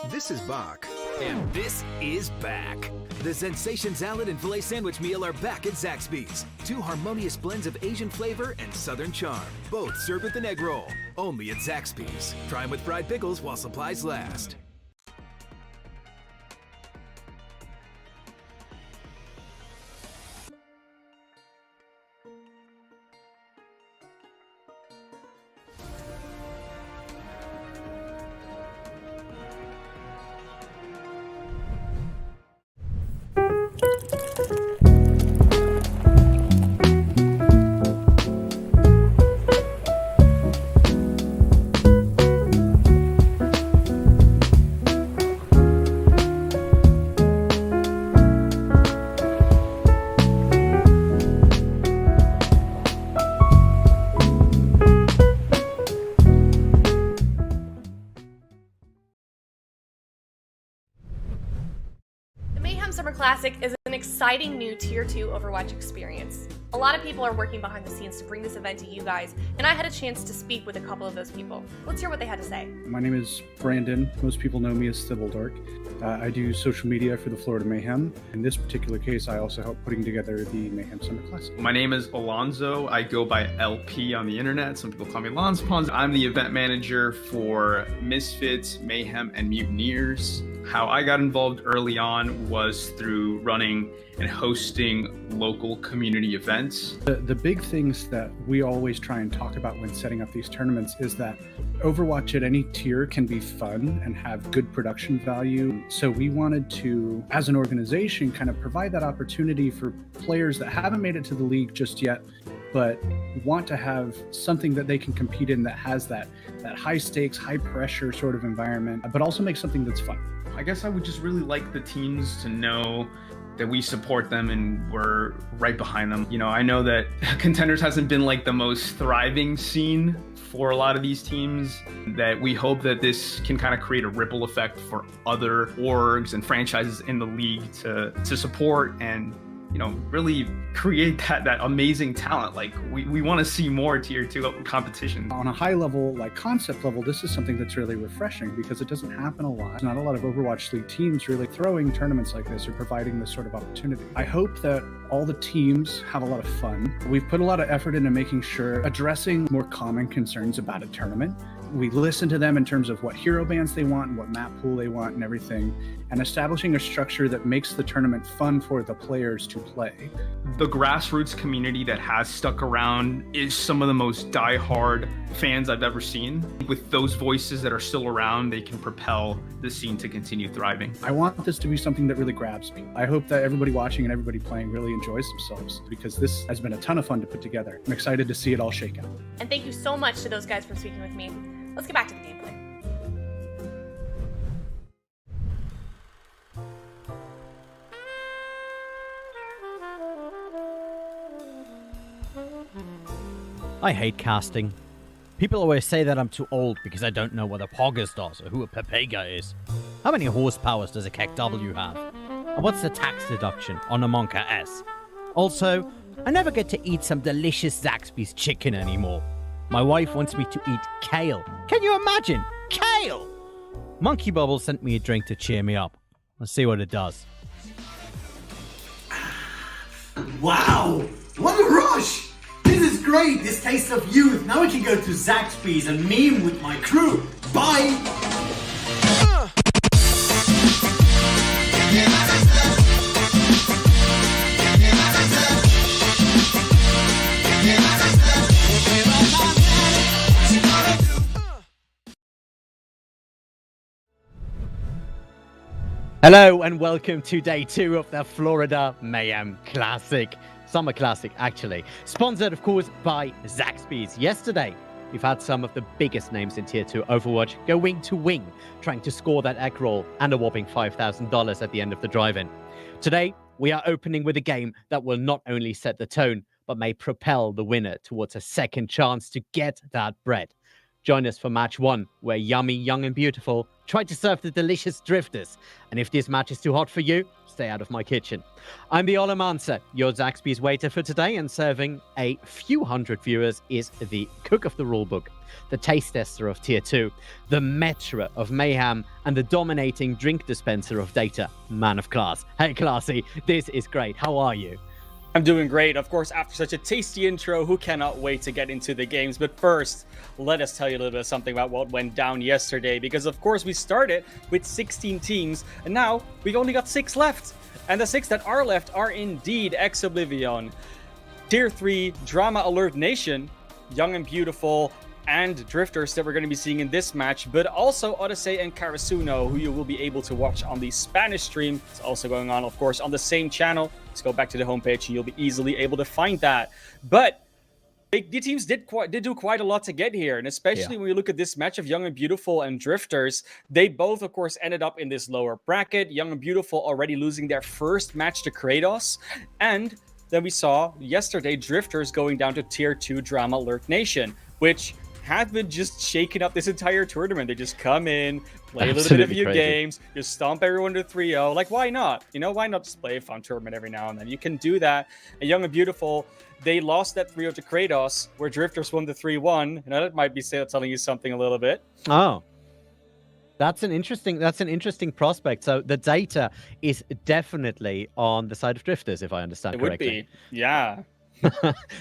This is Bach. And this is back. The Sensation Salad and Filet Sandwich Meal are back at Zaxby's. Two harmonious blends of Asian flavor and Southern charm. Both served with an egg roll. Only at Zaxby's. Try them with fried pickles while supplies last. Summer Classic is an exciting new Tier 2 Overwatch experience. A lot of people are working behind the scenes to bring this event to you guys, and I had a chance to speak with a couple of those people. Let's hear what they had to say. My name is Brandon. Most people know me as Stibbledork. I do social media for the Florida Mayhem. In this particular case, I also help putting together the Mayhem Summer Classic. My name is Alonzo. I go by LP on the internet. Some people call me Lonspons. I'm the event manager for Misfits, Mayhem, and Mutineers. How I got involved early on was through running and hosting local community events. The big things that we always try and talk about when setting up these tournaments is that Overwatch at any tier can be fun and have good production value. So we wanted to, as an organization, kind of provide that opportunity for players that haven't made it to the league just yet, but want to have something that they can compete in that has that high stakes, high pressure sort of environment, but also make something that's fun. I guess I would just really like the teams to know that we support them and we're right behind them. You know, I know that Contenders hasn't been like the most thriving scene for a lot of these teams, that we hope that this can kind of create a ripple effect for other orgs and franchises in the league to support and, you know, really create that amazing talent. Like we want to see more Tier 2 competition. On a high level, like concept level, this is something that's really refreshing because it doesn't happen a lot. There's not a lot of Overwatch League teams really throwing tournaments like this or providing this sort of opportunity. I hope that all the teams have a lot of fun. We've put a lot of effort into making sure addressing more common concerns about a tournament. We listen to them in terms of what hero bands they want and what map pool they want and everything, and establishing a structure that makes the tournament fun for the players to play. The grassroots community that has stuck around is some of the most diehard fans I've ever seen. With those voices that are still around, they can propel the scene to continue thriving. I want this to be something that really grabs me. I hope that everybody watching and everybody playing really enjoys themselves because this has been a ton of fun to put together. I'm excited to see it all shake out. And thank you so much to those guys for speaking with me. Let's get back to the gameplay. I hate casting. People always say that I'm too old because I don't know what a Poggers does or who a Pepega is. How many horsepowers does a KEKW have? And what's the tax deduction on a Monka S? Also, I never get to eat some delicious Zaxby's chicken anymore. My wife wants me to eat kale. Can you imagine? Kale! Monkey Bubble sent me a drink to cheer me up. Let's see what it does. Wow! What a rush! This is great! This taste of youth! Now I can go to Zaxby's and meme with my crew! Bye! Hello and welcome to day 2 of the Florida Mayhem Classic. Summer Classic, actually. Sponsored, of course, by Zaxby's. Yesterday, we've had some of the biggest names in Tier 2 Overwatch go wing to wing, trying to score that egg roll and a whopping $5,000 at the end of the drive-in. Today, we are opening with a game that will not only set the tone, but may propel the winner towards a second chance to get that bread. Join us for match 1, where Yummy, Young and Beautiful try to serve the delicious drifters. And if this match is too hot for you, stay out of my kitchen. I'm the Olamancer, your Zaxby's waiter for today, and serving a few hundred viewers is the cook of the rulebook, the taste tester of Tier 2, the Metra of Mayhem, and the dominating drink dispenser of data, Man of Class. Hey, Classy, this is great. How are you? I'm doing great. Of course, after such a tasty intro, who cannot wait to get into the games? But first, let us tell you a little bit of something about what went down yesterday. Because, of course, we started with 16 teams, and now we've only got 6 left. And the 6 that are left are indeed Ex-Oblivion, Tier 3, Drama Alert Nation, Young and Beautiful, and Drifters that we're going to be seeing in this match, but also Odyssey and Karasuno, who you will be able to watch on the Spanish stream. It's also going on, of course, on the same channel. Let's go back to the homepage and you'll be easily able to find that. But the teams did do quite a lot to get here, and especially when we look at this match of Young and Beautiful and Drifters, they both, of course, ended up in this lower bracket. Young and Beautiful already losing their first match to Kratos, and then we saw yesterday Drifters going down to Tier 2 Drama Alert Nation, which have been just shaking up this entire tournament. They just come in, play a little bit of few games, just stomp everyone to 3-0. Like, why not? You know, why not just play a fun tournament every now and then? You can do that. And Young and Beautiful, they lost that 3-0 to Kratos, where Drifters won the 3-1. You know, that might be telling you something a little bit. Oh. That's an interesting prospect. So the data is definitely on the side of Drifters, if I understand correctly. It would be, yeah.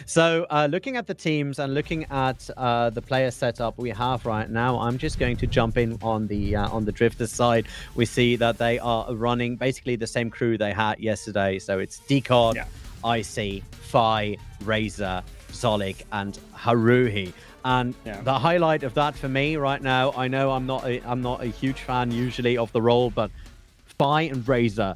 So looking at the teams and looking at the player setup we have right now, I'm just going to jump in on the Drifters side. We see that they are running basically the same crew they had yesterday. So it's Decod, Icy, Fi, Razor, Zolik, and Haruhi. And the highlight of that for me right now, I know I'm not a huge fan usually of the role, but Fi and Razor,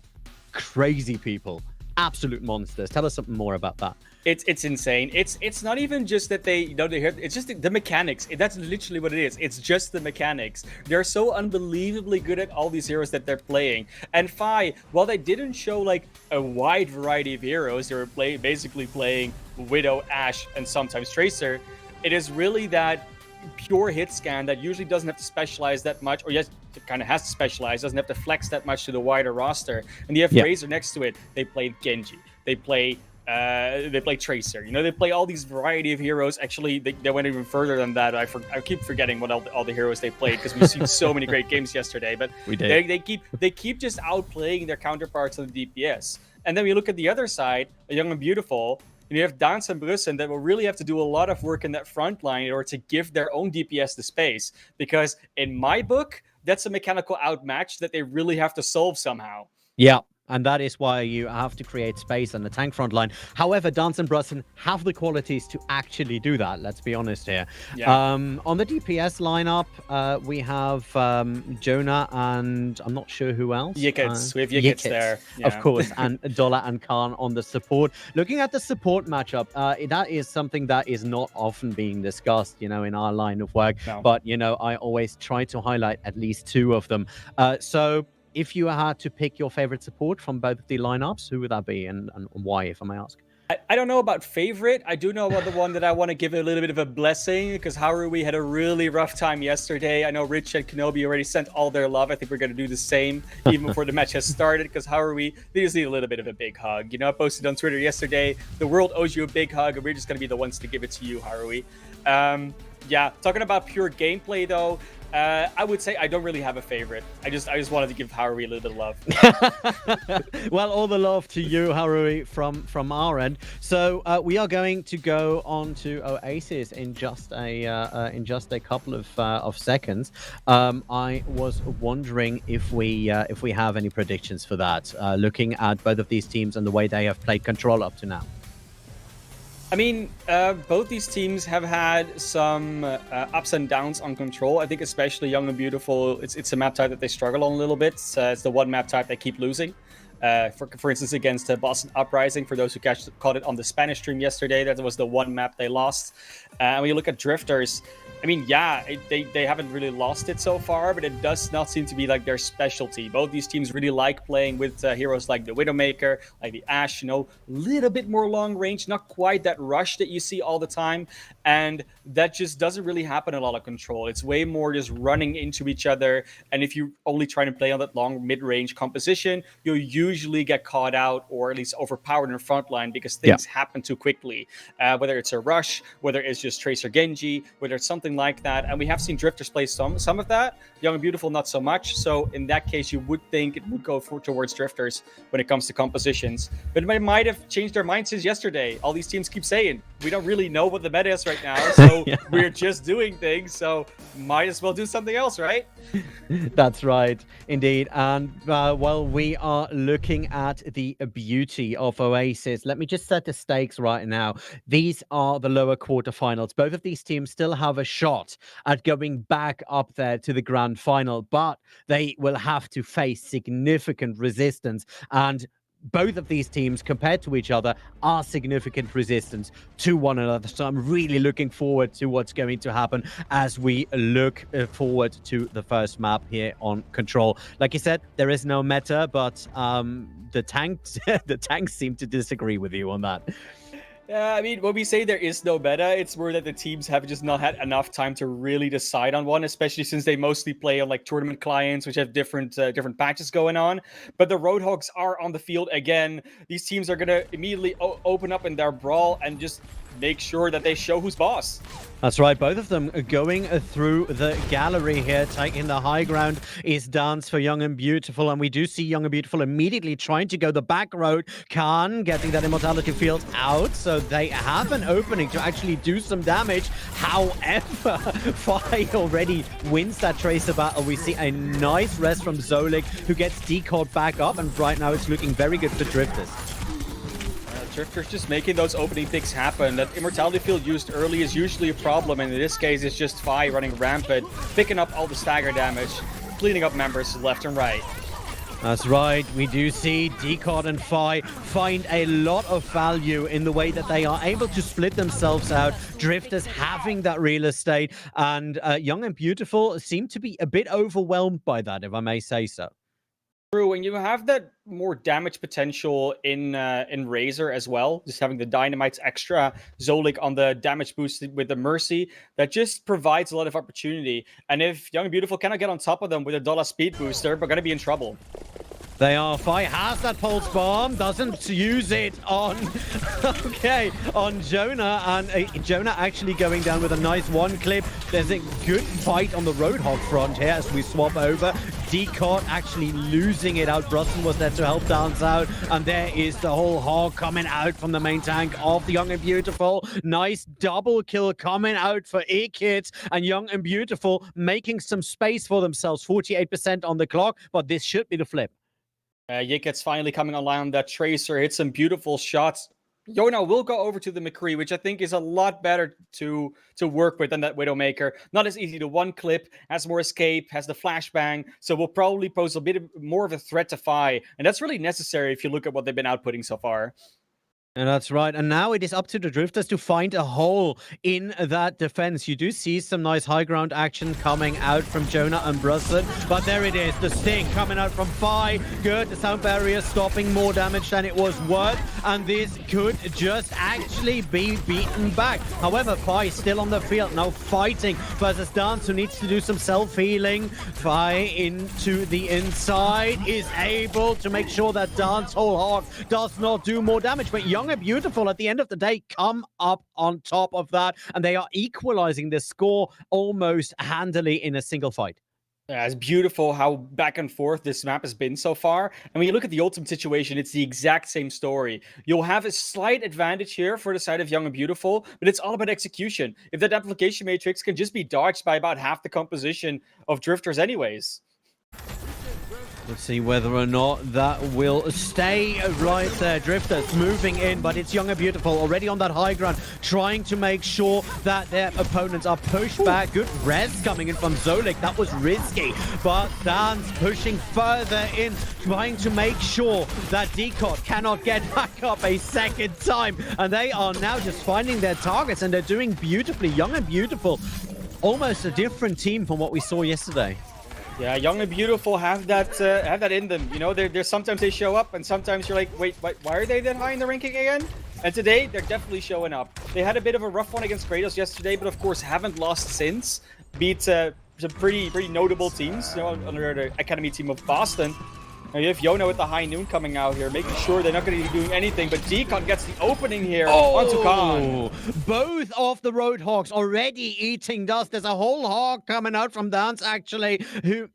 crazy people, absolute monsters. Tell us something more about that. It's insane. It's not even just that they hear. It's just the mechanics. That's literally what it is. It's just the mechanics. They're so unbelievably good at all these heroes that they're playing. And Fi, while they didn't show like a wide variety of heroes, they were basically playing Widow, Ashe, and sometimes Tracer. It is really that pure hit scan that usually doesn't have to specialize that much, or yes, it kind of has to specialize, doesn't have to flex that much to the wider roster. And you have Razor next to it. They play Genji. They play Tracer. You know, they play all these variety of heroes. Actually, they went even further than that. I keep forgetting what all the heroes they played, because we've seen so many great games yesterday. But we did. They keep just outplaying their counterparts on the DPS. And then we look at the other side, a Young and Beautiful. And you have Dans and Brussen that will really have to do a lot of work in that front line in order to give their own DPS the space. Because in my book, that's a mechanical outmatch that they really have to solve somehow. Yeah. And that is why you have to create space on the tank front line. However, Dance and Brussen have the qualities to actually do that. Let's be honest here. Yeah. On the DPS lineup, we have Jonah and I'm not sure who else. Yikits. We have Yikits there. Yeah. Of course. And Dollar and Khan on the support. Looking at the support matchup, that is something that is not often being discussed, you know, in our line of work. No. But, you know, I always try to highlight at least 2 of them. So if you had to pick your favorite support from both of the lineups, who would that be and why, if I may ask? I don't know about favorite. I do know about the one that I want to give a little bit of a blessing, because Haruhi had a really rough time yesterday. I know Rich and Kenobi already sent all their love. I think we're going to do the same even before the match has started, because Haruhi, they just need a little bit of a big hug. You know, I posted on Twitter yesterday, the world owes you a big hug, and we're just going to be the ones to give it to you, Haruhi. Yeah, talking about pure gameplay, though, I would say I don't really have a favorite. I just wanted to give Haruhi a little bit of love. Well, all the love to you, Haruhi, from our end. So we are going to go on to Oasis in just a couple of seconds. I was wondering if we have any predictions for that, looking at both of these teams and the way they have played Control up to now. I mean, both these teams have had some ups and downs on Control. I think especially Young and Beautiful, it's a map type that they struggle on a little bit. It's the one map type they keep losing. For instance, against Boston Uprising, for those who caught it on the Spanish stream yesterday, that was the one map they lost. And when you look at Drifters, I mean, yeah, they haven't really lost it so far, but it does not seem to be like their specialty. Both these teams really like playing with heroes like the Widowmaker, like the Ashe, little bit more long range, not quite that rush that you see all the time. And that just doesn't really happen in a lot of Control. It's way more just running into each other. And if you only try to play on that long mid-range composition, you'll usually get caught out or at least overpowered in the front line because things happen too quickly. Whether it's a rush, whether it's just Tracer Genji, whether it's something like that. And we have seen Drifters play some of that. Young and Beautiful, not so much. So in that case, you would think it would go towards Drifters when it comes to compositions. But they might have changed their minds since yesterday. All these teams keep saying, we don't really know what the meta is right now, so we're just doing things. So might as well do something else, right? That's right, indeed. And while we are looking at the beauty of Oasis, let me just set the stakes right now. These are the lower quarterfinals. Both of these teams still have a shot at going back up there to the grand final, but they will have to face significant resistance. And both of these teams, compared to each other, are significant resistance to one another. So I'm really looking forward to what's going to happen as we look forward to the first map here on Control. Like you said, there is no meta, but the tanks seem to disagree with you on that. Yeah, I mean, when we say there is no meta, it's more that the teams have just not had enough time to really decide on one, especially since they mostly play on like tournament clients, which have different patches going on. But the Roadhogs are on the field again. These teams are going to immediately open up in their brawl and just make sure that they show who's boss. That's right. Both of them going through the gallery here. Taking the high ground is Dance for Young and Beautiful. And we do see Young and Beautiful immediately trying to go the back road. Khan getting that Immortality Field out. So they have an opening to actually do some damage. However, Fi already wins that Tracer battle. We see a nice rest from Zolik, who gets decaught back up. And right now it's looking very good for Drifters. Drifters just making those opening picks happen. That Immortality Field used early is usually a problem, and in this case it's just Fi running rampant, picking up all the stagger damage, cleaning up members left and right. That's right. We do see Decod and Fi find a lot of value in the way that they are able to split themselves out. Drifters having that real estate, and Young and Beautiful seem to be a bit overwhelmed by that, if I may say so. True, and you have that more damage potential in Razor as well. Just having the Dynamites extra, Zolik on the damage boost with the Mercy, that just provides a lot of opportunity. And if Young and Beautiful cannot get on top of them with a dollar speed booster, we're going to be in trouble. They are. Fi has that pulse bomb, doesn't use it on on Jonah, and Jonah actually going down with a nice one clip. There's a good fight on the Roadhog front here as we swap over. Decod actually losing it out. Bruston was there to help Dance out, and there is the whole hog coming out from the main tank of the Young and Beautiful. Nice double kill coming out for E-Kids, and Young and Beautiful making some space for themselves. 48% on the clock, but this should be the flip. Yiket's finally coming online. That Tracer hits some beautiful shots. Yona will go over to the McCree, which I think is a lot better to work with than that Widowmaker. Not as easy to one clip, has more escape, has the flashbang, so will probably pose a bit more of a threat to Fi. And that's really necessary if you look at what they've been outputting so far. And that's right. And now it is up to the Drifters to find a hole in that defense. You do see some nice high ground action coming out from Jonah and Brusson. But there it is. The sting coming out from Fi. Good. The sound barrier stopping more damage than it was worth. And this could just actually be beaten back. However, Fi still on the field. Now fighting versus Dance, who needs to do some self-healing. Fi into the inside is able to make sure that Dance whole hog does not do more damage. But Young and Beautiful at the end of the day come up on top of that, and they are equalizing the score almost handily in a single fight. Yeah, it's beautiful how back and forth this map has been so far. And when you look at the ultimate situation, it's the exact same story. You'll have a slight advantage here for the side of Young and Beautiful, but it's all about execution. If that application matrix can just be dodged by about half the composition of Drifters anyways. Let's see whether or not that will stay right there. Drifters moving in, but it's Young and Beautiful already on that high ground, trying to make sure that their opponents are pushed back. Good res coming in from Zolik. That was risky, but Dan's pushing further in, trying to make sure that Decot cannot get back up a second time. And they are now just finding their targets, and they're doing beautifully. Young and Beautiful, almost a different team from what we saw yesterday. Yeah, Young and Beautiful have that in them. You know, there's sometimes they show up, and sometimes you're like, wait, why are they that high in the ranking again? And today, they're definitely showing up. They had a bit of a rough one against Kratos yesterday, but of course haven't lost since. Beat some pretty notable teams, you know, under the Academy team of Boston. Now you have Yona with the high noon coming out here, making sure they're not going to be doing anything, but Decon gets the opening here onto Khan. Both of the Roadhogs already eating dust. There's a whole hog coming out from Dance, actually, who...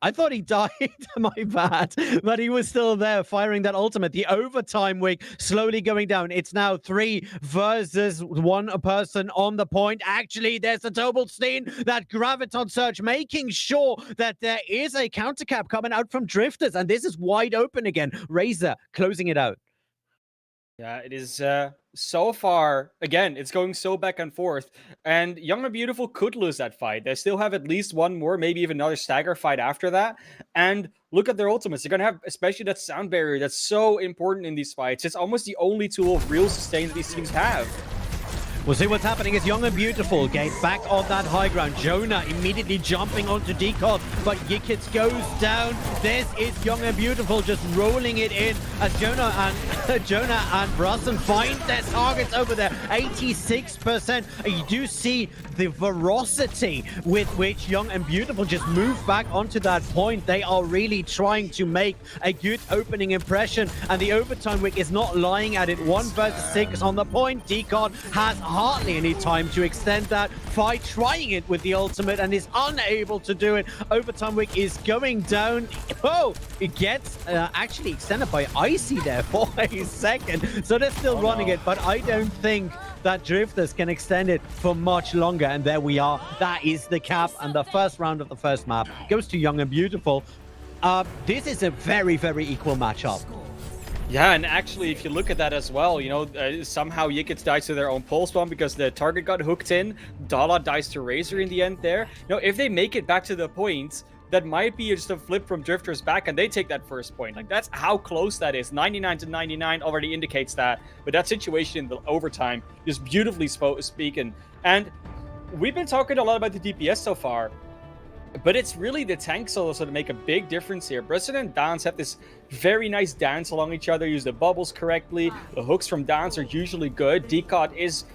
I thought he died, my bad, but he was still there firing that ultimate. The overtime wig slowly going down. It's now 3 versus 1 person on the point. Actually, there's a Tobelstein, that Graviton Surge, making sure that there is a counter cap coming out from Drifters, and this is wide open again. Razor closing it out. Yeah, it is so far, again, it's going so back and forth. And Young and Beautiful could lose that fight. They still have at least one more, maybe even another stagger fight after that. And look at their ultimates. They're going to have, especially that sound barrier that's so important in these fights. It's almost the only tool of real sustain that these teams have. We'll see what's happening as Young and Beautiful get back on that high ground. Jonah immediately jumping onto Decod, but Yikits goes down. This is Young and Beautiful just rolling it in as Jonah and Brunson find their targets over there. 86%. You do see the ferocity with which Young and Beautiful just move back onto that point. They are really trying to make a good opening impression, and the overtime wick is not lying at it. 1 versus 6 on the point. Decod has hardly any time to extend that fight, trying it with the ultimate and is unable to do it. Overtime wick is going down. Oh, it gets actually extended by Icy there for a second, so they're still running it, but I don't think that Drifters can extend it for much longer. And there we are. That is the cap, and the first round of the first map goes to Young and Beautiful. This is a very, very equal matchup. Yeah, and actually, if you look at that as well, you know, somehow Yikits dies to their own pulse bomb because the target got hooked in. Dala dies to Razor in the end there. You know, if they make it back to the point, that might be just a flip from Drifters back and they take that first point. Like, that's how close that is. 99 to 99 already indicates that. But that situation in the overtime is beautifully speaking. And we've been talking a lot about the DPS so far, but it's really the tanks also that make a big difference here. Brisson and Dance have this very nice dance along each other, use the bubbles correctly. The hooks from Dance are usually good. Decot is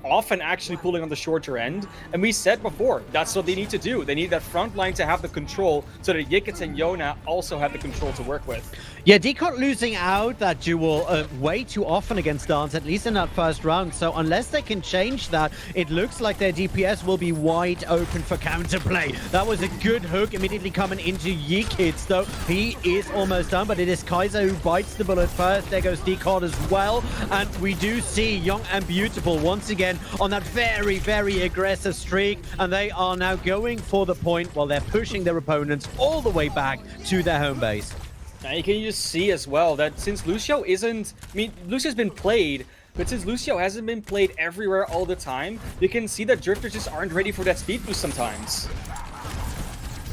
often actually pulling on the shorter end. And we said before, that's what they need to do. They need that front line to have the control so that Yikits and Yona also have the control to work with. Yeah, Decot losing out that duel way too often against Dance, at least in that first round. So unless they can change that, it looks like their DPS will be wide open for counterplay. That was a good hook immediately coming into Yikits, though. He is almost done, but it is Kaiser who bites the bullet first. There goes Decot as well. And we do see Young and Beautiful once again on that very, very aggressive streak. And they are now going for the point while they're pushing their opponents all the way back to their home base. Now you can just see as well that since Lucio isn't... I mean, Lucio's been played, but since Lucio hasn't been played everywhere all the time, you can see that Drifters just aren't ready for that speed boost sometimes.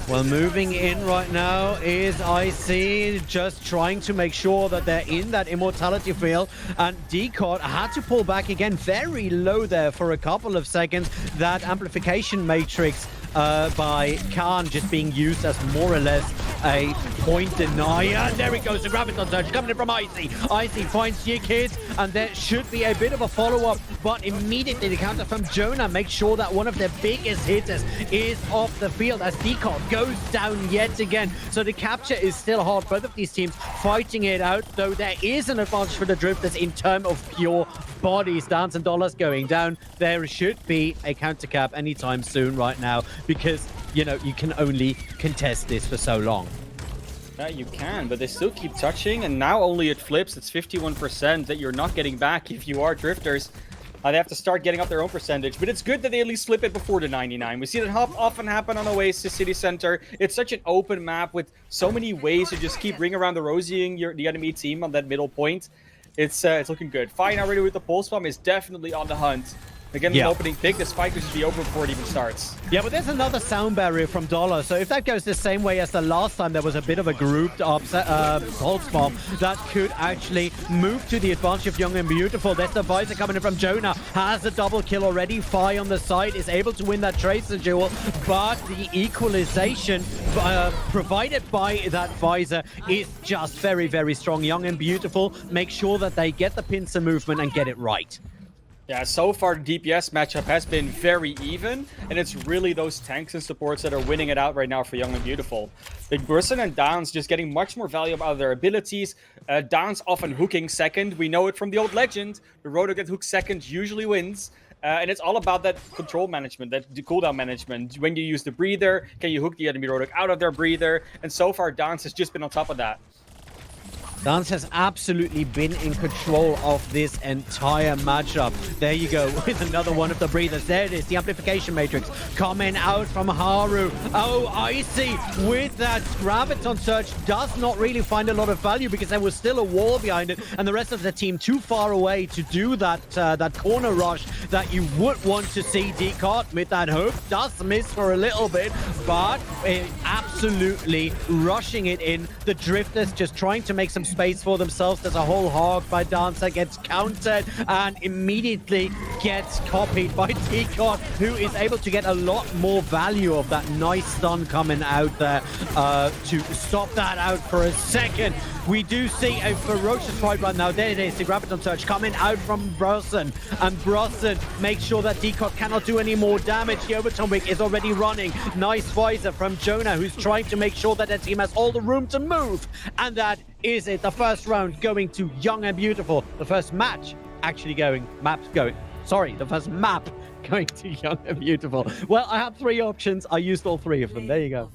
Well, moving in right now is IC, just trying to make sure that they're in that immortality field. And Decot had to pull back again, very low there for a couple of seconds. That amplification matrix by Khan just being used as more or less a point denier. And there it goes, the Graviton Surge coming in from Icy. Icy finds Yikits, and there should be a bit of a follow-up, but immediately the counter from Jonah makes sure that one of their biggest hitters is off the field as Decot goes down yet again. So the capture is still hard. Both of these teams fighting it out, though there is an advantage for the Drifters in terms of pure bodies. Dance and Dollars going down. There should be a counter cap anytime soon right now, because, you know, you can only contest this for so long. Yeah, you can, but they still keep touching, and now only it flips. It's 51% that you're not getting back if you are Drifters. They have to start getting up their own percentage, but it's good that they at least flip it before the 99. We see that often happen on Oasis City Center. It's such an open map with so many ways to just keep ring around the rosying the enemy team on that middle point. It's looking good. Fine already with the pulse bomb is definitely on the hunt. Again, the opening pick, this fight could just be over before it even starts. Yeah, but there's another sound barrier from Dollar, so if that goes the same way as the last time, there was a bit of a grouped upset, pulse bomb that could actually move to the advantage of Young and Beautiful. There's the visor coming in from Jonah, has a double kill already. Fi on the side is able to win that Tracer duel, but the equalization provided by that visor is just very, very strong. Young and Beautiful make sure that they get the pincer movement and get it right. Yeah, so far the DPS matchup has been very even, and it's really those tanks and supports that are winning it out right now for Young and Beautiful. The Brisson and Downs just getting much more value out of their abilities. Downs often hooking second. We know it from the old legend. The rotor that hooks second usually wins. And it's all about that control management, that cooldown management. When you use the breather, can you hook the enemy rotor out of their breather? And so far, Downs has just been on top of that. Dance has absolutely been in control of this entire matchup. There you go, with another one of the breathers. There it is, the amplification matrix coming out from Haru. Oh, Icy with that Graviton Surge does not really find a lot of value because there was still a wall behind it, and the rest of the team too far away to do that that corner rush that you would want to see. Decart with that hook does miss for a little bit, but absolutely rushing it in. The Drifters just trying to make some space for themselves. There's a whole hog by Dancer, gets countered and immediately gets copied by Decart, who is able to get a lot more value of that nice stun coming out there to stop that out for a second. We do see a ferocious fight right now. There it is, the Graviton Surge coming out from Brosson, and Brosson makes sure that Decart cannot do any more damage. The Overton Wig is already running. Nice visor from Jonah, who's trying to make sure that their team has all the room to move. And that is it. The first round going to Young and Beautiful. The first match actually going, the first map going to Young and Beautiful. Well, I have 3 options. I used all 3 of them. There you go.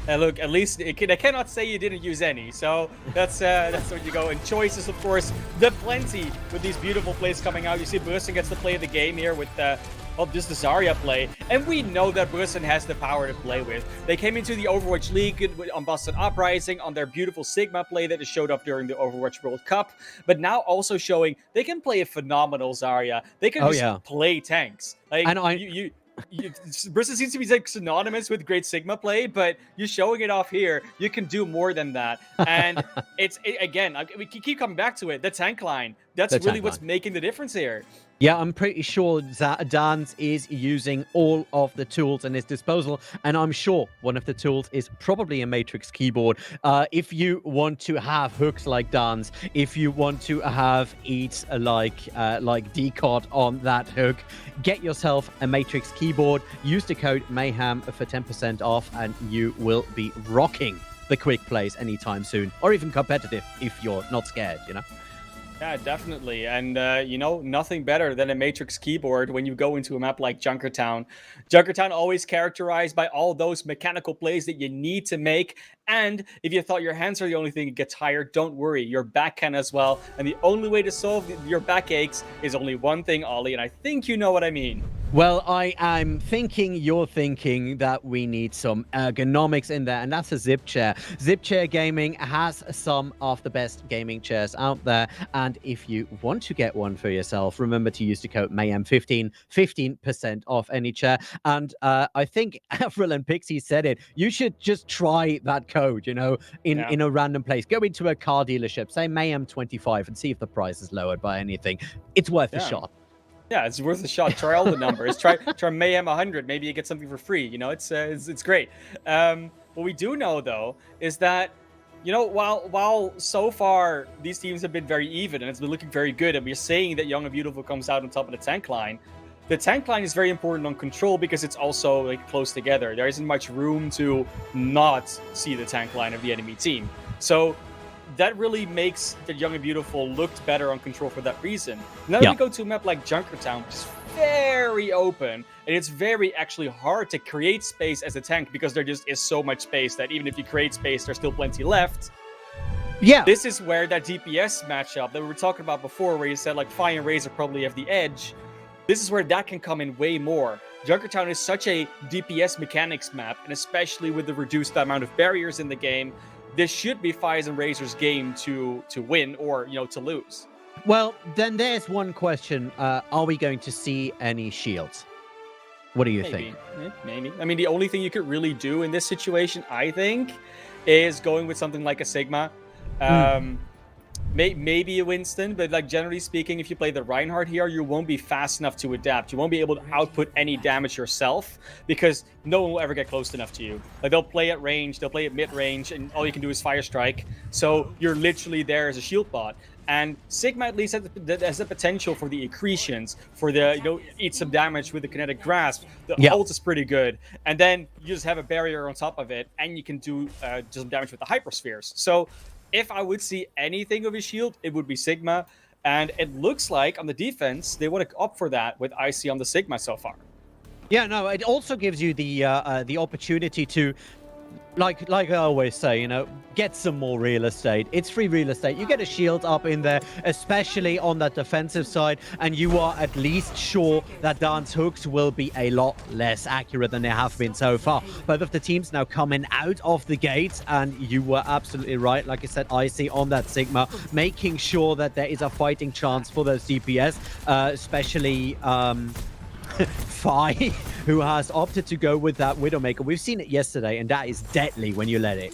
Look, at least I cannot say you didn't use any, so that's what you go. And choices, of course, the plenty with these beautiful plays coming out. You see Burson gets to play the game here with just the Zarya play, and we know that Burson has the power to play with. They came into the Overwatch League on Boston Uprising on their beautiful Sigma play that showed up during the Overwatch World Cup, but now also showing they can play a phenomenal Zarya. They can play tanks. Like, and Burson seems to be like synonymous with great Sigma play, but you're showing it off here. You can do more than that, and again, we keep coming back to it. The tank line. That's really what's making the difference here. Yeah, I'm pretty sure Dance is using all of the tools in his disposal, and I'm sure one of the tools is probably a Matrix keyboard. If you want to have hooks like Dance, if you want to have eats like Decart on that hook, get yourself a Matrix keyboard. Use the code Mayhem for 10% off, and you will be rocking the quick plays anytime soon, or even competitive if you're not scared, you know? Yeah, definitely. And, nothing better than a Matrix keyboard when you go into a map like Junkertown. Junkertown always characterized by all those mechanical plays that you need to make. And if you thought your hands are the only thing that gets tired, don't worry. Your back can as well. And the only way to solve your back aches is only one thing, Ollie. And I think you know what I mean. Well, I am thinking you're thinking that we need some ergonomics in there, and that's a Zip Chair. Zip Chair Gaming has some of the best gaming chairs out there, and if you want to get one for yourself, remember to use the code Mayhem15, 15% off any chair. And I think Avril and Pixie said it. You should just try that code, in a random place. Go into a car dealership, say Mayhem25, and see if the price is lowered by anything. It's worth a shot. Yeah, it's worth a shot. Try all the numbers. Try Mayhem 100. Maybe you get something for free. It's great. What we do know though is that while so far these teams have been very even and it's been looking very good, and we're saying that Young and Beautiful comes out on top of the tank line. The tank line is very important on control because it's also close together. There isn't much room to not see the tank line of the enemy team. So that really makes the Young and Beautiful looked better on control for that reason. Now we go to a map like Junkertown, which is very open, and it's very actually hard to create space as a tank because there just is so much space that even if you create space, there's still plenty left. Yeah. This is where that DPS matchup that we were talking about before, where you said like Fi and Razor probably have the edge. This is where that can come in way more. Junkertown is such a DPS mechanics map, and especially with the reduced amount of barriers in the game, this should be Fi's and Razor's game to win or to lose. Well, then there's one question. Are we going to see any shields? What do you think? Maybe. I mean, the only thing you could really do in this situation, I think, is going with something like a Sigma. Maybe a Winston, but like generally speaking, if you play the Reinhardt here, you won't be fast enough to adapt. You won't be able to output any damage yourself because no one will ever get close enough to you. Like they'll play at range, they'll play at mid-range, and all you can do is fire strike. So you're literally there as a shield bot. And Sigma at least has the potential for the accretions, for the eat some damage with the kinetic grasp. The ult is pretty good, and then you just have a barrier on top of it, and you can do just damage with the hyperspheres. So if I would see anything of a shield, it would be Sigma, and it looks like on the defense they want to opt for that with IC on the Sigma so far. Yeah, no, it also gives you the opportunity to. Like I always say, get some more real estate. It's free real estate. You get a shield up in there, especially on that defensive side, and you are at least sure that Dance hooks will be a lot less accurate than they have been so far. Both of the teams now coming out of the gates, and you were absolutely right. Like I said, Icy on that Sigma, making sure that there is a fighting chance for those DPS, especially Fi, who has opted to go with that Widowmaker. We've seen it yesterday, and that is deadly when you let it.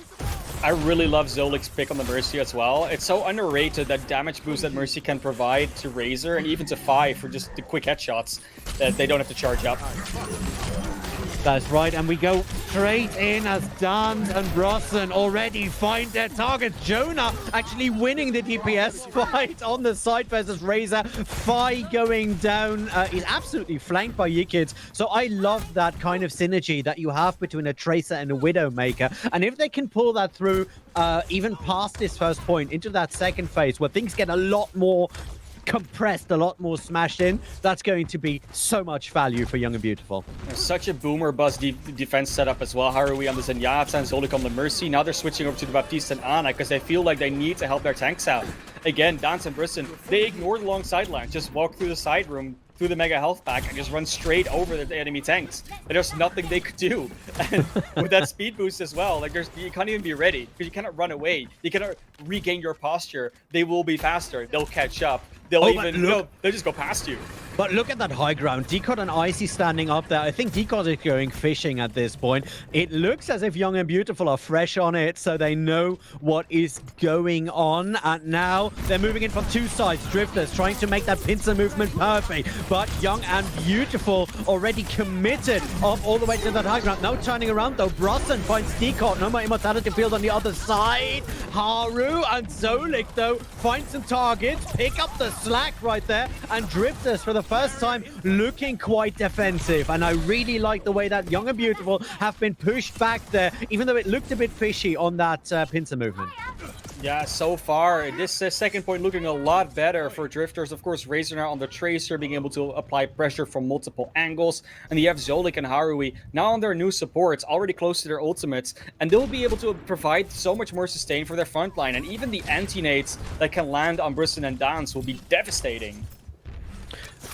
I really love Zolik's pick on the Mercy as well. It's so underrated, that damage boost that Mercy can provide to Razor and even to Fi for just the quick headshots that they don't have to charge up. That's right, and we go straight in as Dan and Brosnan already find their targets. Jonah actually winning the DPS fight on the side versus Razor. Fi going down. He's absolutely flanked by Yikids. So I love that kind of synergy that you have between a Tracer and a Widowmaker. And if they can pull that through even past this first point into that second phase where things get a lot more compressed, a lot more smashed in, that's going to be so much value for Young and Beautiful. Such a boomer buzz defense setup as well. Harui on the Zenyatta and Zolik on the Mercy. Now they're switching over to the Baptiste and Ana because they feel like they need to help their tanks out. Again, Dance and Brisson, they ignore the long sidelines, just walk through the side room, through the mega health pack, and just run straight over the enemy tanks. And there's nothing they could do. And with that speed boost as well, like you can't even be ready because you cannot run away. You cannot regain your posture. They will be faster. They'll catch up. They'll they'll just go past you. But look at that high ground. Decod and Icy standing up there. I think Decod is going fishing at this point. It looks as if Young and Beautiful are fresh on it, so they know what is going on. And now they're moving in from two sides. Drifters trying to make that pincer movement perfect. But Young and Beautiful already committed up all the way to that high ground. Now turning around though, Brosnan finds Decod. No more immortality field on the other side. Haru and Zolik though find some targets, pick up the slack right there, and Drifters for the first time looking quite defensive. And I really like the way that Young and Beautiful have been pushed back there, even though it looked a bit fishy on that pincer movement. Yeah, so far, this second point looking a lot better for Drifters. Of course, Razor now on the Tracer, being able to apply pressure from multiple angles. And you have Zolik and Harui now on their new supports, already close to their ultimates. And they'll be able to provide so much more sustain for their front line. And even the anti-nades that can land on Brisson and Dance will be devastating.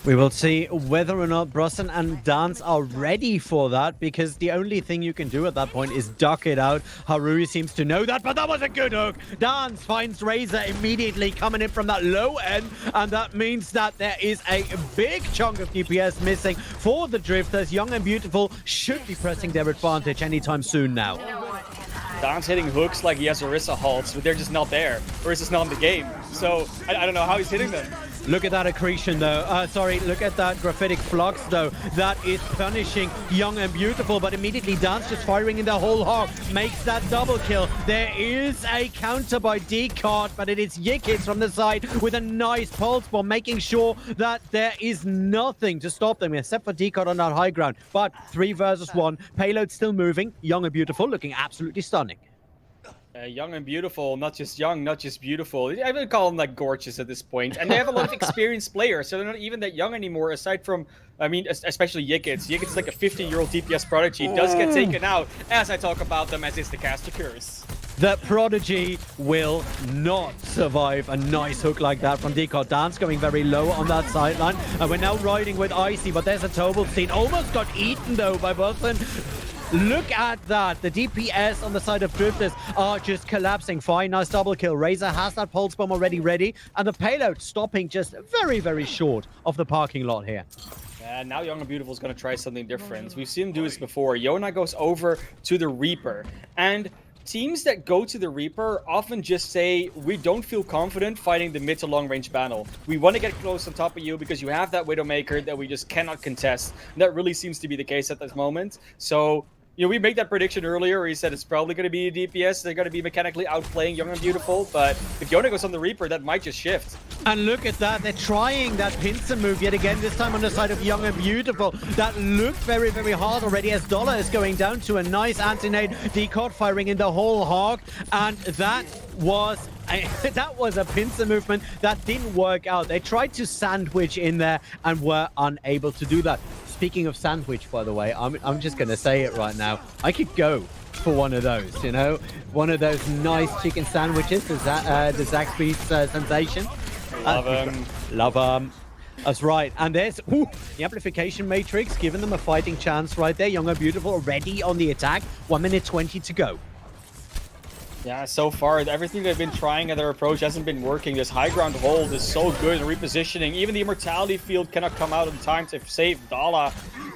We will see whether or not Brosnan and Dance are ready for that, because the only thing you can do at that point is duck it out. Harui seems to know that, but that was a good hook. Dance finds Razor immediately coming in from that low end, and that means that there is a big chunk of DPS missing for the Drifters. Young and Beautiful should be pressing their advantage anytime soon now. Dance hitting hooks like he has Orisa halts, but they're just not there. Orisa's not in the game, so I don't know how he's hitting them. Look at that accretion though. Look at that graphitic flux though. That is punishing Young and Beautiful, but immediately Dance just firing in the whole hog makes that double kill. There is a counter by Decod, but it is Yikids from the side with a nice pulse bomb, making sure that there is nothing to stop them except for Decod on that high ground. But 3 versus 1, payload still moving. Young and Beautiful looking absolutely stunning. Young and beautiful, not just young, not just beautiful. I would call them like gorgeous at this point. And they have a lot of experienced players, so they're not even that young anymore, aside from, I mean, especially Yikids. Yikids is like a 50-year-old DPS prodigy. Does get taken out as I talk about them as is the cast occurs. that Prodigy will not survive a nice hook like that from Decod. Dance going very low on that sideline. And we're now riding with Icy, but there's a Tobalstein. Almost got eaten, though, by Boston. Look at that. The DPS on the side of Drifters are just collapsing. Fine, nice double kill. Razor has that pulse bomb already ready. And the payload stopping just very, very short of the parking lot here. And now Young and Beautiful is going to try something different. We've seen him do this before. Yona goes over to the Reaper. And teams that go to the Reaper often just say, we don't feel confident fighting the mid to long range battle. We want to get close on top of you because you have that Widowmaker that we just cannot contest. And that really seems to be the case at this moment. So, you know, we made that prediction earlier where he said it's probably going to be a DPS. They're going to be mechanically outplaying Young and Beautiful. But if Yona goes on the Reaper, that might just shift. And look at that. They're trying that pincer move yet again, this time on the side of Young and Beautiful. That looked very, very hard already as Dollar is going down to a nice anti-nade. Decod firing in the whole hog. And that was a pincer movement that didn't work out. They tried to sandwich in there and were unable to do that. Speaking of sandwich, by the way, I'm just going to say it right now. I could go for one of those, you know? One of those nice chicken sandwiches, the Zaxby's sensation. Love them. Love them. That's right. And there's the amplification matrix, giving them a fighting chance right there. Young and Beautiful already on the attack. 1 minute 20 to go. Yeah, so far, everything they've been trying at their approach hasn't been working. This high ground hold is so good. Repositioning. Even the Immortality field cannot come out in time to save Dala.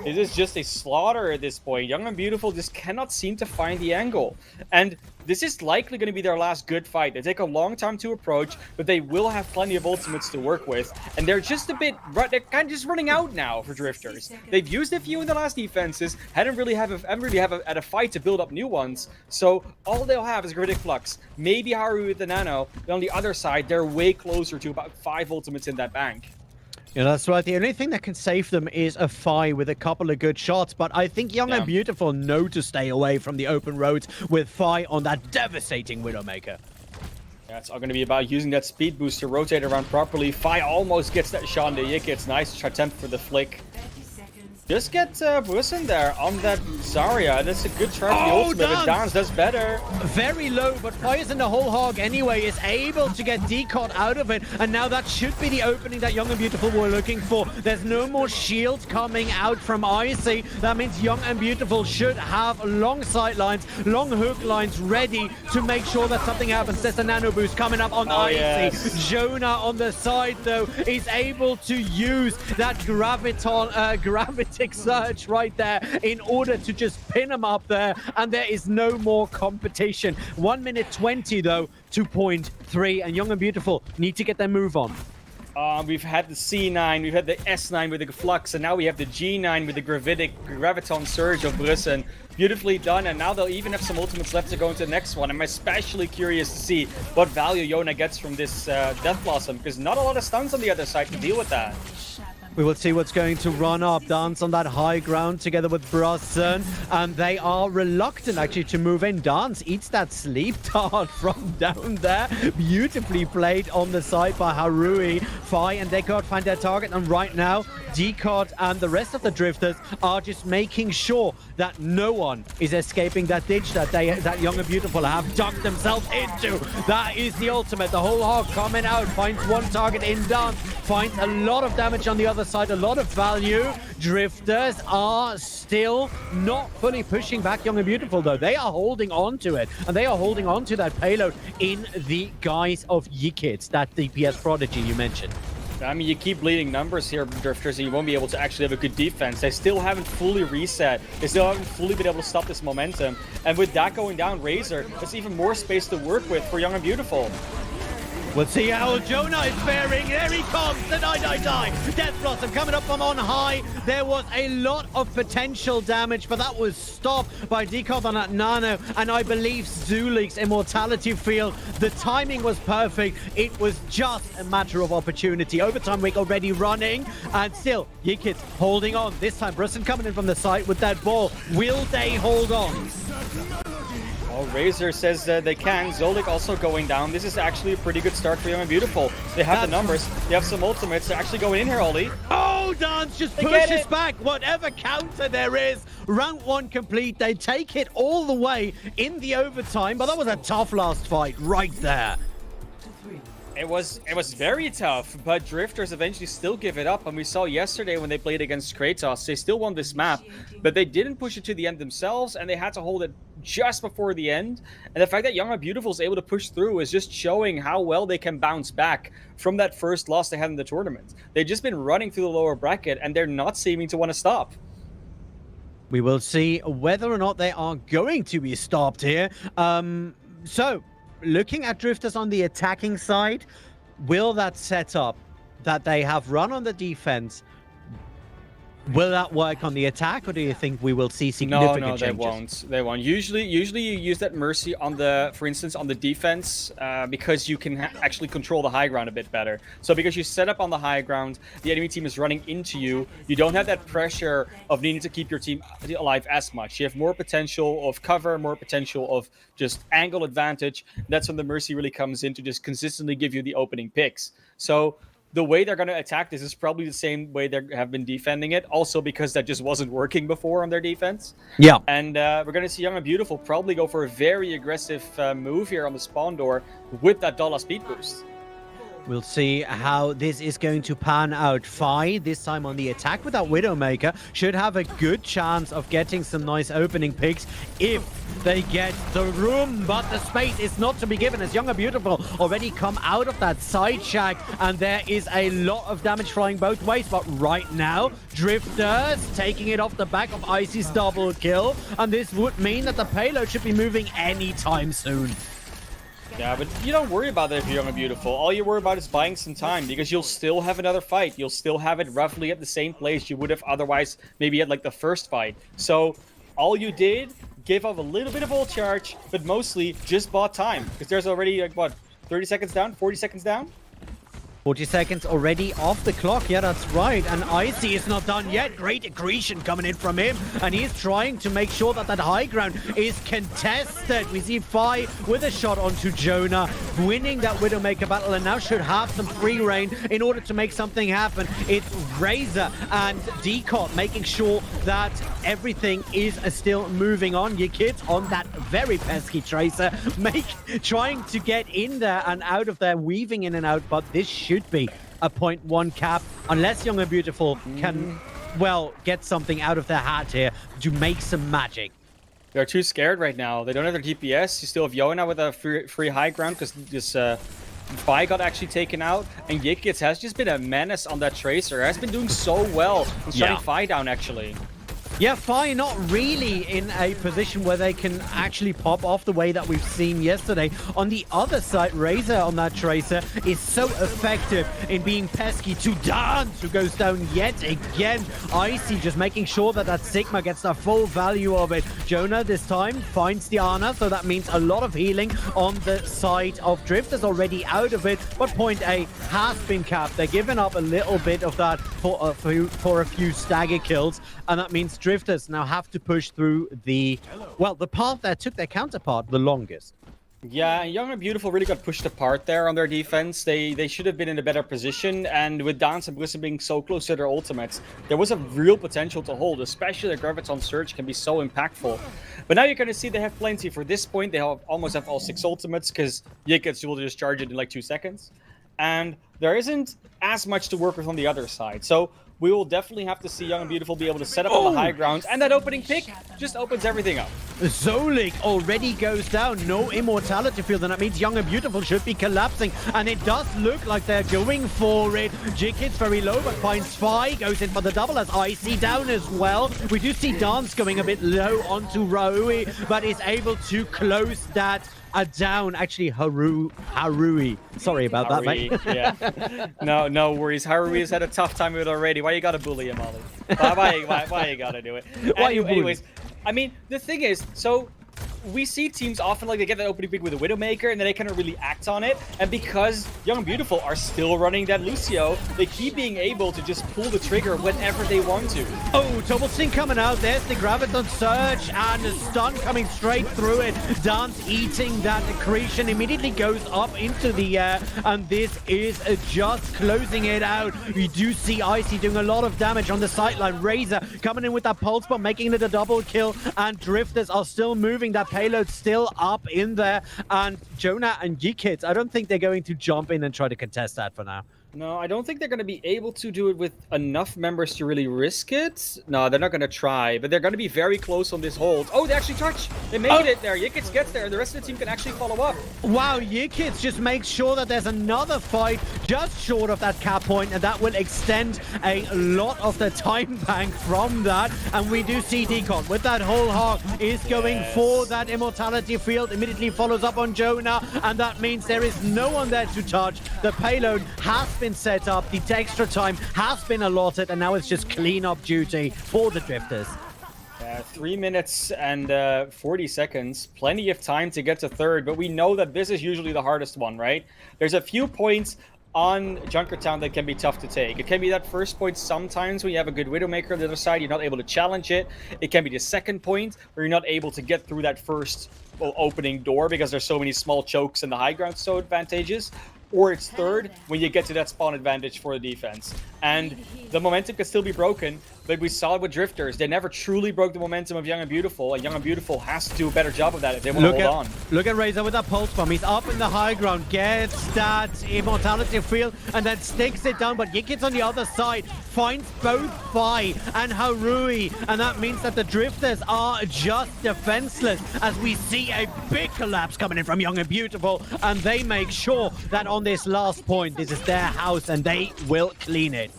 It is just a slaughter at this point. Young and Beautiful just cannot seem to find the angle. And this is likely going to be their last good fight. They take a long time to approach, but they will have plenty of ultimates to work with. And they're just a bit... They're kind of just running out now for Drifters. They've used a few in the last defenses, haven't really had a fight to build up new ones. So all they'll have is Gravitic Flux. Maybe Haru with the Nano. But on the other side, they're way closer to about 5 ultimates in that bank. Yeah, that's right. The only thing that can save them is a Fi with a couple of good shots. But I think Young and Beautiful know to stay away from the open roads with Fi on that devastating Widowmaker. Yeah, it's all going to be about using that speed boost to rotate around properly. Fi almost gets that shot into Yik. It's nice attempt for the flick. Just get Brusen there on that Zarya. That's a good try for the ultimate, but Dance does better. Very low, but fires in the whole hog anyway, is able to get Decod out of it. And now that should be the opening that Young and Beautiful were looking for. There's no more shield coming out from Icy. That means Young and Beautiful should have long sight lines, long hook lines ready to make sure that something happens. There's a nano boost coming up on Icy. Yes. Jonah on the side, though, is able to use that gravitic surge right there in order to just pin him up there, and there is no more competition. 1 minute 20 though, 2.3, and Young and Beautiful need to get their move on. We've had the C9, we've had the S9 with the Flux, and now we have the G9 with the Graviton Surge of Brusen. Beautifully done, and now they'll even have some ultimates left to go into the next one. I'm especially curious to see what value Yona gets from this Death Blossom, because not a lot of stuns on the other side to deal with that. We will see what's going to run up. Dance on that high ground together with Brusen, and they are reluctant actually to move in. Dance eats that sleep dart from down there. Beautifully played on the side by Harui. Fi and Decod find their target, and right now Decod and the rest of the Drifters are just making sure that no one is escaping that ditch that Young and Beautiful have dug themselves into. That is the ultimate. The whole hog coming out, finds one target in Dance, finds a lot of damage on the other side, a lot of value. Drifters are still not fully pushing back Young and Beautiful, though. They are holding on to it, and they are holding on to that payload in the guise of Yikits, that DPS Prodigy you mentioned. I mean, you keep bleeding numbers here, Drifters, and you won't be able to actually have a good defense. They still haven't fully reset. They still haven't fully been able to stop this momentum. And with that going down, Razor, there's even more space to work with for Young and Beautiful. We'll see how Jonah is faring. There he comes, the die. Death Blossom coming up from on high. There was a lot of potential damage, but that was stopped by Decod on that Nano, and I believe Zulik's Immortality Field. The timing was perfect. It was just a matter of opportunity. Overtime week already running, and still, Yikits holding on. This time, Brusen coming in from the side with that ball. Will they hold on? Well, Razor says they can. Zolik also going down. This is actually a pretty good start for Young and Beautiful. They have the numbers. They have some ultimates. They're actually going in here, Ollie. Oh, No, Dance just They get pushes it. back whatever counter there is. Round 1 complete. They take it all the way in the overtime, but that was a tough last fight right there. It was very tough, but Drifters eventually still give it up. And we saw yesterday when they played against Kratos, they still won this map, but they didn't push it to the end themselves, and they had to hold it just before the end. And the fact that Young and Beautiful is able to push through is just showing how well they can bounce back from that first loss they had in the tournament. They've just been running through the lower bracket, and they're not seeming to want to stop. We will see whether or not they are going to be stopped here. So, looking at Drifters on the attacking side, will that setup that they have run on the defense, will that work on the attack, or do you think we will see significant changes? No, they won't. They won't. Usually you use that Mercy on the, for instance, on the defense, because you can actually control the high ground a bit better. So because you set up on the high ground, the enemy team is running into you. You don't have that pressure of needing to keep your team alive as much. You have more potential of cover, more potential of just angle advantage. That's when the Mercy really comes in to just consistently give you the opening picks. So the way they're going to attack this is probably the same way they have been defending it. Also because that just wasn't working before on their defense. Yeah. And we're going to see Young and Beautiful probably go for a very aggressive move here on the spawn door with that dollar speed boost. We'll see how this is going to pan out. Fi, this time on the attack with that Widowmaker, should have a good chance of getting some nice opening picks if they get the room, but the space is not to be given as Young and Beautiful already come out of that side shack, and there is a lot of damage flying both ways. But right now, Drifters taking it off the back of Icy's double kill, and this would mean that the payload should be moving anytime soon. Yeah, but you don't worry about that if you're Young and Beautiful. All you worry about is buying some time, because you'll still have another fight. You'll still have it roughly at the same place you would have otherwise maybe at like the first fight. So all you did, gave up a little bit of ult charge, but mostly just bought time, because there's already like what, 30 seconds down, 40 seconds down? 40 seconds already off the clock. Yeah, that's right. And Icy is not done yet. Great aggression coming in from him. And he's trying to make sure that that high ground is contested. We see Fi with a shot onto Jonah, winning that Widowmaker battle, and now should have some free reign in order to make something happen. It's Razor and Decot making sure that everything is still moving on. Your kids on that very pesky Tracer, trying to get in there and out of there, weaving in and out, but this should be a 0.1 cap, unless Young and Beautiful can, well, get something out of their hat here to make some magic. They're too scared right now. They don't have their DPS. You still have Yona with a free high ground, because this Fi got actually taken out, and Yikits has just been a menace on that Tracer. Has been doing so well in shutting Fi down, actually. Yeah, Fi not really in a position where they can actually pop off the way that we've seen yesterday. On the other side, Razor on that Tracer is so effective in being pesky to Dance, who goes down yet again. Icy just making sure that that Sigma gets the full value of it. Jonah this time finds the Ana, so that means a lot of healing on the side of Drifters already out of it. But point A has been capped. They're giving up a little bit of that for a few stagger kills, and that means Drifters now have to push through the path that took their counterpart the longest. Yeah, Young and Beautiful really got pushed apart there on their defense. They should have been in a better position, and with Dance and Blizzard being so close to their ultimates, there was a real potential to hold, especially the Graviton Surge can be so impactful. But now you're going to see they have plenty. For this point, they almost have all 6 ultimates, because Yikits will just charge it in like 2 seconds. And there isn't as much to work with on the other side. So we will definitely have to see Young and Beautiful be able to set up on the high ground, and that opening pick just opens everything up. Zolik already goes down, no immortality field, and that means Young and Beautiful should be collapsing, and it does look like they're going for it. Jikit's very low, but finds Fi, goes in for the double as Icy down as well. We do see Dance going a bit low onto Raui, but is able to close that down. Actually, Harui. Sorry about that, mate. Yeah. No worries. Harui has had a tough time with it already. Why you gotta bully him, Ollie? Why you gotta do it? Anyways, I mean, the thing is, so we see teams often like they get that opening pick with a Widowmaker and then they kind of really act on it. And because Young and Beautiful are still running that Lucio, they keep being able to just pull the trigger whenever they want to. Oh, double stun coming out. There's the Graviton Surge and the stun coming straight through it. Dance eating that accretion immediately goes up into the air, and this is just closing it out. We do see Icy doing a lot of damage on the sideline. Razor coming in with that pulse bomb, making it a double kill, and Drifters are still moving. That payload still up in there, and Jonah and Yikit, I don't think they're going to jump in and try to contest that for now. No, I don't think they're going to be able to do it with enough members to really risk it. No, they're not going to try, but they're going to be very close on this hold. Oh, they actually touch. They made it there. Yikits gets there. The rest of the team can actually follow up. Wow, Yikits just makes sure that there's another fight just short of that cap point, and that will extend a lot of the time bank from that. And we do see Decon with that whole hog is going for that immortality field, immediately follows up on Jonah, and that means there is no one there to touch. The payload has been set up, the extra time has been allotted, and now it's just cleanup duty for the Drifters. 3 minutes and 40 seconds, plenty of time to get to third, but we know that this is usually the hardest one, right? There's a few points on Junkertown that can be tough to take. It can be that first point sometimes when you have a good Widowmaker on the other side, you're not able to challenge it. It can be the second point where you're not able to get through that first opening door because there's so many small chokes and the high ground so advantageous. Or it's third when you get to that spawn advantage for the defense. And the momentum can still be broken, but we saw it with Drifters. They never truly broke the momentum of Young and Beautiful, and Young and Beautiful has to do a better job of that if they want to hold on. Look at Razor with that pulse bomb. He's up in the high ground, gets that immortality field, and then sticks it down. But Yikits on the other side finds both Fi and Harui, and that means that the Drifters are just defenseless as we see a big collapse coming in from Young and Beautiful, and they make sure that on this last point, this is their house, and they will clean it.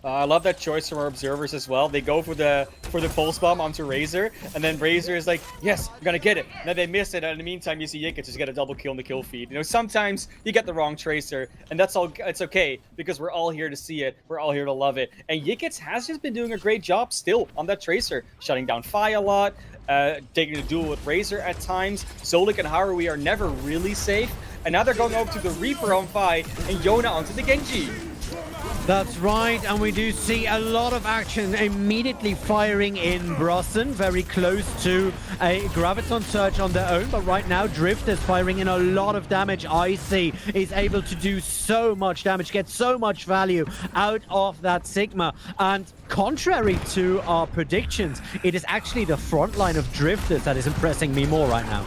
I love that choice from our observers as well. They go for the pulse bomb onto Razor, and then Razor is like, yes, I'm gonna get it. And then they miss it, and in the meantime, you see Yikit just get a double kill in the kill feed. You know, sometimes you get the wrong Tracer, and that's all. It's okay, because we're all here to see it. We're all here to love it. And Yikit has just been doing a great job still on that Tracer, shutting down Fi a lot, taking a duel with Razor at times. Zolik and Harui are never really safe, and now they're going over to the Reaper on Fi, and Yona onto the Genji. That's right, and we do see a lot of action immediately firing in Brosson, very close to a Graviton Surge on their own, but right now Drift is firing in a lot of damage. Icy is able to do so much damage, get so much value out of that Sigma, and contrary to our predictions, it is actually the front line of Drifters that is impressing me more right now.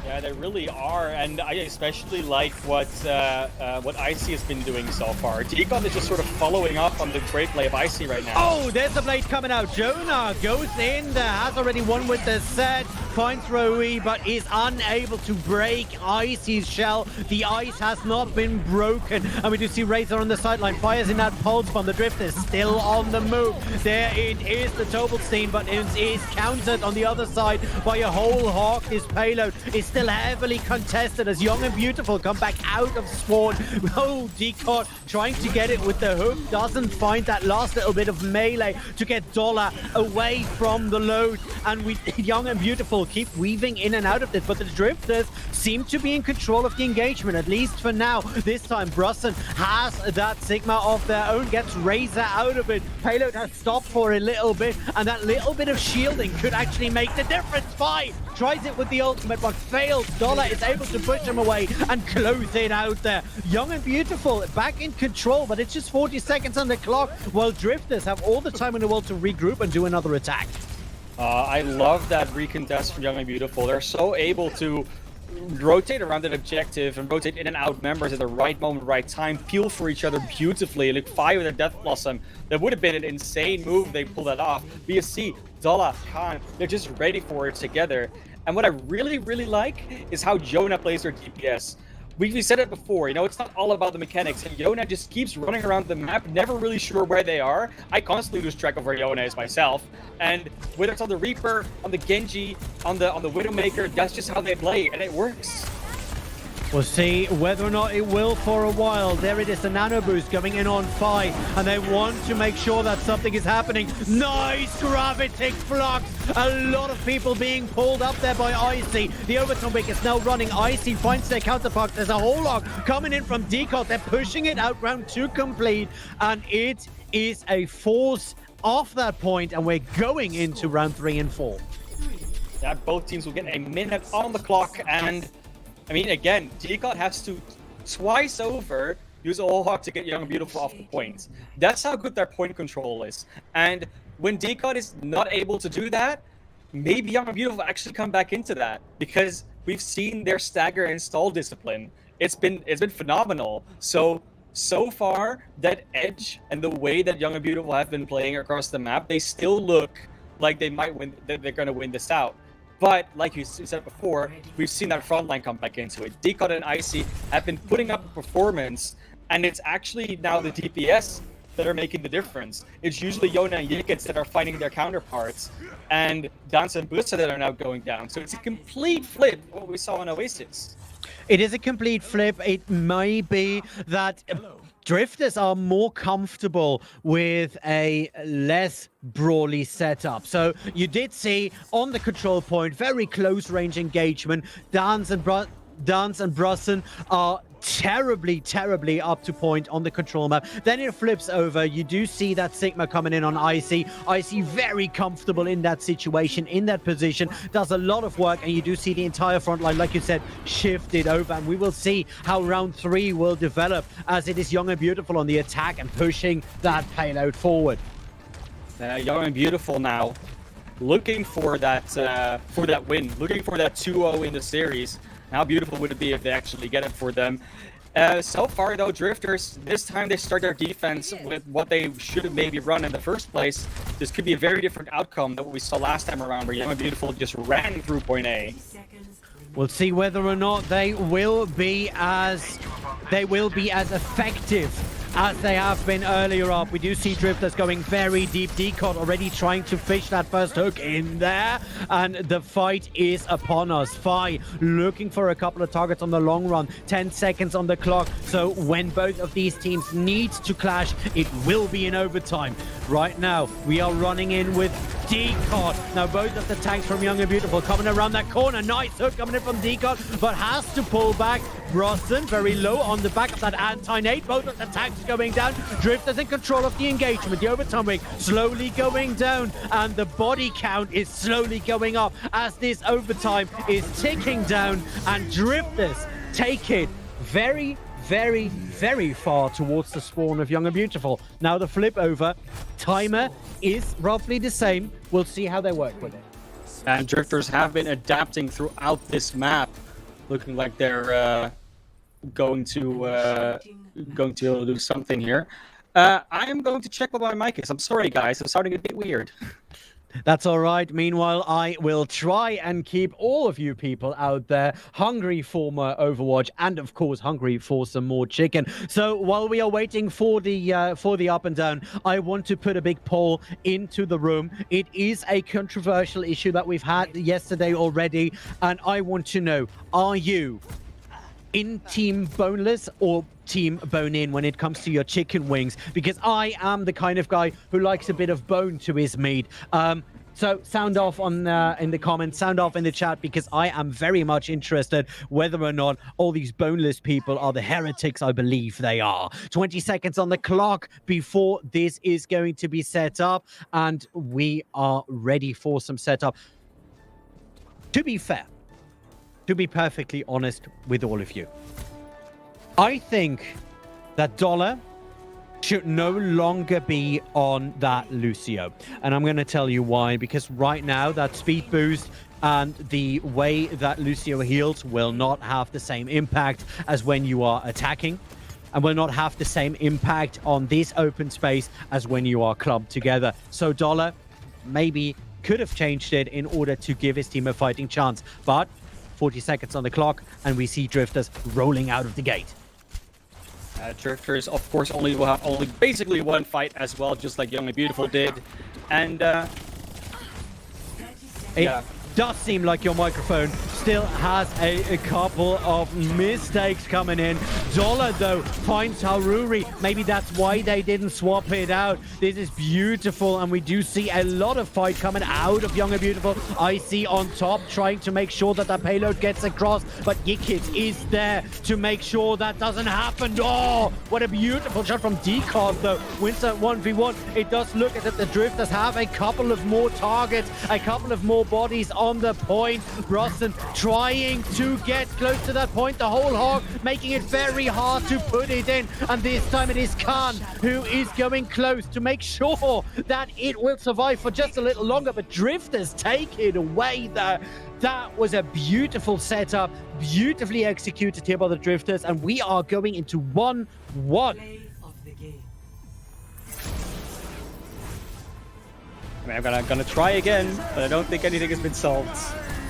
Yeah, they really are, and I especially like what Icy has been doing so far. Decon is just sort of following up on the great play of Icy right now. Oh, there's the blade coming out. Jonah goes in there, has already won with the set, finds Rui, but is unable to break Icy's shell. The ice has not been broken, and we do see Razor on the sideline, fires in that pulse bomb. The Drift is still on the move. There it is, the Tobelstein, but it is countered on the other side by a whole hawk. His payload is still heavily contested as Young and Beautiful come back out of spawn. Oh, Decon trying to get it with the hook, doesn't find that last little bit of melee to get Dollar away from the load, and we Young and Beautiful keep weaving in and out of this, but the Drifters seem to be in control of the engagement, at least for now. This time Brosson has that Sigma of their own, gets Razor out of it. Payload has stopped for a little bit, and that little bit of shielding could actually make the difference. Fi tries it with the ultimate, but fails. Dollar is able to push him away and close it out there. Young and Beautiful back in control, but it's just 40 seconds on the clock, while Drifters have all the time in the world to regroup and do another attack. I love that recontest from Young and Beautiful. They're so able to rotate around an objective and rotate in and out members at the right moment, right time, peel for each other beautifully. Like Fi with a Death Blossom, that would have been an insane move. They pulled that off. BSC, Dollar, Khan, they're just ready for it together. And what I really, really like is how Jonah plays her DPS. We said it before, you know, it's not all about the mechanics, and Yona just keeps running around the map, never really sure where they are. I constantly lose track of where Yona is myself, and whether it's on the Reaper, on the Genji, on the Widowmaker, that's just how they play, and it works. We'll see whether or not it will for a while. There it is, the nano boost going in on Fi, and they want to make sure that something is happening. Nice gravity flux. A lot of people being pulled up there by Icy. The overtime wick is now running. Icy finds their counterpart. There's a whole lot coming in from Decod. They're pushing it out, round 2 complete, and it is a force off that point, and we're going into round 3 and 4. Yeah, both teams will get a minute on the clock, and I mean, again, Decod has to twice over use All Hawk to get Young and Beautiful off the point. That's how good their point control is. And when Decod is not able to do that, maybe Young and Beautiful actually come back into that, because we've seen their stagger and stall discipline. It's been phenomenal. So far, that edge and the way that Young and Beautiful have been playing across the map, they still look like they might win. That they're going to win this out. But like you said before, we've seen that front line come back into it. Decod and Icy have been putting up a performance, and it's actually now the DPS that are making the difference. It's usually Yona and Yikits that are fighting their counterparts, and Dance and Bussa that are now going down. So it's a complete flip of what we saw in Oasis. It is a complete flip. It may be that Drifters are more comfortable with a less brawly setup. So you did see on the control point, very close range engagement. Dance and Brusson are terribly up to point on the control map. Then it flips over. You do see that Sigma coming in on Icy. Icy very comfortable in that situation, in that position, does a lot of work, and you do see the entire front line, like you said, shifted over. And we will see how round 3 will develop, as it is Young and Beautiful on the attack and pushing that payload forward. Young and Beautiful now looking for that win, looking for that 2-0 in the series. How beautiful would it be if they actually get it for them? So far, though, Drifters, this time they start their defense with what they should have maybe run in the first place. This could be a very different outcome than what we saw last time around, where Young and Beautiful just ran through point A. We'll see whether or not they will be as effective as they have been earlier up. We do see Drifters going very deep. Decod already trying to fish that first hook in there, and the fight is upon us. Fi looking for a couple of targets on the long run. 10 seconds on the clock, so when both of these teams need to clash, it will be in overtime. Right now, we are running in with Decod. Now both of the tanks from Young and Beautiful coming around that corner. Nice hook coming in from Decod, but has to pull back. Brosnan very low on the back of that anti-nade. Both of the tanks going down. Drifters in control of the engagement. The overtime ring slowly going down, and the body count is slowly going up as this overtime is ticking down, and Drifters take it very far towards the spawn of Young and Beautiful. Now the flip over. Timer is roughly the same. We'll see how they work with it. And Drifters have been adapting throughout this map, looking like they're going to do something here. I am going to check what my mic is. I'm sorry, guys. I'm sounding a bit weird. That's all right. Meanwhile, I will try and keep all of you people out there hungry for more Overwatch, and of course hungry for some more chicken. So while we are waiting for the up and down, I want to put a big poll into the room. It is a controversial issue that we've had yesterday already, and I want to know, are you in Team Boneless or Team Bone In when it comes to your chicken wings? Because I am the kind of guy who likes a bit of bone to his meat. So sound off on in the comments, sound off in the chat, because I am very much interested whether or not all these boneless people are the heretics I believe they are. 20 seconds on the clock before this is going to be set up, and we are ready for some setup. To be fair, to be perfectly honest with all of you, I think that Dollar should no longer be on that Lucio. And I'm going to tell you why. Because right now, that speed boost and the way that Lucio heals will not have the same impact as when you are attacking, and will not have the same impact on this open space as when you are clubbed together. So Dollar maybe could have changed it in order to give his team a fighting chance. But 40 seconds on the clock, and we see Drifters rolling out of the gate. Drifters, of course, will have basically one fight as well, just like Young and Beautiful did. And it does seem like your microphone still has a couple of mistakes coming in. Dollar, though, finds Haruri. Maybe that's why they didn't swap it out. This is beautiful, and we do see a lot of fight coming out of Young and Beautiful. Icy on top, trying to make sure that the payload gets across, but Yikit is there to make sure that doesn't happen. Oh, what a beautiful shot from Decon, though. Wins at 1v1. It does look as if the Drifters have a couple of more targets, a couple of more bodies on the point. Brosnan trying to get close to that point. The whole hog making it very hard to put it in. And this time it is Khan who is going close to make sure that it will survive for just a little longer. But Drifters take it away there. That was a beautiful setup, beautifully executed here by the Drifters. And we are going into 1-1. I mean, I'm gonna try again, but I don't think anything has been solved.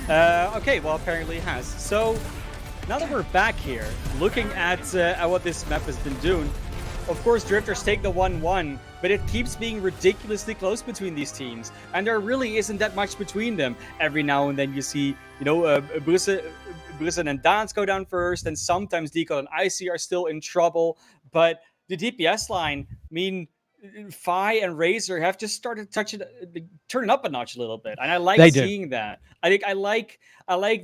Okay, well, apparently it has. So, now that we're back here, looking at what this map has been doing, of course, Drifters take the 1-1, but it keeps being ridiculously close between these teams, and there really isn't that much between them. Every now and then you see, you know, Brusen and Dance go down first, and sometimes Deco and Icy are still in trouble, but the DPS line, I mean, Fi and Razor have just started turning up a notch a little bit, and I like seeing that. I think I like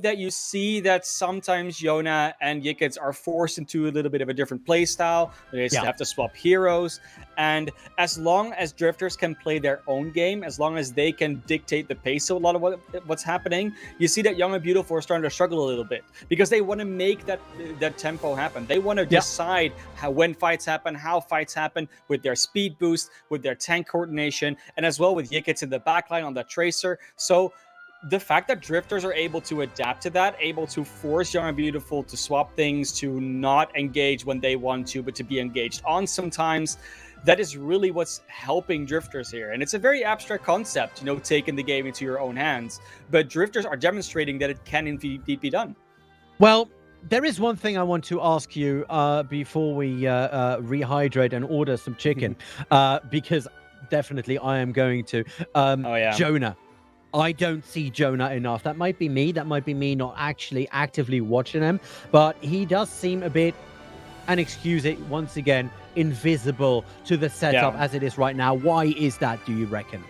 that you see that sometimes Yona and Yikits are forced into a little bit of a different play style. They have to swap heroes, and as long as Drifters can play their own game, as long as they can dictate the pace of a lot of what's happening, you see that Young and Beautiful are starting to struggle a little bit because they want to make that tempo happen. They want to decide when fights happen, how fights happen, with their speed boost, with their tank coordination, and as well with Yikits in the backline on the Tracer. So the fact that Drifters are able to adapt to that, able to force Young and Beautiful to swap things, to not engage when they want to, but to be engaged on sometimes, that is really what's helping Drifters here. And it's a very abstract concept, you know, taking the game into your own hands. But Drifters are demonstrating that it can indeed be done. Well, there is one thing I want to ask you before we rehydrate and order some chicken, because definitely I am going to. Jonah. I don't see Jonah enough. That might be me. That might be me not actually actively watching him. But he does seem a bit, and excuse it once again, invisible to the setup as it is right now. Why is that, do you reckon?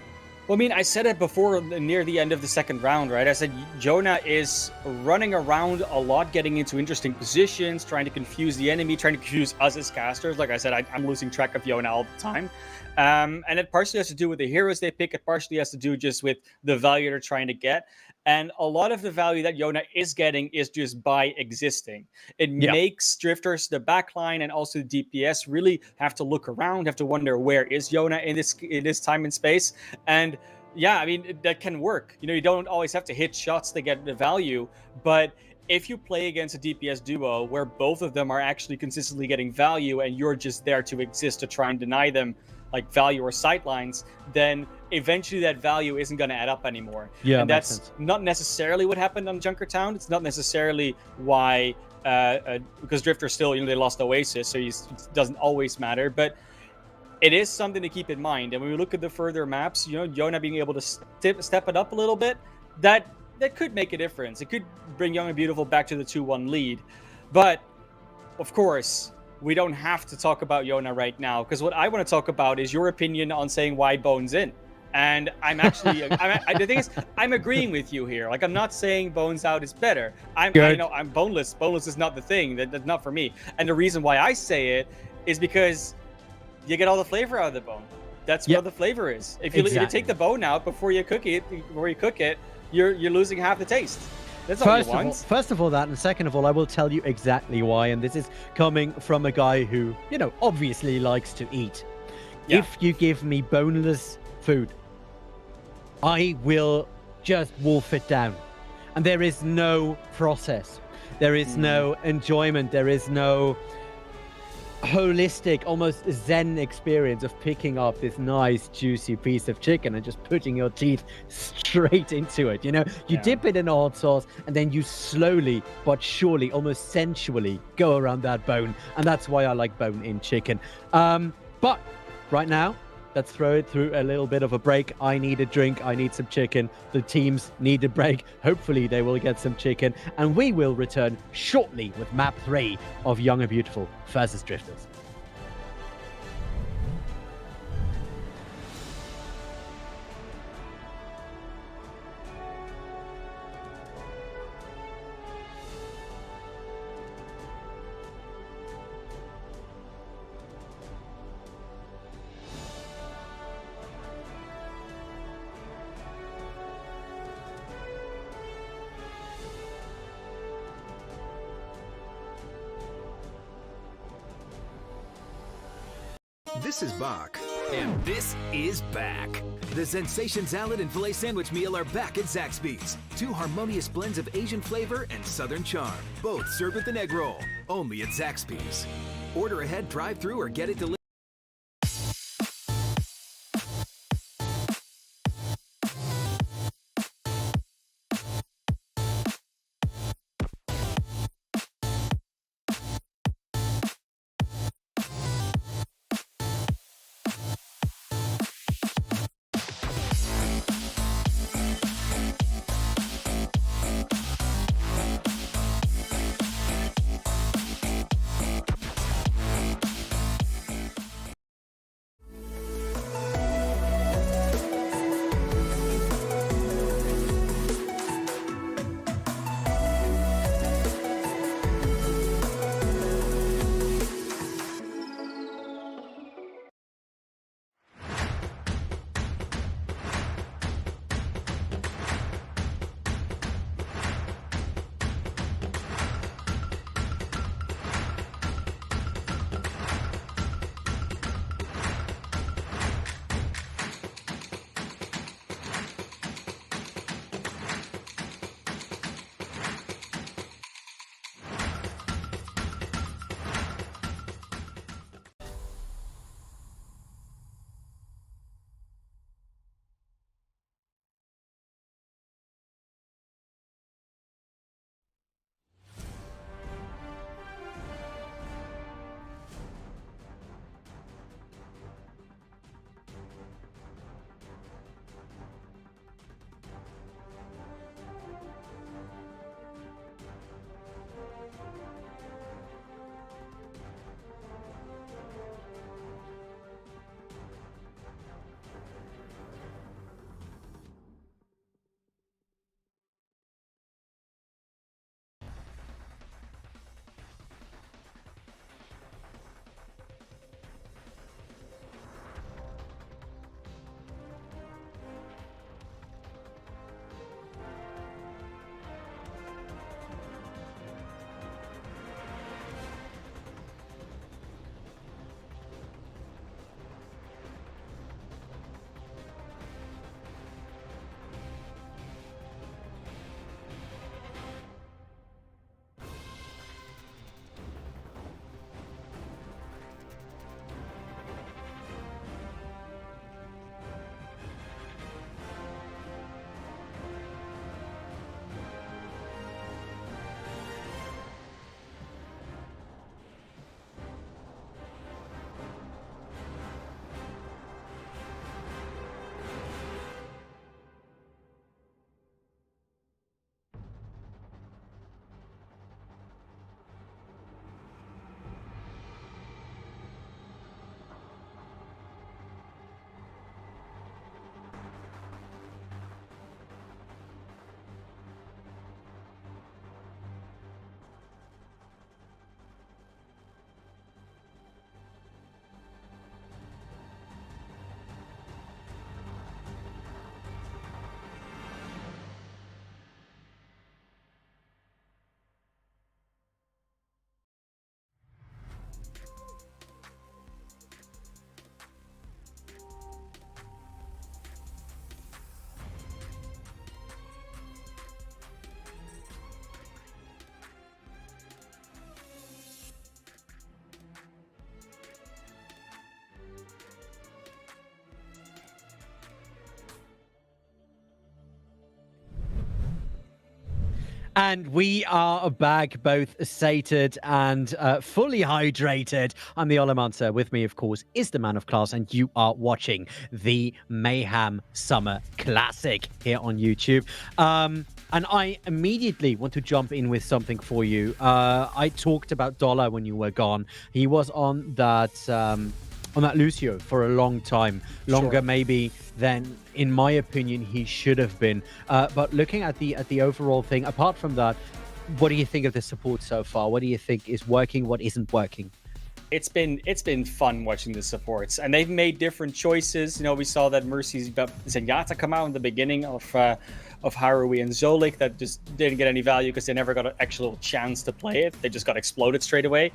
Well, I mean, I said it before near the end of the second round, right? I said Jonah is running around a lot, getting into interesting positions, trying to confuse the enemy, trying to confuse us as casters. Like I said, I'm losing track of Jonah all the time. And it partially has to do with the heroes they pick. It partially has to do just with the value they're trying to get. And a lot of the value that Jonah is getting is just by existing. It makes Drifters, the backline, and also the DPS really have to look around, have to wonder, where is Jonah in this time and space? And yeah, I mean, that can work. You know, you don't always have to hit shots to get the value, but if you play against a DPS duo where both of them are actually consistently getting value and you're just there to exist to try and deny them like value or sightlines, then eventually that value isn't going to add up anymore. Yeah, and that's not necessarily what happened on Junkertown. It's not necessarily why, because Drifters still, you know, they lost Oasis, so it doesn't always matter. But it is something to keep in mind. And when we look at the further maps, you know, Jonah being able to step it up a little bit, that could make a difference. It could bring Young and Beautiful back to the 2-1 lead. But of course, we don't have to talk about Jonah right now, because what I want to talk about is your opinion on saying why Bones in. And I'm actually, the thing is, I'm agreeing with you here. Like, I'm not saying Bones out is better. I'm boneless. Boneless is not the thing. That's not for me. And the reason why I say it is because you get all the flavor out of the bone. That's what the flavor is. If you take the bone out before you cook it, you're losing half the taste. That's all you want. First of all, that, and second of all, I will tell you exactly why. And this is coming from a guy who, you know, obviously likes to eat. Yeah. If you give me boneless food, I will just wolf it down. And there is no process. There is no enjoyment. There is no holistic, almost zen experience of picking up this nice juicy piece of chicken and just putting your teeth straight into it. You know, you dip it in hot sauce and then you slowly but surely, almost sensually go around that bone. And that's why I like bone in chicken. But right now, Let's throw it through a little bit of a break. I need a drink. I need some chicken. The teams need a break. Hopefully they will get some chicken. And we will return shortly with map 3 of Young and Beautiful versus Drifters. This is Bach, and this is back. The Sensation Salad and Filet Sandwich Meal are back at Zaxby's. 2 harmonious blends of Asian flavor and Southern charm, both served with an egg roll, only at Zaxby's. Order ahead, drive-through, or get it delivered. And we are back, both sated and fully hydrated. I'm the Olamancer. With me, of course, is the man of class, and you are watching the Mayhem Summer Classic here on YouTube. And I immediately want to jump in with something for you. I talked about Dollar when you were gone. He was on that Lucio for a long time, longer maybe than, in my opinion, he should have been. But looking at the overall thing, apart from that, what do you think of the support so far? What do you think is working? What isn't working? It's been fun watching the supports, and they've made different choices. You know, we saw that Mercy's Zenyatta come out in the beginning of Harui and Zolik that just didn't get any value because they never got an actual chance to play it. They just got exploded straight away.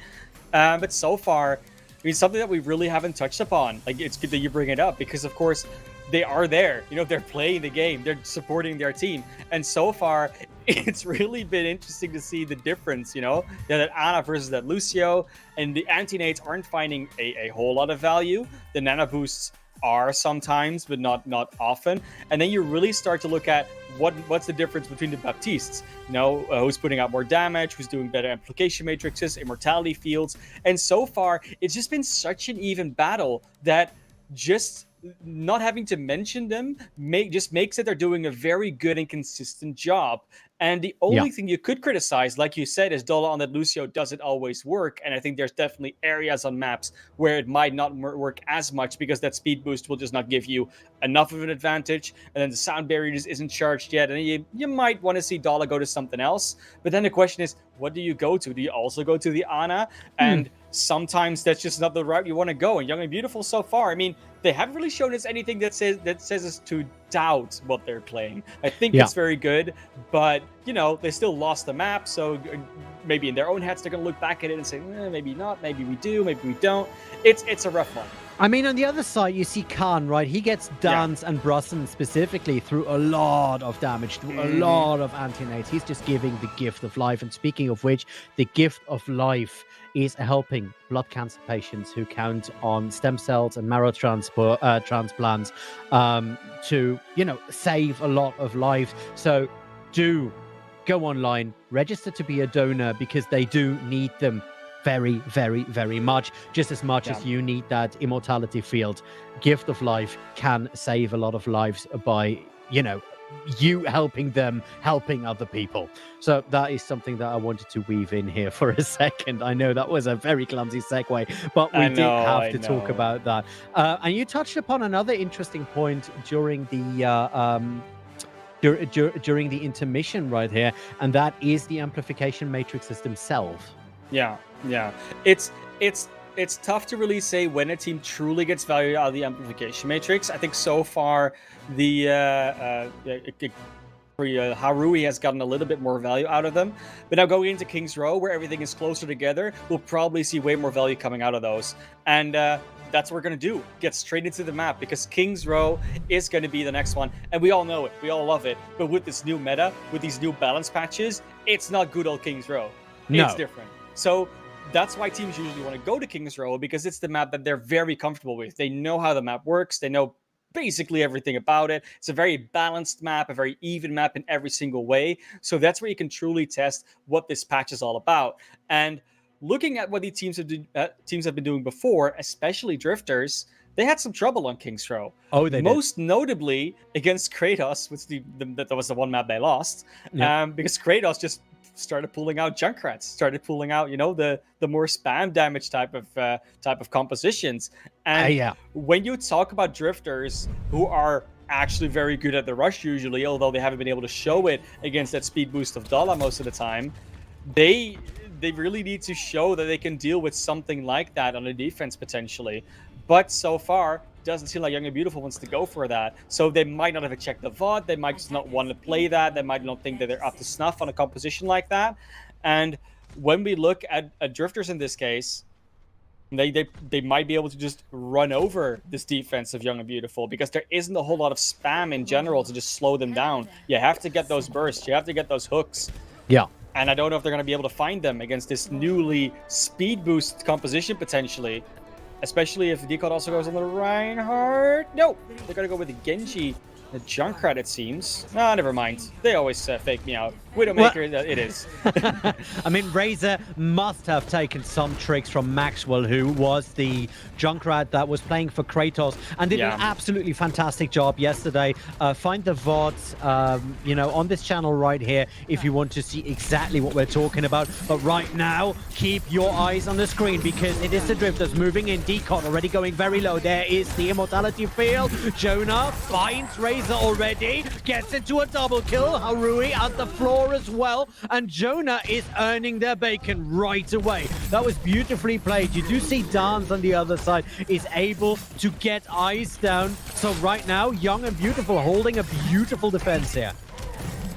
But so far, I mean, something that we really haven't touched upon. Like, it's good that you bring it up because, of course, they are there. You know, they're playing the game. They're supporting their team. And so far, it's really been interesting to see the difference, you know? That Ana versus that Lucio. And the anti-nades aren't finding a whole lot of value. The nano boosts are sometimes, but not often. And then you really start to look at what's the difference between the Baptistes, you know, who's putting out more damage, who's doing better amplification matrices, immortality fields. And so far, it's just been such an even battle that just not having to mention them just makes it they're doing a very good and consistent job. And the only thing you could criticize, like you said, is Dola on that Lucio doesn't always work. And I think there's definitely areas on maps where it might not work as much because that speed boost will just not give you enough of an advantage. And then the sound barrier just isn't charged yet. And you might want to see Dola go to something else. But then the question is, what do you go to? Do you also go to the Ana? And sometimes that's just not the route you want to go. And Young and Beautiful so far, I mean, they haven't really shown us anything that says us to doubt what they're playing. I think it's very good, but you know, they still lost the map, so maybe in their own heads they're gonna look back at it and say, maybe not, maybe we do, maybe we don't. It's a rough one. I mean, on the other side, you see Khan, right? He gets Dance and Brusson specifically through a lot of damage, through a lot of anti-nades. He's just giving the gift of life. And speaking of which, the gift of life is helping blood cancer patients who count on stem cells and marrow transplants to, you know, save a lot of lives. So do go online, register to be a donor because they do need them very, very, very much, just as much as you need that immortality field. Gift of life can save a lot of lives by, you know, you helping them, helping other people. So that is something that I wanted to weave in here for a second. I know that was a very clumsy segue, but we did have to talk about that. And you touched upon another interesting point during the during the intermission right here, and that is the amplification matrices themselves. Yeah. It's tough to really say when a team truly gets value out of the amplification matrix. I think so far the Harui has gotten a little bit more value out of them, but now going into King's Row where everything is closer together, we'll probably see way more value coming out of those. And that's what we're going to do, get straight into the map, because King's Row is going to be the next one, and we all know it, we all love it. But with this new meta, with these new balance patches, it's not good old King's Row. It's different. So that's why teams usually want to go to King's Row, because it's the map that they're very comfortable with. They know how the map works. They know basically everything about it. It's a very balanced map, a very even map in every single way. So that's where you can truly test what this patch is all about. And looking at what the teams have been doing before, especially Drifters, they had some trouble on King's Row. Oh, they most notably against Kratos, which that was the one map they lost, because Kratos just started pulling out Junkrats, started pulling out, you know, the more spam damage type of compositions. And when you talk about Drifters who are actually very good at the rush usually, although they haven't been able to show it against that speed boost of Dala most of the time, they really need to show that they can deal with something like that on the defense potentially. But so far, doesn't seem like Young and Beautiful wants to go for that. So they might not have checked the VOD. They might just not want to play that. They might not think that they're up to snuff on a composition like that. And when we look at Drifters in this case, they might be able to just run over this defense of Young and Beautiful, because there isn't a whole lot of spam in general to just slow them down. You have to get those bursts. You have to get those hooks. Yeah. And I don't know if they're going to be able to find them against this newly speed boost composition potentially. Especially if the Decode also goes on the Reinhardt. No, they're going to go with the Genji, the Junkrat, it seems. Ah, never mind. They always fake me out. Widowmaker, it is. I mean, Razor must have taken some tricks from Maxwell, who was the Junkrat that was playing for Kratos and did an absolutely fantastic job yesterday. Find the VODs, you know, on this channel right here if you want to see exactly what we're talking about. But right now, keep your eyes on the screen because it is the Drifters moving in. Decon already going very low. There is the Immortality field. Jonah finds Razor already, gets into a double kill. Harui at the floor as well, and Jonah is earning their bacon right away. That was beautifully played. You do see Dance on the other side is able to get eyes down. So right now, Young and Beautiful holding a beautiful defense here.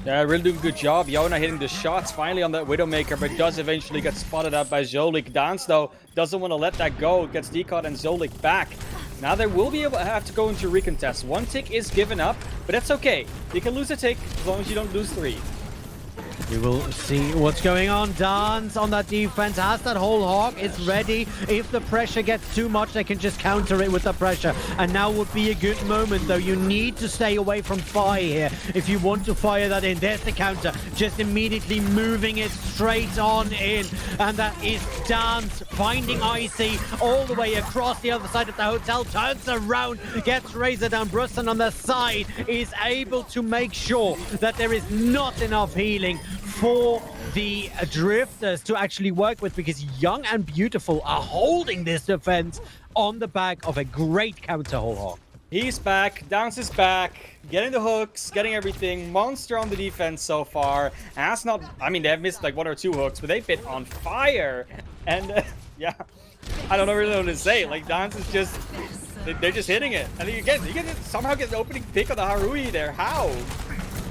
Yeah, really doing a good job. Yona hitting the shots finally on that Widowmaker, but does eventually get spotted out by Zolik. Dance, though, doesn't want to let that go. Gets Decod and Zolik back. Now they will be able to have to go into recontest. One tick is given up, but that's okay. You can lose a tick as long as you don't lose 3. We will see what's going on. Dance on that defense has that whole hog. It's ready. If the pressure gets too much, they can just counter it with the pressure. And now would be a good moment, though. You need to stay away from fire here if you want to fire that in. There's the counter. Just immediately moving it straight on in. And that is Dance finding Icy all the way across the other side of the hotel. Turns around, gets Razor down. Brusson on the side is able to make sure that there is not enough healing for the Drifters to actually work with, because Young and Beautiful are holding this defense on the back of a great counter whole hog. He's back, Dance is back, getting the hooks, getting everything. Monster on the defense so far. Has not, I mean, they have missed like 1 or 2 hooks, but they've been on fire. And yeah, I don't really know what to say. Like, Dance is just, they're just hitting it. And you can somehow get the opening pick on the Harui there. How?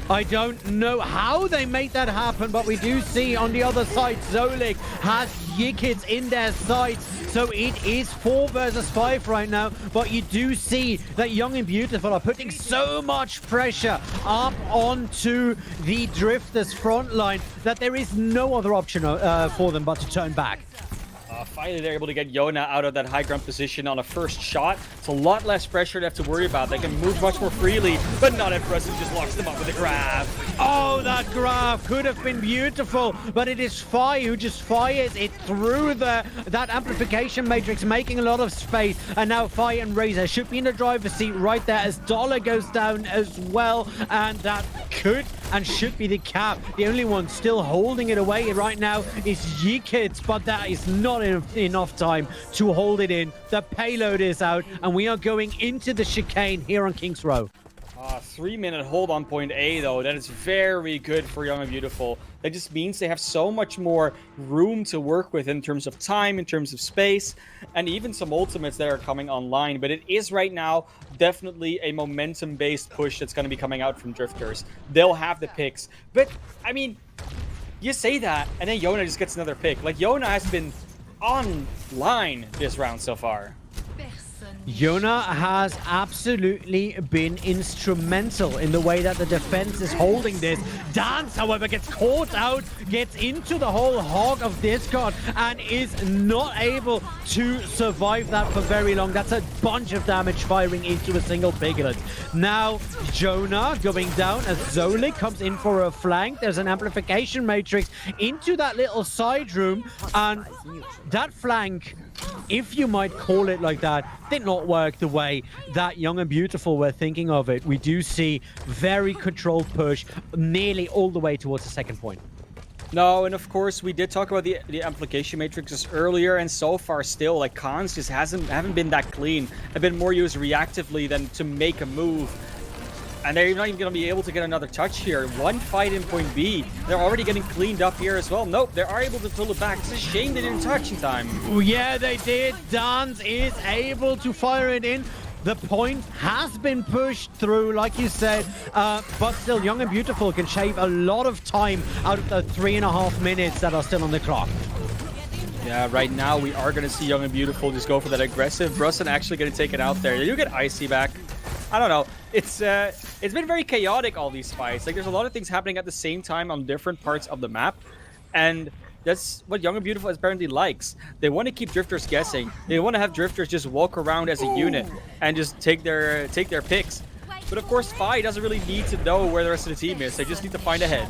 I don't know how they made that happen, but we do see on the other side, Zolik has Yikits in their sights. So it is 4 versus 5 right now, but you do see that Young and Beautiful are putting so much pressure up onto the Drifters front line that there is no other option for them but to turn back. Finally, they're able to get Yona out of that high ground position on a first shot. It's a lot less pressure to have to worry about. They can move much more freely, but not if Preston just locks them up with a grab. Oh, that grab could have been beautiful, but it is Fi who just fires it through that amplification matrix, making a lot of space. And now Fi and Razor should be in the driver's seat right there as Dollar goes down as well. And that could and should be the cap. The only one still holding it away right now is Yikits, but that is not enough time to hold it in. The payload is out, and we are going into the chicane here on King's Row. 3-minute hold on point A, though. That is very good for Young and Beautiful. That just means they have so much more room to work with in terms of time, in terms of space, and even some ultimates that are coming online. But it is right now definitely a momentum-based push that's going to be coming out from Drifters. They'll have the picks. But, I mean, you say that, and then Yona just gets another pick. Like, Yona has been online this round so far. Yona has absolutely been instrumental in the way that the defense is holding this. Dance, however, gets caught out, gets into the whole hog of Discord, and is not able to survive that for very long. That's a bunch of damage firing into a single piglet. Now, Jonah going down as Zolik comes in for a flank. There's an amplification matrix into that little side room, and that flank, if you might call it like that, did not work the way that Young and Beautiful were thinking of it. We do see very controlled push nearly all the way towards the second point. No, and of course, we did talk about the amplification matrices earlier, and so far still, like, cons just haven't been that clean. Have been more used reactively than to make a move. And they're not even going to be able to get another touch here. One fight in point B. They're already getting cleaned up here as well. Nope, they are able to pull it back. It's a shame they didn't touch in time. Yeah, they did. Dance is able to fire it in. The point has been pushed through, like you said, but still, Young and Beautiful can shave a lot of time out of the 3.5 minutes that are still on the clock. Yeah, right now we are going to see Young and Beautiful just go for that aggressive. Brusson actually going to take it out there. You get Icy back. I don't know. It's been very chaotic, all these fights. Like, there's a lot of things happening at the same time on different parts of the map, and that's what Young and Beautiful apparently likes. They want to keep Drifters guessing. They want to have Drifters just walk around as a unit and just take their picks. But of course, Fi doesn't really need to know where the rest of the team is. They just need to find a head.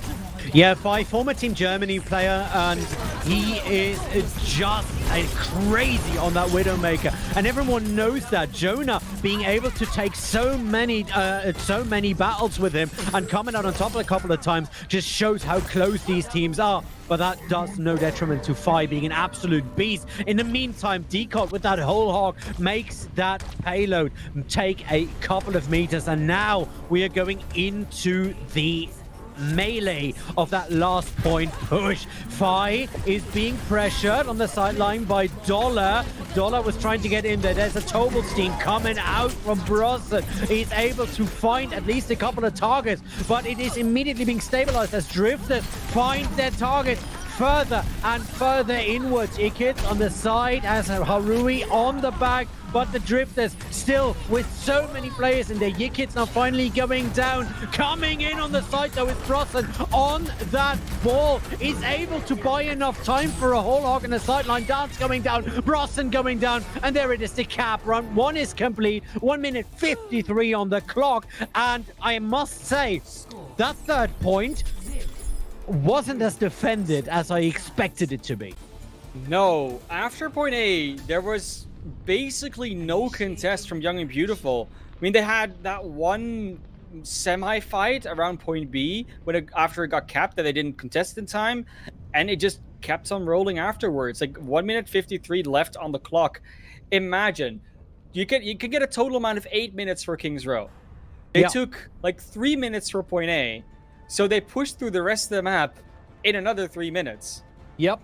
Yeah, by former Team Germany player, and he is just crazy on that Widowmaker, and everyone knows that. Jonah being able to take so many battles with him and coming out on top a couple of times just shows how close these teams are. But that does no detriment to Fi being an absolute beast. In the meantime, Decot with that whole hog makes that payload take a couple of meters, and now we are going into the melee of that last point push. Fi is being pressured on the sideline by Dollar. Dollar was trying to get in there. There's a Tobalstein coming out from Brosson. He's able to find at least a couple of targets, but it is immediately being stabilized as Drifters find their target further and further inwards. Ikit on the side as Harui on the back, but the Drifters still with so many players in there. Yikit's now finally going down. Coming in on the side though is Brosson on that ball. Is able to buy enough time for a whole hog on the sideline. Dance going down, Brosson going down, and there it is, the cap. Round 1 is complete. 1 minute 53 on the clock, and I must say that third point wasn't as defended as I expected it to be. No, after point A, there was basically no contest from Young and Beautiful. I mean, they had that one semi-fight around point B after it got capped that they didn't contest in time, and it just kept on rolling afterwards. Like 1 minute 53 left on the clock. Imagine, you could get a total amount of 8 minutes for King's Row. They took like 3 minutes for point A, so they pushed through the rest of the map in another 3 minutes. Yep.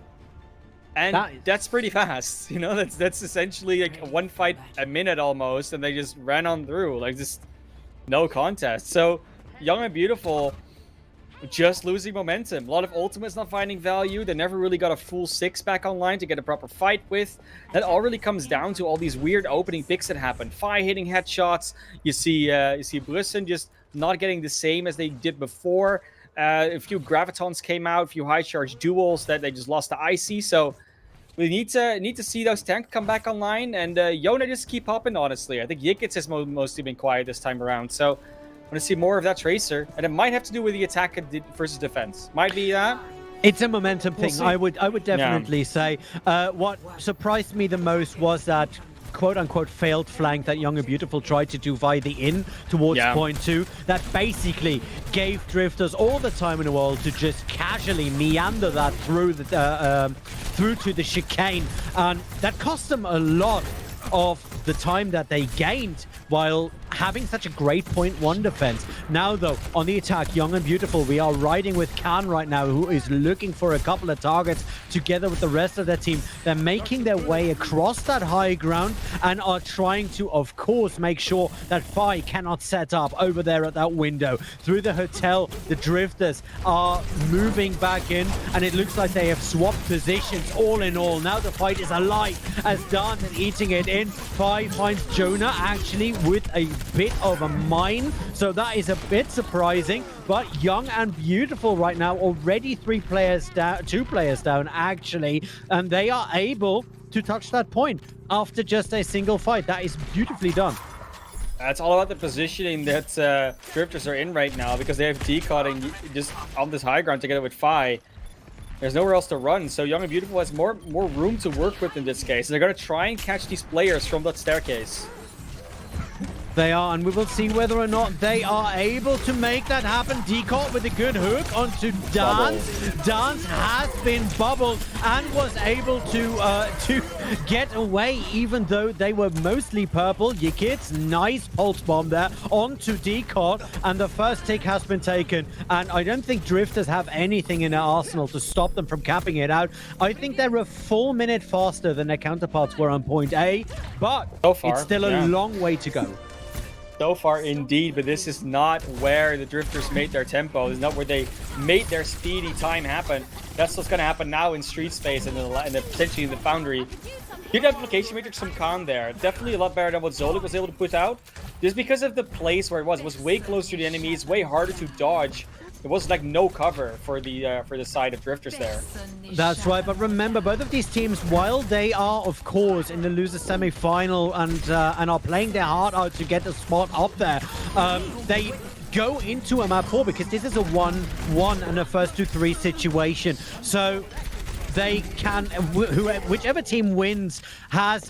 And that's pretty fast, you know. That's essentially like one fight a minute almost, and they just ran on through, like just no contest. So Young and Beautiful just losing momentum. A lot of ultimates not finding value. They never really got a full 6 back online to get a proper fight with. That all really comes down to all these weird opening picks that happen. Fi hitting headshots. You see Brüssen just not getting the same as they did before. A few gravitons came out, a few high charge duels that they just lost to Icy. So we need to see those tanks come back online, and Yona just keep popping, honestly. I think Yikits has mostly been quiet this time around, so I want to see more of that Tracer, and it might have to do with the attack versus defense. Might be that. It's a momentum thing, I would definitely say. What surprised me the most was that quote-unquote failed flank that Young and Beautiful tried to do via the in towards point 2. That basically gave Drifters all the time in the world to just casually meander that through to the chicane, and that cost them a lot of the time that they gained while having such a great point 1 defense. Now though, on the attack, Young and Beautiful, we are riding with Khan right now, who is looking for a couple of targets together with the rest of their team. They're making their way across that high ground and are trying to, of course, make sure that Fi cannot set up over there at that window. Through the hotel, the Drifters are moving back in, and it looks like they have swapped positions all in all. Now the fight is alive as Dance is eating it in. Fi finds Jonah actually with a bit of a mine, so that is a bit surprising. But Young and Beautiful right now already 2 players down actually, and they are able to touch that point after just a single fight. That is beautifully done. It's all about the positioning that Drifters are in right now, because they have decoding just on this high ground together with Fi. There's nowhere else to run, so Young and Beautiful has more room to work with in this case. They're going to try and catch these players from that staircase. They are, and we will see whether or not they are able to make that happen. Decot with a good hook onto Dance. Dance has been bubbled and was able to get away, even though they were mostly purple. Yikits, nice pulse bomb there onto Decot, and the first tick has been taken. And I don't think Drifters have anything in their arsenal to stop them from capping it out. I think they're a full minute faster than their counterparts were on point A, but so far, it's still a long way to go. So far, indeed, but this is not where the Drifters made their tempo. This is not where they made their speedy time happen. That's what's going to happen now in Street Space and potentially in the Foundry. Good application matrix from Khan there. Definitely a lot better than what Zolik was able to put out. Just because of the place where it was way closer to the enemies, way harder to dodge. There was like no cover for the side of Drifters there. That's right, but remember, both of these teams, while they are of course in the loser semi-final and are playing their heart out to get a spot up there, they go into a map 4 because this is a 1-1 and a first to 3 situation. So they can, whichever team wins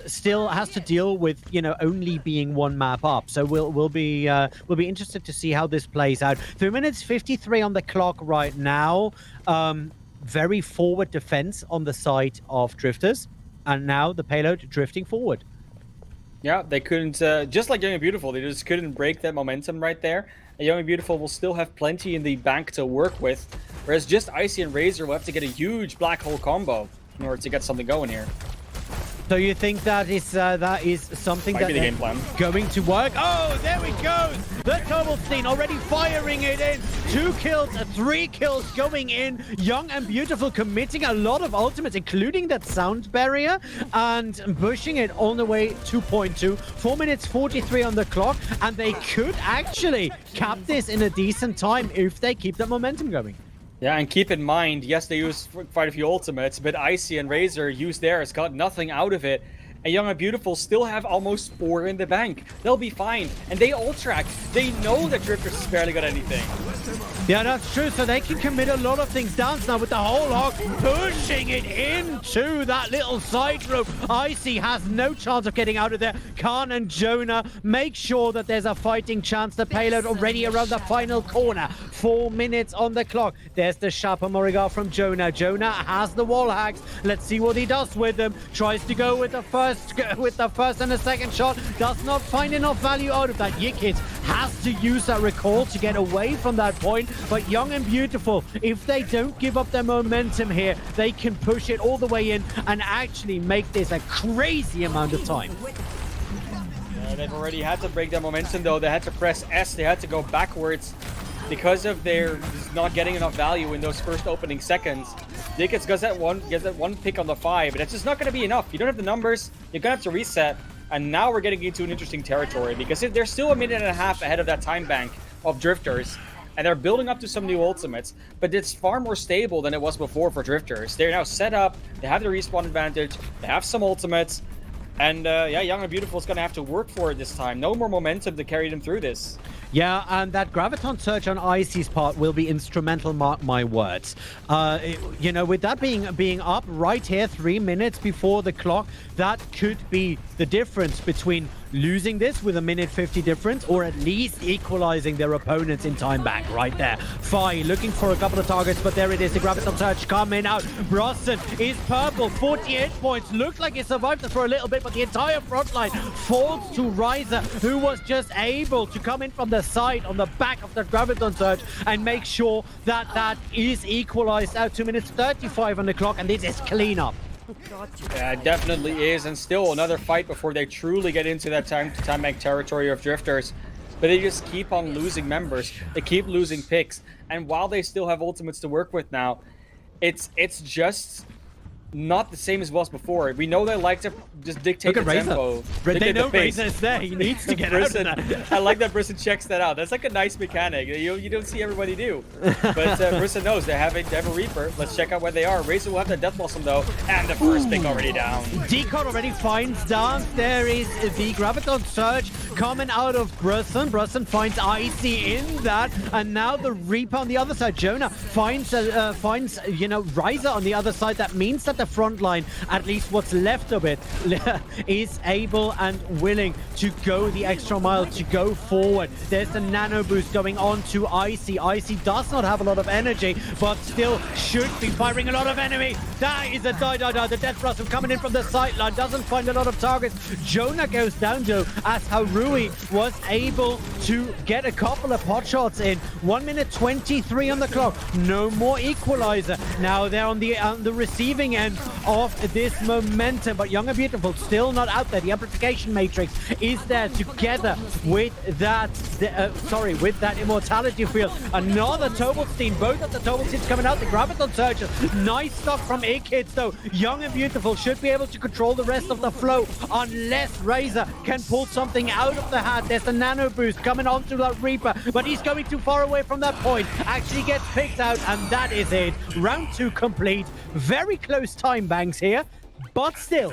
still has to deal with, you know, only being 1 map up. So we'll be interested to see how this plays out. 3 minutes 53 on the clock right now. Very forward defense on the side of Drifters, and now the payload drifting forward. Yeah, they couldn't, just like Young and Beautiful, they just couldn't break that momentum right there. And Young and Beautiful will still have plenty in the bank to work with, whereas just Icy and Razor will have to get a huge black hole combo in order to get something going here. So you think that is something Might that be the game plan. Going to work? Oh, there we go! The Tobalstein already firing it in. 2 kills, 3 kills going in. Young and Beautiful committing a lot of ultimates, including that sound barrier, and pushing it all the way 2.2. 4 minutes 43 on the clock, and they could actually cap this in a decent time if they keep that momentum going. Yeah, and keep in mind, yes, they used quite a few ultimates, but Icy and Razor used theirs, got nothing out of it. And Young and Beautiful still have almost 4 in the bank. They'll be fine. And they ult track. They know that Drifters has barely got anything. Yeah, that's true. So they can commit a lot of things down now with the whole hog pushing it into that little side room. Icy has no chance of getting out of there. Khan and Jonah make sure that there's a fighting chance. The payload already around the final corner. 4 minutes on the clock. There's the Shapa Morigar from Jonah. Jonah has the wall hacks. Let's see what he does with them. Tries to go with the first and the second shot. Does not find enough value out of that. Yikit has to use that recall to get away from that point. But Young and Beautiful, if they don't give up their momentum here, they can push it all the way in and actually make this a crazy amount of time. They've already had to break their momentum, though. They had to press S. They had to go backwards because of their not getting enough value in those first opening seconds. Yikit gets that one pick on the 5, but it's just not going to be enough. You don't have the numbers. You're going to have to reset. And now we're getting into an interesting territory because they're still 1.5 minutes ahead of that time bank of Drifters. And they're building up to some new ultimates, but it's far more stable than it was before for Drifters. They're now set up, they have the respawn advantage, they have some ultimates, and yeah, Young and Beautiful is going to have to work for it this time. No more momentum to carry them through this. Yeah, and that Graviton Surge on Icy's part will be instrumental, mark my words. You know, with that being up right here 3 minutes before the clock, that could be the difference between losing this with 1:50 difference or at least equalizing their opponents in time back right there. Fai looking for a couple of targets, but there it is. The Graviton Surge coming out. Brosson is purple, 48 points. Looks like he survived it for a little bit, but the entire front line falls to Riser, who was just able to come in from the side on the back of the Graviton Surge and make sure that that is equalized out. 2 minutes 35 on the clock, and this is clean up. Yeah, it definitely is, and still another fight before they truly get into that time bank territory of Drifters. But they just keep on losing members. They keep losing picks, and while they still have ultimates to work with now, it's just not the same as it was before. We know they like to just dictate the tempo. They know Razor is there. He needs to get out of that. I like that Brisson checks that out. That's like a nice mechanic. You don't see everybody do. But Brisson knows they have a Reaper. Let's check out where they are. Razor will have the Death Blossom though. And the first pick already down. Decon already finds Dance. There is the Graviton Surge coming out of Brisson. Brisson finds Icy in that. And now the Reaper on the other side. Jonah finds you know, Riser on the other side. That means that the front line, at least what's left of it, is able and willing to go the extra mile, to go forward. There's the nano boost going on to Icy. Icy does not have a lot of energy, but still should be firing a lot of enemy. That is a die. The Death Blossom coming in from the sideline, doesn't find a lot of targets. Jonah goes down though, as Harui was able to get a couple of pot shots in. 1 minute 23 on the clock. No more equalizer. Now they're on the receiving end of this momentum, but Young and Beautiful still not out there. The amplification matrix is there together with that with that immortality field. Another Tobalstein, both of the Tobalsteins coming out. The Graviton Surges, nice stuff from A-Kids though. Young and Beautiful should be able to control the rest of the flow unless Razor can pull something out of the hat. There's the nano boost coming onto that Reaper, but he's going too far away from that point. Actually gets picked out, and that is it. Round 2 complete. Very close time banks here, but still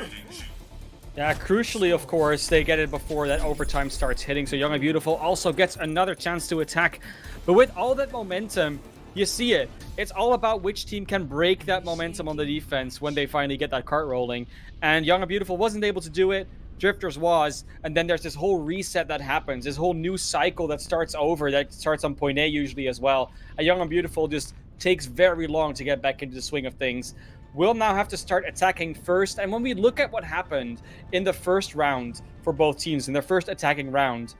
Yeah, crucially, of course, they get it before that overtime starts hitting, so Young and Beautiful also gets another chance to attack. But with all that momentum, you see it. It's all about which team can break that momentum on the defense when they finally get that cart rolling. And Young and Beautiful wasn't able to do it. Drifters was, and then there's this whole reset that happens, this whole new cycle that starts over, that starts on point A usually as well. And Young and Beautiful just takes very long to get back into the swing of things. We'll now have to start attacking first, and when we look at what happened in the first round for both teams, in their first attacking round,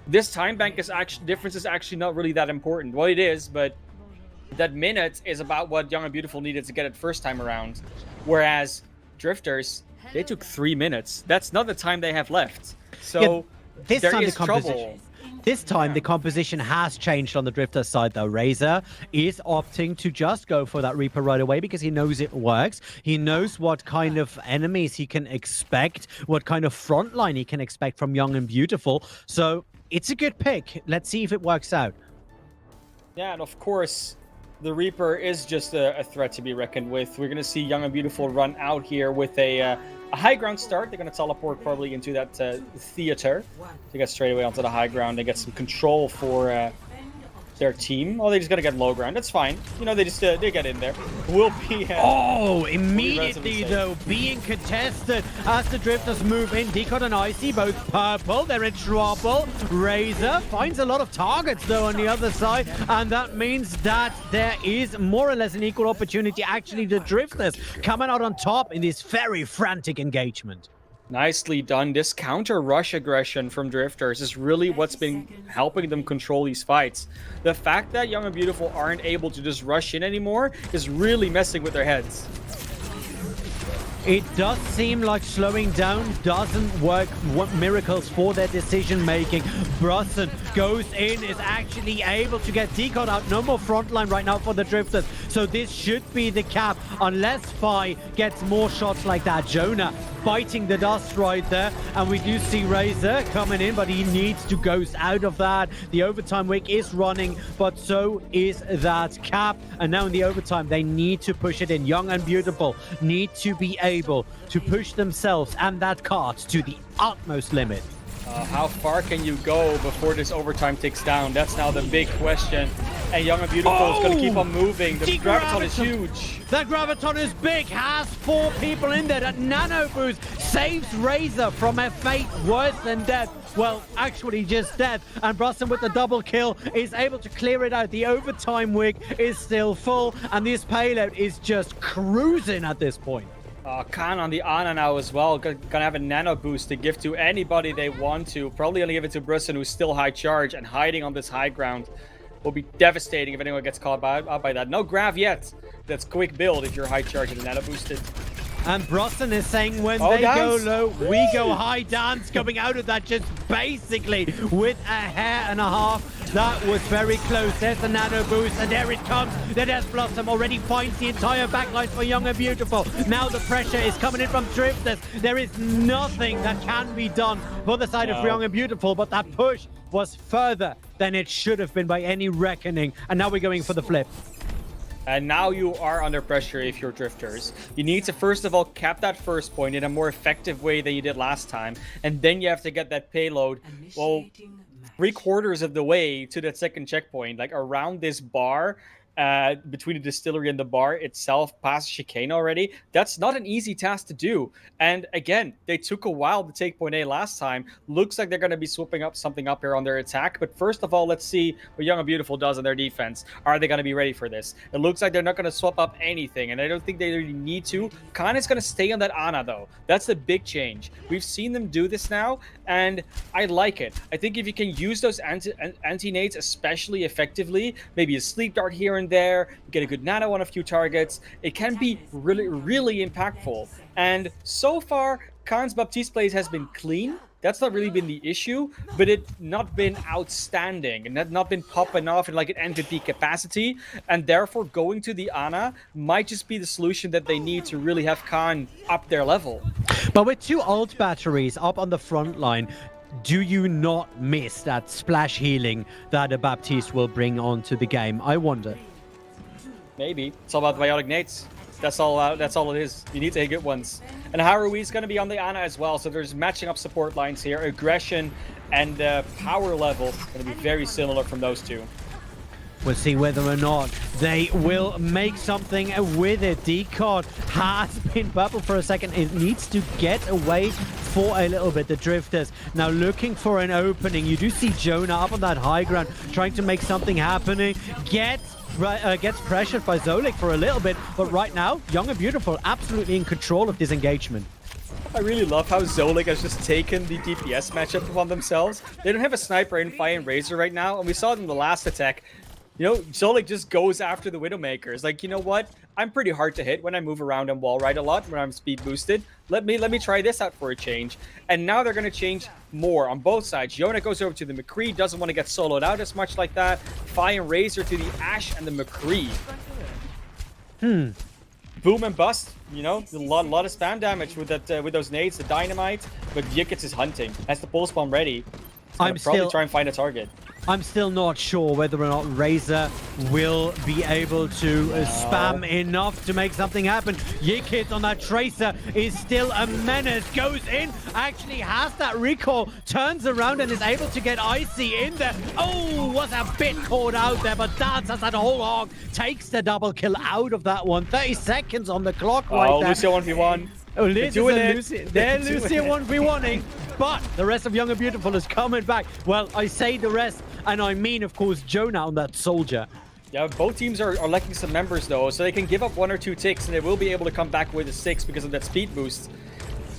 this time bank difference is actually not really that important. Well, it is, but that minute is about what Young and Beautiful needed to get it first time around. Whereas Drifters, they took 3 minutes. That's not the time they have left. So this there time is the trouble. This time, the composition has changed on the Drifter side, though. Razor is opting to just go for that Reaper right away because he knows it works. He knows what kind of enemies he can expect, what kind of front line he can expect from Young and Beautiful. So it's a good pick. Let's see if it works out. Yeah, and of course, the Reaper is just a threat to be reckoned with. We're going to see Young and Beautiful run out here with a high ground start. They're going to teleport probably into that theater to get straight away onto the high ground and get some control for their team. Oh, they just got to get low ground. That's fine. You know, they just they get in there. We'll be immediately though being contested as the Drifters move in. Decod and Icy both purple. They're in trouble. Razor finds a lot of targets though on the other side, and that means that there is more or less an equal opportunity. Actually, the Drifters coming out on top in this very frantic engagement. Nicely done. This counter rush aggression from Drifters is really what's been helping them control these fights. The fact that Young and Beautiful aren't able to just rush in anymore is really messing with their heads. It does seem like slowing down doesn't work miracles for their decision making. Brusson goes in, is actually able to get Decod out. No more frontline right now for the Drifters. So this should be the cap unless Fi gets more shots like that. Jonah biting the dust right there. And we do see Razor coming in, but he needs to ghost out of that. The overtime wick is running, but so is that cap. And now in the overtime, they need to push it in. Young and Beautiful need to be able to push themselves and that cart to the utmost limit. How far can you go before this overtime ticks down? That's now the big question. And Young and Beautiful is going to keep on moving. The graviton is huge. That graviton is big. Has 4 people in there. That nano boost saves Razor from a fate worse than death. Well, actually just death. And Brusson with the double kill is able to clear it out. The overtime wig is still full. And this payload is just cruising at this point. Khan on the Ana now as well. Gonna have a nano boost to give to anybody they want to. Probably only give it to Brusson, who's still high charge and hiding on this high ground. Will be devastating if anyone gets caught out by that. No grav yet. That's quick build if you're high charge and nano boosted. And Brusson is saying when they go low, we go high. Dance coming out of that just basically with a hair and a half. That was very close. There's the nano boost, and there it comes. The Death Blossom already finds the entire backline for Young and Beautiful. Now the pressure is coming in from Drifters. There is nothing that can be done for the side of Young and Beautiful, but that push was further than it should have been by any reckoning. And now we're going for the flip. And now you are under pressure if you're Drifters. You need to first of all cap that first point in a more effective way than you did last time. And then you have to get that payload, well, 3/4 of the way to that second checkpoint, like around this bar, between the distillery and the bar itself, past chicane already. That's not an easy task to do. And again, they took a while to take point A last time. Looks like they're going to be swooping up something up here on their attack. But first of all, let's see what Young and Beautiful does on their defense. Are they going to be ready for this? It looks like they're not going to swap up anything, and I don't think they really need to. Khan is going to stay on that Ana, though. That's the big change. We've seen them do this now, and I like it. I think if you can use those anti-nades especially effectively, maybe a sleep dart here and there, get a good nano on a few targets, it can be really, really impactful. And so far, Khan's Baptiste plays has been clean. That's not really been the issue, but it's not been outstanding and not been popping off in like an MVP capacity. And therefore, going to the Ana might just be the solution that they need to really have Khan up their level. But with 2 ult batteries up on the front line, do you not miss that splash healing that a Baptiste will bring onto the game? I wonder. Maybe. It's all about biotic nades. That's all. That's all it is. You need to hit good ones. And Harui's going to be on the Ana as well. So there's matching up support lines here. Aggression and power level going to be very similar from those two. We'll see whether or not they will make something with it. Decod has been bubbled for a second. It needs to get away for a little bit. The Drifters now looking for an opening. You do see Jonah up on that high ground trying to make something happening. Gets pressured by Zolik for a little bit, but right now, Young and Beautiful absolutely in control of this engagement. I really love how Zolik has just taken the DPS matchup upon themselves. They don't have a sniper in Fire and Razor right now, and we saw it in the last attack. You know, Zolik just goes after the Widowmakers. Like, you know what? I'm pretty hard to hit when I move around and wall ride a lot, when I'm speed boosted. Let me try this out for a change. And now they're going to change more on both sides. Yona goes over to the McCree, doesn't want to get soloed out as much like that. Fire and Razor to the Ashe and the McCree. Boom and bust, you know, a lot of spam damage with that with those nades, the dynamite. But Yikits is hunting, has the pulse bomb ready. He's probably try and find a target. I'm still not sure whether or not Razor will be able to spam enough to make something happen. Yikit on that Tracer is still a menace. Goes in, actually has that recall, turns around and is able to get Icy in there. Oh, was a bit caught out there, but Dance has that whole hog. Takes the double kill out of that one. 30 seconds on the clock right there. Lucio 1v1. Oh, they're Lucio 1v1ing, but the rest of Young and Beautiful is coming back. Well, I say the rest, and I mean, of course, Jonah on that soldier. Yeah, both teams are lacking some members, though, so they can give up 1 or 2 ticks, and they will be able to come back with a 6 because of that speed boost.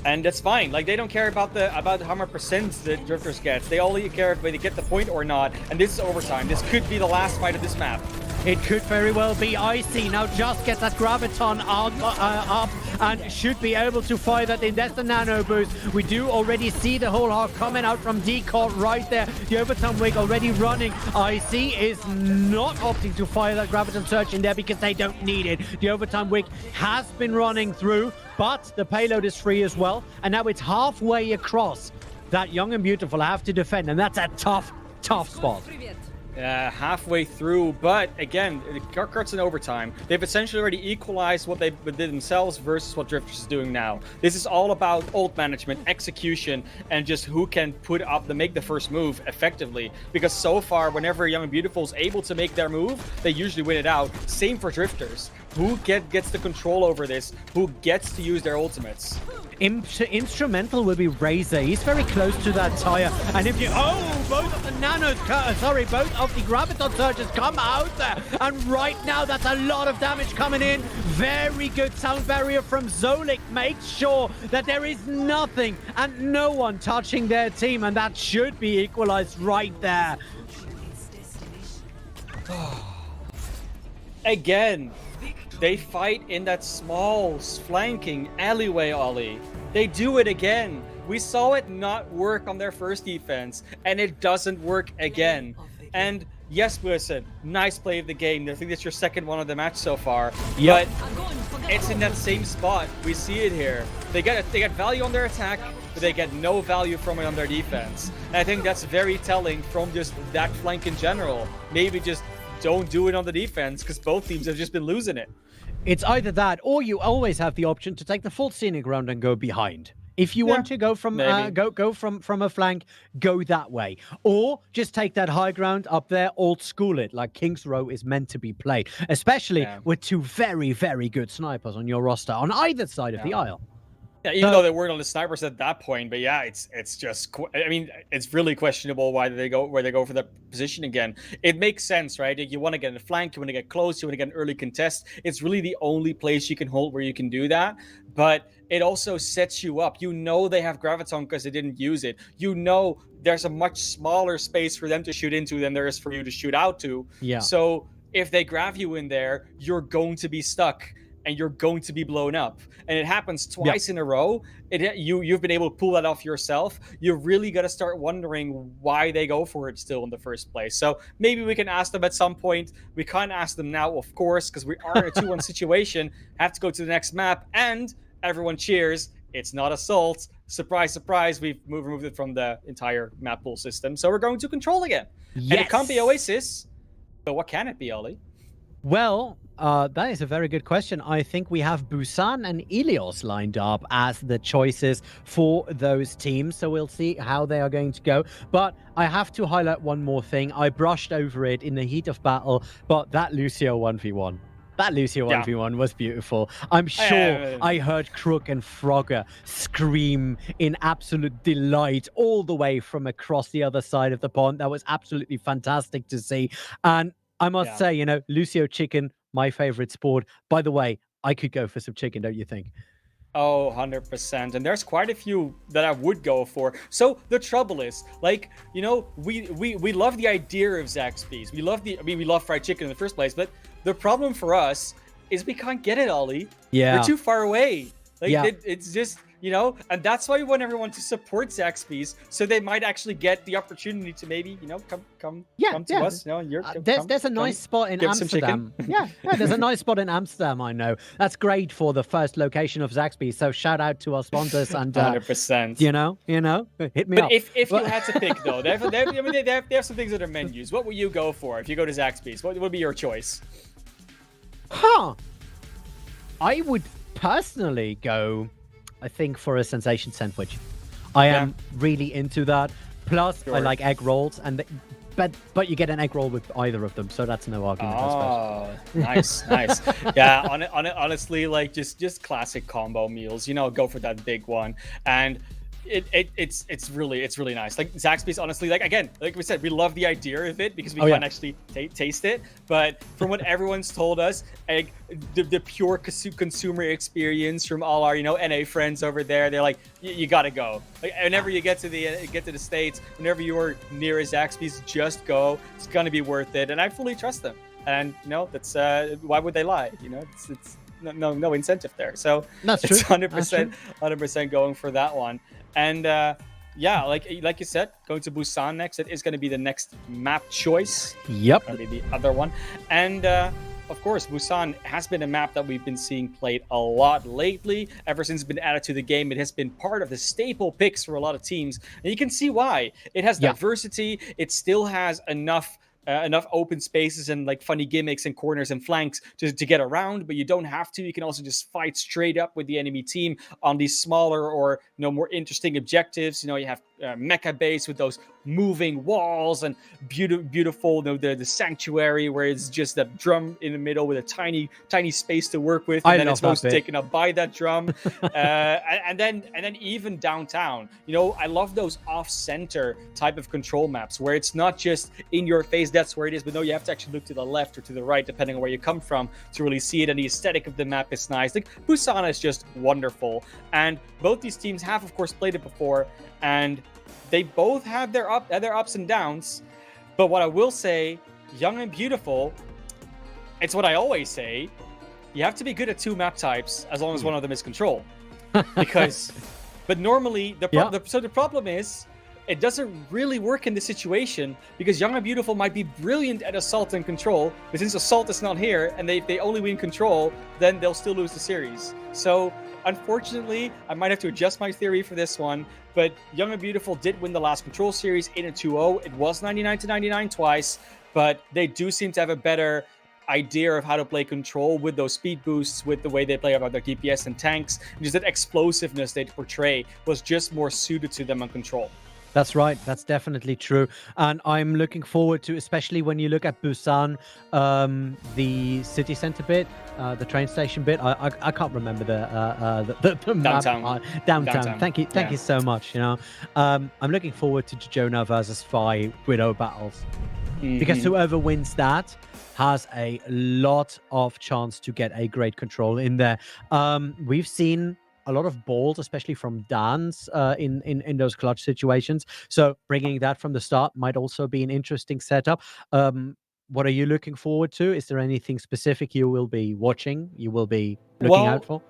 And that's fine. Like, they don't care about how much percent the Drifters gets. They only care if they get the point or not, and this is overtime. This could be the last fight of this map. It could very well be. Icy now just gets that Graviton up and should be able to fire that in. That's the nano boost. We do already see the whole hog coming out from Decod right there. The Overtime Wig already running. Icy is not opting to fire that Graviton Surge in there because they don't need it. The Overtime Wig has been running through, but the payload is free as well. And now it's halfway across that Young and Beautiful have to defend, and that's a tough spot. Halfway through, but again, Kart's in overtime. They've essentially already equalized what they did themselves versus what Drifters is doing now. This is all about ult management, execution, and just who can make the first move effectively. Because so far, whenever Young and Beautiful is able to make their move, they usually win it out. Same for Drifters. Who gets the control over this? Who gets to use their ultimates? Instrumental will be Razor. He's very close to that tire. And if you... Oh, both of the nanos... both of the Graviton Surges come out there. And right now, that's a lot of damage coming in. Very good sound barrier from Zolik. Makes sure that there is nothing and no one touching their team. And that should be equalized right there. Again. They fight in that small, flanking alleyway, Ollie. They do it again. We saw it not work on their first defense, and it doesn't work again. And yes, listen, nice play of the game. I think that's your second one of the match so far. Yep. But it's in that same spot. We see it here. They get value on their attack, but they get no value from it on their defense. And I think that's very telling from just that flank in general. Maybe just don't do it on the defense because both teams have just been losing it. It's either that, or you always have the option to take the full scenic round and go behind. If you want to go from from a flank, go that way, or just take that high ground up there, old school it like King's Row is meant to be played, especially with 2 very, very good snipers on your roster on either side of the aisle. Yeah, even though they weren't on the snipers at that point, but yeah, it's just, I mean, it's really questionable why they go for that position again. It makes sense, right? You want to get in the flank, you want to get close, you want to get an early contest. It's really the only place you can hold where you can do that, but it also sets you up. You know they have Graviton because they didn't use it. You know there's a much smaller space for them to shoot into than there is for you to shoot out to. Yeah. So if they grab you in there, you're going to be stuck. And you're going to be blown up. And it happens twice in a row. You've been able to pull that off yourself. You really got to start wondering why they go for it still in the first place. So maybe we can ask them at some point. We can't ask them now, of course, because we are in a 2-1 situation. Have to go to the next map. And everyone cheers. It's not Assault. Surprise, surprise. We've removed it from the entire map pool system. So we're going to Control again. Yes. And it can't be Oasis. So what can it be, Ollie? Well, that is a very good question. I think we have Busan and Ilios lined up as the choices for those teams. So we'll see how they are going to go. But I have to highlight one more thing. I brushed over it in the heat of battle, but that Lucio 1v1. That Lucio 1v1 was beautiful. I'm sure I heard Crook and Frogger scream in absolute delight all the way from across the other side of the pond. That was absolutely fantastic to see. And I must say, you know, Lucio chicken, my favorite sport. By the way, I could go for some chicken, don't you think? Oh, 100%. And there's quite a few that I would go for. So the trouble is, like, you know, we love the idea of Zaxby's. We love fried chicken in the first place, but the problem for us is we can't get it, Ollie. Yeah. We're too far away. Like, Yeah. it's just, you know, and that's why we want everyone to support Zaxby's, so they might actually get the opportunity to maybe, you know, come to us. You know, and there's a nice spot in Amsterdam. Yeah, there's a nice spot in Amsterdam, I know. That's great for the first location of Zaxby. So shout out to our sponsors and 100%. You know, hit me But up. if you had to pick though, they have some things on their menus. What would you go for if you go to Zaxby's? What would be your choice? I would personally go, I think, for a sensation sandwich. I am really into that. Plus, I like egg rolls, and but you get an egg roll with either of them, so that's no argument. Oh, nice. Yeah, honestly, like just classic combo meals. You know, go for that big one, and it's really nice. Like Zaxby's, honestly, like again, like we said, we love the idea of it because we can't actually taste it. But from what everyone's told us, like the pure consumer experience from all our NA friends over there, they're like, you gotta go. Like whenever you get to the States, whenever you're near a Zaxby's, just go. It's gonna be worth it, and I fully trust them. And that's why would they lie? It's no incentive there. So that's it's true. 100% going for that one. And like you said, going to Busan next. It is going to be the next map choice. Yep. Going to be the other one. And of course, Busan has been a map that we've been seeing played a lot lately. Ever since it's been added to the game, it has been part of the staple picks for a lot of teams. And you can see why. It has diversity. It still has enough open spaces and like funny gimmicks and corners and flanks to get around, but you don't have to. You can also just fight straight up with the enemy team on these smaller or more interesting objectives. You have mecha base with those moving walls and beautiful the sanctuary where it's just that drum in the middle with a tiny space to work with, and then it's most taken up by that drum. and then even downtown, I love those off-center type of control maps where it's not just in your face, that's where it is, but no, you have to actually look to the left or to the right depending on where you come from to really see it. And the aesthetic of the map is nice. Like Busan is just wonderful, and both these teams have of course played it before, and they both have their ups and downs. But what I will say, Young and Beautiful, it's what I always say, you have to be good at two map types as long as one of them is control. Because but normally the problem is it doesn't really work in this situation, because Young and Beautiful might be brilliant at assault and control, but since assault is not here and they only win control, then they'll still lose the series. So unfortunately, I might have to adjust my theory for this one, but Young and Beautiful did win the last control series in a 2-0. It was 99-99 twice, but they do seem to have a better idea of how to play control with those speed boosts, with the way they play about their DPS and tanks. Just that explosiveness they portray was just more suited to them on control. That's right. That's definitely true. And I'm looking forward to, especially when you look at Busan, the city center bit, the train station bit. I can't remember the downtown. Map. Downtown. Thank you so much. I'm looking forward to Jonah versus Fi Widow battles, because whoever wins that has a lot of chance to get a great control in there. We've seen a lot of balls, especially from Dans, in those clutch situations. So bringing that from the start might also be an interesting setup. What are you looking forward to? Is there anything specific you will be watching, you will be looking out for?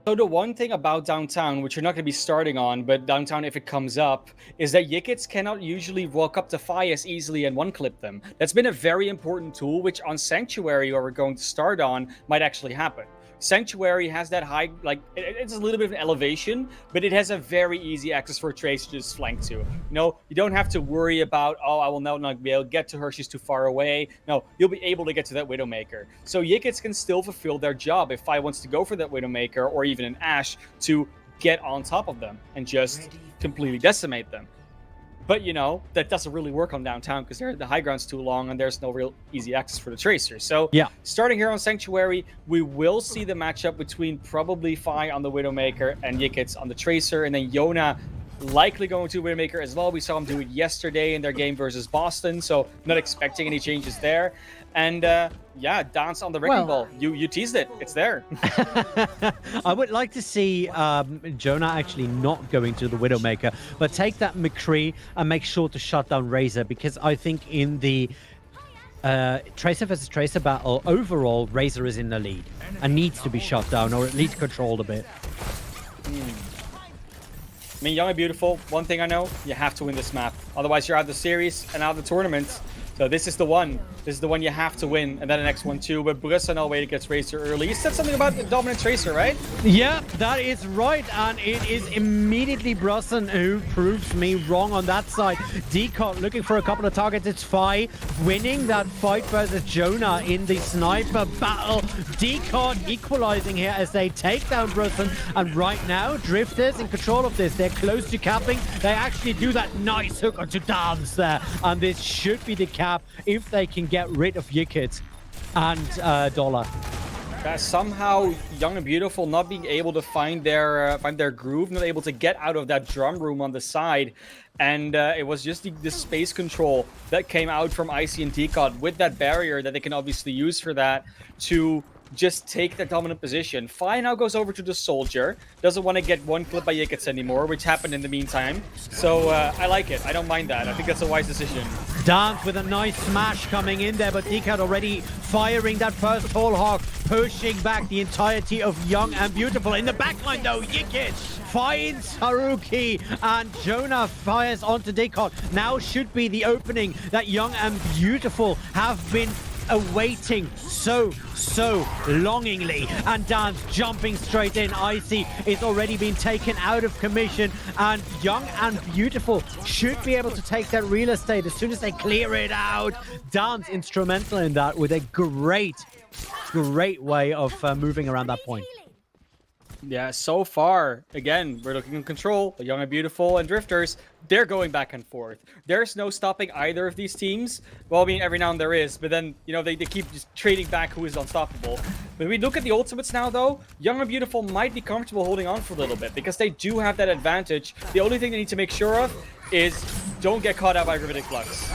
So the one thing about Downtown, which you're not going to be starting on, but Downtown, if it comes up, is that Yickets cannot usually walk up to Fi as easily and one-clip them. That's been a very important tool, which on Sanctuary, or we're going to start on, might actually happen. Sanctuary has that high, like, it's a little bit of an elevation, but it has a very easy access for a Tracer to just flank to. You know, you don't have to worry about, oh, I will now not be able to get to her, she's too far away. No, you'll be able to get to that Widowmaker. So Yickets can still fulfill their job if Fi wants to go for that Widowmaker or even an Ashe to get on top of them and just completely decimate them. But, you know, that doesn't really work on downtown because the high ground's too long and there's no real easy access for the Tracer. So, yeah, starting here on Sanctuary, we will see the matchup between probably Fi on the Widowmaker and Yickets on the Tracer, and then Yona likely going to Widowmaker as well. We saw him do it yesterday in their game versus Boston, so not expecting any changes there. And yeah, Dance on the Wrecking Ball. You teased it. It's there. I would like to see Jonah actually not going to the Widowmaker, but take that McCree and make sure to shut down Razor, because I think in the Tracer versus Tracer battle, overall, Razor is in the lead and needs to be shut down or at least controlled a bit. I mean, Young and Beautiful, one thing I know, you have to win this map. Otherwise, you're out of the series and out of the tournament. So this is the one. This is the one you have to win. And then the next one too. But Brussel way gets Tracer early. You said something about the dominant Tracer, right? Yeah, that is right. And it is immediately Brussel who proves me wrong on that side. Decot looking for a couple of targets. It's Fi winning that fight versus Jonah in the sniper battle. Decot equalizing here as they take down Brussel. And right now, Drifters in control of this. They're close to capping. They actually do that nice hook onto Dance there. And this should be the cap if they can get rid of Yickets and Dollar. Somehow Young and Beautiful not being able to find their groove, not able to get out of that drum room on the side, and it was just the space control that came out from Icy and Decot with that barrier that they can obviously use for that to just take the dominant position. Fi now goes over to the Soldier. Doesn't want to get one clip by Yickets anymore, which happened in the meantime. So I like it. I don't mind that. I think that's a wise decision. Dance with a nice smash coming in there, but Decad already firing that first Tall Hawk, pushing back the entirety of Young and Beautiful. In the backline though, Yickets finds Haruki and Jonah fires onto Decad. Now should be the opening that Young and Beautiful have been awaiting so longingly, and Dance jumping straight in. Icy is already been taken out of commission, and Young and Beautiful should be able to take that real estate as soon as they clear it out. Dance instrumental in that with a great way of moving around that point. Yeah, so far, again, we're looking in control. The Young and Beautiful and Drifters, they're going back and forth. There's no stopping either of these teams. Well, I mean, every now and there is, but then, you know, they keep just trading back who is unstoppable. When we look at the ultimates now, though, Young and Beautiful might be comfortable holding on for a little bit because they do have that advantage. The only thing they need to make sure of is don't get caught out by Gravitic Flux.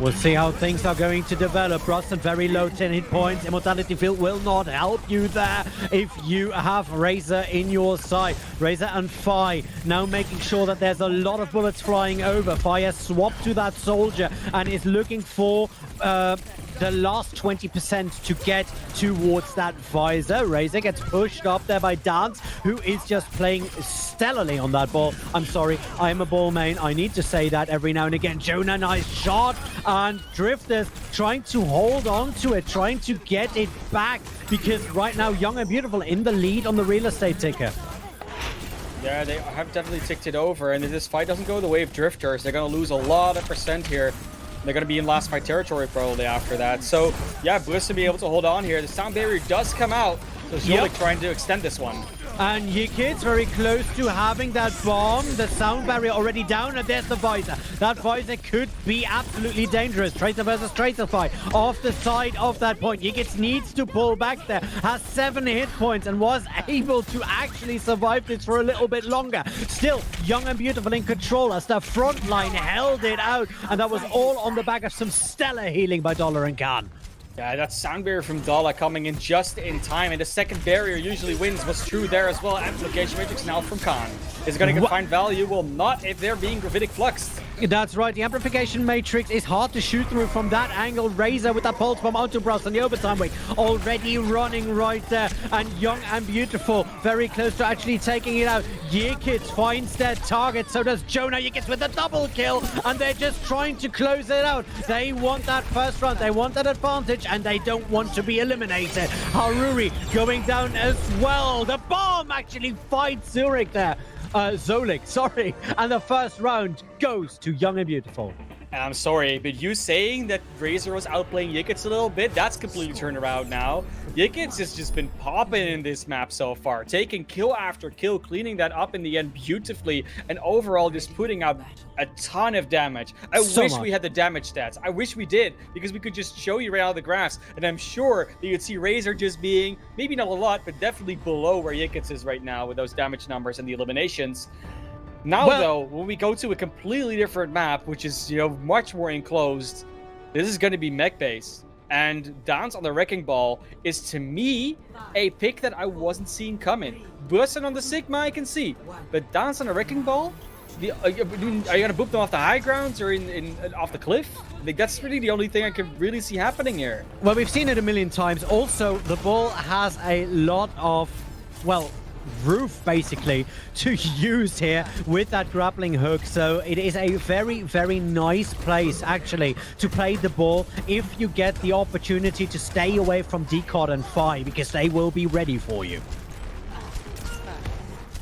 We'll see how things are going to develop. Rustin very low, 10 hit points. Immortality Field will not help you there if you have Razor in your sight. Razor and Fi now making sure that there's a lot of bullets flying over. Fi has swapped to that Soldier and is looking for the last 20% to get towards that visor. Razor gets pushed up there by Dance, who is just playing stellarly on that ball. I'm sorry, I'm a ball main. I need to say that every now and again. Jonah, nice shot. And Drifters trying to hold on to it, trying to get it back, because right now Young and Beautiful in the lead on the real estate ticker. Yeah, they have definitely ticked it over, and if this fight doesn't go the way of Drifters, they're going to lose a lot of percent here. They're going to be in last fight territory probably after that. So, yeah, Bliss will be able to hold on here. The sound barrier does come out, so Zolik trying to extend this one. And Yickets very close to having that bomb. The sound barrier already down, and there's the visor. That visor could be absolutely dangerous. Tracer versus Tracer fight off the side of that point. Yickets needs to pull back there. Has 7 hit points and was able to actually survive this for a little bit longer. Still, Young and Beautiful in control as the front line held it out. And that was all on the back of some stellar healing by Dollar and Khan. Yeah, that sound barrier from Dala coming in just in time, and the second barrier usually wins was true there as well. Amplification Matrix now from Khan. Is going to find value? Well, not if they're being Gravitic Fluxed. That's right. The amplification matrix is hard to shoot through from that angle. Razor with that pulse bomb onto Bros on the overtime wing. Already running right there. And Young and Beautiful very close to actually taking it out. Yikits finds their target. So does Jonah. Yikits with a double kill. And they're just trying to close it out. They want that first round. They want that advantage. And they don't want to be eliminated. Haruri going down as well. The bomb actually finds Zurich there. Zolik, sorry. And the first round goes to Young and Beautiful. And I'm sorry, but you saying that Razor was outplaying Yikits a little bit, that's completely turned around now. Yikits has just been popping in this map so far, taking kill after kill, cleaning that up in the end beautifully, and overall just putting out a ton of damage. I wish we had the damage stats. I wish we did, because we could just show you right out of the graphs, and I'm sure that you'd see Razor just being, maybe not a lot, but definitely below where Yikits is right now with those damage numbers and the eliminations. Now, though, when we go to a completely different map, which is, much more enclosed, this is going to be mech-based. And Dance on the Wrecking Ball is, to me, a pick that I wasn't seeing coming. Bussen on the Sigma, I can see. But Dance on the Wrecking Ball? Are you going to boop them off the high grounds or off the cliff? Like, that's really the only thing I can really see happening here. Well, we've seen it a million times. Also, the ball has a lot of, roof basically to use here with that grappling hook, so it is a very, very nice place actually to play the ball if you get the opportunity to stay away from Decod and Phi, because they will be ready for you.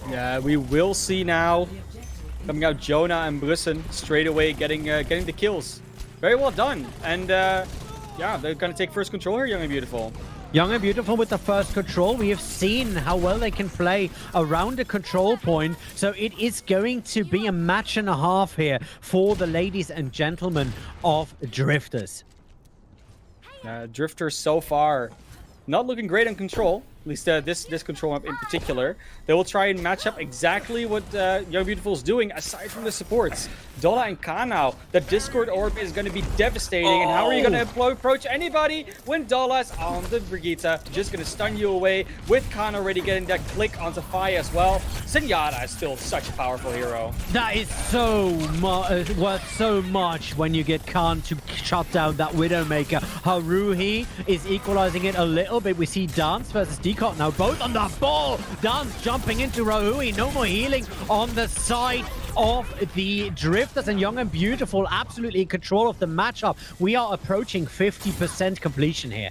Yeah, we will see now coming out Jonah and Brussen straight away getting the kills. Very well done. And yeah, they're gonna take first control here, Young and Beautiful. Young and Beautiful with the first control. We have seen how well they can play around the control point. So it is going to be a match and a half here for the ladies and gentlemen of Drifters. Drifters so far not looking great on control. At least this control map in particular. They will try and match up exactly what Young Beautiful is doing, aside from the supports. Dola and Khan now. The Discord Orb is going to be devastating. And how are you going to approach anybody when Dola's on the Brigitte? Just going to stun you away, with Khan already getting that click onto Phi as well. Zenyatta is still such a powerful hero. That is so worth so much when you get Khan to shut down that Widowmaker. Haruhi is equalizing it a little bit. We see Dance versus Decod now, both on the ball. Dance jumping into Rahui. No more healing on the side of the Drifters, and Young and Beautiful absolutely in control of the matchup. We are approaching 50% completion here.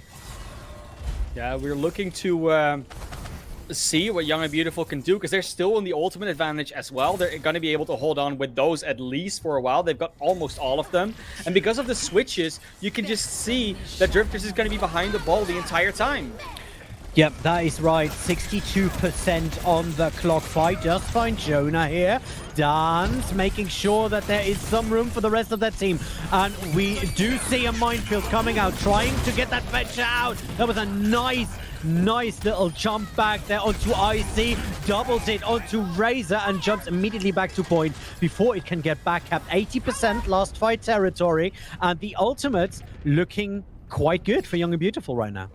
Yeah, we're looking to see what Young and Beautiful can do, because they're still in the ultimate advantage as well. They're going to be able to hold on with those at least for a while. They've got almost all of them, and because of the switches, you can just see that Drifters is going to be behind the ball the entire time. Yep, that is right. 62% on the clock. Fight just find Jonah here. Dance making sure that there is some room for the rest of that team. And we do see a minefield coming out, trying to get that venture out. That was a nice little jump back there onto IC. Doubles it onto Razor and jumps immediately back to point before it can get back capped. 80% last fight territory. And the ultimates looking quite good for Young and Beautiful right now.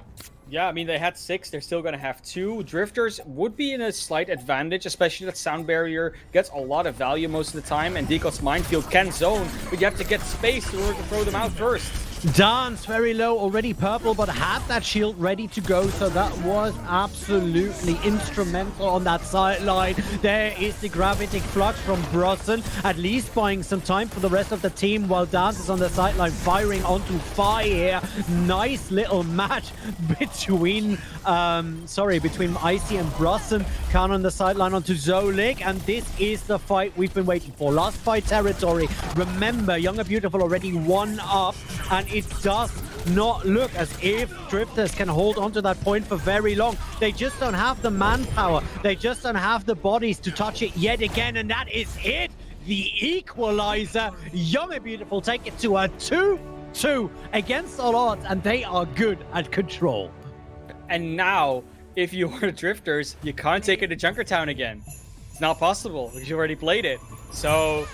Yeah, I mean, they had 6. They're still going to have 2. Drifters would be in a slight advantage, especially that Sound Barrier gets a lot of value most of the time, and Decod's Minefield can zone, but you have to get space in order to throw them out first. Dance very low, already purple, but had that shield ready to go, so that was absolutely instrumental on that sideline. There is the Gravitic Flux from Brossen, at least buying some time for the rest of the team, while Dance is on the sideline firing onto Phi here. Nice little match between IC and Brossen. Khan on the sideline onto Zolik, and this is the fight we've been waiting for. Last fight territory. Remember, Young and Beautiful already 1 up, and it does not look as if Drifters can hold on to that point for very long. They just don't have the manpower. They just don't have the bodies to touch it yet again, and that is it. The equalizer. Young and Beautiful take it to a 2-2 against all odds, and they are good at control. And now, if you are Drifters, you can't take it to Junkertown again. It's not possible, because you already played it. So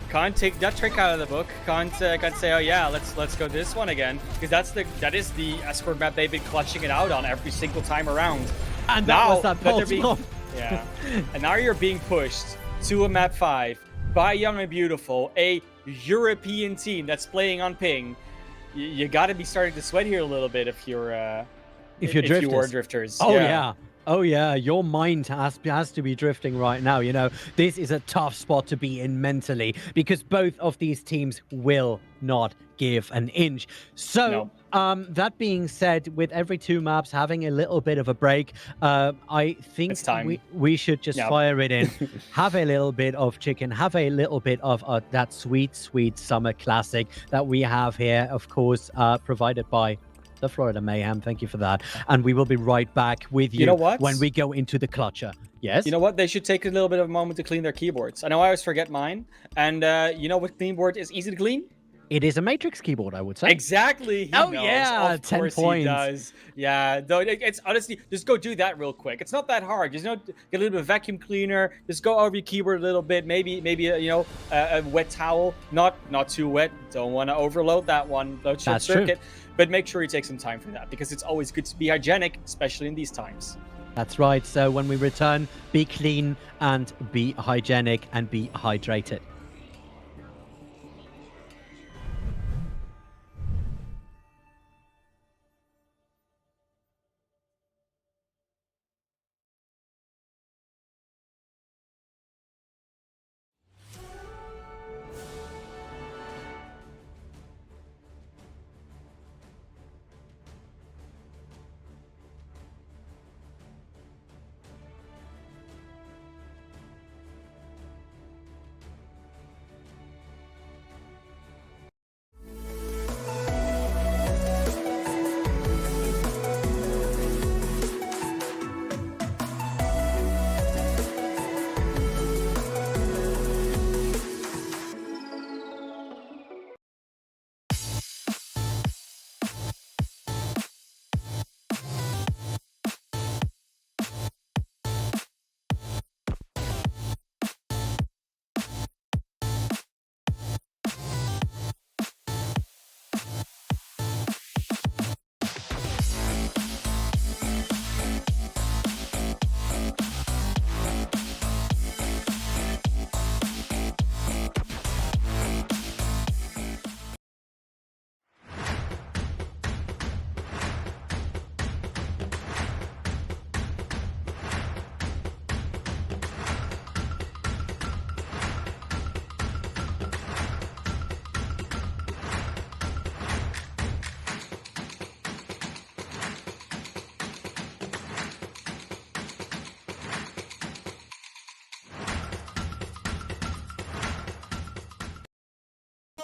can't take that trick out of the book. Can't say, oh yeah, let's go this one again, because that is the escort map they've been clutching it out on every single time around. And that was that pulse bomb. Yeah. And now you're being pushed to a map 5 by Young and Beautiful, a European team that's playing on ping, you got to be starting to sweat here a little bit if you're drifters. you were drifters. Oh yeah. Oh yeah, your mind has to be drifting right now. You know, this is a tough spot to be in mentally because both of these teams will not give an inch. So, that being said, with every 2 maps having a little bit of a break, I think It's time. we should just fire it in, have a little bit of chicken, have a little bit of that sweet, sweet summer classic that we have here, of course, provided by the Florida Mayhem. Thank you for that. And we will be right back with you, when we go into the clutcher. Yes? You know what? They should take a little bit of a moment to clean their keyboards. I know I always forget mine. And you know what keyboard is easy to clean? It is a Matrix keyboard, I would say. Exactly. He knows. Yeah, of 10 course points. He does. Yeah, though it's honestly, just go do that real quick. It's not that hard. Just get a little bit of vacuum cleaner. Just go over your keyboard a little bit. Maybe a wet towel. Not too wet. Don't want to overload that one. Don't short circuit. But make sure you take some time for that because it's always good to be hygienic, especially in these times. That's right. So when we return, be clean and be hygienic and be hydrated.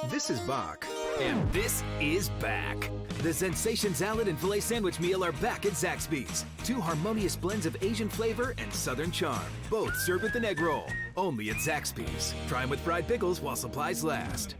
This is Bach, and this is back. The Sensation Salad and Filet Sandwich Meal are back at Zaxby's. 2 harmonious blends of Asian flavor and Southern charm, both served with an egg roll. Only at Zaxby's. Try them with fried pickles while supplies last.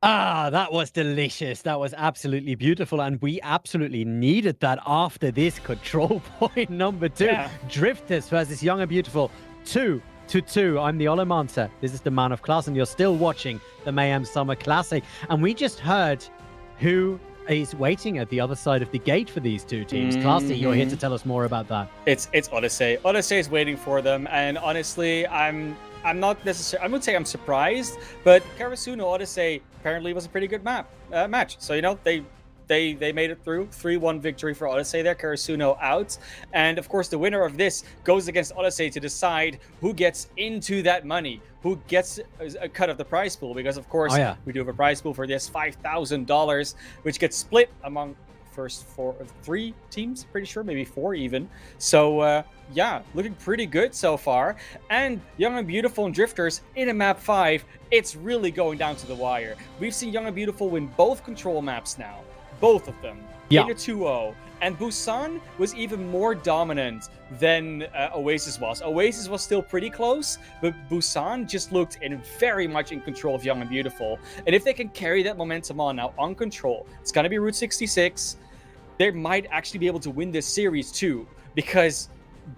Ah, that was delicious. That was absolutely beautiful. And we absolutely needed that after this control point number 2. Yeah. Drifters versus Young and Beautiful. 2-2. I'm the Olomancer. This is the man of class, and you're still watching the Mayhem Summer Classic. And we just heard who is waiting at the other side of the gate for these two teams. Classy, you're here to tell us more about that. It's Odyssey. Odyssey is waiting for them, and honestly, I'm not necessarily. I wouldn't say I'm surprised, but Karasuno Odyssey apparently was a pretty good match. So they made it through. 3-1 victory for Odyssey there. Karasuno out, and of course the winner of this goes against Odyssey to decide who gets into that money, who gets a cut of the prize pool. Because of course we do have a prize pool for this $5,000, which gets split among first 3 teams, pretty sure, maybe 4 even. So yeah, looking pretty good so far. And Young and Beautiful and Drifters in a map 5, it's really going down to the wire. We've seen Young and Beautiful win both control maps now, both of them, in a 2-0. And Busan was even more dominant than Oasis was. Oasis was still pretty close, but Busan just looked very much in control of Young and Beautiful. And if they can carry that momentum on now on control, it's going to be Route 66. They might actually be able to win this series too, because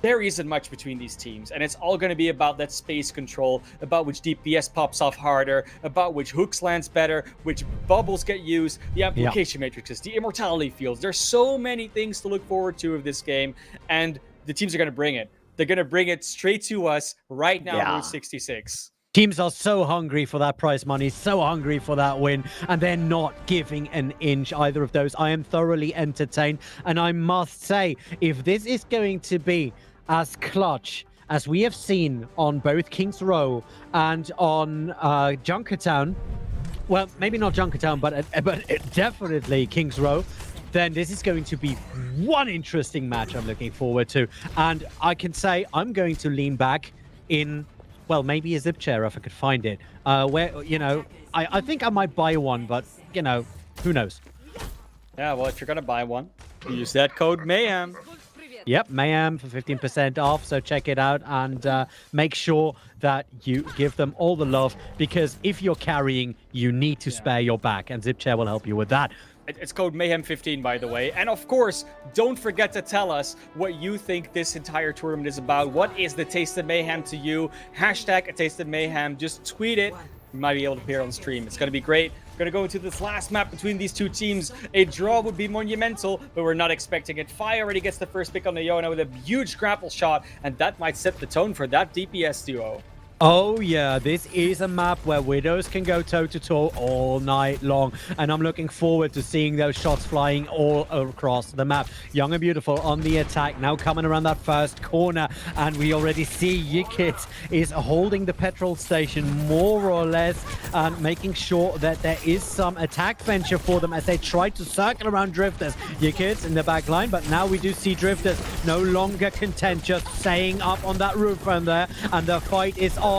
there isn't much between these teams, and it's all going to be about that space control, about which DPS pops off harder, about which hooks lands better, which bubbles get used, the application matrices, the immortality fields. There's so many things to look forward to of this game, and the teams are going to bring it. They're going to bring it straight to us right now on Route 66. Teams are so hungry for that prize money, so hungry for that win, and they're not giving an inch, either of those. I am thoroughly entertained, and I must say, if this is going to be as clutch as we have seen on both King's Row and on Junkertown, well, maybe not Junkertown, but definitely King's Row, then this is going to be one interesting match I'm looking forward to. And I can say I'm going to lean back in, well, maybe a zip chair if I could find it. Where, you know, I think I might buy one, but, you know, who knows? Yeah, well, if you're going to buy one, use that code Mayhem. Yep, Mayhem for 15% off, so check it out and make sure that you give them all the love, because if you're carrying, you need to spare your back, and Zipchair will help you with that. It's code Mayhem15, by the way. And of course, don't forget to tell us what you think this entire tournament is about. What is the Taste of Mayhem to you? Hashtag a Taste of Mayhem. Just tweet it. You might be able to appear on stream. It's going to be great. We're going to go into this last map between these two teams. A draw would be monumental, but we're not expecting it. Fi already gets the first pick on the Yona with a huge grapple shot, and that might set the tone for that DPS duo. Oh yeah, this is a map where Widows can go toe-to-toe all night long, and I'm looking forward to seeing those shots flying all across the map. Young and Beautiful on the attack, now coming around that first corner, and we already see Yikit is holding the petrol station more or less, and making sure that there is some attack venture for them as they try to circle around Drifters. Yikit in the back line, but now we do see Drifters no longer content just staying up on that roof from there, and the fight is on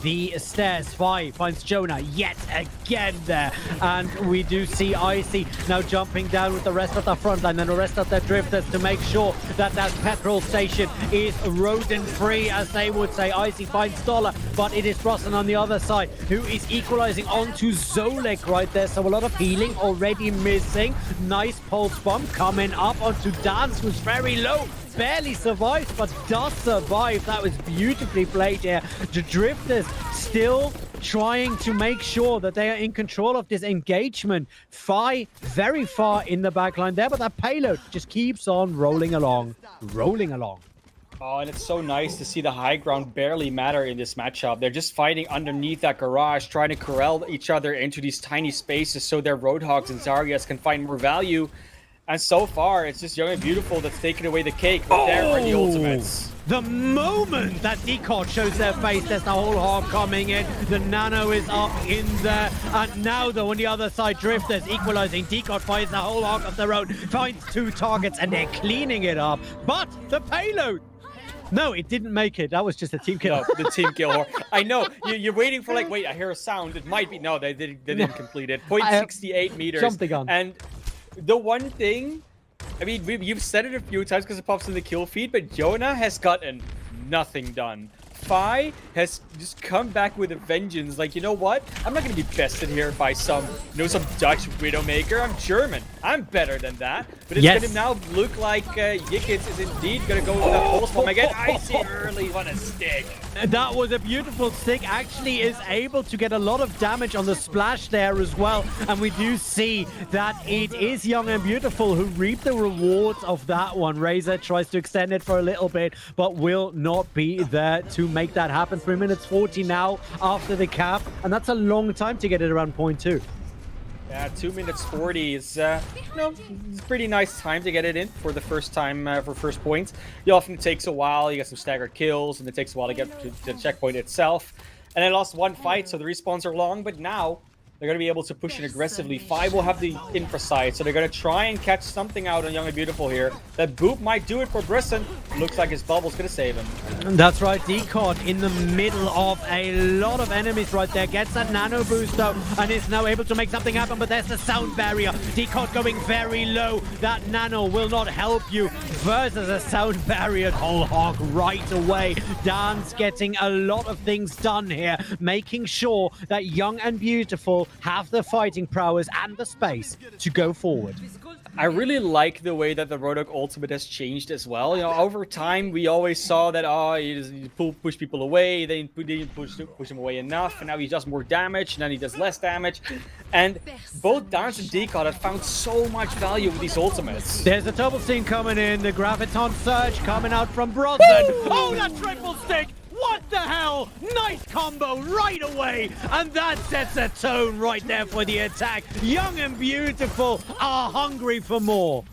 the stairs. Fi finds Jonah yet again there, and we do see Icy now jumping down with the rest of the front line and the rest of the Drifters to make sure that that petrol station is rodent free, as they would say. Icy finds Dollar, but it is Brosnan on the other side who is equalizing onto Zolek right there, so a lot of healing already missing. Nice pulse bomb coming up onto Dance, who's very low, barely survives, but does survive. That was beautifully played here. The Drifters still trying to make sure that they are in control of this engagement. Fi very far in the back line there, but that payload just keeps on rolling along. Oh, and it's so nice to see the high ground barely matter in this matchup. They're just fighting underneath that garage, trying to corral each other into these tiny spaces so their Roadhogs and Zaryas can find more value. And so far, it's just Young and Beautiful that's taking away the cake, but there are the ultimates. The moment that Decod shows their face, there's the whole hog coming in. The Nano is up in there. And now, though, on the other side, Drifters equalizing. Decod finds the whole hog of their own, finds 2 targets, and they're cleaning it up. But the payload! No, it didn't make it. That was just a team kill. No, the team kill. I know. You're waiting for, like, wait, I hear a sound. It might be. No, they didn't complete it. 0.68 meters. Jump the gun. And the one thing, I mean, you've said it a few times because it pops in the kill feed, but Jonah has gotten nothing done. Fi has just come back with a vengeance. Like, you know what? I'm not going to be bested here by some Dutch Widowmaker. I'm German. I'm better than that. But it's going to now look like Yickets is indeed going to go with that pulse bomb again. Icy early. What a stick. That was a beautiful stick. Actually is able to get a lot of damage on the splash there as well. And we do see that it is Young and Beautiful who reap the rewards of that one. Razor tries to extend it for a little bit, but will not be there to make that happen. 3 minutes 40 now after the cap, and that's a long time to get it around point 2. Yeah, 2 minutes 40 is, it's a pretty nice time to get it in for the first time, for first points. It often takes a while. You get some staggered kills, and it takes a while to get to the checkpoint itself. And I lost one fight, so the respawns are long, but now they're going to be able to push in aggressively. Five will have the infra side, so they're going to try and catch something out on Young and Beautiful here. That boop might do it for Brisson. Looks like his bubble's going to save him. That's right, Decod in the middle of a lot of enemies right there. Gets that nano boost though, and is now able to make something happen, but there's the sound barrier. Decod going very low. That nano will not help you versus a sound barrier. Whole hog right away. Dance getting a lot of things done here, making sure that Young and Beautiful have the fighting prowess and the space to go forward. I really like the way that the Roadhog ultimate has changed as well. You know, over time, we always saw that, he push people away, they didn't push him away enough, and now he does more damage, and then he does less damage. And both Dance and Decod have found so much value with these ultimates. There's a double scene coming in, the Graviton Surge coming out from Bronson. Oh, that triple stick! What the hell? Nice combo right away. And that sets a tone right there for the attack. Young and Beautiful are hungry for more.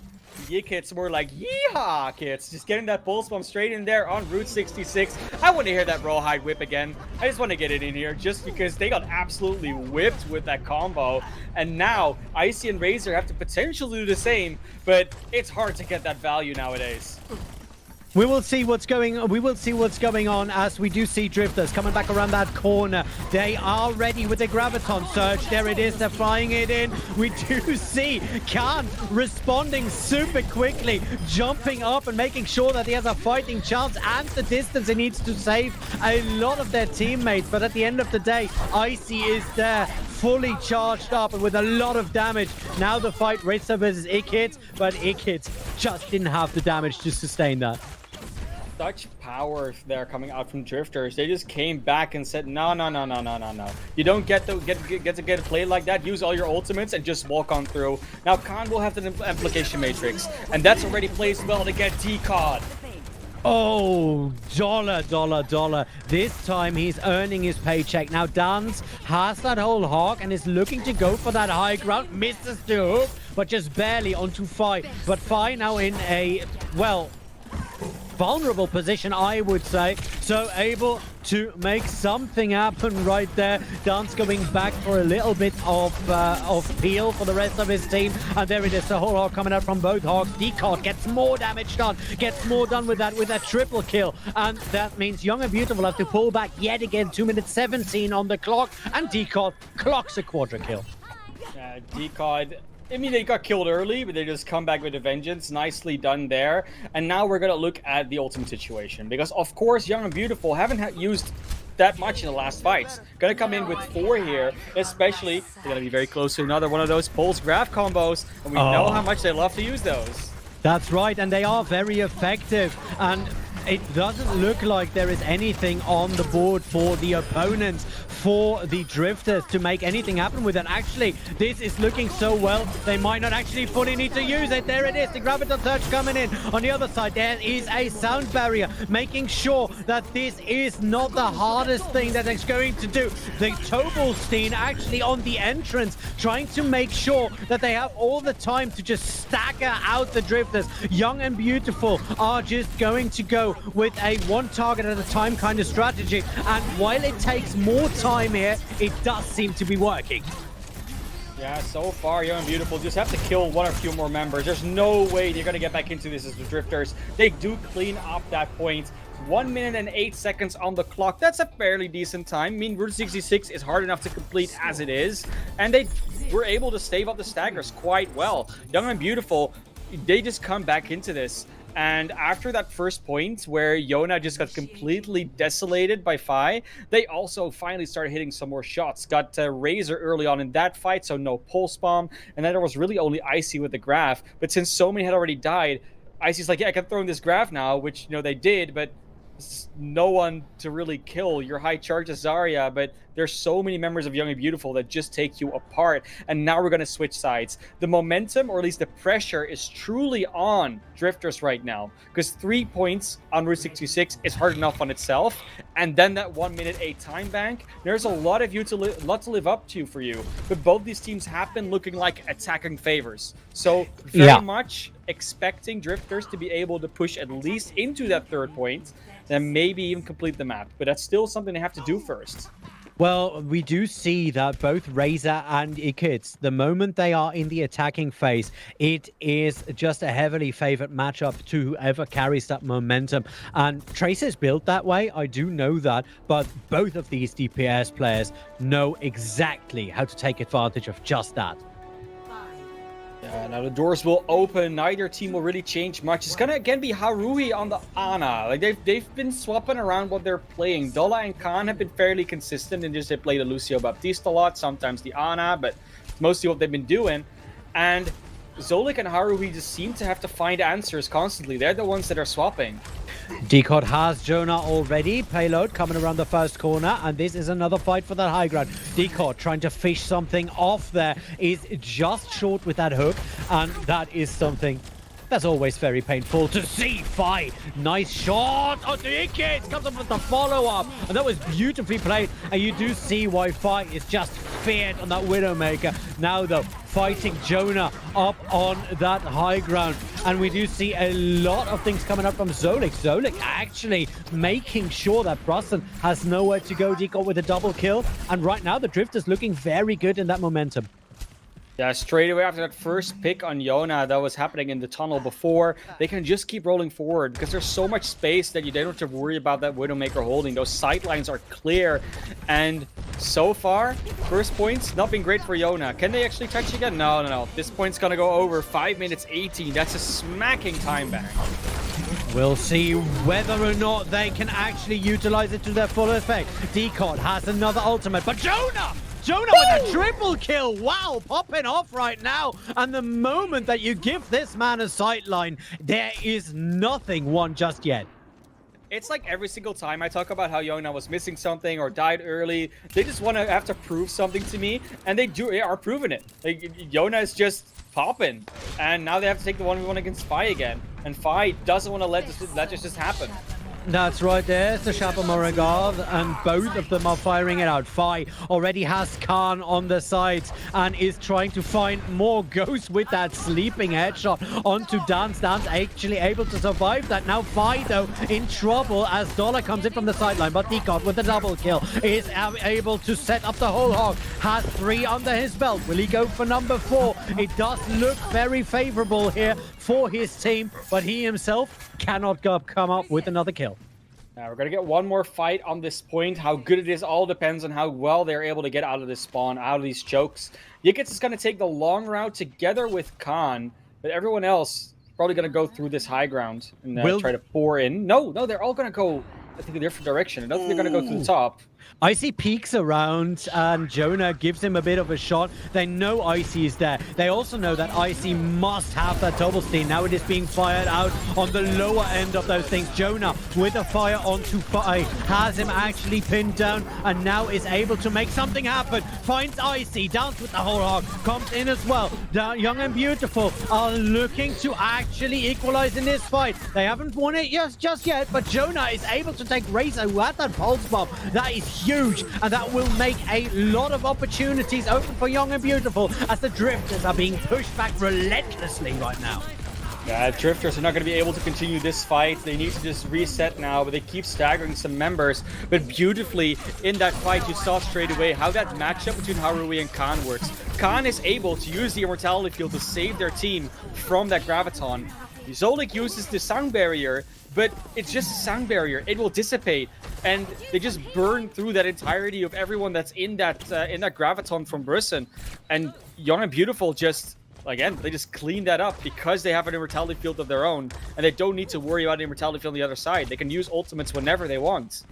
Yickets were like, yeehaw, kids. Just getting that pulse bomb straight in there on Route 66. I want to hear that rawhide whip again. I just want to get it in here just because they got absolutely whipped with that combo. And now Icy and Razor have to potentially do the same, but it's hard to get that value nowadays. We will see what's going on as we do see Drifters coming back around that corner. They are ready with the Graviton Surge. There it is. They're flying it in. We do see Khan responding super quickly, jumping up and making sure that he has a fighting chance and the distance he needs to save a lot of their teammates. But at the end of the day, Icy is there, fully charged up and with a lot of damage. Now the fight, Razor versus Ickit, but Ickit just didn't have the damage to sustain that. Such power there coming out from Drifters. They just came back and said, no. You don't get to get a play like that. Use all your ultimates and just walk on through. Now Khan will have the amplification matrix, and that's already placed well to get Decod. Oh, dollar. This time he's earning his paycheck. Now Dance has that whole hog and is looking to go for that high ground. Misses the hook, but just barely onto Fi. But Fi now in a, well, vulnerable position, I would say, so able to make something happen right there. Dance going back for a little bit of peel for the rest of his team, and there it is, the whole hog coming out from both hogs. Decod gets more damage done, gets more done with that triple kill, and that means Young and Beautiful have to pull back yet again. 2 minutes 17 on the clock, and Decod clocks a quadra kill. Decod, I mean, they got killed early, but they just come back with a vengeance. Nicely done there. And now we're going to look at the ultimate situation. Because, of course, Young and Beautiful haven't used that much in the last fights. Going to come in with 4 here, especially. They're going to be very close to another one of those pulse graph combos. And we know how much they love to use those. That's right, and they are very effective. And it doesn't look like there is anything on the board for the opponents, for the Drifters to make anything happen with it. Actually, this is looking so well, they might not actually fully need to use it. There it is, the Graviton Surge coming in. On the other side, there is a sound barrier, making sure that this is not the hardest thing that it's going to do. The Tobolstein actually on the entrance, trying to make sure that they have all the time to just stagger out the Drifters. Young and Beautiful are just going to go with a one target at a time kind of strategy, and while it takes more time here, it does seem to be working. Yeah, so far, Young and Beautiful just have to kill one or few more members. There's no way they're going to get back into this as the Drifters. They do clean up that point. 1 minute and 8 seconds on the clock. That's a fairly decent time. I mean, Route 66 is hard enough to complete as it is, and they were able to stave up the staggers quite well. Young and Beautiful, they just come back into this And after that first point where Yona just got completely desolated by Fi, they also finally started hitting some more shots. Got Razor early on in that fight, so no pulse bomb. And then there was really only Icy with the Graph. But since so many had already died, Icy's like, yeah, I can throw in this Graph now, which, they did, but no one to really kill. Your high charge is Zarya, but there's so many members of Young and Beautiful that just take you apart. And now we're going to switch sides. The momentum, or at least the pressure, is truly on Drifters right now, because 3 points on Route 626 is hard enough on itself, and then that 1 minute 8 time bank, there's a lot of lot to live up to for you. But both these teams have been looking like attacking favors, so very much expecting Drifters to be able to push at least into that 3rd point, then maybe even complete the map. But that's still something they have to do first. Well, we do see that both Razor and Ikids, the moment they are in the attacking phase, it is just a heavily favored matchup to whoever carries that momentum. And Trace is built that way, I do know that, but both of these DPS players know exactly how to take advantage of just that. Yeah, now the doors will open. Neither team will really change much. It's gonna again be Haruhi on the Ana. Like they've been swapping around what they're playing. Dola and Khan have been fairly consistent in just they play the Lucio Baptiste a lot, sometimes the Ana, but mostly what they've been doing. And Zolik and Haruhi just seem to have to find answers constantly. They're the ones that are swapping. Decod has Jonah already. Payload coming around the first corner, and this is another fight for that high ground. Decod trying to fish something off there, is just short with that hook, and that is something that's always very painful to see. Fi, nice shot on the Ikids, comes up with the follow-up, and that was beautifully played, and you do see why Fi is just feared on that Widowmaker. Now though, fighting Jonah up on that high ground, and we do see a lot of things coming up from Zolik. Zolik actually making sure that Brusson has nowhere to go. Deco with a double kill, and right now the Drifters looking very good in that momentum. Yeah, straight away after that first pick on Yona that was happening in the tunnel before, they can just keep rolling forward because there's so much space that you don't have to worry about that Widowmaker holding. Those sidelines are clear, and so far, first points not been great for Yona. Can they actually touch again? No. This point's gonna go over 5 minutes 18. That's a smacking time back. We'll see whether or not they can actually utilize it to their full effect. Decod has another ultimate, but Jonah with a triple kill. Wow, popping off right now. And the moment that you give this man a sightline, there is nothing won just yet. It's like every single time I talk about how Yona was missing something or died early, they just want to have to prove something to me, and they are proving it. Like, Yona is just popping, and now they have to take the 1v1 against Fi again, and Fi doesn't want to let this just happen. That's right, there's the Chapeau Moregard, and both of them are firing it out. Fi already has Khan on the sides and is trying to find more ghosts with that sleeping headshot onto Dance. Dance actually able to survive that. Now Fi, though, in trouble as Dollar comes in from the sideline, but Decod with the double kill is able to set up the whole hog. Has 3 under his belt. Will he go for number 4? It does look very favorable here for his team, but he himself cannot come up with another kill. Now we're going to get one more fight on this point. How good it is all depends on how well they're able to get out of this spawn, out of these chokes. Yikits is going to take the long route together with Khan, but everyone else is probably going to go through this high ground and try to pour in. No, they're all going to go, I think, a different direction. I don't think they're going to go through the top. Icy peeks around and Jonah gives him a bit of a shot. They know Icy is there. They also know that Icy must have that double steam. Now it is being fired out on the lower end of those things. Jonah with a fire onto Fi has him actually pinned down and now is able to make something happen. Finds Icy, downs with the whole hog, comes in as well. The Young and Beautiful are looking to actually equalize in this fight. They haven't won it just yet, but Jonah is able to take Razor who had that pulse bomb. That is huge, and that will make a lot of opportunities open for Young and Beautiful as the Drifters are being pushed back relentlessly right now. Yeah, Drifters are not going to be able to continue this fight. They need to just reset now, but they keep staggering some members. But beautifully, in that fight, you saw straight away how that matchup between Haruhi and Khan works. Khan is able to use the Immortality Field to save their team from that Graviton. Zolik uses the Sound Barrier, but it's just a sound barrier. It will dissipate, and they just burn through that entirety of everyone that's in that Graviton from Brisson. And Young and Beautiful just again, they just clean that up because they have an immortality field of their own, and they don't need to worry about an immortality field on the other side. They can use ultimates whenever they want.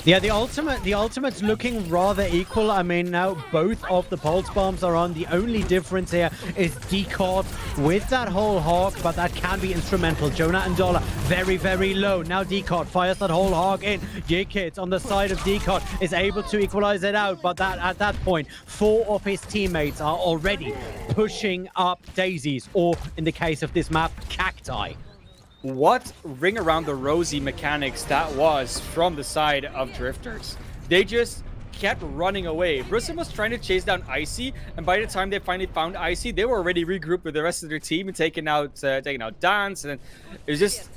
Yeah, the ultimate's looking rather equal. I mean, now both of the pulse bombs are on. The only difference here is Decod with that whole hog, but that can be instrumental. Jonah and Dollar very, very low. Now Decod fires that whole hog in. Yikit on the side of Decod is able to equalize it out, but that at that point, 4 of his teammates are already pushing up daisies, or in the case of this map, cacti. What ring around the rosy mechanics that was from the side of Drifters. They just kept running away. Brisson was trying to chase down Icy, and by the time they finally found Icy, they were already regrouped with the rest of their team and taking out Dance, and it was just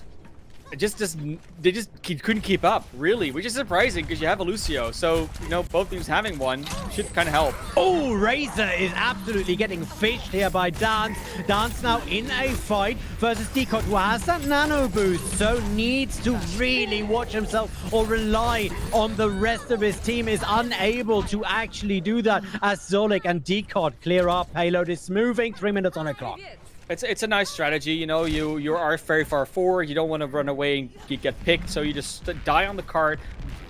they just couldn't keep up, really, which is surprising because you have a Lucio, so both teams having one should kind of help. Oh, Razor is absolutely getting fished here by Dance. Dance now in a fight versus Decod, who has that nano boost, so needs to really watch himself or rely on the rest of his team. Is unable to actually do that as Zolik and Decod clear up. Payload is moving, 3 minutes on the clock. It's a nice strategy, you are very far forward, you don't want to run away and you get picked, so you just die on the cart,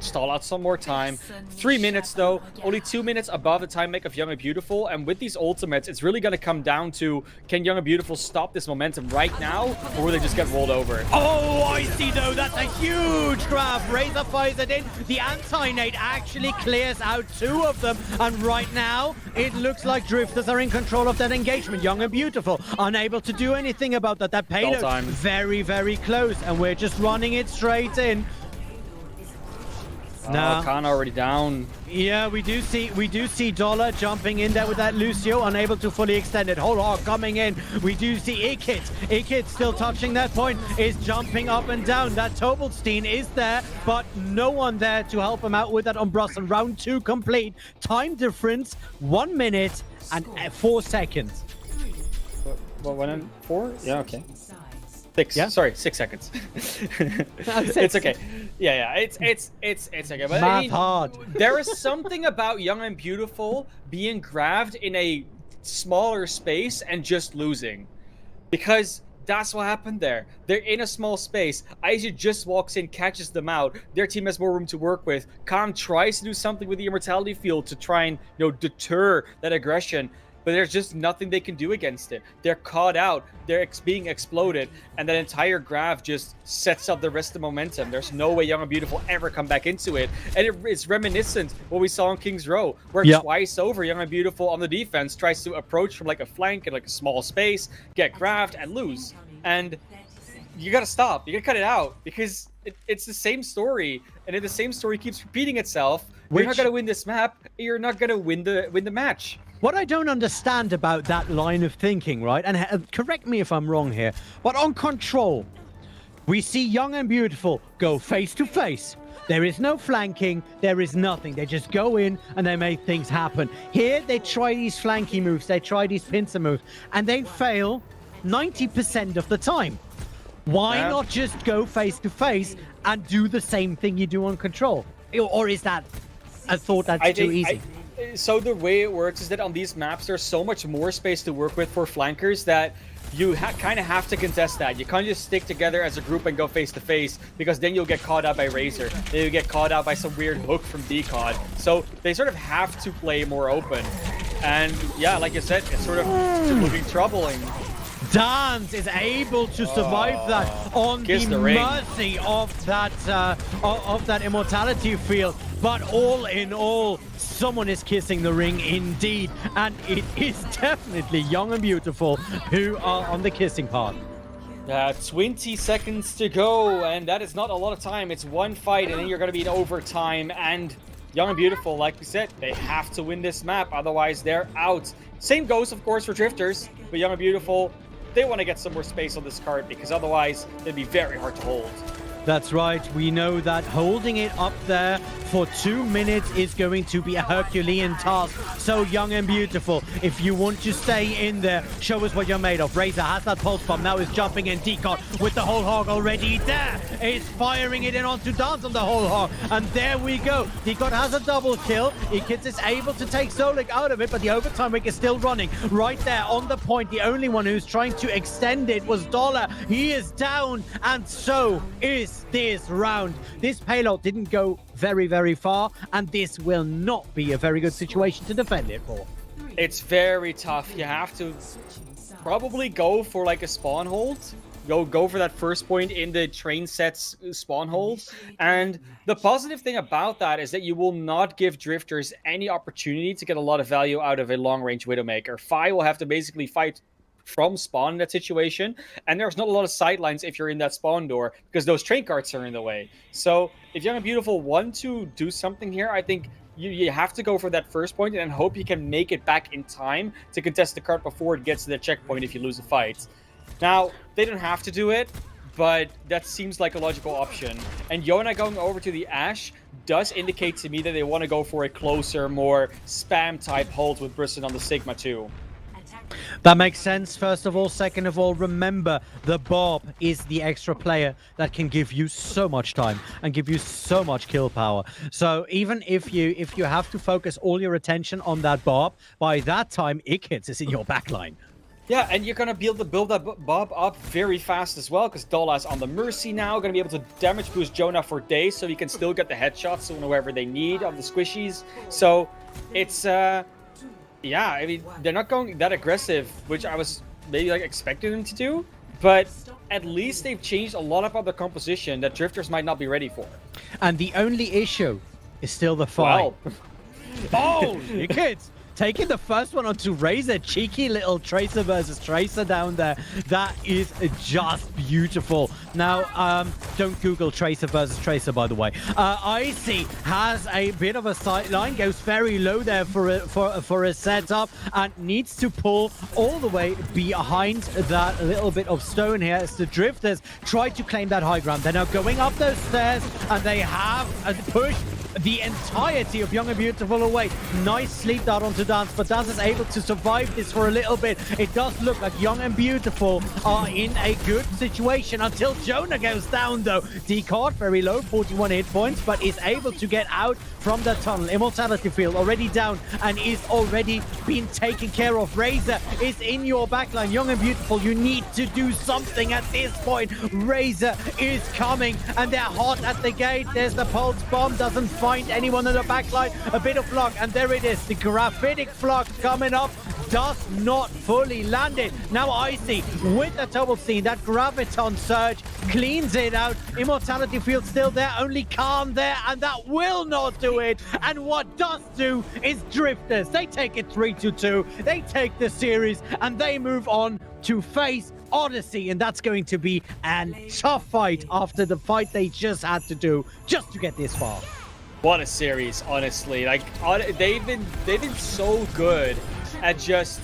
stall out some more time. 3 minutes though, only 2 minutes above the time make of Young and Beautiful, and with these ultimates, it's really going to come down to, can Young and Beautiful stop this momentum right now, or will they just get rolled over? Oh, I see though, that's a huge grab. Razor fires it in, the anti-nade actually clears out 2 of them, and right now, it looks like Drifters are in control of that engagement. Young and Beautiful, unable to do anything about that. That payload very, very close, and we're just running it straight in. No, Khan already down. Yeah, we do see Dollar jumping in there with that Lucio, unable to fully extend it. Whole hog coming in. We do see Ikit still touching that point, is jumping up and down. That Tobolstein is there, but no one there to help him out with that on Brusson. Round 2 complete. Time difference, 1 minute and 4 seconds. What, 1 and 4? Yeah, okay. 6. Yeah? Sorry, 6 seconds. It's okay. Yeah, it's okay. But Math hard. There is something about Young and Beautiful being grabbed in a smaller space and just losing, because that's what happened there. They're in a small space. Aizu just walks in, catches them out. Their team has more room to work with. Khan tries to do something with the immortality field to try and deter that aggression. But there's just nothing they can do against it. They're caught out, they're being exploded, and that entire graph just sets up the rest of the momentum. There's no way Young and Beautiful ever come back into it. And it's reminiscent what we saw on King's Row, where twice over, Young and Beautiful on the defense tries to approach from like a flank in like a small space, get grabbed, and lose. And you gotta stop, you gotta cut it out, because it's the same story, and if the same story keeps repeating itself, you're not gonna win this map, you're not gonna win the match. What I don't understand about that line of thinking, right, and correct me if I'm wrong here, but on Control, we see Young and Beautiful go face to face. There is no flanking, there is nothing. They just go in and they make things happen. Here, they try these flanky moves, they try these pincer moves, and they fail 90% of the time. Why not just go face to face and do the same thing you do on Control? Or is that a thought that's too easy? So the way it works is that on these maps, there's so much more space to work with for flankers that you kind of have to contest that. You can't just stick together as a group and go face to face, because then you'll get caught out by Razor. Then you'll get caught out by some weird hook from Decod. So they sort of have to play more open. And yeah, like you said, it's sort of looking troubling. Dance is able to survive that on the mercy of that immortality field. But all in all, someone is kissing the ring indeed, and it is definitely Young and Beautiful who are on the kissing part. 20 seconds to go, and that is not a lot of time. It's one fight, and then you're going to be in overtime. And Young and Beautiful, like we said, they have to win this map, otherwise they're out. Same goes, of course, for Drifters, but Young and Beautiful, they want to get some more space on this card, because otherwise it'd be very hard to hold. That's right. We know that holding it up there for 2 minutes is going to be a Herculean task. So Young and Beautiful, if you want to stay in there, show us what you're made of. Razor has that pulse bomb. Now is jumping in. Decot with the whole hog already there. Is firing it in onto Dance on the whole hog. And there we go. Decot has a double kill. Ikits is able to take Solik out of it, but the overtime rig is still running. Right there on the point. The only one who's trying to extend it was Dollar. He is down, and so is this round. This payload didn't go very, very far, and this will not be a very good situation to defend it for. It's very tough. You have to probably go for like a spawn hold. Go for that first point in the train set's spawn hold. And the positive thing about that is that you will not give drifters any opportunity to get a lot of value out of a long-range Widowmaker. Fi will have to basically fight from spawn in that situation, and there's not a lot of sidelines if you're in that spawn door because those train carts are in the way. So if Young and Beautiful want to do something here, I think you have to go for that first point and hope you can make it back in time to contest the cart before it gets to the checkpoint if you lose a fight. Now, they don't have to do it, but that seems like a logical option. And Yona going over to the Ash does indicate to me that they want to go for a closer, more spam-type hold with Brisson on the Sigma too. That makes sense, first of all. Second of all, remember, the Bob is the extra player that can give you so much time and give you so much kill power. So even if you have to focus all your attention on that Bob, by that time, Ikits is in your backline. Yeah, and you're going to be able to build that Bob up very fast as well, because Dola's on the Mercy now, going to be able to damage boost Jonah for days, so he can still get the headshots whenever they need of the squishies. So it's, yeah, I mean, they're not going that aggressive, which I was maybe like expecting them to do, but at least they've changed a lot about the composition that drifters might not be ready for. And the only issue is still the fight. Well. Oh, you kids! Taking the first one onto Razor, cheeky little Tracer versus Tracer down there. That is just beautiful. Now, don't Google Tracer versus Tracer, by the way. Icy has a bit of a sideline, goes very low there for a setup, and needs to pull all the way behind that little bit of stone here as the Drifters try to claim that high ground. They're now going up those stairs, and they have pushed the entirety of Young and Beautiful away. Nice sleep dart onto Dance, but Dance is able to survive this for a little bit. It does look like Young and Beautiful are in a good situation until Jonah goes down, though. Decard, very low, 41 hit points, but is able to get out from the tunnel. Immortality field already down and is already being taken care of. Razor is in your backline. Young and Beautiful, you need to do something at this point. Razor is coming, and they're hot at the gate. There's the pulse bomb, doesn't find anyone in the backline. A bit of luck, and there it is. The graphitic flux coming up does not fully land it. Now Icy with the double scene, that graviton surge cleans it out. Immortality field still there, only Calm there, and that will not do it. And what does do is Drifters. They take it 3-2. They take the series and they move on to face Odyssey, and that's going to be a tough fight after the fight they just had to do just to get this far. What a series, honestly. Like, they've been so good at just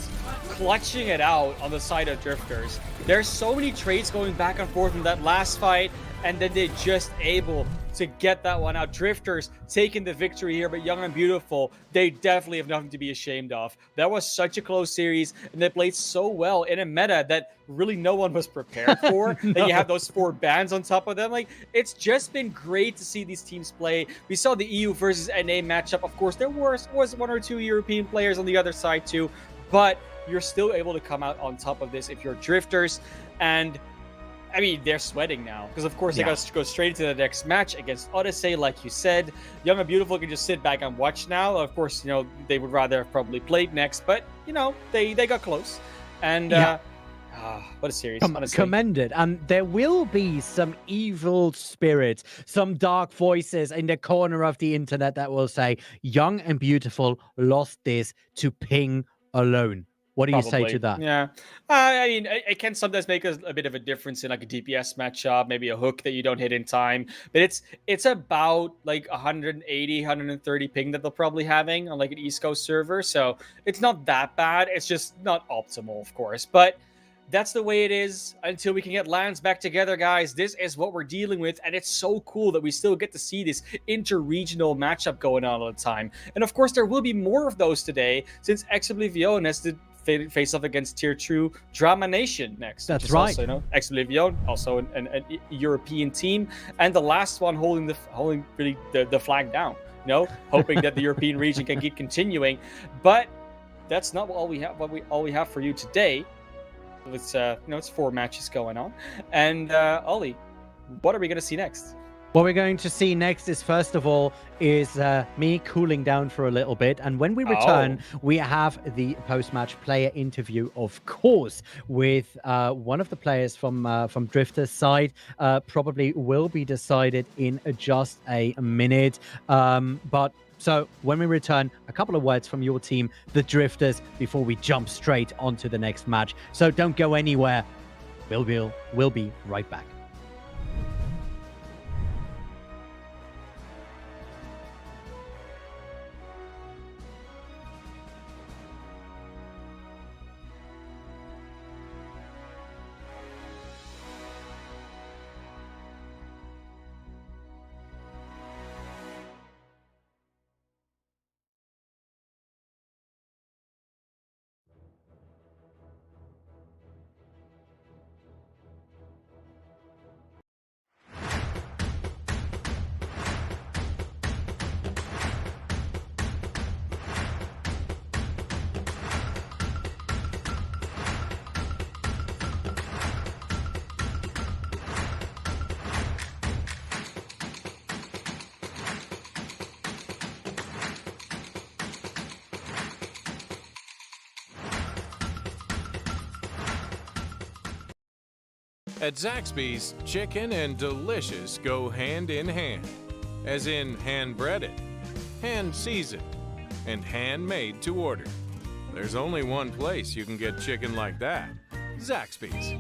clutching it out on the side of Drifters. There's so many trades going back and forth in that last fight, and then they're just able to get that one out. Drifters taking the victory here, but Young and Beautiful, they definitely have nothing to be ashamed of. That was such a close series, and they played so well in a meta that really no one was prepared for. No. That you have those 4 bans on top of them. Like, it's just been great to see these teams play. We saw the EU versus NA matchup. Of course, there was 1 or 2 European players on the other side too, but you're still able to come out on top of this if you're Drifters. And I mean, they're sweating now because, of course, they got to go straight into the next match against Odyssey, like you said. Young and Beautiful can just sit back and watch now. Of course, you know, they would rather have probably played next, but, you know, they got close. And what a series. Commended. And there will be some evil spirits, some dark voices in the corner of the internet that will say, Young and Beautiful lost this to ping alone. What do you say to that? Yeah. I mean, it can sometimes make a bit of a difference in like a DPS matchup, maybe a hook that you don't hit in time. But it's about like 180, 130 ping that they'll probably having on like an East Coast server. So it's not that bad. It's just not optimal, of course. But that's the way it is until we can get lands back together, guys. This is what we're dealing with, and it's so cool that we still get to see this inter-regional matchup going on all the time. And of course, there will be more of those today, since Exoblivion has to face off against Tier 2 Drama Nation next. That's right. Also, Exoblivion, also an European team, and the last one holding really the flag down. Hoping that the European region can keep continuing, but that's not all we have. All we have for you today. It's 4 matches going on, and Ollie, what are we going to see next? What we're going to see next is, first of all, me cooling down for a little bit. And when we return, we have the post-match player interview, of course, with one of the players from Drifter's side. Probably will be decided in just a minute. So when we return, a couple of words from your team, the Drifters, before we jump straight onto the next match. So don't go anywhere. We'll be right back. At Zaxby's, chicken and delicious go hand in hand. As in hand-breaded, hand-seasoned, and handmade to order. There's only one place you can get chicken like that. Zaxby's.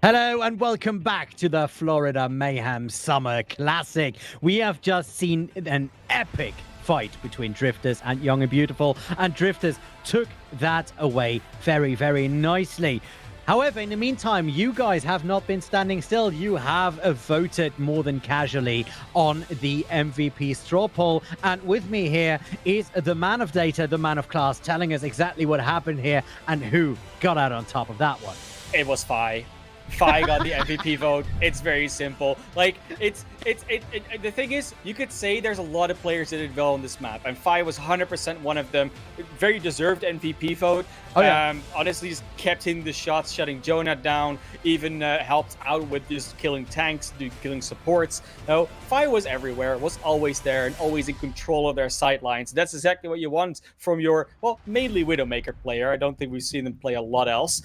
Hello and welcome back to the Florida Mayhem Summer Classic. We have just seen an epic fight between Drifters and Young and Beautiful, and Drifters took that away very, very nicely. However, in the meantime, you guys have not been standing still. You have voted more than casually on the MVP straw poll. And with me here is the man of data, the man of class, telling us exactly what happened here and who got out on top of that one. It was Fi. Fi got the MVP vote. It's very simple. Like, the thing is, you could say there's a lot of players that did well on this map, and Fi was 100% one of them. Very deserved MVP vote. Oh, yeah. Honestly, just kept hitting the shots, shutting Jonah down, even helped out with just killing tanks, killing supports. No, Fi was everywhere, was always there, and always in control of their sidelines. That's exactly what you want from your, well, mainly Widowmaker player. I don't think we've seen them play a lot else.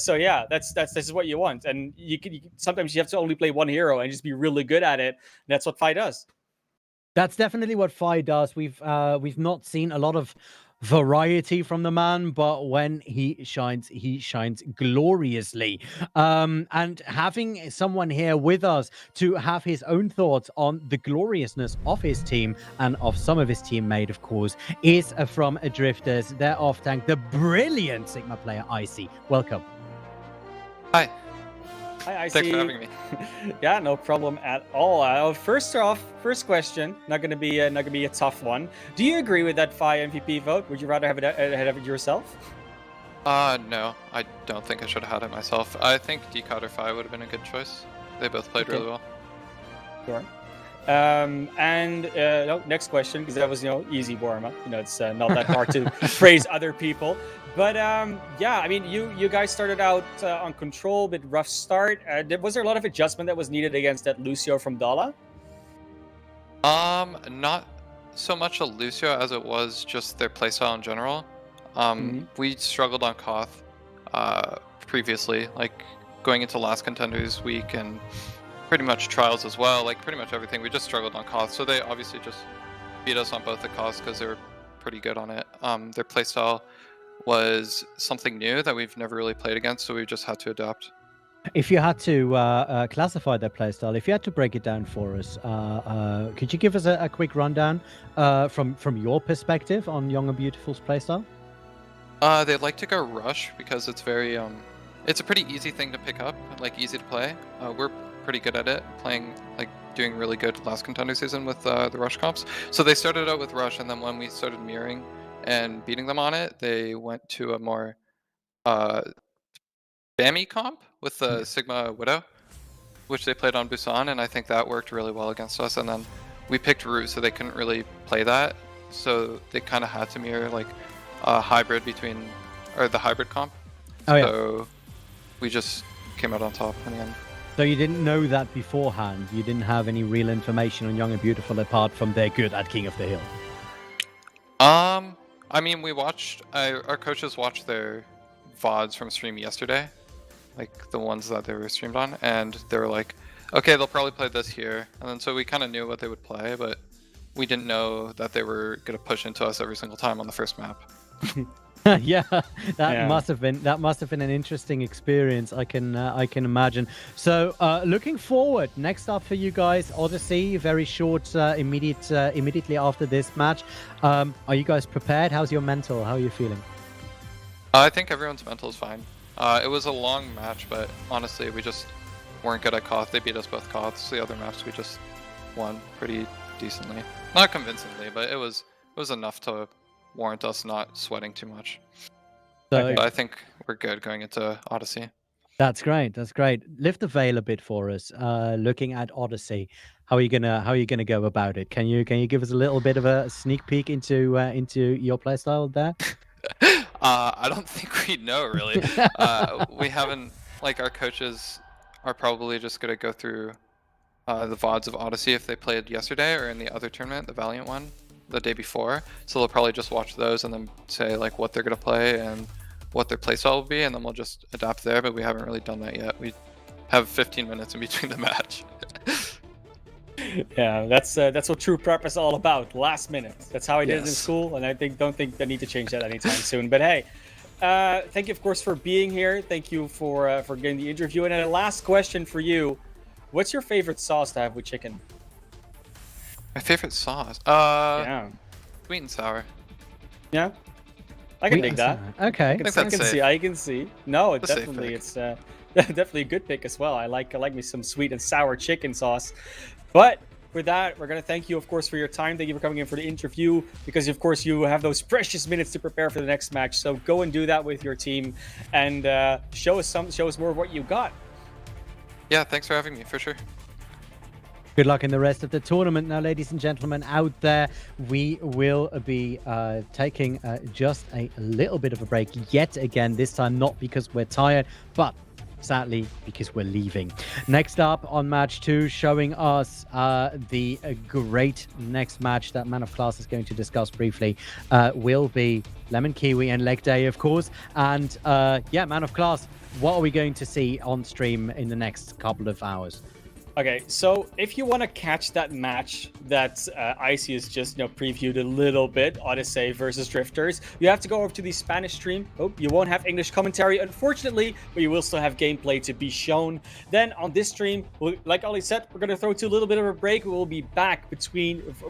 So yeah, this is what you want. And sometimes you have to only play one hero and just be really good at it. That's what Fi does. That's definitely what Fi does. We've not seen a lot of variety from the man, but when he shines gloriously. And having someone here with us to have his own thoughts on the gloriousness of his team and of some of his teammate, of course, is from Drifters, their off tank, the brilliant Sigma player Icy. Welcome. Hi. Hi, Thanks for having me. Yeah, no problem at all. First question, not gonna be a tough one. Do you agree with that Fi MVP vote? Would you rather have it ahead of it yourself? No, I don't think I should have had it myself. I think Decod or Fi would have been a good choice. They both played really well. Sure. Next question, because that was easy warm up. It's not that hard to praise other people. But yeah, I mean, you guys started out on control, bit rough start. Was there a lot of adjustment that was needed against that Lucio from Dala? Not so much a Lucio as it was just their playstyle in general. We struggled on Koth previously, like going into last Contenders week and pretty much Trials as well, like pretty much everything. We just struggled on Koth, so they obviously just beat us on both the Koths because they were pretty good on it. Their playstyle was something new that we've never really played against, so we just had to adapt. If you had to classify their playstyle, if you had to break it down for us, could you give us a quick rundown from your perspective on Young and Beautiful's playstyle? They like to go rush because it's very it's a pretty easy thing to pick up, like easy to play. We're pretty good at it, doing really good last Contender season with the rush comps. So they started out with rush, and then when we started mirroring and beating them on it, they went to a more spammy comp with the Sigma Widow, which they played on Busan, and I think that worked really well against us. And then we picked Root, so they couldn't really play that, so they kind of had to mirror like a hybrid between, or the hybrid comp. So we just came out on top in the end. So you didn't know that beforehand? You didn't have any real information on Young and Beautiful apart from they're good at King of the Hill? I mean, we watched, our coaches watched their VODs from stream yesterday, like the ones that they were streamed on, and they were like, okay, they'll probably play this here. And then so we kind of knew what they would play, but we didn't know that they were going to push into us every single time on the first map. That must have been an interesting experience. I can imagine. So looking forward, next up for you guys, Odyssey, very short, immediately after this match. Are you guys prepared? How's your mental? How are you feeling? I think everyone's mental is fine. It was a long match, but honestly, we just weren't good at Koth. They beat us both Koths. The other maps we just won pretty decently, not convincingly, but it was enough to warrant us not sweating too much. So I think we're good going into Odyssey. That's great. Lift the veil a bit for us. Looking at Odyssey, how are you gonna go about it? Can you give us a little bit of a sneak peek into your playstyle there? I don't think we know really. We haven't, like, our coaches are probably just gonna go through the VODs of Odyssey if they played yesterday or in the other tournament, the Valiant one, the day before. So they'll probably just watch those and then say like what they're gonna play and what their playstyle will be, and then we'll just adapt there. But we haven't really done that yet. We have 15 minutes in between the match. Yeah, that's what true prep is all about. Last minute. That's how I did it in school, and don't think I need to change that anytime soon. But hey, thank you, of course, for being here. Thank you for getting the interview. And a last question for you: what's your favorite sauce to have with chicken? My favorite sauce? Yeah. Sweet and sour. Yeah. I can dig that. Okay. I think that's safe. I can see. No, That's a safe definitely. pick. It's definitely a good pick as well. I like me some sweet and sour chicken sauce. But with that, we're gonna thank you, of course, for your time. Thank you for coming in for the interview, because of course you have those precious minutes to prepare for the next match. So go and do that with your team, and show us more of what you got. Yeah, thanks for having me, for sure. Good luck in the rest of the tournament. Now, ladies and gentlemen out there, we will be taking just a little bit of a break yet again. This time not because we're tired, but sadly because we're leaving. Next up on match 2, showing us the great next match that Man of Class is going to discuss briefly, will be Lemon Kiwi and Leg Day, of course. And yeah, Man of Class, what are we going to see on stream in the next couple of hours? Okay, so if you want to catch that match that Icy has just previewed a little bit, Odyssey versus Drifters, you have to go over to the Spanish stream. Oh, you won't have English commentary, unfortunately, but you will still have gameplay to be shown. Then on this stream, like Ollie said, we're going to throw to a little bit of a break. We will be back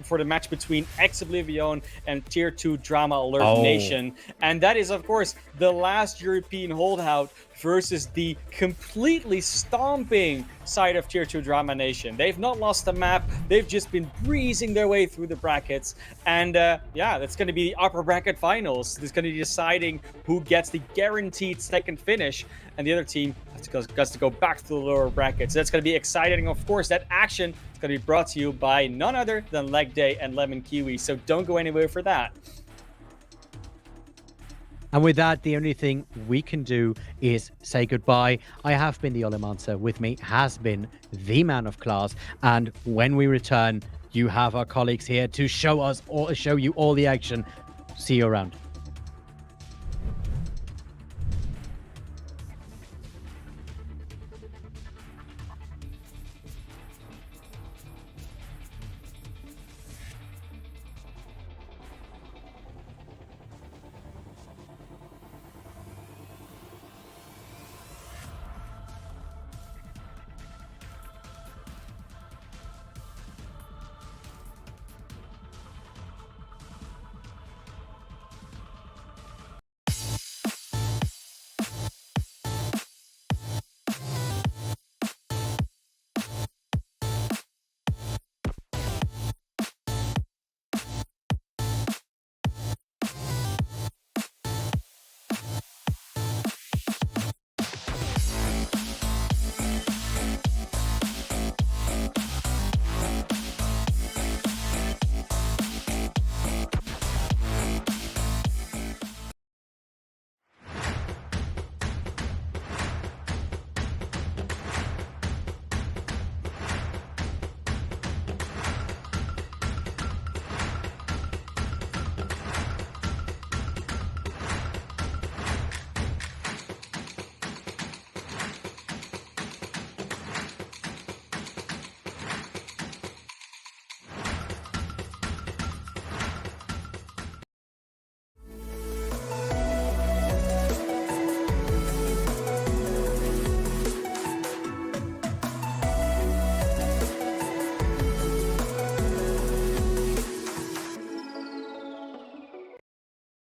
for the match between Ex Oblivion and Tier 2 Drama Alert Nation. And that is, of course, the last European holdout versus the completely stomping side of Tier 2 Drama Nation. They've not lost a map. They've just been breezing their way through the brackets. And yeah, that's going to be the upper bracket finals. It's going to be deciding who gets the guaranteed second finish. And the other team has to go back to the lower brackets. So that's going to be exciting. Of course, that action is going to be brought to you by none other than Leg Day and Lemon Kiwi. So don't go anywhere for that. And with that, the only thing we can do is say goodbye. I have been the Olimancer. With me has been the Man of Class. And when we return, you have our colleagues here to show you all the action. See you around.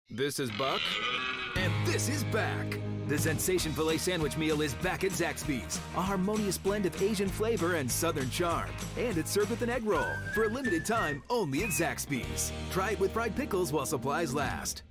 This is Buck, and this is back. The Sensation Filet Sandwich Meal is back at Zaxby's. A harmonious blend of Asian flavor and Southern charm. And it's served with an egg roll. For a limited time, only at Zaxby's. Try it with fried pickles while supplies last.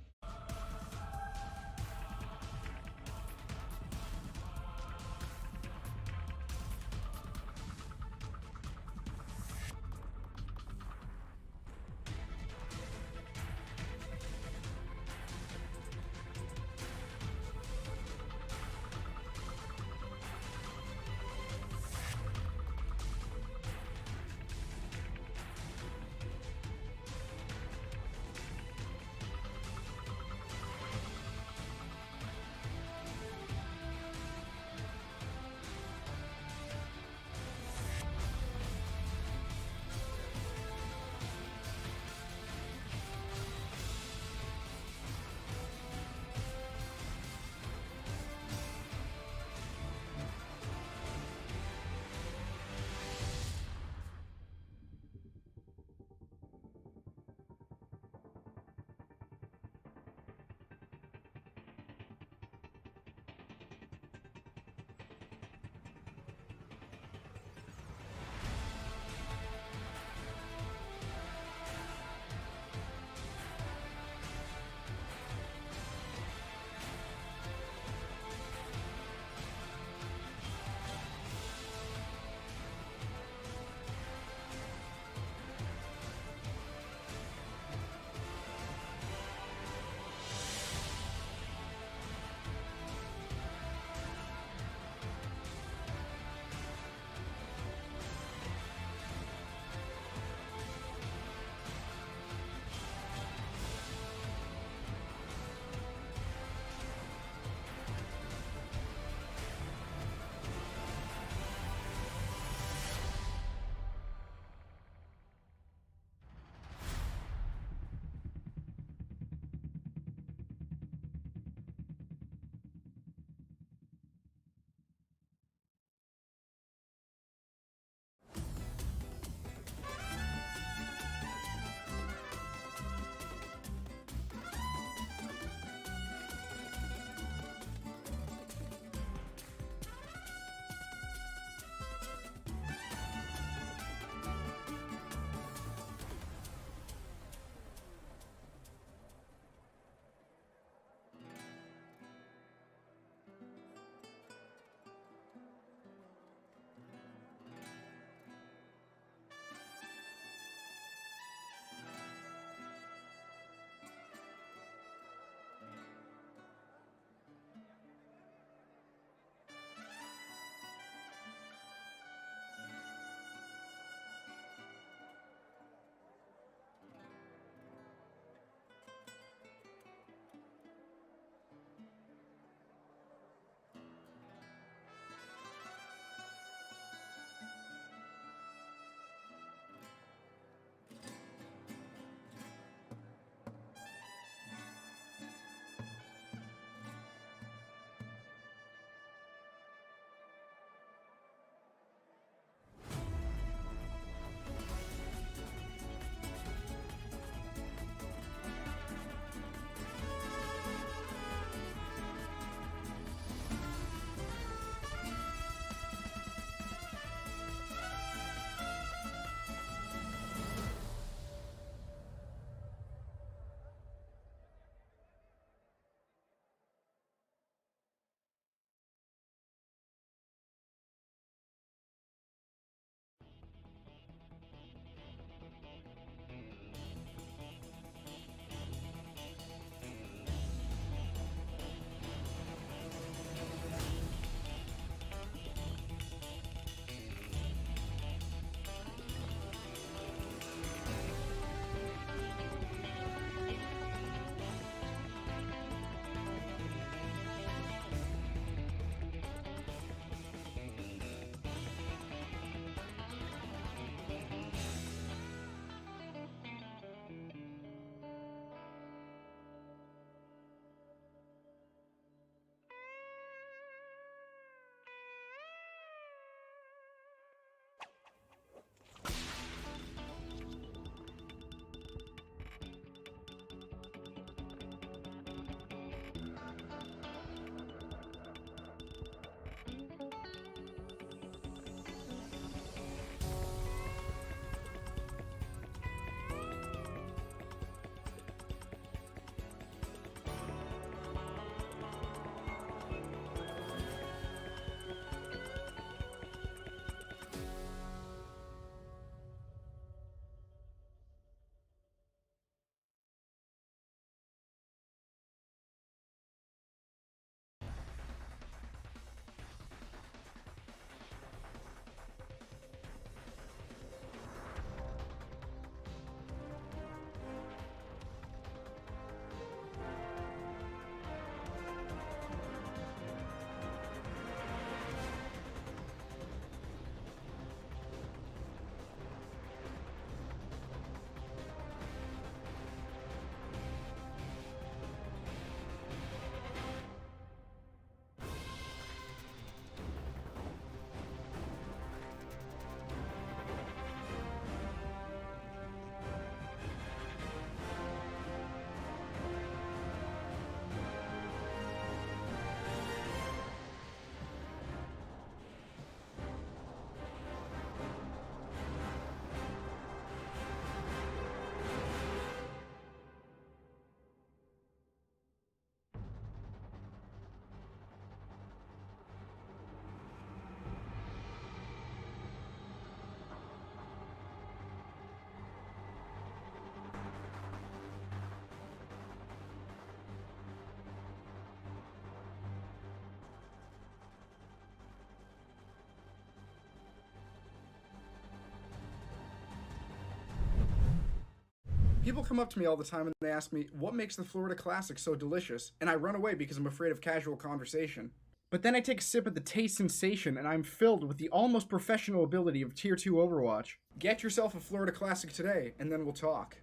People come up to me all the time and they ask me, what makes the Florida Classic so delicious? And I run away because I'm afraid of casual conversation. But then I take a sip of the taste sensation and I'm filled with the almost professional ability of Tier 2 Overwatch. Get yourself a Florida Classic today, and then we'll talk.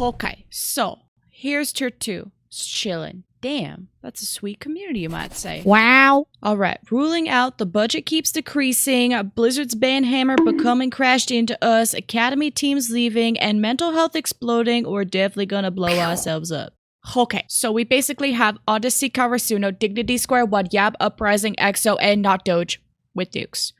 Okay, so here's tier 2. It's chillin'. Damn, that's a sweet community, you might say. Wow. Alright, ruling out, the budget keeps decreasing, Blizzard's banhammer becoming crashed into us, academy teams leaving, and mental health exploding. We're definitely gonna blow ourselves up. Okay, so we basically have Odyssey, Karasuno, Dignity Square, Wadyab, Uprising, EXO, and not Doge, with Dukes.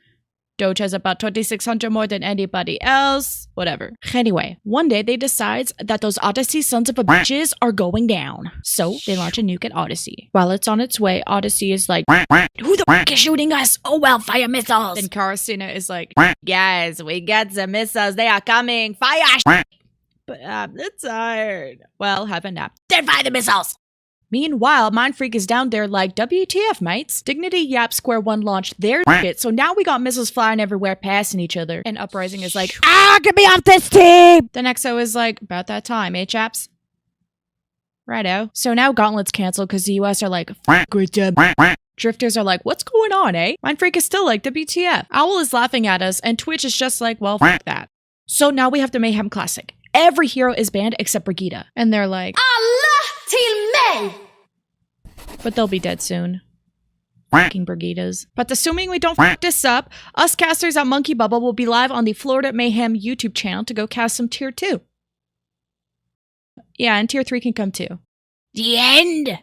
Doge has about 2,600 more than anybody else. Whatever. Anyway, one day they decide that those Odyssey sons of a bitches are going down. So they launch a nuke at Odyssey. While it's on its way, Odyssey is like, who the f is shooting us? Oh well, fire missiles. Then Karasuno is like, guys, we got the missiles. They are coming. Fire. But I'm tired. Well, have a nap. Then fire the missiles. Meanwhile, Mindfreak is down there like, WTF, mates? Dignity, Yap, Square One launched their shit, so now we got missiles flying everywhere, passing each other. And Uprising is like, get me off this team! Then EXO is like, about that time, eh, chaps? Righto. So now Gauntlet's canceled because the US are like, good job. Drifters are like, what's going on, eh? Mindfreak is still like, WTF. Owl is laughing at us, and Twitch is just like, well, f that. So now we have the Mayhem Classic. Every hero is banned except Brigitte. And they're like, Allah till me! But they'll be dead soon. Fucking Brigittas. But assuming we don't f this up, us casters at Monkey Bubble will be live on the Florida Mayhem YouTube channel to go cast some Tier 2. Yeah, and Tier 3 can come too. The end!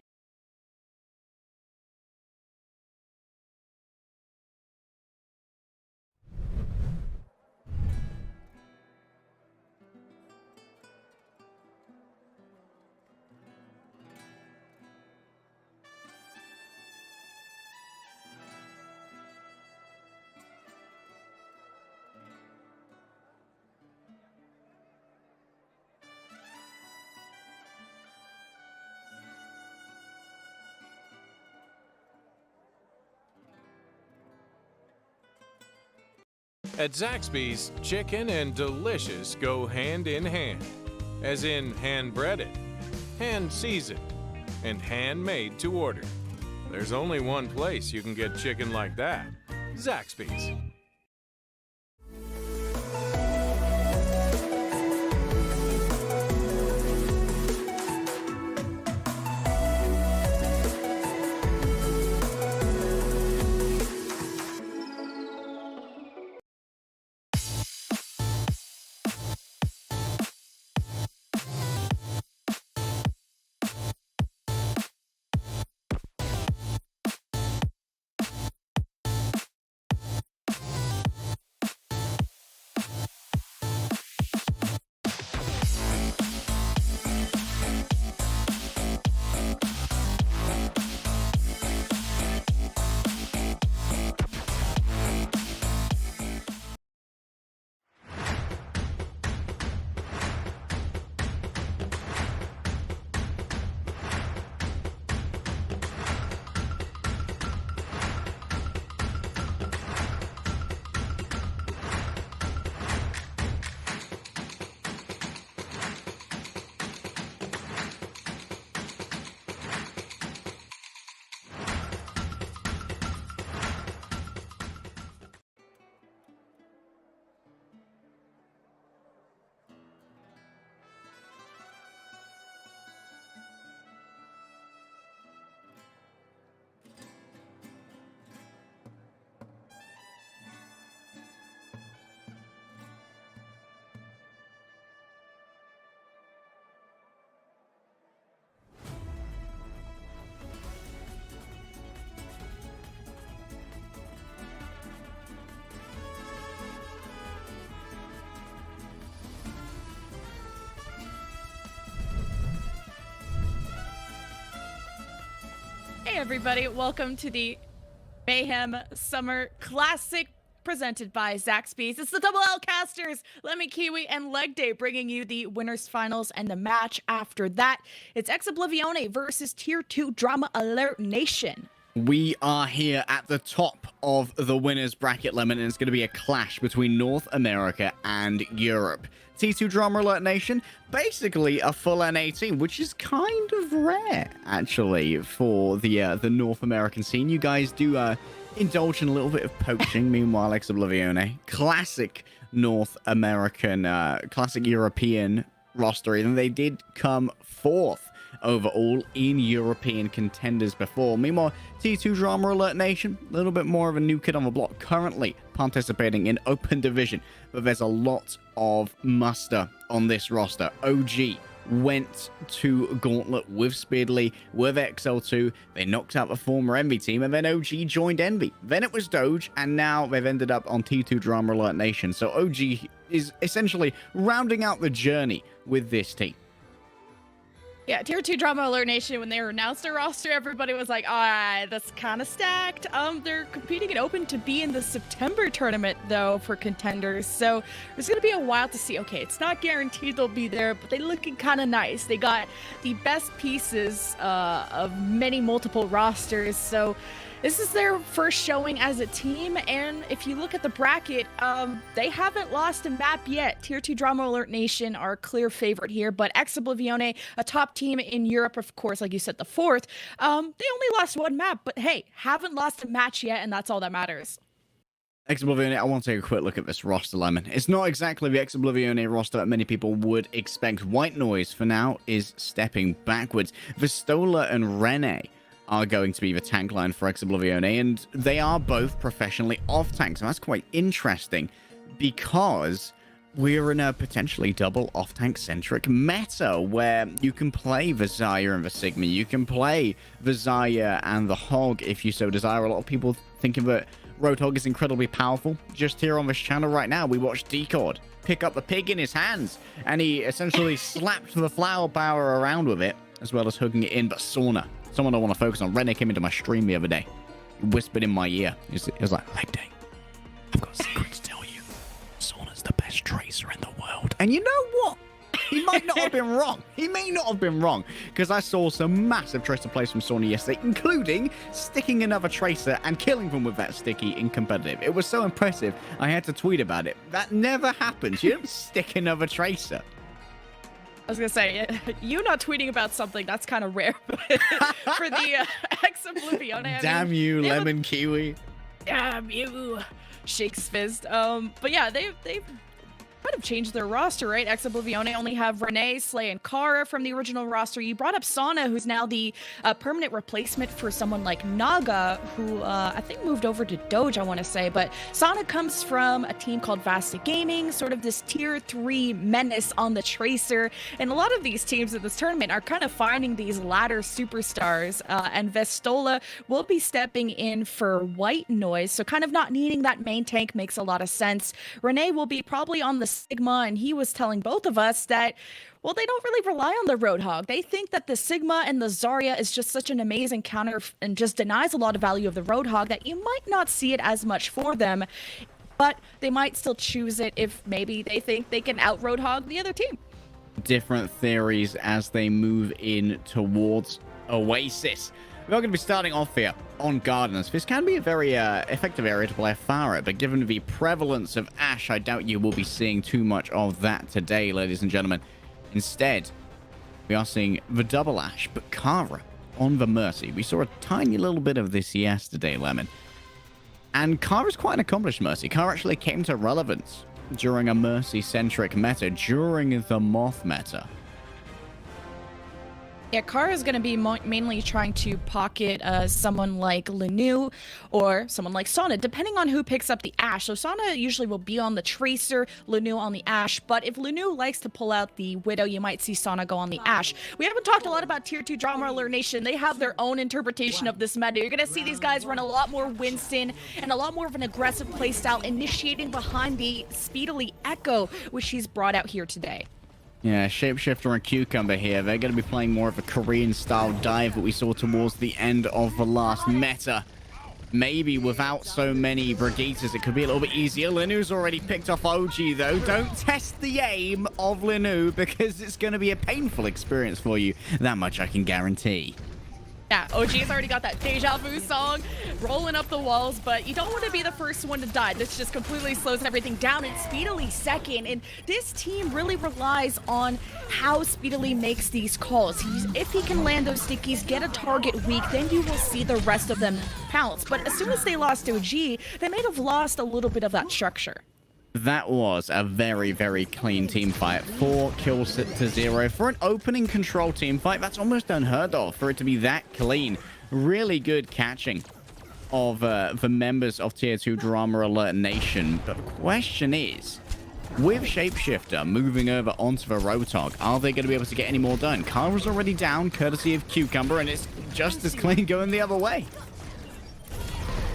At Zaxby's, chicken and delicious go hand in hand. As in hand-breaded, hand-seasoned, and handmade to order. There's only one place you can get chicken like that. Zaxby's. Hey everybody, welcome to the Mayhem Summer Classic presented by Zaxby's. It's the Double L casters, Lemon Kiwi and Leg Day, bringing you the winners finals and the match after that. It's Ex Oblivione versus Tier 2 Drama Alert Nation. We are here at the top of the winners bracket, Lemon, and it's going to be a clash between North America and Europe. T2 Drama Alert Nation, basically a full NA team, which is kind of rare, actually, for the North American scene. You guys do indulge in a little bit of poaching, meanwhile, Ex Oblivione. Classic North American, classic European roster, and they did come fourth overall in European contenders before. Meanwhile, T2 Drama Alert Nation, a little bit more of a new kid on the block, currently participating in Open Division, but there's a lot of muster on this roster. OG went to Gauntlet with Speedly, with XL2. They knocked out the former Envy team, and then OG joined Envy. Then it was Doge, and now they've ended up on T2 Drama Alert Nation. So OG is essentially rounding out the journey with this team. Yeah, Tier 2 Drama Alert Nation, when they announced their roster, everybody was like, alright, that's kind of stacked. They're competing in Open to be in the September tournament, though, for contenders. So there's going to be a while to see. Okay, it's not guaranteed they'll be there, but they're looking kind of nice. They got the best pieces of many multiple rosters. So this is their first showing as a team, and if you look at the bracket, they haven't lost a map yet. Tier 2 Drama Alert Nation are a clear favorite here, but Ex Oblivione, a top team in Europe, of course, like you said, the fourth, they only lost one map, but hey, haven't lost a match yet, and that's all that matters. Ex Oblivione, I want to take a quick look at this roster, Lemon. It's not exactly the Ex Oblivione roster that many people would expect. White Noise, for now, is stepping backwards. Vistola and Rene are going to be the tank line for Ex Oblivione, and they are both professionally off-tanks. And that's quite interesting because we're in a potentially double off-tank-centric meta where you can play the Zarya and the Sigma. You can play the Zarya and the Hog if you so desire. A lot of people thinking that Roadhog is incredibly powerful. Just here on this channel right now, we watched Decord pick up the pig in his hands, and he essentially slapped the flower power around with it, as well as hooking it in. But Sauna, someone I want to focus on. Rene came into my stream the other day. He whispered in my ear. He was like, "Leg Day, I've got a secret to tell you. Sauna's the best tracer in the world." And you know what? He might not have been wrong. He may not have been wrong, because I saw some massive tracer plays from Sauna yesterday, including sticking another tracer and killing them with that sticky in competitive. It was so impressive, I had to tweet about it. That never happens. You don't stick another tracer. I was gonna say, you not tweeting about something, that's kind of rare for the Ex Oblivione. Damn you, Lemon Kiwi. Damn you, Shakes Fist. But yeah, they've kind of changed their roster, right? Ex Oblivione only have Renee, Slay, and Kara from the original roster. You brought up Sana, who's now the permanent replacement for someone like Naga, who I think moved over to Doge, I want to say. But Sana comes from a team called Vasta Gaming, sort of this tier 3 menace on the Tracer. And a lot of these teams in this tournament are kind of finding these ladder superstars. And Vestola will be stepping in for White Noise, so kind of not needing that main tank makes a lot of sense. Renee will be probably on the Sigma, and he was telling both of us that, well, they don't really rely on the Roadhog. They think that the Sigma and the Zarya is just such an amazing counter and just denies a lot of value of the Roadhog that you might not see it as much for them, but they might still choose it if maybe they think they can out Roadhog the other team. Different theories as they move in towards Oasis. We're going to be starting off here on Gardens. This can be a very effective area to play Pharah, but given the prevalence of Ashe, I doubt you will be seeing too much of that today, ladies and gentlemen. Instead, we are seeing the double Ashe, but Kara on the Mercy. We saw a tiny little bit of this yesterday, Lemon. And Kara's quite an accomplished Mercy. Kara actually came to relevance during a Mercy-centric meta, during the Moth meta. Yeah, Kara is going to be mainly trying to pocket someone like Lenu or someone like Sana, depending on who picks up the Ashe. So Sana usually will be on the Tracer, Lenu on the Ashe, but if Lenu likes to pull out the Widow, you might see Sana go on the Ashe. We haven't talked a lot about Tier 2 Drama Alert Nation. They have their own interpretation of this meta. You're going to see these guys run a lot more Winston and a lot more of an aggressive playstyle, initiating behind the Speedily Echo, which he's brought out here today. Yeah, Shapeshifter and Cucumber here. They're going to be playing more of a Korean-style dive that we saw towards the end of the last meta. Maybe without so many Brigitas, it could be a little bit easier. Linu's already picked off OG, though. Don't test the aim of Linu because it's going to be a painful experience for you. That much I can guarantee. Yeah, OG's already got that deja vu song rolling up the walls, but you don't want to be the first one to die. This just completely slows everything down, and Speedily second. And this team really relies on how Speedily makes these calls. If he can land those stickies, get a target weak, then you will see the rest of them pounce. But as soon as they lost OG, they may have lost a little bit of that structure. That was a very, very clean team fight. 4 kills to 0. For an opening control team fight, that's almost unheard of for it to be that clean. Really good catching of the members of Tier 2 Drama Alert Nation. But the question is, with Shapeshifter moving over onto the Roadhog, are they going to be able to get any more done? Kara's already down, courtesy of Cucumber, and it's just as clean going the other way.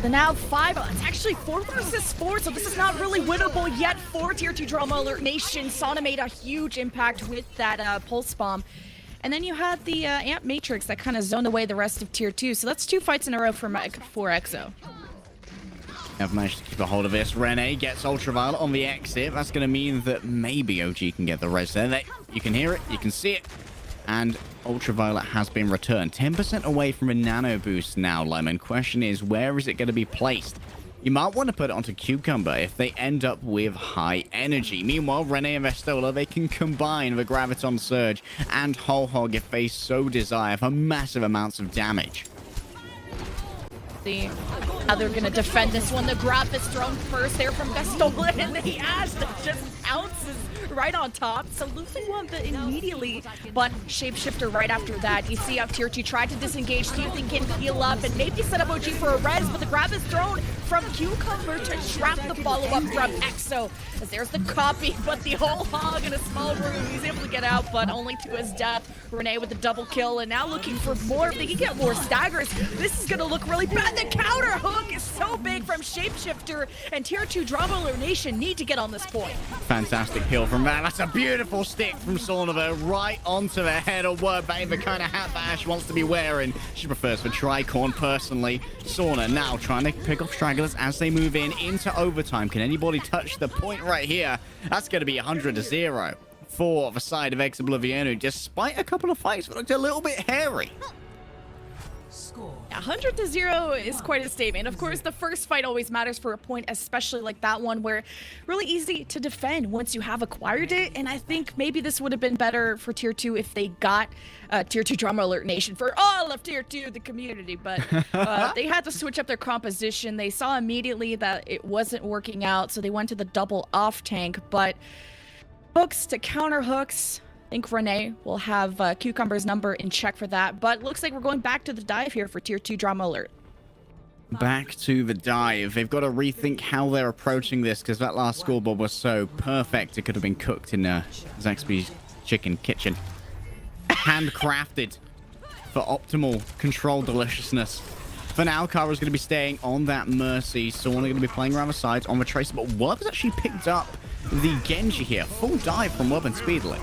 So now 5, it's actually 4 versus 4, so this is not really winnable yet for Tier 2 Drama Alert Nation. Sauna made a huge impact with that Pulse Bomb. And then you had the Amp Matrix that kind of zoned away the rest of Tier 2, so that's 2 fights in a row for EXO. Have managed to keep a hold of this. Rene gets Ultraviolet on the exit. That's going to mean that maybe OG can get the res there. You can hear it, you can see it. And Ultraviolet has been returned. 10% away from a nano boost now, Lemon. Question is, where is it going to be placed? You might want to put it onto Cucumber if they end up with high energy. Meanwhile, Rene and Vestola, they can combine the Graviton Surge and Whole Hog if they so desire for massive amounts of damage. See how they're going to defend this one. The grab is thrown first there from Vestola, and the Ash that just ounces right on top. So losing one immediately, but Shapeshifter right after that. You see how Tier 2 tried to disengage, see if they can heal up and maybe set up OG for a res, but the grab is thrown from Cucumber to trap the follow-up from EXO. As there's the copy, but the whole hog in a small room. He's able to get out, but only to his death. Rene with the double kill, and now looking for more. If they can get more staggers, this is going to look really bad. The counter hook is so big from Shapeshifter, and Tier 2 Drama Alert Nation need to get on this point. Fantastic kill from that. That's a beautiful stick from Sauna right onto the head of Wordbane, the kind of hat that Ash wants to be wearing. She prefers for Tricorn personally. Sauna now trying to pick off stragglers as they move into overtime. Can anybody touch the point right here? That's going to be 100-0 for the side of Exoblivion, despite a couple of fights that looked a little bit hairy. 100-0 is quite a statement. Of course, the first fight always matters for a point, especially like that one, where really easy to defend once you have acquired it. And I think maybe this would have been better for Tier 2 if they got Tier 2 Drama Alert Nation for all of Tier 2, the community. But they had to switch up their composition. They saw immediately that it wasn't working out, so they went to the double off tank. But hooks to counter hooks. I think Rene will have Cucumber's number in check for that, but looks like we're going back to the dive here for Tier 2 Drama Alert. Back to the dive. They've got to rethink how they're approaching this, because that last scoreboard was so perfect. It could have been cooked in Zaxby's chicken kitchen. Handcrafted for optimal controlled deliciousness. For now, Kara's going to be staying on that Mercy. Sauna going to be playing around the sides on the Tracer, but Wub has actually picked up the Genji here. Full dive from Wub and Speedily.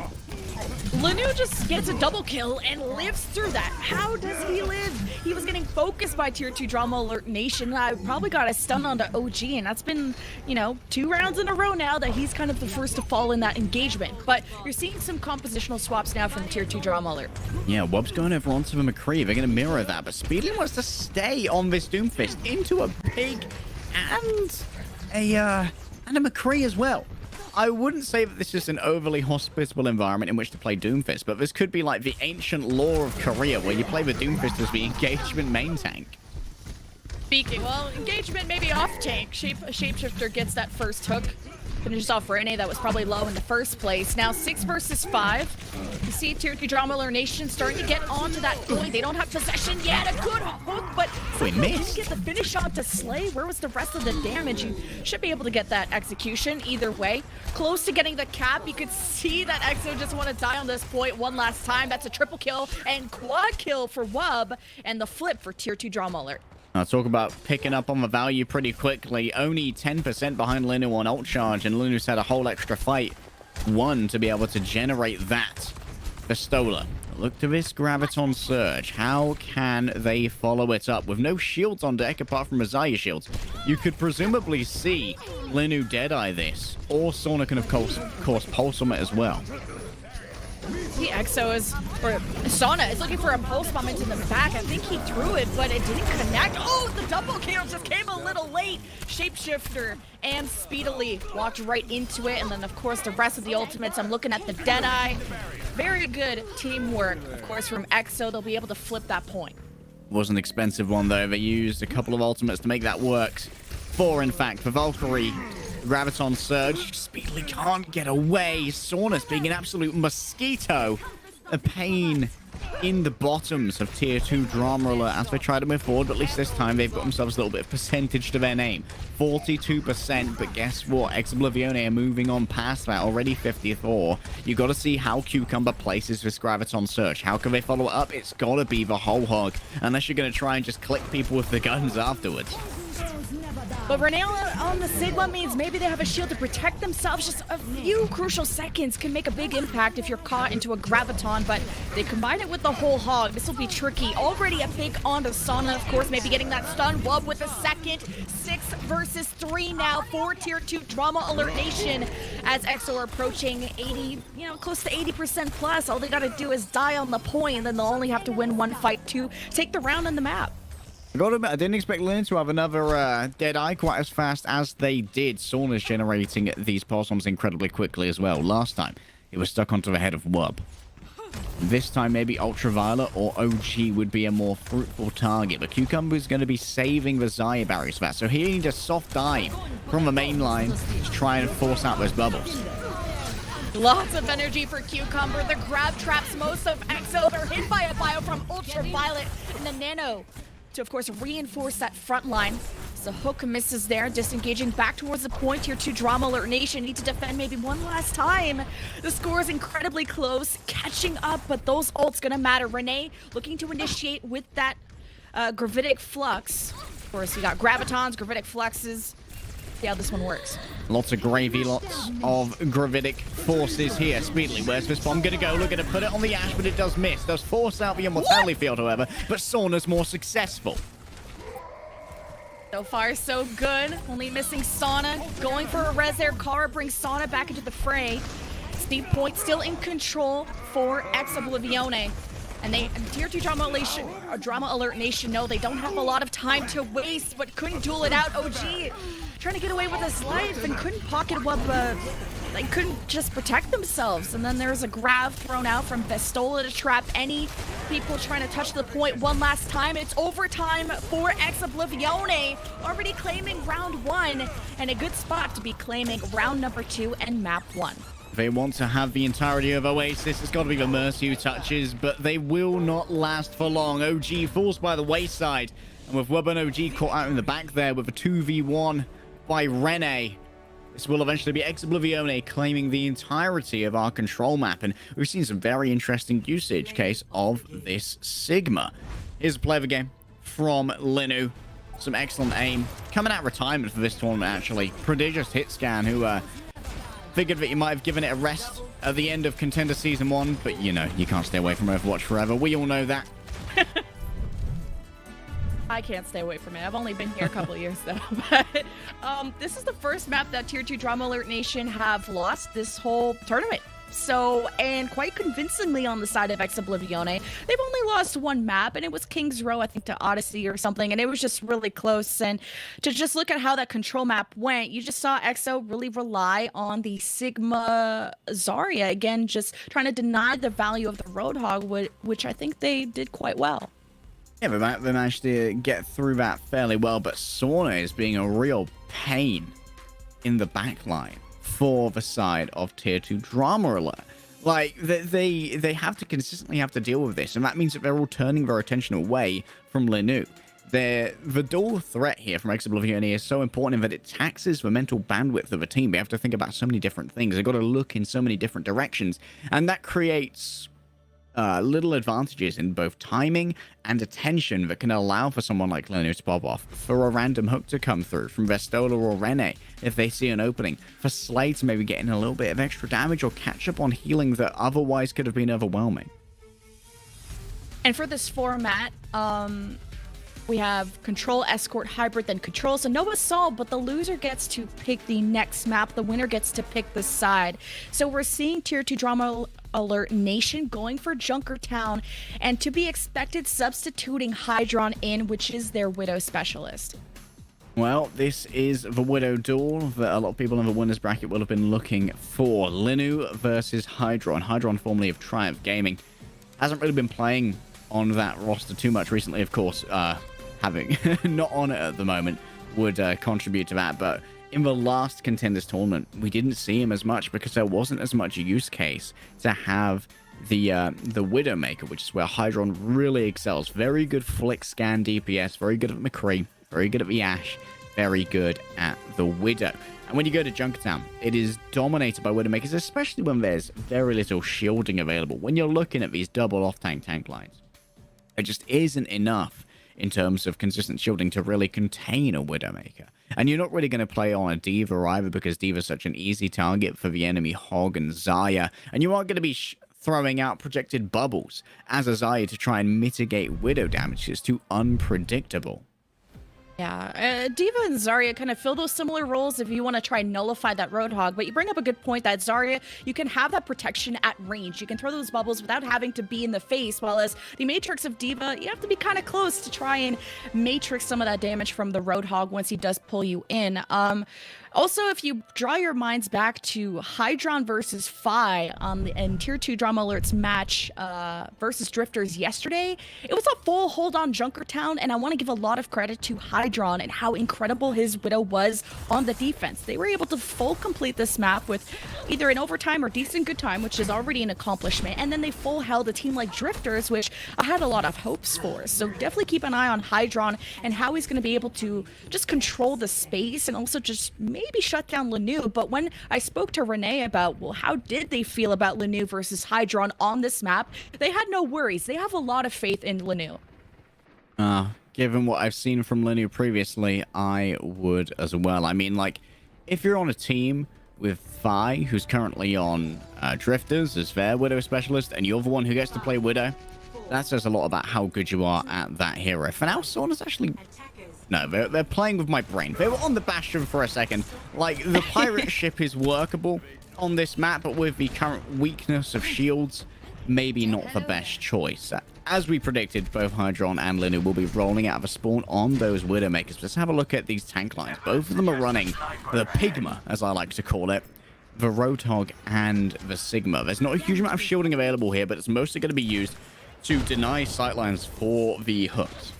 Lanu just gets a double kill and lives through that. How does he live? He was getting focused by Tier 2 Drama Alert Nation. I probably got a stun onto OG, and that's been, 2 rounds in a row now that he's kind of the first to fall in that engagement. But you're seeing some compositional swaps now from Tier 2 Drama Alert. Yeah, Wub's going over onto the McCree. They're going to mirror that, but Speedily wants to stay on this Doomfist into a pig and a McCree as well. I wouldn't say that this is an overly hospitable environment in which to play Doomfist, but this could be like the ancient lore of Korea, where you play the Doomfist as the engagement main tank. Speaking, well, engagement maybe off tank. Shapeshifter gets that first hook. Finishes off Rene, that was probably low in the first place. Now 6 versus 5. You see Tier 2 Drama Alert Nation starting to get onto that point. They don't have possession yet. A good hook, but we didn't get the finish on to Slay. Where was the rest of the damage? You should be able to get that execution either way. Close to getting the cap. You could see that EXO just want to die on this point one last time. That's a triple kill and quad kill for Wub, and the flip for Tier 2 Drama Alert. I'll talk about picking up on the value pretty quickly. Only 10% behind Linu on ult charge, and Linu's had a whole extra fight. One to be able to generate that. Vestola look to this Graviton Surge. How can they follow it up? With no shields on deck apart from Messiah shields, you could presumably see Linu Deadeye this. Or Sauna can, of course, pulse on it as well. The EXO is, or Sauna is looking for a pulse bomb into the back. I think he threw it, but it didn't connect. Oh, the double kill just came a little late. Shapeshifter and speedily walked right into it. And then, of course, the rest of the ultimates. I'm looking at the Deadeye. Very good teamwork, of course, from EXO. They'll be able to flip that point. Was an expensive one, though. They used a couple of ultimates to make that work. 4, in fact, for Valkyrie. Graviton Surge speedily can't get away. Saunus being an absolute mosquito. A pain in the bottoms of Tier 2 Drama Alert as they try to move forward, but at least this time they've got themselves a little bit of percentage to their name. 42%, but guess what? Ex-Oblivione are moving on past that, already 54. You got to see how Cucumber places this Graviton Surge. How can they follow it up? It's got to be the whole hog, unless you're going to try and just click people with the guns afterwards. But Renee on the Sigma means maybe they have a shield to protect themselves. Just a few crucial seconds can make a big impact if you're caught into a Graviton, but they combine it with the whole hog. This will be tricky. Already a pick onto Sauna, of course, maybe getting that stun. Wub with a second. 6 versus 3 now for Tier 2 Drama Alert Nation as EXO are approaching 80, close to 80% plus. All they gotta do is die on the point, and then they'll only have to win one fight to take the round on the map. I gotta admit, I didn't expect Lin to have another Deadeye quite as fast as they did. Sauna's generating these pulse bombs incredibly quickly as well. Last time, it was stuck onto the head of Wub. This time, maybe Ultraviolet or OG would be a more fruitful target, but Cucumber's going to be saving the Zaya barriers for that. So he needs a soft dive from the main line to try and force out those bubbles. Lots of energy for Cucumber. The grab traps most of EXO. They're hit by a bio from Ultraviolet and the Nano to, of course, reinforce that front line. So Hook misses there, disengaging back towards the point. Here to Drama Alert Nation need to defend maybe one last time. The score is incredibly close, catching up, but those ults gonna matter. Renee looking to initiate with that Gravitic Flux. Of course, we got Gravitons, Gravitic Fluxes. See how this one works. Lots of gravy, lots of gravitic forces here. Speedily, where's this bomb gonna go? Look at it, put it on the Ash, but it does miss. Does force out the Immortality Field, however, but Sauna's more successful. So far, so good. Only missing Sauna. Going for a res there. Kara brings Sauna back into the fray. Steve Point still in control for Ex-Oblivione. And they, Tier 2 Drama Alert Nation know they don't have a lot of time to waste, but couldn't duel it out. OG trying to get away with his life and couldn't pocket what they couldn't just protect themselves. And then there's a grab thrown out from Vestola to trap any people trying to touch the point one last time. It's overtime for Ex-Oblivione, already claiming round 1, and a good spot to be claiming round number 2 and map 1. They want to have the entirety of Oasis. It's got to be the Mercy who touches, but they will not last for long. OG falls by the wayside, and with Wub and OG caught out in the back there with a 2v1 by Rene, this will eventually be Ex-Oblivione claiming the entirety of our control map, and we've seen some very interesting usage case of this Sigma. Here's a play of the game from Linu. Some excellent aim. Coming out of retirement for this tournament, actually. Prodigious hit scan, who figured that you might have given it a rest at the end of Contender Season 1, but you can't stay away from Overwatch forever. We all know that. I can't stay away from it. I've only been here a couple of years, though. But this is the first map that Tier 2 Drama Alert Nation have lost this whole tournament. So, and quite convincingly on the side of Ex-Oblivione. They've only lost one map, and it was King's Row, I think, to Odyssey or something, and it was just really close. And to just look at how that control map went, you just saw EXO really rely on the Sigma Zarya, again, just trying to deny the value of the Roadhog, which I think they did quite well. Yeah, they managed to get through that fairly well, but Sauna is being a real pain in the back line for the side of Tier 2 Drama Alert. Like, they have to consistently have to deal with this, and that means that they're all turning their attention away from Linu. The dual threat here from Ex-Oblivione is so important in that it taxes the mental bandwidth of a team. They have to think about so many different things. They've got to look in so many different directions, and that creates little advantages in both timing and attention that can allow for someone like Linu to pop off, for a random hook to come through from Vestola or Rene if they see an opening, for Slade to maybe get in a little bit of extra damage or catch up on healing that otherwise could have been overwhelming. And for this format, we have Control, Escort, Hybrid, then Control. So no assault, but the loser gets to pick the next map. The winner gets to pick the side. So we're seeing Tier 2 Drama Alert Nation going for Junkertown, and to be expected, substituting Hydron in, which is their Widow specialist. Well, this is the Widow duel that a lot of people in the winners bracket will have been looking for. Linu versus Hydron. Hydron, formerly of Triumph Gaming, hasn't really been playing on that roster too much recently, of course. Having not on it at the moment would contribute to that, but in the last Contenders tournament, we didn't see him as much because there wasn't as much use case to have the Widowmaker, which is where Hydron really excels. Very good flick scan DPS, very good at McCree, very good at the Ashe, very good at the Widow. And when you go to Junkertown, it is dominated by Widowmakers, especially when there's very little shielding available. When you're looking at these double off-tank tank lines, it just isn't enough in terms of consistent shielding to really contain a Widowmaker. And you're not really going to play on a D.Va either, because D.Va's such an easy target for the enemy Hog and Xayah. And you aren't going to be throwing out projected bubbles as a Xayah to try and mitigate Widow damage. It's too unpredictable. Yeah, D.Va and Zarya kind of fill those similar roles if you want to try and nullify that Roadhog, but you bring up a good point that Zarya, you can have that protection at range. You can throw those bubbles without having to be in the face, while as the Matrix of D.Va, you have to be kind of close to try and matrix some of that damage from the Roadhog once he does pull you in. Also, if you draw your minds back to Hydron versus Phi in Tier 2 Drama Alerts match versus Drifters yesterday, it was a full hold on Junkertown, and I want to give a lot of credit to Hydron and how incredible his Widow was on the defense. They were able to full complete this map with either an overtime or decent good time, which is already an accomplishment, and then they full held a team like Drifters, which I had a lot of hopes for. So definitely keep an eye on Hydron and how he's going to be able to just control the space and also just maybe shut down Lanu. But when I spoke to Renee about, well, how did they feel about Lanu versus Hydron on this map, they had no worries. They have a lot of faith in Lanu. Given what I've seen from Lanu previously, I would as well. I mean, like, if you're on a team with Phi, who's currently on Drifters as their Widow specialist, and you're the one who gets to play Widow, that says a lot about how good you are at that hero. For now, Sauna's actually... No, they're playing with my brain. They were on the Bastion for a second. Like, the pirate ship is workable on this map, but with the current weakness of shields, maybe not the best choice. As we predicted, both Hydron and Linu will be rolling out of a spawn on those Widowmakers. Let's have a look at these tank lines. Both of them are running the Pigma, as I like to call it, the Roadhog and the Sigma. There's not a huge amount of shielding available here, but it's mostly going to be used to deny sightlines for the hooks.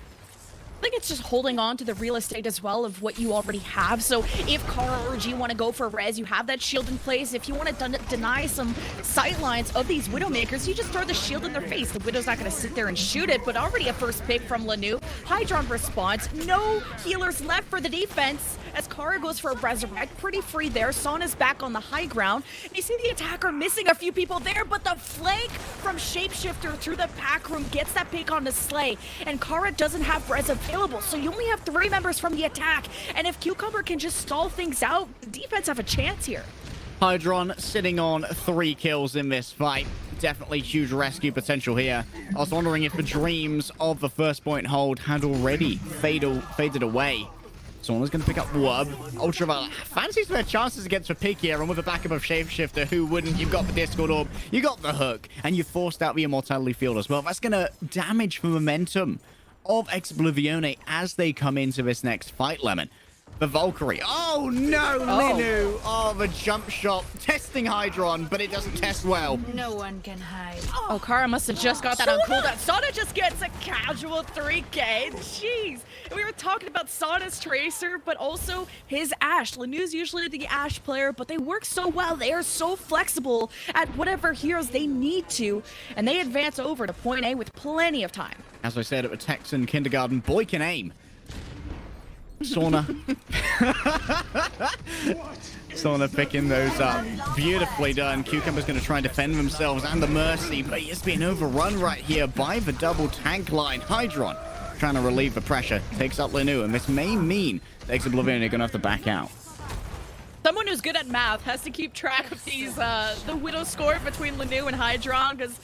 I think it's just holding on to the real estate as well of what you already have. So if Kara or G want to go for res, you have that shield in place. If you want to deny some sightlines of these Widowmakers, you just throw the shield in their face. The Widow's not going to sit there and shoot it, but already a first pick from Lanu. Hydron response. No healers left for the defense as Kara goes for a resurrect. Pretty free there. Sauna's back on the high ground. And you see the attacker missing a few people there, but the flank from Shapeshifter through the pack room gets that pick on the Slay. And Kara doesn't have res available, so you only have 3 members from the attack. And if Cucumber can just stall things out, the defense have a chance here. Hydron sitting on 3 kills in this fight. Definitely huge rescue potential here. I was wondering if the dreams of the first point hold had already faded away. Sauna's going to pick up Wub. Ultraviolet fancies their chances against the pick here, and with the backup of Shapeshifter, who wouldn't? You've got the Discord Orb, you got the hook, and you forced out the Immortality Field as well. That's going to damage the momentum of Exoblivione as they come into this next fight, Lemon. The Valkyrie. Oh, no, Linu. Oh, the jump shot. Testing Hydron, but it doesn't test well. No one can hide. Oh, Kara must have just got that on cooldown. Sauna just gets a casual 3K. Jeez. We were talking about Sauna's Tracer, but also his Ashe. Lanu's usually the Ashe player, but they work so well. They are so flexible at whatever heroes they need to, and they advance over to point A with plenty of time. As I said at the Texan kindergarten, boy can aim. Sauna. Sauna picking those up. Beautifully done. Cucumber's going to try and defend themselves and the Mercy, but it's being overrun right here by the double tank line. Hydron trying to relieve the pressure. Takes up Linu, and this may mean the Exoblivion are going to have to back out. Someone anyone who's good at math has to keep track of these, the Widow score between Lanu and Hydron, because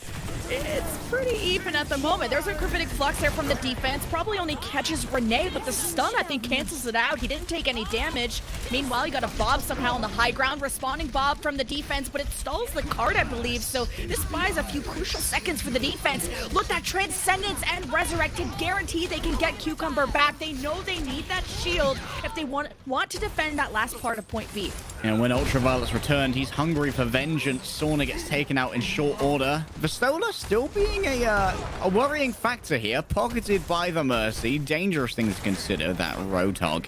it's pretty even at the moment. There's a gravitic flux there from the defense. Probably only catches Renee, but the stun, I think, cancels it out. He didn't take any damage. Meanwhile, you got a Bob somehow on the high ground, responding Bob from the defense, but it stalls the card, I believe. So this buys a few crucial seconds for the defense. Look, that Transcendence and Resurrected guarantee they can get Cucumber back. They know they need that shield if they want to defend that last part of point B. And when Ultraviolet's returned, he's hungry for vengeance. Sauna gets taken out in short order. Vistola still being a worrying factor here, pocketed by the Mercy. Dangerous thing to consider, that Roadhog.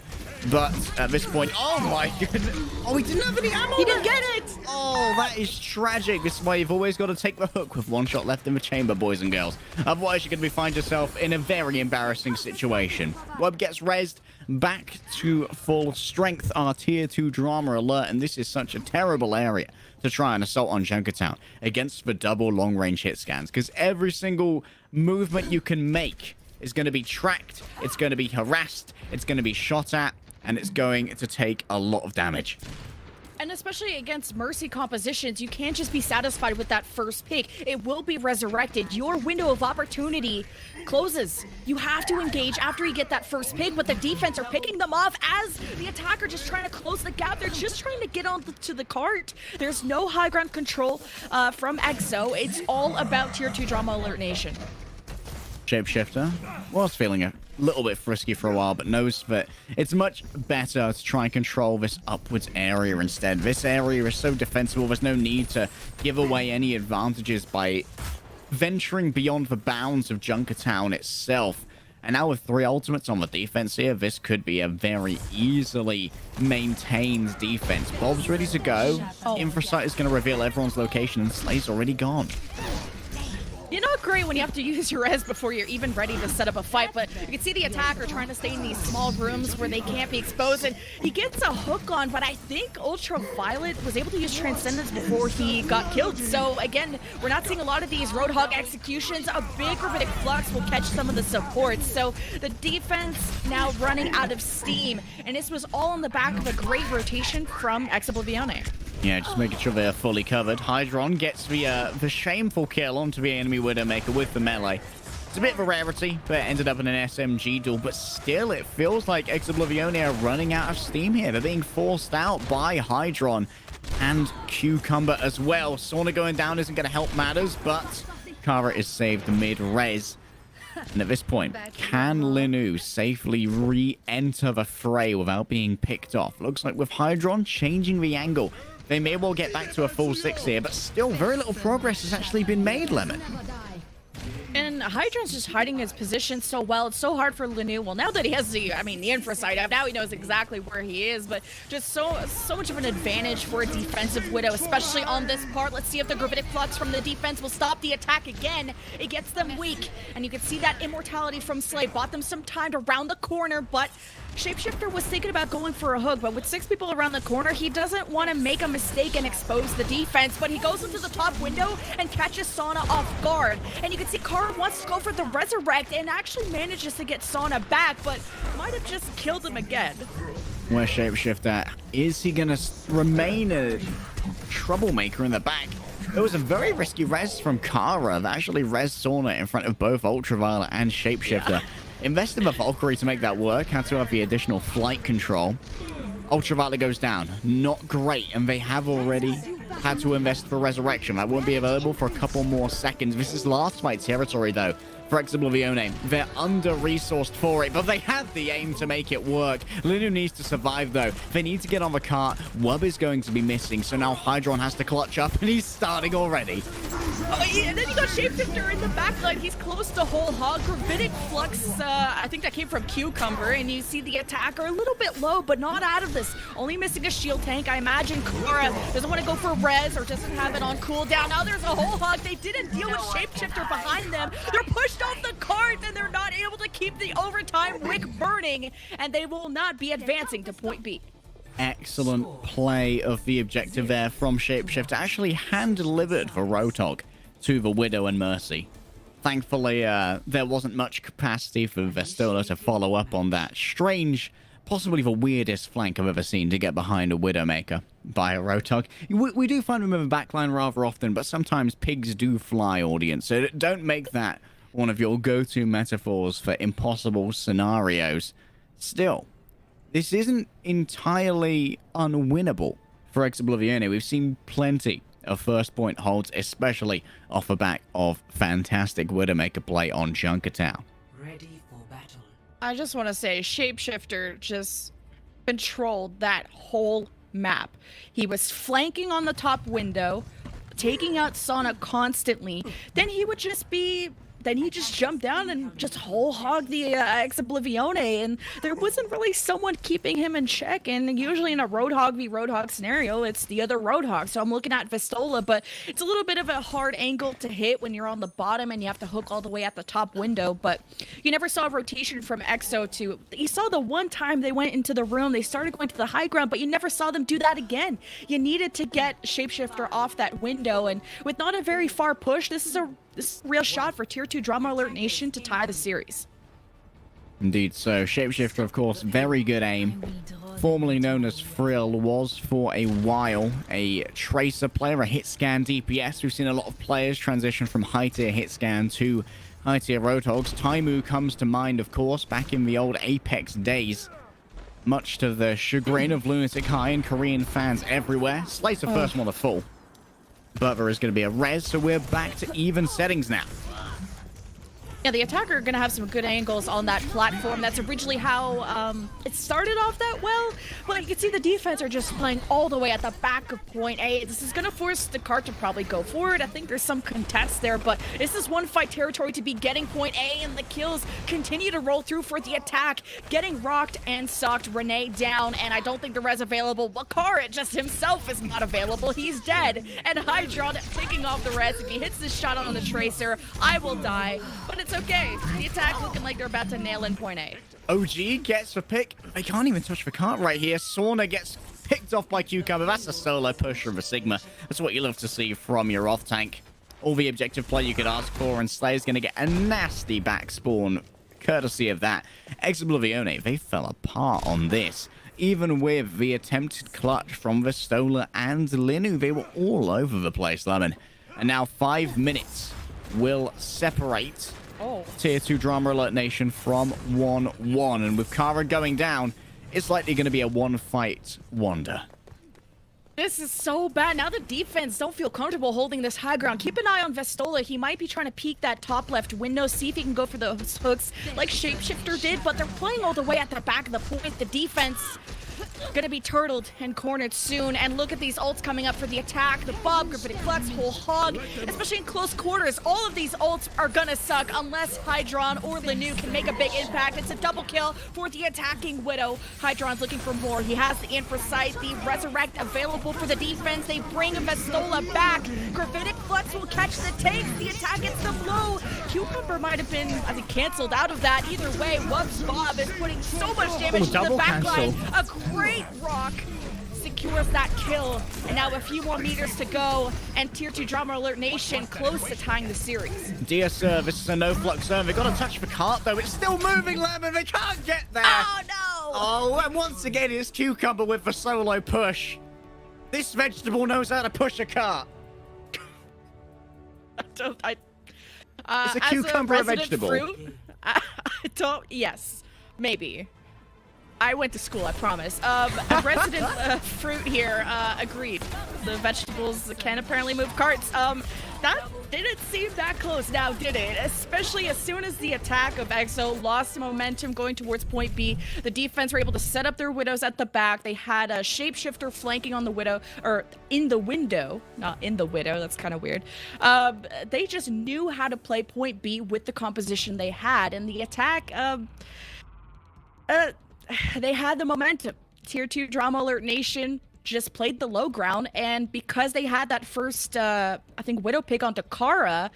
But at this point, oh my goodness. Oh, he didn't have any ammo. He didn't get it. Oh, that is tragic. This is why you've always got to take the hook with one shot left in the chamber, boys and girls. Otherwise, you're going to find yourself in a very embarrassing situation. Web gets rezzed back to full strength. Our tier 2 drama alert, and this is such a terrible area to try and assault on Junkertown against the double long-range hit scans, because every single movement you can make is going to be tracked, it's going to be harassed, it's going to be shot at, and it's going to take a lot of damage. And especially against Mercy compositions, you can't just be satisfied with that first pick. It will be resurrected. Your window of opportunity closes. You have to engage after you get that first pick, but the defense are picking them off as the attacker just trying to close the gap. They're just trying to get onto the cart. There's no high ground control from EXO. It's all about Tier 2 Drama Alert Nation. Shapeshifter was feeling a little bit frisky for a while, but knows that it's much better to try and control this upwards area instead. This area is so defensible, there's no need to give away any advantages by venturing beyond the bounds of Junkertown itself. And now with 3 ultimates on the defense here, this could be a very easily maintained defense. Bob's ready to go. Infrasight is going to reveal everyone's location, and Slay's already gone. You're not great when you have to use your res before you're even ready to set up a fight, but you can see the attacker trying to stay in these small rooms where they can't be exposed, and he gets a hook on, but I think Ultraviolet was able to use Transcendence before he got killed. So again, we're not seeing a lot of these Roadhog executions. A big gravitic flux will catch some of the supports. So the defense now running out of steam, and this was all on the back of a great rotation from Exoblivione. Yeah, just making sure they're fully covered. Hydron gets the shameful kill onto the enemy Widowmaker with the melee. It's a bit of a rarity, but it ended up in an SMG duel. But still, it feels like Exoblivione are running out of steam here. They're being forced out by Hydron and Cucumber as well. Sauna going down isn't going to help matters, but Kara is saved mid-res. And at this point, can Linu safely re-enter the fray without being picked off? Looks like with Hydron changing the angle, they may well get back to a full 6 here, but still very little progress has actually been made, Lemon. And Hydron's just hiding his position so well. It's so hard for Linu. Well, now that he has the infrasight up, now he knows exactly where he is, but just so much of an advantage for a defensive Widow, especially on this part. Let's see if the gravitic flux from the defense will stop the attack again. It gets them weak, and you can see that immortality from Slay bought them some time to round the corner, but Shapeshifter was thinking about going for a hook, but with 6 people around the corner, he doesn't want to make a mistake and expose the defense, but he goes into the top window and catches Sauna off guard. And you can see Kara wants to go for the Resurrect and actually manages to get Sauna back, but might have just killed him again. Where's Shapeshifter? Is he going to remain a troublemaker in the back? It was a very risky res from Kara that actually res Sauna in front of both Ultraviolet and Shapeshifter. Yeah. Invested the Valkyrie to make that work, had to have the additional flight control. Ultraviolet goes down. Not great, and they have already had to invest for Resurrection. That won't be available for a couple more seconds. This is last fight territory, though, for Exoblivione. They're under-resourced for it, but they have the aim to make it work. Linu needs to survive, though. They need to get on the cart. Wub is going to be missing, so now Hydron has to clutch up, and he's starting already. Oh, yeah, and then you got Shapeshifter in the backline. He's close to whole hog. Gravitic Flux, I think that came from Cucumber, and you see the attacker a little bit low, but not out of this. Only missing a shield tank. I imagine Kara doesn't want to go for res or doesn't have it on cooldown. Now there's a whole hog. They didn't deal with Shapeshifter behind them. They're pushed off the cart, and they're not able to keep the overtime wick burning, and they will not be advancing to point B. Excellent play of the objective there from Shapeshifter. Actually hand-delivered for Roadhog to the Widow and Mercy. Thankfully, there wasn't much capacity for Vistola to follow up on that strange possibly the weirdest flank I've ever seen to get behind a Widowmaker by a Roadhog. We do find them in the backline rather often, but sometimes pigs do fly, audience. So don't make that one of your go-to metaphors for impossible scenarios. Still, this isn't entirely unwinnable for Exoblivione. We've seen plenty of first point holds, especially off the back of fantastic Widowmaker play on Junkertown. Ready for battle. I just want to say, Shapeshifter just controlled that whole map. He was flanking on the top window, taking out Sonic constantly. Then he would just be... Then he just jumped down and just whole hog the Exoblivione, and there wasn't really someone keeping him in check. And usually in a Roadhog v Roadhog scenario, it's the other Roadhog. So I'm looking at Vistola, but it's a little bit of a hard angle to hit when you're on the bottom and you have to hook all the way at the top window. But you never saw a rotation from Exo to... You saw the one time they went into the room, they started going to the high ground, but you never saw them do that again. You needed to get Shapeshifter off that window, and with not a very far push, this is a real shot for Tier 2 Drama Alert Nation to tie the series. Indeed so. Shapeshifter, of course, very good aim. Formerly known as Frill, was for a while a Tracer player, a hit scan DPS. We've seen a lot of players transition from high tier hit scan to high tier Roadhogs. Taimu comes to mind, of course, back in the old Apex days. Much to the chagrin of Lunatic High and Korean fans everywhere. Slays the first one to fall. But there is going to be a res, so we're back to even settings now. Yeah, the attacker are going to have some good angles on that platform. That's originally how it started off that well. But you can see the defense are just playing all the way at the back of point A. This is going to force the cart to probably go forward. I think there's some contest there, but this is one fight territory to be getting point A, and the kills continue to roll through for the attack. Getting rocked and sucked. Renee down, and I don't think the res available. Wakara just himself is not available. He's dead. And Hydron picking off the res. If he hits this shot on the Tracer, I will die. But it's okay. The attack looking like they're about to nail in point A. OG gets the pick. They can't even touch the cart right here. Sauna gets picked off by Cucumber. That's a solo push from a Sigma. That's what you love to see from your off tank. All the objective play you could ask for, and Slayer's going to get a nasty back spawn courtesy of that. Exoblivione, they fell apart on this. Even with the attempted clutch from Vistola and Linu, they were all over the place, Lemon. And now 5 minutes will separate Tier 2 Drama Alert Nation from 1-1. And with Kara going down, it's likely going to be a one-fight wonder. This is so bad. Now the defense don't feel comfortable holding this high ground. Keep an eye on Vistola. He might be trying to peek that top left window, see if he can go for those hooks like Shapeshifter did, but they're playing all the way at the back of the point. The defense gonna be turtled and cornered soon. And look at these ults coming up for the attack. The Bob, Gravitic Flex, Whole Hog, especially in close quarters. All of these ults are gonna suck unless Hydron or Linu can make a big impact. It's a double kill for the attacking Widow. Hydron's looking for more. He has the Infrasight, the Resurrect available for the defense. They bring Vistola back. Gravitic Flex will catch the take. The attack gets the blow. Cucumber might have been, I think, canceled out of that. Either way, Wubs Bob is putting so much damage to the backline. A great rock secures that kill, and now a few more meters to go, and Tier 2 Drama Alert Nation close to tying the series. Dear sir, this is a no-flux zone. They've got to touch the cart, though. It's still moving, Lemon. They can't get there. Oh, no. Oh, and once again, it's Cucumber with the solo push. This vegetable knows how to push a cart. It's a cucumber as a vegetable. Fruit, I don't, yes, maybe. I went to school, I promise. A resident fruit here, agreed. The vegetables can apparently move carts. That didn't seem that close now, did it? Especially as soon as the attack of Exo lost momentum going towards point B, the defense were able to set up their Widows at the back. They had a Shapeshifter flanking on the Widow, or in the window, not in the Widow, that's kind of weird. They just knew how to play point B with the composition they had, and the attack, they had the momentum. Tier 2 Drama Alert Nation just played the low ground, and because they had that first, I think, Widow pick onto Kara,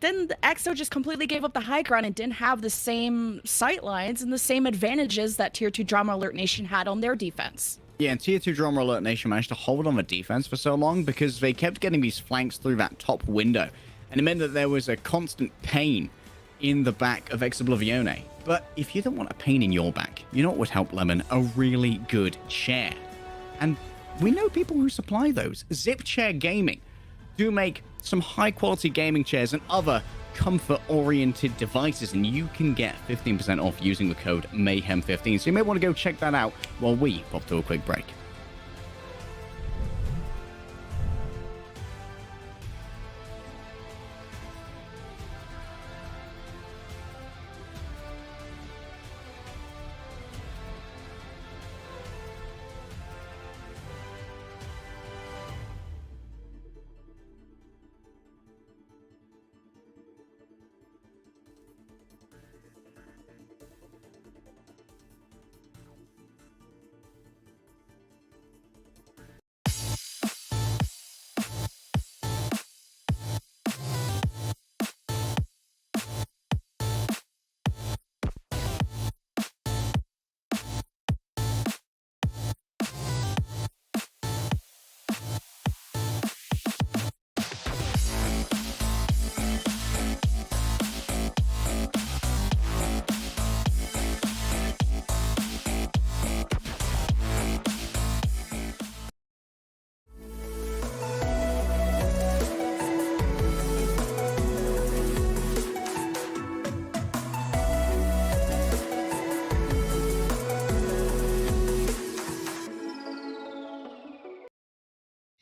then the Exo just completely gave up the high ground and didn't have the same sight lines and the same advantages that Tier 2 Drama Alert Nation had on their defense. Yeah, and Tier 2 Drama Alert Nation managed to hold on the defense for so long because they kept getting these flanks through that top window, and it meant that there was a constant pain in the back of Ex Oblivione. But if you don't want a pain in your back, you know what would help, Lemon? A really good chair. And we know people who supply those. Zip Chair Gaming do make some high-quality gaming chairs and other comfort-oriented devices, and you can get 15% off using the code Mayhem15. So you may want to go check that out while we pop to a quick break.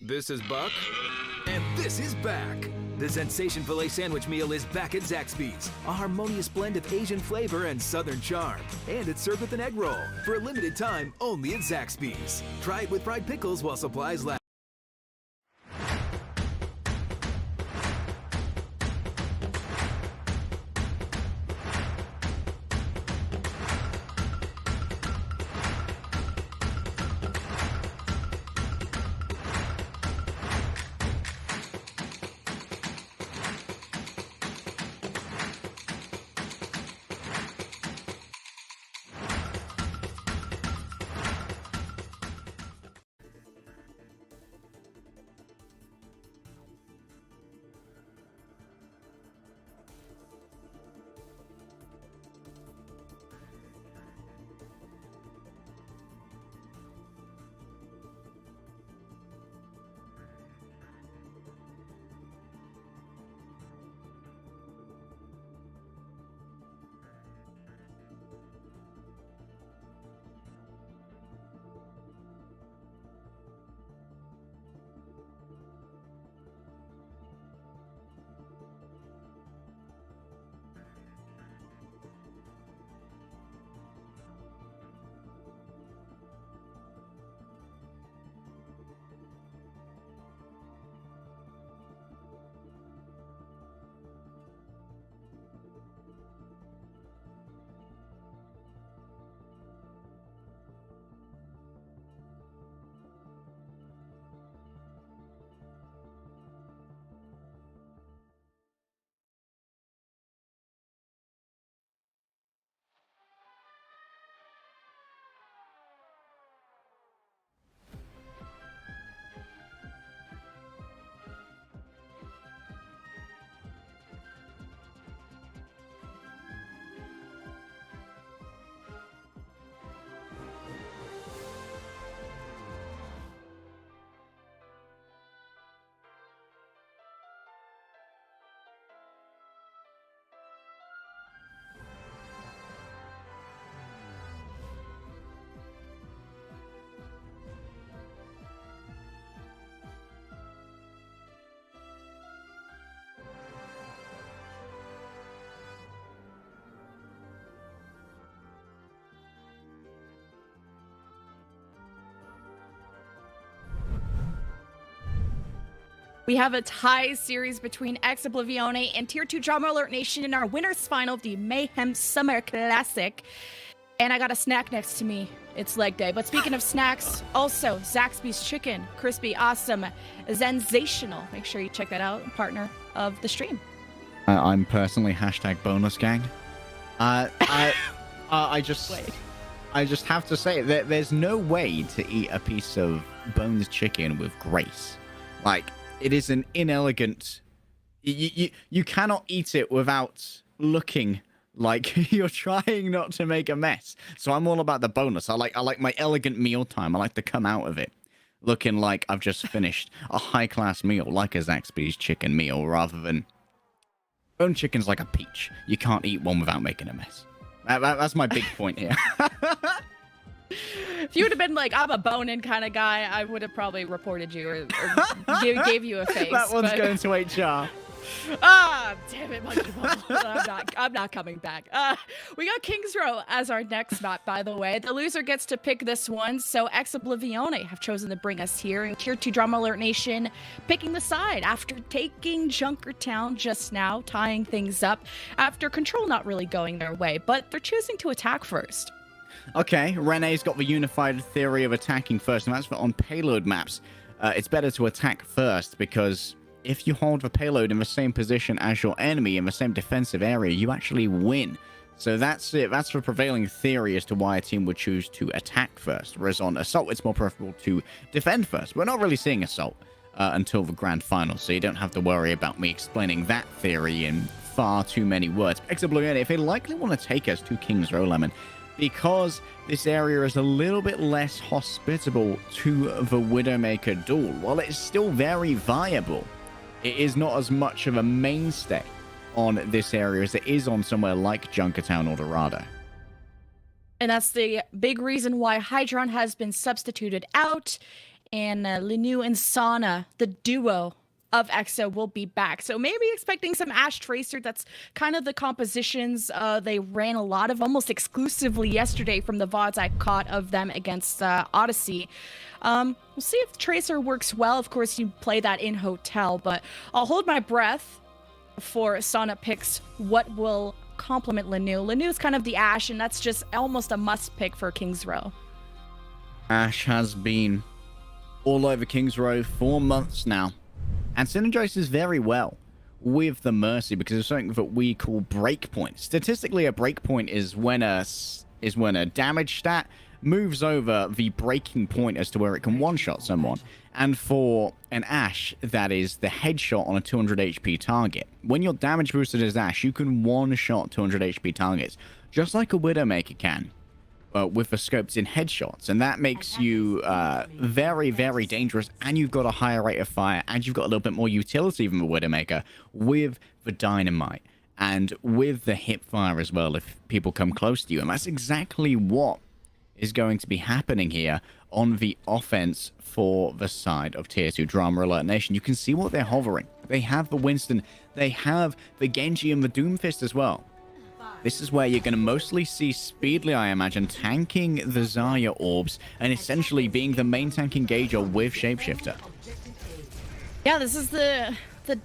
This is Buck, and this is back. The Sensation Filet Sandwich Meal is back at Zaxby's. A harmonious blend of Asian flavor and Southern charm. And it's served with an egg roll. For a limited time, only at Zaxby's. Try it with fried pickles while supplies last. We have a tie series between Ex Oblivione and Tier 2 Drama Alert Nation in our winner's final of the Mayhem Summer Classic. And I got a snack next to me. It's leg day. But speaking of snacks, also Zaxby's Chicken, crispy, awesome, sensational. Make sure you check that out, partner of the stream. I'm personally #bonus gang. I just have to say that there's no way to eat a piece of boneless chicken with grace. Like, it is an inelegant. You cannot eat it without looking like you're trying not to make a mess. So I'm all about the bonus. I like my elegant meal time. I like to come out of it looking like I've just finished a high-class meal, like a Zaxby's chicken meal, rather than bone chicken's like a peach. You can't eat one without making a mess. That's my big point here. If you would have been like, I'm a bone-in kind of guy, I would have probably reported you or gave you a face. That one's going to HR. Ah, damn it, Monkey Ball. I'm not coming back. We got Kings Row as our next map, by the way. The loser gets to pick this one, so Ex Oblivione have chosen to bring us here. And Tier 2 Drama Alert Nation picking the side after taking Junkertown just now, tying things up, after Control not really going their way, but they're choosing to attack first. Okay, Renee's got the unified theory of attacking first, and that's for on payload maps. It's better to attack first, because if you hold the payload in the same position as your enemy in the same defensive area, you actually win. So that's it. That's the prevailing theory as to why a team would choose to attack first. Whereas on Assault, it's more preferable to defend first. We're not really seeing Assault until the grand final, so you don't have to worry about me explaining that theory in far too many words. Ex Oblivione, if they likely want to take us to King's Row, Lemon, because this area is a little bit less hospitable to the Widowmaker duel. While it's still very viable, it is not as much of a mainstay on this area as it is on somewhere like Junkertown or Dorado. And that's the big reason why Hydron has been substituted out, and Linu and Sana, the duo of EXO, will be back. So maybe expecting some Ash Tracer. That's kind of the compositions they ran a lot of, almost exclusively yesterday from the VODs I caught of them against Odyssey. We'll see if Tracer works well. Of course, you play that in Hotel, but I'll hold my breath for Sana picks what will complement Linu. Linu's kind of the Ash, and that's just almost a must pick for Kings Row. Ash has been all over Kings Row for months now, and synergizes very well with the Mercy because of something that we call breakpoint. Statistically, a breakpoint is when a damage stat moves over the breaking point as to where it can one-shot someone. And for an Ash, that is the headshot on a 200 HP target. When you're damage boosted as Ash, you can one-shot 200 HP targets, just like a Widowmaker can, with the scopes in headshots. And that makes you very, very dangerous, and you've got a higher rate of fire, and you've got a little bit more utility than the Widowmaker with the dynamite, and with the hip fire as well if people come close to you. And that's exactly what is going to be happening here on the offense for the side of Tier 2 Drama Alert Nation. You can see what they're hovering. They have the Winston, they have the Genji and the Doomfist as well. This is where you're going to mostly see Speedly, I imagine, tanking the Zarya orbs and essentially being the main tank engager with Shapeshifter. Yeah, this is the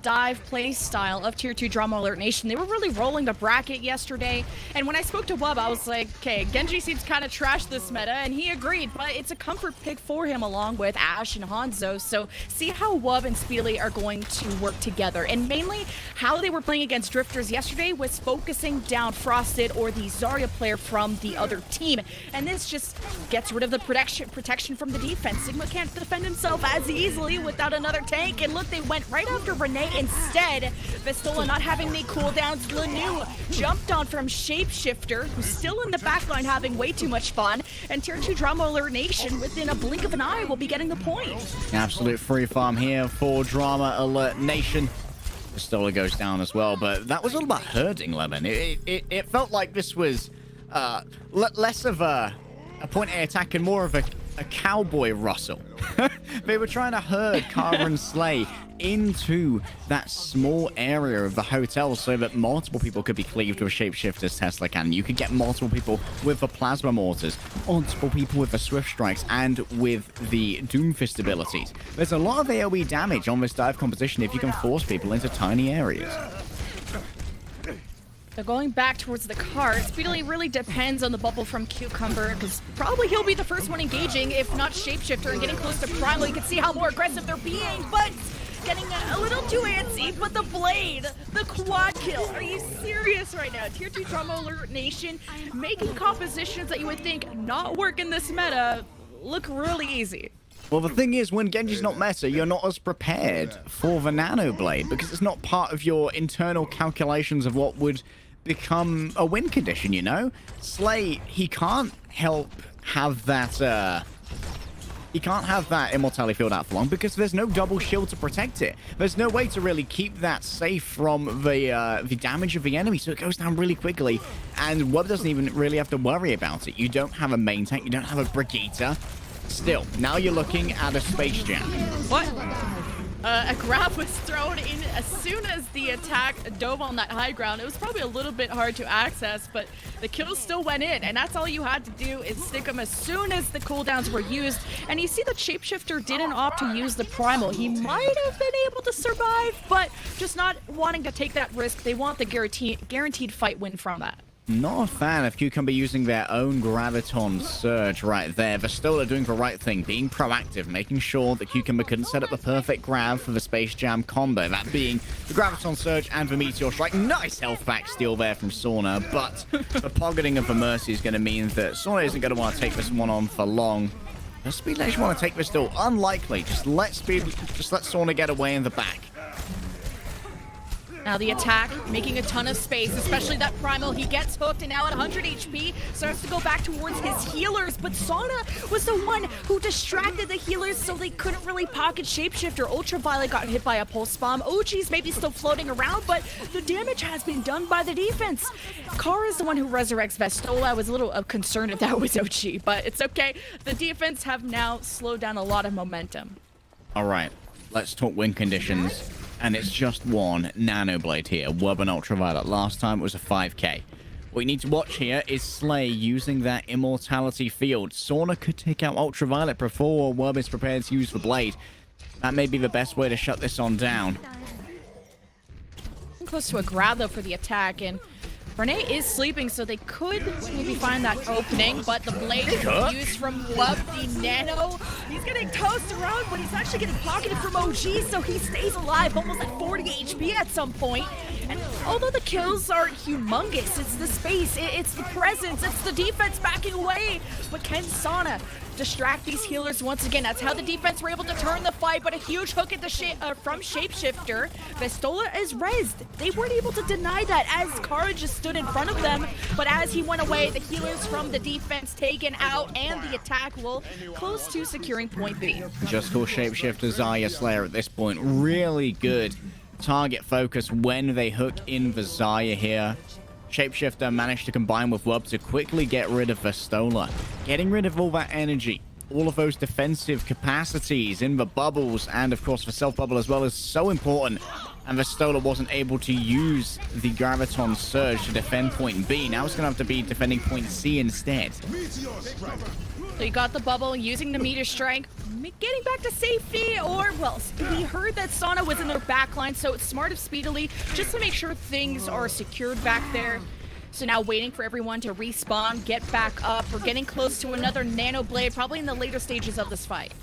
dive play style of Tier 2 Drama Alert Nation. They were really rolling the bracket yesterday, and when I spoke to Wub, I was like, okay, Genji seems kind of trash this meta, and he agreed, but it's a comfort pick for him along with Ash and Hanzo, so see how Wub and Speedly are going to work together. And mainly, how they were playing against Drifters yesterday was focusing down Frosted or the Zarya player from the other team, and this just gets rid of the protection from the defense. Sigma can't defend himself as easily without another tank, and look, they went right after Renee instead. Vestola not having any cooldowns. Lanu jumped on from Shapeshifter, who's still in the backline having way too much fun. And Tier 2 Drama Alert Nation, within a blink of an eye, will be getting the point. Absolute free farm here for Drama Alert Nation. Vestola goes down as well, but that was all about herding, Lemon. It felt like this was less of a point A attack and more of a cowboy rustle. They were trying to herd Kara and Slay into that small area of the hotel so that multiple people could be cleaved with Shapeshifter's Tesla cannon. You could get multiple people with the plasma mortars, multiple people with the swift strikes, and with the Doomfist abilities. There's a lot of AoE damage on this dive composition if you can force people into tiny areas. So going back towards the cart, Speedily really depends on the bubble from Cucumber, because probably he'll be the first one engaging, if not Shapeshifter, and getting close to Primal. You can see how more aggressive they're being, but getting a little too antsy. But the blade, the quad kill. Are you serious right now? Tier 2 Drama Alert Nation making compositions that you would think not work in this meta look really easy. Well, the thing is, when Genji's not meta, you're not as prepared for the Nano Blade, because it's not part of your internal calculations of what would become a win condition, you know? Slay, he can't help have that, he can't have that immortality field out for long because there's no double shield to protect it. There's no way to really keep that safe from the damage of the enemy, so it goes down really quickly. And Wub doesn't even really have to worry about it. You don't have a main tank, you don't have a Brigitte. Still, now you're looking at a Space Jam. What? A grab was thrown in as soon as the attack dove on that high ground. It was probably a little bit hard to access, but the kills still went in, and that's all you had to do is stick them as soon as the cooldowns were used. And you see the Shapeshifter didn't opt to use the Primal. He might have been able to survive, but just not wanting to take that risk. They want the guaranteed fight win from that. Not a fan of Cucumber using their own Graviton Surge right there. Vastola doing the right thing, being proactive, making sure that Cucumber couldn't set up the perfect grab for the Space Jam combo. That being the Graviton Surge and the Meteor Strike. Nice health back steal there from Sauna, but the pocketing of the Mercy is going to mean that Sauna isn't going to want to take this one on for long. Does Speed actually want to take this still? Unlikely. Just let Sauna get away in the back. Now the attack, making a ton of space, especially that Primal. He gets hooked and now at 100 HP, starts to go back towards his healers, but Sauna was the one who distracted the healers so they couldn't really pocket Shapeshifter. Ultraviolet got hit by a pulse bomb. OG's maybe still floating around, but the damage has been done by the defense. Kara is the one who resurrects Vastola. I was a little concerned if that was OG, but it's okay. The defense have now slowed down a lot of momentum. All right, let's talk win conditions. And it's just one Nano Blade here, Wub and Ultraviolet. Last time it was a 5k. What you need to watch here is Slay using that Immortality Field. Sauna could take out Ultraviolet before Wub is prepared to use the Blade. That may be the best way to shut this on down. Close to a grab, though, for the attack, and Renee is sleeping, so they could maybe find that opening, but the blade is used from Wub, the Nano. He's getting tossed around, but he's actually getting pocketed from OG, so he stays alive, almost at 40 HP at some point. And although the kills aren't humongous, it's the space, it's the presence, it's the defense backing away. But can Sauna distract these healers once again? That's how the defense were able to turn the fight, but a huge hook at the from Shapeshifter. Vastola is rezzed. They weren't able to deny that as Kara just stood in front of them, but as he went away, the healers from the defense taken out, and the attack will close to securing point B. Just call Shapeshifter Zarya Slayer at this point. Really good target focus when they hook in the Zarya here. Shapeshifter managed to combine with Wub to quickly get rid of Vastola. Getting rid of all that energy, all of those defensive capacities in the bubbles, and of course the self-bubble as well, is so important. And Vastola wasn't able to use the Graviton Surge to defend point B. Now it's going to have to be defending point C instead. So you got the bubble, using the Meteor Strike, getting back to safety, or, well, we heard that Sauna was in their backline, so it's smart of Speedily just to make sure things are secured back there. So now waiting for everyone to respawn, get back up. We're getting close to another Nano Blade, probably in the later stages of this fight.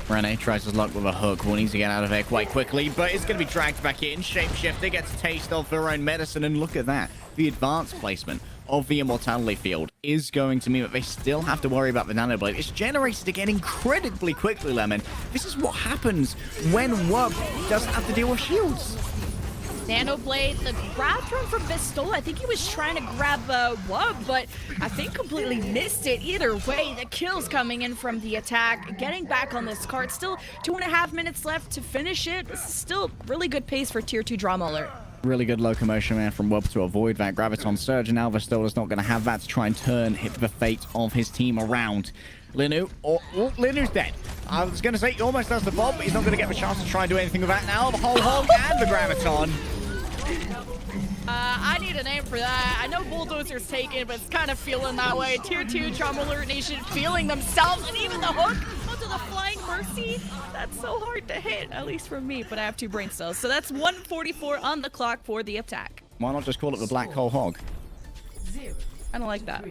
Renee tries his luck with a hook, wanting to get out of there quite quickly, but it's going to be dragged back in. Shapeshifter gets a taste of their own medicine, and look at that. The advanced placement of the Immortality Field is going to mean that they still have to worry about the Nano Blade. It's generated again incredibly quickly, Lemon. This is what happens when Wub doesn't have to deal with shields. Nano Blade, the grab thrown from Vastola. I think he was trying to grab Wub, but I think completely missed it. Either way, the kills coming in from the attack, getting back on this card. Still 2.5 minutes left to finish it. This is still really good pace for Tier 2 Drama Alert. Really good locomotion there from Wub to avoid that Graviton Surge, and now Vastola's not going to have that to try and turn the fate of his team around. Linu, Linu's dead. I was going to say he almost does the bomb, but he's not going to get the chance to try and do anything with that now. The whole hog and the Graviton. I need a name for that. I know Bulldozer's taken, but it's kind of feeling that way. Tier 2 Drama Alert Nation feeling themselves, and even the hook onto the Flying Mercy. That's so hard to hit, at least for me, but I have 2 brain cells. So that's 1:44 on the clock for the attack. Why not just call it the Black Hole Hog? I don't like that.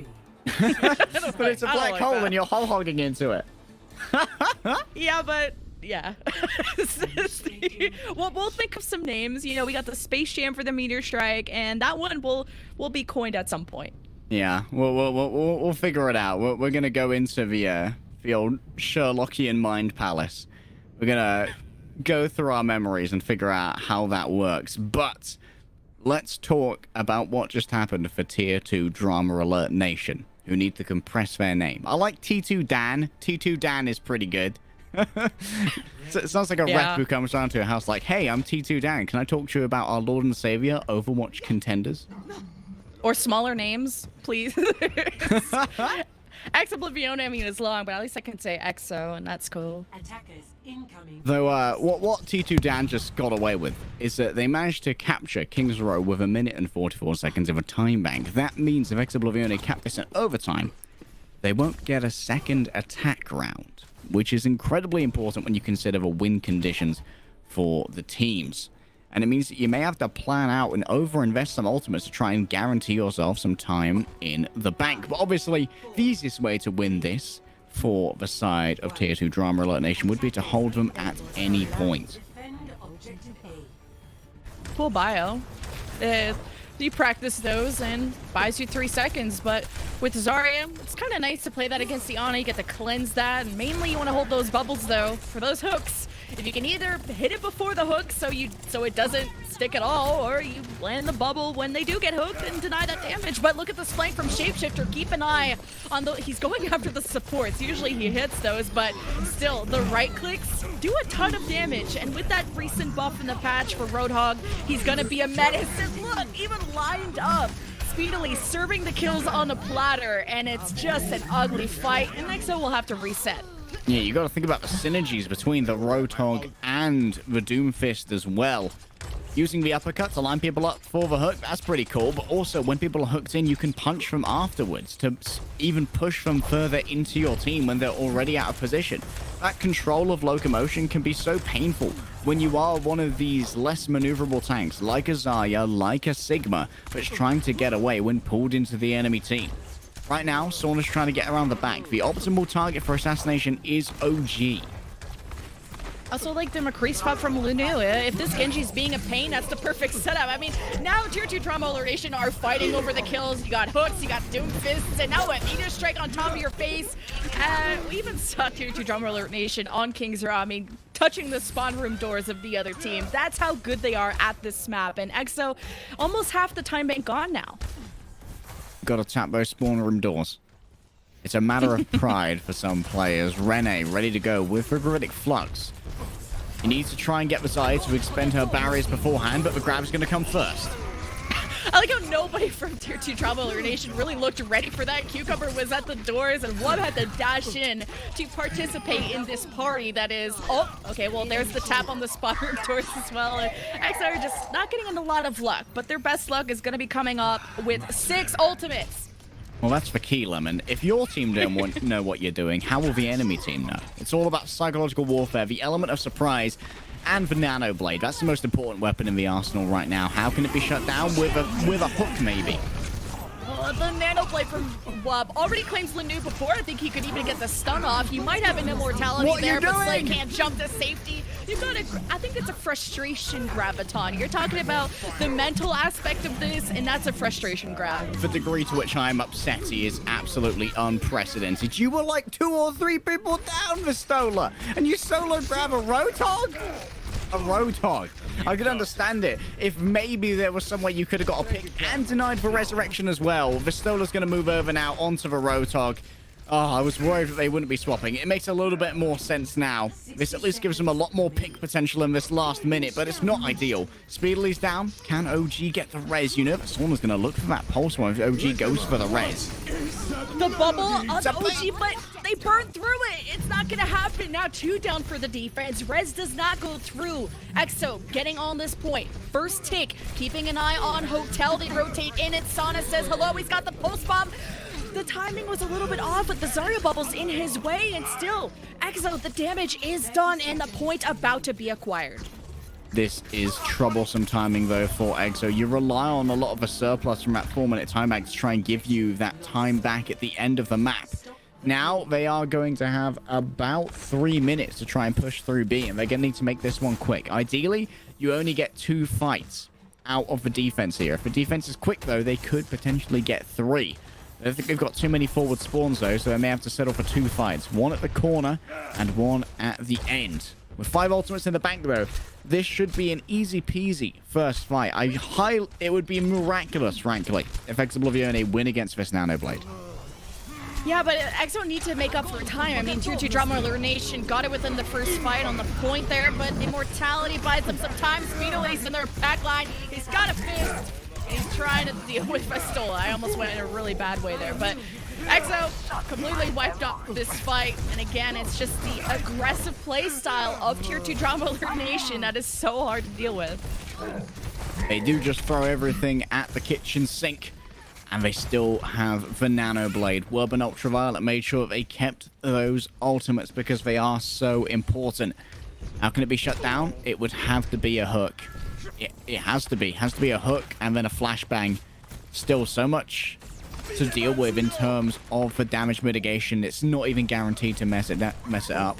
But it's a black hole and you're whole hogging into it. Yeah, but yeah. We'll think of some names. You know, we got the Space Jam for the Meteor Strike, and that one will be coined at some point. Yeah, we'll figure it out. We're gonna go into the old Sherlockian Mind Palace. We're gonna go through our memories and figure out how that works. But let's talk about what just happened for Tier 2 Drama Alert Nation, who need to compress their name. I like T2 Dan. T2 Dan is pretty good. So it sounds like a rep who comes down to your house like, hey, I'm T2 Dan. Can I talk to you about our Lord and Savior, Overwatch contenders? Or smaller names, please. Ex Oblivion, I mean, is long, but at least I can say EXO, and that's cool. Attackers incoming. Though, what T2 Dan just got away with is that they managed to capture King's Row with 1 minute and 44 seconds of a time bank. That means if Ex Oblivion cap this in overtime, they won't get a second attack round, which is incredibly important when you consider the win conditions for the teams. And it means that you may have to plan out and overinvest some ultimates to try and guarantee yourself some time in the bank. But obviously, the easiest way to win this for the side of Tier 2 Drama Alert Nation would be to hold them at any point. Cool bio. You practice those and buys you 3 seconds, but with Zarya, it's kind of nice to play that against the Ana. You get to cleanse that, and mainly you want to hold those bubbles, though, for those hooks. If you can either hit it before the hook so it doesn't stick at all, or you land the bubble when they do get hooked and deny that damage. But look at this flank from Shapeshifter. Keep an eye on he's going after the supports. Usually he hits those, but still, the right clicks do a ton of damage. And with that recent buff in the patch for Roadhog, he's gonna be a menace. And look, even lined up, speedily serving the kills on a platter, and it's just an ugly fight, and Exo will have to reset. Yeah, you got to think about the synergies between the Roadhog and the Doomfist as well. Using the uppercut to line people up for the hook, that's pretty cool. But also, when people are hooked in, you can punch from afterwards to even push them further into your team when they're already out of position. That control of locomotion can be so painful when you are one of these less maneuverable tanks, like a Zarya, like a Sigma, that's trying to get away when pulled into the enemy team. Right now, Sauna's trying to get around the back. The optimal target for assassination is OG. Also, like the McCree spot from Lunu. If this Genji's being a pain, that's the perfect setup. I mean, now Tier 2 Drama Alert Nation are fighting over the kills. You got hooks, you got Doomfists, and now what? Meteor Strike on top of your face. We even saw Tier 2 Drama Alert Nation on King's Row. I mean, touching the spawn room doors of the other team. That's how good they are at this map. And EXO, almost half the time bank gone now. Gotta tap those spawn room doors. It's a matter of pride for some players. Rene ready to go with Riveritic Flux. He needs to try and get the side to expend her barriers beforehand, but the grab's gonna come first. I like how nobody from Tier 2 Drama Alert Nation really looked ready for that. Cucumber was at the doors, and one had to dash in to participate in this party that is... Oh, okay, well, there's the tap on the spawn room doors as well. XR are just not getting in a lot of luck, but their best luck is going to be coming up with 6 ultimates. Well, that's the key, Lemon. If your team don't know what you're doing, how will the enemy team know? It's all about psychological warfare, the element of surprise, and the Nano Blade. That's the most important weapon in the arsenal right now. How can it be shut down? With a hook, maybe. The Nano Blade from Wub already claims Lanu before. I think he could even get the stun off. He might have an immortality there, but Slay can't jump to safety. You've got I think it's a frustration graviton. You're talking about the mental aspect of this, and that's a frustration grab. The degree to which I'm upset is absolutely unprecedented. You were like 2 or 3 people down, Vistola, and you solo grab a Roadhog? A Roadhog. I could understand it if maybe there was some way you could have got a pick and denied for resurrection as well. Vistola's going to move over now onto the Roadhog. Oh, I was worried that they wouldn't be swapping. It makes a little bit more sense now. This at least gives them a lot more pick potential in this last minute, but it's not ideal. Speedley's down. Can OG get the res? You know that Sauna's going to look for that pulse one if OG goes for the res. The bubble on OG, but they burn through it. It's not going to happen. Now 2 down for the defense. Res does not go through. EXO getting on this point. First tick, keeping an eye on Hotel. They rotate in it. Sana says hello. He's got the pulse bomb. The timing was a little bit off, but the Zarya bubble's in his way, and still, EXO, the damage is done, and the point about to be acquired. This is troublesome timing, though, for EXO. You rely on a lot of a surplus from that 4-minute time bank to try and give you that time back at the end of the map. Now, they are going to have about 3 minutes to try and push through B, and they're going to need to make this one quick. Ideally, you only get 2 fights out of the defense here. If the defense is quick, though, they could potentially get 3. I think they've got too many forward spawns, though, so they may have to settle for 2 fights. One at the corner and one at the end. With 5 ultimates in the bank, though, this should be an easy peasy first fight. It would be miraculous, frankly, if Exoblivione win against this Nanoblade. Yeah, but Exo need to make up for time. I mean, Tier 2 Drama Alert Nation got it within the first fight on the point there, but Immortality buys them some time. Speedolace in their backline. He's got a fist. He's trying to deal with Festola. I almost went in a really bad way there, but Exo completely wiped up this fight. And again, it's just the aggressive play style of Tier 2 Drama Alert Nation that is so hard to deal with. They do just throw everything at the kitchen sink. And they still have the Nanoblade. Wurb and Ultraviolet made sure they kept those ultimates because they are so important. How can it be shut down? It would have to be a hook. It has to be. It has to be a hook and then a flashbang. Still so much to deal with in terms of the damage mitigation. It's not even guaranteed to mess it up.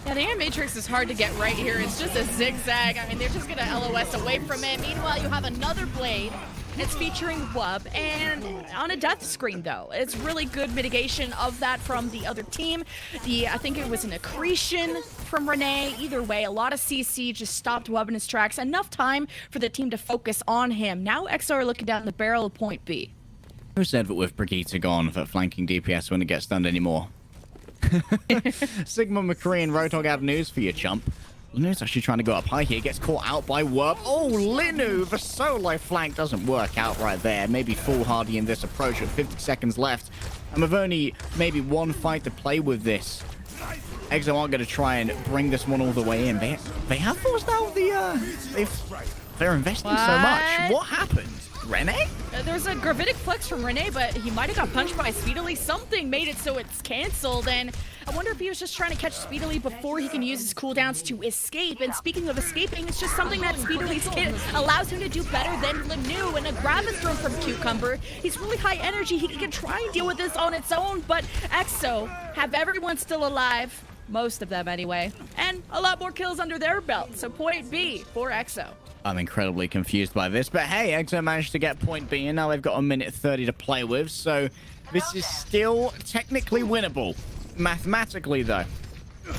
Yeah, the air matrix is hard to get right here. It's just a zigzag. I mean, they're just gonna LOS away from it. Meanwhile, you have another blade. It's featuring Wub, and on a death screen, though. It's really good mitigation of that from the other team. I think it was an accretion from Renee. Either way, a lot of CC just stopped Wub in his tracks. Enough time for the team to focus on him. Now XO are looking down the barrel of point B. Who said that with Brigitte gone, that flanking DPS wouldn't get stunned anymore? Sigma McCree and Roadhog have news for you, chump. Linu's actually trying to go up high here. Gets caught out by Wurb. Oh, Linu! The solo flank doesn't work out right there. Maybe foolhardy in this approach with 50 seconds left. And with only maybe one fight to play with this, Exo aren't going to try and bring this one all the way in. They have forced out the... They're investing so much. What happened? Renee? There's a gravitic flex from Renee, but he might have got punched by Speedily. Something made it so it's canceled, and I wonder if he was just trying to catch Speedily before he can use his cooldowns to escape. And speaking of escaping, it's just something that Speedily's kit allows him to do better than Linu. And a grab is thrown from Cucumber. He's really high energy. He can try and deal with this on its own, but Exo have everyone still alive. Most of them, anyway. And a lot more kills under their belt. So point B for Exo. I'm incredibly confused by this, but hey, Exo managed to get point B, and now they've got 1:30 to play with, so this is still technically winnable. Mathematically, though,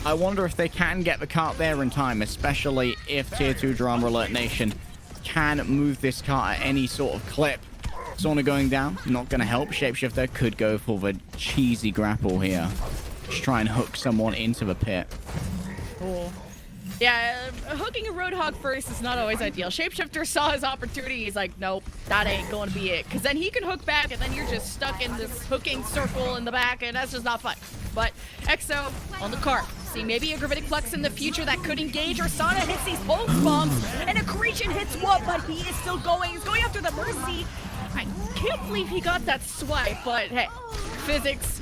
I wonder if they can get the cart there in time, especially if Tier 2 Drama Alert Nation can move this cart at any sort of clip. Sauna going down, not going to help. Shapeshifter could go for the cheesy grapple here. Just try and hook someone into the pit. Cool. Yeah, hooking a Roadhog first is not always ideal. Shapeshifter saw his opportunity. He's like, nope, that ain't going to be it. Because then he can hook back, and then you're just stuck in this hooking circle in the back, and that's just not fun. But Exo on the cart. See, maybe a Gravitic Flux in the future that could engage. Or Sana hits these pulse bombs, and Accretion hits Wub, but he is still going. He's going after the Mercy. I can't believe he got that swipe, but hey, physics,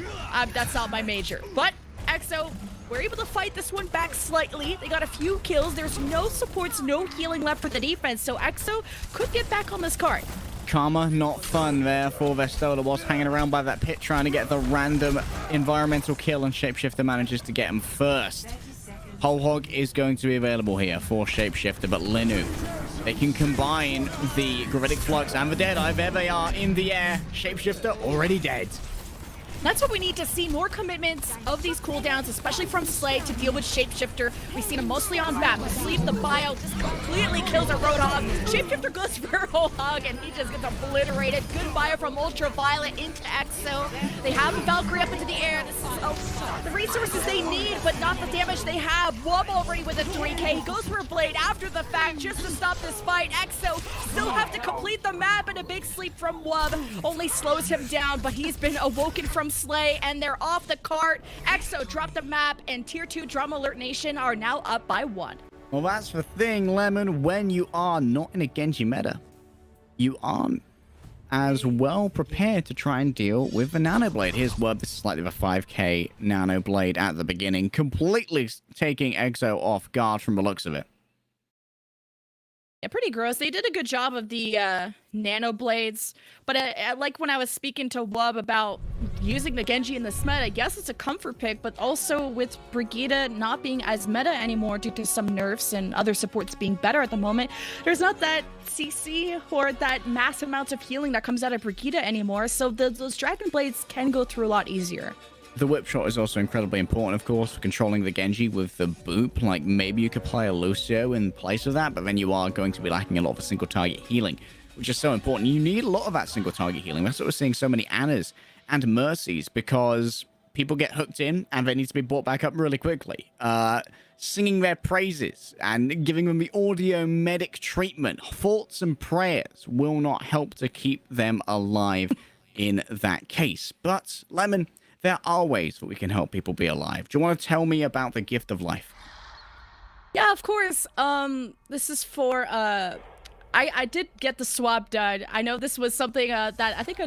that's not my major. But Exo, we're able to fight this one back slightly. They got a few kills. There's no supports, no healing left for the defense, so Exo could get back on this card. Karma, not fun there for Vestola. Was hanging around by that pit trying to get the random environmental kill, and Shapeshifter manages to get him first. Whole Hog is going to be available here for Shapeshifter, but Linu, they can combine the Gravitic Flux and the Deadeye. There they are in the air. Shapeshifter already dead. That's what we need to see, more commitments of these cooldowns, especially from Slay to deal with Shapeshifter. We've seen him mostly on map. The sleep, the bio, just completely kills a Roadhog. Shapeshifter goes for a whole hog, and he just gets obliterated. Good bio from Ultraviolet into Exo. They have a Valkyrie up into the air. This is the resources they need, but not the damage they have. Wub already with a 3K. He goes for a blade after the fact just to stop this fight. Exo still have to complete the map, and a big sleep from Wub only slows him down, but he's been awoken from Slay, and they're off the cart. Exo dropped the map, and Tier 2 Drama Alert Nation are now up by 1. Well, that's the thing, Lemon. When you are not in a Genji meta, you aren't as well prepared to try and deal with the Nanoblade. Here's Word. This is slightly of a 5k Nanoblade at the beginning, completely taking Exo off guard from the looks of it. Yeah, pretty gross. They did a good job of the nano blades, but like when I was speaking to Wub about using the Genji in this meta, I guess it's a comfort pick, but also with Brigitte not being as meta anymore due to some nerfs and other supports being better at the moment, there's not that CC or that mass amounts of healing that comes out of Brigitte anymore, so those Dragon Blades can go through a lot easier. The whip shot is also incredibly important, of course, for controlling the Genji with the boop. Like, maybe you could play a Lucio in place of that, but then you are going to be lacking a lot of the single target healing, which is so important. You need a lot of that single target healing. That's what we're seeing so many Annas and Mercies, because people get hooked in and they need to be brought back up really quickly. Singing their praises and giving them the audio medic treatment, thoughts and prayers will not help to keep them alive in that case. But, Lemon, there are ways that we can help people be alive. Do you want to tell me about the gift of life? Yeah, of course. This is for I did get the swab done. I know this was something that I think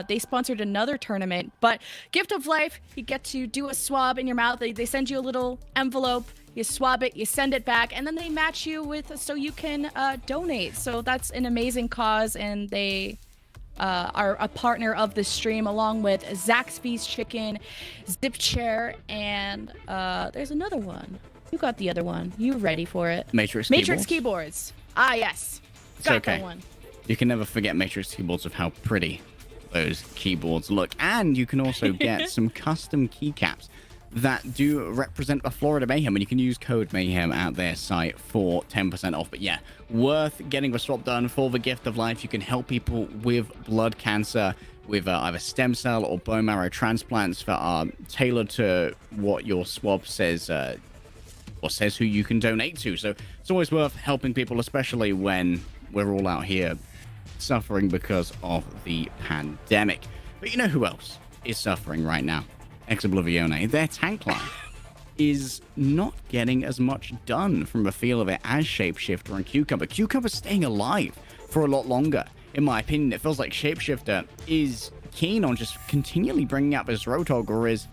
they sponsored another tournament, but gift of life, you get to do a swab in your mouth. They send you a little envelope, you swab it, you send it back, and then they match you with so you can donate. So that's an amazing cause, and they are a partner of the stream, along with Zaxby's Chicken, Zip Chair, and there's another one. You got the other one. You ready for it? Matrix Keyboards. Ah, yes. Got okay. that one. You can never forget Matrix Keyboards of how pretty those keyboards look. And you can also get some custom keycaps that do represent the Florida Mayhem, and you can use code Mayhem at their site for 10% off. But yeah, worth getting the swap done for the gift of life. You can help people with blood cancer, with either stem cell or bone marrow transplants that are tailored to what your swab says, or says who you can donate to. So it's always worth helping people, especially when we're all out here suffering because of the pandemic. But you know who else is suffering right now? Ex Oblivione. Their tank line is not getting as much done from the feel of it as Shapeshifter and Cucumber. Cucumber's staying alive for a lot longer. In my opinion, it feels like Shapeshifter is keen on just continually bringing out this Roadhog, whereas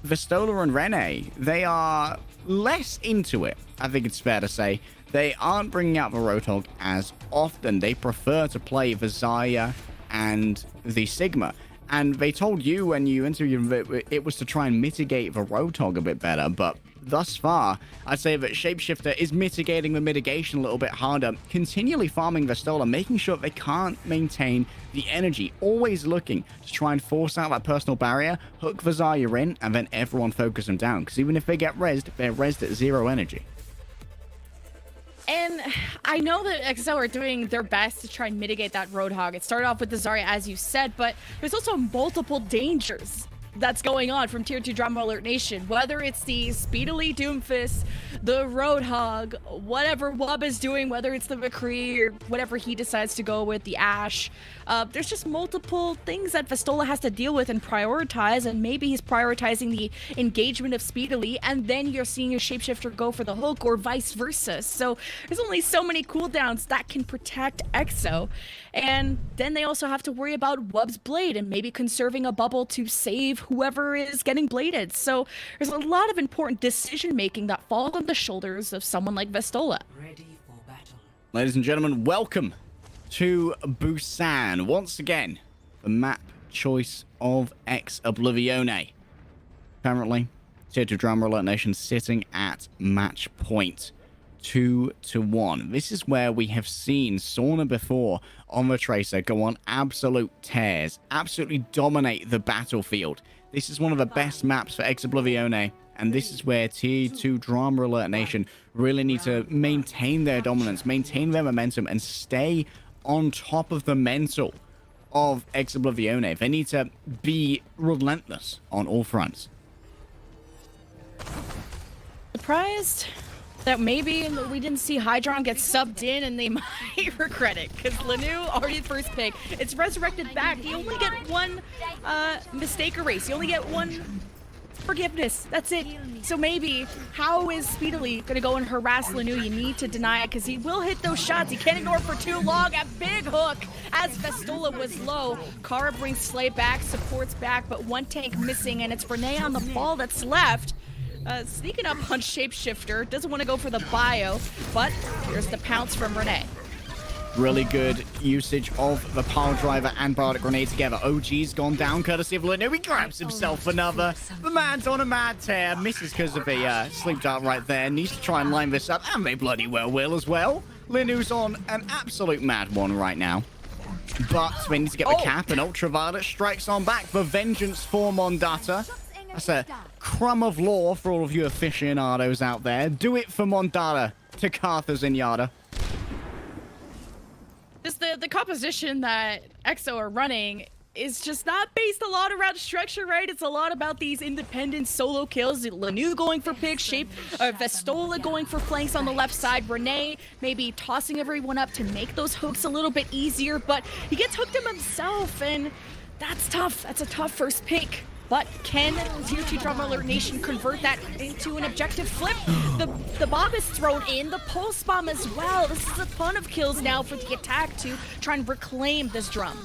Vistola and Rene, they are less into it. I think it's fair to say they aren't bringing out the Roadhog as often. They prefer to play the Zarya and the Sigma. And they told you when you interviewed them it was to try and mitigate the Roadhog a bit better, but thus far, I'd say that Shapeshifter is mitigating the mitigation a little bit harder, continually farming Vistola, making sure they can't maintain the energy, always looking to try and force out that personal barrier, hook the Zarya in, and then everyone focus them down, because even if they get rezzed, they're rezzed at 0 energy. And I know that XO are doing their best to try and mitigate that Roadhog. It started off with the Zarya, as you said, but there's also multiple dangers that's going on from Tier 2 Drama Alert Nation. Whether it's the Speedily Doomfist, the Roadhog, whatever Wub is doing, whether it's the McCree or whatever he decides to go with, the Ash. There's just multiple things that Vistola has to deal with and prioritize, and maybe he's prioritizing the engagement of Speedily, and then you're seeing your Shapeshifter go for the hook, or vice versa. So there's only so many cooldowns that can protect EXO. And then they also have to worry about Wub's blade and maybe conserving a bubble to save whoever is getting bladed. So there's a lot of important decision making that falls on the shoulders of someone like Vistola. Ready for battle. Ladies and gentlemen, welcome to Busan. Once again, the map choice of Ex Oblivione. Apparently, Tier 2 Drama Alert Nation sitting at match point 2-1. This is where we have seen Sauna before on the Tracer go on absolute tears, absolutely dominate the battlefield. This is one of the best maps for Ex Oblivione, and this is where Tier 2 Drama Alert Nation really need to maintain their dominance, maintain their momentum, and stay on top of the mental of Ex Oblivione. They need to be relentless on all fronts. Surprised that maybe we didn't see Hydron get subbed in, and they might regret it, because Lanu already the first pick. It's resurrected back. You only get one mistake erase. You only get one forgiveness. That's it. So maybe, how is Speedily going to go and harass Lanu? You need to deny it, because he will hit those shots. He can't ignore for too long. A big hook as Vistola was low. Kara brings Slay back, supports back, but one tank missing, and it's Renee on the ball that's left. Sneaking up on Shapeshifter, doesn't want to go for the bio, but here's the pounce from Renee. Really good usage of the pile driver and bardic grenade together. OG's gone down courtesy of Lanu. He grabs himself another. The man's on a mad tear. Misses because of a sleep dart right there. Needs to try and line this up, and they bloody well will as well. Lanu's on an absolute mad one right now. but we need to get the cap, and Ultraviolet strikes on back for vengeance for Mondata. That's a crumb of law for all of you aficionados out there. Do it for Mondata to Kartha Zenyatta. Just the composition that EXO are running is just not based a lot around structure, right? It's a lot about these independent solo kills. Lanu going for picks, Vestola going for flanks on the left side, Renee maybe tossing everyone up to make those hooks a little bit easier, but he gets hooked him himself, and that's tough. That's a tough first pick. But can Tier 2 Drama Alert Nation convert that into an objective flip? The bomb is thrown in, the pulse bomb as well. This is a ton of kills now for the attack to try and reclaim this drum.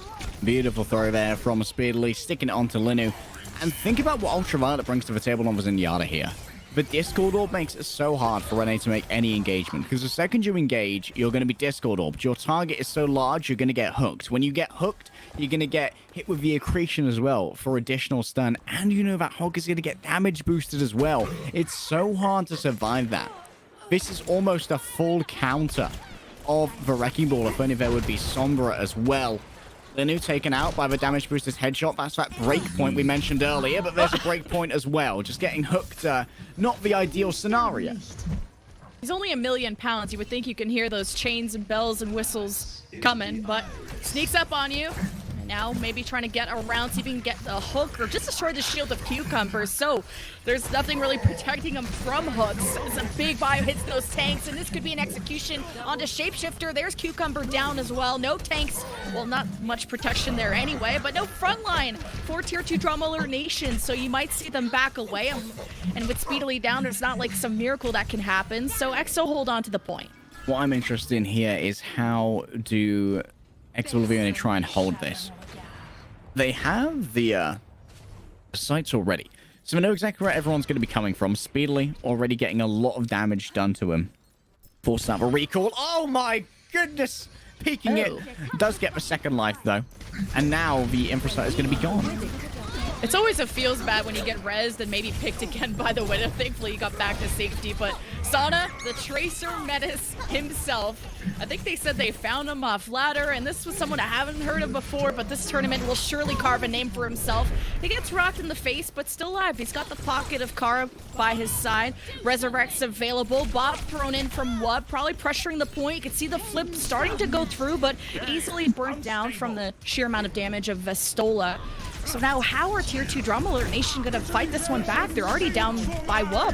Beautiful throw there from Speedily, sticking it onto Linu. And think about what Ultraviolet brings to the table on Zenyatta here. The Discord Orb makes it so hard for Renee to make any engagement, because the second you engage, you're going to be Discord Orbed. Your target is so large, you're going to get hooked. When you get hooked, you're going to get hit with the accretion as well for additional stun, and you know that Hog is going to get damage boosted as well. It's so hard to survive that. This is almost a full counter of the Wrecking Ball, if only there would be Sombra as well. Linu taken out by the damage boosters headshot. That's that break point we mentioned earlier, but there's a break point as well. Just getting hooked, not the ideal scenario. He's only 1 million pounds. You would think you can hear those chains and bells and whistles coming, but sneaks up on you. And now maybe trying to get around, see if he can get a hook or just destroy the shield of Cucumber. So there's nothing really protecting him from hooks. As a big bio hits those tanks, and this could be an execution onto Shapeshifter. There's Cucumber down as well. No tanks. Well, not much protection there anyway, but no frontline for Tier 2 Drama Alert Nation, so you might see them back away. And with Speedily down, there's not like some miracle that can happen, so EXO hold on to the point. What I'm interested in here is how do EXO try and hold this? They have the sites already, so they know exactly where everyone's going to be coming from. Speedily already getting a lot of damage done to him. Force out a recall. Oh my goodness! Peeking it. Does get the second life though. And now the infrastructure is going to be gone. It's always a feels bad when you get rezzed and maybe picked again by the Widow. Thankfully, you got back to safety. But Sana, the Tracer Menace himself, I think they said they found him off ladder, and this was someone I haven't heard of before, but this tournament will surely carve a name for himself. He gets rocked in the face, but still alive. He's got the pocket of Kara by his side. Resurrect's available. Bot thrown in from Wub, probably pressuring the point. You can see the flip starting to go through, but easily burnt down from the sheer amount of damage of Vestola. So now how are Tier 2 Drama Alert Nation going to fight this one back? They're already down by Wub.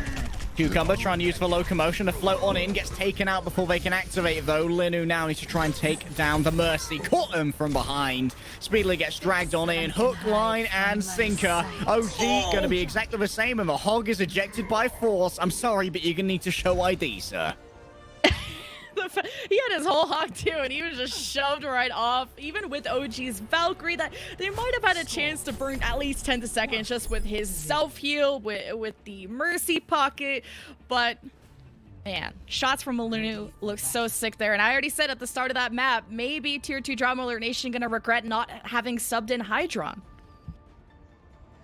Cucumber trying to use for locomotion to float on in, gets taken out before they can activate though. Linu now needs to try and take down the Mercy. Caught him from behind. Speedily gets dragged on in. Hook, line, and sinker. OG going to be exactly the same, and the Hog is ejected by force. I'm sorry, but you're going to need to show ID, sir. He had his whole hawk too, and he was just shoved right off. Even with OG's Valkyrie, that they might have had a chance to burn at least 10 seconds just with his self-heal, with the Mercy pocket. But man, shots from Malunu look so sick there. And I already said at the start of that map, maybe Tier 2 Drama Alert Nation gonna regret not having subbed in Hydron.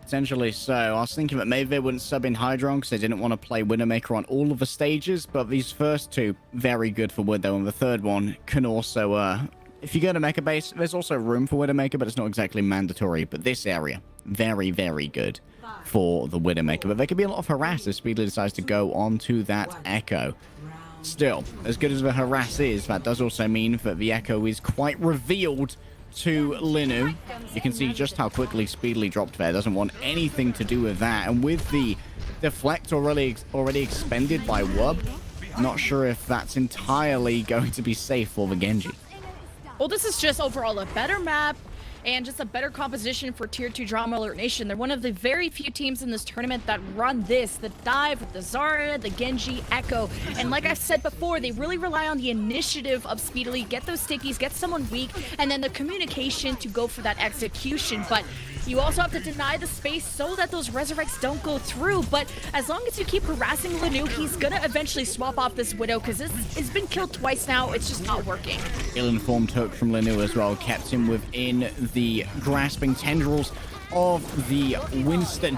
Potentially so. I was thinking that maybe they wouldn't sub in Hydron because they didn't want to play Widowmaker on all of the stages, but these first two, very good for Widow, and the third one can also, if you go to Mecha Base, there's also room for Widowmaker, but it's not exactly mandatory. But this area, very, very good for the Widowmaker. But there could be a lot of harass if Speedily decides to go onto that Echo. Still, as good as the harass is, that does also mean that the Echo is quite revealed to Linu. You can see just how quickly Speedily dropped there. Doesn't want anything to do with that. And with the deflect already expended by Wub, not sure if that's entirely going to be safe for the Genji. Well, this is just overall a better map and just a better composition for Tier 2 Drama Alert Nation. They're one of the very few teams in this tournament that run this, the dive with the Zarya, the Genji, Echo. And like I said before, they really rely on the initiative of Speedily, get those stickies, get someone weak, and then the communication to go for that execution. But you also have to deny the space so that those resurrects don't go through. But as long as you keep harassing Linu, he's gonna eventually swap off this Widow, because it's been killed twice now. It's just not working. Ill-informed hook from Linu as well kept him within the grasping tendrils of the Winston.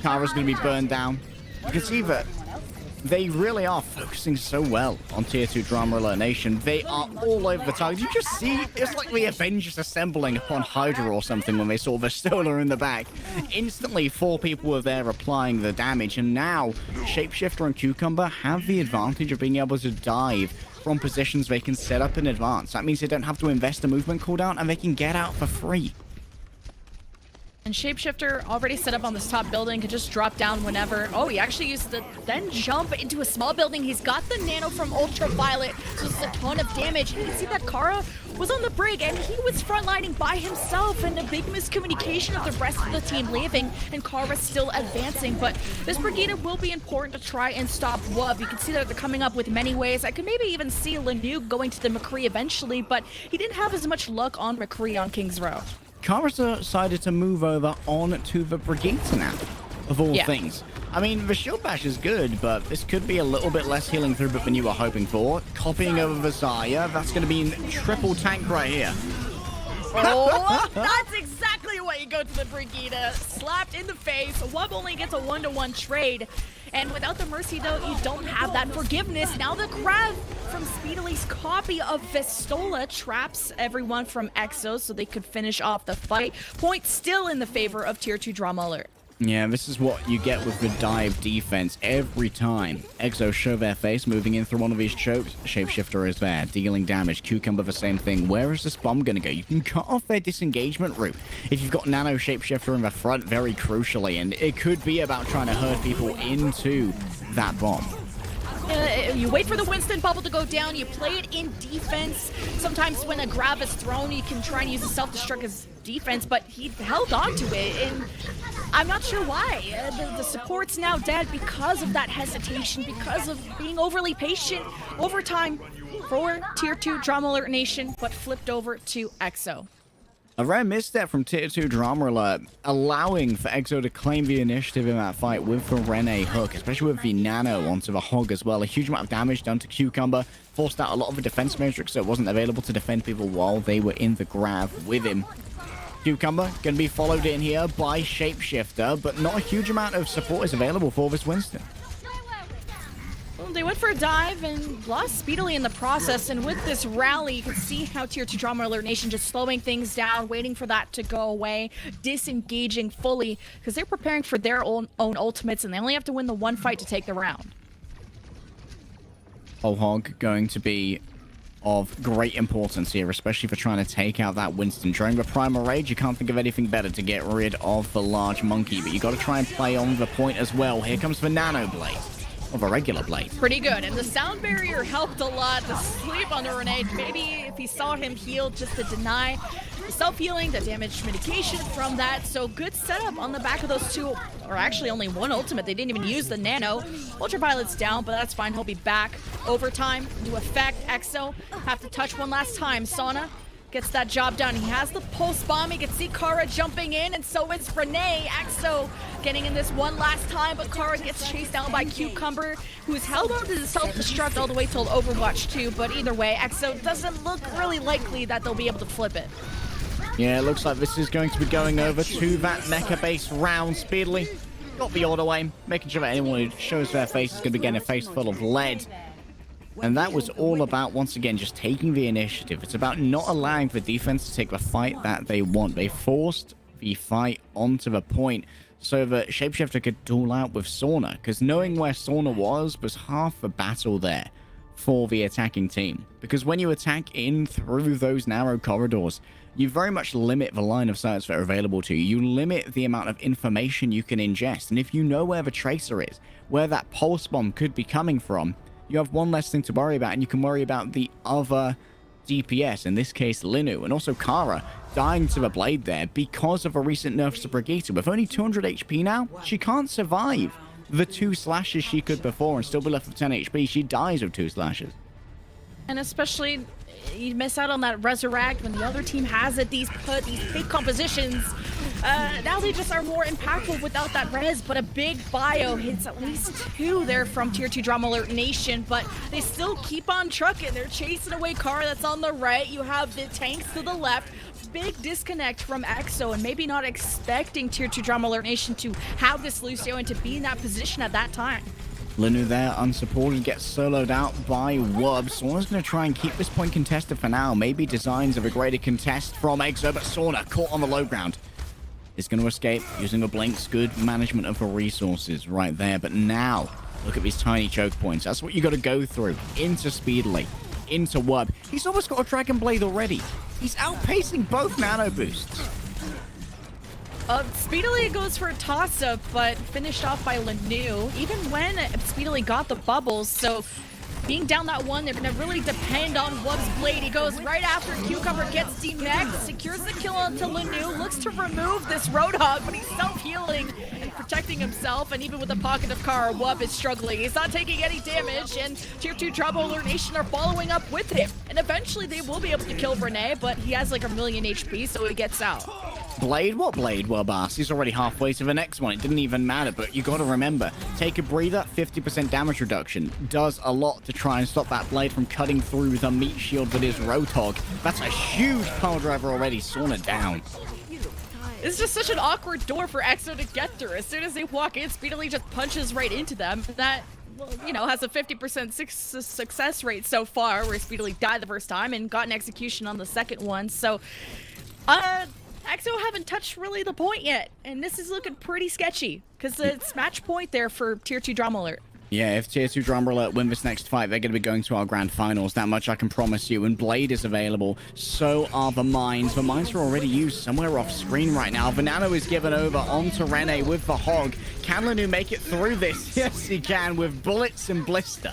Kara's going to be burned down. You can see that They really are focusing so well on Tier 2 Drama Alert Nation. They are all over the target. You just see, it's like the Avengers assembling upon Hydra or something when they saw Vistola in the back. Instantly, 4 people were there applying the damage, and now Shapeshifter and Cucumber have the advantage of being able to dive from positions they can set up in advance. That means they don't have to invest a movement cooldown, and they can get out for free. And Shapeshifter already set up on this top building, could just drop down whenever. Oh, he actually used to then jump into a small building. He's got the nano from Ultraviolet, so it's a ton of damage. And you can see that Kara was on the brig, and he was frontlining by himself, and a big miscommunication of the rest of the team leaving, and Kara's still advancing. But this Brigitte will be important to try and stop Wub. You can see that they're coming up with many ways. I could maybe even see Lanu going to the McCree eventually, but he didn't have as much luck on McCree on King's Row. Kara decided to move over on to the Brigitte now, of all things. I mean, the shield bash is good, but this could be a little bit less healing throughput than you were hoping for. Copying over the Zarya, that's going to be in triple tank right here. Oh, that's exactly what you go to the Brigitte. Slapped in the face. Wub only gets a 1-to-1 trade. And without the Mercy, though, you don't have that forgiveness. Now the grab from Speedilly's copy of Vistola traps everyone from Exo so they could finish off the fight. Point still in the favor of Tier 2 Drama Alert. Yeah, this is what you get with the dive defense every time. Exo show their face, moving in through one of these chokes. Shapeshifter is there, dealing damage. Cucumber, the same thing. Where is this bomb going to go? You can cut off their disengagement route if you've got Nano Shapeshifter in the front, very crucially. And it could be about trying to herd people into that bomb. You wait for the Winston bubble to go down, you play it in defense. Sometimes when a grab is thrown, you can try and use the self-destruct as defense, but he held on to it, and I'm not sure why. The support's now dead because of that hesitation, because of being overly patient. Overtime for Tier 2 Drama Alert Nation, but flipped over to Exo. A rare misstep from Tier 2 Drama Alert, allowing for Exo to claim the initiative in that fight with the Rene hook, especially with the Nano onto the Hog as well. A huge amount of damage done to Cucumber, forced out a lot of the defense matrix, so it wasn't available to defend people while they were in the grab with him. Cucumber going to be followed in here by Shapeshifter, but not a huge amount of support is available for this Winston. Well, they went for a dive and lost speedily in the process, and with this rally, you can see how Tier 2 Drama Alert Nation just slowing things down, waiting for that to go away, disengaging fully, because they're preparing for their own ultimates, and they only have to win the one fight to take the round. Hog going to be of great importance here, especially for trying to take out that Winston. During the Primal Rage, you can't think of anything better to get rid of the large monkey, but you got to try and play on the point as well. Here comes the Nano Blade. Of a regular blade. Pretty good, and the sound barrier helped a lot to sleep on the Renee. Maybe if he saw him heal, just to deny self-healing, the damage mitigation from that. So good setup on the back of those two, or actually only one ultimate. They didn't even use the Nano. Ultraviolet's down, but that's fine. He'll be back. Overtime into effect. Exo have to touch one last time. Sauna gets that job done. He has the pulse bomb. You can see Kara jumping in, and so is Renee. Exo getting in this one last time, but Kara gets chased down by Cucumber, who's held on to the self-destruct all the way till Overwatch 2, but either way, Exo doesn't look really likely that they'll be able to flip it. Yeah, it looks like this is going to be going over to that mecha-based round speedily. Got the auto aim, making sure that anyone who shows their face is going to be getting a face full of lead. And that was all about, once again, just taking the initiative. It's about not allowing the defense to take the fight that they want. They forced the fight onto the point so that Shapeshifter could duel out with Sauna, because knowing where Sauna was half the battle there for the attacking team. Because when you attack in through those narrow corridors, you very much limit the line of sights that are available to you. You limit the amount of information you can ingest. And if you know where the tracer is, where that pulse bomb could be coming from, you have one less thing to worry about, and you can worry about the other DPS, in this case Linu, and also Kara dying to the blade there because of a recent nerf to Brigitte. With only 200 HP now, she can't survive the 2 slashes she could before and still be left with 10 HP. She dies with 2 slashes. And especially, you miss out on that resurrect when the other team has it, these big compositions. Now they just are more impactful without that res, but a big bio hits at least 2 there from Tier 2 Drama Alert Nation, but they still keep on trucking. They're chasing away Kara that's on the right. You have the tanks to the left. Big disconnect from Exo, and maybe not expecting Tier 2 Drama Alert Nation to have this Lucio and to be in that position at that time. Linu there, unsupported, gets soloed out by Wub. Sauna's going to try and keep this point contested for now. Maybe designs of a greater contest from Exo, but Sauna caught on the low ground. Is going to escape using the blinks. Good management of the resources right there. But now, look at these tiny choke points. That's what you got to go through. Into Speedily, into Wub. He's almost got a Dragon Blade already. He's outpacing both nano boosts. Speedily goes for a toss-up, but finished off by Lanu, even when Speedily got the bubbles, so being down that one, they're going to really depend on Wub's blade. He goes right after Cucumber gets demeched, secures the kill onto Lanu, looks to remove this Roadhog, but he's self-healing and protecting himself, and even with the pocket of Kara, Wub is struggling. He's not taking any damage, and Tier 2 Drama Alert Nation are following up with him, and eventually they will be able to kill Renee, but he has like a million HP, so he gets out. Blade? What blade, Wubas? He's already halfway to the next one. It didn't even matter, but you got to remember, take a breather, 50% damage reduction does a lot to try and stop that blade from cutting through the meat shield that is Roadhog. That's a huge pile driver already. Sauna down. It's just such an awkward door for Exo to get through. As soon as they walk in, Speedily just punches right into them. That, well, you know, has a 50% success rate so far, where Speedily died the first time and got an execution on the second one. So, Exo haven't touched really the point yet, and this is looking pretty sketchy, because it's match point there for Tier 2 Drama Alert. Yeah, if Tier 2 Drama Alert win this next fight, they're going to be going to our grand finals. That much I can promise you. And Blade is available. So are the mines. The mines are already used somewhere off screen right now. Venano is given over onto Rene with the Hog. Can Lanu make it through this? Yes, he can, with bullets and blister.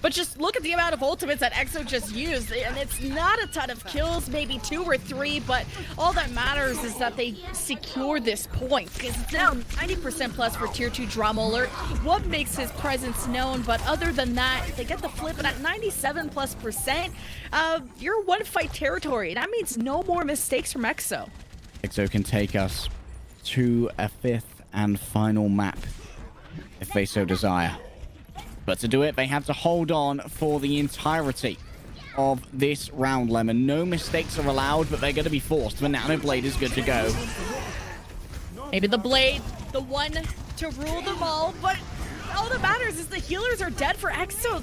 But just look at the amount of ultimates that Exo just used, and it's not a ton of kills, maybe 2 or 3, but all that matters is that they secure this point, because it's now 90% plus for Tier 2 Drama Alert. What makes his presence known, but other than that, they get the flip, and at 97%+, you're one-fight territory. That means no more mistakes from Exo. Exo can take us to a 5th and final map, if they so desire. But to do it, they have to hold on for the entirety of this round, Lemon. No mistakes are allowed, but they're going to be forced. The Nano Blade is good to go. Maybe the Blade, the one to rule them all, but all that matters is the healers are dead for Exo.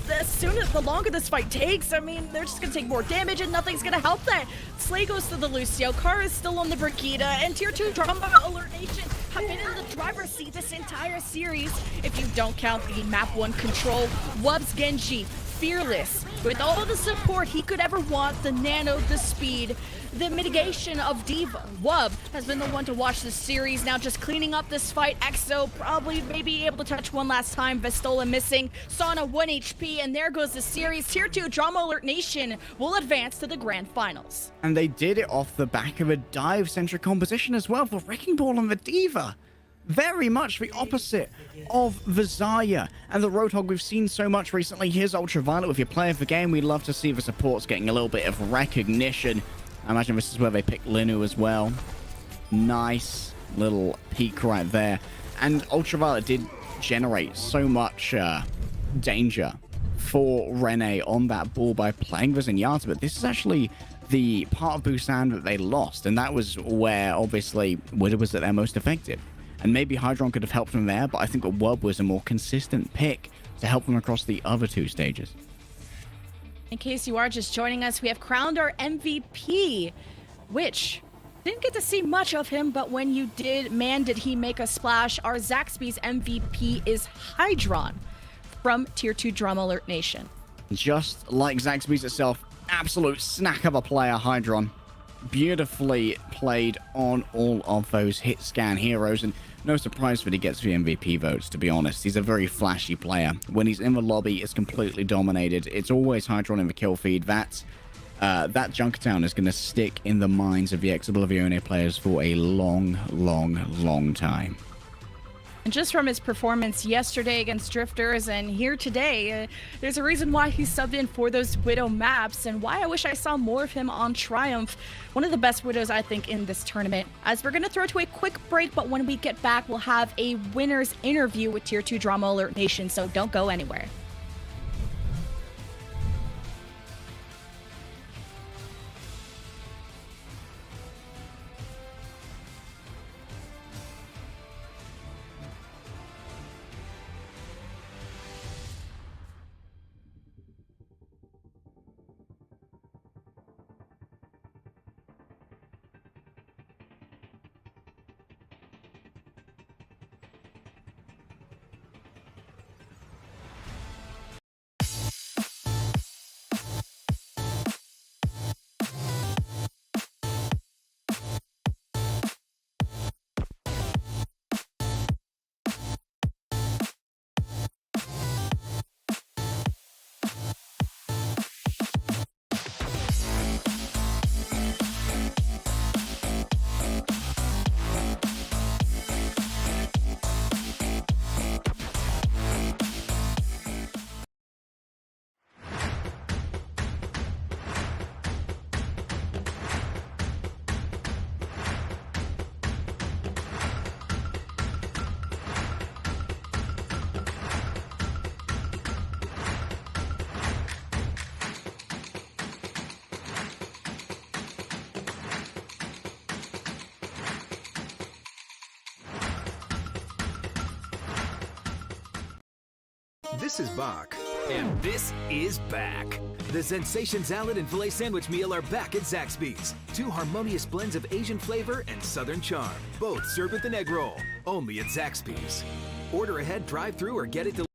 The longer this fight takes, I mean, they're just going to take more damage and nothing's going to help that. Slay goes to the Lucio, Kara is still on the Brigida, and Tier 2 Drama Alert Nation have been in the driver's seat this entire series. If you don't count the Map 1 control, Wub's Genji, fearless, with all the support he could ever want, the nano, the speed, the mitigation of Diva. Wub has been the one to watch this series, now just cleaning up this fight. Exo probably maybe able to touch one last time, Vestola missing, Sauna 1 HP, and there goes the series. Tier 2 Drama Alert Nation will advance to the grand finals. And they did it off the back of a dive-centric composition as well for Wrecking Ball and the Diva. Very much the opposite of the Zarya and the Roadhog we've seen so much recently. Here's Ultraviolet with your player of the game. We'd love to see the supports getting a little bit of recognition. I imagine this is where they pick Linu as well. Nice little peek right there. And Ultraviolet did generate so much danger for Rene on that ball by playing the Zenyatta, but this is actually the part of Busan that they lost, and that was where obviously Widow was at their most effective. And maybe Hydron could have helped them there, but I think that Wub was a more consistent pick to help them across the other 2 stages. In case you are just joining us, we have crowned our MVP, which didn't get to see much of him, but when you did, man, did he make a splash. Our Zaxby's MVP is Hydron from Tier 2 Drama Alert Nation. Just like Zaxby's itself, absolute snack of a player, Hydron. Beautifully played on all of those hit scan heroes, and no surprise that he gets the MVP votes, to be honest. He's a very flashy player. When he's in the lobby, it's completely dominated. It's always Hydron in the kill feed. That Junkertown is going to stick in the minds of the ex-Oblivione players for a long, long, long time. And just from his performance yesterday against Drifters and here today, there's a reason why he subbed in for those Widow maps and why I wish I saw more of him on Triumph. One of the best Widows, I think, in this tournament. As we're going to throw to a quick break, but when we get back, we'll have a winner's interview with Tier 2 Drama Alert Nation, so don't go anywhere. This is Bach, and this is back. The Sensation Salad and Filet Sandwich Meal are back at Zaxby's. 2 harmonious blends of Asian flavor and Southern charm, both served with an egg roll, only at Zaxby's. Order ahead, drive-thru, or get it delivered.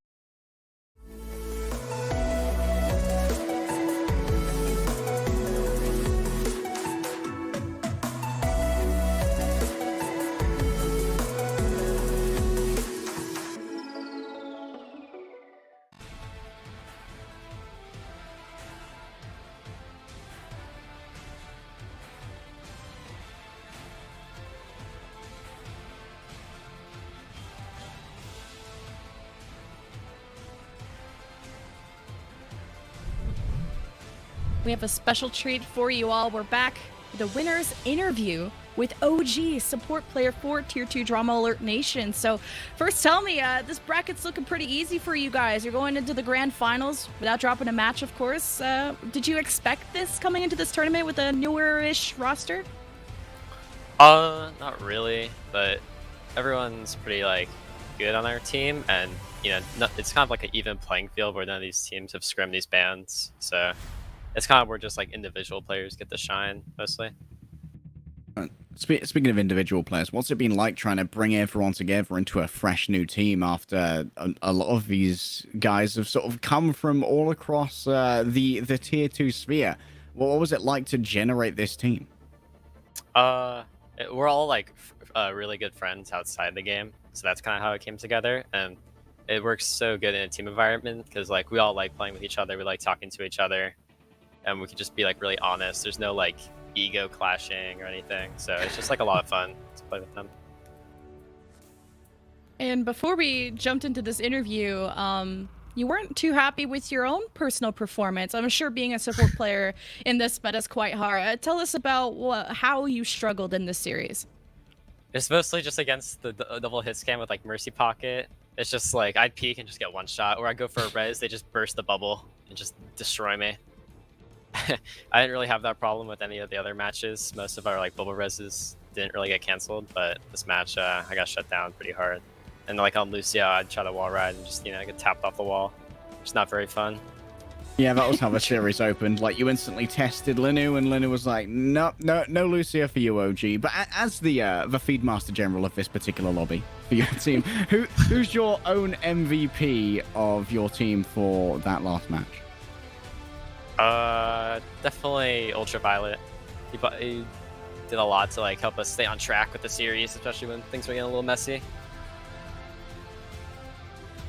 We have a special treat for you all. We're back with the winner's interview with OG, support player for Tier 2 Drama Alert Nation. So first tell me, this bracket's looking pretty easy for you guys. You're going into the grand finals without dropping a match, of course. Did you expect this coming into this tournament with a newer-ish roster? Not really, but everyone's pretty, good on our team, and, it's kind of like an even playing field where none of these teams have scrimmed these bans, so it's kind of where just, individual players get to shine, mostly. Speaking of individual players, what's it been like trying to bring everyone together into a fresh new team after a lot of these guys have sort of come from all across the Tier 2 sphere? What was it like to generate this team? We're all, really good friends outside the game, so that's kind of how it came together, and it works so good in a team environment, because, we all like playing with each other, we like talking to each other, and we can just be, really honest. There's no, ego clashing or anything, so it's just, a lot of fun to play with them. And before we jumped into this interview, you weren't too happy with your own personal performance. I'm sure being a support player in this meta is quite hard. Tell us about how you struggled in this series. It's mostly just against the double hit scam with, Mercy Pocket. It's just, I'd peek and just get one shot, or I'd go for a res, they just burst the bubble and just destroy me. I didn't really have that problem with any of the other matches. Most of our bubble reses didn't really get canceled, but this match I got shut down pretty hard. And on Lucio, I'd try to wall ride and just get tapped off the wall. It's not very fun. Yeah, that was how the series opened. You instantly tested Linu, and Linu was like, no Lucio for you, OG. But as the Feedmaster General of this particular lobby for your team, who's your own MVP of your team for that last match? Definitely Ultraviolet. He did a lot to help us stay on track with the series, especially when things were getting a little messy.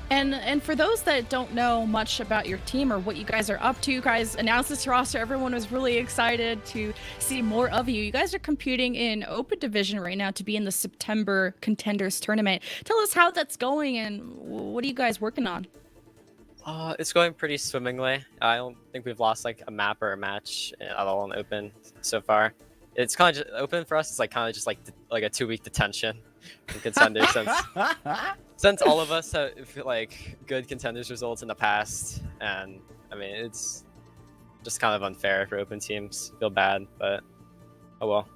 And for those that don't know much about your team or what you guys are up to, you guys announced this roster. Everyone was really excited to see more of you. You guys are competing in Open Division right now to be in the September Contenders Tournament. Tell us how that's going and what are you guys working on? It's going pretty swimmingly. I don't think we've lost a map or a match at all in Open so far. It's kind of just Open for us. It's kind of just like a 2-week detention in Contenders since all of us have good Contenders results in the past, and I mean it's just kind of unfair for Open teams. I feel bad, but oh well.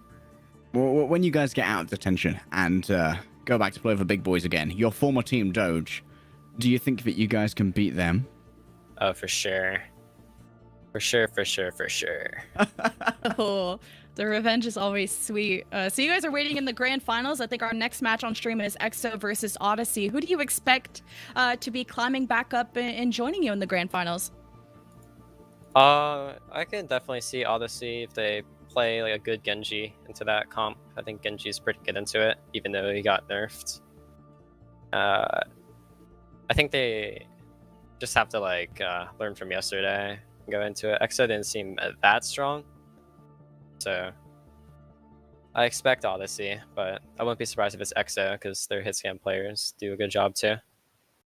Well, when you guys get out of detention and go back to play with the big boys again, your former team Doge, do you think that you guys can beat them? Oh, for sure. For sure. Oh, the revenge is always sweet. So you guys are waiting in the grand finals. I think our next match on stream is EXO versus Odyssey. Who do you expect to be climbing back up and joining you in the grand finals? I can definitely see Odyssey if they play a good Genji into that comp. I think Genji's pretty good into it, even though he got nerfed. I think they just have to learn from yesterday and go into it. EXO didn't seem that strong, so I expect Odyssey, but I wouldn't be surprised if it's EXO because their hit scan players do a good job too.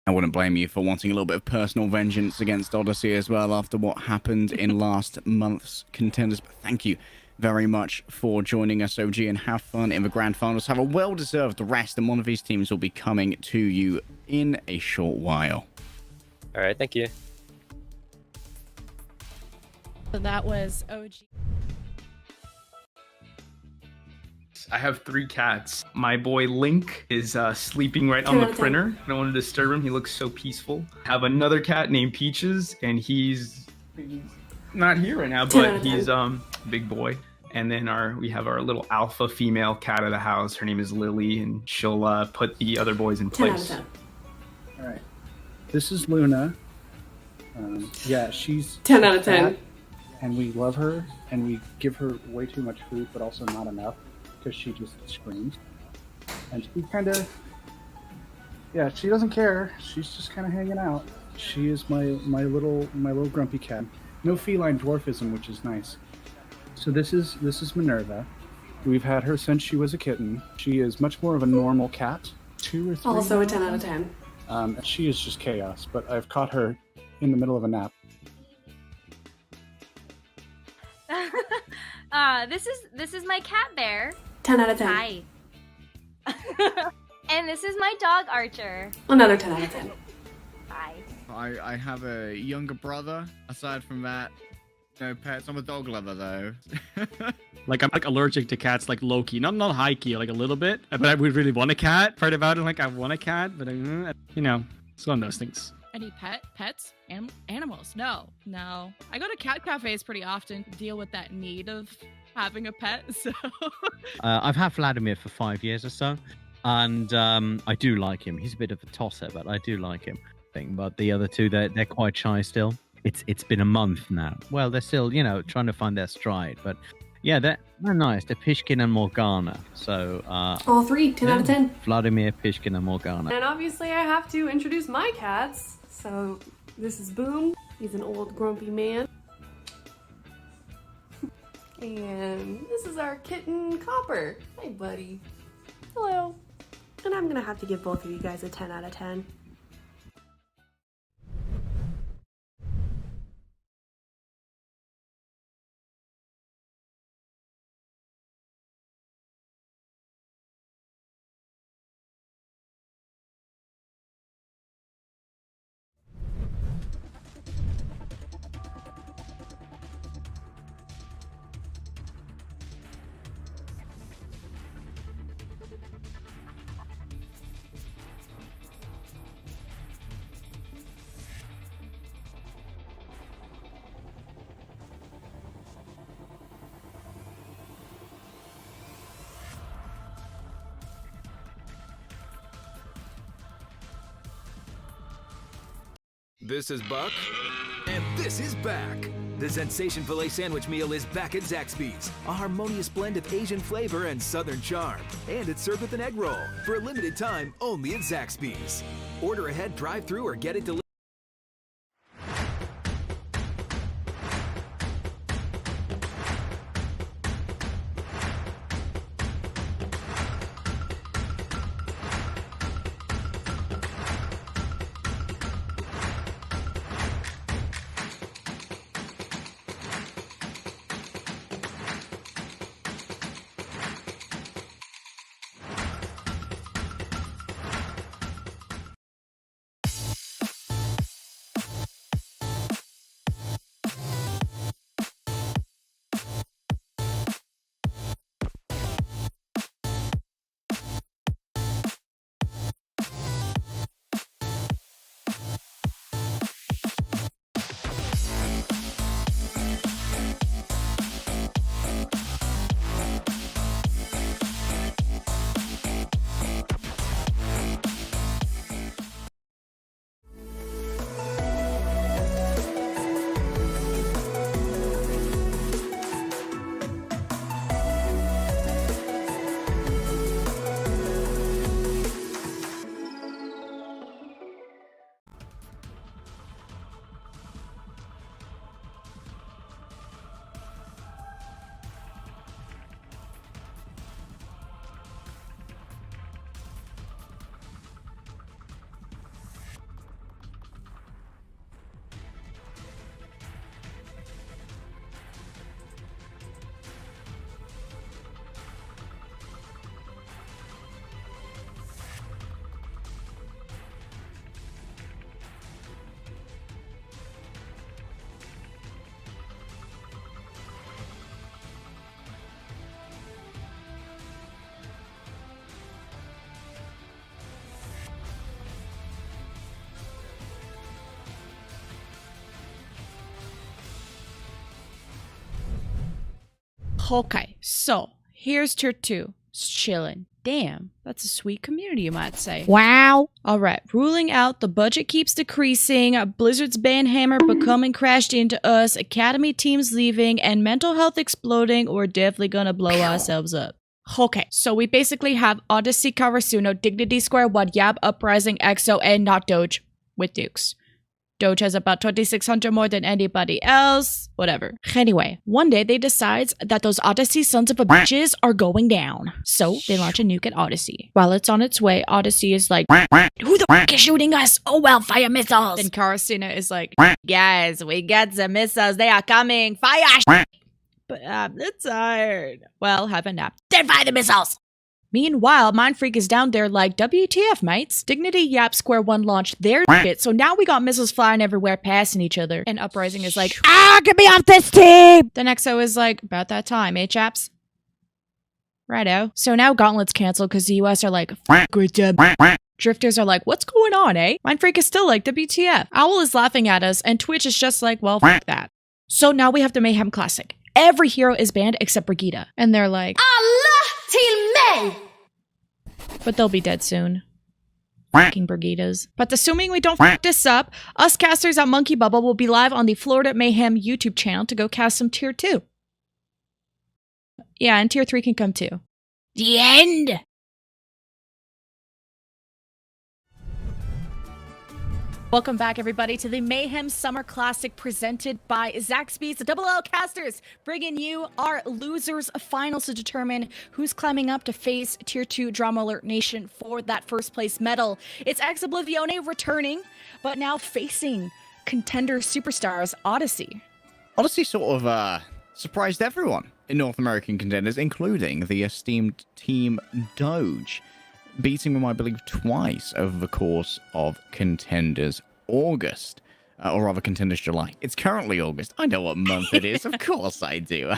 I wouldn't blame you for wanting a little bit of personal vengeance against Odyssey as well after what happened in last month's Contenders. But thank you very much for joining us, OG, and have fun in the grand finals. Have a well-deserved rest, and one of these teams will be coming to you in a short while. All right, thank you. So that was OG. I have 3 cats. My boy Link is sleeping right on the printer. I don't want to disturb him. He looks so peaceful. I have another cat named Peaches, and he's not here right now, but he's big boy. And then we have our little alpha female cat of the house. Her name is Lily, and she'll put the other boys in place. 10 out of 10. All right. This is Luna. Yeah, she's 10 out of 10. fat, and we love her, and we give her way too much food, but also not enough, because she just screams. And she kind of, yeah, she doesn't care. She's just kind of hanging out. She is my little grumpy cat. No feline dwarfism, which is nice. So this is Minerva. We've had her since she was a kitten. She is much more of a normal cat. 2 or 3. Also a 10 out of 10. She is just chaos, but I've caught her in the middle of a nap. This is my cat Bear. 10 out of 10. Hi. And this is my dog Archer. Another 10 out of 10. Hi. I have a younger brother. Aside from that, no pets. I'm a dog lover though. Like, I'm like allergic to cats, like low-key. Not high key, like a little bit. But I would really want a cat. Part about it, like I want a cat, but it's one of those things. Any pets? Animals? No. I go to cat cafes pretty often to deal with that need of having a pet, so... I've had Vladimir for 5 years or so, and I do like him. He's a bit of a tosser, but I do like him. But the other 2, they're quite shy still. It's been a month now. Well, they're still, trying to find their stride, but yeah, they're nice. They're Pishkin and Morgana. So all 3, 10 out of 10. Vladimir, Pishkin, and Morgana. And obviously I have to introduce my cats. So this is Boom. He's an old grumpy man. And this is our kitten Copper. Hey buddy. Hello. And I'm gonna have to give both of you guys a 10 out of 10. This is Buck. And this is back. The Sensation Filet Sandwich Meal is back at Zaxby's. A harmonious blend of Asian flavor and Southern charm. And it's served with an egg roll. For a limited time, only at Zaxby's. Order ahead, drive-thru, or get it delivered. Okay, so here's tier 2. Chillin'. Damn, that's a sweet community, you might say. Wow. Alright, ruling out, the budget keeps decreasing, Blizzard's banhammer becoming crashed into us, academy teams leaving, and mental health exploding. We're definitely gonna blow ourselves up. Okay, so we basically have Odyssey, Karasuno, Dignity Square, Wadyab, Uprising, EXO, and not Doge, with Dukes. Doge has about 2,600 more than anybody else. Whatever. Anyway, one day they decide that those Odyssey sons of a bitches are going down. So they launch a nuke at Odyssey. While it's on its way, Odyssey is like, who the f is shooting us? Oh well, fire missiles. Then Karasuno is like, guys, we got the missiles. They are coming. Fire But I'm tired. Well, have a nap. Then fire the missiles. Meanwhile, Mindfreak is down there like, WTF, mates? Dignity, Yap, Square One launched their shit, so now we got missiles flying everywhere, passing each other. And Uprising is like, get me off this team! Then EXO is like, about that time, eh, chaps? Righto. So now Gauntlet's canceled because the US are like, good job. Drifters are like, what's going on, eh? Mindfreak is still like, WTF. Owl is laughing at us, and Twitch is just like, well, fuck that. So now we have the Mayhem Classic. Every hero is banned except Brigitte. And they're like, Allah till May! But they'll be dead soon. Fucking Brigittas. But assuming we don't fuck this up, us casters at Monkey Bubble will be live on the Florida Mayhem YouTube channel to go cast some tier 2. Yeah, and tier 3 can come too. The end! Welcome back, everybody, to the Mayhem Summer Classic presented by Zaxby's Double L Casters, bringing you our losers finals to determine who's climbing up to face Tier 2 Drama Alert Nation for that first place medal. It's Ex Oblivione returning, but now facing contender superstars Odyssey. Odyssey sort of surprised everyone in North American contenders, including the esteemed Team Doge, beating them, I believe, twice over the course of Contenders August. Or rather, Contenders July. It's currently August. I know what month it is. Of course I do.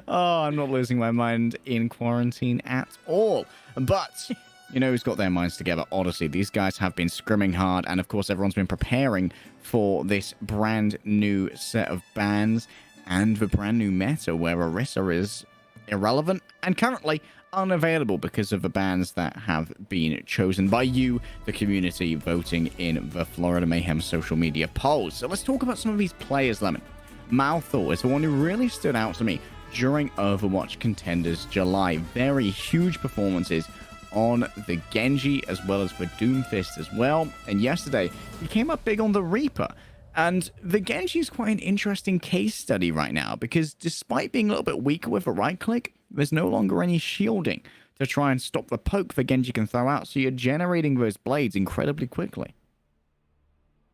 Oh, I'm not losing my mind in quarantine at all. But, you know who's got their minds together? Odyssey. These guys have been scrimming hard, and of course everyone's been preparing for this brand new set of bans and the brand new meta where Orisa is irrelevant and currently unavailable because of the bans that have been chosen by you, the community, voting in the Florida Mayhem social media polls. So let's talk about some of these players, Lemon. Malthor is the one who really stood out to me during Overwatch Contenders July. Very huge performances on the Genji as well as the Doomfist as well. And yesterday, he came up big on the Reaper. And the Genji is quite an interesting case study right now because despite being a little bit weaker with a right click, there's no longer any shielding to try and stop the poke the Genji can throw out, so you're generating those blades incredibly quickly.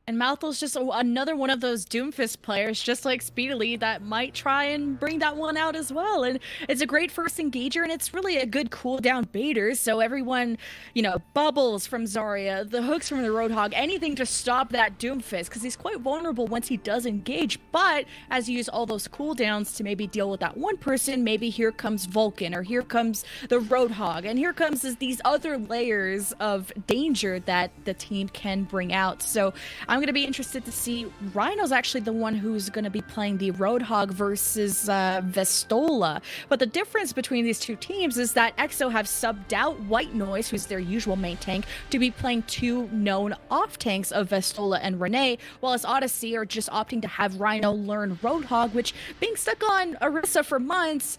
And Malthor's just another one of those Doomfist players, just like Speedily, that might try and bring that one out as well. And it's a great first engager, and it's really a good cooldown baiter. So everyone, you know, bubbles from Zarya, the hooks from the Roadhog, anything to stop that Doomfist, because he's quite vulnerable once he does engage. But as you use all those cooldowns to maybe deal with that one person, maybe here comes Vulcan, or here comes the Roadhog, and here comes these other layers of danger that the team can bring out. So I'm going to be interested to see. Rhino's actually the one who's going to be playing the Roadhog versus Vestola. But the difference between these two teams is that EXO have subbed out White Noise, who's their usual main tank, to be playing two known off tanks of Vestola and Renee, while as Odyssey are just opting to have Rhino learn Roadhog, which, being stuck on Orisa for months,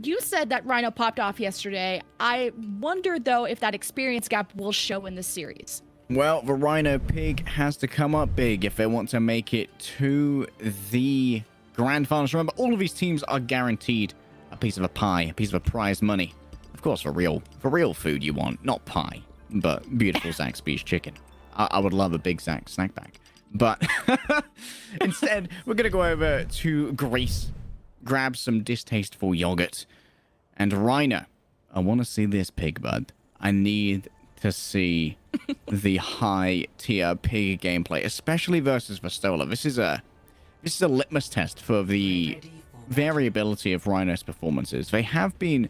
you said that Rhino popped off yesterday. I wonder, though, if that experience gap will show in the series. Well, the Rhino Pig has to come up big if they want to make it to the Grand Finals. Remember, all of these teams are guaranteed a piece of a pie, a piece of a prize money. Of course, for real food you want, not pie, but beautiful Zaxby's chicken. I would love a big Zax snack bag. But instead, we're going to go over to Greece, grab some distasteful yogurt, and Rhino. I want to see this pig, bud. I need to see the high tier pig gameplay, especially versus Vestola. This is a litmus test for the variability of Rhino's performances. They have been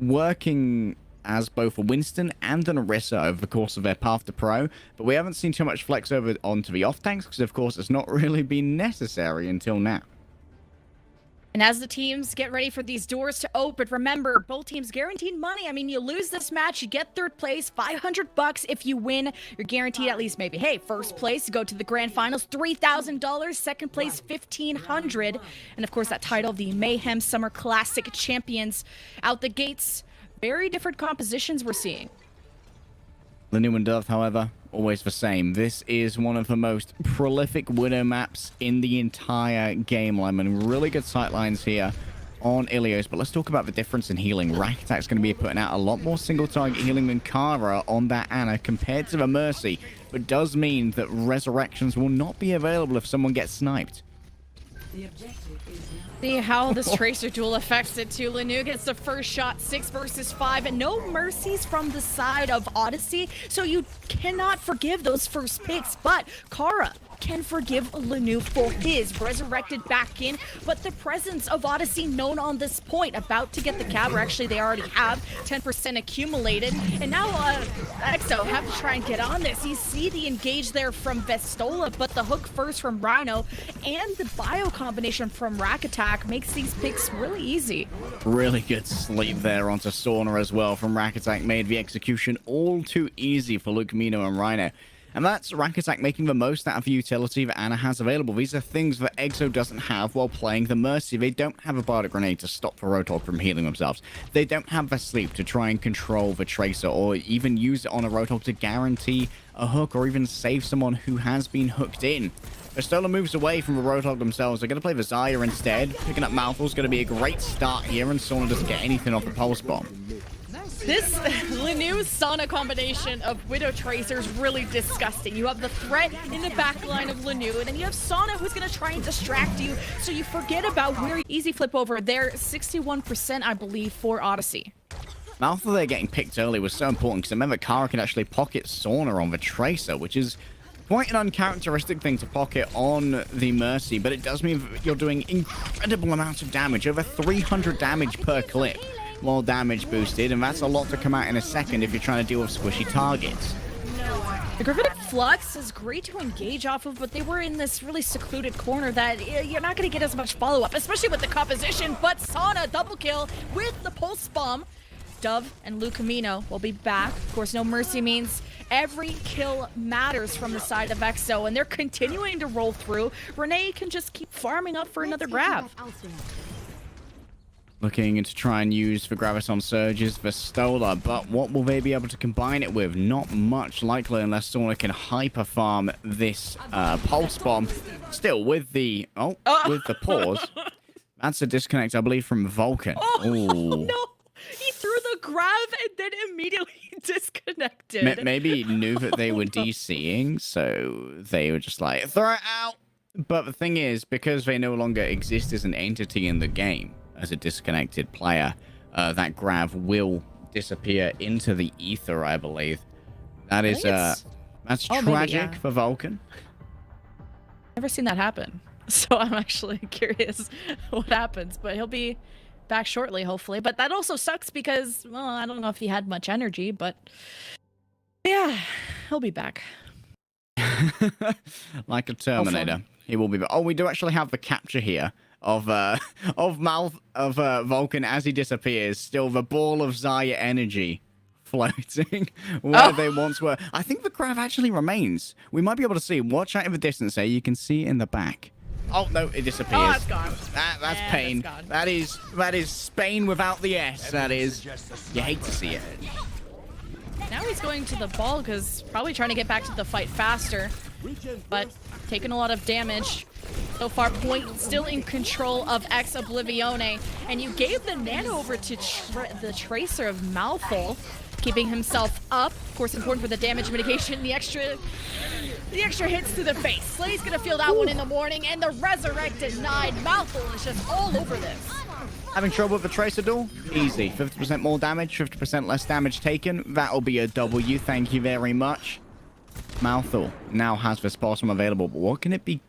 working as both a Winston and an Orisa over the course of their path to pro, but we haven't seen too much flex over onto the off tanks because, of course, it's not really been necessary until now. And as the teams get ready for these doors to open, remember, both teams guaranteed money. I mean, you lose this match, you get third place, $500. If you win, you're guaranteed at least maybe, hey, first place, go to the grand finals, $3,000, second place, $1,500. And of course, that title, the Mayhem Summer Classic Champions. Out the gates, very different compositions we're seeing. The new and Dove, however, always the same. This is one of the most prolific Widow maps in the entire game. I mean, really good sightlines here on Ilios, but let's talk about the difference in healing. Rack Attack's going to be putting out a lot more single target healing than Kara on that Ana compared to the Mercy, but does mean that resurrections will not be available if someone gets sniped. See how this Tracer duel affects it too. Lanu gets the first shot, 6 versus 5, and no mercies from the side of Odyssey, so you cannot forgive those first picks, but Kara can forgive Lanu for his resurrected back in, but the presence of Odyssey known on this point, about to get the cab, or actually they already have 10% accumulated, and now EXO have to try and get on this. You see the engage there from Vestola, but the hook first from Rhino and the bio combination from Rack Attack makes these picks really easy. Really good sleep there onto Sauna as well from Rack Attack, made the execution all too easy for Lucamino and Rhino. And that's Rack Attack making the most out of the utility that Ana has available. These are things that EXO doesn't have while playing the Mercy. They don't have a Bardic Grenade to stop the Roadhog from healing themselves. They don't have the sleep to try and control the Tracer, or even use it on a Roadhog to guarantee a hook, or even save someone who has been hooked in. Vestola moves away from the Roadhog themselves. They're going to play the Zarya instead. Picking up Malthus going to be a great start here, and Sauna doesn't get anything off the Pulse Bomb. This Lanu-Sana combination of Widow Tracer is really disgusting. You have the threat in the back line of Lanu, and then you have Sana who's going to try and distract you, so you forget about where easy flip over there. 61%, I believe, for Odyssey. Malthus there getting picked early was so important, because remember, Kara can actually pocket Sauna on the Tracer, which is quite an uncharacteristic thing to pocket on the Mercy, but it does mean that you're doing incredible amounts of damage, over 300 damage per clip. More damage boosted, and that's a lot to come out in a second if you're trying to deal with squishy targets. The Gravitic Flux is great to engage off of, but they were in this really secluded corner that you're not going to get as much follow-up, especially with the composition, but Sana double kill with the Pulse Bomb. Dove and Lucamino will be back. Of course, no mercy means every kill matters from the side of EXO, and they're continuing to roll through. Renee can just keep farming up for another grab. Looking to try and use for Graviton Surges for Stola, but what will they be able to combine it with? Not much likely unless Sauna can hyper farm this Pulse Bomb. Still, with the with the pause. That's a disconnect, I believe, from Vulcan. Oh no! He threw the grab and then immediately disconnected. Maybe he knew that they were DCing, so they were just like, throw it out! But the thing is, because they no longer exist as an entity in the game, as a disconnected player, that grab will disappear into the ether, I believe. That is, that's tragic maybe, yeah. for Vulcan. Never seen that happen, so I'm actually curious what happens, but he'll be back shortly, hopefully. But that also sucks because, well, I don't know if he had much energy, but yeah, he'll be back. Like a Terminator. Hopefully. He will be back. Oh, we do actually have the capture here of Vulcan as he disappears. Still the ball of Zarya energy floating where they once were. I think the crab actually remains. We might be able to see. Watch out in the distance there. You can see it in the back. Oh no, it disappears. Oh, it's gone. That's pain. That is Spain without the S. That is. You hate to see it. Now he's going to the ball because probably trying to get back to the fight faster, but taking a lot of damage. So far, Point still in control of Ex Oblivione, and you gave the nano over to the Tracer of Malthul, keeping himself up. Of course, important for the damage mitigation. The extra hits to the face. Slay's gonna feel that one in the morning, and the resurrect denied. Malthul is just all over this. Having trouble with the Tracer duel? Easy. 50% more damage, 50% less damage taken. That'll be a W. Thank you very much. Malthul now has this bottom available, but what can it be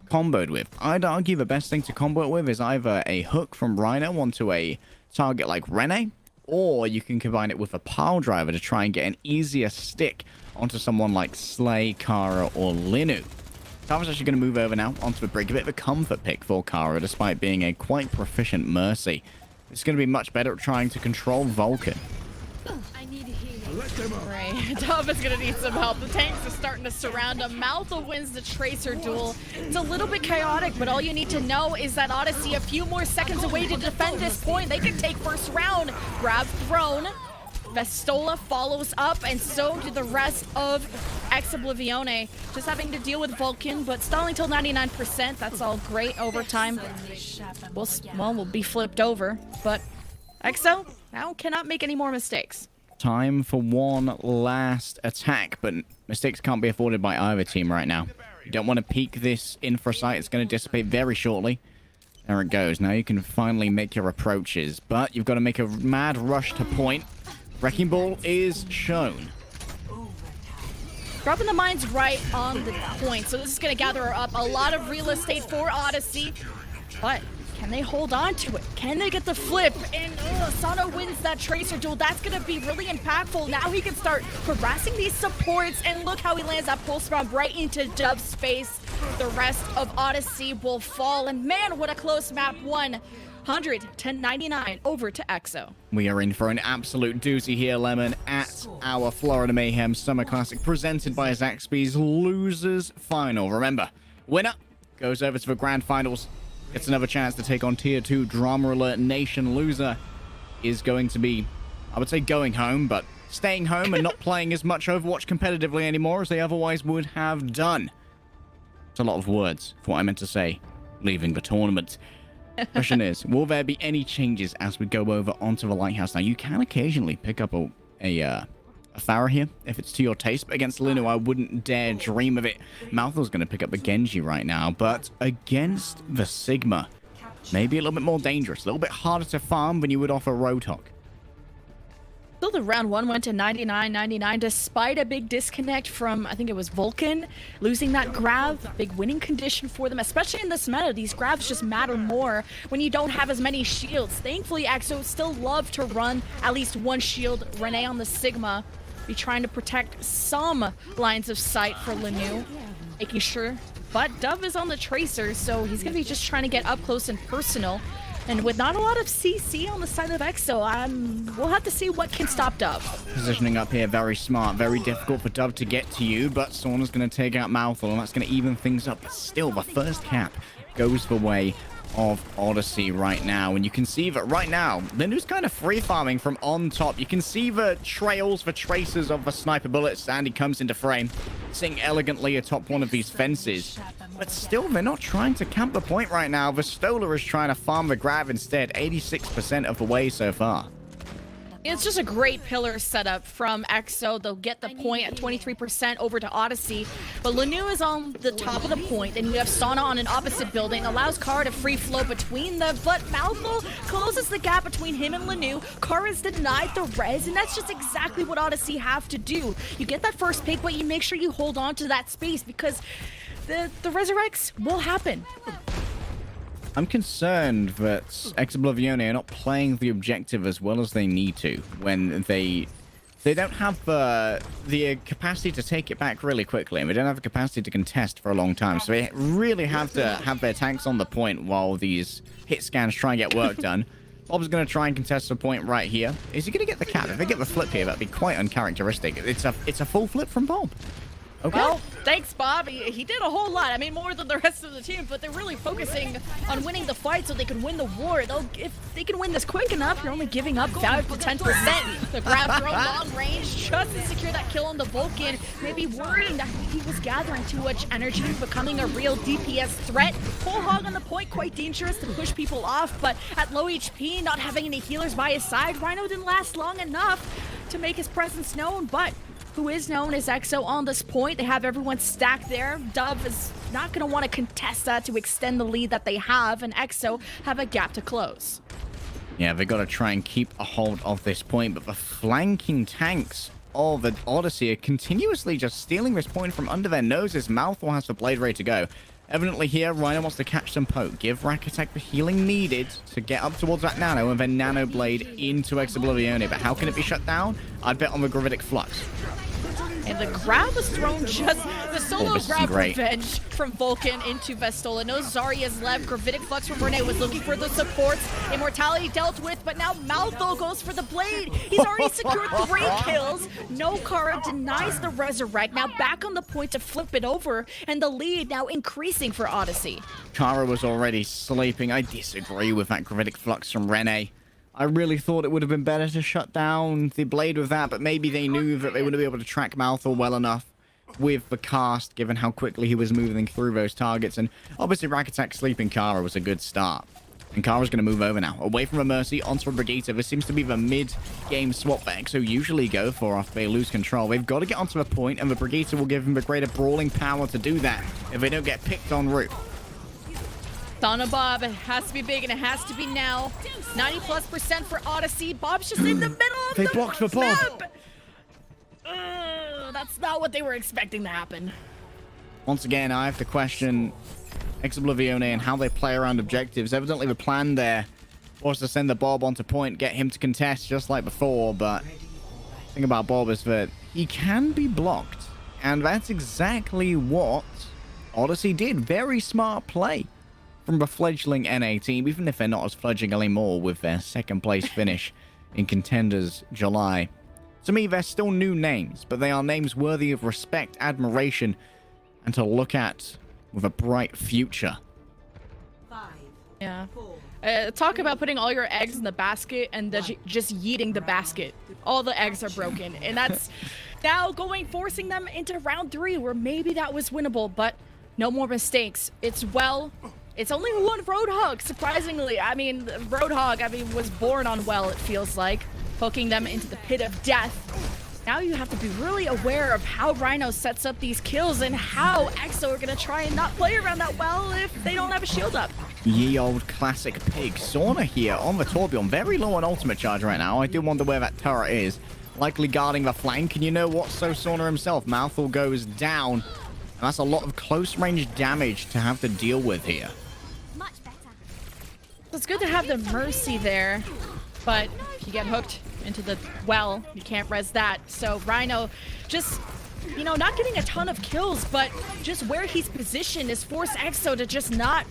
comboed with? I'd argue the best thing to combo it with is either a hook from Rhino onto a target like Rene, or you can combine it with a pile driver to try and get an easier stick onto someone like Slay, Kara, or Linu. Kara's actually going to move over now onto the brig. A bit of a comfort pick for Kara, despite being a quite proficient Mercy. It's going to be much better at trying to control Vulcan. Right, Dove is gonna need some help. The tanks are starting to surround him. Maltha wins the Tracer duel. It's a little bit chaotic, but all you need to know is that Odyssey a few more seconds away to defend this point. They can take first round. Grab thrown. Vestola follows up, and so do the rest of Ex Oblivione. Just having to deal with Vulcan, but stalling till 99%. That's all great. Overtime we'll be flipped over, but Exo now cannot make any more mistakes. Time for one last attack, but mistakes can't be afforded by either team right now. You don't want to peek this infra site. It's going to dissipate very shortly. There it goes. Now you can finally make your approaches, but you've got to make a mad rush to point. Wrecking Ball is shown. Dropping the mines right on the point, so this is going to gather up a lot of real estate for Odyssey, but can they hold on to it? Can they get the flip? And Sano wins that Tracer duel. That's going to be really impactful. Now he can start harassing these supports, and look how he lands that pulse bomb right into Dove's space. The rest of Odyssey will fall, and man, what a close map. 100-99 over to Exo. We are in for an absolute doozy here, Lemon, at our Florida Mayhem Summer Classic, presented by Zaxby's Losers Final. Remember, winner goes over to the Grand Finals. Gets another chance to take on Tier 2 Drama Alert Nation. Loser is going to be, I would say, going home, but staying home and not playing as much Overwatch competitively anymore as they otherwise would have done. It's a lot of words for what I meant to say, leaving the tournament. Question is, will there be any changes as we go over onto the Lighthouse? Now, you can occasionally pick up a Pharah here, if it's to your taste, but against Linu, I wouldn't dare dream of it. Malthor's going to pick up the Genji right now, but against the Sigma, maybe a little bit more dangerous, a little bit harder to farm than you would off a Roadhog. So the round one went to 99-99 despite a big disconnect from, I think it was Vulcan, losing that grab. Big winning condition for them, especially in this meta. These grabs just matter more when you don't have as many shields. Thankfully, Exo still love to run at least one shield. Renee on the Sigma, be trying to protect some lines of sight for Lanu, making sure. But Dove is on the Tracer, so he's going to be just trying to get up close and personal. And with not a lot of CC on the side of Exo, we'll have to see what can stop Dove. Positioning up here, very smart, very difficult for Dove to get to you, but Sauna's going to take out Mouthful, and that's going to even things up. But still, the first cap goes the way of Odyssey right now. And you can see that right now, Linu's kind of free farming from on top. You can see the trails, the traces of the sniper bullets. Sandy comes into frame, sitting elegantly atop one of these fences. But still, they're not trying to camp the point right now. Vestola is trying to farm the grab instead, 86% of the way so far. It's just a great pillar setup from Exo. They'll get the point at 23% over to Odyssey. But Lanu is on the top of the point, and you have Sauna on an opposite building. Allows Kara to free flow between them, but Malthol closes the gap between him and Lanu. Kara's denied the res, and that's just exactly what Odyssey have to do. You get that first pick, but you make sure you hold on to that space because the resurrects will happen. I'm concerned that Ex Oblivione are not playing the objective as well as they need to when they don't have the capacity to take it back really quickly, and they don't have the capacity to contest for a long time. So they really have to have their tanks on the point while these hit scans try and get work done. Bob's going to try and contest the point right here. Is he going to get the cap? If they get the flip here, that'd be quite uncharacteristic. It's a full flip from Bob. Okay. Well, thanks, Bob. He did a whole lot. I mean, more than the rest of the team, but they're really focusing on winning the fight so they can win the war. If they can win this quick enough, you're only giving up 5 to 10%. The grab throw long range just to secure that kill on the Vulcan. Maybe worrying that he was gathering too much energy, becoming a real DPS threat. Whole hog on the point, quite dangerous to push people off, but at low HP, not having any healers by his side, Rhino didn't last long enough to make his presence known, but who is known as Exo on this point. They have everyone stacked there. Dove is not going to want to contest that to extend the lead that they have, and Exo have a gap to close. Yeah, they got to try and keep a hold of this point, but the flanking tanks of the Odyssey are continuously just stealing this point from under their noses. Mouthful has the blade ready to go. Evidently here, Rhino wants to catch some poke, give Rakitek the healing needed to get up towards that Nano, and then Nano Blade into Ex Oblivione. But how can it be shut down? I'd bet on the Gravitic Flux. And the grab was thrown just the solo this is grab great. revenge from Vulcan into Vestola. No Zarya's left. Gravitic Flux from Renee was looking for the supports. Immortality dealt with, but now Maltho goes for the blade. He's already secured 3 kills. No Kara denies the resurrect. Now back on the point to flip it over, and the lead now increasing for Odyssey. Kara was already sleeping. I disagree with that Gravitic Flux from Renee. I really thought it would have been better to shut down the blade with that, but maybe they knew that they wouldn't be able to track Malthor well enough with the cast, given how quickly he was moving through those targets. And obviously, Rack Attack sleeping Kara was a good start. And Kara's going to move over now, away from a Mercy, onto a Brigitte. This seems to be the mid-game swap that EXO usually go for after they lose control. They've got to get onto a point, and the Brigitte will give them the greater brawling power to do that if they don't get picked en route. Bob, it has to be big and it has to be now. 90+% for Odyssey. Bob's just in the middle of They blocked for Bob. That's not what they were expecting to happen. Once again, I have to question Ex-Oblivione and how they play around objectives. Evidently, the plan there was to send the Bob onto point, get him to contest just like before, but the thing about Bob is that he can be blocked, and that's exactly what Odyssey did. Very smart play from the fledgling NA team, even if they're not as fledgling anymore with their second place finish in Contenders July. To me, they're still new names, but they are names worthy of respect, admiration, and to look at with a bright future. Yeah. Talk about putting all your eggs in the basket and just yeeting the basket. All the eggs are broken, and that's now forcing them into round 3, where maybe that was winnable, but no more mistakes. It's only one Roadhog, surprisingly. I mean, Roadhog, was born on well, it feels like, hooking them into the pit of death. Now you have to be really aware of how Rhino sets up these kills and how EXO are going to try and not play around that well if they don't have a shield up. Ye old classic pig. Sauna here on the Torbjorn. Very low on ultimate charge right now. I do wonder where that turret is. Likely guarding the flank. And you know what? So Sauna himself. Malthor goes down. And that's a lot of close range damage to have to deal with here. It's good to have the Mercy there, but if you get hooked into the well, you can't res that. So Rhino just, not getting a ton of kills, but just where he's positioned is forced EXO to just not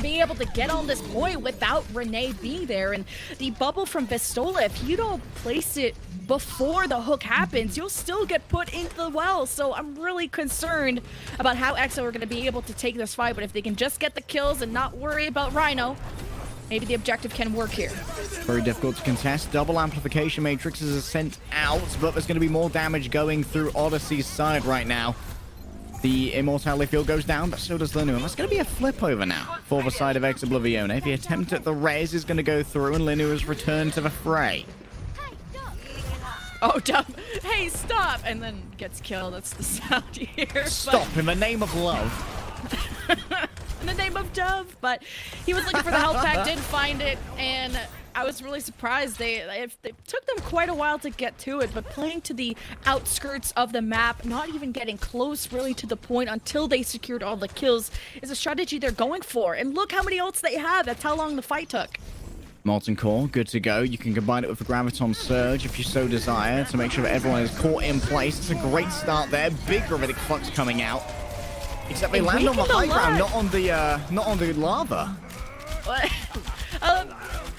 be able to get on this point without Renee being there. And the bubble from Vestola, if you don't place it before the hook happens, you'll still get put into the well. So I'm really concerned about how EXO are going to be able to take this fight, but if they can just get the kills and not worry about Rhino, maybe the objective can work here. Very difficult to contest. Double amplification matrices are sent out, but there's going to be more damage going through Odyssey's side right now. The Immortality field goes down, but so does Linu. And that's going to be a flip over now for the side of Ex-Oblivione. The attempt at the res is going to go through, and Linu has returned to the fray. Oh, dumb. Hey, stop! And then gets killed. That's the sound you hear. Stop, in the name of love. In the name of Dove, but he was looking for the health pack, did find it, and I was really surprised. They took them quite a while to get to it, but playing to the outskirts of the map, not even getting close really to the point until they secured all the kills, is a strategy they're going for. And look how many ults they have. That's how long the fight took. Molten Core, good to go. You can combine it with the Graviton Surge if you so desire to make sure that everyone is caught in place. It's a great start there. Big Gravitic Flux coming out. Except they land on the high ground, not on the lava.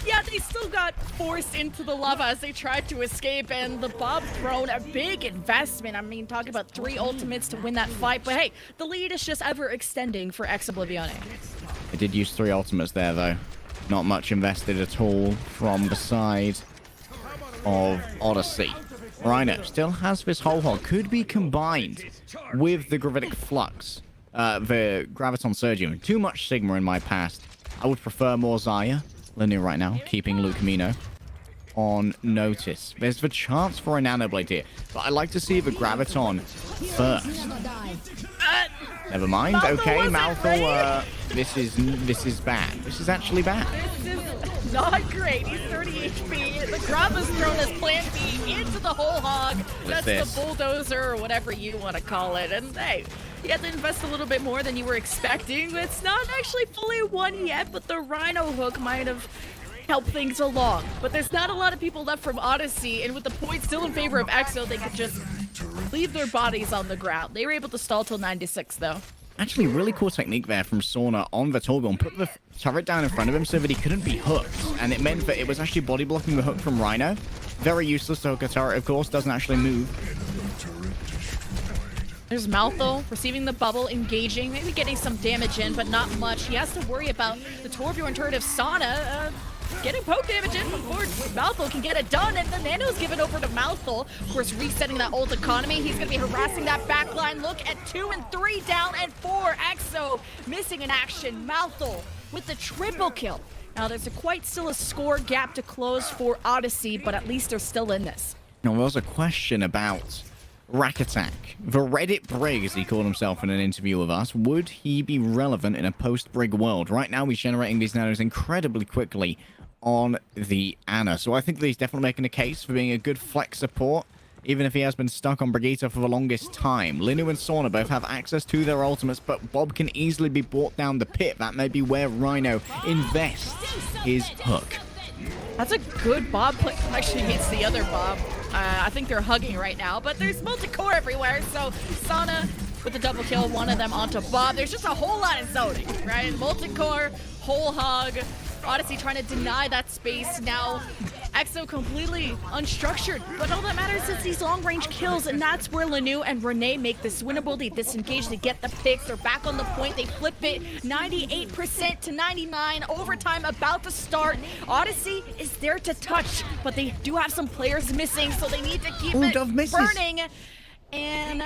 Yeah, they still got forced into the lava as they tried to escape, and the Bob thrown a big investment. I mean, talking about 3 ultimates to win that fight, but hey, the lead is just ever extending for Ex-Oblivione. They did use 3 ultimates there, though. Not much invested at all from the side of Odyssey. Rhino still has this whole hog. Could be combined with the Gravitic Flux. The Graviton Surge. Too much Sigma in my past. I would prefer more Zarya. Linu right now, keeping Lucamino on notice. There's the chance for a Nanoblade here, but I like to see the Graviton first. Never mind. Okay, Malthor. This is bad. This is actually bad. This is not great. He's 30 HP. The Grava's thrown his plan B into the whole hog. That's the bulldozer or whatever you want to call it. And hey, you have to invest a little bit more than you were expecting. It's not actually fully won yet, but the Rhino hook might have helped things along. But there's not a lot of people left from Odyssey, and with the points still in favor of EXO, they could just leave their bodies on the ground. They were able to stall till 96, though. Actually, really cool technique there from Sauna on the Torbjorn. Put the turret down in front of him so that he couldn't be hooked. And it meant that it was actually body blocking the hook from Rhino. Very useless to hook a turret, of course. Doesn't actually move. There's Maltho receiving the bubble, engaging, maybe getting some damage in, but not much. He has to worry about the Torbjorn turret of Sauna getting poke damage in before Maltho can get it done, and the Nano's given over to Maltho. Of course, resetting that ult economy. He's going to be harassing that backline. Look at 2 and 3 down and 4. Exo missing in action. Maltho with the triple kill. Now, there's quite still a score gap to close for Odyssey, but at least they're still in this. Now, there was a question about Rack Attack. The Reddit Brig, as he called himself in an interview with us, would he be relevant in a post-Brig world? Right now, he's generating these nanos incredibly quickly on the Ana. So I think that he's definitely making a case for being a good flex support, even if he has been stuck on Brigitte for the longest time. Linu and Sauna both have access to their ultimates, but Bob can easily be brought down the pit. That may be where Rhino invests his hook. That's a good Bob play. Actually, it's the other Bob. I think they're hugging right now, but there's multi-core everywhere, so Sauna with the double kill, one of them onto Bob. There's just a whole lot of zoning, right? Multi-core, whole hug. Odyssey trying to deny that space. Now, Exo completely unstructured. But all that matters is these long-range kills, and that's where Lanu and Renee make this winnable. They disengage, they get the picks, they're back on the point, they flip it 98% to 99. Overtime about to start. Odyssey is there to touch, but they do have some players missing, so they need to keep it burning. And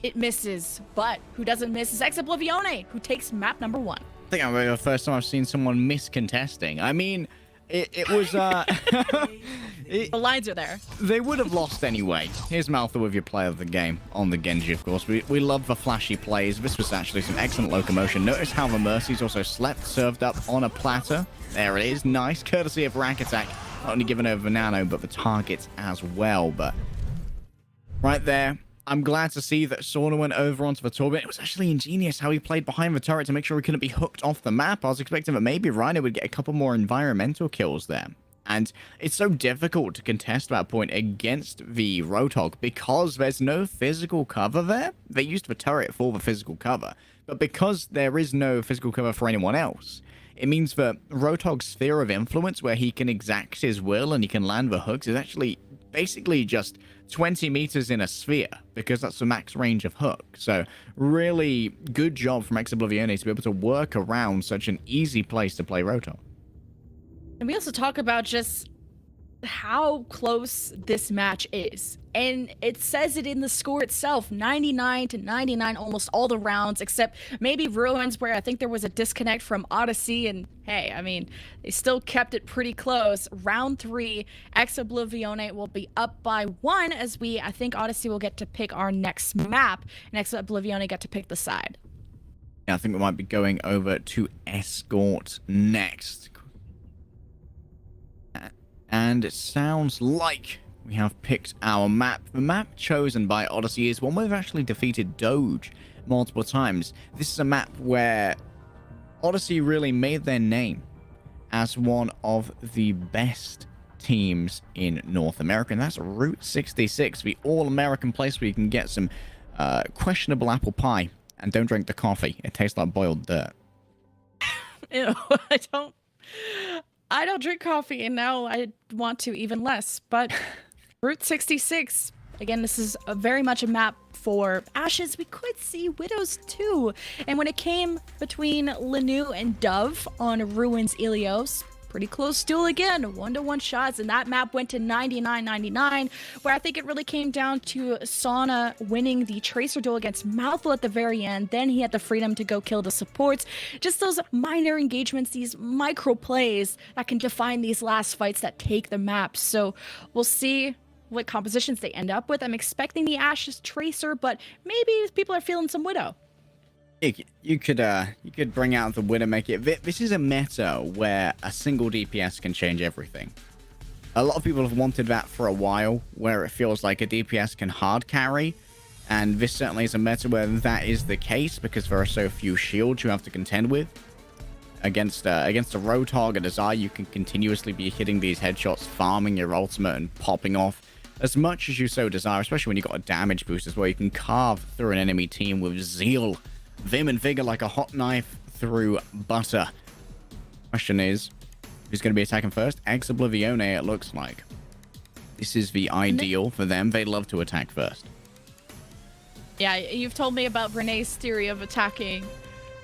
it misses. But who doesn't miss is Exoblivione, who takes map number 1. I think the first time I've seen someone miscontesting. I mean, it was, the lines are there. They would have lost anyway. Here's Maltha with your play of the game on the Genji, of course. We love the flashy plays. This was actually some excellent locomotion. Notice how the Mercy's also slept, served up on a platter. There it is. Nice. Courtesy of Rack Attack. Not only given over Nano, but the targets as well. But right there, I'm glad to see that Sauna went over onto the Torbjorn. It was actually ingenious how he played behind the turret to make sure he couldn't be hooked off the map. I was expecting that maybe Rhino would get a couple more environmental kills there. And it's so difficult to contest that point against the Roadhog because there's no physical cover there. They used the turret for the physical cover. But because there is no physical cover for anyone else, it means that Roadhog's sphere of influence, where he can exact his will and he can land the hooks, is actually basically just 20 meters in a sphere, because that's the max range of hook. So really good job from Exoblivione to be able to work around such an easy place to play Roadhog. And we also talk about just how close this match is. And it says it in the score itself, 99-99, almost all the rounds, except maybe Ruins, where I think there was a disconnect from Odyssey. And hey, I mean, they still kept it pretty close. Round 3, Exoblivione will be up by 1, as I think Odyssey will get to pick our next map, and Exoblivione get to pick the side. Yeah, I think we might be going over to Escort next. And it sounds like we have picked our map. The map chosen by Odyssey is one where we've actually defeated Doge multiple times. This is a map where Odyssey really made their name as one of the best teams in North America, and that's Route 66, the all-American place where you can get some questionable apple pie and don't drink the coffee. It tastes like boiled dirt. Ew, I don't drink coffee, and now I want to even less. But Route 66, again, this is very much a map for Ashes. We could see Widows too. And when it came between Lanu and Dove on Ruins Ilios, pretty close duel again, 1-to-1 shots, and that map went to 99-99, where I think it really came down to Sauna winning the Tracer duel against Malthul at the very end. Then he had the freedom to go kill the supports. Just those minor engagements, these micro plays that can define these last fights that take the map. So we'll see what compositions they end up with. I'm expecting the Ashes Tracer, but maybe people are feeling some Widow. You could bring out the Widowmaker. This is a meta where a single DPS can change everything. A lot of people have wanted that for a while, where it feels like a DPS can hard carry, and this certainly is a meta where that is the case, because there are so few shields you have to contend with. Against a Roadhog, a Desire, you can continuously be hitting these headshots, farming your ultimate and popping off as much as you so desire, especially when you've got a damage boost as well. You can carve through an enemy team with zeal, vim, and vigor like a hot knife through butter. Question is, who's going to be attacking first? Ex Oblivione, it looks like. This is the ideal for them. They love to attack first. Yeah, you've told me about Renee's theory of attacking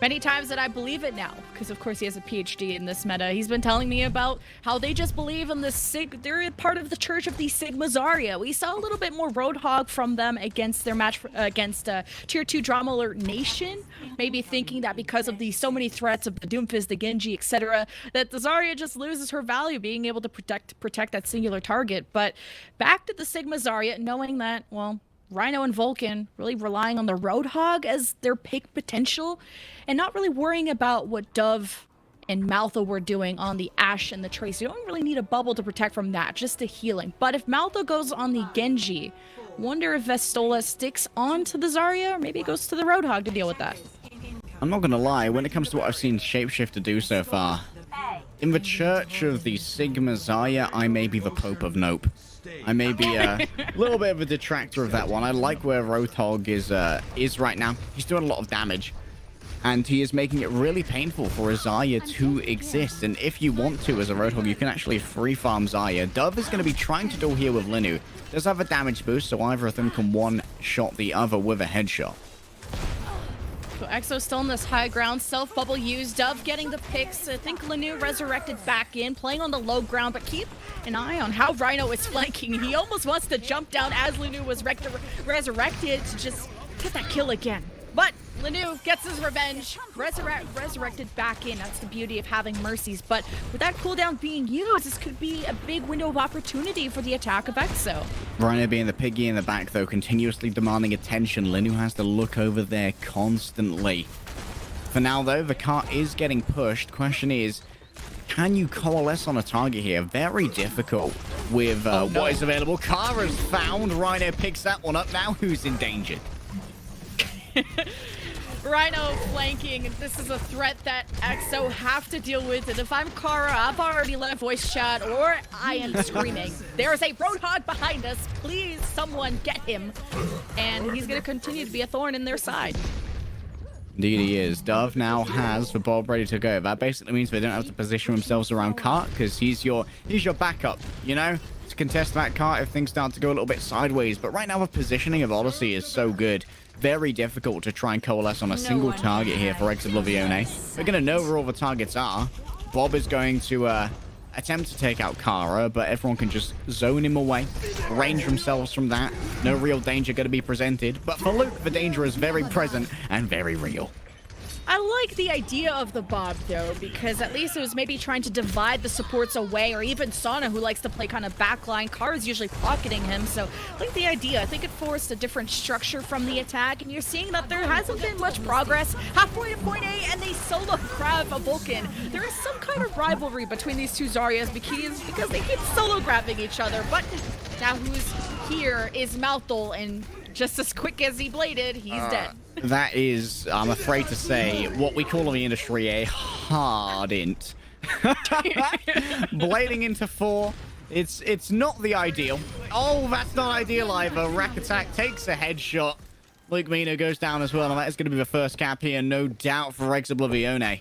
many times, that I believe it now, because of course he has a PhD in this meta. He's been telling me about how they just believe in the they're part of the Church of the Sigma Zarya. We saw a little bit more Roadhog from them against their match against Tier 2 Drama Alert Nation, maybe thinking that because of the so many threats of the Doomfist, the Genji, etc., that the Zarya just loses her value being able to protect that singular target. But back to the Sigma Zarya, knowing that, well, Rhino and Vulcan really relying on the Roadhog as their pick potential, and not really worrying about what Dove and Maltha were doing on the Ashe and the Trace. You don't really need a bubble to protect from that, just the healing. But if Maltha goes on the Genji, wonder if Vestola sticks on to the Zarya, or maybe it goes to the Roadhog to deal with that. I'm not gonna lie, when it comes to what I've seen Shapeshifter do so far, in the Church of the Sigma Zarya, I may be the Pope of Nope. I may be a little bit of a detractor of that one. I like where Roadhog is right now. He's doing a lot of damage, and he is making it really painful for a Zarya to exist. And if you want to, as a Roadhog, you can actually free farm Zarya. Dove is going to be trying to dual heal with Linu. Does have a damage boost, so either of them can one-shot the other with a headshot. So Exo still in this high ground, self-bubble used, Dove getting the picks. I think Lanu resurrected back in, playing on the low ground, but keep an eye on how Rhino is flanking. He almost wants to jump down as Lanu was resurrected to just get that kill again. But Lanu gets his revenge, resurrected back in. That's the beauty of having Mercies. But with that cooldown being used, this could be a big window of opportunity for the attack of Exo. Rhino being the piggy in the back, though, continuously demanding attention. Linu has to look over there constantly. For now, though, the cart is getting pushed. Question is, can you coalesce on a target here? Very difficult with what is available. Kara's found. Rhino picks that one up. Now who's in danger? Rhino flanking. This is a threat that Exo have to deal with. And if I'm Kara, I've already left voice chat or I am screaming. There is a Roadhog behind us. Please, someone get him. And he's going to continue to be a thorn in their side. Indeed he is. Dove now has the Bob ready to go. That basically means they don't have to position themselves around Cart, because he's your backup, you know, to contest that Cart if things start to go a little bit sideways. But right now the positioning of Odyssey is so good. Very difficult to try and coalesce on a single target here for Ex Oblivione. We're going to know where all the targets are. Bob is going to attempt to take out Kara, but everyone can just zone him away, range themselves from that. No real danger going to be presented. But for Luke, the danger is very present and very real. I like the idea of the Bob, though, because at least it was maybe trying to divide the supports away, or even Sana, who likes to play kind of backline. Kara's usually pocketing him, so I like the idea. I think it forced a different structure from the attack, and you're seeing that there hasn't been much progress. Halfway to point A, and they solo grab a Vulcan. There is some kind of rivalry between these two Zaryas because they keep solo grabbing each other, but now who's here is Malthol, and just as quick as he bladed, he's dead. That is, I'm afraid to say, what we call in the industry a hard int. Blading into 4, it's not the ideal. Oh, that's not ideal either. Rack Attack takes a headshot. Luke Mina goes down as well, and that is going to be the first cap here, no doubt, for Ex Oblivione.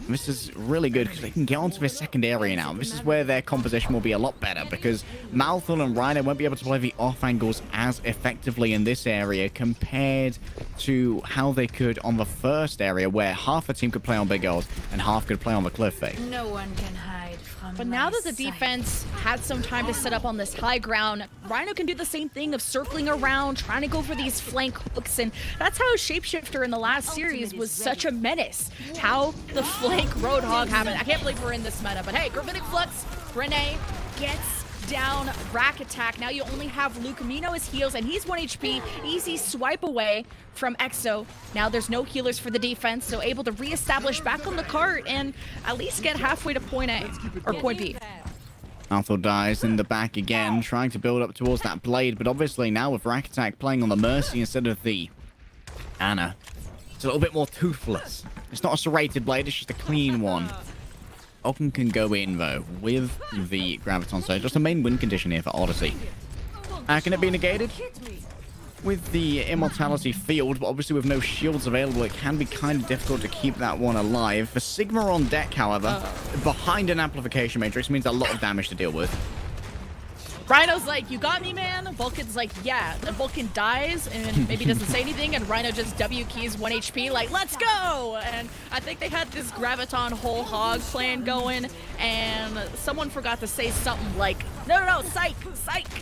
This is really good because they can get onto this second area now. This is where their composition will be a lot better, because Malthus and Rhino won't be able to play the off angles as effectively in this area compared to how they could on the first area, where half the team could play on Big O's and half could play on the cliff face. No one can hide from But now that the defense had some time to set up on this high ground, Rhino can do the same thing of circling around, trying to go for these flank hooks, and that's how Shapeshifter in the last series was such a menace. How the flank Roadhog happened. I can't believe we're in this meta, but hey, Gravitic Flux, Renee gets down Rack Attack. Now you only have Lucamino as heals, and he's 1 HP. Easy swipe away from Exo. Now there's no healers for the defense, so able to reestablish back on the cart and at least get halfway to point A, or point B. Malthus dies in the back again, trying to build up towards that blade, but obviously now with Rack Attack playing on the Mercy instead of the Ana, it's a little bit more toothless. It's not a serrated blade, it's just a clean one. Ogden can go in, though, with the Graviton Surge. Just a main win condition here for Odyssey. Can it be negated? With the immortality field, but obviously with no shields available, it can be kind of difficult to keep that one alive. For Sigma on deck, however, behind an amplification matrix means a lot of damage to deal with. Rhino's like, you got me, man. Vulcan's like, yeah. The Vulcan dies and maybe doesn't say anything, and Rhino just W keys 1 HP, like, let's go! And I think they had this Graviton whole hog plan going, and someone forgot to say something like, no, psych,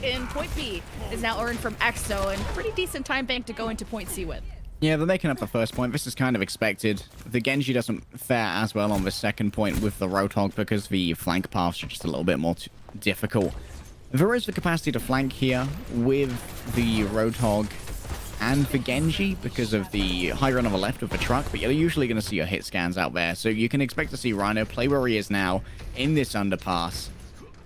and point B is now earned from Exo, and pretty decent time bank to go into point C with. Yeah, they're making up the first point. This is kind of expected. The Genji doesn't fare as well on the second point with the Roadhog because the flank paths are just a little bit more difficult. There is the capacity to flank here with the Roadhog and the Genji because of the high run on the left of the truck, but you're usually going to see your hit scans out there, so you can expect to see Rhino play where he is now in this underpass.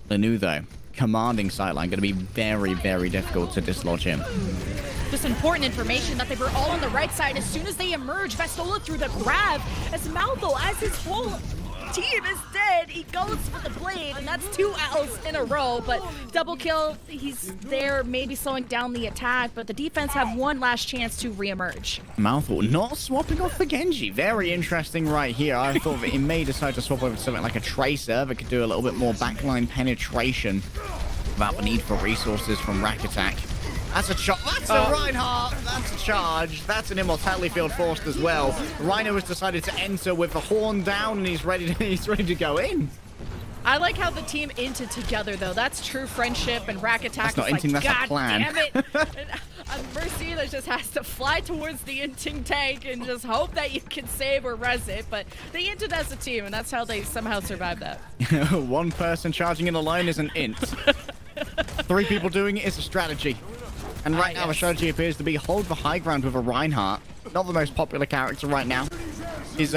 Lanu, though, commanding sightline, going to be very, very difficult to dislodge him. Just important information that they were all on the right side as soon as they emerge. Vestola through the grab as Maltho, as his whole team is dead, he goes for the blade, and that's 2 L's in a row, but double kill, he's there, maybe slowing down the attack, but the defense have one last chance to reemerge. Mouthful not swapping off the Genji. Very interesting right here. I thought that he may decide to swap over to something like a Tracer that could do a little bit more backline penetration without the need for resources from Rack Attack. That's a charge. That's a Reinhardt. That's a charge. That's an immortality field forced as well. Rhino has decided to enter with the horn down, and he's ready to go in. I like how the team inted together, though. That's true friendship, and Rack Attack that's is not like, inting, that's God a plan. damn it. And Mercy that just has to fly towards the inting tank and just hope that you can save or res it, but they inted as a team, and that's how they somehow survived that. One person charging in alone is an int. 3 people doing it is a strategy. And right now, the strategy appears to be hold the high ground with a Reinhardt. Not the most popular character right now. His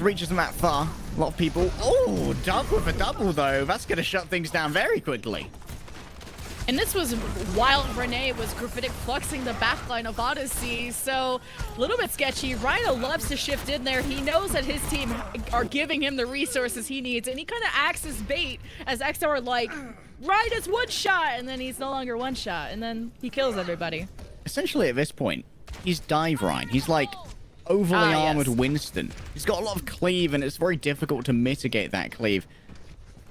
reach isn't that far. A lot of people. Oh, Dub with a double, though. That's going to shut things down very quickly. And this was while Renee was graphitic fluxing the backline of Odyssey, so a little bit sketchy. Rhino loves to shift in there. He knows that his team are giving him the resources he needs, and he kind of acts as bait as XO are like, Rhino's one shot, and then he's no longer one shot, and then he kills everybody. Essentially, at this point, he's Dive Rhine. He's like overly armored Winston. He's got a lot of cleave, and it's very difficult to mitigate that cleave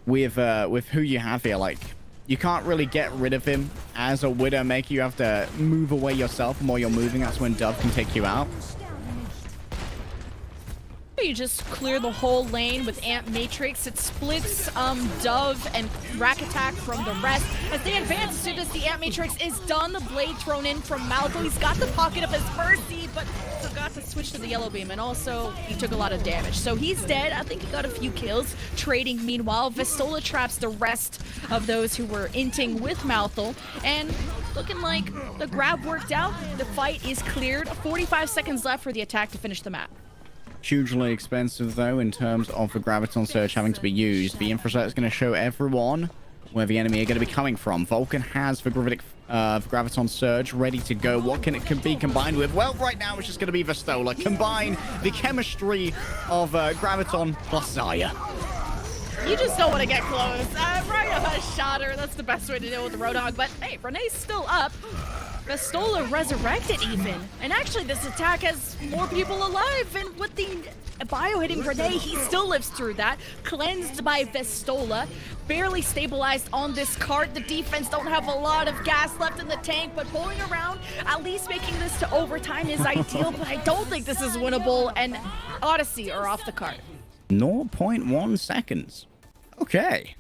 with who you have here. Like, you can't really get rid of him as a Widowmaker. You have to move away yourself, and while you're moving, that's when Dove can take you out. You just clear the whole lane with Amp Matrix. It splits Dove and Rack Attack from the rest. As they advance, as soon as the Amp Matrix is done, the blade thrown in from Malco. He's got the pocket of his Mercy, but forgot to switch to the Yellow Beam, and also he took a lot of damage. So he's dead. I think he got a few kills. Trading, meanwhile, Vestola traps the rest of those who were inting with Malthol, and looking like the grab worked out. The fight is cleared. 45 seconds left for the attack to finish the map. Hugely expensive, though, in terms of the Graviton Surge having to be used. The Infraset is going to show everyone where the enemy are going to be coming from. Vulcan has the Graviton Surge ready to go. What can it be combined with? Well, right now it's just going to be Vestola. Combine the chemistry of Graviton plus Zaya. You just don't want to get close. Rhino has shot her. That's the best way to deal with the Roadhog. But hey, Renee's still up. Vestola resurrected even. And actually, this attack has more people alive. And with the bio hitting Renee, he still lives through that. Cleansed by Vestola. Barely stabilized on this cart. The defense don't have a lot of gas left in the tank, but pulling around, at least making this to overtime is ideal. But I don't think this is winnable. And Odyssey are off the cart. 0.1 seconds. Okay.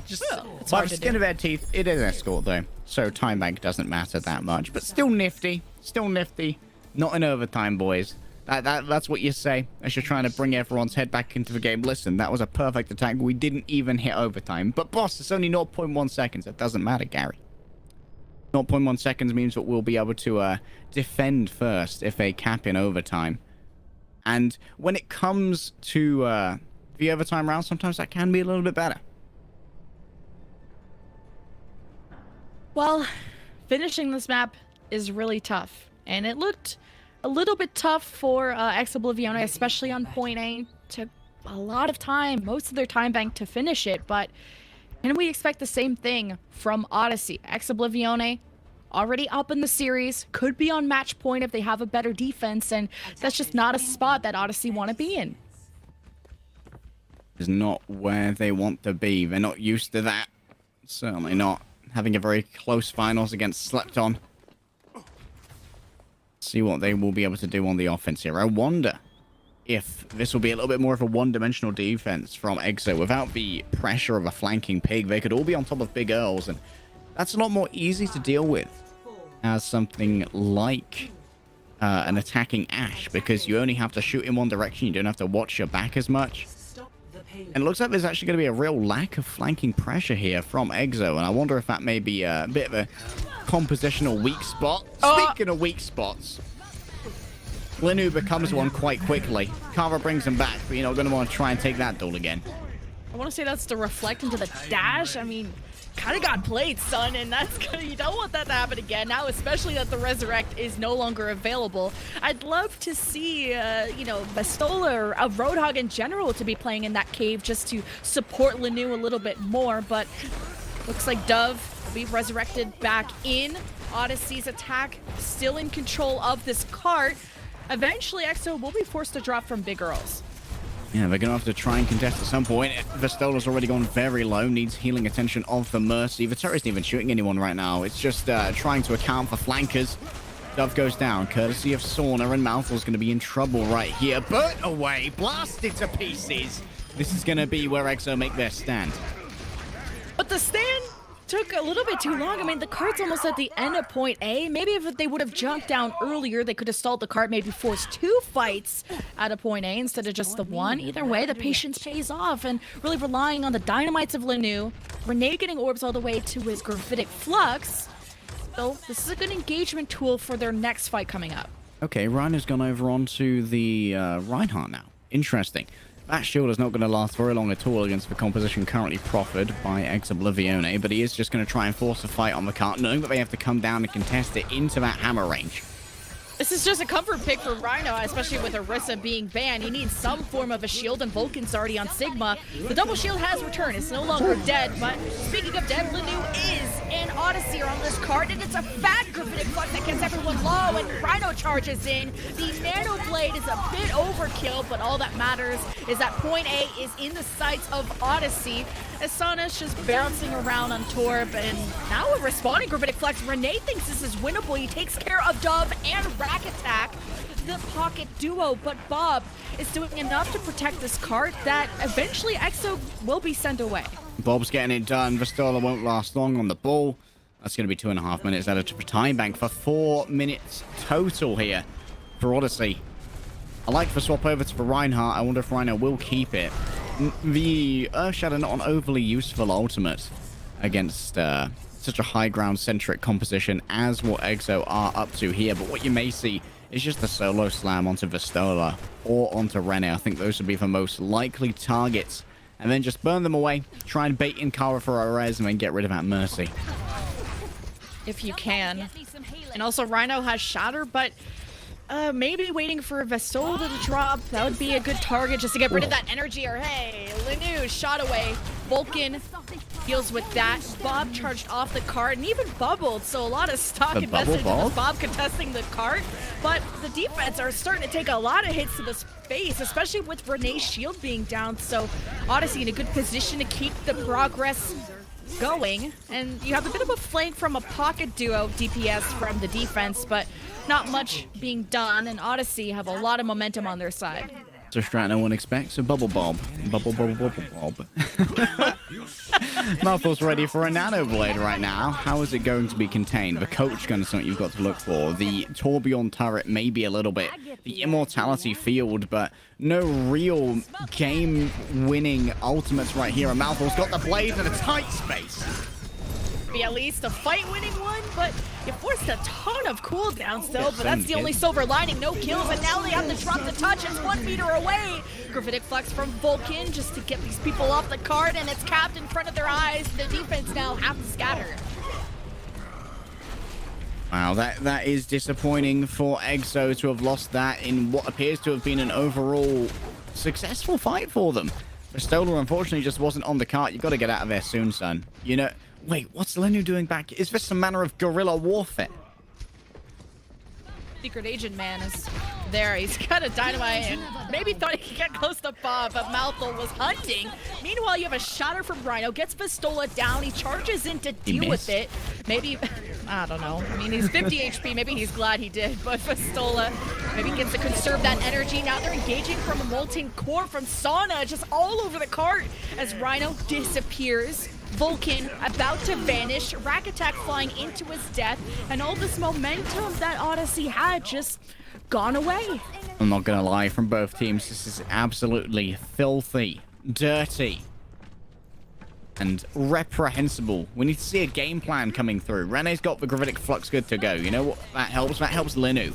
Just by the skin of their teeth, it is escort though, so time bank doesn't matter that much, but still nifty. Not in overtime, boys. That's what you say as you're trying to bring everyone's head back into the game. Listen, that was a perfect attack. We didn't even hit overtime, but boss, it's only 0.1 seconds. It doesn't matter, Gary. 0.1 seconds means that we'll be able to defend first if they cap in overtime. And when it comes to the overtime round, sometimes that can be a little bit better. Well, finishing this map is really tough, and it looked a little bit tough for Ex-Oblivione, especially on point A. Took a lot of time, most of their time bank to finish it, but Can we expect the same thing from Odyssey? Ex-Oblivione already up in the series, could be on match point if they have a better defense, and that's just not a spot that Odyssey want to be in. Is not where they want to be. They're not used to that. Certainly not. Having a very close finals against Slept On. See what they will be able to do on the offense here. I wonder if this will be a little bit more of a one-dimensional defense from EXO without the pressure of a flanking pig. They could all be on top of Big Earls, and that's a lot more easy to deal with as something like an attacking Ashe, because you only have to shoot in one direction. You don't have to watch your back as much. And it looks like there's actually going to be a real lack of flanking pressure here from EXO, and I wonder if that may be a bit of a compositional weak spot. Speaking of weak spots, Linu becomes one quite quickly. Kara brings him back, but you're not going to want to try and take that duel again. I want to say that's to reflect into the dash. I mean, kind of got played, son, and you don't want that to happen again. Now, especially that the Resurrect is no longer available. I'd love to see, Vestola or a Roadhog in general to be playing in that cave just to support Linu a little bit more, but looks like Dove will be resurrected back in. Odyssey's attack still in control of this cart. Eventually, EXO will be forced to drop from Big Earls. Yeah, they're going to have to try and contest at some point. Vestola's already gone very low, needs healing attention of the Mercy. The turret isn't even shooting anyone right now. It's just trying to account for flankers. Dove goes down, courtesy of Sauna, and Mouthful's going to be in trouble right here. Burnt away, blasted to pieces. This is going to be where EXO make their stand. But the stand took a little bit too long. I mean, the cart's almost at the end of point A. Maybe if they would have jumped down earlier, they could have stalled the cart, maybe forced 2 fights out of point A instead of just the 1. Either way, the patience pays off, and really relying on the dynamites of Linu. Renee getting orbs all the way to his graphitic flux. So this is a good engagement tool for their next fight coming up. Okay, Ryan gone over onto the Reinhardt now. Interesting. That shield is not going to last very long at all against the composition currently proffered by Ex-Oblivione, but he is just going to try and force a fight on the cart, knowing that they have to come down and contest it into that hammer range. This is just a comfort pick for Rhino, especially with Orisa being banned. He needs some form of a shield, and Vulcan's already on Sigma. The double shield has returned. It's no longer dead, but speaking of dead, Linu is and Odyssey are on this card, and it's a fat graphitic flux that gets everyone low, and Rhino charges in. The Nano Blade is a bit overkill, but all that matters is that point A is in the sights of Odyssey. Asana's just bouncing around on Torb, and now a respawning graphitic flux. Renee thinks this is winnable. He takes care of Dove and Rack Attack, the pocket duo, but Bob is doing enough to protect this cart that eventually EXO will be sent away. Bob's getting it done. Vestola won't last long on the ball. That's going to be 2.5 minutes added to the time bank for 4 minutes total here for Odyssey. I like the swap over to the Reinhardt. I wonder if Rhino will keep it. The Earthshadow not an overly useful ultimate against such a high ground centric composition as what EXO are up to here, but what you may see is just a solo slam onto Vestola or onto Rene. I think those would be the most likely targets, and then just burn them away, try and bait in Kara for a res, and then get rid of that Mercy. If you can. And also Rhino has Shatter, but maybe waiting for Vestola to drop. That would be a good target just to get rid of that energy. Or hey, Linu shot away. Vulcan deals with that. Bob charged off the cart and even bubbled, so a lot of stock invested in Bob contesting the cart. But the defense are starting to take a lot of hits to the face, especially with Renee's shield being down. So Odyssey in a good position to keep the progress going. And you have a bit of a flank from a pocket duo DPS from the defense, but not much being done, and Odyssey have a lot of momentum on their side. It's a strat no one expects, a bubble bob. Bubble bob. Mouthful's ready for a Nano Blade right now. How is it going to be contained? The coach gun is something you've got to look for. The Torbjorn turret maybe a little bit. The Immortality field, but no real game-winning ultimates right here. And Mouthful's got the blade in a tight space. Be at least a fight-winning one, but you forced a ton of cooldowns still, but that's the only silver lining. No kills, and now they have to drop the touch. It's 1 meter away. Graphitic Flux from Vulcan just to get these people off the cart, and it's capped in front of their eyes. The defense now have to scatter. Wow, that is disappointing for EXO to have lost that in what appears to have been an overall successful fight for them. Stolar unfortunately just wasn't on the cart. You got to get out of there soon, son. You know, wait, what's Lenu doing back? Is this some manner of guerrilla warfare? Secret agent man is there. He's got a dynamite and maybe thought he could get close to Bob, but Malthol was hunting. Meanwhile, you have a shatter from Rhino, gets Pistola down. He charges in to deal with it. Maybe, I don't know. I mean, he's 50 HP. Maybe he's glad he did, but Pistola maybe gets to conserve that energy. Now they're engaging from a molten core from Sauna, just all over the cart as Rhino disappears. Vulcan about to vanish, Rack Attack flying into his death, and all this momentum that Odyssey had just gone away. I'm not gonna lie, from both teams, this is absolutely filthy, dirty, and reprehensible. We need to see a game plan coming through. Rene's got the Gravitic Flux good to go. You know what that helps? That helps Lenu.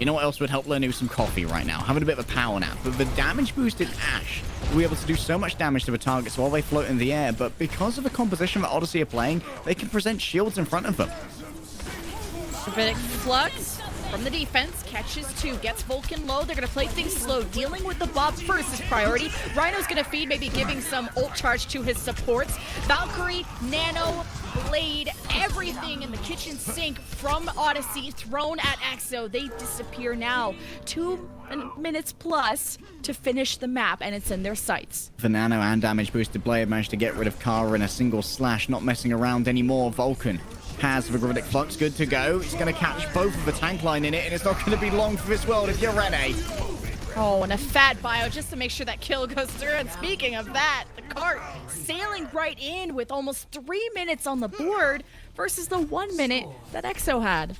You know what else would help Lenu? Some coffee right now. Having a bit of a power nap. But the damage boosted Ash will be able to do so much damage to the targets while they float in the air. But because of the composition that Odyssey are playing, they can present shields in front of them. Gravitic Flux from the defense, catches 2, gets Vulcan low. They're going to play things slow. Dealing with the Bob first is priority. Rhino's going to feed, maybe giving some ult charge to his supports. Valkyrie, Nano, Blade, everything in the kitchen sink from Odyssey thrown at Exo. They disappear now. 2 minutes plus to finish the map, and it's in their sights. The Nano and damage boosted Blade managed to get rid of Kara in a single slash, not messing around anymore. Vulcan has the Gravitic Flux good to go. He's going to catch both of the tank line in it, and it's not going to be long for this world if you're Rene. Oh, and a fat bio just to make sure that kill goes through. And speaking of that, the cart sailing right in with almost 3 minutes on the board versus the 1 minute that Exo had.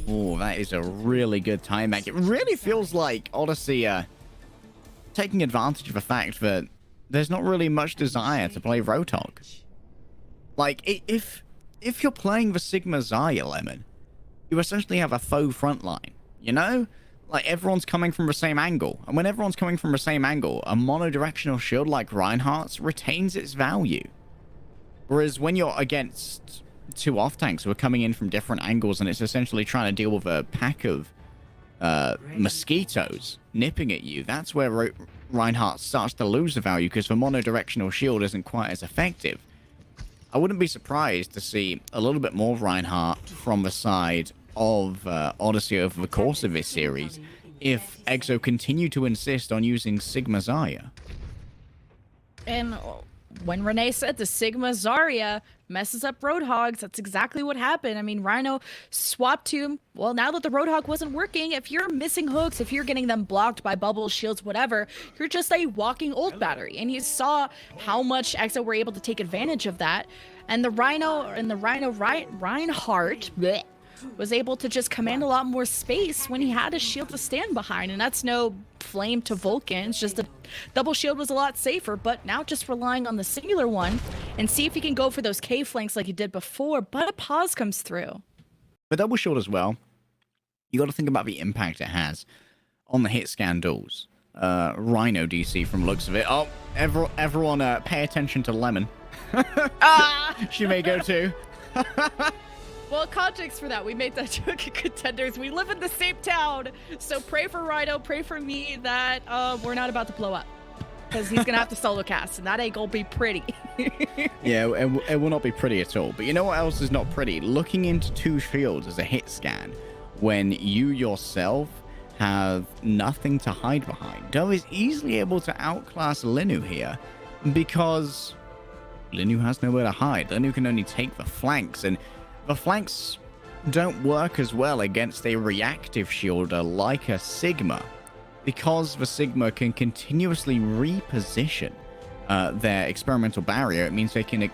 Oh, that is a really good time back. It really feels like Odyssey taking advantage of the fact that there's not really much desire to play Roadhog. Like, if you're playing the Sigma Zarya, Lemon, you essentially have a faux front line, you know? Like, everyone's coming from the same angle. And when everyone's coming from the same angle, a monodirectional shield like Reinhardt's retains its value. Whereas when you're against 2 off-tanks who are coming in from different angles and it's essentially trying to deal with a pack of mosquitoes nipping at you, that's where Reinhardt starts to lose the value because the monodirectional shield isn't quite as effective. I wouldn't be surprised to see a little bit more of Reinhardt from the side of Odyssey over the course of this series if Exo continue to insist on using Sigma Zarya. And when Renee said the Sigma Zarya messes up Roadhogs, that's exactly what happened. I mean, Rhino swapped to him. Well, now that the Roadhog wasn't working, if you're missing hooks, if you're getting them blocked by bubbles, shields, whatever, you're just a walking ult battery. And you saw how much Exo were able to take advantage of that. And the Reinhardt was able to just command a lot more space when he had a shield to stand behind. And that's no flame to Vulcan. It's just a double shield was a lot safer, but now just relying on the singular one and see if he can go for those K flanks like he did before, but a pause comes through. The double shield as well, you got to think about the impact it has on the hit scan duels. Rhino DC from looks of it. Oh, everyone pay attention to Lemon. She may go too. Well, context for that, we made that joke at Contenders. We live in the same town, so pray for Rhino, pray for me that we're not about to blow up. Because he's going to have to solo cast, and that ain't going to be pretty. Yeah, it will not be pretty at all. But you know what else is not pretty? Looking into 2 shields as a hit scan when you yourself have nothing to hide behind. Dove is easily able to outclass Linu here because Linu has nowhere to hide. Linu can only take the flanks, and the flanks don't work as well against a reactive shielder like a Sigma because the Sigma can continuously reposition their experimental barrier. It means they can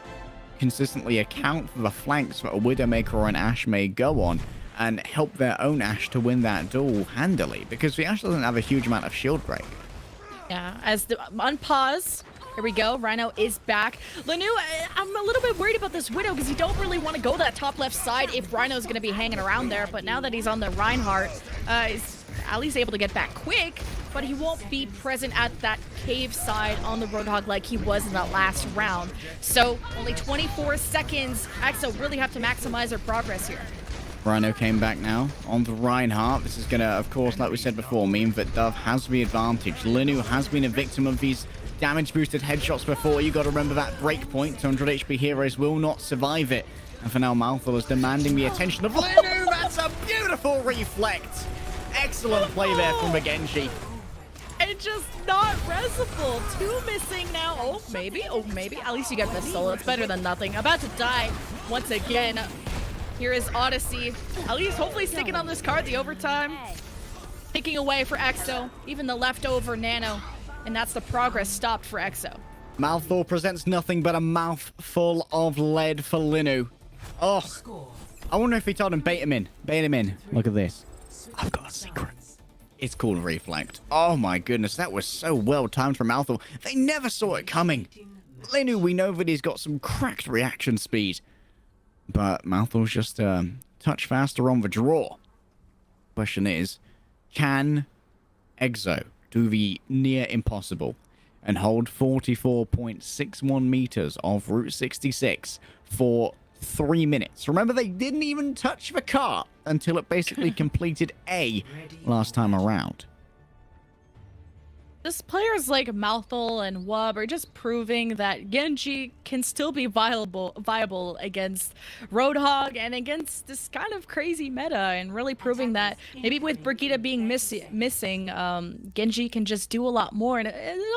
consistently account for the flanks that a Widowmaker or an Ashe may go on and help their own Ashe to win that duel handily because the Ashe doesn't have a huge amount of shield break. Yeah, as the unpause. Here we go. Rhino is back. Lanu, I'm a little bit worried about this Widow because you don't really want to go that top left side if Rhino's going to be hanging around there. But now that he's on the Reinhardt, he's at least able to get back quick, but he won't be present at that cave side on the Roadhog like he was in that last round. So only 24 seconds. Exo really have to maximize their progress here. Rhino came back now on the Reinhardt. This is going to, of course, like we said before, mean that Dove has the advantage. Linu has been a victim of these damage boosted headshots before. You got to remember that breakpoint. 200 HP heroes will not survive it. And for now, Malthor is demanding the attention of Linu. That's a beautiful reflect. Excellent play there from the Genji. And just not resable. 2 missing now. Oh, maybe. At least you get the solo. It's better than nothing. About to die once again. Here is Odyssey. At least hopefully sticking on this card the overtime. Taking away for EXO. Even the leftover Nano. And that's the progress stopped for EXO. Malthor presents nothing but a mouthful of lead for Linu. Oh, I wonder if he told him bait him in. Bait him in. Look at this. I've got a secret. It's called Reflect. Oh my goodness, that was so well timed from Malthor. They never saw it coming. Linu, we know that he's got some cracked reaction speed. But Malthor's just a touch faster on the draw. Question is, can EXO do the near impossible and hold 44.61 meters of Route 66 for 3 minutes? Remember, they didn't even touch the car until it basically completed A last time around. Just players like Malthor and Wub are just proving that Genji can still be viable against Roadhog and against this kind of crazy meta, and really proving that maybe with Brigitte being missing, Genji can just do a lot more. And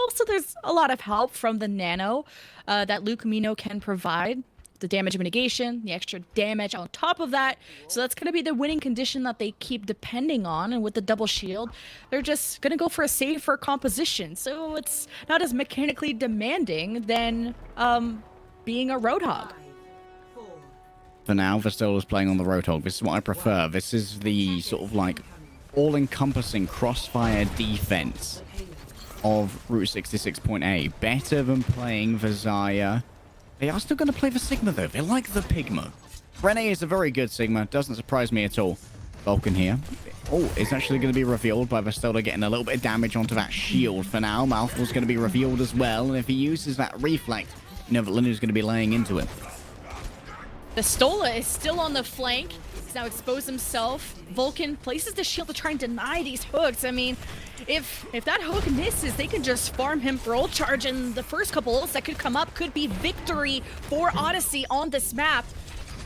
also there's a lot of help from the Nano that Lucamino can provide. The damage mitigation, the extra damage on top of that. So that's going to be the winning condition that they keep depending on. And with the double shield, they're just going to go for a safer composition. So it's not as mechanically demanding than being a Roadhog. For now, Vistola's playing on the Roadhog. This is what I prefer. This is the sort of like all-encompassing crossfire defense of Route 66.A. Better than playing the Zarya. They are still going to play the Sigma, though. They like the Pigmo. Rene is a very good Sigma. Doesn't surprise me at all. Vulcan here. Oh, it's actually going to be revealed by Vistola getting a little bit of damage onto that shield for now. Malthor's going to be revealed as well. And if he uses that Reflect, you know that Linu's going to be laying into it. Vistola is still on the flank. He's now exposed himself. Vulcan places the shield to try and deny these hooks. I mean, if that hook misses, they can just farm him for ult charge, and the first couple ults that could come up could be victory for Odyssey on this map.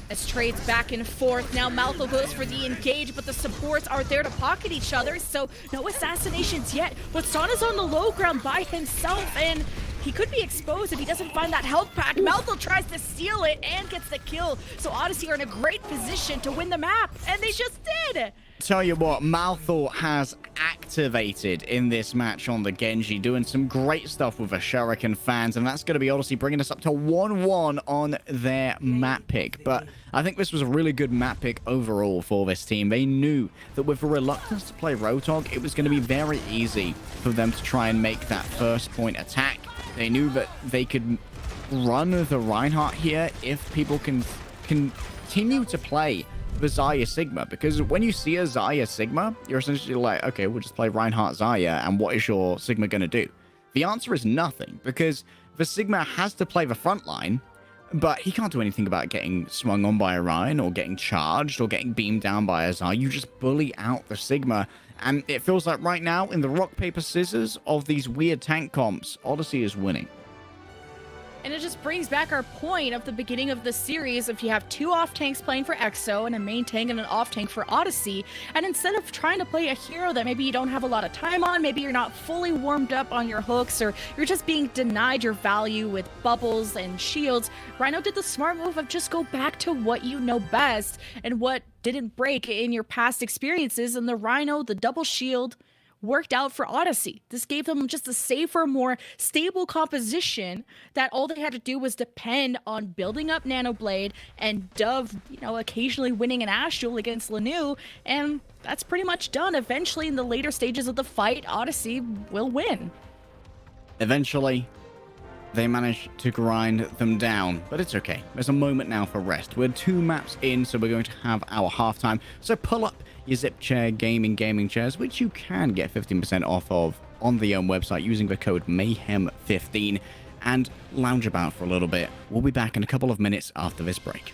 As trades back and forth, now Malthor goes for the engage, but the supports are there to pocket each other, so no assassinations yet. But Sana's on the low ground by himself, and he could be exposed if he doesn't find that health pack. Malthor tries to steal it and gets the kill, so Odyssey are in a great position to win the map, and they just did! Tell you what, Malthor has activated in this match on the Genji, doing some great stuff with the Shuriken fans, and that's going to be Odyssey bringing us up to 1-1 on their map pick. But I think this was a really good map pick overall for this team. They knew that with the reluctance to play Roadhog, it was going to be very easy for them to try and make that first point attack. They knew that they could run the Reinhardt here if people can continue to play the Zarya Sigma, because when you see a Zarya Sigma, you're essentially like, okay, we'll just play Reinhardt Zarya, and what is your Sigma going to do? The answer is nothing, because the Sigma has to play the front line, but he can't do anything about getting swung on by a Rein, or getting charged, or getting beamed down by a Zarya. You just bully out the Sigma, and it feels like right now, in the rock, paper, scissors of these weird tank comps, Odyssey is winning. And it just brings back our point of the beginning of the series. If you have 2 off-tanks playing for EXO and a main tank and an off-tank for Odyssey, and instead of trying to play a hero that maybe you don't have a lot of time on, maybe you're not fully warmed up on your hooks, or you're just being denied your value with bubbles and shields, Rhino did the smart move of just go back to what you know best and what didn't break in your past experiences, and the Rhino, the double shield, worked out for Odyssey. This gave them just a safer, more stable composition that all they had to do was depend on building up Nanoblade and Dove, occasionally winning an Ash duel against Linu, and that's pretty much done. Eventually, in the later stages of the fight, Odyssey will win. Eventually, they managed to grind them down, but it's okay. There's a moment now for rest. We're 2 maps in, so we're going to have our halftime. So pull up your Zip Chair gaming chairs, which you can get 15% off of on the website using the code Mayhem15, and lounge about for a little bit. We'll be back in a couple of minutes after this break.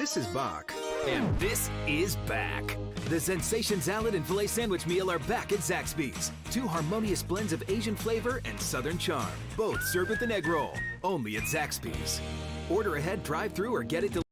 This is Bach, and this is back. The Sensation Salad and Filet Sandwich Meal are back at Zaxby's. 2 harmonious blends of Asian flavor and Southern charm. Both served with an egg roll. Only at Zaxby's. Order ahead, drive-thru, or get it delivered.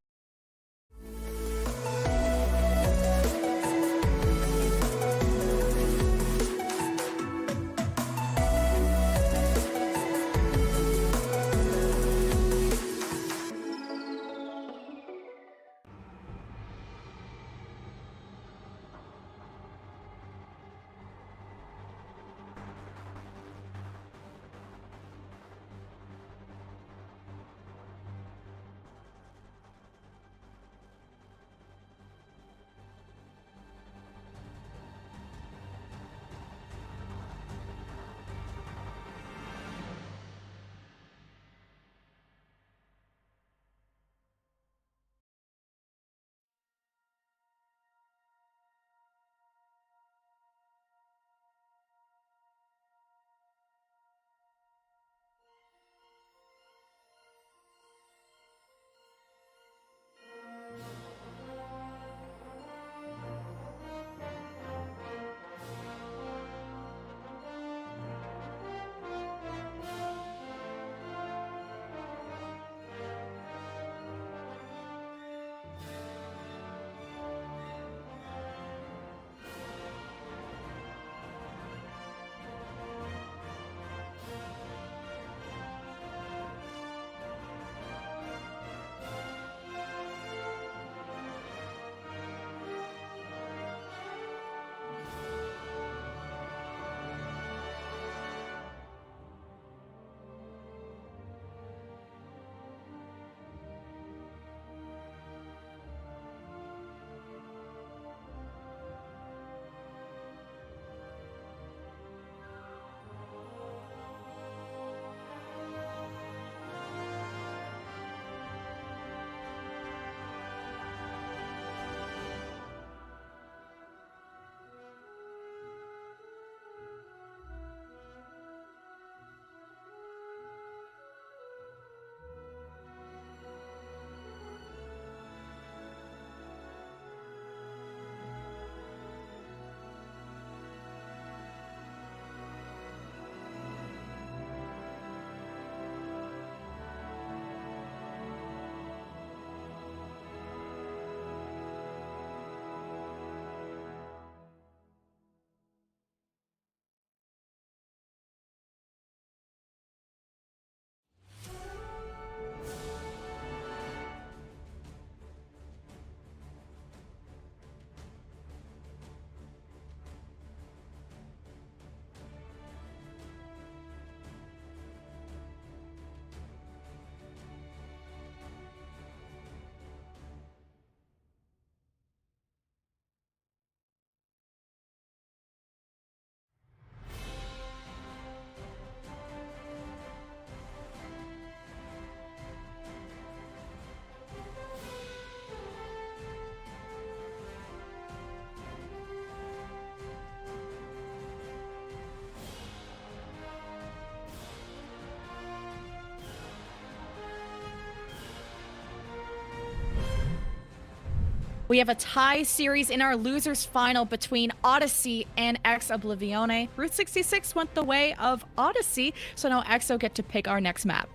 We have a tie series in our losers final between Odyssey and Ex Oblivione. Route 66 went the way of Odyssey, so now Exo get to pick our next map.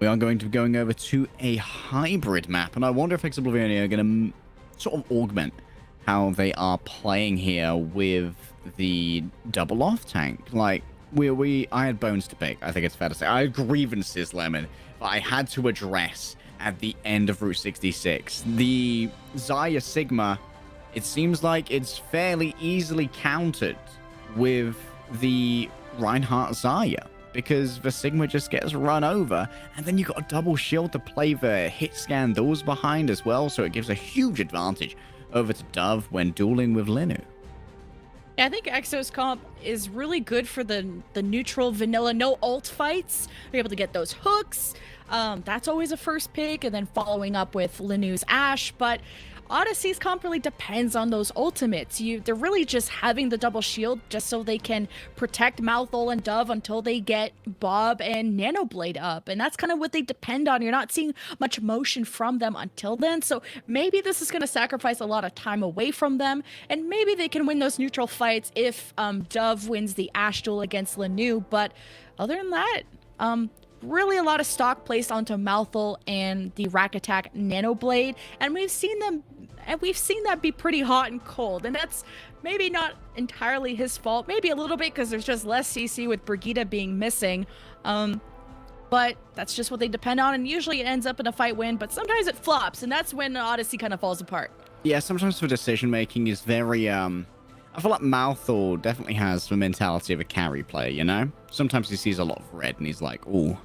We are going to be going over to a hybrid map, and I wonder if Ex Oblivione are going to sort of augment how they are playing here with the double off tank. Like, I had bones to pick, I think it's fair to say. I had grievances, Lemon, that I had to address at the end of Route 66. The Xayah Sigma, it seems like it's fairly easily countered with the Reinhardt Xayah, because the Sigma just gets run over, and then you got a double shield to play the hit scan doors behind as well, so it gives a huge advantage over to Dove when dueling with Linu. I think Exo's comp is really good for the neutral vanilla no ult fights. You're able to get those hooks. That's always a first pick, and then following up with Linu's Ashe. But Odyssey's comp really depends on those ultimates. They're really just having the double shield just so they can protect Malthol and Dove until they get Bob and Nanoblade up. And that's kind of what they depend on. You're not seeing much motion from them until then. So maybe this is going to sacrifice a lot of time away from them. And maybe they can win those neutral fights if Dove wins the Ash duel against Lanu. But other than that, really a lot of stock placed onto Malthol and the Rack Attack Nanoblade, and we've seen that be pretty hot and cold, and that's maybe not entirely his fault, maybe a little bit because there's just less CC with Brigitte being missing, but that's just what they depend on, and usually it ends up in a fight win, but sometimes it flops, and that's when Odyssey kind of falls apart. Yeah, sometimes the decision making is very I feel like Malthol definitely has the mentality of a carry player, you know? Sometimes he sees a lot of red and he's like, ooh,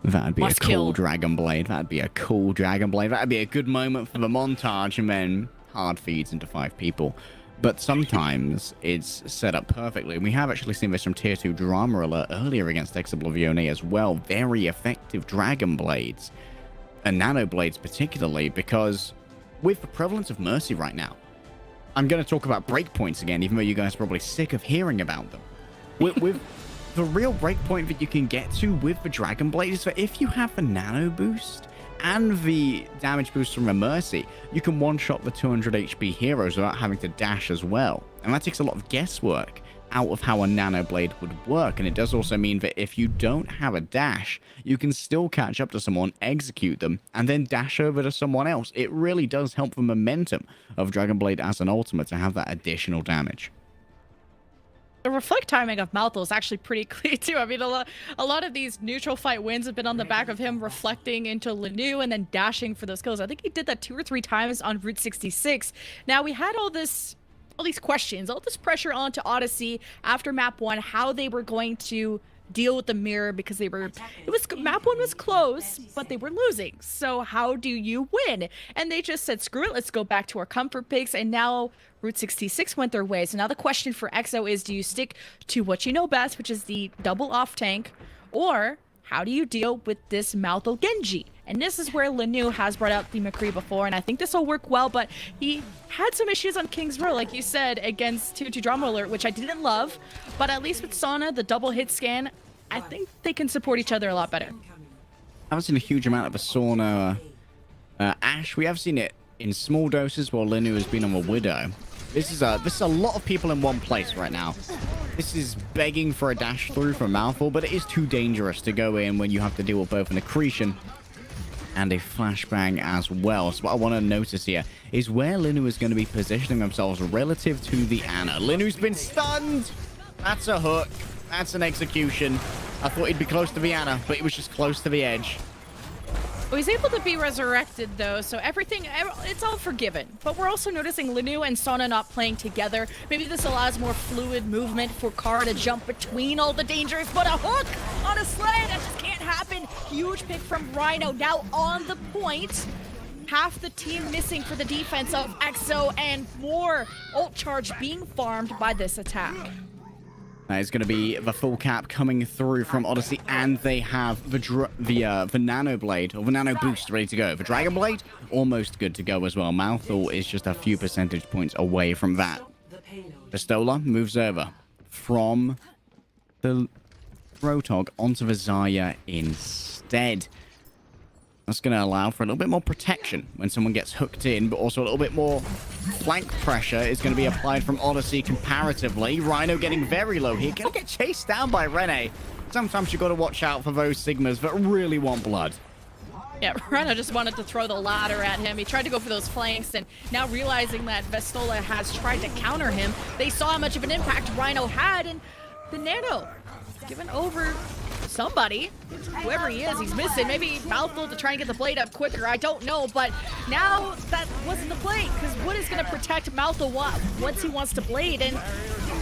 that'd be a cool Dragon Blade. That'd be a cool Dragon Blade. That'd be a good moment for the montage, and then hard feeds into 5 people. But sometimes it's set up perfectly. We have actually seen this from Tier 2 Drama Alert earlier against Exoblivione as well. Very effective Dragon Blades. And Nano Blades particularly, because with the prevalence of Mercy right now, I'm going to talk about breakpoints again, even though you guys are probably sick of hearing about them. With the real breakpoint that you can get to with the Dragon Blade is that if you have the Nano boost and the damage boost from a Mercy, you can one-shot the 200 HP heroes without having to dash as well. And that takes a lot of guesswork out of how a Nano Blade would work. And it does also mean that if you don't have a dash, you can still catch up to someone, execute them, and then dash over to someone else. It really does help the momentum of Dragon Blade as an ultimate to have that additional damage. The reflect timing of Malthol is actually pretty clear too. I mean, a lot of these neutral fight wins have been on the back of him reflecting into Lanu and then dashing for those kills. I think he did that 2 or 3 times on Route 66. Now, we had all these questions, all this pressure onto Odyssey after map 1, how they were going to deal with the mirror, because map 1 was close, but they were losing. So how do you win? And they just said, screw it, let's go back to our comfort picks. And now Route 66 went their way. So now the question for EXO is, do you stick to what you know best, which is the double off tank, or how do you deal with this Malthol Genji? And this is where Lanu has brought out the McCree before, and I think this will work well, but he had some issues on King's Row, like you said, against Tier 2 Drama Alert, which I didn't love, but at least with Sana, the double hit scan, I think they can support each other a lot better. I haven't seen a huge amount of a Sauna Ash. We have seen it in small doses while Lanu has been on the Widow. This is a lot of people in one place right now. This is begging for a dash through from Malthol, but it is too dangerous to go in when you have to deal with both an accretion and a flashbang as well. So what I want to notice here is where Lanu is going to be positioning themselves relative to the Ana. Linu's been stunned. That's a hook. That's an execution. I thought he'd be close to the Ana, but he was just close to the edge. Well, he's able to be resurrected, though, so it's all forgiven. But we're also noticing Lanu and Sana not playing together. Maybe this allows more fluid movement for Kara to jump between all the dangers, but a hook on a sled, that just can't happen. Huge pick from Rhino, now on the point. Half the team missing for the defense of EXO, and more ult charge being farmed by this attack. That is going to be the full cap coming through from Odyssey, and they have the Nano Blade, or the Nano Boost ready to go. The Dragon Blade, almost good to go as well. Malthol is just a few percentage points away from that. Pistola moves over from the Roadhog onto the Zarya instead. That's going to allow for a little bit more protection when someone gets hooked in, but also a little bit more flank pressure is going to be applied from Odyssey comparatively. Rhino getting very low here. Can get chased down by Rene. Sometimes you've got to watch out for those Sigmas that really want blood. Yeah, Rhino just wanted to throw the ladder at him. He tried to go for those flanks, and now realizing that Vestola has tried to counter him, they saw how much of an impact Rhino had, and the Nano given over somebody, whoever he is, he's missing. Maybe Malthol to try and get the blade up quicker, I don't know, but now that wasn't the play, because what is going to protect Malthol once he wants to blade, and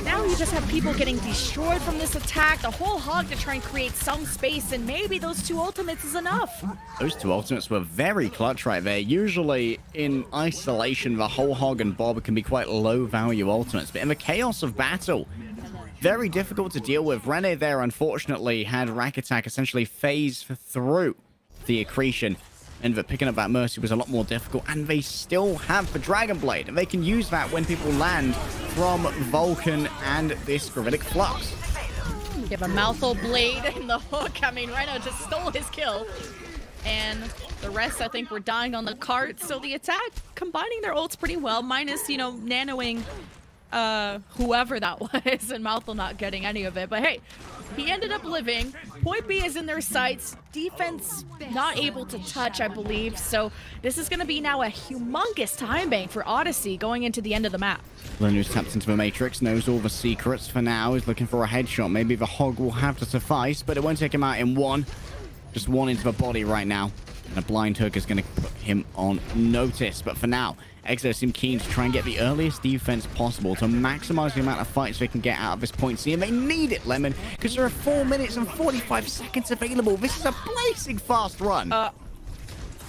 now you just have people getting destroyed from this attack, the whole hog to try and create some space, and maybe those 2 ultimates is enough. Those 2 ultimates were very clutch right there. Usually in isolation, the whole hog and Bob can be quite low value ultimates, but in the chaos of battle, very difficult to deal with. Rene there, unfortunately, had Rack Attack essentially phase through the accretion And picking up that Mercy was a lot more difficult, and they still have the Dragon Blade, and they can use that when people land from Vulcan and this Gravitic Flux. You have a Mouthful Blade in the hook. I mean, Rhino just stole his kill. And the rest, I think, were dying on the cart. So the attack, combining their ults pretty well, minus, you know, nanoing whoever that was, and Mouthful not getting any of it. But hey, he ended up living. Point B is in their sights. Defense not able to touch, I believe. So this is going to be now a humongous time bank for Odyssey going into the end of the map. Lone who's tapped into the Matrix, knows all the secrets for now, is looking for a headshot. Maybe the Hog will have to suffice, but it won't take him out in one. Just one into the body right now. And a blind hook is going to put him on notice. But for now, Exo seem keen to try and get the earliest defense possible to maximize the amount of fights they can get out of this point C. And they need it, Lemon, because there are 4 minutes and 45 seconds available. This is a blazing fast run. I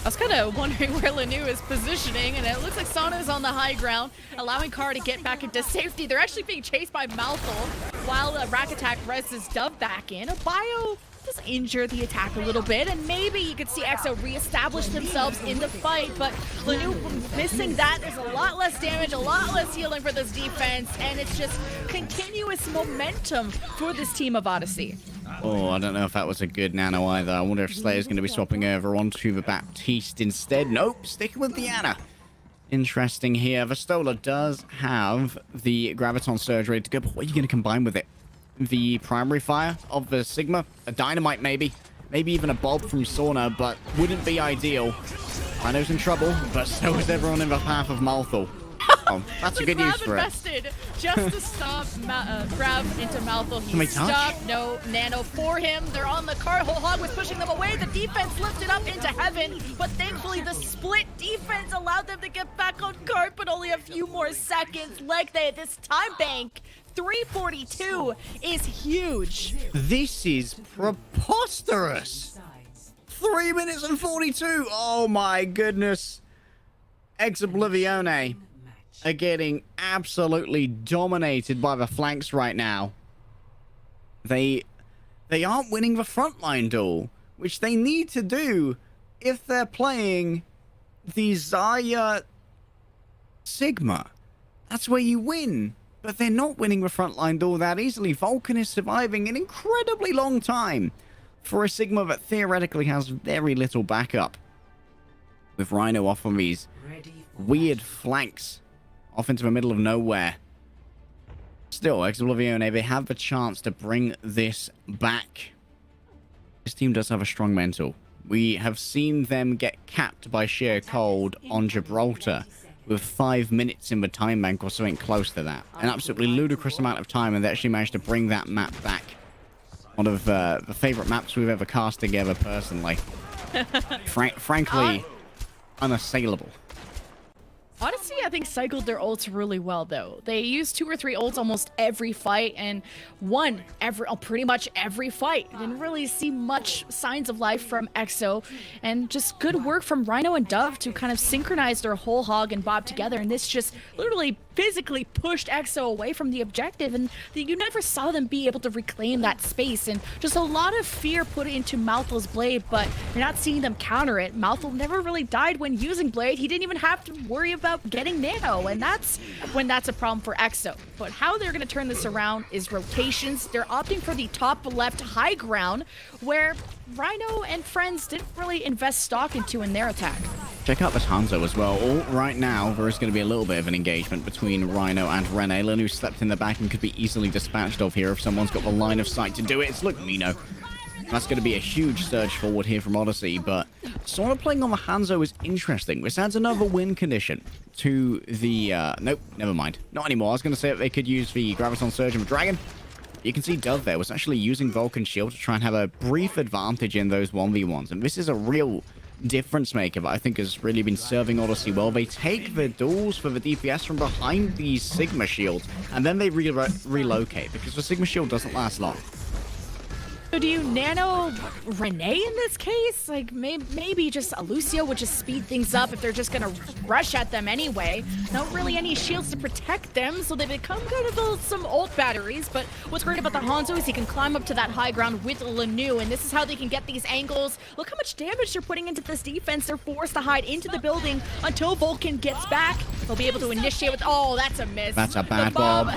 was kind of wondering where Lanu is positioning, and it looks like Sano's on the high ground, allowing Kara to get back into safety. They're actually being chased by Mouthful while Rack Attack reses Dove back in. A Bio does injure the attack a little bit, and maybe you could see EXO reestablish themselves in the fight, but Lanu missing that. There's a lot less damage, a lot less healing for this defense, and it's just continuous momentum for this team of Odyssey. Oh, I don't know if that was a good nano either. I wonder if Slayer's going to be swapping over onto the Baptiste instead. Nope, sticking with Diana. Interesting here. Vastola does have the Graviton Surge ready to go, but what are you going to combine with it? The primary fire of the Sigma? A dynamite, maybe? Maybe even a bulb from Sauna, but wouldn't be ideal. Rhino's in trouble, but so is everyone in the path of Malthul. Oh, that's a good use for it. Invested just to stop grab into Mouthful. He stopped. No nano for him. They're on the cart. Whole Hog was pushing them away. The defense lifted up into heaven, but thankfully the split defense allowed them to get back on cart, but only a few more seconds. Like this time bank, 342 is huge. This is preposterous. 3 minutes and 42. Oh my goodness. Ex Oblivione are getting absolutely dominated by the flanks right now. They aren't winning the frontline duel, which they need to do if they're playing the Xayah Sigma. That's where you win. But they're not winning the frontline duel that easily. Vulcan is surviving an incredibly long time for a Sigma that theoretically has very little backup. With Rhino off on these weird flanks off into the middle of nowhere. Still, Ex Oblivione, they have the chance to bring this back. This team does have a strong mental. We have seen them get capped by sheer cold on Gibraltar with 5 minutes in the time bank or something close to that. An absolutely ludicrous amount of time, and they actually managed to bring that map back. One of the favorite maps we've ever cast together personally. Frankly, unassailable. Odyssey, I think, cycled their ults really well, though. They used 2 or 3 ults almost every fight and won pretty much every fight. Didn't really see much signs of life from EXO, and just good work from Rhino and Dove to kind of synchronize their whole Hog and Bob together, and this just literally physically pushed EXO away from the objective, and you never saw them be able to reclaim that space, and just a lot of fear put into Mouthful's Blade, but you're not seeing them counter it. Mouthful never really died when using Blade. He didn't even have to worry about getting nano, and that's when that's a problem for EXO. But how they're going to turn this around is rotations. They're opting for the top left high ground, where Rhino and friends didn't really invest stock into in their attack. Check out this Hanzo as well. Right now, there is going to be a little bit of an engagement between Rhino and Rene. Lanu slept in the back and could be easily dispatched of here if someone's got the line of sight to do it. It's look, Nino. That's going to be a huge surge forward here from Odyssey, but sort of playing on the Hanzo is interesting. This adds another win condition to the... nope, never mind. Not anymore. I was going to say that they could use the Graviton Surge and the Dragon. You can see Dove there was actually using Vulcan Shield to try and have a brief advantage in those 1v1s, and this is a real difference maker that I think has really been serving Odyssey well. They take the duels for the DPS from behind these Sigma shields, and then they relocate, because the Sigma shield doesn't last long. So do you nano Renee in this case? Like, maybe just Lucio would just speed things up if they're just gonna rush at them anyway. Not really any shields to protect them, so they become kind of some old batteries. But what's great about the Hanzo is he can climb up to that high ground with Lanu, and this is how they can get these angles. Look how much damage they're putting into this defense. They're forced to hide into the building until Vulcan gets back. They'll be able to initiate with, oh, that's a miss. That's a bad bob.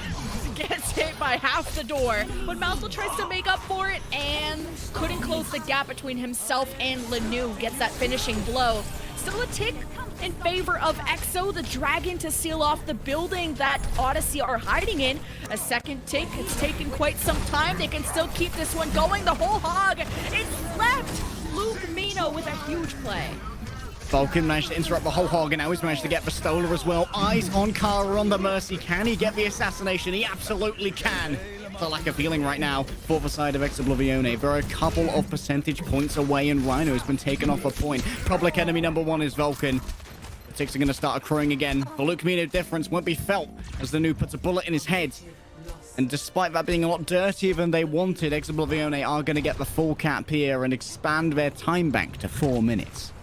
Gets hit by half the door, but Malthus tries to make up for it and couldn't close the gap between himself and Lanu. Gets that finishing blow. Still a tick in favor of EXO, the dragon, to seal off the building that Odyssey are hiding in. A second tick. It's taken quite some time. They can still keep this one going. The whole hog. It's left. Luke Mino with a huge play. Vulcan managed to interrupt the whole hog, and now he's managed to get Vistola as well. Eyes on Kara on the Mercy. Can he get the assassination? He absolutely can. The lack of healing right now for the side of Exoblivione. They're a couple of percentage points away, and Rhino has been taken off a point. Public enemy number 1 is Vulcan. The ticks are going to start accruing again. The Luke Mino difference won't be felt as the new puts a bullet in his head. And despite that being a lot dirtier than they wanted, Exoblivione are going to get the full cap here and expand their time bank to 4 minutes.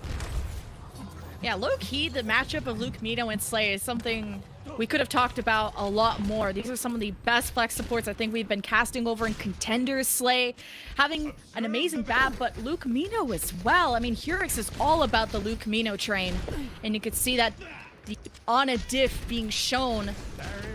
Yeah, low-key, the matchup of Luke Mino and Slay is something we could have talked about a lot more. These are some of the best flex supports I think we've been casting over in contenders. Slay having an amazing bat, but Luke Mino as well. I mean, Hurix is all about the Luke Mino train, and you could see that on a diff being shown,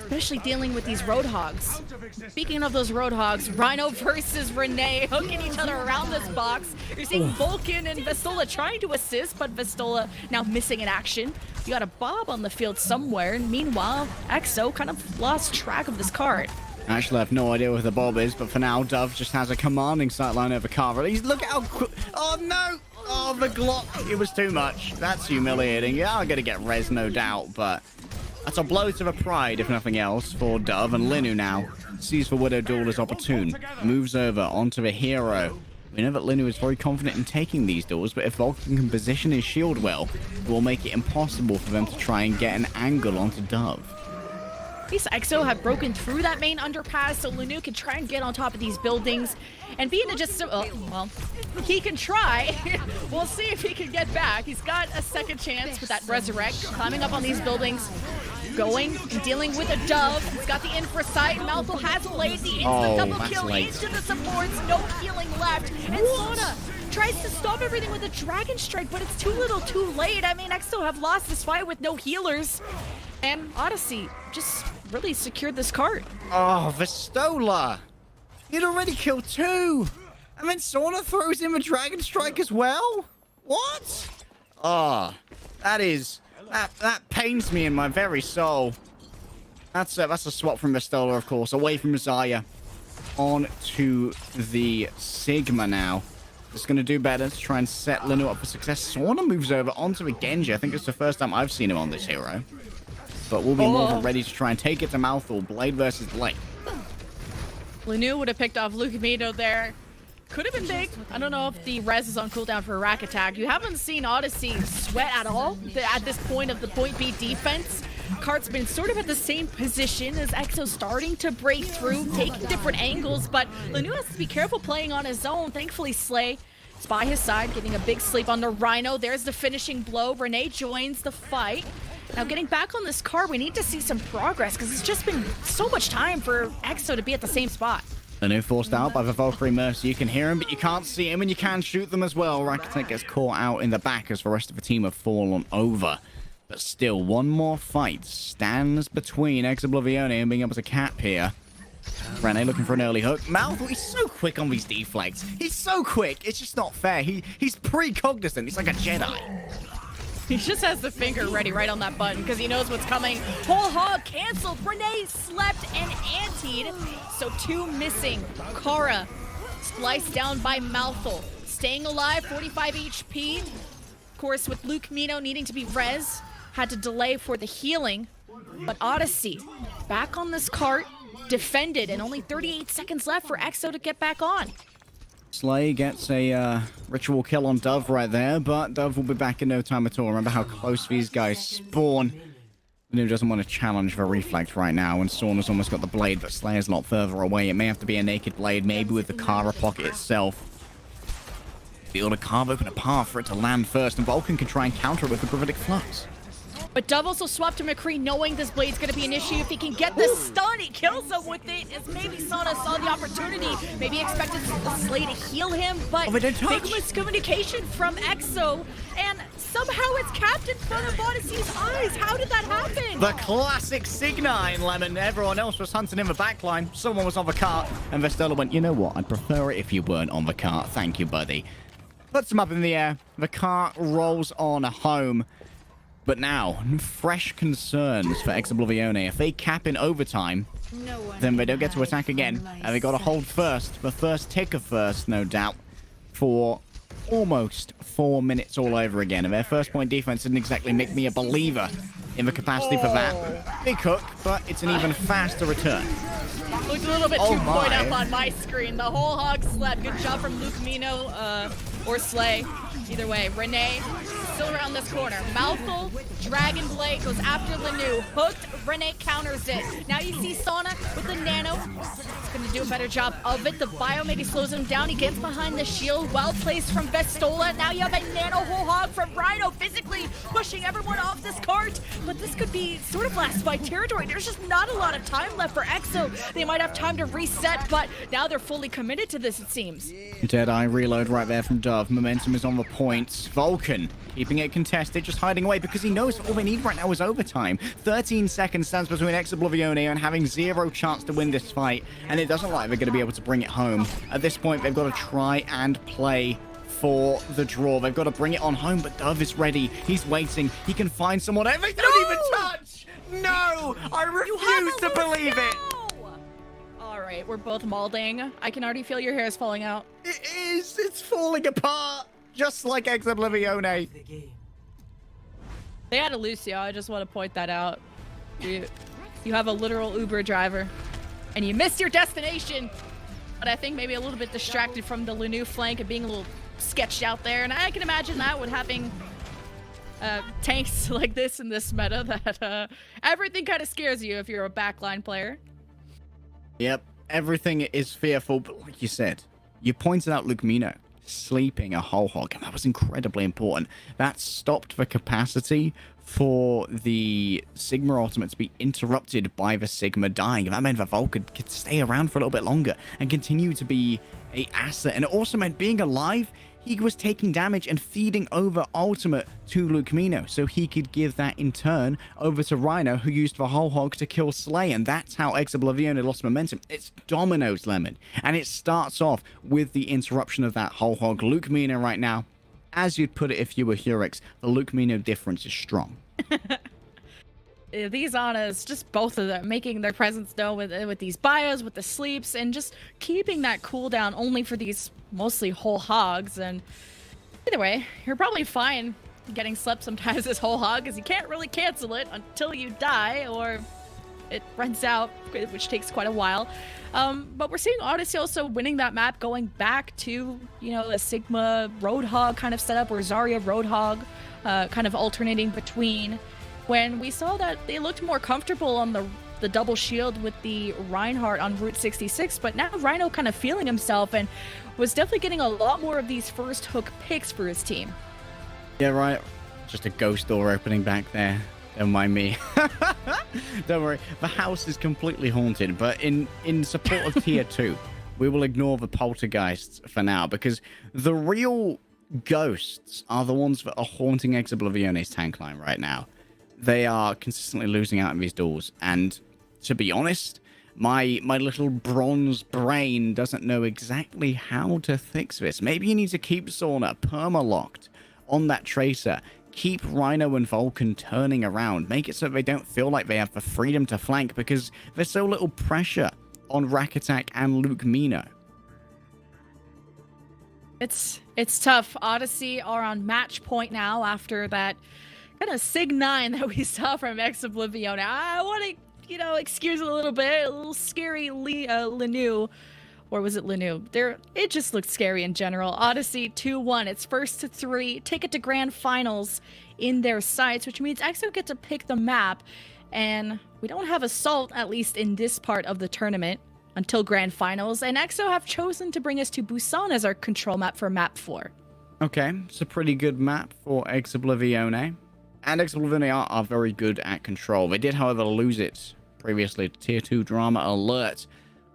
especially dealing with these Roadhogs. Speaking of those Roadhogs, Rhino versus Renee hooking each other around this box. You're seeing Vulcan and Vistola trying to assist, but Vistola now missing in action. You got a Bob on the field somewhere, and meanwhile, EXO kind of lost track of this card. Actually, I have no idea where the Bob is, but for now, Dove just has a commanding sightline over Kara. Look at how quick. Oh, no! Oh, the Glock. It was too much. That's humiliating. Yeah, I'm going to get res, no doubt, but that's a blow to the pride, if nothing else, for Dove. And Linu now sees the Widow Duel as opportune. Moves over onto the hero. We know that Linu is very confident in taking these duels, but if Vulcan can position his shield well, it will make it impossible for them to try and get an angle onto Dove. These EXO have broken through that main underpass, so Lanu can try and get on top of these buildings. And being a just, well, he can try. We'll see if he can get back. He's got a second chance with that resurrect, climbing up on these buildings, going and dealing with a Dove. He's got the infra sight. Malthus has laid the instant double kill into the supports. No healing left. And Sona tries to stop everything with a Dragon Strike, but it's too little too late. I mean, EXO have lost this fight with no healers. And Odyssey just really secured this card. Oh, Vistola! He'd already killed 2! And then Sona throws in a Dragon Strike as well? What? Oh, that pains me in my very soul. That's a swap from Vistola, of course, away from Zaya. On to the Sigma now. It's going to do better to try and set Linu up for success. Sona moves over onto a Genji. I think it's the first time I've seen him on this hero. But we'll be more than ready to try and take it to Malthus. Blade versus Blade. Lanu would have picked off Luke Mino there. Could have been big. I don't know if the res is on cooldown for a rack attack. You haven't seen Odyssey sweat at all at this point of the point B defense. Kart's been sort of at the same position as EXO starting to break through, taking different angles, but Lanu has to be careful playing on his own. Thankfully, Slay is by his side, getting a big sleep on the Rhino. There's the finishing blow. Renee joins the fight. Now, getting back on this card, we need to see some progress because it's just been so much time for EXO to be at the same spot. Lanu forced out by the Valkyrie Mercy. You can hear him, but you can't see him, and you can shoot them as well. Rakitic gets caught out in the back as the rest of the team have fallen over. But still, one more fight stands between Exoblivione and being able to cap here. Rene looking for an early hook. Malthus, he's so quick on these deflects. He's so quick. It's just not fair. He's pre-cognizant. He's like a Jedi. He just has the finger ready right on that button because he knows what's coming. Whole hog canceled. Renee slept and antied. So 2 missing. Kara spliced down by Malthus. Staying alive, 45 HP. Of course, with Luke Mino needing to be res, had to delay for the healing. But Odyssey back on this cart, defended, and only 38 seconds left for EXO to get back on. Slay gets a ritual kill on Dove right there, but Dove will be back in no time at all. Remember how close these guys spawn. Lanu doesn't want to challenge the reflect right now, and Sauna's almost got the blade, but Slayer's a lot further away. It may have to be a naked blade, maybe with the Kara pocket itself. Be able to carve open a path for it to land first, and Vulcan can try and counter it with the Gravitic Flux. But Dove also swapped to McCree knowing this blade's going to be an issue. If he can get the stun, he kills him with it. As maybe Sauna saw the opportunity. Maybe expected Slay to heal him, but big miscommunication from EXO. And somehow it's capped in front of Odyssey's eyes. How did that happen? The classic Signa in Lemon. Everyone else was hunting in the backline. Someone was on the cart, and Vestola went, you know what? I'd prefer it if you weren't on the cart. Thank you, buddy. Puts him up in the air. The cart rolls on home. But now, fresh concerns for Exoblivione. If they cap in overtime, then they don't get to attack again. And they got to hold first, the first tick of first, no doubt, for almost 4 minutes all over again. And their first point defense didn't exactly make me a believer in the capacity for that. Big hook, but it's an even faster return. Looked a little bit too point up on my screen. The whole hog slap. Good job from Luke Mino or Slay. Either way, Renee still around this corner. Mouthful, Dragon Blade goes after Lanu. Hooked, Renee counters it. Now you see Sauna with the nano. He's going to do a better job of it. The bio maybe slows him down. He gets behind the shield. Well placed from Vestola. Now you have a nano whole hog from Rhino physically pushing everyone off this cart. But this could be sort of last fight territory. There's just not a lot of time left for EXO. They might have time to reset, but now they're fully committed to this, it seems. Deadeye reload right there from Dove. Momentum is on the points. Vulcan keeping it contested, just hiding away because he knows all they need right now is overtime. 13 seconds stands between Exoblivione and having zero chance to win this fight, and it doesn't look like they're going to be able to bring it home. At this point, they've got to try and play for the draw. They've got to bring it on home, but Dove is ready. He's waiting. He can find someone. They don't even touch! No! I refuse to believe it! All right, we're both mauling. I can already feel your hair is falling out. It is! It's falling apart! Just like Exoblivione. They had a Lucio, I just want to point that out. You have a literal Uber driver, and you missed your destination. But I think maybe a little bit distracted from the Lanu flank and being a little sketched out there. And I can imagine that with having tanks like this in this meta, that everything kind of scares you if you're a backline player. Yep, everything is fearful, but like you said, you pointed out Luke Mino sleeping a whole hog, and that was incredibly important. That stopped the capacity for the Sigma ultimate to be interrupted by the Sigma dying. That meant that Vulcan could stay around for a little bit longer and continue to be an asset, and it also meant being alive, he was taking damage and feeding over ultimate to Luke Mino, so he could give that in turn over to Rhino, who used the whole hog to kill Slay, and that's how Exoblivione lost momentum. It's dominoes, Lemon, and it starts off with the interruption of that whole hog. Luke Mino right now, as you'd put it if you were Hurix, the Luke Mino difference is strong. These Anas, just both of them, making their presence known with these bios, with the sleeps, and just keeping that cooldown only for these mostly whole hogs. And either way, you're probably fine getting slept sometimes as whole hog, because you can't really cancel it until you die, or it runs out, which takes quite a while. But we're seeing Odyssey also winning that map, going back to, a Sigma Roadhog kind of setup, or Zarya Roadhog, kind of alternating between. When we saw that they looked more comfortable on the double shield with the Reinhardt on Route 66, but now Rhino kind of feeling himself and was definitely getting a lot more of these first hook picks for his team. Yeah, right. Just a ghost door opening back there. Don't mind me. Don't worry. The house is completely haunted, but in support of Tier 2, we will ignore the poltergeists for now, because the real ghosts are the ones that are haunting Exoblivione's tank line right now. They are consistently losing out in these duels, and to be honest, my little bronze brain doesn't know exactly how to fix this. Maybe you need to keep Sauna perma-locked on that Tracer, keep Rhino and Vulcan turning around, make it so they don't feel like they have the freedom to flank, because there's so little pressure on Rack Attack and Luke Mino. It's tough. Odyssey are on match point now after that kind of Sig 9 that we saw from Exoblivione. I want to, excuse it a little bit. A little scary Lanu. Or was it Lanu? It just looked scary in general. Odyssey 2-1. It's first to 3. Ticket to grand finals in their sights, which means EXO get to pick the map. And we don't have Assault, at least in this part of the tournament, until Grand Finals. And EXO have chosen to bring us to Busan as our control map for Map 4. Okay, it's a pretty good map for Ex Oblivione. And Ex Oblivione are very good at control. They did, however, lose it previously to Tier 2 Drama Alert.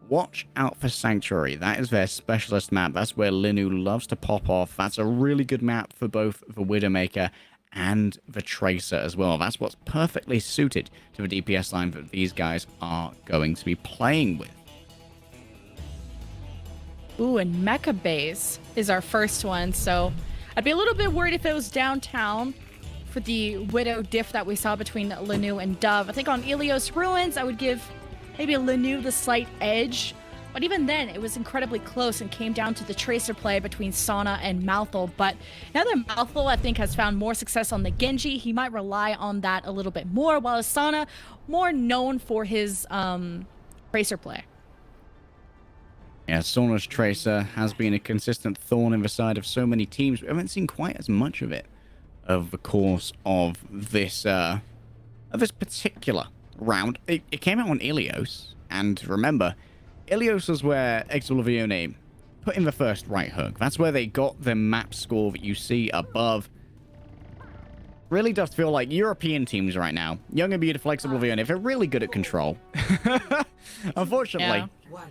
Watch out for Sanctuary. That is their specialist map. That's where Linu loves to pop off. That's a really good map for both the Widowmaker and the Tracer as well. That's what's perfectly suited to the DPS line that these guys are going to be playing with. Ooh, and Mecha Base is our first one, so I'd be a little bit worried if it was downtown for the Widow diff that we saw between Linu and Dove. I think on Ilios Ruins, I would give maybe Linu the slight edge, but even then, it was incredibly close and came down to the Tracer play between Sauna and Malthul. But now that Malthul, I think, has found more success on the Genji, he might rely on that a little bit more, while Sauna, more known for his Tracer play. Yeah, Sauna's Tracer has been a consistent thorn in the side of so many teams. We haven't seen quite as much of it over the course of this particular round. It came out on Ilios, and remember, Ilios was where Ex Oblivione put in the first right hook. That's where they got the map score that you see above. Really does feel like European teams right now, Young and Beautiful, Ex Oblivione, they're really good at control. Unfortunately,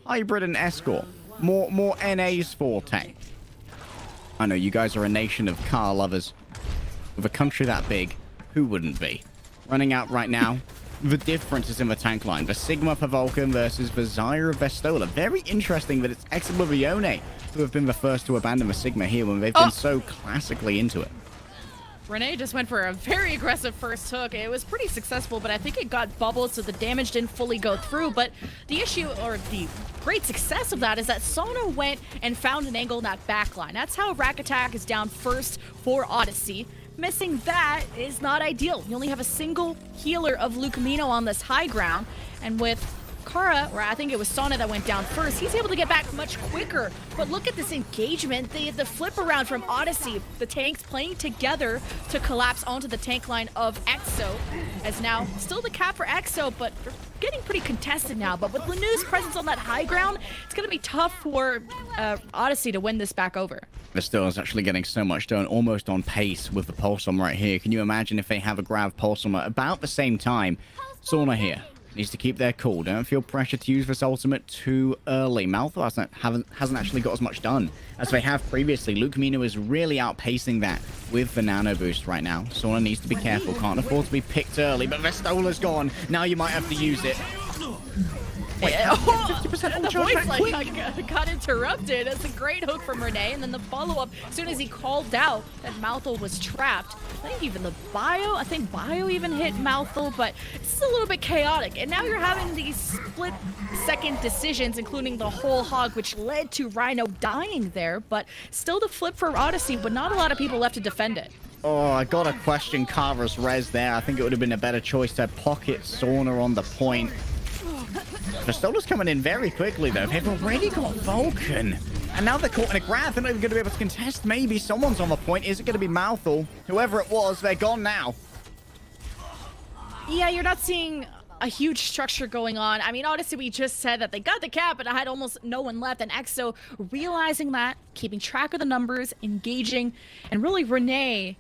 Hybrid and Escort, more NA's forte. I know you guys are a nation of car lovers. With a country that big, who wouldn't be? Running out right now, the difference is in the tank line. The Sigma for Vulcan versus the Zyra of Vestola. Very interesting that it's Ex Oblivione who have been the first to abandon the Sigma here when they've been so classically into it. Renee just went for a very aggressive first hook. It was pretty successful, but I think it got bubbled, so the damage didn't fully go through. But the issue, or the great success of that, is that Sauna went and found an angle in that backline. That's how Rack Attack is down first for Odyssey. Missing that is not ideal. You only have a single healer of Lucamino on this high ground, and with Kara, or I think it was Sauna that went down first, he's able to get back much quicker. But look at this engagement, the flip around from Odyssey, the tanks playing together to collapse onto the tank line of EXO, as now still the cap for EXO, but getting pretty contested now. But with Lanu's presence on that high ground, it's going to be tough for Odyssey to win this back over. Vestola is actually getting so much done, almost on pace with the Pulsum right here. Can you imagine if they have a grab Pulsum at about the same time? Sauna here needs to keep their cool. Don't feel pressure to use this ultimate too early. Malthus hasn't actually got as much done as they have previously. Lucamino is really outpacing that with the nano boost right now. Sauna needs to be careful. Can't afford to be picked early, but Vestola's gone. Now you might have to use it. Wait, 50% the voice got interrupted. That's a great hook from Renee, and then the follow-up, as soon as he called out that Malthul was trapped, I think even the bio even hit Malthul, but it's a little bit chaotic. And now you're having these split-second decisions, including the whole hog, which led to Rhino dying there, but still the flip for Odyssey, but not a lot of people left to defend it. Oh, I gotta question Kara's res there. I think it would have been a better choice to pocket Sauna on the point. Vestola's coming in very quickly, though. They've already got Vulcan. And now they're caught in a grab. They're not even going to be able to contest. Maybe someone's on the point. Is it going to be Malthul? Whoever it was, they're gone now. Yeah, you're not seeing a huge structure going on. I mean, honestly, we just said that they got the cap, but I had almost no one left. And EXO realizing that, keeping track of the numbers, engaging, and really Renee,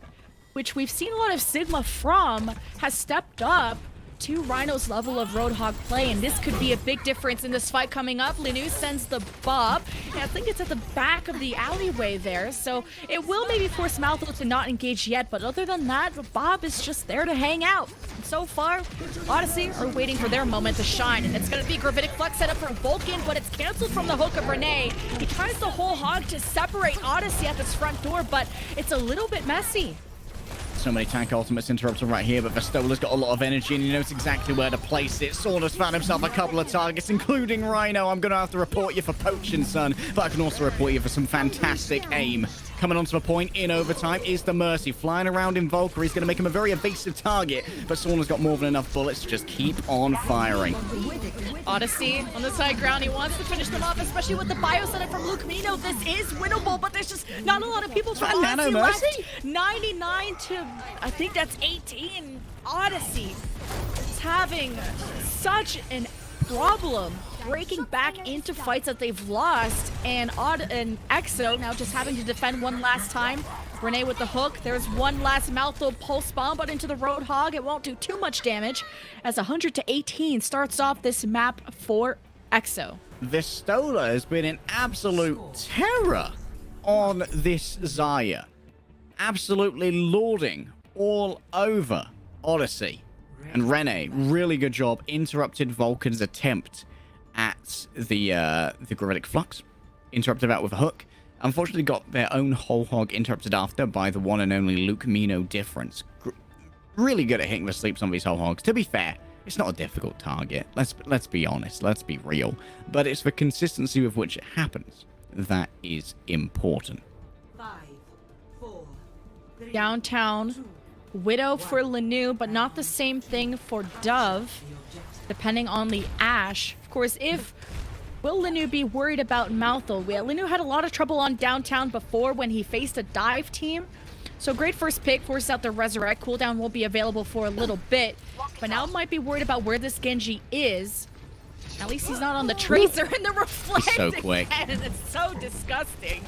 which we've seen a lot of Sigma from, has stepped up to Rhino's level of Roadhog play, and this could be a big difference in this fight coming up. Linu sends the Bob, and I think it's at the back of the alleyway there, so it will maybe force Malthul to not engage yet, but other than that, Bob is just there to hang out. And so far, Odyssey are waiting for their moment to shine, and it's going to be Gravitic Flex set up for Vulcan, but it's canceled from the hook of Renee. He tries the whole hog to separate Odyssey at this front door, but it's a little bit messy. So many tank ultimates interrupted right here, but Vestola's got a lot of energy and he knows exactly where to place it. Sauna's found himself a couple of targets, including Rhino. I'm going to have to report you for poaching, son, but I can also report you for some fantastic aim. Coming onto the point in overtime is the Mercy. Flying around in Valkyrie is going to make him a very evasive target, but Sauna's got more than enough bullets to just keep on firing. Odyssey on the side ground, he wants to finish them off, especially with the bio setup from Lucamino. This is winnable, but there's just not a lot of people for Odyssey left. 99 to, I think that's 18. Odyssey just having such an problem breaking back into fights that they've lost, and EXO now just having to defend one last time. Renee with the hook. There's one last mouthful pulse bomb, but into the Roadhog. It won't do too much damage as 100-18 starts off this map for EXO. Vistola has been in absolute terror on this Xayah. Absolutely lording all over Odyssey. And Renee, really good job, interrupted Vulcan's attempt at the Gravitic Flux. Interrupted that with a hook. Unfortunately got their own whole hog interrupted after by the one and only Luke Mino difference. Really good at hitting the sleeps on these whole hogs. To be fair, it's not a difficult target. Let's be honest. Let's be real. But it's the consistency with which it happens that is important. 5, 4, 3, Downtown. 2, Widow for Lanu, but not the same thing for Dove, depending on the Ashe. Of course, will Lanu be worried about Mouthful? Lanu had a lot of trouble on Downtown before when he faced a dive team. So great first pick, forces out the Resurrect. Cooldown won't be available for a little bit, but now might be worried about where this Genji is. At least he's not on the Tracer and the Reflect. So quick. And it's so disgusting.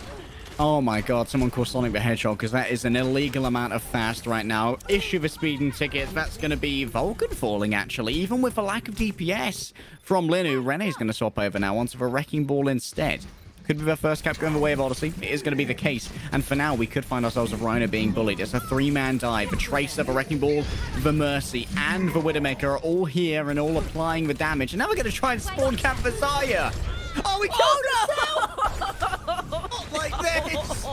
Oh my god, someone call Sonic the Hedgehog, because that is an illegal amount of fast right now. Issue the speeding ticket. That's going to be Vulcan falling, actually, even with a lack of DPS from Linu. Renee's going to swap over now onto the Wrecking Ball instead. Could be the first cap going the way of Odyssey. It is going to be the case. And for now, we could find ourselves with Rhino being bullied. It's a 3-man dive. The Tracer, the Wrecking Ball, the Mercy, and the Widowmaker are all here and all applying the damage. And now we're going to try and spawn cap for Xayah. Oh, we killed her! Not like this!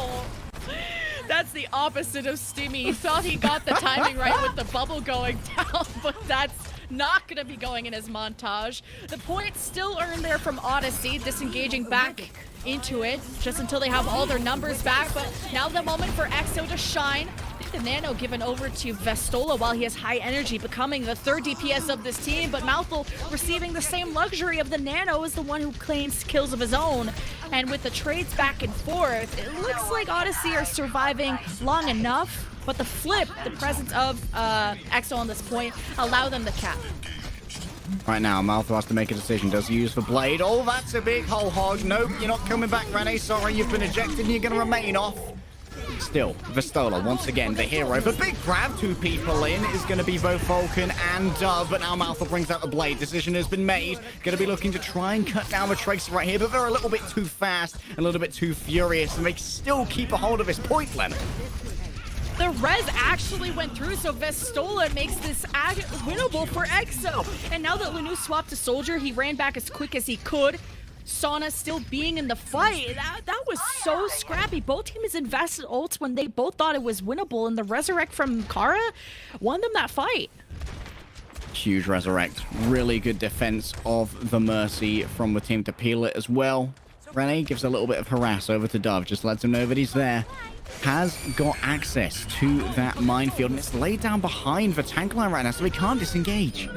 That's the opposite of Stimmy. He thought he got the timing right with the bubble going down, but that's not going to be going in his montage. The point still earned there from Odyssey, disengaging back into it just until they have all their numbers back. But now the moment for EXO to shine. The Nano given over to Vistola while he has high energy, becoming the 3rd DPS of this team, but Mouthful receiving the same luxury of the Nano as the one who claims kills of his own. And with the trades back and forth, it looks like Odyssey are surviving long enough, but the flip, the presence of EXO on this point, allow them to cap. Right now, Mouthful has to make a decision. Does he use the blade? Oh, that's a big whole hog. Nope, you're not coming back, Rene. Sorry, you've been ejected and you're going to remain off. Still, Vistola, once again, the hero. The big grab, 2 people in, is going to be both Vulcan and Dove, but now Mouthful brings out the blade. Decision has been made. Going to be looking to try and cut down the Tracer right here, but they're a little bit too fast, a little bit too furious, and they still keep a hold of this point, Lemon. The res actually went through, so Vistola makes this winnable for EXO. And now that Lanu swapped to Soldier, he ran back as quick as he could. Sauna still being in the fight. That was so scrappy. Both teams invested ults when they both thought it was winnable, and the Resurrect from Kara won them that fight. Huge Resurrect. Really good defense of the Mercy from the team to peel it as well. Rene gives a little bit of harass over to Dove, just lets him know that he's there. Has got access to that minefield, and it's laid down behind the tank line right now, so he can't disengage.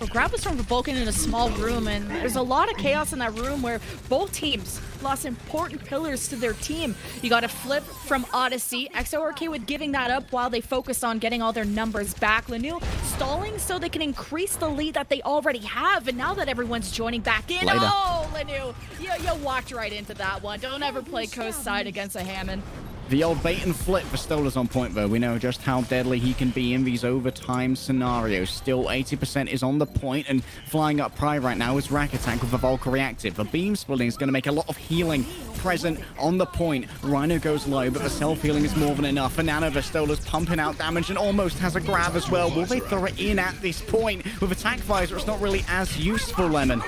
Well, grab was from the Vulcan in a small room, and there's a lot of chaos in that room where both teams lost important pillars to their team. You got a flip from Odyssey. EXO are okay with giving that up while they focus on getting all their numbers back. Lanu stalling so they can increase the lead that they already have, and now that everyone's joining back in. Later. Oh, Lanu, you walked right into that one. Don't ever play coast side against a Hammond. The old bait and flip for Stola's on point, though. We know just how deadly he can be in these overtime scenarios. Still, 80% is on the point, and flying up Pride right now is Rack Attack with the Valkyrie active. The beam splitting is going to make a lot of healing present on the point. Rhino goes low, but the self-healing is more than enough. And Nano Vistola's pumping out damage and almost has a grab as well. Will they throw it in at this point? With Attack Visor, it's not really as useful, Lemon.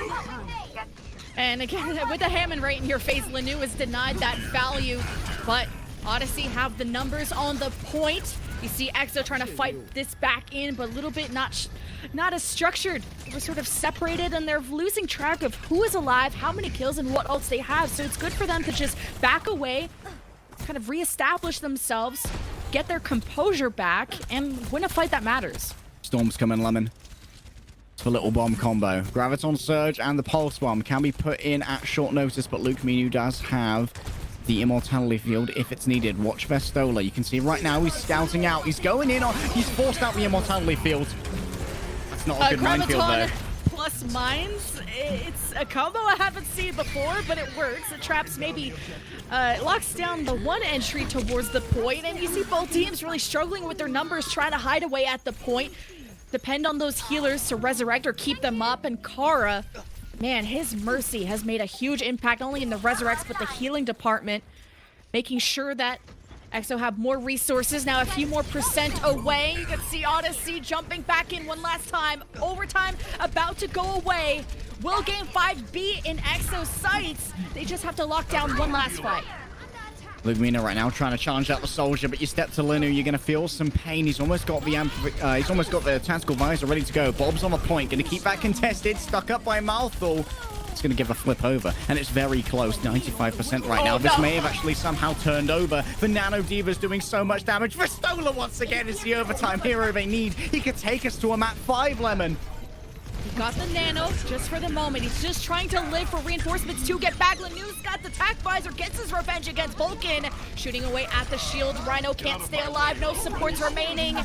And again, with the Hammond right in your face, Lanu is denied that value, but Odyssey have the numbers on the point. You see EXO trying to fight this back in, but a little bit not as structured. We're sort of separated, and they're losing track of who is alive, how many kills, and what ults they have. So it's good for them to just back away, kind of reestablish themselves, get their composure back, and win a fight that matters. Storm's coming, Lemon. It's the little bomb combo. Graviton Surge and the Pulse Bomb can be put in at short notice, but Luke Minu does have the Immortality Field if it's needed. Watch Vistola. You can see right now he's scouting out. He's going in on... He's forced out the Immortality Field. It's not a good minefield Graviton there. plus mines. It's a combo I haven't seen before, but it works. It traps maybe, locks down the one entry towards the point, and you see both teams really struggling with their numbers, trying to hide away at the point. Depend on those healers to resurrect or keep them up, and Kara, man, his Mercy has made a huge impact, not only in the resurrects, but the healing department, making sure that EXO have more resources. Now a few more percent away. You can see Odyssey jumping back in one last time. Overtime about to go away. Will Game 5 be in EXO's sights? They just have to lock down one last fight. Lumina right now trying to challenge out the soldier, but you step to Linu, you're going to feel some pain. He's almost got the tactical visor ready to go. Bob's on the point, going to keep that contested, stuck up by Malthul. It's going to give a flip over, and it's very close, 95% right now. This may have actually somehow turned over. The Nano Diva's doing so much damage. Vistola once again is the overtime hero they need. He could take us to a map 5, Lemon. He got the nano just for the moment. He's just trying to live for reinforcements to get back. Lanu's got the tac visor, gets his revenge against Vulcan. Shooting away at the shield. Rhino can't stay alive. No supports remaining.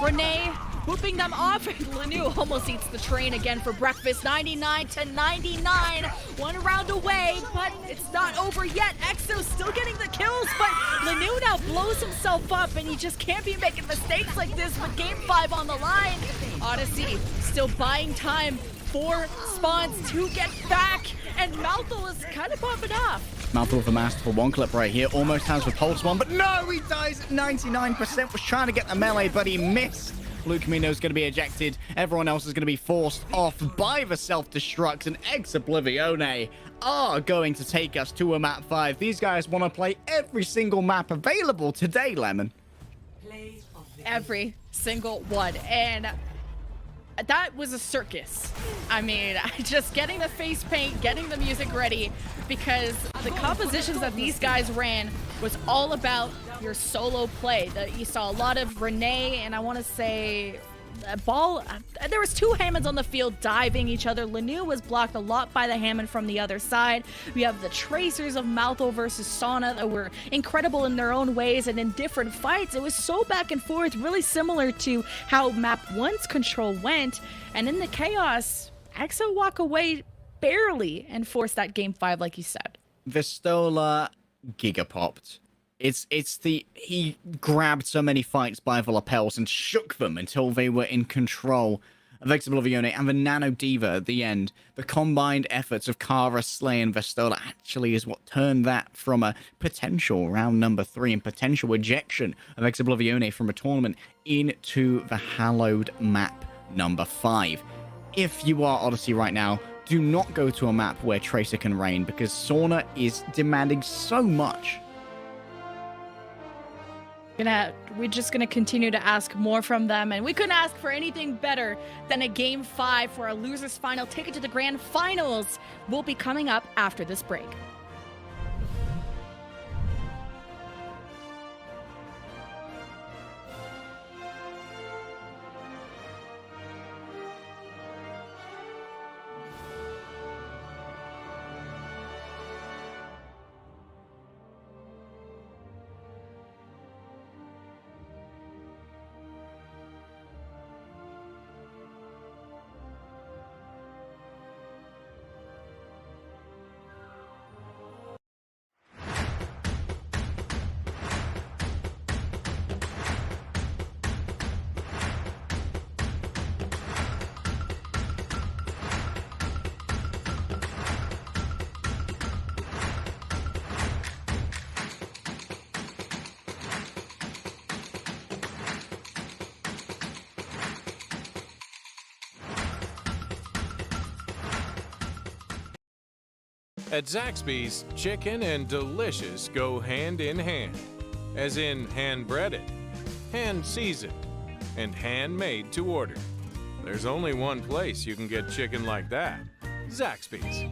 Renee whooping them off. Lanu almost eats the train again for breakfast. 99-99. One round away, but it's not over yet. EXO still getting the kills, but Lanu now blows himself up, and he just can't be making mistakes like this with Game 5 on the line. Odyssey still buying time for spawns to get back, and Malthul is kind of popping off. Malthul with a masterful one clip right here. Almost has repulse one, but no, he dies at 99%. Was trying to get the melee, but he missed. Luke Camino's going to be ejected. Everyone else is going to be forced off by the self-destruct, and Ex Oblivione are going to take us to a map 5. These guys want to play every single map available today, Lemon. Every single one, and that was a circus. I mean, just getting the face paint, getting the music ready, because the compositions that these guys ran was all about your solo play. You saw a lot of Renee, and I want to say Ball. There was two Hammonds on the field diving each other. Lanu was blocked a lot by the Hammond from the other side. We have the Tracers of Malthul versus Sauna that were incredible in their own ways and in different fights. It was so back and forth, really similar to how Map 1's control went. And in the chaos, EXO walk away barely and force that Game 5, like you said. Vistola gigapopped. He grabbed so many fights by the lapels and shook them until they were in control of Ex Oblivione and the Nano Diva at the end. The combined efforts of Kara, Slay, and Vistola actually is what turned that from a potential round number 3 and potential ejection of Ex Oblivione from a tournament into the hallowed map number 5. If you are Odyssey right now, do not go to a map where Tracer can reign, because Sauna is demanding so much. We're just gonna continue to ask more from them, and we couldn't ask for anything better than a Game 5 for a losers final ticket to the grand finals. Will be coming up after this break. At Zaxby's, chicken and delicious go hand in hand, as in hand-breaded, hand-seasoned, and handmade to order. There's only one place you can get chicken like that: Zaxby's.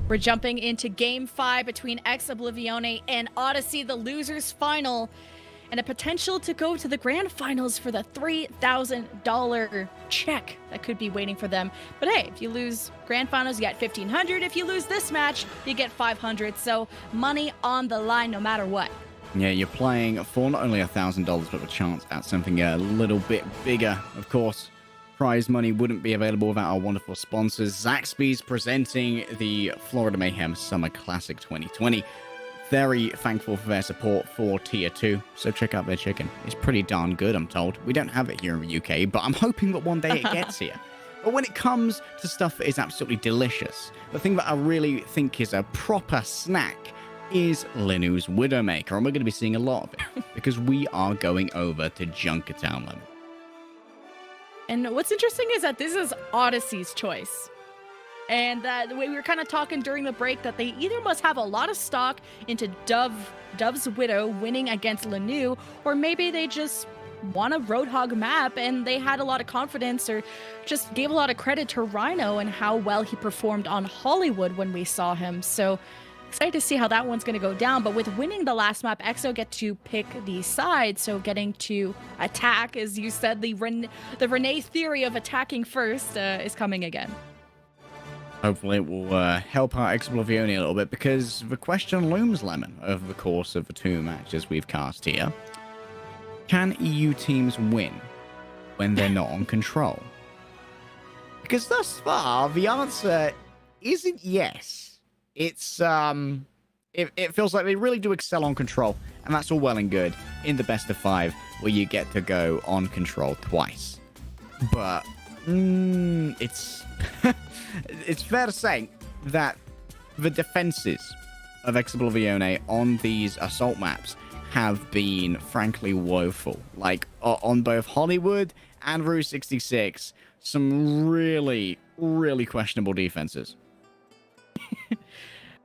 We're jumping into Game 5 between Ex Oblivione and Odyssey, the losers final, and a potential to go to the grand finals for the $3,000 check that could be waiting for them. But hey, if you lose grand finals, you get $1,500. If you lose this match, you get $500. So money on the line no matter what. Yeah, you're playing for not only $1,000, but a chance at something a little bit bigger. Of course, prize money wouldn't be available without our wonderful sponsors. Zaxby's presenting the Florida Mayhem Summer Classic 2020. Very thankful for their support for Tier 2, so check out their chicken. It's pretty darn good, I'm told. We don't have it here in the UK, but I'm hoping that one day it gets here. But when it comes to stuff that is absolutely delicious, the thing that I really think is a proper snack is Linu's Widowmaker, and we're going to be seeing a lot of it because we are going over to Junkertown Lemon. And what's interesting is that this is Odyssey's choice. And the way we were kind of talking during the break that they either must have a lot of stock into Dove's Widow winning against Linu, or maybe they just want a Roadhog map and they had a lot of confidence or just gave a lot of credit to Rhino and how well he performed on Hollywood when we saw him. So excited to see how that one's going to go down. But with winning the last map, EXO get to pick the side. So getting to attack, as you said, the Renee theory of attacking first is coming again. Hopefully it will help out Ex Oblivione a little bit, because the question looms, Lemon, over the course of the 2 matches we've cast here. Can EU teams win when they're not on control? Because thus far, the answer isn't yes. It's, it feels like they really do excel on control, and that's all well and good in the best of 5, where you get to go on control twice. But, it's, it's fair to say that the defenses of Ex Oblivione on these assault maps have been frankly woeful. Like, on both Hollywood and Route 66, some really, really questionable defenses.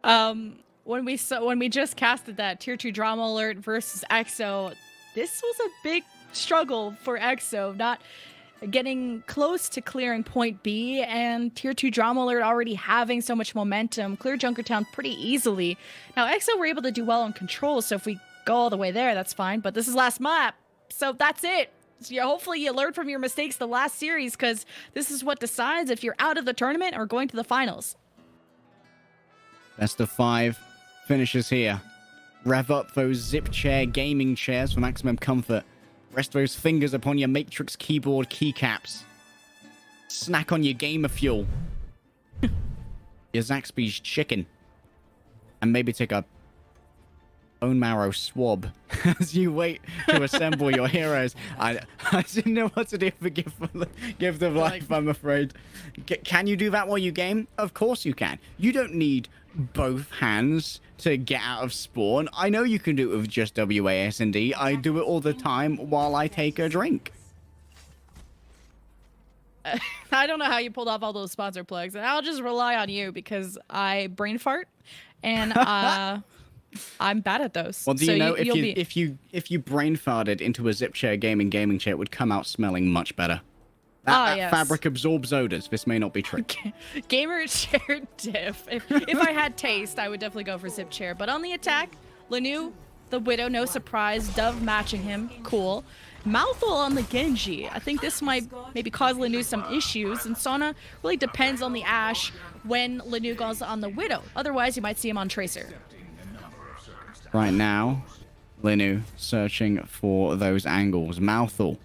When we just casted that Tier 2 Drama Alert versus EXO, this was a big struggle for EXO, not getting close to clearing point B, and Tier 2 Drama Alert already having so much momentum, clear Junkertown pretty easily. Now, EXO were able to do well on control, so if we go all the way there, that's fine, but this is last map, so that's it. So hopefully you learned from your mistakes the last series, because this is what decides if you're out of the tournament or going to the finals. Best of 5 finishes here. Rev up those zip chair gaming chairs for maximum comfort. Rest those fingers upon your Matrix keyboard keycaps. Snack on your gamer fuel. Your Zaxby's chicken. And maybe take a bone marrow swab as you wait to assemble your heroes. I didn't know what to do for gift of life, I'm afraid. Can you do that while you game? Of course you can. You don't need both hands to get out of spawn. I know you can do it with just WASD. I do it all the time while I take a drink. I don't know how you pulled off all those sponsor plugs. I'll just rely on you because I brain fart and I'm bad at those. Well, do you know if you brain farted into a zip chair gaming chair, it would come out smelling much better. That yes. Fabric absorbs odors. This may not be true. Gamer chair diff. If I had taste, I would definitely go for zip chair. But on the attack, Linu, the Widow, no surprise. Dove matching him, cool. Mouthful on the Genji. I think this might maybe cause Linu some issues. And Sona really depends on the Ashe when Linu goes on the Widow. Otherwise, you might see him on Tracer. Right now, Linu searching for those angles. Mouthful.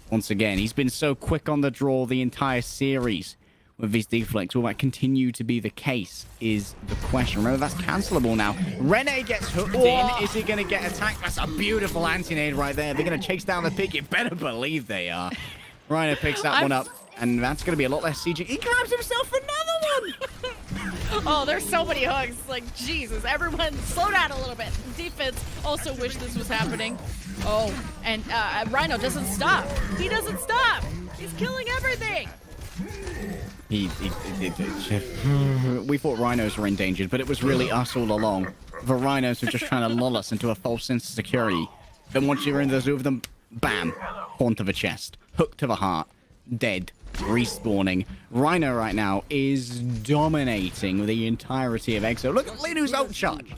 Once again, he's been so quick on the draw the entire series with his deflects. Will that continue to be the case is the question. Remember, that's cancelable now. Renee gets hooked in. Is he going to get attacked? That's a beautiful anti-nade right there. They're going to chase down the pig. You better believe they are. Rhino picks that one up, and that's going to be a lot less CG. He grabs himself another one! Oh, there's so many hooks. Like, Jesus, everyone slow down a little bit. Defense also wish this was happening. Oh, and Rhino doesn't stop. He doesn't stop. He's killing everything. We thought rhinos were endangered, but it was really us all along. The rhinos were just trying to lull us into a false sense of security. Then once you're in the zoo of them, bam, horn to the chest, hook to the heart, dead. respawning. Rhino right now is dominating the entirety of Exo. Look at Linu's ult charge.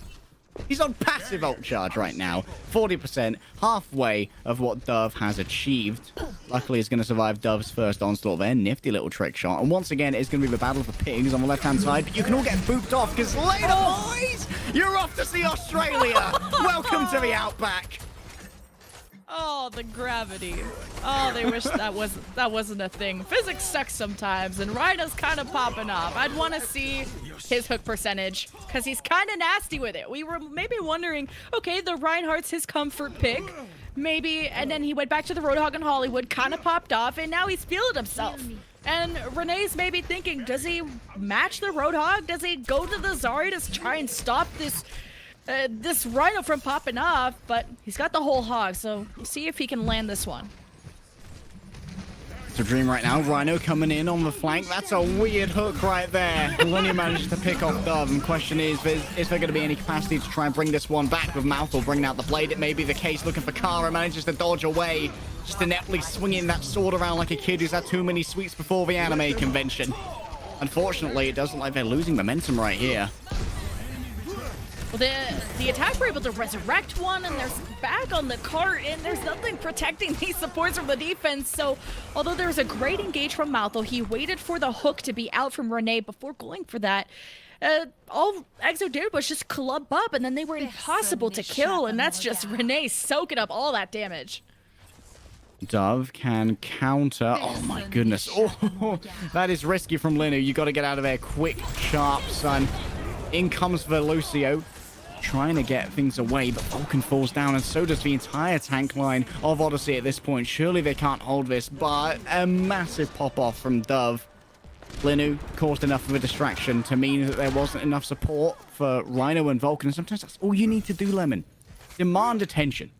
He's on passive ult charge right now. 40%, halfway of what Dove has achieved. Luckily, he's going to survive Dove's first onslaught there. Nifty little trick shot. And once again, it's going to be the battle for pigs on the left-hand side. But you can all get booped off because later, boys, you're off to see Australia. Welcome to the Outback. Oh, the gravity. Oh, they wish that wasn't a thing. Physics sucks sometimes, and Rhino's kind of popping off. I'd want to see his hook percentage, because he's kind of nasty with it. We were maybe wondering, okay, the Reinhardt's his comfort pick, maybe, and then he went back to the Roadhog in Hollywood, kind of popped off, and now he's feeling himself. And Renee's maybe thinking, does he match the Roadhog? Does he go to the Zarya to try and stop this Rhino from popping off? But he's got the whole hog, so we'll see if he can land this one. It's a dream right now. Rhino coming in on the flank. That's a weird hook right there. Lenny managed to pick off Dove. And the question is there going to be any capacity to try and bring this one back with Mouthful bringing out the blade? It may be the case. Looking for Kara, manages to dodge away. Just ineptly swinging that sword around like a kid who's had too many sweets before the anime convention. Unfortunately, it doesn't look like they're losing momentum right here. Well, the attack were able to resurrect one, and they're back on the cart, and there's nothing protecting these supports from the defense. So, although there was a great engage from Maltho, he waited for the hook to be out from Renee before going for that. All Exo did was just club up, and then they were impossible to kill, and that's just Renee soaking up all that damage. Dove can counter. Oh my goodness. Oh, that is risky from Linu. You got to get out of there quick, sharp, son. In comes Velucio, trying to get things away, but Vulcan falls down, and so does the entire tank line of Odyssey at this point. Surely they can't hold this, but a massive pop-off from Dove. Linu caused enough of a distraction to mean that there wasn't enough support for Rhino and Vulcan, and sometimes that's all you need to do, Lemon. Demand attention.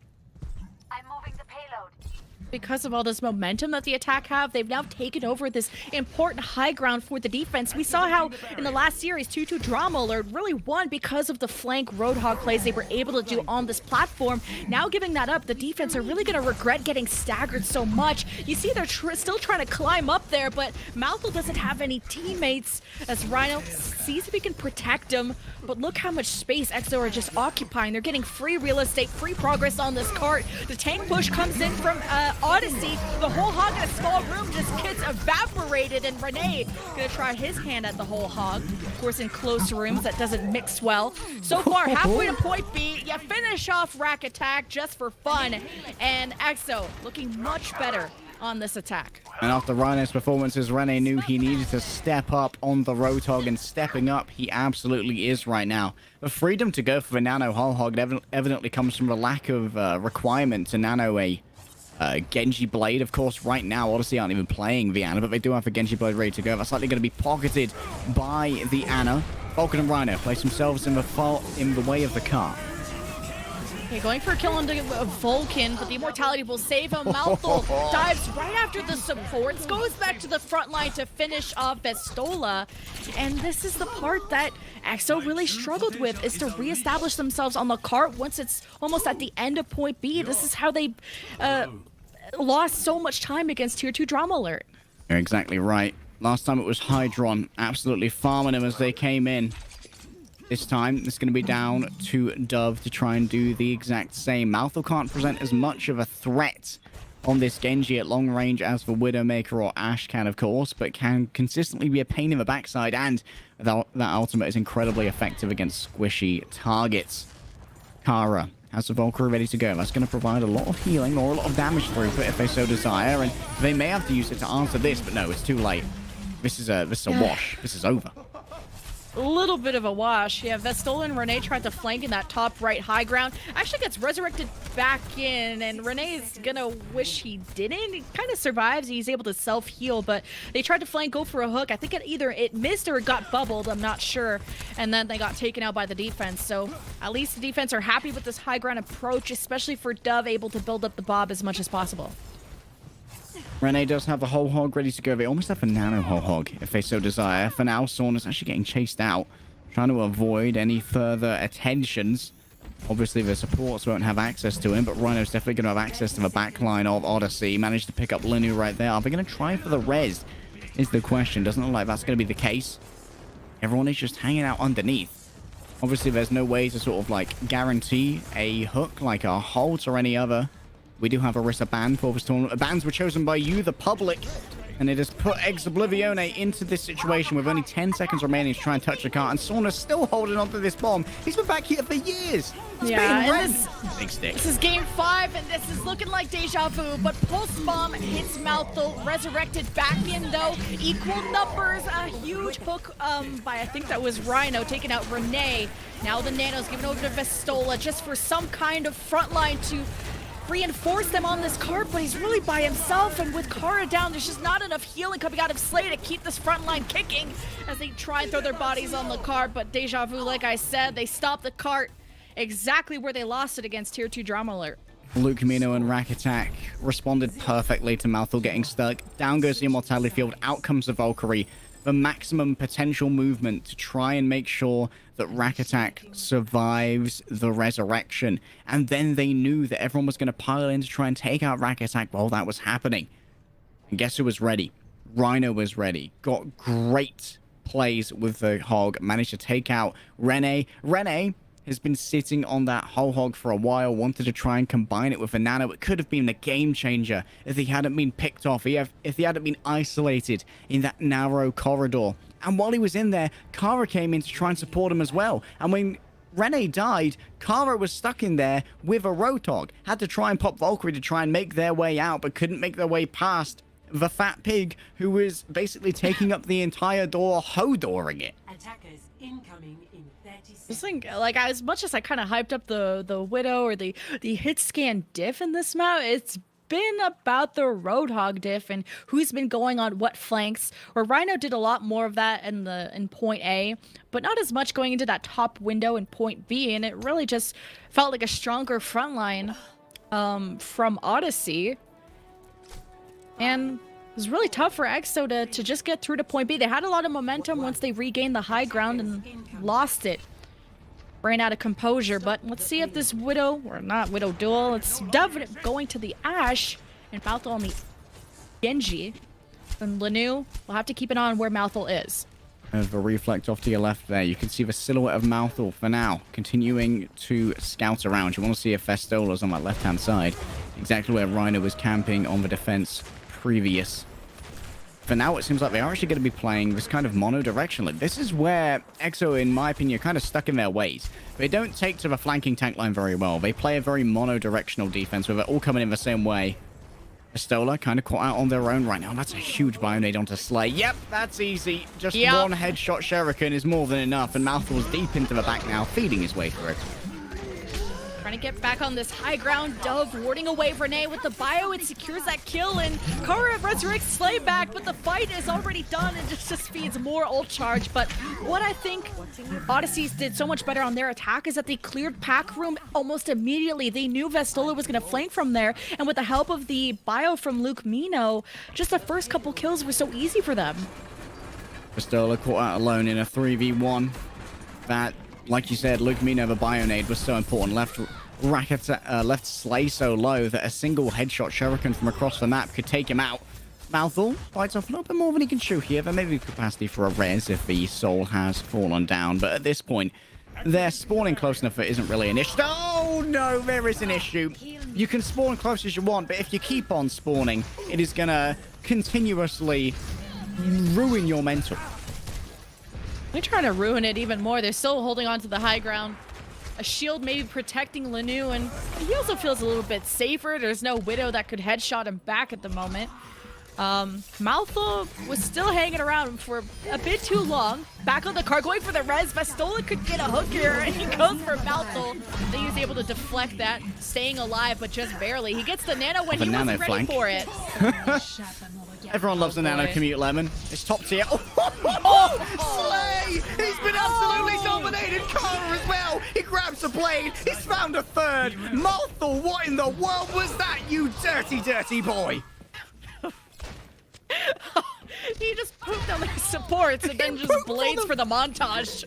Because of all this momentum that the attack have, they've now taken over this important high ground for the defense. We saw how in the last series, 2-2 Drama Alert really won because of the flank Roadhog plays they were able to do on this platform. Now giving that up, the defense are really going to regret getting staggered so much. You see they're still trying to climb up there, but Malthus doesn't have any teammates as Rhino sees if he can protect him. But look how much space Exo are just occupying. They're getting free real estate, free progress on this cart. The tank push comes in from Odyssey. The whole hog in a small room just gets evaporated, and Renee gonna try his hand at the whole hog. Of course, in close rooms, that doesn't mix well. So far, halfway to point B, you finish off Rack Attack just for fun, and Exo looking much better on this attack. And after Rhino's performances, Rene knew he needed to step up on the Roadhog, and stepping up, he absolutely is right now. The freedom to go for the Nano Hull Hog evidently comes from the lack of requirement to nano a Genji Blade. Of course, right now, Odyssey aren't even playing the Ana, but they do have a Genji Blade ready to go. That's likely going to be pocketed by the Ana. Vulcan and Rhino place themselves in the way of the car. Okay, going for a kill on the Vulcan, but the Immortality will save him. Malthol dives right after the supports, goes back to the front line to finish off Vestola. And this is the part that Exo really struggled with, is to reestablish themselves on the cart once it's almost at the end of point B. This is how they lost so much time against Tier 2 Drama Alert. You're exactly right. Last time it was Hydron, absolutely farming them as they came in. This time, it's going to be down to Dove to try and do the exact same. Malthus can't present as much of a threat on this Genji at long range as the Widowmaker or Ashe can, of course, but can consistently be a pain in the backside, and that ultimate is incredibly effective against squishy targets. Kara has the Valkyrie ready to go. That's going to provide a lot of healing or a lot of damage throughput if they so desire, and they may have to use it to answer this, but no, it's too late. This is a wash. This is over. A little bit of a wash. Yeah, Vestola and Renee tried to flank in that top right high ground. Actually gets resurrected back in, and Renee's gonna wish he didn't. He kind of survives. He's able to self-heal, but they tried to flank, go for a hook. I think it missed or it got bubbled. I'm not sure. And then they got taken out by the defense. So at least the defense are happy with this high ground approach, especially for Dove, able to build up the Bob as much as possible. Renee does have the whole hog ready to go. They almost have a nano whole hog if they so desire. For now, Sauna's actually getting chased out, trying to avoid any further attentions. Obviously, the supports won't have access to him, but Rhino's definitely going to have access to the backline of Odyssey. Managed to pick up Linu right there. Are they going to try for the res? is the question. Doesn't look like that's going to be the case. Everyone is just hanging out underneath. Obviously, there's no way to sort of like guarantee a hook like a Holt or any other. We do have a Orisa ban for this tournament. Bans were chosen by you, the public. And it has put Exoblivione into this situation with only 10 seconds remaining to try and touch the cart. And Sauna's still holding onto this bomb. He's been back here for years. Big stick. This is game 5, and this is looking like deja vu. But Pulse Bomb hits Malthul, resurrected back in though. Equal numbers, a huge hook by I think that was Rhino taking out Renee. Now the Nano's given over to Vestola just for some kind of front line to reinforce them on this cart, but he's really by himself, and with Kara down, there's just not enough healing coming out of Slay to keep this front line kicking as they try and throw their bodies on the cart. But Deja Vu, like I said, they stop the cart exactly where they lost it against Tier 2 Drama Alert. Luke Camino and Rack Attack responded perfectly to Malthul getting stuck. Down goes the Immortality Field, out comes the Valkyrie. The maximum potential movement to try and make sure that Rack Attack survives the resurrection. And then they knew that everyone was going to pile in to try and take out Rack Attack while that was happening. And guess who was ready? Rhino was ready. Got great plays with the Hog. Managed to take out Renee. Renee has been sitting on that whole hog for a while, wanted to try and combine it with a nano. It could have been a game changer if he hadn't been picked off, if he hadn't been isolated in that narrow corridor. And while he was in there, Kara came in to try and support him as well. And when Renee died, Kara was stuck in there with a Roadhog. Had to try and pop Valkyrie to try and make their way out, but couldn't make their way past the fat pig who was basically taking up the entire door, Hodoring it. Attackers incoming in 30 seconds. Just think, like, as much as I kind of hyped up the Widow or the hit scan diff in this map, it's been about the Roadhog diff and who's been going on what flanks. Where Rhino did a lot more of that in point A, but not as much going into that top window in point B, and it really just felt like a stronger front line from Odyssey. And it was really tough for EXO to just get through to point B. They had a lot of momentum once they regained the high ground and lost it. Ran out of composure, but let's see if this Widow, or not Widow duel, it's definitely going to the Ashe and Malthul on the Genji. And Lanu will have to keep an eye on where Malthul is. Of a reflect off to your left there, you can see the silhouette of Malthul for now, continuing to scout around. You want to see if Festola's on that left-hand side, exactly where Rhino was camping on the defense previous. For now, it seems like they are actually going to be playing this kind of mono-directionally. This is where EXO, in my opinion, are kind of stuck in their ways. They don't take to the flanking tank line very well. They play a very mono-directional defense where they're all coming in the same way. Vestola kind of caught out on their own right now. That's a huge Bionade onto Slay. Yep, that's easy. Just one headshot shuriken is more than enough, and Malthul's deep into the back now, feeding his way through it. Trying to get back on this high ground. Dove warding away Renee with the bio. It secures that kill, and Kara resurrects Slay back, but the fight is already done and just feeds more ult charge. But what I think Odysseys did so much better on their attack is that they cleared pack room almost immediately. They knew Vestola was going to flank from there, and with the help of the bio from Luke Mino, just the first couple kills were so easy for them. Vestola caught out alone in a 3v1. That, like you said, Luke Mino, the Bionade, was so important. Left Slay so low that a single headshot shuriken from across the map could take him out. Malthul bites off a little bit more than he can chew here. There may be capacity for a res if the soul has fallen down, but at this point, they're spawning close enough that isn't really an issue. Oh no, there is an issue. You can spawn close as you want, but if you keep on spawning, it is gonna continuously ruin your mental. They're trying to ruin it even more. They're still holding on to the high ground. A shield maybe protecting Lanu, and he also feels a little bit safer. There's no Widow that could headshot him back at the moment. Malthul was still hanging around for a bit too long. Back on the car, going for the res. Vestola could get a hook here, and he goes for Malthul. Then he's able to deflect that, staying alive, but just barely. He gets the nano when he wasn't ready for it. Everyone loves the nano commute, Lemon. It's top tier. Oh, Slay! He's been absolutely dominated. Kara as well. He grabs a blade. He's found a third. Malthul, what in the world was that, you dirty, dirty boy? He just pooped on their supports and then just blades for the montage.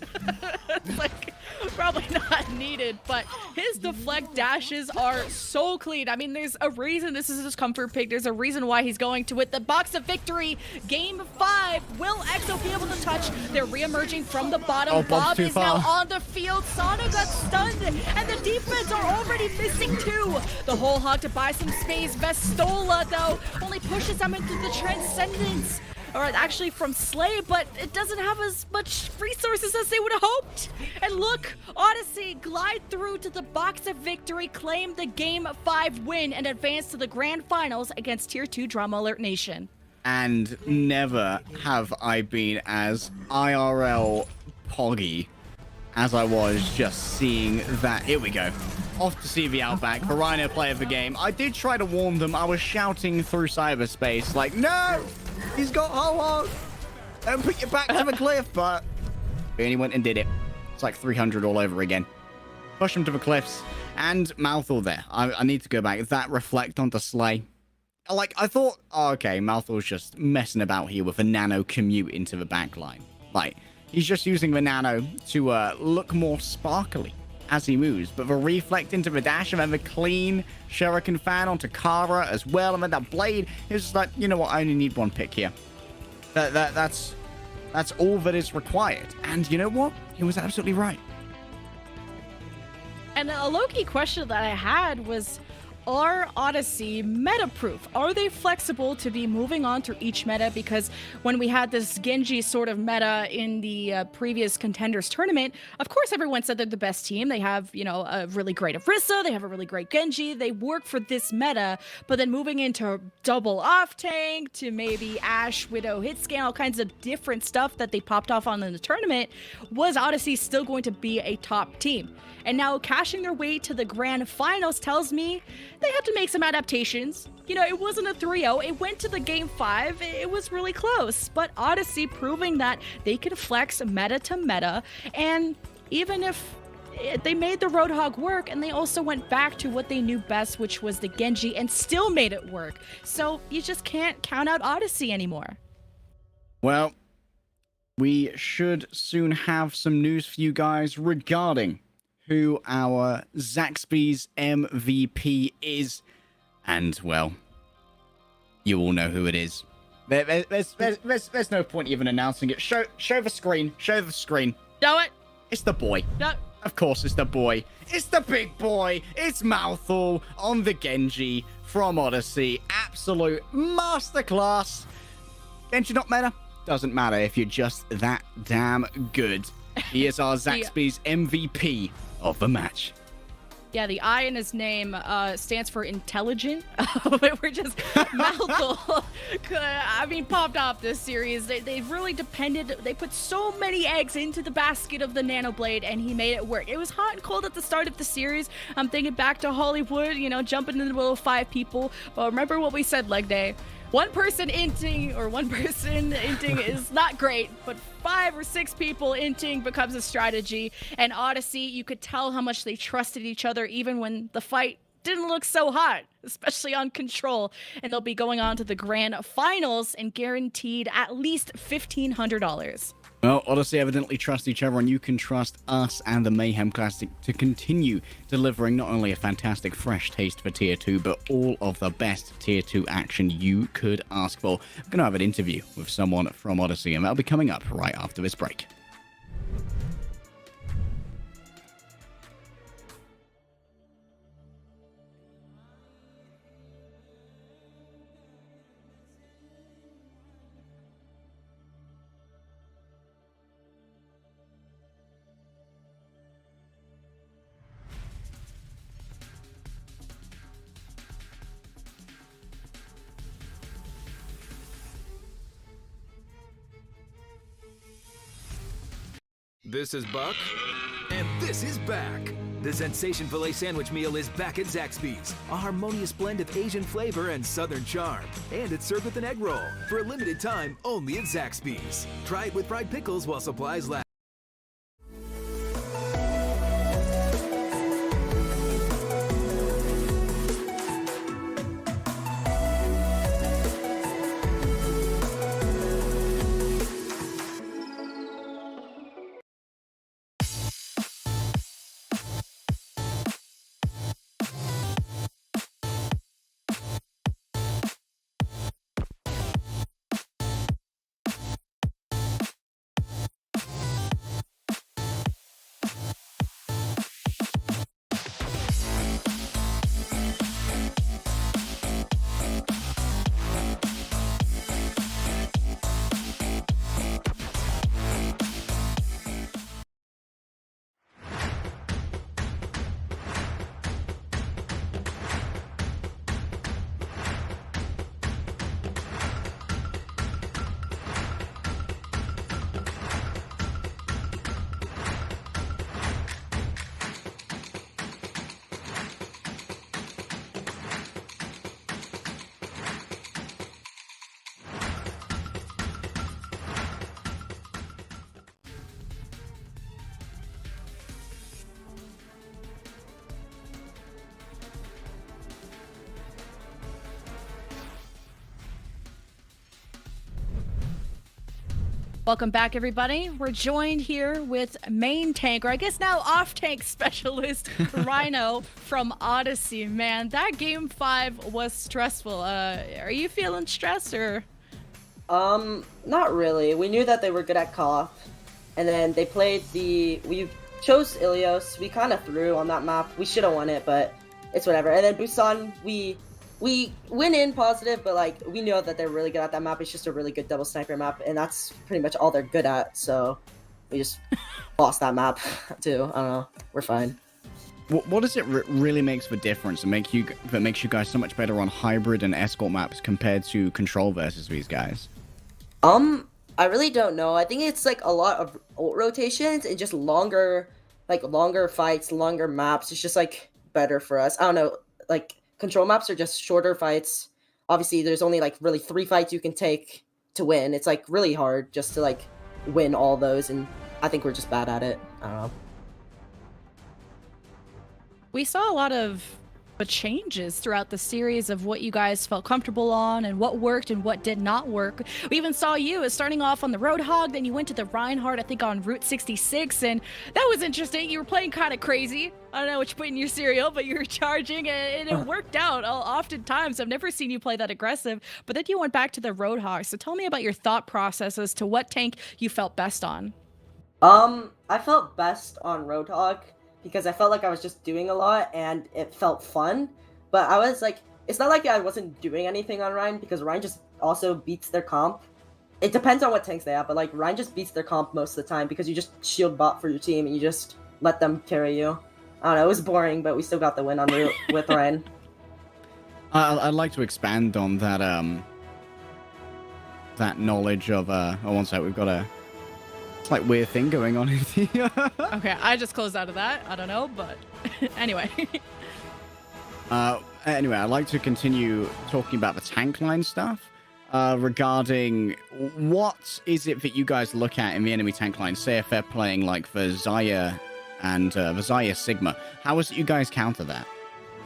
Like, Probably not needed, but his deflect dashes are so clean. I mean, there's a reason this is his comfort pick. There's a reason why he's going to it. The box of victory, game 5. Will Exo be able to touch? They're re-emerging from the bottom. Oh, Bob too is far. now on the field. Sana got stunned, and the defense are already missing 2. The whole hog to buy some space. Vestola, though, only pushes them into the Transcendence. Or actually from Slay, but it doesn't have as much resources as they would have hoped. And look, Odyssey glide through to the box of victory, claim the Game 5 win, and advance to the grand finals against Tier 2 Drama Alert Nation. And never have I been as IRL poggy as I was just seeing that. Here we go. Off to see the Outback, the Rhino player of the game. I did try to warn them. I was shouting through cyberspace like, no! He's got ho-ho! Don't put your back to the cliff, but he only went and did it. It's like 300 all over again. Push him to the cliffs. And Malthor there. I need to go back. That reflect onto Slay. Like, I thought, oh, okay, Malthor's just messing about here with a nano commute into the back line. Like, he's just using the nano to look more sparkly as he moves, but the reflect into the dash and then the clean Shuriken fan onto Kara as well, and then that blade is just like, you know what, I only need 1 pick here. That's all that is required. And you know what? He was absolutely right. And a low-key question that I had was, are Odyssey meta-proof? Are they flexible to be moving on to each meta? Because when we had this Genji sort of meta in the previous Contenders tournament, of course everyone said they're the best team. They have, you know, a really great Orisa, they have a really great Genji, they work for this meta, but then moving into double off-tank, to maybe Ashe, Widow, Hitscan, all kinds of different stuff that they popped off on in the tournament, was Odyssey still going to be a top team? And now cashing their way to the grand finals tells me they have to make some adaptations. You know, it wasn't a 3-0. It went to the game 5. It was really close. But Odyssey proving that they can flex meta to meta. And even if they made the Roadhog work, and they also went back to what they knew best, which was the Genji, and still made it work. So you just can't count out Odyssey anymore. Well, we should soon have some news for you guys regarding who our Zaxby's MVP is. And, well, you all know who it is. There's no point even announcing it. Show the screen. Show the screen. Do it. It's the boy. No. Of course it's the boy. It's the big boy. It's Malthor on the Genji from Odyssey. Absolute masterclass. Genji not meta? Doesn't matter if you're just that damn good. He is our Zaxby's MVP of the match. Yeah, the I in his name stands for intelligent. We're just Malthor. I mean, popped off this series. They've really depended. They put so many eggs into the basket of the Nanoblade, and he made it work. It was hot and cold at the start of the series. I'm thinking back to Hollywood, you know, jumping in the middle of 5 people. But remember what we said leg day. One person inting is not great, but 5 or 6 people inting becomes a strategy. And Odyssey, you could tell how much they trusted each other even when the fight didn't look so hot, especially on Control. And they'll be going on to the grand finals and guaranteed at least $1,500. Well, Odyssey evidently trust each other, and you can trust us and the Mayhem Classic to continue delivering not only a fantastic fresh taste for Tier 2, but all of the best Tier 2 action you could ask for. I'm going to have an interview with someone from Odyssey, and that'll be coming up right after this break. This is Buck. And this is back. The Sensation Filet Sandwich Meal is back at Zaxby's. A harmonious blend of Asian flavor and Southern charm. And it's served with an egg roll. For a limited time, only at Zaxby's. Try it with fried pickles while supplies last. Welcome back, everybody. We're joined here with main tank, or I guess now off-tank specialist, Rhino from Odyssey. Man, that game 5 was stressful. Are you feeling stressed, or? Not really. We knew that they were good at kickoff, and then they played we chose Ilios. We kind of threw on that map. We should have won it, but it's whatever. And then Busan, we went in positive, but like we know that they're really good at that map. It's just a really good double sniper map, and that's pretty much all they're good at. So we just lost that map too. I don't know. We're fine. What does it really makes for difference that makes you guys so much better on hybrid and escort maps compared to control versus these guys? I really don't know. I think it's like a lot of ult rotations and just longer fights, longer maps. It's just like better for us. I don't know. Like control maps are just shorter fights. Obviously, there's only like really 3 fights you can take to win. It's like really hard just to like win all those, and I think we're just bad at it. I don't know. We saw a lot of changes throughout the series of what you guys felt comfortable on and what worked and what did not work. We even saw you as starting off on the Roadhog, then you went to the Reinhardt, I think on Route 66, and that was interesting. You were playing kind of crazy. I don't know what you put in your cereal, but you were charging, and it worked out oftentimes. I've never seen you play that aggressive, but then you went back to the Roadhog. So tell me about your thought process as to what tank you felt best on. I felt best on Roadhog, because I felt like I was just doing a lot and it felt fun. But I was like, it's not like I wasn't doing anything on Ryan, because Ryan just also beats their comp. It depends on what tanks they have, but like Ryan just beats their comp most of the time because you just shield bot for your team and you just let them carry you. I don't know, it was boring, but we still got the win on route with Ryan. I'd like to expand on that that knowledge of oh, one sec, we've got a like weird thing going on in here. Okay, I just closed out of that. I don't know, but anyway. Anyway, I'd like to continue talking about the tank line stuff. Regarding what is it that you guys look at in the enemy tank line? Say if they're playing like the Zarya and the Zarya Sigma. How is it you guys counter that?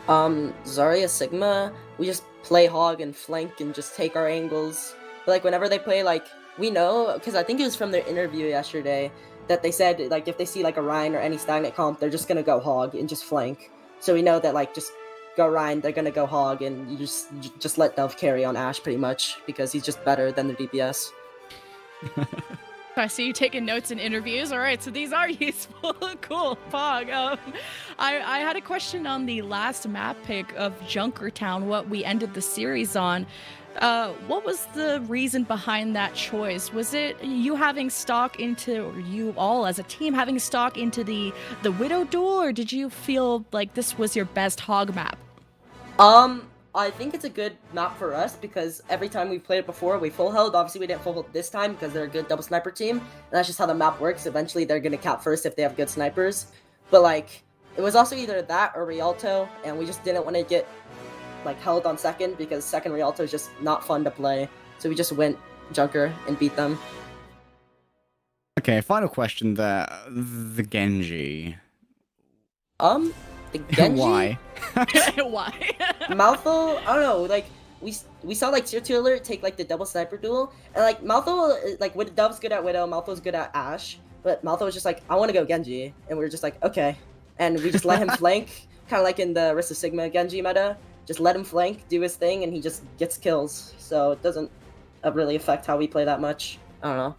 Zarya Sigma, we just play hog and flank and just take our angles. But like whenever they play, like, we know, because I think it was from their interview yesterday, that they said, like, if they see, like, a Ryan or any stagnant comp, they're just going to go hog and just flank. So we know that, like, just go Ryan, they're going to go hog, and you just let Dove carry on Ashe, pretty much, because he's just better than the DPS. I see you taking notes in interviews. All right, so these are useful. Cool, Pog. I had a question on the last map pick of Junkertown, what we ended the series on. What was the reason behind that choice? Was it you having stock into, or you all as a team having stock into the Widow duel, or did you feel like this was your best hog map? I think it's a good map for us because every time we've played it before, we full held. Obviously, we didn't full hold this time because they're a good double sniper team, and that's just how the map works. Eventually, they're gonna cap first if they have good snipers. But like, it was also either that or Rialto, and we just didn't want to get like held on second because second Rialto is just not fun to play. So we just went Junker and beat them. Okay, final question there. The Genji. The Genji? Why? Why? Maltho, I don't know, like, we saw, like, Tier 2 Alert take, like, the double sniper duel, and, like, Maltho, like, Dove's good at Widow, Maltho's good at Ashe, but Maltho was just like, I want to go Genji, and we were just like, okay, and we just let him flank, kind of like in the Rissa Sigma Genji meta, just let him flank, do his thing, and he just gets kills, so it doesn't really affect how we play that much. I don't know.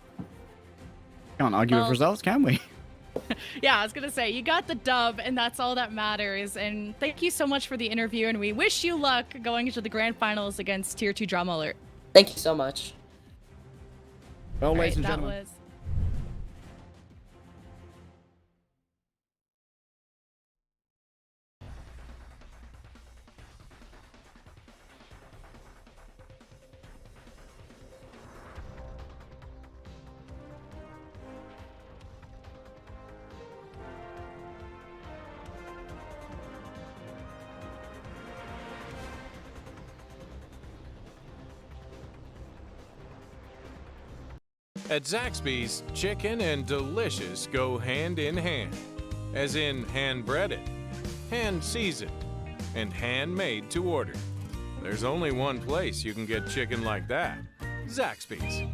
Can't argue with results, can we? Yeah, I was gonna say, you got the dub, and that's all that matters. And thank you so much for the interview, and we wish you luck going into the grand finals against Tier 2 Drama Alert. Thank you so much. Well, ladies and gentlemen. At Zaxby's, chicken and delicious go hand in hand, as in hand-breaded, hand-seasoned, and handmade to order. There's only one place you can get chicken like that: Zaxby's.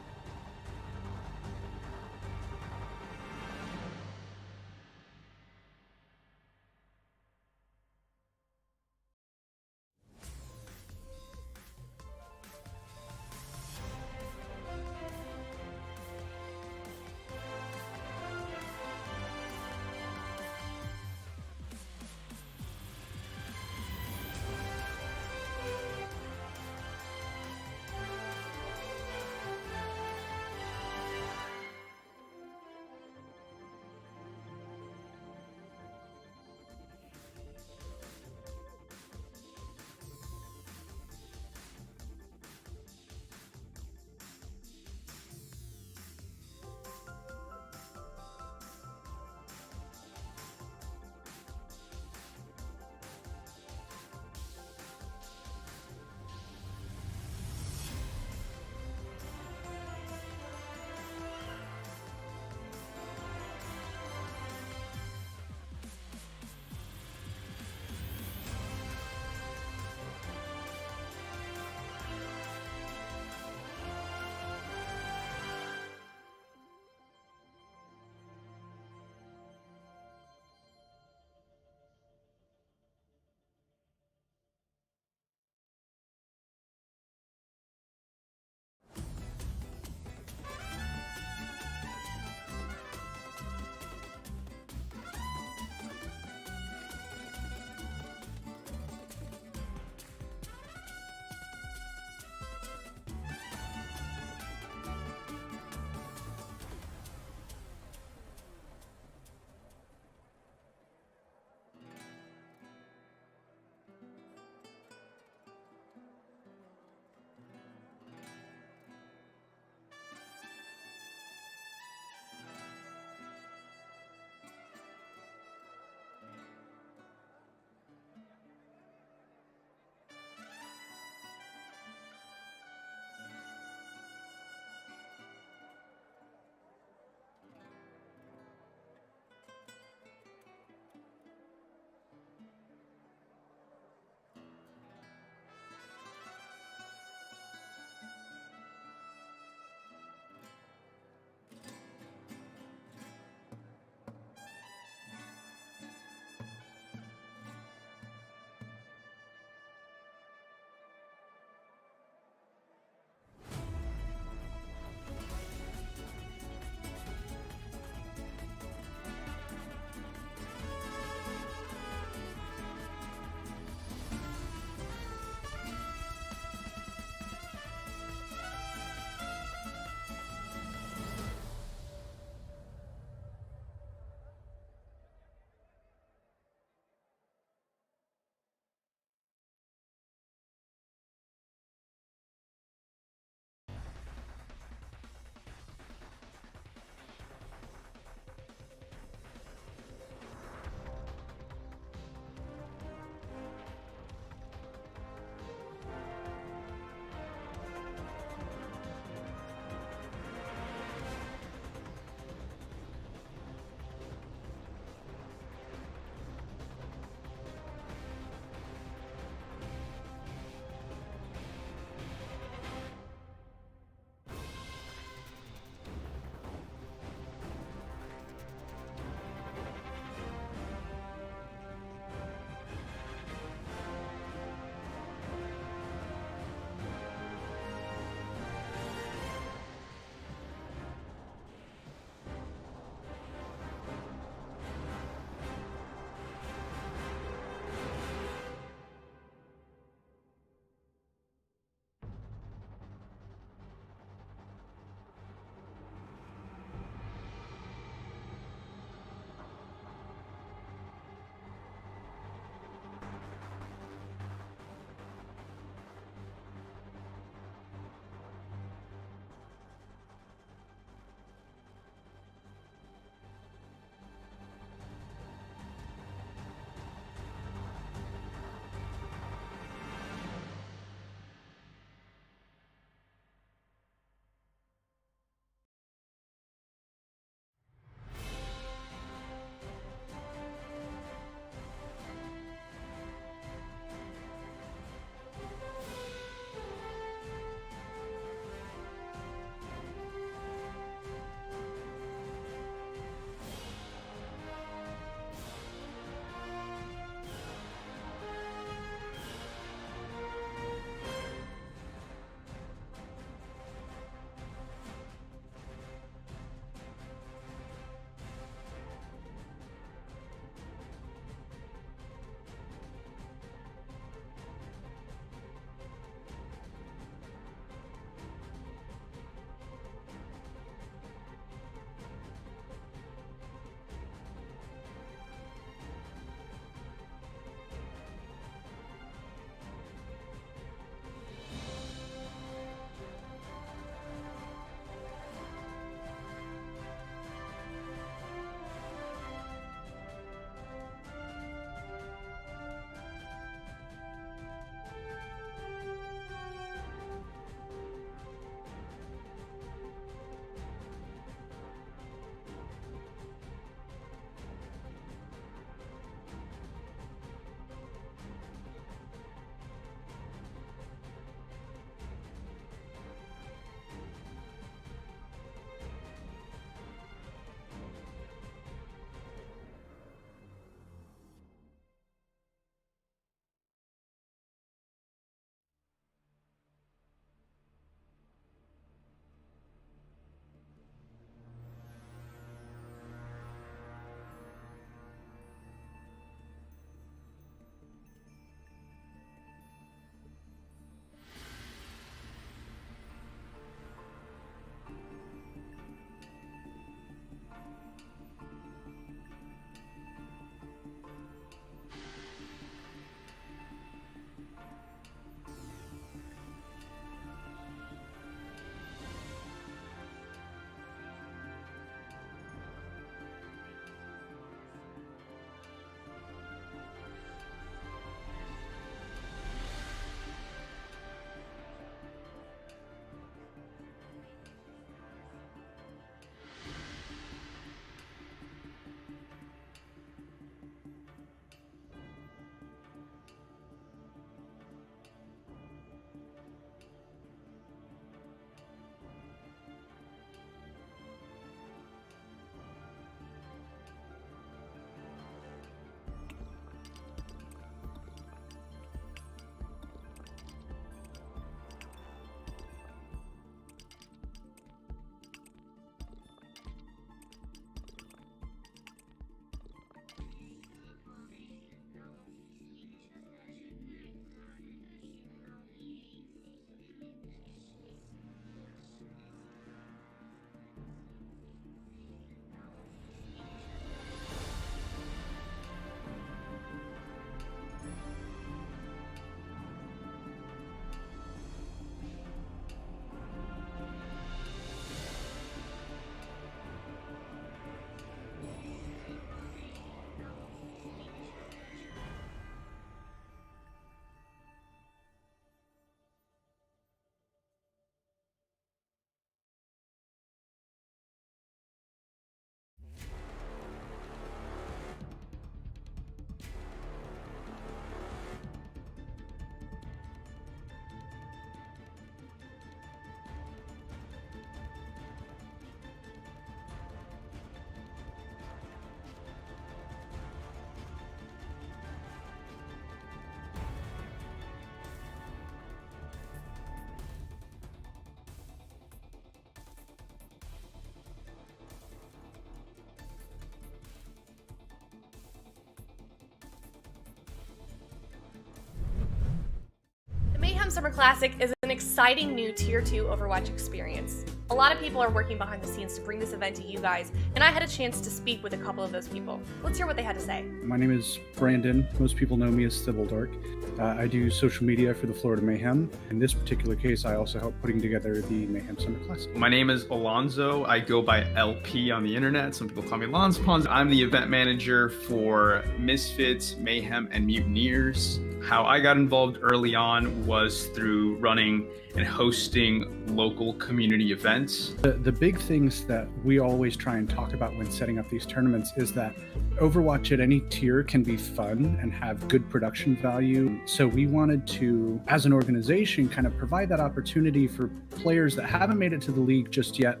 Summer Classic is an exciting new Tier 2 Overwatch experience. A lot of people are working behind the scenes to bring this event to you guys, and I had a chance to speak with a couple of those people. Let's hear what they had to say. My name is Brandon. Most people know me as Thibbledork. I do social media for the Florida Mayhem. In this particular case, I also help putting together the Mayhem Summer Classic. My name is Alonzo. I go by LP on the internet. Some people call me Lonspons. I'm the event manager for Misfits, Mayhem, and Mutineers. How I got involved early on was through running and hosting local community events. The big things that we always try and talk about when setting up these tournaments is that Overwatch at any tier can be fun and have good production value. So we wanted to, as an organization, kind of provide that opportunity for players that haven't made it to the league just yet,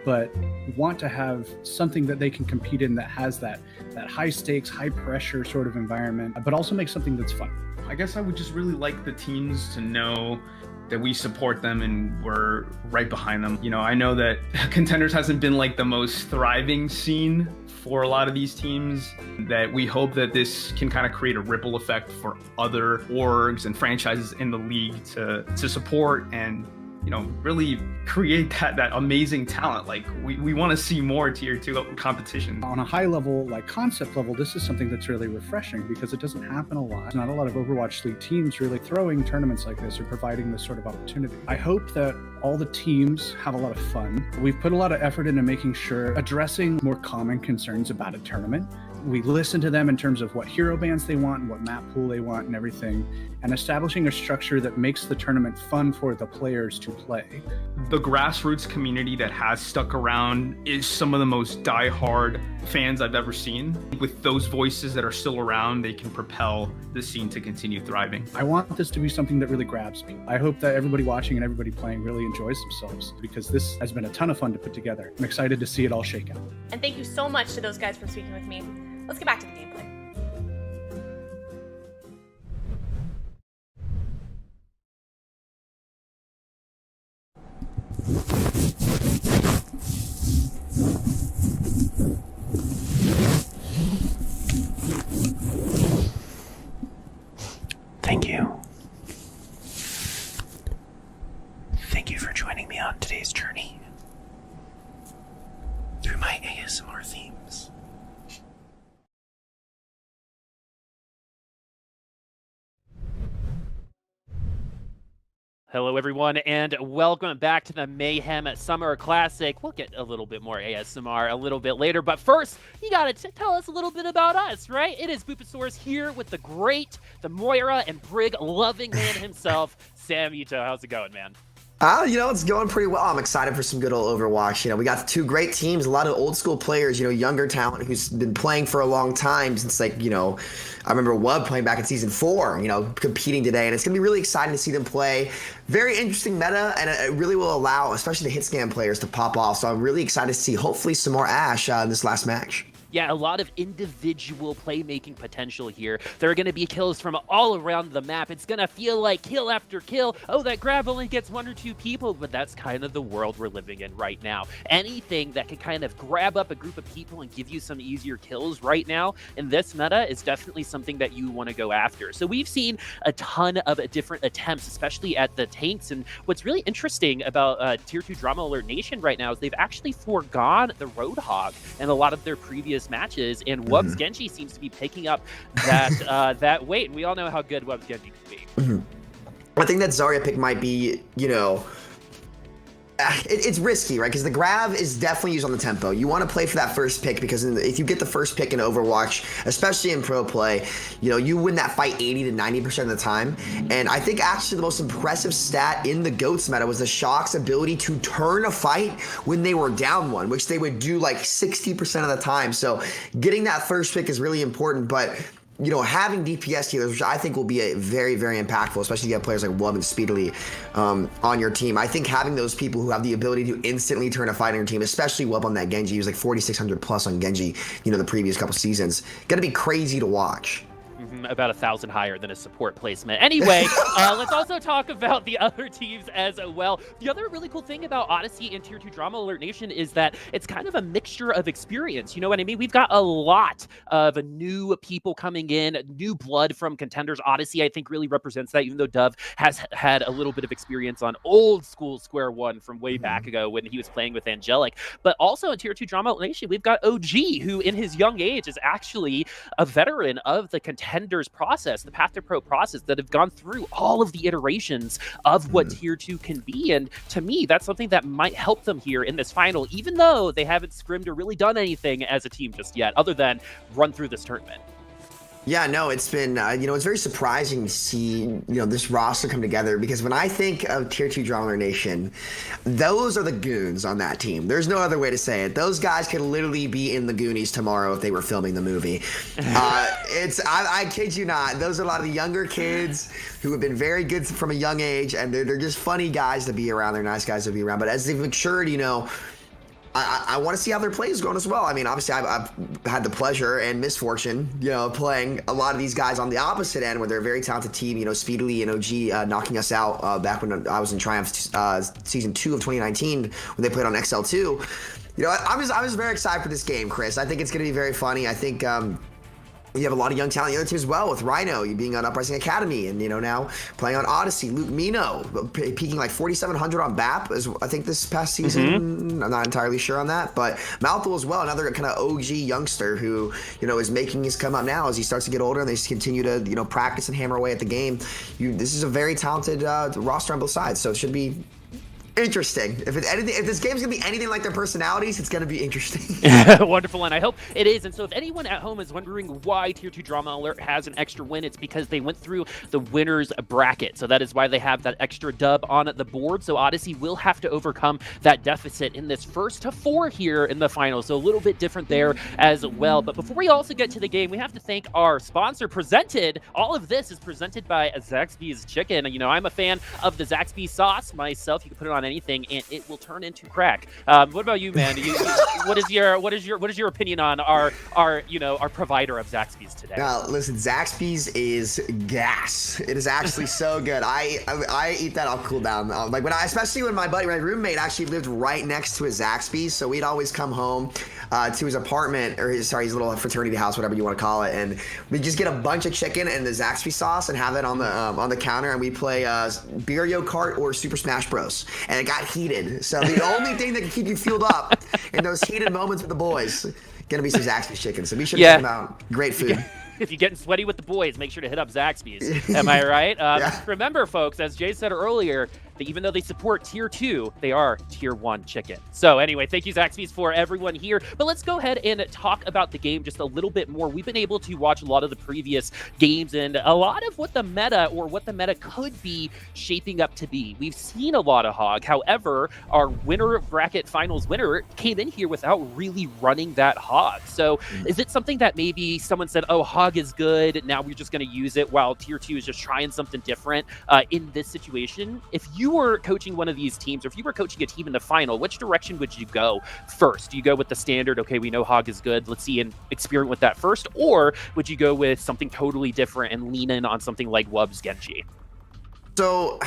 but want to have something that they can compete in that has that high stakes, high pressure sort of environment, but also make something that's fun. I guess I would just really like the teams to know that we support them and we're right behind them. You know, I know that Contenders hasn't been like the most thriving scene for a lot of these teams, that we hope that this can kind of create a ripple effect for other orgs and franchises in the league to support and, you know, really create that amazing talent. Like we want to see more tier 2 competition. On a high level, like concept level, this is something that's really refreshing because it doesn't happen a lot. There's not a lot of Overwatch League teams really throwing tournaments like this or providing this sort of opportunity. I hope that all the teams have a lot of fun. We've put a lot of effort into making sure addressing more common concerns about a tournament. We listen to them in terms of what hero bands they want and what map pool they want and everything, and establishing a structure that makes the tournament fun for the players to play. The grassroots community that has stuck around is some of the most diehard fans I've ever seen. With those voices that are still around, they can propel the scene to continue thriving. I want this to be something that really grabs me. I hope that everybody watching and everybody playing really enjoys themselves because this has been a ton of fun to put together. I'm excited to see it all shake out. And thank you so much to those guys for speaking with me. Let's get back to the gameplay. Thank you. Thank you for joining me on today's journey through my ASMR themes. Hello, everyone, and welcome back to the Mayhem Summer Classic. We'll get a little bit more ASMR a little bit later, but first, you gotta tell us a little bit about us, right? It is Boopasaurus here with the great, the Moira and Brig loving man himself, Sam Yuto. How's it going, man? You know, it's going pretty well. I'm excited for some good old Overwatch. You know, we got two great teams, a lot of old school players, you know, younger talent who's been playing for a long time since, like, you know, I remember Wub playing back in season 4, you know, competing today. And it's going to be really exciting to see them play. Very interesting meta, and it really will allow, especially the hit scan players, to pop off. So I'm really excited to see, hopefully, some more Ashe in this last match. Yeah, a lot of individual playmaking potential here. There are going to be kills from all around the map. It's going to feel like kill after kill. Oh, that grab only gets 1 or 2 people, but that's kind of the world we're living in right now. Anything that can kind of grab up a group of people and give you some easier kills right now in this meta is definitely something that you want to go after. So we've seen a ton of different attempts, especially at the tanks. And what's really interesting about Tier 2 Drama Alert Nation right now is they've actually forgone the Roadhog and a lot of their previous matches, and Wub's Genji seems to be picking up that that weight, and we all know how good Wub's Genji can be. I think that Zarya pick might be, you know, it's risky, right? Because the grab is definitely used on the tempo. You want to play for that first pick because if you get the first pick in Overwatch, especially in pro play, you know, you win that fight 80 to 90% of the time. And I think actually the most impressive stat in the GOATS meta was the Shock's ability to turn a fight when they were down 1, which they would do like 60% of the time. So getting that first pick is really important, but you know, having DPS healers, which I think will be very, very impactful, especially if you have players like Wub and Speedily on your team. I think having those people who have the ability to instantly turn a fight on your team, especially Wub on that Genji, he was like 4,600 plus on Genji, you know, the previous couple seasons, gonna be crazy to watch. About 1,000 higher than a support placement. Anyway, let's also talk about the other teams as well. The other really cool thing about Odyssey and Tier 2 Drama Alert Nation is that it's kind of a mixture of experience. You know what I mean? We've got a lot of new people coming in, new blood from contenders. Odyssey, I think, really represents that, even though Dove has had a little bit of experience on old school Square One from way back ago when he was playing with Angelic. But also in Tier 2 Drama Alert Nation, we've got OG, who in his young age is actually a veteran of the contenders process, the Path to Pro process, that have gone through all of the iterations of what Tier 2 can be. And to me, that's something that might help them here in this final, even though they haven't scrimmed or really done anything as a team just yet, other than run through this tournament. Yeah, no, it's been, it's very surprising to see, this roster come together, because when I think of Tier 2 Drama Nation, those are the goons on that team. There's no other way to say it. Those guys could literally be in the Goonies tomorrow if they were filming the movie. I kid you not. Those are a lot of the younger kids who have been very good from a young age, and they're just funny guys to be around. They're nice guys to be around. But as they've matured, I want to see how their play is going as well. I mean, obviously, I've had the pleasure and misfortune, playing a lot of these guys on the opposite end, where they're a very talented team. Speedily and OG knocking us out back when I was in Triumph Season 2 of 2019 when they played on XL2. I was very excited for this game, Chris. I think it's going to be very funny. I think you have a lot of young talent in the other team as well, with Rhino, you being on Uprising Academy, and now playing on Odyssey. Luke Mino peaking like 4,700 on BAP, I think this past season. I'm not entirely sure on that, but Malthul as well, another kind of OG youngster who is making his come up now as he starts to get older, and they just continue to practice and hammer away at the game. This is a very talented roster on both sides, so it should be interesting. If this game's gonna be anything like their personalities, it's gonna be interesting. Wonderful, and I hope it is. And so if anyone at home is wondering why Tier 2 Drama Alert has an extra win, it's because they went through the winner's bracket. So that is why they have that extra dub on the board. So Odyssey will have to overcome that deficit in this first to 4 here in the final. So a little bit different there as well. But before we also get to the game, we have to thank our sponsor. All of this is presented by Zaxby's Chicken. I'm a fan of the Zaxby sauce myself. You can put it on anything and it will turn into crack. What about you, man? What is your opinion on our provider of Zaxby's today? Now, listen, Zaxby's is gas. It is actually so good. I eat that, I'll cool down. Especially when my roommate actually lived right next to a Zaxby's, so we'd always come home to his apartment, or his little fraternity house, whatever you want to call it, and we just get a bunch of chicken and the Zaxby sauce and have it on the counter, and we play Mario Kart or Super Smash Bros. And it got heated. So the only thing that can keep you fueled up in those heated moments with the boys, gonna be some Zaxby's chicken. So be sure to check them out. Great food. If you're getting sweaty with the boys, make sure to hit up Zaxby's. Am I right? Remember, folks, as Jay said earlier, that even though they support Tier 2, they are Tier 1 chicken. So anyway, thank you, Zaxby's, for everyone here. But let's go ahead and talk about the game just a little bit more. We've been able to watch a lot of the previous games and a lot of what the meta could be shaping up to be. We've seen a lot of Hog. However, our winner bracket finals winner came in here without really running that Hog. So is it something that maybe someone said, oh, Hog is good, now we're just going to use it, while Tier 2 is just trying something different in this situation? If you were coaching one of these teams, or if you were coaching a team in the final, which direction would you go first? Do you go with the standard, okay, we know Hog is good, let's see and experiment with that first? Or would you go with something totally different and lean in on something like Wub's Genji? So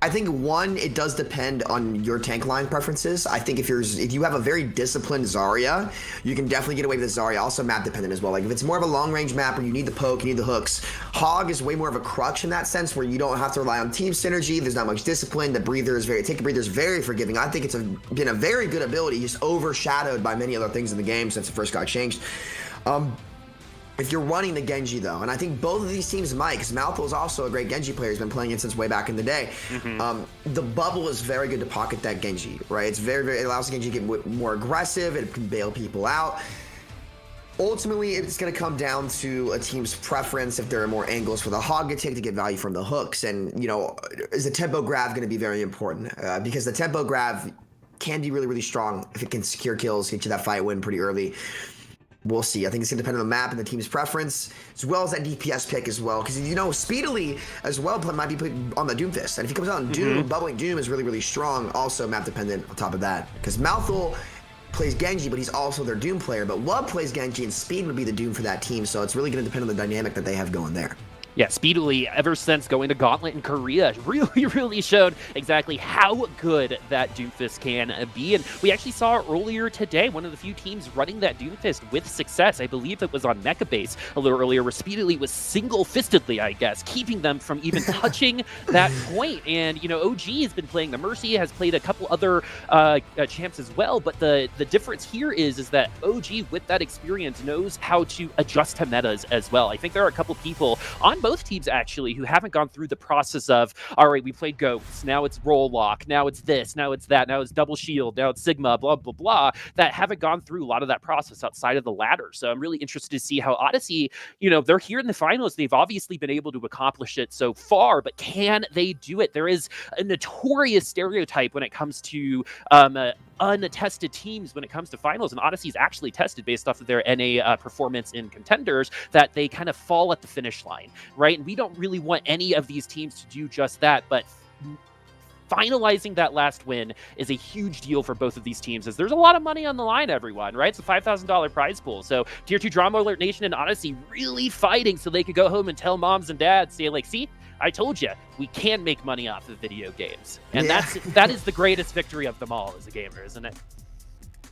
I think it does depend on your tank line preferences. I think if you have a very disciplined Zarya, you can definitely get away with the Zarya. Also map dependent as well. Like if it's more of a long range map where you need the poke, you need the hooks, Hog is way more of a crutch in that sense, where you don't have to rely on team synergy. There's not much discipline. Take a breather is very forgiving. I think it's been a very good ability, just overshadowed by many other things in the game since it first got changed. If you're running the Genji, though, and I think both of these teams might, because Malthul is also a great Genji player. He's been playing it since way back in the day. The bubble is very good to pocket that Genji, right? It's it allows the Genji to get more aggressive. It can bail people out. Ultimately, it's going to come down to a team's preference if there are more angles for the Hog to take to get value from the hooks. And, is the tempo grab going to be very important? Because the tempo grab can be really, really strong if it can secure kills, get you that fight win pretty early. We'll see. I think it's going to depend on the map and the team's preference, as well as that DPS pick as well. Because, Speedily as well might be put on the Doomfist. And if he comes out on Doom, Bubbling Doom is really, really strong. Also map dependent on top of that. Because Malthul plays Genji, but he's also their Doom player. But Wub plays Genji, and Speed would be the Doom for that team. So it's really going to depend on the dynamic that they have going there. Yeah, Speedily, ever since going to Gauntlet in Korea, really showed exactly how good that Doomfist can be. And we actually saw earlier today, one of the few teams running that Doomfist with success. I believe it was on Mecha Base a little earlier, where Speedily was single-fistedly, I guess, keeping them from even touching that point. And, you know, OG has been playing the Mercy, has played a couple other champs as well. But the difference here is that OG, with that experience, knows how to adjust to metas as well. I think there are a couple people on both teams actually who haven't gone through the process of, all right, we played Goats, now it's Roll Lock, now it's this, now it's that, now it's Double Shield, now it's Sigma, blah, blah, blah, that haven't gone through a lot of that process outside of the ladder. So I'm really interested to see how Odyssey, you know, they're here in the finals. They've obviously been able to accomplish it so far, but can they do it? There is a notorious stereotype when it comes to unattested teams when it comes to finals, and Odyssey's actually tested based off of their NA performance in contenders, that they kind of fall at the finish line, right? And we don't really want any of these teams to do just that, but finalizing that last win is a huge deal for both of these teams, as there's a lot of money on the line, everyone, right? It's a $5,000 prize pool. So Tier 2 Drama Alert Nation and Odyssey really fighting so they could go home and tell moms and dads, say like, see, I told you, we can make money off of video games. And that is the greatest victory of them all as a gamer, isn't it?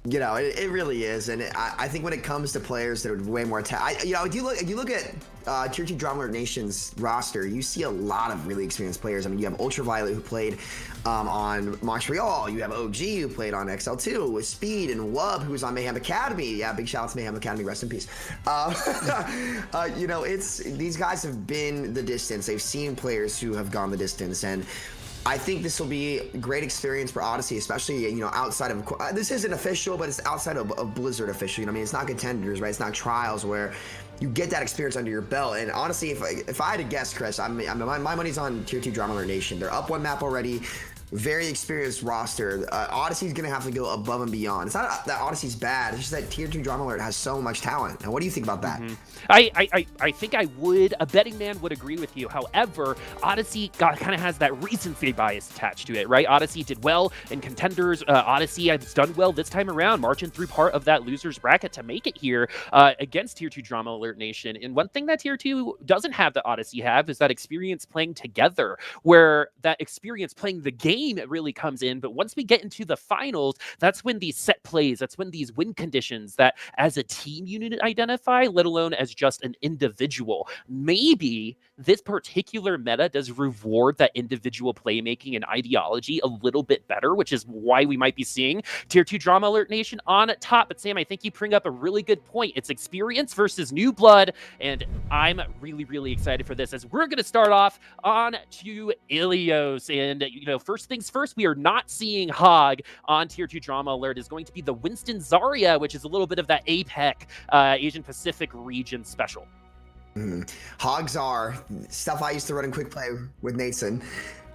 You know, it really is, and I think when it comes to players that are way more you know, if you look at Tier 2 Drama Alert Nation's roster, you see a lot of really experienced players. I mean, you have Ultraviolet, who played on Montreal. You have OG, who played on XL2 with Speed, and Wub, who was on Mayhem Academy. Yeah, big shout out to Mayhem Academy, rest in peace. You know, these guys have been the distance. They've seen players who have gone the distance, and I think this will be a great experience for Odyssey, especially, you know, outside of, this isn't official, but it's outside of Blizzard official. You know what I mean? It's not contenders, right? It's not trials where you get that experience under your belt. And honestly, if I had to guess, Chris, my money's on Tier 2 Drama Alert Nation. They're up one map already. Very experienced roster. Odyssey's going to have to go above and beyond. It's not that Odyssey's bad. It's just that Tier 2 Drama Alert has so much talent. And what do you think about that? I think a betting man would agree with you. However, Odyssey kind of has that recency bias attached to it, right? Odyssey did well in contenders. Odyssey has done well this time around, marching through part of that loser's bracket to make it here against Tier 2 Drama Alert Nation. And one thing that Tier 2 doesn't have that Odyssey have is that experience playing together, where that experience playing the game it really comes in. But once we get into the finals, that's when these set plays, that's when these win conditions that as a team unit identify, let alone as just an individual. Maybe this particular meta does reward that individual playmaking and ideology a little bit better, which is why we might be seeing Tier 2 Drama Alert Nation on top. But Sam, I think you bring up a really good point. It's experience versus new blood, and I'm really excited for this, as we're going to start off on to Ilios. And, you know, first things first, we are not seeing Hog on Tier 2 Drama Alert. Is going to be the Winston Zarya, which is a little bit of that APEC, Asian Pacific region special. Hogs are stuff I used to run in quick play with Nathan.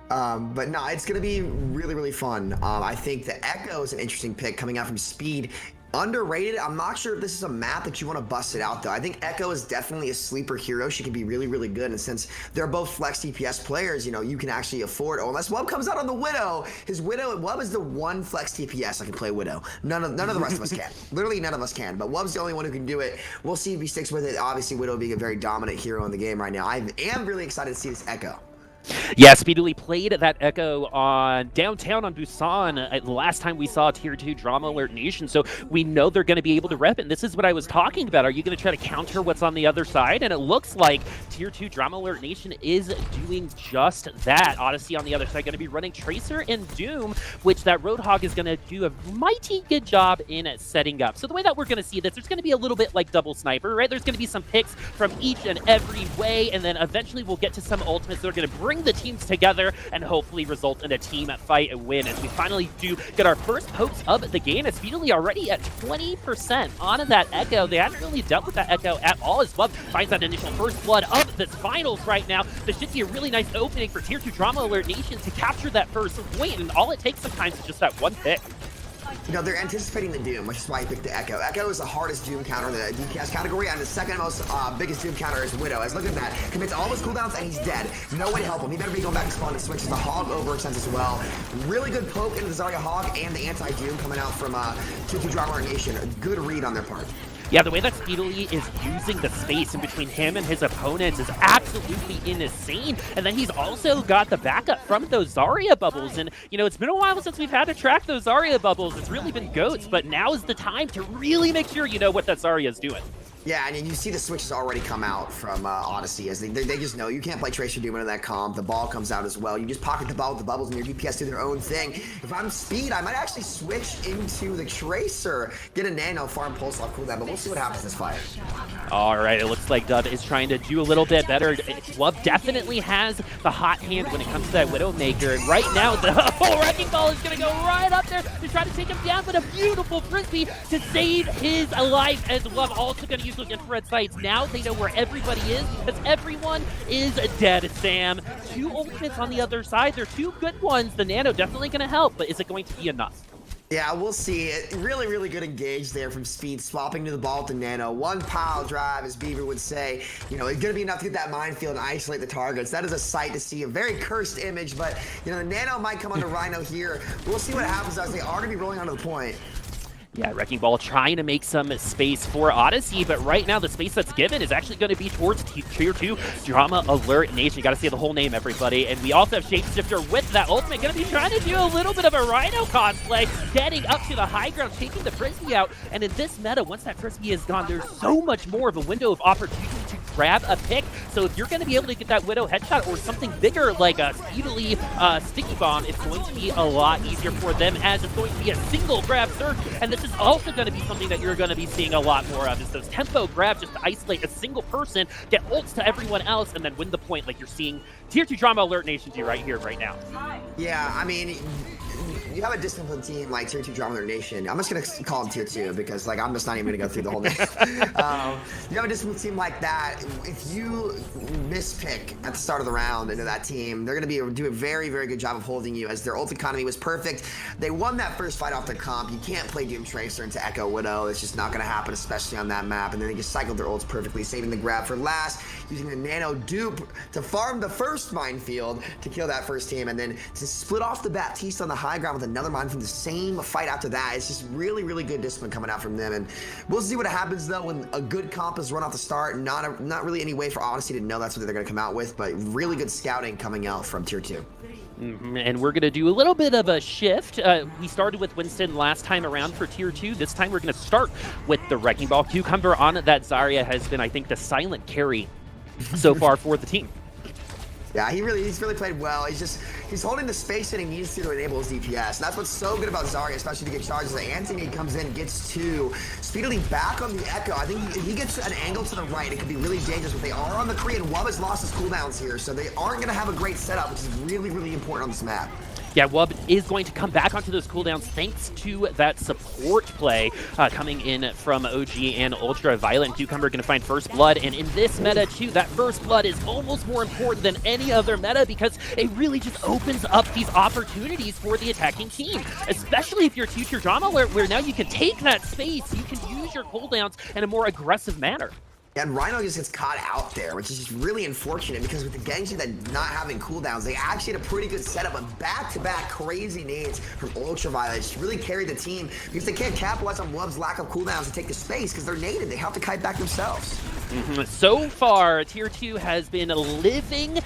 But no, it's going to be really fun. I think the Echo is an interesting pick coming out from Speed. Underrated. I'm not sure if this is a map that you want to bust it out, though. I think Echo is definitely a sleeper hero. She can be really good, and since they're both flex DPS players, you know, you can actually afford, unless Wub comes out on the Widow. Wub is the one flex DPS that can play Widow. None of the rest of us can. Literally none of us can, but Wub's the only one who can do it. We'll see if he sticks with it. Obviously, Widow being a very dominant hero in the game right now. I am really excited to see this Echo. Yeah, Speedily played that Echo on downtown on Busan the last time we saw Tier 2 Drama Alert Nation, so we know they're going to be able to rep it. And this is what I was talking about. Are you going to try to counter what's on the other side? And it looks like Tier 2 Drama Alert Nation is doing just that. Odyssey on the other side going to be running Tracer and Doom, which that Roadhog is going to do a mighty good job in setting up. So the way that we're going to see this, there's going to be a little bit like Double Sniper, right? There's going to be some picks from each and every way, and then eventually we'll get to some ultimates that are going to bring the teams together and hopefully result in a team fight and win, as we finally do get our first pokes of the game. It's Speedily already at 20% on that Echo. They haven't really dealt with that Echo at all, as Wub finds that initial first blood of this finals right now. This should be a really nice opening for Tier 2 Drama Alert Nation to capture that first point, and all it takes sometimes is just that one pick. you know, they're anticipating the Doom, which is why I picked the Echo. Echo is the hardest Doom counter in the DPS category, and the second most biggest Doom counter is Widow. As look at that, commits all his cooldowns and he's dead. No way to help him. He better be going back to spawn and switches. The Hog overextends as well. Really good poke into the Zarya Hog and the anti-Doom coming out from Tier 2 Drama Nation. A good read on their part. Yeah, the way that Speedily is using the space in between him and his opponents is absolutely insane. And then he's also got the backup from those Zarya bubbles. And, you know, it's been a while since we've had to track those Zarya bubbles. It's really been goats, but now is the time to really make sure you know what that Zarya is doing. Yeah, and you see the switches already come out from Odyssey as they just know you can't play Tracer Doom into that comp. The ball comes out as well. You just pocket the ball with the bubbles and your DPS do their own thing. If I'm Speed, I might actually switch into the Tracer, get a Nano, farm Pulse off cooldown, but we'll see what happens this fight. All right, it looks like Dub is trying to do a little bit better. Wub definitely has the hot hand when it comes to that Widowmaker. And right now, the whole Wrecking Ball is going to go right up there to try to take him down, but a beautiful Frisbee to save his life, as Wub also going to use those infrared sights. Now they know where everybody is, because everyone is dead. Sam, 2 ultimates on the other side. They're 2 good ones. The Nano definitely going to help, but is it going to be enough? Yeah, we'll see. Really, really good engage there from Speed, swapping to the ball with the Nano. One pile drive, as Beaver would say. You know, it's going to be enough to get that minefield and isolate the targets. That is a sight to see. A very cursed image, but, you know, the Nano might come under Rhino here. We'll see what happens as they are going to be rolling onto the point. Yeah, Wrecking Ball trying to make some space for Odyssey, but right now the space that's given is actually going to be towards Tier 2 Drama Alert Nation. You got to see the whole name, everybody. And we also have Shapeshifter with that ultimate, going to be trying to do a little bit of a Rhino cosplay, getting up to the high ground, taking the Frisbee out. And in this meta, once that Frisbee is gone, there's so much more of a window of opportunity to grab a pick. So if you're going to be able to get that Widow headshot or something bigger like a Speedily Sticky Bomb, it's going to be a lot easier for them, as it's going to be a single grab search. And this is also going to be something that you're going to be seeing a lot more of, is those tempo grabs just to isolate a single person, get ults to everyone else, and then win the point like you're seeing Tier 2 Drama Alert Nation do right here, right now. Yeah, I mean, you have a disciplined team like Tier 2 Drama Alert Nation. I'm just going to call them Tier 2 because, like, I'm just not even going to go through the whole name. You have a disciplined team like that. If you mispick at the start of the round into that team, they're going to do a very, very good job of holding you, as their ult economy was perfect. They won that first fight off their comp. You can't play Doom Tracer into Echo Widow. It's just not going to happen, especially on that map. And then they just cycled their ults perfectly, saving the grab for last, using the Nano dupe to farm the first minefield to kill that first team, and then to split off the Baptiste on the high ground with another mine from the same fight after that. It's just really, really good discipline coming out from them. And we'll see what happens, though, when a good comp is run off the start. Not really any way for Odyssey to know that's what they're going to come out with, but really good scouting coming out from Tier 2. And we're going to do a little bit of a shift. We started with Winston last time around for Tier 2. This time we're going to start with the Wrecking Ball. Cucumber on that Zarya has been, I think, the silent carry so far for the team. Yeah, he's really played well. He's holding the space that he needs to enable his DPS. And that's what's so good about Zarya, especially to get charges. Anthony comes in, gets 2, speedily back on the Echo. I think if he gets an angle to the right, it could be really dangerous. But they are on the Korean. Wub has lost his cooldowns here, so they aren't going to have a great setup, which is really, really important on this map. Yeah, Wub is going to come back onto those cooldowns thanks to that support play coming in from OG and Ultraviolet. And Cucumber going to find First Blood. And in this meta, too, that First Blood is almost more important than any other meta, because it really just opens up these opportunities for the attacking team, especially if you're Tier Drama Alert, where now you can take that space, you can use your cooldowns in a more aggressive manner. And Rhino just gets caught out there, which is just really unfortunate, because with the Genji that not having cooldowns, they actually had a pretty good setup, but back-to-back crazy nades from Ultraviolet just really carried the team, because they can't capitalize on Wub's lack of cooldowns to take the space, because they're nated. They have to kite back themselves. So far, Tier 2 has been living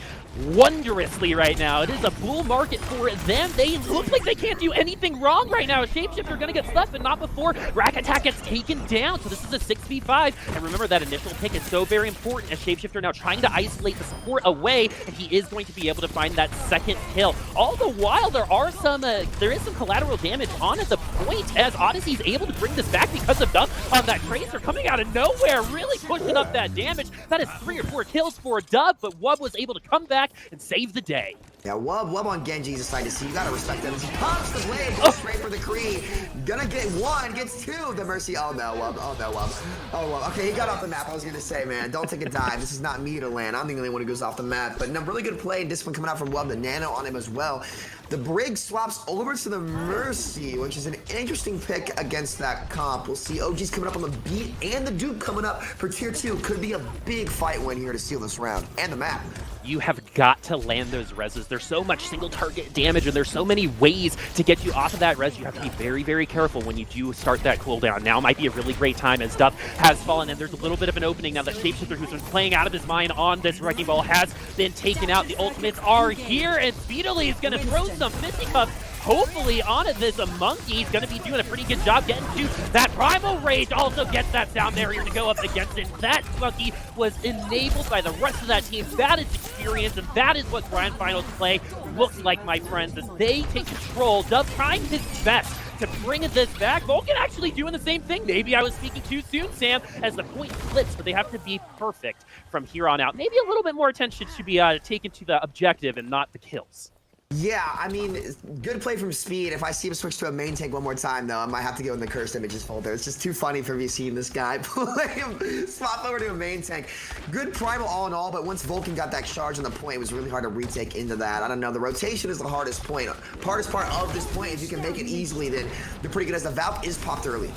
wondrously right now. It is a bull market for them. They look like they can't do anything wrong right now. Shapeshifter going to get stuffed, but not before Rack Attack gets taken down. So this is a 6v5. And remember, that initial pick is so very important, as Shapeshifter now trying to isolate the support away, and he is going to be able to find that second kill. All the while, there is some collateral damage on at the point, as Odyssey is able to bring this back because of Dub on that Tracer coming out of nowhere, really pushing up that damage. That is 3 or 4 kills for Dub, but Wub was able to come back and save the day. Yeah, Wub on Genji's decided to see. You gotta respect him. He pops the blade, goes straight for the Kree. Gonna get one, gets two. The Mercy. Oh no, Wub. Oh no, Wub. Oh, Wub. Okay, he got off the map. I was gonna say, man, don't take a dive. This is not me to land. I'm the only one who goes off the map. But no, really good play and discipline coming out from Wub. The nano on him as well. The Brig swaps over to the Mercy, which is an interesting pick against that comp. We'll see OG's coming up on the beat and the Duke coming up for tier 2. Could be a big fight win here to seal this round and the map. You have got to land those reses. There's so much single target damage, and there's so many ways to get you off of that res. You have to be very, very careful when you do start that cooldown. Now might be a really great time as Duff has fallen, and there's a little bit of an opening now that Shapeshifter, who's been playing out of his mind on this Wrecking Ball, has been taken out. The ultimates are here, and Speedily is going to throw some fisticuffs hopefully on it. This Monkey is going to be doing a pretty good job getting to that Primal Rage. Also gets that sound barrier to go up against it. That Monkey was enabled by the rest of that team. That is experience, and that is what Grand Finals play looks like, my friends, as they take control. Dove trying his best to bring this back. Vulcan actually doing the same thing. Maybe I was speaking too soon, Sam, as the point flips, but they have to be perfect from here on out. Maybe a little bit more attention should be taken to the objective and not the kills. Yeah, I mean, good play from Speed. If I see him switch to a main tank one more time, though, I might have to go in the cursed images folder. It's just too funny for me seeing this guy play him, swap over to a main tank. Good primal all in all, but once Vulcan got that charge on the point, it was really hard to retake into that. I don't know, the rotation is the hardest point. Hardest part of this point, if you can make it easily, then you're pretty good, as the Valk is popped early.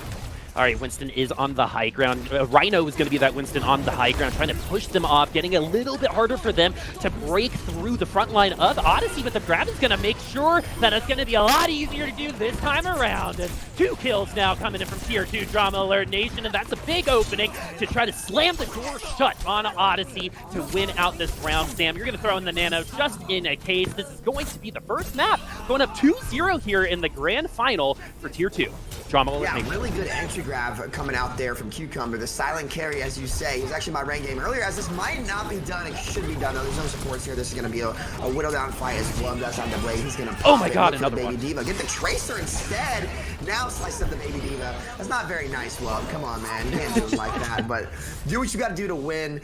All right, Winston is on the high ground. Rhino is going to be that Winston on the high ground, trying to push them off, getting a little bit harder for them to break through the front line of Odyssey, but the grab is going to make sure that it's going to be a lot easier to do this time around. And 2 kills now coming in from tier 2 Drama Alert Nation, and that's a big opening to try to slam the door shut on Odyssey to win out this round. Sam, you're going to throw in the nano just in a case. This is going to be the first map going up 2-0 here in the grand final for tier 2. Drama Alert Nation. Yeah, really good entry grab coming out there from Cucumber. The silent carry, as you say, he's actually my ranked game earlier, as this might not be done. It should be done, though. There's no supports here. This is going to be a Widow down fight as well. That's on the blade. He's going to oh my god, another Baby one. Diva. Get the Tracer instead. Now slice up the Baby Diva. That's not very nice, Love. Come on, man. You can't do it like that, but do what you got to do to win.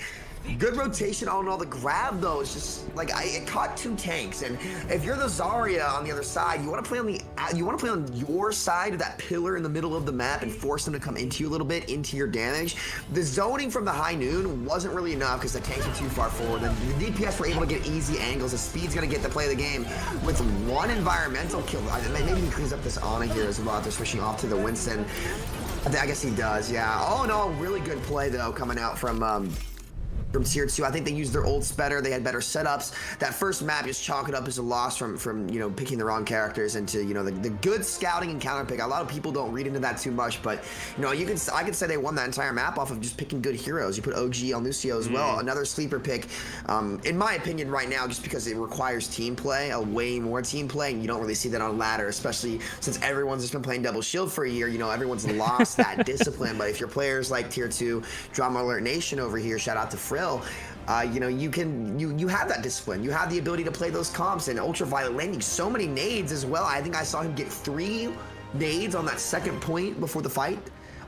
Good rotation all in all. The grab, though, is just like it caught 2 tanks, and if you're the Zarya on the other side, you want to play on your side of that pillar in the middle of the map and force them to come into you a little bit, into your damage. The zoning from the high noon wasn't really enough because the tanks were too far forward, and the DPS were able to get easy angles. The Speed's gonna get to play the game with 1 environmental kill. Maybe he cleans up this Ana here as well after switching off to the Winston. I guess he does, yeah. All in all, really good play though coming out from tier 2. I think they used their ults better. They had better setups. That first map, just chalk it up as a loss from you know, picking the wrong characters into, you know, the good scouting and counter pick. A lot of people don't read into that too much, but you know, I could say they won that entire map off of just picking good heroes. You put OG on Lucio as well. Another sleeper pick, in my opinion right now, just because it requires team play, way more team play, and you don't really see that on ladder, especially since everyone's just been playing double shield for a year. You know, everyone's lost that discipline. But if you're players like tier 2 Drama Alert Nation over here, shout out to Frill, you know, you have that discipline. You have the ability to play those comps, and Ultraviolet landing so many nades as well. I think I saw him get 3 nades on that second point before the fight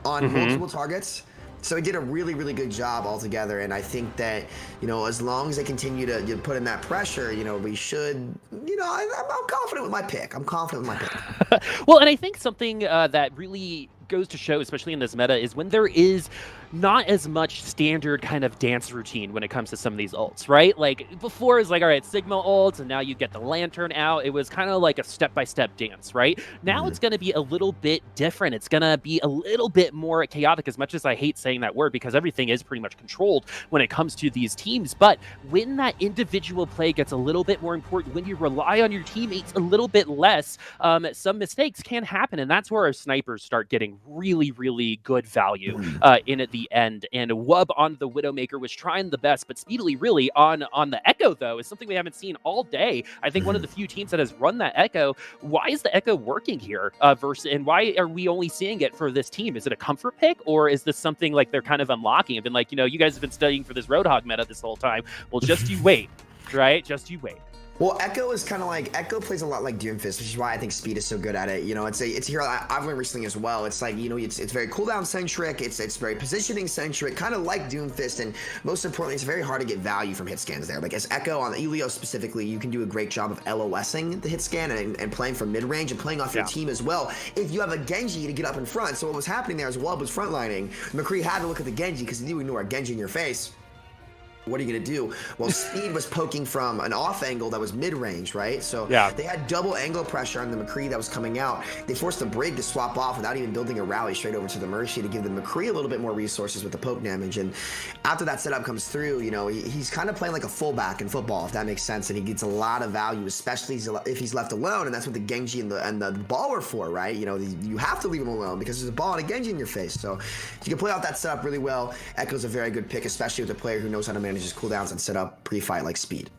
on multiple targets. So he did a really, really good job altogether, and I think that, you know, as long as they continue to put in that pressure, you know, we should, you know, I'm confident with my pick. I'm confident with my pick. Well, and I think something that really goes to show, especially in this meta, is when there is not as much standard kind of dance routine when it comes to some of these ults, right? Like before it's like, all right, Sigma ults, and now you get the lantern out. It was kind of like a step-by-step dance, right? Now it's going to be a little bit different. It's going to be a little bit more chaotic, as much as I hate saying that word, because everything is pretty much controlled when it comes to these teams. But when that individual play gets a little bit more important, when you rely on your teammates a little bit less, some mistakes can happen, and that's where our snipers start getting really, really good value in at the end. And Wub on the Widowmaker was trying the best, but Speedily really on the Echo, though, is something we haven't seen all day. I think one of the few teams that has run that Echo. Why is the Echo working here and why are we only seeing it for this team? Is it a comfort pick, or is this something like they're kind of unlocking and been like, you know, you guys have been studying for this Roadhog meta this whole time? Well, just you wait, right? Just you wait. Well, Echo is kind of like, Echo plays a lot like Doomfist, which is why I think Speed is so good at it. You know, it's a hero I've learned recently as well. It's like, you know, it's very cooldown centric, it's very positioning centric, kind of like Doomfist, and most importantly, it's very hard to get value from hit scans there. Like as Echo on Ilios specifically, you can do a great job of LOSing the hit scan and playing from mid range and playing off your team as well. If you have a Genji to get up in front, so what was happening there as Wub was frontlining, McCree had to look at the Genji because he knew ignore a Genji in your face. What are you going to do? Well, Speed was poking from an off angle that was mid-range, right? So they had double angle pressure on the McCree that was coming out. They forced the Brig to swap off without even building a rally straight over to the Mercy to give the McCree a little bit more resources with the poke damage. And after that setup comes through, you know, he's kind of playing like a fullback in football, if that makes sense. And he gets a lot of value, especially if he's left alone. And that's what the Genji and the ball are for, right? You know, you have to leave him alone because there's a ball and a Genji in your face. So if you can play out that setup really well, Echo's a very good pick, especially with a player who knows how to manage his cooldowns and set up pre-fight like Speed.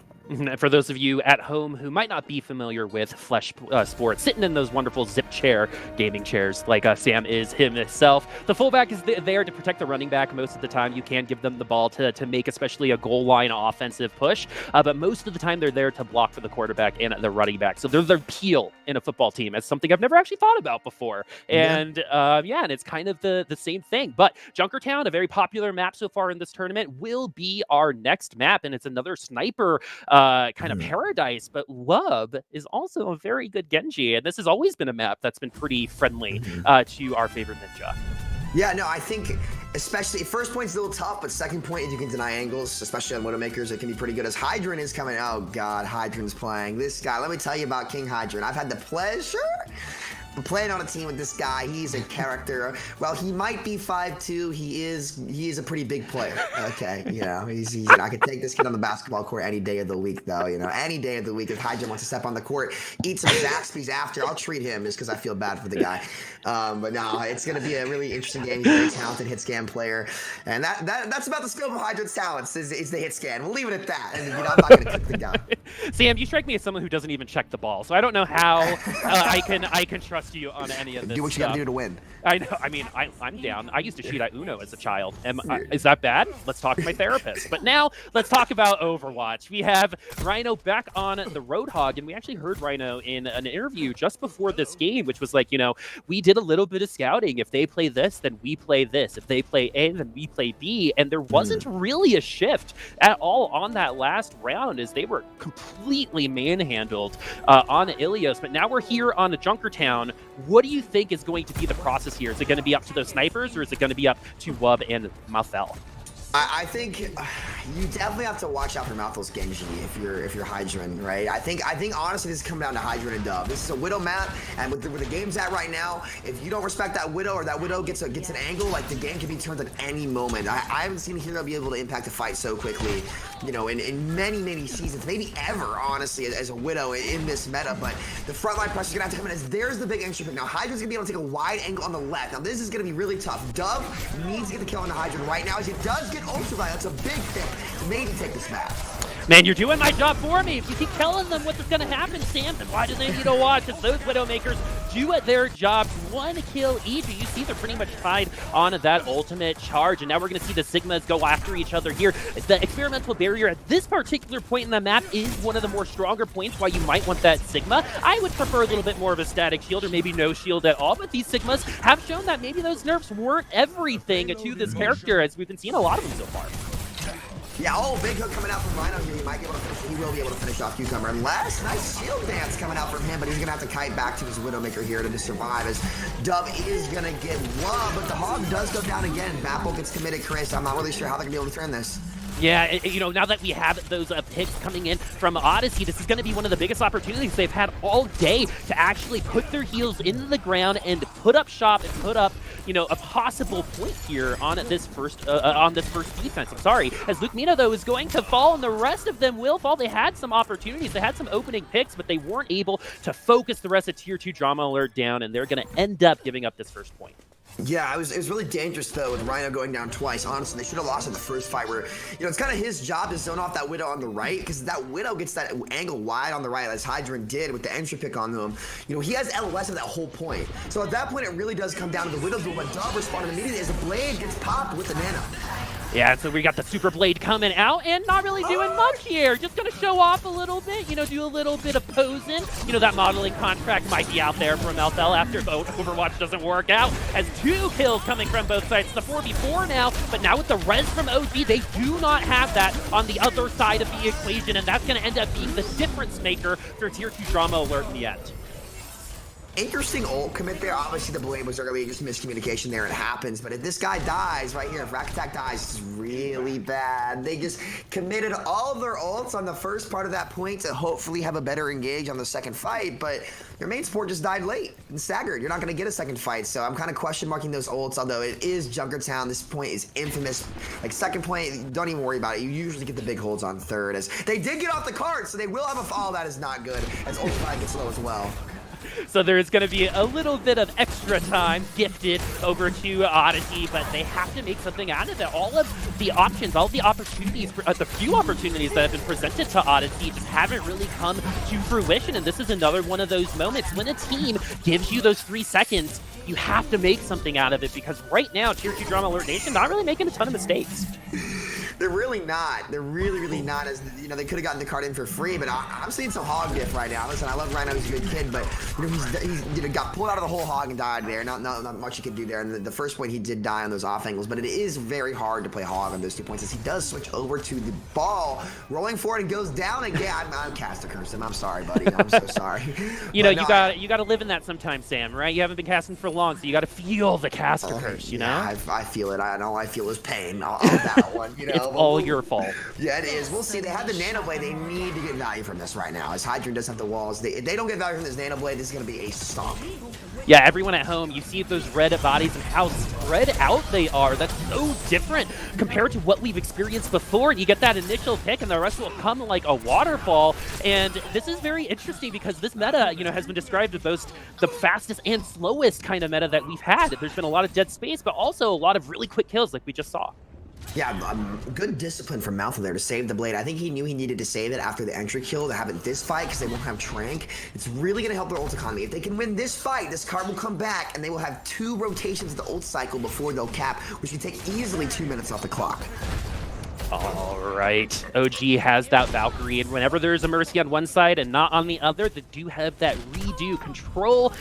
For those of you at home who might not be familiar with Flesh Sports, sitting in those wonderful zip chair gaming chairs like Sam is himself, the fullback is there to protect the running back. Most of the time you can give them the ball to make especially a goal line offensive push, but most of the time they're there to block for the quarterback and the running back. So they're their peel in a football team. It's something I've never actually thought about before. And and it's kind of the same thing. But Junkertown, a very popular map so far in this tournament, will be our next map, and it's another sniper kind of paradise, but Wub is also a very good Genji, and this has always been a map that's been pretty friendly to our favorite ninja. Yeah, no, I think especially first point's a little tough, but second point, if you can deny angles, especially on Widowmakers, it can be pretty good. As Hydran is coming, oh god, Hydran's playing. This guy, let me tell you about King Hydran. I've had the pleasure playing on a team with this guy. He's a character. Well, he might be 5'2". He is a pretty big player. Okay, you know, he's I could take this kid on the basketball court any day of the week, though. You know, any day of the week. If Hydra wants to step on the court, eat some Zaxby's after, I'll treat him just because I feel bad for the guy. But no, it's going to be a really interesting game. He's a very talented hit scan player, and that's about the scope of Hydra's talents is the hit scan. We'll leave it at that. And you know, I'm not going to kick the guy. Sam, you strike me as someone who doesn't even check the ball, so I don't know how I can trust you on any of this. Do what you got to do to win. I know. I mean, I'm down. I used to shoot at Uno as a child. Is that bad? Let's talk to my therapist. But now let's talk about Overwatch. We have Rhino back on the Roadhog, and we actually heard Rhino in an interview just before this game, which was like, you know, we did a little bit of scouting. If they play this, then we play this. If they play A, then we play B. And there wasn't really a shift at all on that last round, as they were completely manhandled on Ilios. But now we're here on the Junkertown. What do you think is going to be the process here? Is it going to be up to those snipers, or is it going to be up to Wub and Malthel? I think you definitely have to watch out for Malthel's Genji if you're Hydran, right? I think honestly this is coming down to Hydran and Dove. This is a Widow map, and with the game's at right now, if you don't respect that Widow or that Widow gets an angle, like the game can be turned at any moment. I haven't seen a hero be able to impact a fight so quickly, you know, in many seasons, maybe ever, honestly, as a Widow in this meta. But the frontline pressure's gonna have to come in as there's the big entry pick. Now Hydra's gonna be able to take a wide angle on the left. Now this is gonna be really tough. Dove needs to get the kill on the Hydran right now, as he does get ultraviolet. That's a big pick to maybe take this match. Man, you're doing my job for me. If you keep telling them what's going to happen, Sam, then why do they need to watch? Because those Widowmakers do their job. One kill each. You see they're pretty much tied on that ultimate charge. And now we're going to see the Sigmas go after each other here. The experimental barrier at this particular point in the map is one of the more stronger points why you might want that Sigma. I would prefer a little bit more of a static shield, or maybe no shield at all. But these Sigmas have shown that maybe those nerfs weren't everything to this character, as we've been seeing a lot of them so far. Yeah, big hook coming out from Rhino here. He might be able to finish. He will be able to finish off Cucumber. Unless, nice shield dance coming out from him, but he's going to have to kite back to his Widowmaker here to just survive, as Dove is going to get one, but the Hog does go down again. Bapple gets committed, Chris. I'm not really sure how they're going to be able to turn this. Yeah, you know, now that we have those picks coming in from Odyssey, this is going to be one of the biggest opportunities they've had all day to actually put their heels into the ground and put up shop and put up, you know, a possible point here on this first defense. I'm sorry, as Luke Mina, though, is going to fall, and the rest of them will fall. They had some opportunities, they had some opening picks, but they weren't able to focus the rest of Tier 2 Drama Alert down, and they're going to end up giving up this first point. Yeah, it was really dangerous, though, with Rhino going down twice. Honestly, they should have lost in the first fight where, you know, it's kind of his job to zone off that Widow on the right, because that Widow gets that angle wide on the right, as Hydran did with the entry pick on them. You know, he has LOS at that whole point. So at that point, it really does come down to the Widow, but Dove responded immediately as the blade gets popped with the nano. Yeah, so we got the Super Blade coming out and not really doing much here. Just gonna show off a little bit, you know, do a little bit of posing. You know, that modeling contract might be out there for Malthel after Overwatch doesn't work out. As 2 kills coming from both sides. It's the 4v4 now, but now with the res from OG, they do not have that on the other side of the equation, and that's gonna end up being the difference maker for Tier 2 Drama Alert in the end. Interesting ult commit there. Obviously, the blade was early, just miscommunication there. It happens. But if this guy dies right here, if Rack Attack dies, it's really bad. They just committed all of their ults on the first part of that point to hopefully have a better engage on the second fight. But your main support just died late and staggered. You're not going to get a second fight. So I'm kind of question marking those ults, although it is Junkertown. This point is infamous. Like, second point, don't even worry about it. You usually get the big holds on third. As they did get off the card, so they will have a fall. That is not good, as ult fight gets low as well. So there's going to be a little bit of extra time gifted over to Odyssey, but they have to make something out of it. All of the options, all of the opportunities, the few opportunities that have been presented to Odyssey just haven't really come to fruition, and this is another one of those moments when a team gives you those 3 seconds, you have to make something out of it, because right now, Tier 2 Drama Alert Nation not really making a ton of mistakes. They're really not. They're really not. As you know, they could have gotten the card in for free, but I'm seeing some hog gift right now. Listen, I love Rhino. He's a good kid, but you know, he's got pulled out of the whole hog and died there. Not much he could do there. And the first point, he did die on those off angles, but it is very hard to play hog on those 2 points as he does switch over to the ball, rolling forward and goes down again. I'm cast to curse him. I'm sorry, buddy. I'm so sorry. You know, you got to live in that sometimes, Sam. Right? You haven't been casting for long, so you got to feel the caster curse. You know? I feel it. All I feel is pain. I'll that one. You know, it's all your fault. Yeah, it is. We'll see. They have the Nano Blade. They need to get value from this right now. As Hydra does have the walls. If they don't get value from this Nano Blade, this is going to be a stomp. Yeah, everyone at home, you see those red bodies and how spread out they are. That's so different compared to what we've experienced before. You get that initial pick and the rest will come like a waterfall. And this is very interesting because this meta, you know, has been described as both the fastest and slowest kind of meta that we've had. There's been a lot of dead space, but also a lot of really quick kills like we just saw. Yeah, good discipline from Malthel there to save the blade. I think he knew he needed to save it after the entry kill to have it this fight because they won't have Trank. It's really going to help their ult economy. If they can win this fight, this card will come back and they will have 2 rotations of the ult cycle before they'll cap, which can take easily 2 minutes off the clock. All right, OG has that Valkyrie, and whenever there's a Mercy on one side and not on the other, they do have that redo control.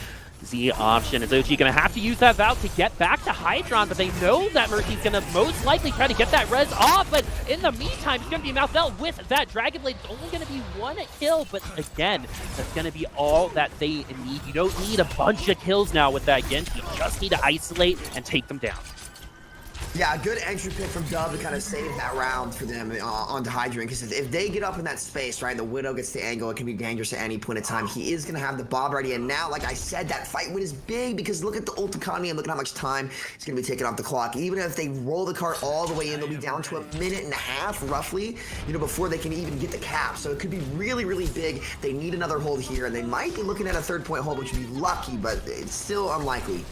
The option is OG going to have to use that Valk to get back to Hydron, but they know that Mercy's going to most likely try to get that res off, but in the meantime, it's going to be Malthel with that Dragon Blade. It's only going to be 1 kill, but again, that's going to be all that they need. You don't need a bunch of kills now with that Genji. You just need to isolate and take them down. Yeah, a good entry pick from Dub to kind of save that round for them onto Hydra, because if they get up in that space, right, the Widow gets the angle, it can be dangerous at any point in time. He is going to have the Bob ready, and now, like I said, that fight win is big, because look at the ult economy and look at how much time it's going to be taken off the clock. Even if they roll the card all the way in, they'll be down to 1.5 minutes, roughly, you know, before they can even get the cap. So it could be really, really big. They need another hold here, and they might be looking at a 3rd-point hold, which would be lucky, but it's still unlikely.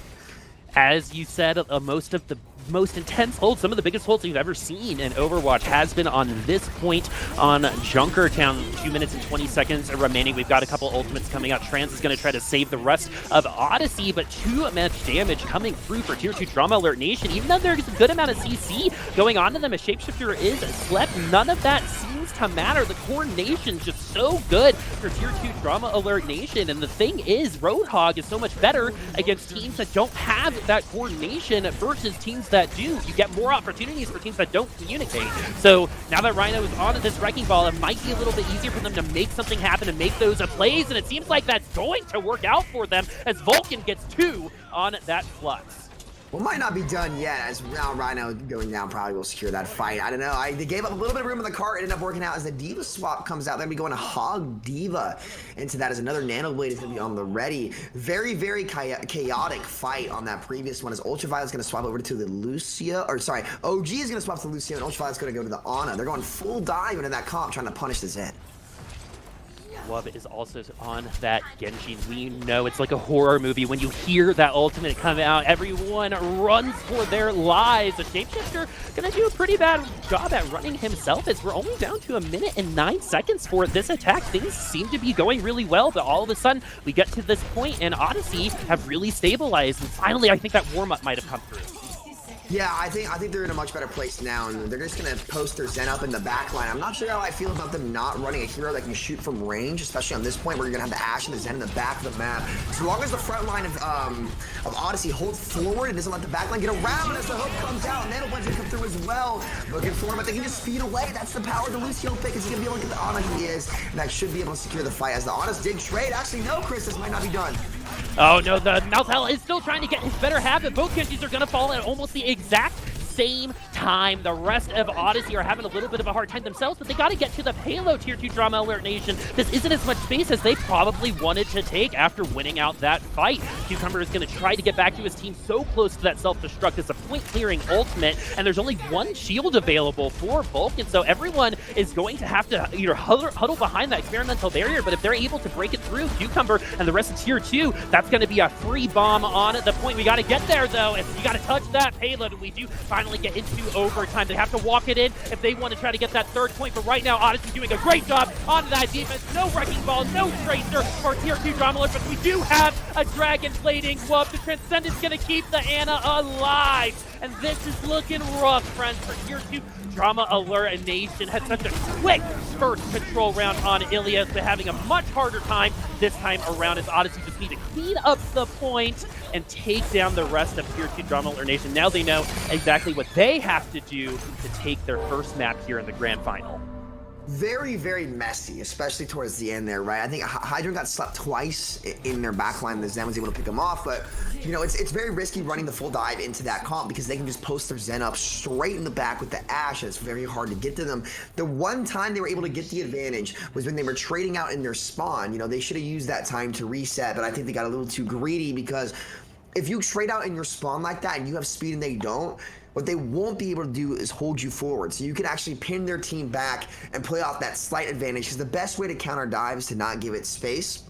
As you said, most of the most intense holds, some of the biggest holds you've ever seen in Overwatch has been on this point on Junkertown. 2 minutes and 20 seconds remaining. We've got a couple ultimates coming out. Trans is going to try to save the rest of Odyssey, but too much damage coming through for Tier 2 Drama Alert Nation. Even though there's a good amount of CC going on to them, a Shapeshifter is slept. None of that seems to matter. The coordination's just so good for Tier 2 Drama Alert Nation, and the thing is, Roadhog is so much better against teams that don't have that coordination versus teams that do. You get more opportunities for teams that don't communicate. So now that Rhino is on this Wrecking Ball, it might be a little bit easier for them to make something happen and make those plays, and it seems like that's going to work out for them as Vulcan gets 2 on that Flux. Well, might not be done yet, as now Rhino going down probably will secure that fight. I don't know. They gave up a little bit of room in the cart. It ended up working out as the Diva swap comes out. They're going to be going to Hog Diva into that as another Nano Blade is going to be on the ready. Very, very chaotic fight on that previous one as Ultraviolet's going to swap over to the Lucia. Or sorry, OG is going to swap to Lucia and Ultraviolet's going to go to the Ana. They're going full dive into that comp trying to punish the Zen. Love is also on that Genji. We know it's like a horror movie. When you hear that ultimate come out, everyone runs for their lives. The Shapeshifter gonna do a pretty bad job at running himself as we're only down to 1 minute and 9 seconds for this attack. Things seem to be going really well, but all of a sudden we get to this point and Odyssey have really stabilized. And finally, I think that warm-up might have come through. Yeah, I think they're in a much better place now, and they're just gonna post their Zen up in the back line. I'm not sure how I feel about them not running a hero that can shoot from range, especially on this point where you're gonna have the Ashe and the Zen in the back of the map. So long as the front line of Odyssey holds forward and doesn't let the back line get around as the hook comes out, and then One's gonna come through as well. Looking for him, but they can just speed away. That's the power of the Lucio pick. Is he gonna be able to get the Ana he is? And that should be able to secure the fight as the Anas did trade. Actually, no, Chris, this might not be done. Oh no, the Malthel is still trying to get his better half, and both Genjis are gonna fall at almost the exact same time. The rest of Odyssey are having a little bit of a hard time themselves, but they got to get to the payload. Tier 2 Drama Alert Nation. This isn't as much space as they probably wanted to take after winning out that fight. Cucumber is going to try to get back to his team so close to that self-destruct as a point-clearing ultimate, and there's only one shield available for Vulcan, so everyone is going to have to either huddle behind that experimental barrier, but if they're able to break it through, Cucumber and the rest of Tier 2, that's going to be a free bomb on the point. We got to get there, though. If you got to touch that payload, and we do finally get into overtime. They have to walk it in if they want to try to get that third point, but right now Odyssey doing a great job on that defense. No wrecking ball, no tracer for Tier 2 Drama Alert, but we do have a dragon blading whoop. The Transcendent's going to keep the Ana alive, and this is looking rough, friends, for Tier 2 Drama Alert Nation. Had such a quick first control round on Ilias, but having a much harder time this time around as Odyssey just need to clean up the point and take down the rest of Tier 2 Drama Alert Nation. Now they know exactly what they have to do to take their first map here in the grand final. Very, very messy, especially towards the end there, right? I think Hydron got slapped twice in their backline. The Zen was able to pick him off, but you know, it's very risky running the full dive into that comp because they can just post their Zen up straight in the back with the Ashe, and it's very hard to get to them. The one time they were able to get the advantage was when they were trading out in their spawn. You know, they should have used that time to reset, but I think they got a little too greedy because if you trade out in your spawn like that and you have speed and they don't, what they won't be able to do is hold you forward. So you can actually pin their team back and play off that slight advantage, because the best way to counter dive is to not give it space.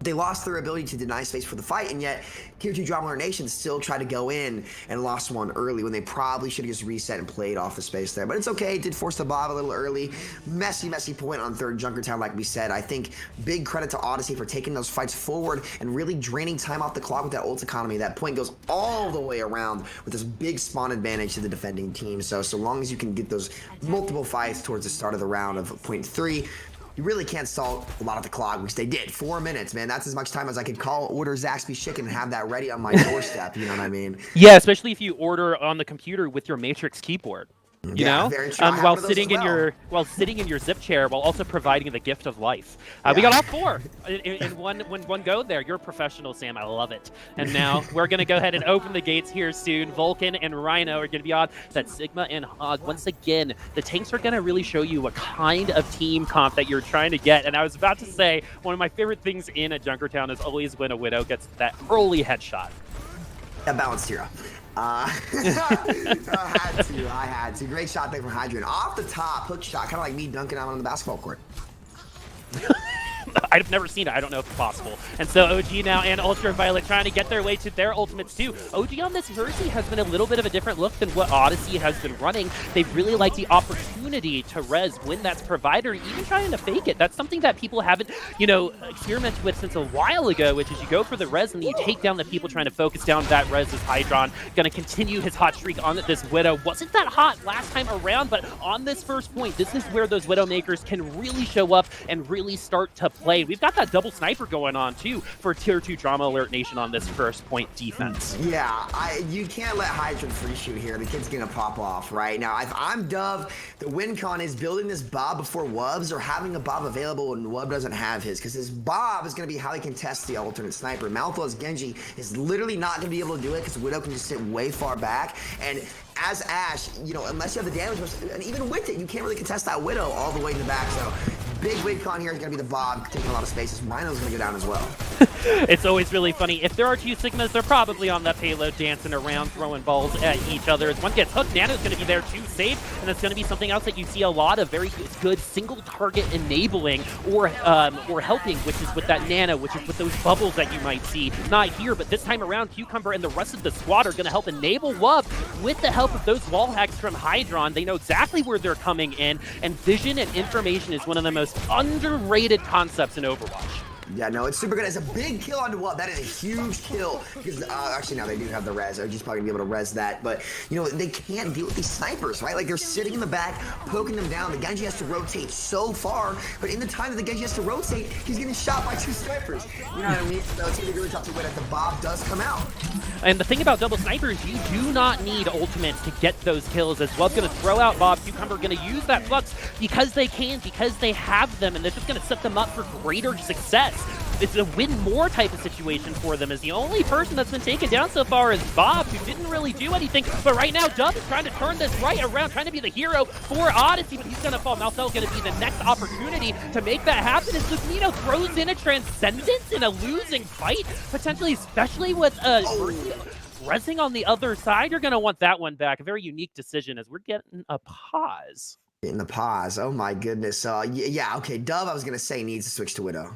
They lost their ability to deny space for the fight, and yet Tier 2 Drama Alert Nation still tried to go in and lost one early when they probably should have just reset and played off the space there. But it's okay, it did force the Bob a little early. Messy point on third Junkertown, like we said. I think big credit to Odyssey for taking those fights forward and really draining time off the clock with that ult economy. That point goes all the way around with this big spawn advantage to the defending team. So long as you can get those multiple fights towards the start of the round of point 3, you really can't stall a lot of the clock, which they did. 4 minutes, man. That's as much time as I could order Zaxby chicken and have that ready on my doorstep. You know what I mean? Yeah, especially if you order on the computer with your Matrix keyboard. You know, very true. while sitting in your zip chair, while also providing the gift of life. We got all 4 in one go there. You're a professional, Sam. I love it. And now we're gonna go ahead and open the gates here soon. Vulcan and Rhino are gonna be on that Sigma and Hog. Once again, the tanks are gonna really show you what kind of team comp that you're trying to get. And I was about to say, one of my favorite things in a Junkertown is always when a Widow gets that early headshot. A balanced hero. I had to. Great shot there from Hydron. Off the top, hook shot, kind of like me dunking out on the basketball court. I've never seen it. I don't know if it's possible. And so OG now and Ultraviolet trying to get their way to their ultimates too. OG on this Mercy has been a little bit of a different look than what Odyssey has been running. They really like the opportunity to res when that's provided, or even trying to fake it. That's something that people haven't, experimented with since a while ago, which is you go for the res and then you take down the people trying to focus down that res as Hydron. Going to continue his hot streak on this Widow. Wasn't that hot last time around, but on this first point, this is where those Widowmakers can really show up and really start to play. We've got that double sniper going on too for Tier 2 Drama Alert Nation on this first point defense. Yeah, you can't let Hydron free shoot here. The kid's gonna pop off right now. If I'm Dove, the win con is building this Bob before Wubs, or having a Bob available when Wub doesn't have his, because his Bob is gonna be how he can test the alternate sniper. Malthus Genji is literally not gonna be able to do it because Widow can just sit way far back, and as Ashe, unless you have the damage, and even with it, you can't really contest that Widow all the way in the back. So big win con here is going to be the Bob, taking a lot of spaces. Rhino's going to go down as well. It's always really funny. If there are 2 Sigmas, they're probably on that payload dancing around, throwing balls at each other. As one gets hooked, Nano's going to be there too safe, and that's going to be something else that you see a lot of very good single target enabling or helping, which is with that Nano, which is with those bubbles that you might see. Not here, but this time around, Cucumber and the rest of the squad are going to help enable Wub with the help of those wall hacks from Hydron. They know exactly where they're coming in, and vision and information is one of the most underrated concepts in Overwatch. Yeah, no, it's super good. It's a big kill onto what? That is a huge kill. Because actually, now they do have the res. They're just probably gonna be able to res that. But you know, they can't deal with these snipers, right? Like they're sitting in the back, poking them down. The Genji has to rotate so far, but in the time that the Genji has to rotate, he's getting shot by 2 snipers. You know what I mean? So it's gonna be really tough to win if the Bob does come out. And the thing about double snipers, you do not need ultimates to get those kills. As well, going to throw out Bob. Cucumber going to use that flux because they can, because they have them, and they're just going to set them up for greater success. It's a win more type of situation for them, as the only person that's been taken down so far is Bob, who didn't really do anything. But right now, Dub is trying to turn this right around, trying to be the hero for Odyssey, but he's going to fall. Malthel's going to be the next opportunity to make that happen, as Lugmino throws in a Transcendence in a losing fight, potentially, especially with Resing on the other side. You're going to want that one back. A very unique decision, as we're getting a pause. In the pause. Oh my goodness. Yeah, okay. Dub, I was going to say, needs to switch to Widow.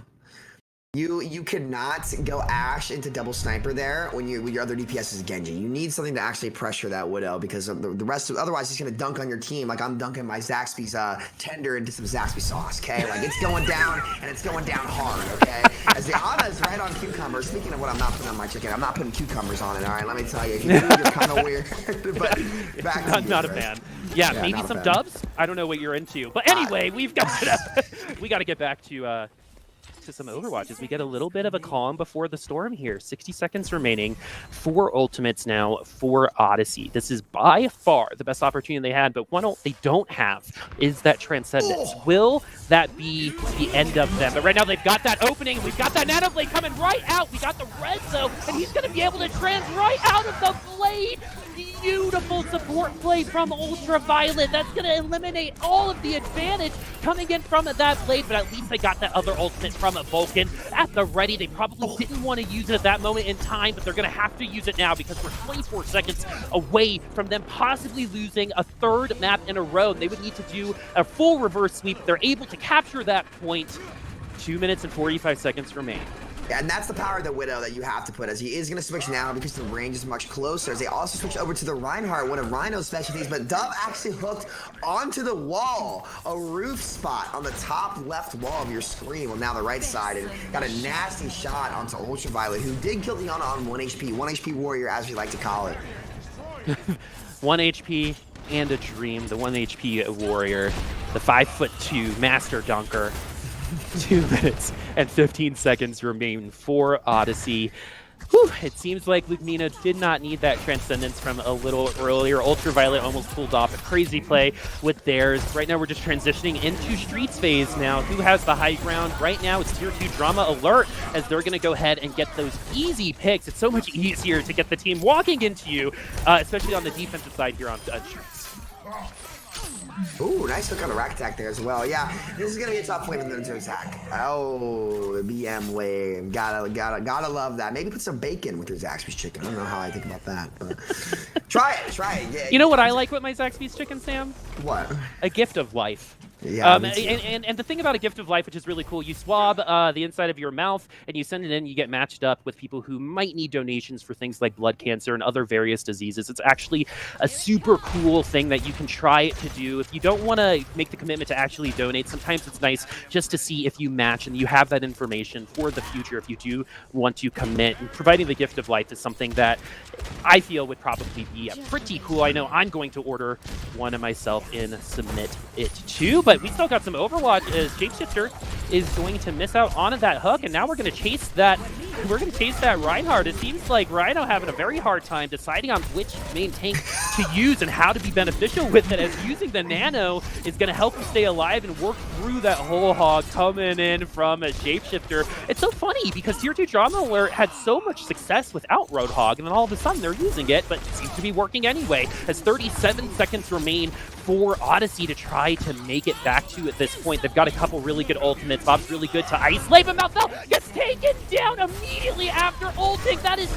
You could not go Ashe into double sniper there when your other DPS is Genji. You need something to actually pressure that Widow, because of the rest of, otherwise he's gonna dunk on your team like I'm dunking my Zaxby's tender into some Zaxby sauce. Okay, like it's going down and it's going down hard. Okay, as the Ana is right on cucumber. Speaking of what I'm not putting on my chicken, I'm not putting cucumbers on it. All right, let me tell you, if you do, you're kind of weird. But back to not a fan. Yeah, maybe some dubs. I don't know what you're into, but anyway, we got to get back to some Overwatch as we get a little bit of a calm before the storm here. 60 seconds remaining. 4 ultimates now for Odyssey. This is by far the best opportunity they had, but one ult they don't have is that Transcendence. Will that be the end of them? But right now they've got that opening. We've got that Nanoblade coming right out. We got the res though, and he's going to be able to trans right out of the blade. Beautiful support play from Ultraviolet. That's going to eliminate all of the advantage coming in from that blade, but at least they got that other ultimate from Vulcan at the ready. They probably didn't want to use it at that moment in time, but they're going to have to use it now because we're 24 seconds away from them possibly losing a 3rd map in a row. They would need to do a full reverse sweep. They're able to capture that point. 2 minutes and 45 seconds remain. Yeah, and that's the power of the Widow that you have to put, as he is going to switch now because the range is much closer. As they also switch over to the Reinhardt, one of Rhino's specialties, but Dub actually hooked onto the wall, a roof spot on the top left wall of your screen. Well, now the right side, and got a nasty shot onto Ultraviolet, who did kill the Ana on 1 HP. 1 HP warrior, as we like to call it. 1 HP and a dream. The 1 HP warrior, the 5'2" master dunker. 2 minutes and 15 seconds remain for Odyssey. Whew, it seems like Lugmino did not need that Transcendence from a little earlier. Ultraviolet almost pulled off a crazy play with theirs. Right now we're just transitioning into Streets phase now. Who has the high ground? Right now it's Tier 2 Drama Alert, as they're going to go ahead and get those easy picks. It's so much easier to get the team walking into you, especially on the defensive side here on Streets. Ooh, nice hook on the rack attack there as well. Yeah, this is gonna be a tough way for them to attack. Oh, the BM wave. Gotta love that. Maybe put some bacon with your Zaxby's chicken. I don't know how I think about that, but try it. Yeah. You know what I like with my Zaxby's chicken, Sam? What? A gift of life. Yeah, and the thing about a gift of life, which is really cool, you swab the inside of your mouth and you send it in. You get matched up with people who might need donations for things like blood cancer and other various diseases. It's actually a super cool thing that you can try to do. If you don't want to make the commitment to actually donate, sometimes it's nice just to see if you match and you have that information for the future if you do want to commit. And providing the gift of life is something that I feel would probably be pretty cool. I know I'm going to order one of myself and submit it to. But we still got some Overwatch, as Shapeshifter is going to miss out on that hook, and now we're going to chase that. We're going to chase that Reinhardt. It seems like Rhino having a very hard time deciding on which main tank to use and how to be beneficial with it, as using the Nano is going to help him stay alive and work through that whole hog coming in from a Shapeshifter. It's so funny because Tier 2 Drama Alert had so much success without Roadhog, and then all of a sudden they're using it, but it seems to be working anyway, as 37 seconds remain for Odyssey to try to make it back to at this point. They've got a couple really good ultimates. Bob's really good to isolate, but Malthel gets taken down immediately after ulting. That is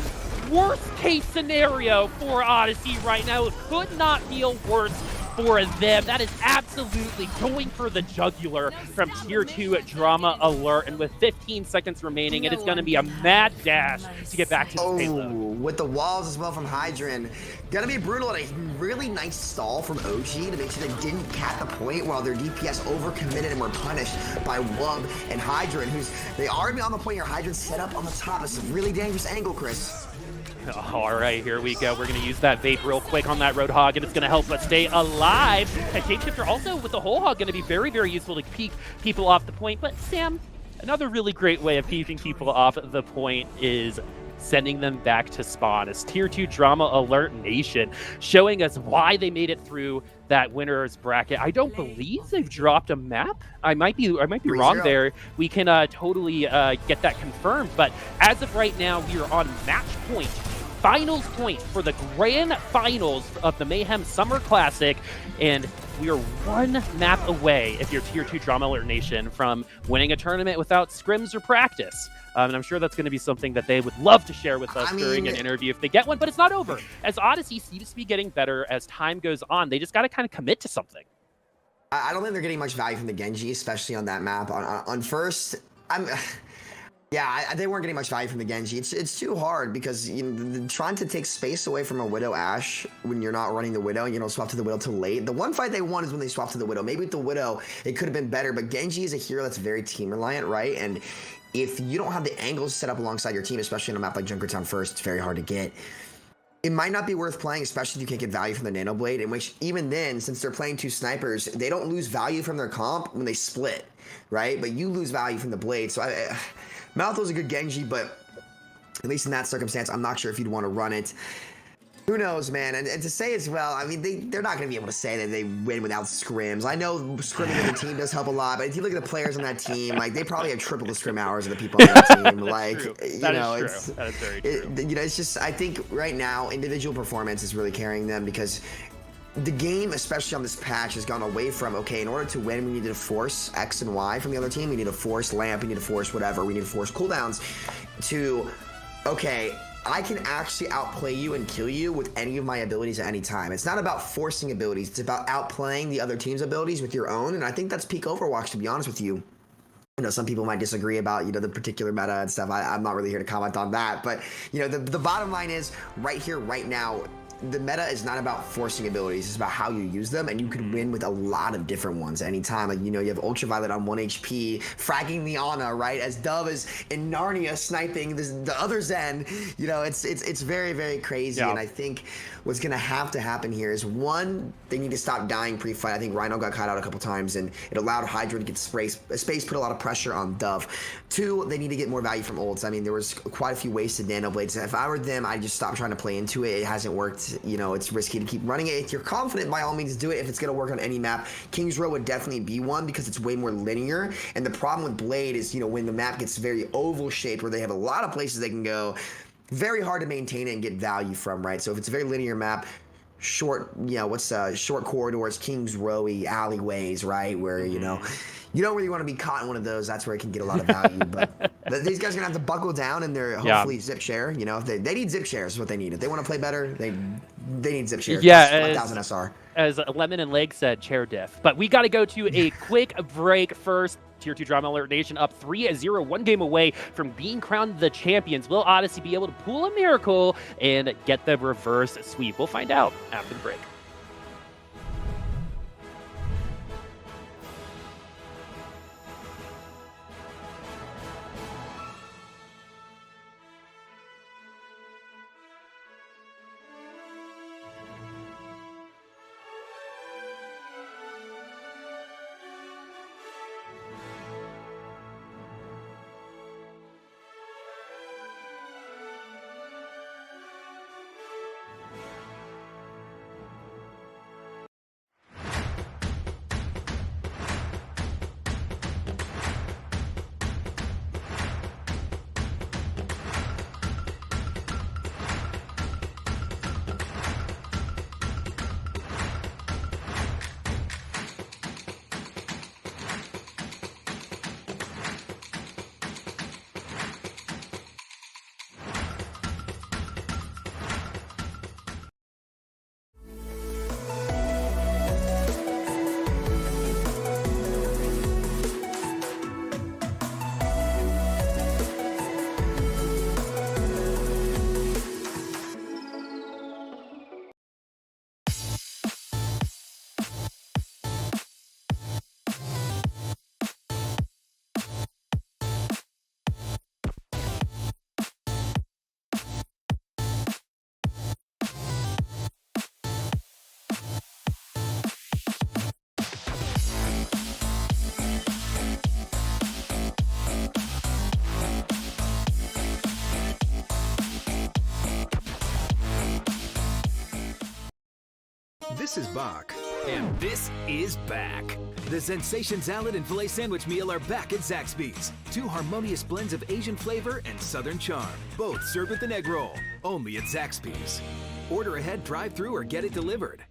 worst case scenario for Odyssey right now. It could not feel worse for them. That is absolutely going for the jugular from Tier 2 Drama Alert. And with 15 seconds remaining, it is going to be a mad dash to get back to the payload. With the walls as well from Hydran. Gonna be brutal, and a really nice stall from OG to make sure they didn't cap the point while their DPS overcommitted and were punished by Wub and Hydran, they are gonna be on the point here. Hydran set up on the top. It's a really dangerous angle, Chris. All right, here we go. We're going to use that vape real quick on that Roadhog, and it's going to help us stay alive. And Shapeshifter also with the whole hog going to be very, very useful to peek people off the point. But Sam, another really great way of keeping people off the point is sending them back to spawn as Tier 2 Drama Alert Nation, showing us why they made it through that winner's bracket. I don't believe they've dropped a map. I might be wrong there. We can totally get that confirmed. But as of right now, we are on match point, finals point for the grand finals of the Mayhem Summer Classic, and we are one map away, if you're Tier 2 Drama Alert Nation, from winning a tournament without scrims or practice. And I'm sure that's going to be something that they would love to share with us during an interview if they get one, but it's not over. As Odyssey seems to be getting better as time goes on, they just got to kind of commit to something. I don't think they're getting much value from the Genji, especially on that map. On first, they weren't getting much value from the Genji. It's too hard because trying to take space away from a Widow Ashe when you're not running the Widow and you don't swap to the Widow till late. The one fight they won is when they swapped to the Widow. Maybe with the Widow, it could have been better, but Genji is a hero that's very team reliant, right? And if you don't have the angles set up alongside your team, especially on a map like Junkertown First, it's very hard to get. It might not be worth playing, especially if you can't get value from the Nano Blade, in which even then, since they're playing two snipers, they don't lose value from their comp when they split, right? But you lose value from the Blade. So Maltho's a good Genji, but at least in that circumstance, I'm not sure if you'd want to run it. Who knows, man? And to say as well, I mean, they're not going to be able to say that they win without scrims. I know scrimming in the team does help a lot, but if you look at the players on that team, like, they probably have triple the scrim hours of the people on that team. Like, That is very true. It's just, I think right now, individual performance is really carrying them because the game, especially on this patch, has gone away from, okay, in order to win, we need to force X and Y from the other team. We need to force lamp. We need to force whatever. We need to force cooldowns to, okay, I can actually outplay you and kill you with any of my abilities at any time. It's not about forcing abilities. It's about outplaying the other team's abilities with your own. And I think that's peak Overwatch, to be honest with you. You know, some people might disagree about, the particular meta and stuff. I'm not really here to comment on that. But, the bottom line is right here, right now, the meta is not about forcing abilities. It's about how you use them, and you can win with a lot of different ones anytime. Like, you have Ultraviolet on 1 HP, fragging the Ana, right? As Dove is in Narnia sniping the other Zen. It's very, very crazy. Yeah. And I think what's going to have to happen here is, one, they need to stop dying pre-fight. I think Rhino got caught out a couple times, and it allowed Hydra to get space, put a lot of pressure on Dove. Two, they need to get more value from ults. I mean, there was quite a few wasted Nano Blades. If I were them, I'd just stop trying to play into it. It hasn't worked. It's risky to keep running it. If you're confident, by all means, do it. If it's going to work on any map, King's Row would definitely be one because it's way more linear. And the problem with Blade is, when the map gets very oval shaped, where they have a lot of places they can go, very hard to maintain it and get value from, right? So if it's a very linear map, short, short corridors, King's Row-y alleyways, right? Where, you don't really want to be caught in one of those. That's where it can get a lot of value. But these guys are going to have to buckle down and they're hopefully zip share. If they need zip shares is what they need. If they want to play better, they need zip shares. Yeah, 5,000 SR. As Lemon and Leg said, chair diff. But we got to go to a quick break first. Tier 2 Drama Alert Nation up 3-0, one game away from being crowned the champions. Will Odyssey be able to pull a miracle and get the reverse sweep? We'll find out after the break. This is Bach. And this is back. The Sensation Salad and Filet Sandwich Meal are back at Zaxby's. 2 harmonious blends of Asian flavor and Southern charm. Both served with an egg roll. Only at Zaxby's. Order ahead, drive-thru, or get it delivered.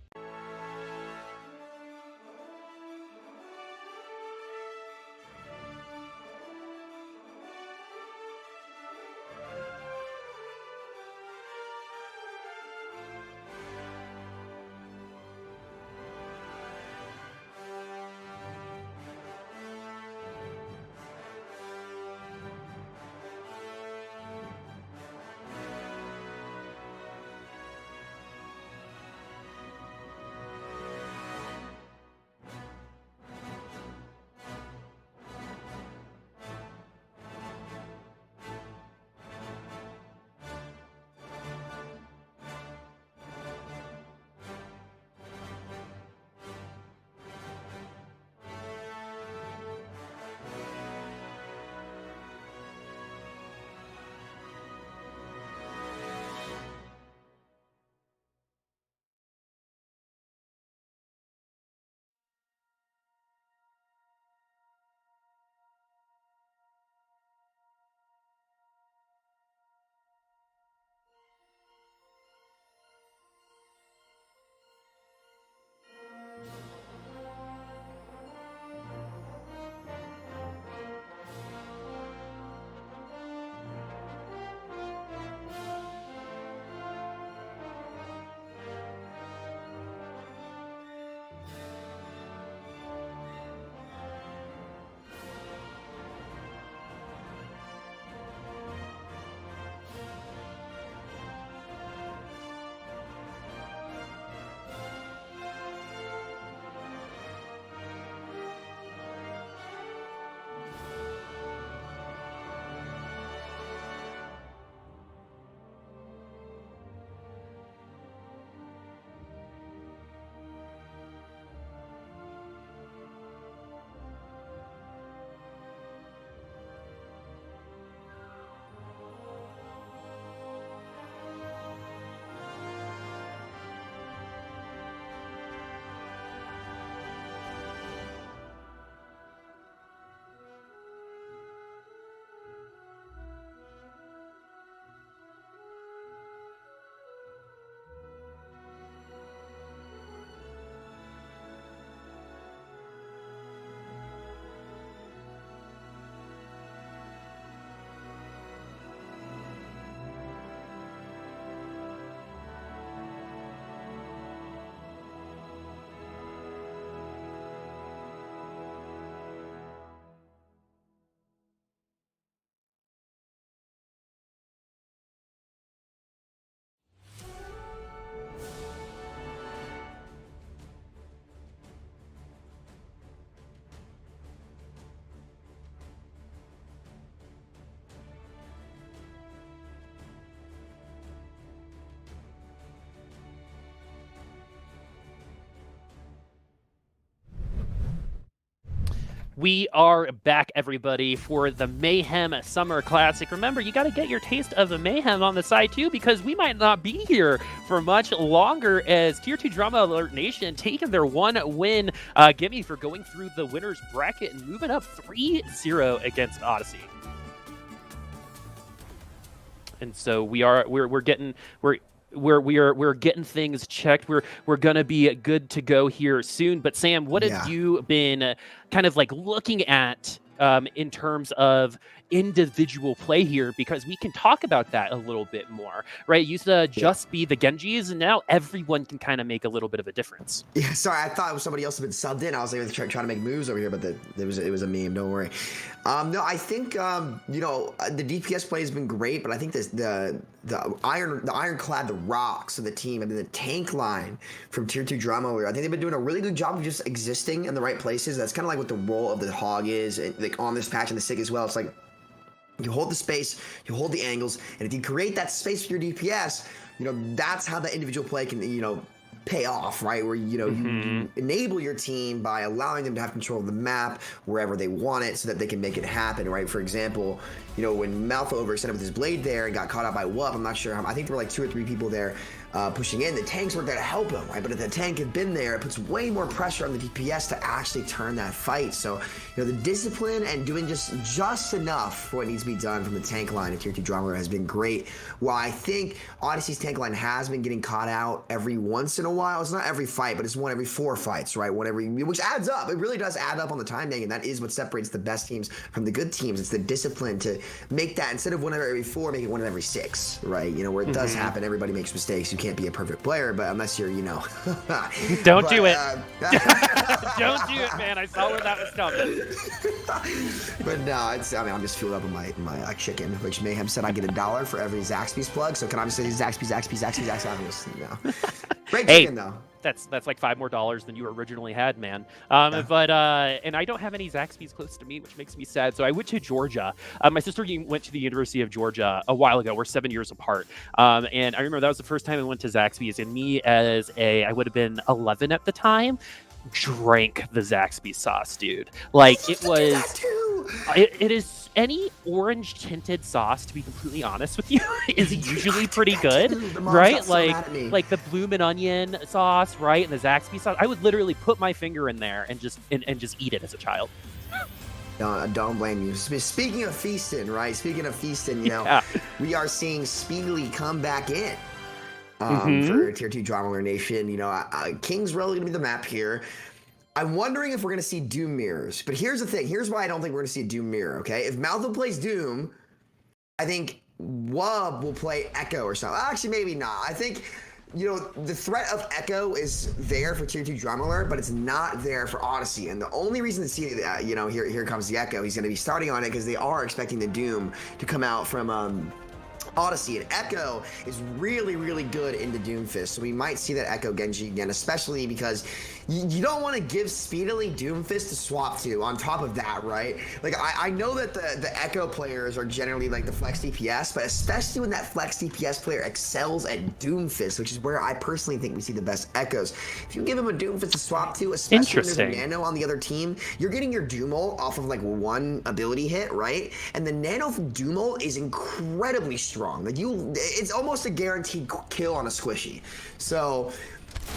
We are back, everybody, for the Mayhem Summer Classic. Remember, you got to get your taste of the Mayhem on the side, too, because we might not be here for much longer as Tier 2 Drama Alert Nation taking their one win gimme for going through the winner's bracket and moving up 3-0 against Odyssey. And so we're getting things checked. We're gonna be good to go here soon. But Sam, what have you been kind of like looking at in terms of individual play here? Because we can talk about that a little bit more, right? It used to just be the Genjis, and now everyone can kind of make a little bit of a difference. Yeah, sorry, I thought it was somebody else had been subbed in. I was like trying to make moves over here, but it was a meme. Don't worry. No, I think the DPS play has been great, but I think the ironclad, the rocks of the team, I mean the tank line from Tier 2 Drama, I think they've been doing a really good job of just existing in the right places. That's kind of like what the role of the Hog is, like on this patch and the Sig as well. It's like you hold the space, you hold the angles, and if you create that space for your DPS, that's how the individual play can, pay off, right? Where, you enable your team by allowing them to have control of the map wherever they want it so that they can make it happen, right? For example, when Malfa overextended with his blade there and got caught out by Wup, I'm not sure how, I think there were like 2 or 3 people there. pushing in. The tanks were going to help him, right? But if the tank had been there, it puts way more pressure on the DPS to actually turn that fight. So, the discipline and doing just enough for what needs to be done from the tank line of Tier 2 Drama has been great. While I think Odyssey's tank line has been getting caught out every once in a while. It's not every fight, but it's one every 4 fights, right? Which adds up. It really does add up on the timing, and that is what separates the best teams from the good teams. It's the discipline to make that, instead of one every 4, make it one every 6, right? Where it does happen, everybody makes mistakes. You can't be a perfect player, but unless you're, Don't do it. Don't do it, man. I saw where that was coming. But no, I'm just fueled up with my chicken, which Mayhem said I get $1 for every Zaxby's plug. So can I just say Zaxby? Great chicken, though. That's like $5 more than you originally had, man. But and I don't have any Zaxby's close to me, which makes me sad. So I went to Georgia. My sister went to the University of Georgia a while ago. We're 7 years apart. And I remember that was the first time I went to Zaxby's, and me I would have been 11 at the time, drank the Zaxby sauce, dude. Like, it was, it is, any orange tinted sauce, to be completely honest with you, is usually pretty good, right? Like the bloomin' onion sauce, right? And the Zaxby sauce. I would literally put my finger in there and just eat it as a child. Don't blame you. Speaking of feasting, right? We are seeing Speedily come back in for Tier 2 Drama Lord Nation. King's Row is going to be the map here. I'm wondering if we're going to see Doom mirrors. But here's the thing. Here's why I don't think we're going to see a Doom mirror, okay? If Malthus plays Doom, I think Wub will play Echo or something. Actually, maybe not. I think, the threat of Echo is there for Tier 2 Drama Alert, but it's not there for Odyssey. And the only reason to see that, here comes the Echo. He's going to be starting on it because they are expecting the Doom to come out from Odyssey, and Echo is really, really good into Doomfist, so we might see that Echo Genji again, especially because you don't want to give Speedily Doomfist to swap to on top of that, right? Like, I know that the Echo players are generally like the flex DPS, but especially when that flex DPS player excels at Doomfist, which is where I personally think we see the best Echoes. If you give him a Doomfist to swap to, especially when there's a Nano on the other team, you're getting your Doom ult off of like one ability hit, right? And the Nano from Doom ult is incredibly strong. Like, it's almost a guaranteed kill on a squishy. So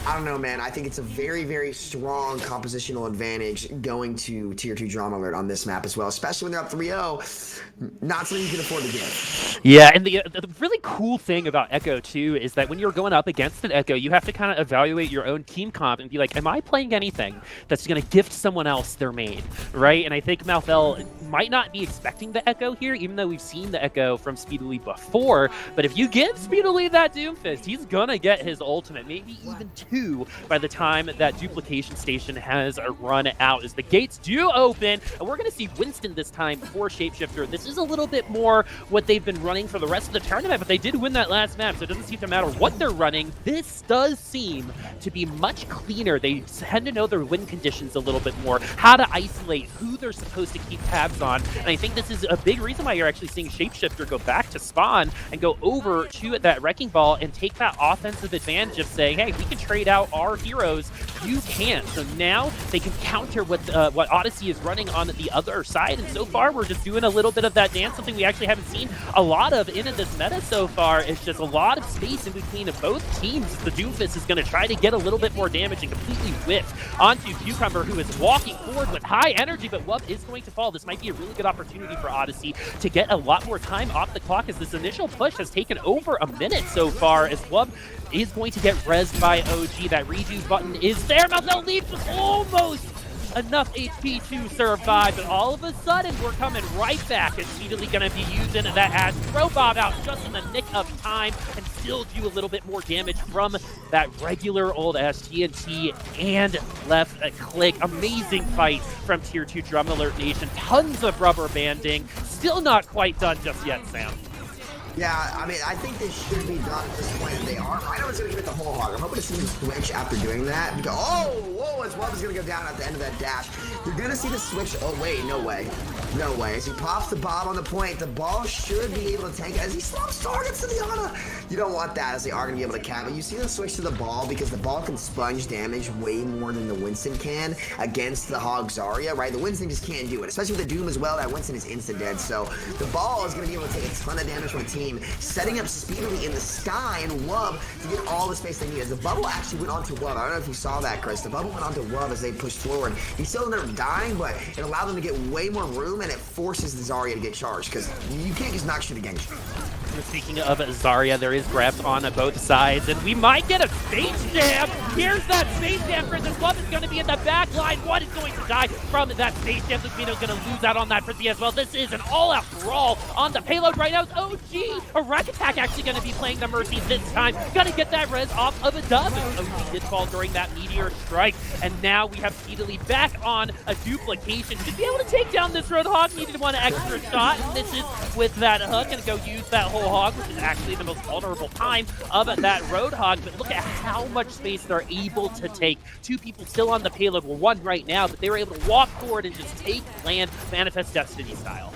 I don't know, man. I think it's a very, very strong compositional advantage going to Tier 2 Drama Alert on this map as well, especially when they're up 3-0. Not something you can afford to give. Yeah, and the really cool thing about Echo, too, is that when you're going up against an Echo, you have to kind of evaluate your own team comp and be like, am I playing anything that's going to gift someone else their main, right? And I think Malthus might not be expecting the Echo here, even though we've seen the Echo from Speedily before. But if you give Speedily that Doomfist, he's going to get his ultimate, maybe even 2 by the time that duplication station has run out, as the gates do open, and we're going to see Winston this time for Shapeshifter. This is a little bit more what they've been running for the rest of the tournament, but they did win that last map, so it doesn't seem to matter what they're running. This does seem to be much cleaner. They tend to know their win conditions a little bit more, how to isolate, who they're supposed to keep tabs on, and I think this is a big reason why you're actually seeing Shapeshifter go back to spawn and go over to that Wrecking Ball and take that offensive advantage of saying, hey, we can trade out our heroes, you can't. So now they can counter what Odyssey is running on the other side, and so far we're just doing a little bit of that dance, something we actually haven't seen a lot of in this meta so far. It's just a lot of space in between of both teams. The Doomfist is going to try to get a little bit more damage and completely whip onto Cucumber, who is walking forward with high energy, but Wub is going to fall. This might be a really good opportunity for Odyssey to get a lot more time off the clock, as this initial push has taken over a minute so far, as Wub is going to get rezzed by OG. That redo button is there. Malthus leaves with almost enough HP to survive, but all of a sudden we're coming right back. It's immediately going to be using that as Robot out just in the nick of time and still do a little bit more damage from that regular old STNT and left a click. Amazing fight from Tier 2 Drama Alert Nation. Tons of rubber banding. Still not quite done just yet, Sam. Yeah, I mean, I think they should be done at this point. They are. I know it's going to give it the whole hog. I'm hoping to see them switch after doing that. Because, whoa, as Wub is going to go down at the end of that dash. You're going to see the switch. Oh, wait, no way. No way. As he pops the bomb on the point, the ball should be able to tank it. As he slops targets to the Ana. You don't want that, as they are going to be able to cap it. You see the switch to the ball because the ball can sponge damage way more than the Winston can against the Hog Zarya, right? The Winston just can't do it. Especially with the Doom as well. That Winston is instant dead. So the ball is going to be able to take a ton of damage from the team, setting up speedily in the sky and Wub to get all the space they need. As the bubble actually went onto Wub, I don't know if you saw that, Chris. The bubble went onto Wub as they pushed forward. He still ended up dying, but it allowed them to get way more room, and it forces the Zarya to get charged, because you can't just not shoot a Genji. Speaking of Zarya, there is grabs on both sides, and we might get a Space Jam. Here's that Space Jam for this Love is going to be in the back line. One is going to die from that Space Jam. Lupino's going to lose out on that Frizzy as well. This is an all-out brawl on the payload right now. It's OG. A Rack Attack actually going to be playing the Mercy this time. Going to get that res off of a dub. OG did fall during that Meteor Strike, and now we have speedily back on a duplication. Should be able to take down this Roadhog. Needed one extra shot, and this is with that hook. Going to go use that whole hog, which is actually the most vulnerable time of that Roadhog. But look at how much space they're able to take. Two people still on the payload, well, one right now, but they were able to walk forward and just take land, Manifest Destiny style.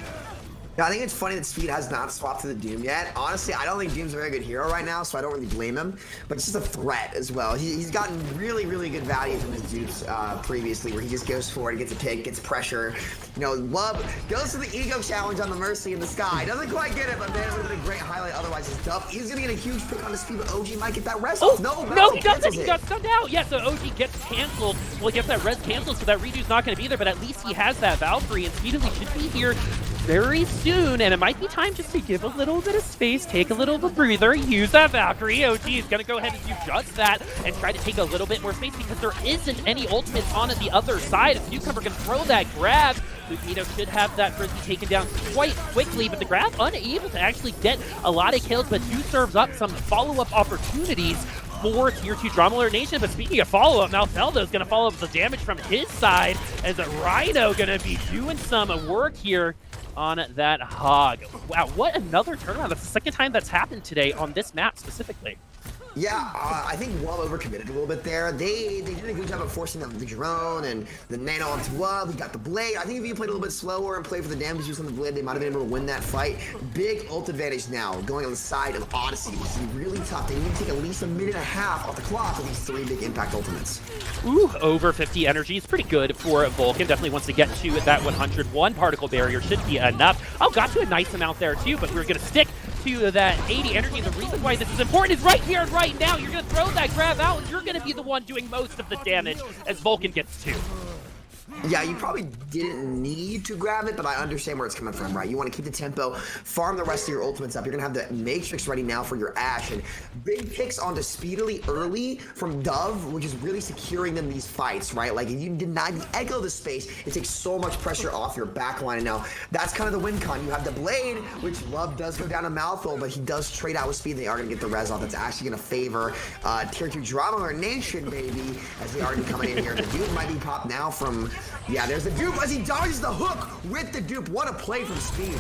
Yeah, I think it's funny that Speed has not swapped to the Doom yet. Honestly, I don't think Doom's a very good hero right now, so I don't really blame him. But it's just a threat as well. He's gotten really, really good value from his dupes previously, where he just goes forward, he gets a pick, gets pressure. You know, Love goes to the ego challenge on the Mercy in the sky. Doesn't quite get it, but man, it would have been a great highlight otherwise. His dub, he's going to get a huge pick on the Speed, but OG might get that res off. No, he doesn't. He got stunned out. Yeah, so OG gets canceled. Well, he gets that res canceled, so that redo's not going to be there, but at least he has that Valkyrie, and Speedily should be here very soon, and it might be time just to give a little bit of space, take a little of a breather, use that Valkyrie. OG is going to go ahead and do just that and try to take a little bit more space because there isn't any ultimates on the other side. If Newcomer can throw that grab, Lupino should have that Frizzy taken down quite quickly, but the grab unable to actually get a lot of kills, but do serves up some follow-up opportunities for Tier 2 Drama Alert Nation. But speaking of follow-up, Malfeldo is going to follow up with the damage from his side as a Rhino going to be doing some work here on that hog. Wow, what another turnaround. That's the second time that's happened today on this map specifically. Yeah, I think Wub overcommitted a little bit there. They did a good job of forcing the drone and the nano onto Wub. He got the blade. I think if he played a little bit slower and played for the damage use on the blade, they might have been able to win that fight. Big ult advantage now, going on the side of Odyssey, which is really tough. They need to take at least a minute and a half off the clock with these 3 big impact ultimates. Ooh, over 50 energy is pretty good for Vulcan. Definitely wants to get to that 101 particle barrier. Should be enough. Oh, got to a nice amount there too, but we're going to stick to that 80 energy. The reason why this is important is right here and right now. You're going to throw that grab out, and you're going to be the one doing most of the damage as Vulcan gets 2. Yeah, you probably didn't need to grab it, but I understand where it's coming from, right? You want to keep the tempo, farm the rest of your ultimates up. You're going to have the Matrix ready now for your Ashe, and big picks onto Speedily early from Dove, which is really securing them these fights, right? Like, if you deny the Echo the space, it takes so much pressure off your backline, and now that's kind of the win con. You have the Blade, which Love does go down a mouthful, but he does trade out with Speed. They are going to get the res off. That's actually going to favor Tier 2 Drama Alert Nation, baby, as they are going to be coming in here. The dude might be popped now from... Yeah, there's the dupe as he dodges the hook with the dupe. What a play from Speed.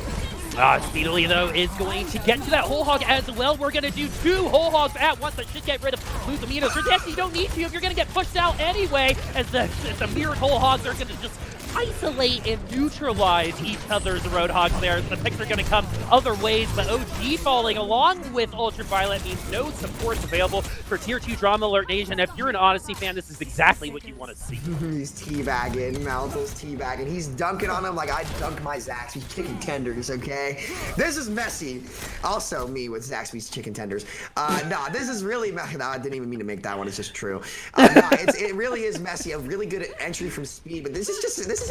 Speedily, though, is going to get to that whole hog as well. We're going to do 2 whole hogs at once. That should get rid of Luzaminos. For Destiny, you don't need to if you're going to get pushed out anyway, as the mirrored whole hogs are going to just isolate and neutralize each other's Roadhogs there. The picks are going to come other ways, but OG falling along with Ultraviolet means no supports available for Tier 2 Drama Alert Nation. If you're an Odyssey fan, this is exactly what you want to see. He's teabagging, Malthus teabagging. He's dunking on him like I dunk my Zaxby's chicken tenders, okay? This is messy. Also me with Zaxby's chicken tenders. Nah, this is really messy. No, I didn't even mean to make that one. It's just true. It really is messy. A really good entry from Speed, but this is just a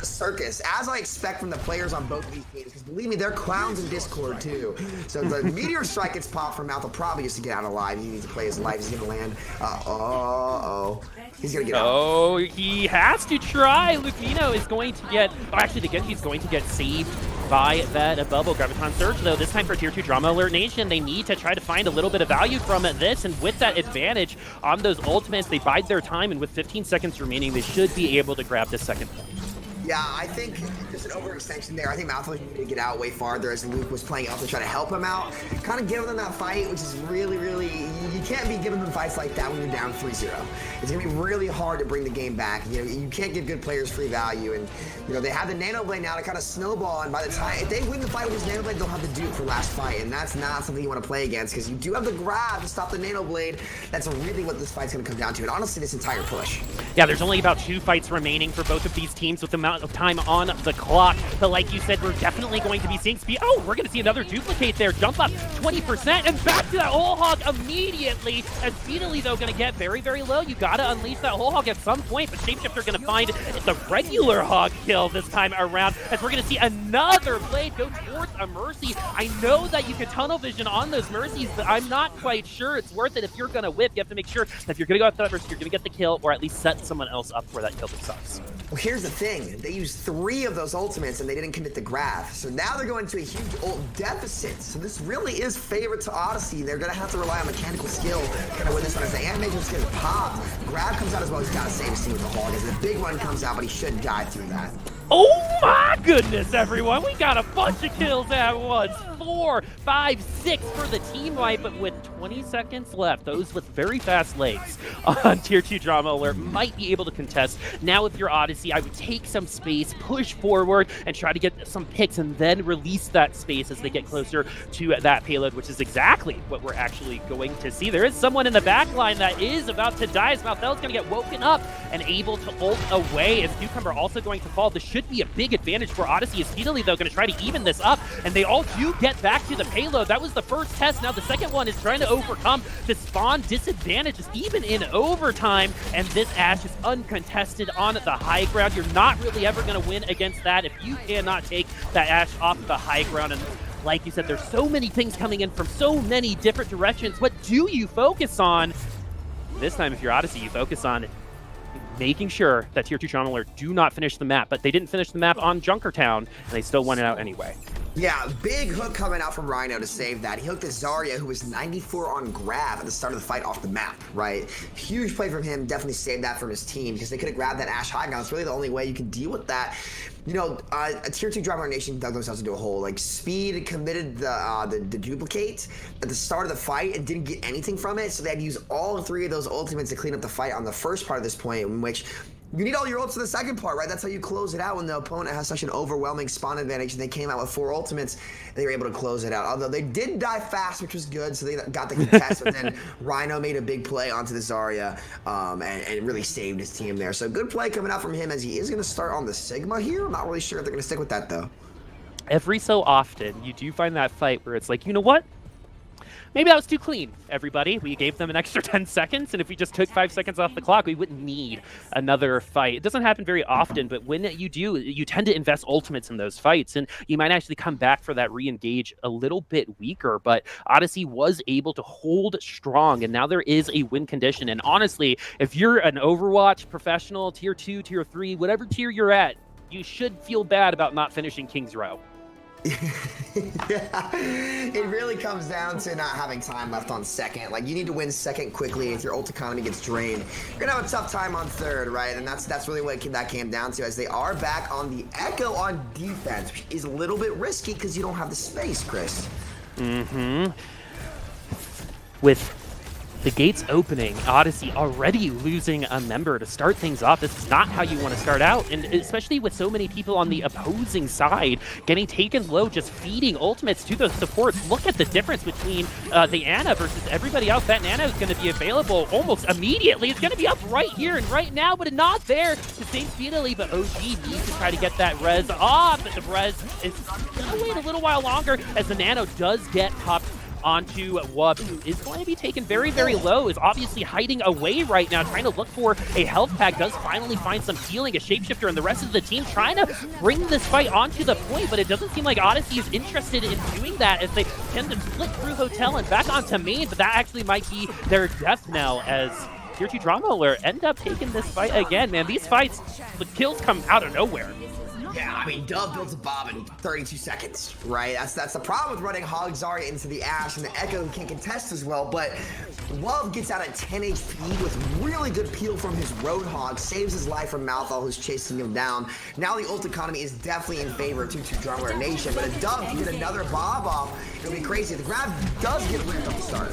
circus, as I expect from the players on both of these teams, because believe me, they're clowns in Discord too. So the Meteor Strike gets popped from Malthus probably just to get out alive. He needs to play his life. He's gonna land. He's gonna get out. Oh, he has to try. Lupino is going to get, he's going to get saved by that bubble. Graviton Surge, though, this time for Tier 2 Drama Alert Nation, they need to try to find a little bit of value from this, and with that advantage on those ultimates, they bide their time, and with 15 seconds remaining, they should be able to grab the second point. Yeah, I think just an overextension there. I think Malthus needed to get out way farther as Luke was playing out to try to help him out. Kind of giving them that fight, which is really, you can't be giving them fights like that when you're down 3-0. It's going to be really hard to bring the game back. You know, you can't give good players free value. And, you know, they have the Nano Blade now to kind of snowball. And by the time, if they win the fight with this Nano Blade, they'll have the Duke for last fight. And that's not something you want to play against because you do have the grab to stop the Nano Blade. That's really what this fight's going to come down to. And honestly, this entire push. Yeah, there's only about 2 fights remaining for both of these teams with the amount of time on the clock. But like you said, we're definitely going to be seeing speed. Oh, we're going to see another duplicate there. Jump up 20% and back to that whole hog immediately. As speedily, though, going to get very, very low. You got to unleash that whole hog at some point, but Shapeshifter going to find the regular hog kill this time around, as we're going to see another blade go towards a Mercy. I know that you can tunnel vision on those Mercies, but I'm not quite sure it's worth it. If you're going to whip, you have to make sure that if you're going to go after that Mercy, you're going to get the kill, or at least set someone else up for that kill themselves. Well, here's the thing. They used 3 of those ultimates and they didn't commit the graph. So now they're going to a huge ult deficit. So this really is favorite to Odyssey. They're going to have to rely on mechanical skill to kind of win this one. As the animation is getting popped, grab comes out as well. He's got to save his team with the hog. As the big one comes out, but he should die through that. Oh my goodness, everyone. We got a bunch of kills at once. 4, 5, 6 for the team wipe, but with 20 seconds left, those with very fast legs on Tier 2 Drama Alert might be able to contest. Now with your Odyssey, I would take some space, push forward, and try to get some picks, and then release that space as they get closer to that payload, which is exactly what we're actually going to see. There is someone in the back line that is about to die, as Malthel's going to get woken up and able to ult away, as Newcomer also going to fall. This should be a big advantage for Odyssey. Is speedily, though, going to try to even this up, and they all do get back to the payload. That was the first test. Now the second one is trying to overcome the spawn disadvantages, even in overtime, and this Ashe is uncontested on the high ground. You're not really ever going to win against that if you cannot take that Ashe off the high ground. And like you said, there's so many things coming in from so many different directions. What do you focus on? This time, if you're Odyssey, you focus on making sure that Tier 2 Trauma Alert do not finish the map, but they didn't finish the map on Junkertown, and they still won it out anyway. Yeah, big hook coming out from Rhino to save that. He hooked a Zarya, who was 94 on grab at the start of the fight, off the map, right? Huge play from him, definitely saved that from his team, because they could have grabbed that Ashe high ground. It's really the only way you can deal with that. You know, a Tier 2 Drama Nation dug themselves into a hole. Like, Speed committed the duplicate at the start of the fight and didn't get anything from it, so they had to use all 3 of those ultimates to clean up the fight on the first part of this point, in which you need all your ults in the second part, right? That's how you close it out when the opponent has such an overwhelming spawn advantage, and they came out with 4 ultimates, and they were able to close it out. Although they did die fast, which was good, so they got the contest, but then Rhino made a big play onto the Zarya, and really saved his team there. So good play coming out from him, as he is going to start on the Sigma here. I'm not really sure if they're going to stick with that, though. Every so often, you do find that fight where it's like, you know what? Maybe that was too clean, everybody. We gave them an extra 10 seconds, and if we just took 5 seconds off the clock, we wouldn't need another fight. It doesn't happen very often, but when you do, you tend to invest ultimates in those fights, and you might actually come back for that re-engage a little bit weaker, but Odyssey was able to hold strong, and now there is a win condition. And honestly, if you're an Overwatch professional, Tier 2, Tier 3, whatever tier you're at, you should feel bad about not finishing King's Row. Yeah, it really comes down to not having time left on second. Like, you need to win second quickly. If your ult economy gets drained, you're gonna have a tough time on third, right? And that's really what that came down to, as they are back on the Echo on defense, which is a little bit risky because you don't have the space, Chris. With the gates opening, Odyssey already losing a member to start things off. This is not how you want to start out, and especially with so many people on the opposing side getting taken low, just feeding ultimates to those supports. Look at the difference between the Ana versus everybody else. That Ana is going to be available almost immediately. It's going to be up right here and right now, but not there to save speedily. But OG needs to try to get that res off, but the res is going to wait a little while longer, as the Nano does get popped onto Wub, who is going to be taken very, very low, is obviously hiding away right now, trying to look for a health pack, does finally find some healing. A Shapeshifter and the rest of the team trying to bring this fight onto the point, but it doesn't seem like Odyssey is interested in doing that, as they tend to split through Hotel and back onto main, but that actually might be their death knell, as Tier 2 Drama Alert end up taking this fight again. Man, these fights, the kills come out of nowhere. Yeah, I mean, Dove builds a bomb in 32 seconds, right? That's the problem with running Hog Zarya into the Ashe, and the Echo can't contest as well, but Love gets out at 10 HP with really good peel from his Roadhog, saves his life from Malthal, who's chasing him down. Now the ult economy is definitely in favor of 2-2 Drummer Nation, but a Dove can get another bomb off. It'll be crazy. The grab does get ripped on the start.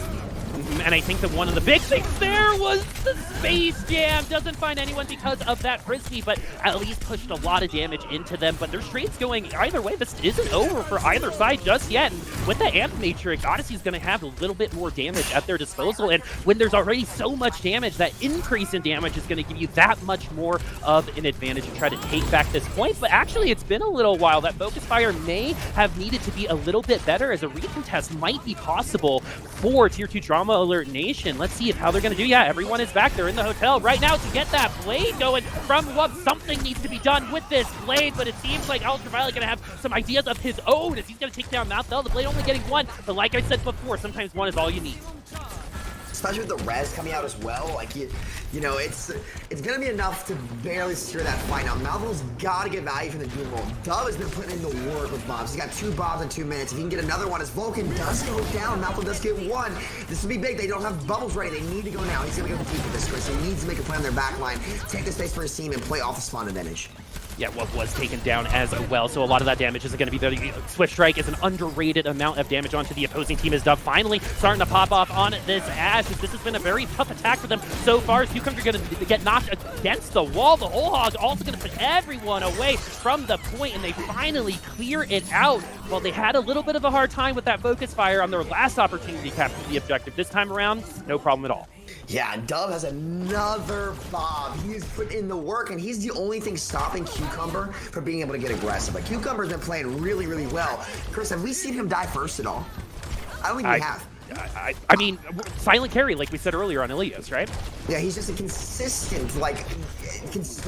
And I think that one of the big things there was the Space Jam. Doesn't find anyone because of that Frisbee, but at least pushed a lot of damage into them. But their straight's going either way. This isn't over for either side just yet. And with the Amp Matrix, Odyssey's going to have a little bit more damage at their disposal. And when there's already so much damage, that increase in damage is going to give you that much more of an advantage to try to take back this point. But actually, it's been a little while. That Focus Fire may have needed to be a little bit better, as a recontest might be possible for Tier 2 Drama Alert Nation. Let's see how they're going to do. Yeah, everyone is back. They're in the hotel right now to get that blade going from Wub. Something needs to be done with this blade, but it seems like Ultraviolet going to have some ideas of his own as he's going to take down Malthel. The blade only getting one, but like I said before, sometimes one is all you need. Especially with the res coming out as well, like you know, it's gonna be enough to barely secure that fight. Now Malthel's got to get value from the Doom roll. Dove has been putting in the work with bombs. He's got 2 bombs in 2 minutes. If he can get another one, as Vulcan does go down, Malthel does get 1. This would be big. They don't have bubbles ready. They need to go now. He's gonna go deep with this, Chris. He needs to make a play on their back line, take the space for his team, and play off the spawn advantage. Yeah, Wub was taken down as well, so a lot of that damage is going to be the Swift Strike is an underrated amount of damage onto the opposing team, as Dove finally starting to pop off on this Ash. This has been a very tough attack for them so far. Cucumber going to get knocked against the wall. The Whole Hog also going to put everyone away from the point, and they finally clear it out. Well, they had a little bit of a hard time with that Focus Fire on their last opportunity to capture the objective. This time around, no problem at all. Yeah, Dove has another bomb. He's put in the work, and he's the only thing stopping Cucumber from being able to get aggressive. But Cucumber's been playing really, really well. Chris, have we seen him die first at all? I don't think we have. I mean, silent carry, like we said earlier on Ilios, right? Yeah, he's just a consistent, like,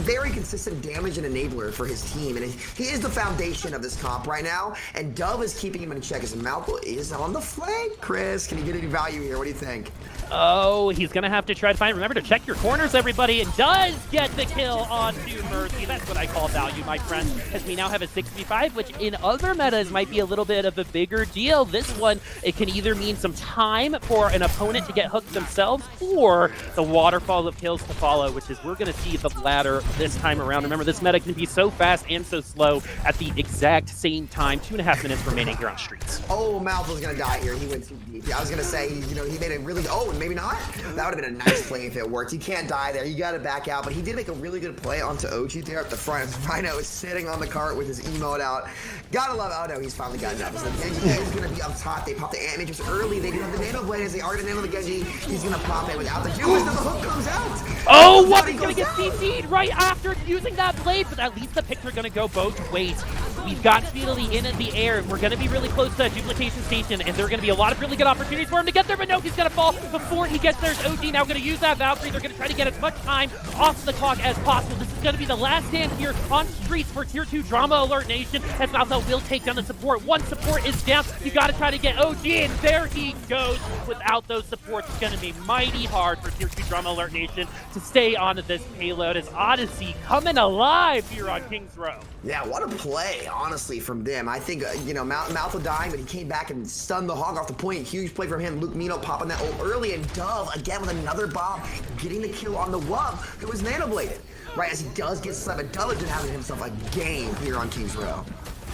very consistent damage and enabler for his team. And he is the foundation of this comp right now. And Dove is keeping him in check as Malthel is on the flank. Chris, can you get any value here? What do you think? Oh, he's going to have to try to find... Remember to check your corners, everybody, and does get the kill onto Mercy. That's what I call value, my friend, as we now have a 6v5, which in other metas might be a little bit of a bigger deal. This one, it can either mean some time for an opponent to get hooked themselves, or the waterfall of kills to follow, which is we're going to see the latter this time around. Remember, this meta can be so fast and so slow at the exact same time. 2.5 minutes remaining here on Streets. Oh, Malthel's going to die here. He went too deep. Yeah, I was going to say, you know, he made a really... Oh, maybe not. That would have been a nice play if it worked. You can't die there. You got to back out. But he did make a really good play onto OG there at the front. Rhino is sitting on the cart with his emote out. Gotta love it. Oh, no, he's finally gotten up. So the Genji is going to be up top. They pop the Ant Matrix early. They do have the Nano Blade as they are to nano the Genji. He's going to pop it without the Juice. The hook comes out. Oh, what? He's going to get CC'd right after using that blade. But at least the picks are going to go both ways. We've got Speedily in the air. We're going to be really close to that duplication station, and there are going to be a lot of really good opportunities for him to get there, but no, he's going to fall before he gets there. OG now going to use that Valkyrie. They're going to try to get as much time off the clock as possible. This is going to be the last stand here on Streets for Tier 2 Drama Alert Nation, as Malthel will take down the support. One support is down. You got to try to get OG, and there he goes. Without those supports, it's going to be mighty hard for Tier 2 Drama Alert Nation to stay on this payload, as Odyssey coming alive here on King's Row. Yeah, what a play, honestly, from them. I think, you know, Malthel dying, but he came back and stunned the Hog off the point. Huge play from him. Luke Mino popping that ult early, and Dove, again, with another bomb, getting the kill on the Wub, who was nano-bladed. Right, as he does get slept, but Dove did having himself a game here on King's Row.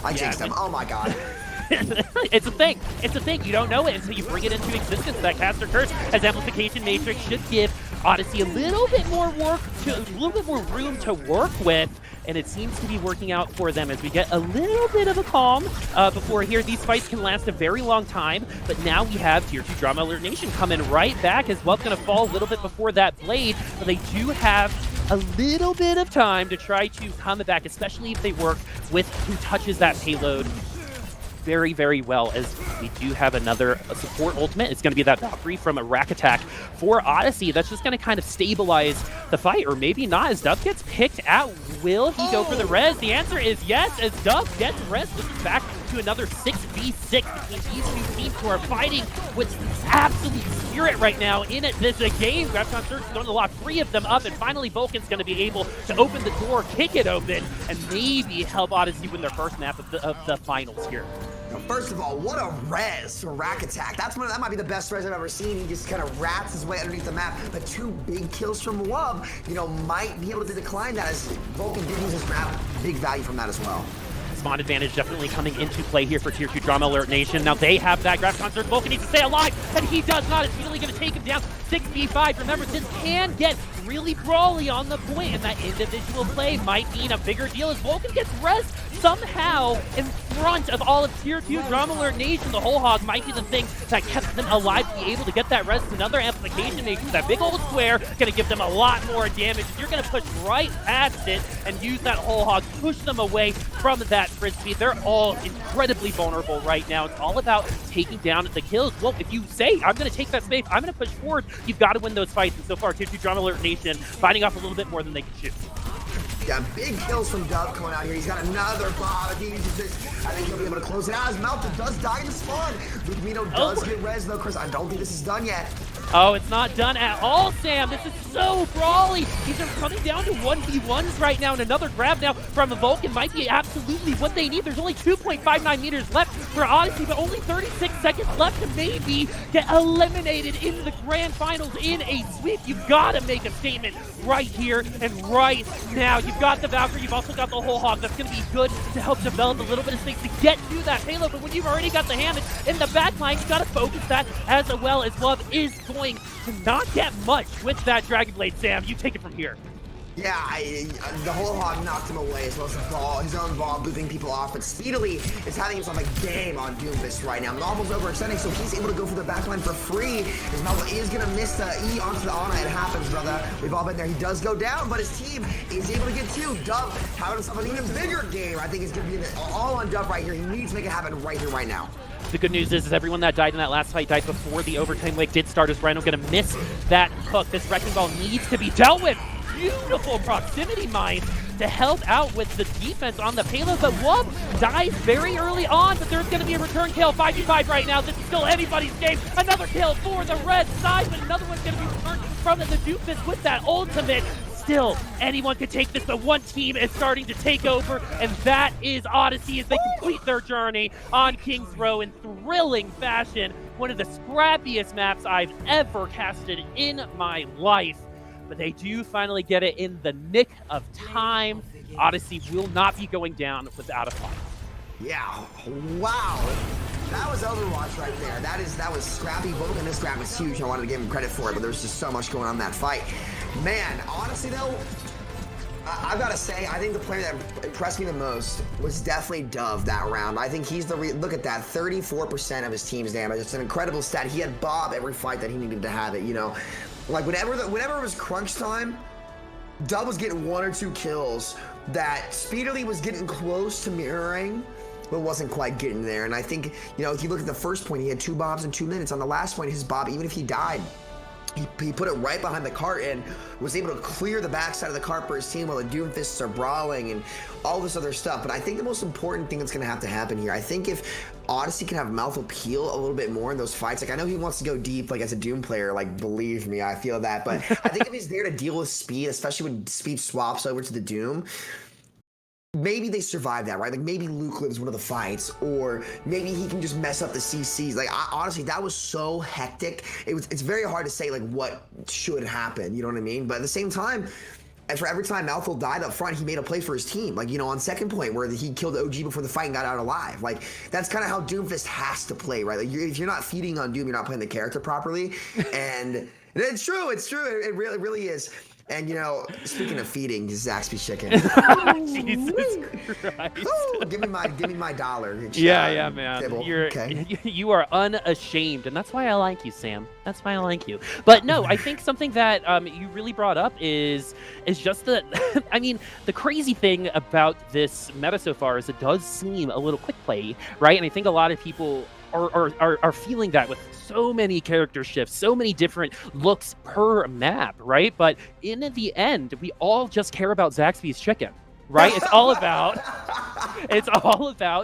I jinxed him. Oh, my God. It's a thing. It's a thing. You don't know it until you bring it into existence. That caster curse as amplification matrix should give Odyssey a little bit more room to work with, and it seems to be working out for them as we get a little bit of a calm before here. These fights can last a very long time, but now we have Tier 2 Drama Alert Nation coming right back, as Wub's going to fall a little bit before that blade, but they do have a little bit of time to try to come back, especially if they work with who touches that payload very, very well, as we do have another support ultimate. It's going to be that Valkyrie from a rack attack for Odyssey. That's just going to kind of stabilize the fight, or maybe not, as Dove gets picked out. Will he go for the res? The answer is yes, as Dove gets res. This is back to another 6v6 between these two teams who are fighting with absolute spirit right now in this game. Grabcon Surge is going to lock 3 of them up, and finally Vulcan's going to be able to open the door, kick it open, and maybe help Odyssey win their first map of the finals here. First of all, what a res for Rack Attack. That might be the best res I've ever seen. He just kind of rats his way underneath the map. But 2 big kills from Wub, you know, might be able to decline that, as Vulcan did use his map. Big value from that as well. spawn advantage definitely coming into play here for Tier 2 Drama Alert Nation. Now they have that Graph Concert. Vulcan needs to stay alive, and he does not. It's really going to take him down 6v5. Remember, this can get really brawly on the point, and that individual play might mean a bigger deal as Vulcan gets res somehow in front of all of Tier 2 Drama Alert Nation. The Whole Hog might be the thing that kept them alive to be able to get that res. Another amplification makes that big old square going to give them a lot more damage. You're going to push right past it and use that Whole Hog, push them away from that Frisbee. They're all incredibly vulnerable right now. It's all about taking down the kills. Well, if you say, I'm going to take that space, I'm going to push forward, you've got to win those fights. And so far, Tier 2 Drama Alert Nation fighting off a little bit more than they can shoot. Yeah, big kills from Dub coming out here. He's got another bomb. I think he'll be able to close it out. His Malta does die to spawn. Lumino does get res though, Chris. I don't think this is done yet. Oh, it's not done at all, Sam. This is so brawly. These are coming down to 1v1s right now, and another grab now from the Vulcan might be absolutely what they need. There's only 2.59 meters left for Odyssey, but only 36 seconds left to maybe get eliminated in the grand finals in a sweep. You've got to make a statement right here and right now. You've got the Valkyrie, you've also got the Whole Hog. That's going to be good to help develop a little bit of space to get to that payload, but when you've already got the Hammond in the back line, you've got to focus that as well as Love is going to not get much with that Dragon Blade. Sam, you take it from here. Yeah, the Whole Hog knocked him away as well as the ball, his own ball, booping people off, but Speedily is having himself a game on Doomfist right now. Novel's overextending, so he's able to go for the backline for free. His Novel is going to miss the E onto the Ana. It happens, brother. We've all been there. He does go down, but his team is able to get two. Dub having himself an even bigger game. I think it's going to be all on Dub right here. He needs to make it happen right here, right now. The good news is everyone that died in that last fight died before the overtime wake did start, as Rhino going to miss that hook. This Wrecking Ball needs to be dealt with. Beautiful proximity mines to help out with the defense on the payload, but Wub dies very early on, but there's going to be a return kill. 5v5 right now. This is still anybody's game. Another kill for the red side, but another one's going to be returned from the Doofus with that ultimate. Still, anyone can take this, but one team is starting to take over, and that is Odyssey as they complete their journey on King's Row in thrilling fashion. One of the scrappiest maps I've ever casted in my life. But they do finally get it in the nick of time. Odyssey will not be going down without a fight. Yeah, wow. That was Overwatch right there. That was scrappy. Vulcan, this grab was huge. I wanted to give him credit for it, but there's just so much going on in that fight. Man, honestly though, I've got to say, I think the player that impressed me the most was definitely Dove that round. I think he's the look at that, 34% of his team's damage. It's an incredible stat. He had Bob every fight that he needed to have it, you know. Like whenever it was crunch time, Dub was getting 1 or 2 kills that Speedily was getting close to mirroring, but wasn't quite getting there. And I think, you know, if you look at the first point, he had 2 bombs in 2 minutes. On the last point, his Bob, even if he died, he put it right behind the cart and was able to clear the backside of the cart for his team while the Doomfists are brawling and all this other stuff. But I think the most important thing that's going to happen here, I think if Odyssey can have mouth appeal a little bit more in those fights, like I know he wants to go deep, like as a Doom player, like believe me, I feel that. But I think if he's there to deal with speed, especially when speed swaps over to the Doom, maybe they survive that, right? Like maybe Luke lives one of the fights, or maybe he can just mess up the CCs. Like honestly, that was so hectic. It's very hard to say like what should happen. You know what I mean? But at the same time, and for every time Malthul died up front, he made a play for his team. Like, you know, on second point where he killed OG before the fight and got out alive. Like that's kind of how Doomfist has to play, right? Like if you're not feeding on Doom, you're not playing the character properly. And it's true. It really is. And, you know, speaking of feeding, Zaxby chicken. Jesus Christ. Ooh, give me my dollar. Yeah, man. Okay. You are unashamed, and that's why I like you, Sam. That's why I like you. But no, I think something that you really brought up is just that, I mean, the crazy thing about this meta so far is it does seem a little quick play, right? And I think a lot of people are feeling that with so many character shifts, so many different looks per map, right? But in the end, we all just care about Zaxby's chicken, right? It's all about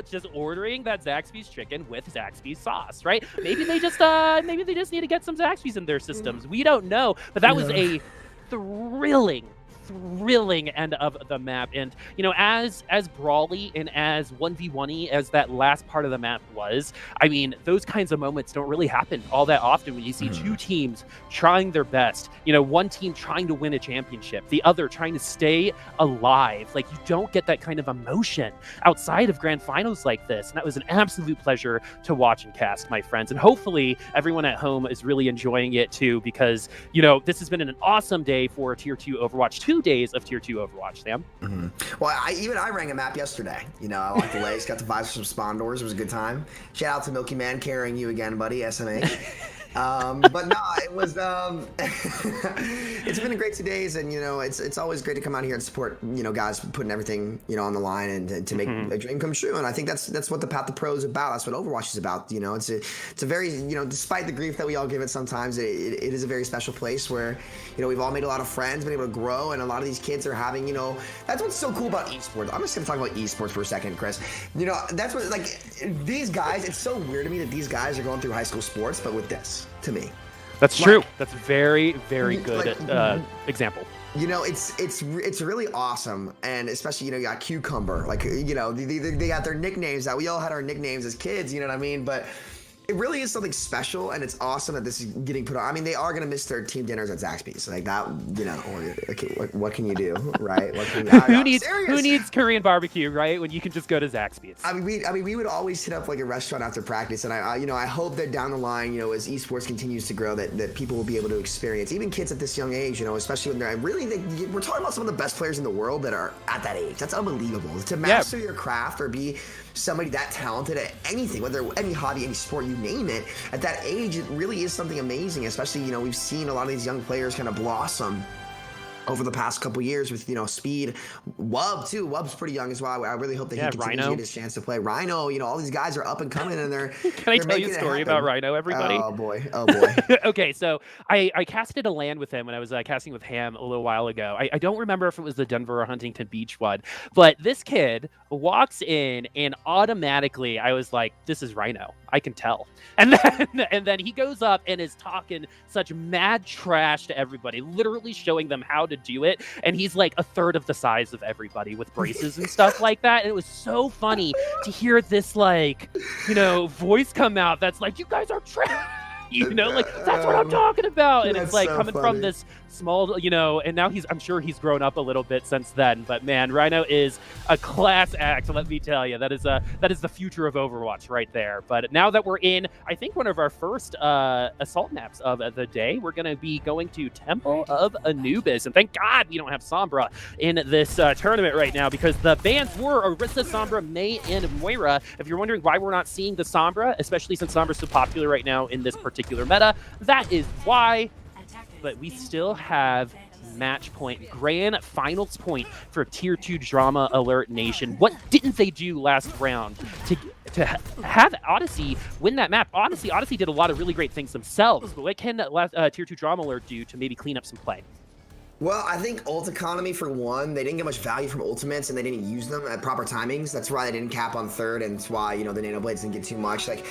just ordering that Zaxby's chicken with Zaxby's sauce, right? Maybe they just need to get some Zaxby's in their systems. We don't know, but that was a thrilling thrilling end of the map. And, you know, as brawly and as 1v1y as that last part of the map was, I mean, those kinds of moments don't really happen all that often when you see two teams trying their best. You know, one team trying to win a championship, the other trying to stay alive. Like, you don't get that kind of emotion outside of grand finals like this. And that was an absolute pleasure to watch and cast, my friends. And hopefully everyone at home is really enjoying it too, because, you know, this has been an awesome day for Tier 2 Overwatch. 2 days of Tier 2 Overwatch, Sam. Well, I rang a map yesterday. You know, I like the lays, got the vibes from spawn doors. It was a good time. Shout out to Milky Man carrying you again, buddy, SMH. But no, it was it's been a great 2 days, and you know, it's always great to come out here and support, you know, guys putting everything, you know, on the line and to make a dream come true. And I think that's what the Path to Pro is about. That's what Overwatch is about. You know, it's a very, you know, despite the grief that we all give it sometimes, it is a very special place where, you know, we've all made a lot of friends, been able to grow, and a lot of these kids are having, you know, that's what's so cool about esports. I'm just gonna talk about esports for a second, Chris. You know, that's what, like, these guys, it's so weird to me that these guys are going through high school sports, but with this, to me. That's true. That's a very, very good example. You know, it's really awesome, and especially, you know, you got Cucumber, like, you know, they got their nicknames that we all had our nicknames as kids, you know what I mean? But it really is something special, and it's awesome that this is getting put on. I mean, they are going to miss their team dinners at Zaxby's. Like that, you know, okay, what can you do, right? What can you, who needs Korean barbecue, right? When you can just go to Zaxby's. I mean, we would always hit up like a restaurant after practice, and I you know, I hope that down the line, you know, as esports continues to grow, that people will be able to experience, even kids at this young age, you know, especially when they're we're talking about some of the best players in the world that are at that age. That's unbelievable. To master your craft or be somebody that talented at anything, whether any hobby, any sport, you name it, at that age, it really is something amazing. Especially, you know, we've seen a lot of these young players kind of blossom over the past couple years with, you know, Speed, Wub too. Wub's pretty young as well. I really hope that he continues to get his chance to play. Rhino, you know, all these guys are up and coming, and they're Can I tell you a story about Rhino, everybody? Oh boy. Okay, so I casted a LAN with him when I was casting with Ham a little while ago. I don't remember if it was the Denver or Huntington Beach one, but this kid walks in and automatically I was like, this is Rhino. I can tell. And then he goes up and is talking such mad trash to everybody, literally showing them how to do it. And he's like a third of the size of everybody with braces and stuff like that. And it was so funny to hear this, like, you know, voice come out that's like, you guys are trash. You know, like, that's what I'm talking about. And it's like so coming from this small, you know, and now I'm sure he's grown up a little bit since then. But man, Rhino is a class act, let me tell you. That is the future of Overwatch right there. But now that we're in, I think, one of our first assault maps of the day, we're going to be going to Temple of Anubis. And thank God we don't have Sombra in this tournament right now, because the bans were Orisa, Sombra, Mei, and Moira. If you're wondering why we're not seeing the Sombra, especially since Sombra's so popular right now in this particular meta, that is why. But we still have match point, grand finals point for Tier 2 Drama Alert Nation. What didn't they do last round to have Odyssey win that map? Honestly, Odyssey did a lot of really great things themselves, but what can Tier 2 Drama Alert do to maybe clean up some play? Well, I think ult economy, for one, they didn't get much value from ultimates, and they didn't use them at proper timings. That's why they didn't cap on third, and it's why, you know, the Nano Blades didn't get too much. Like,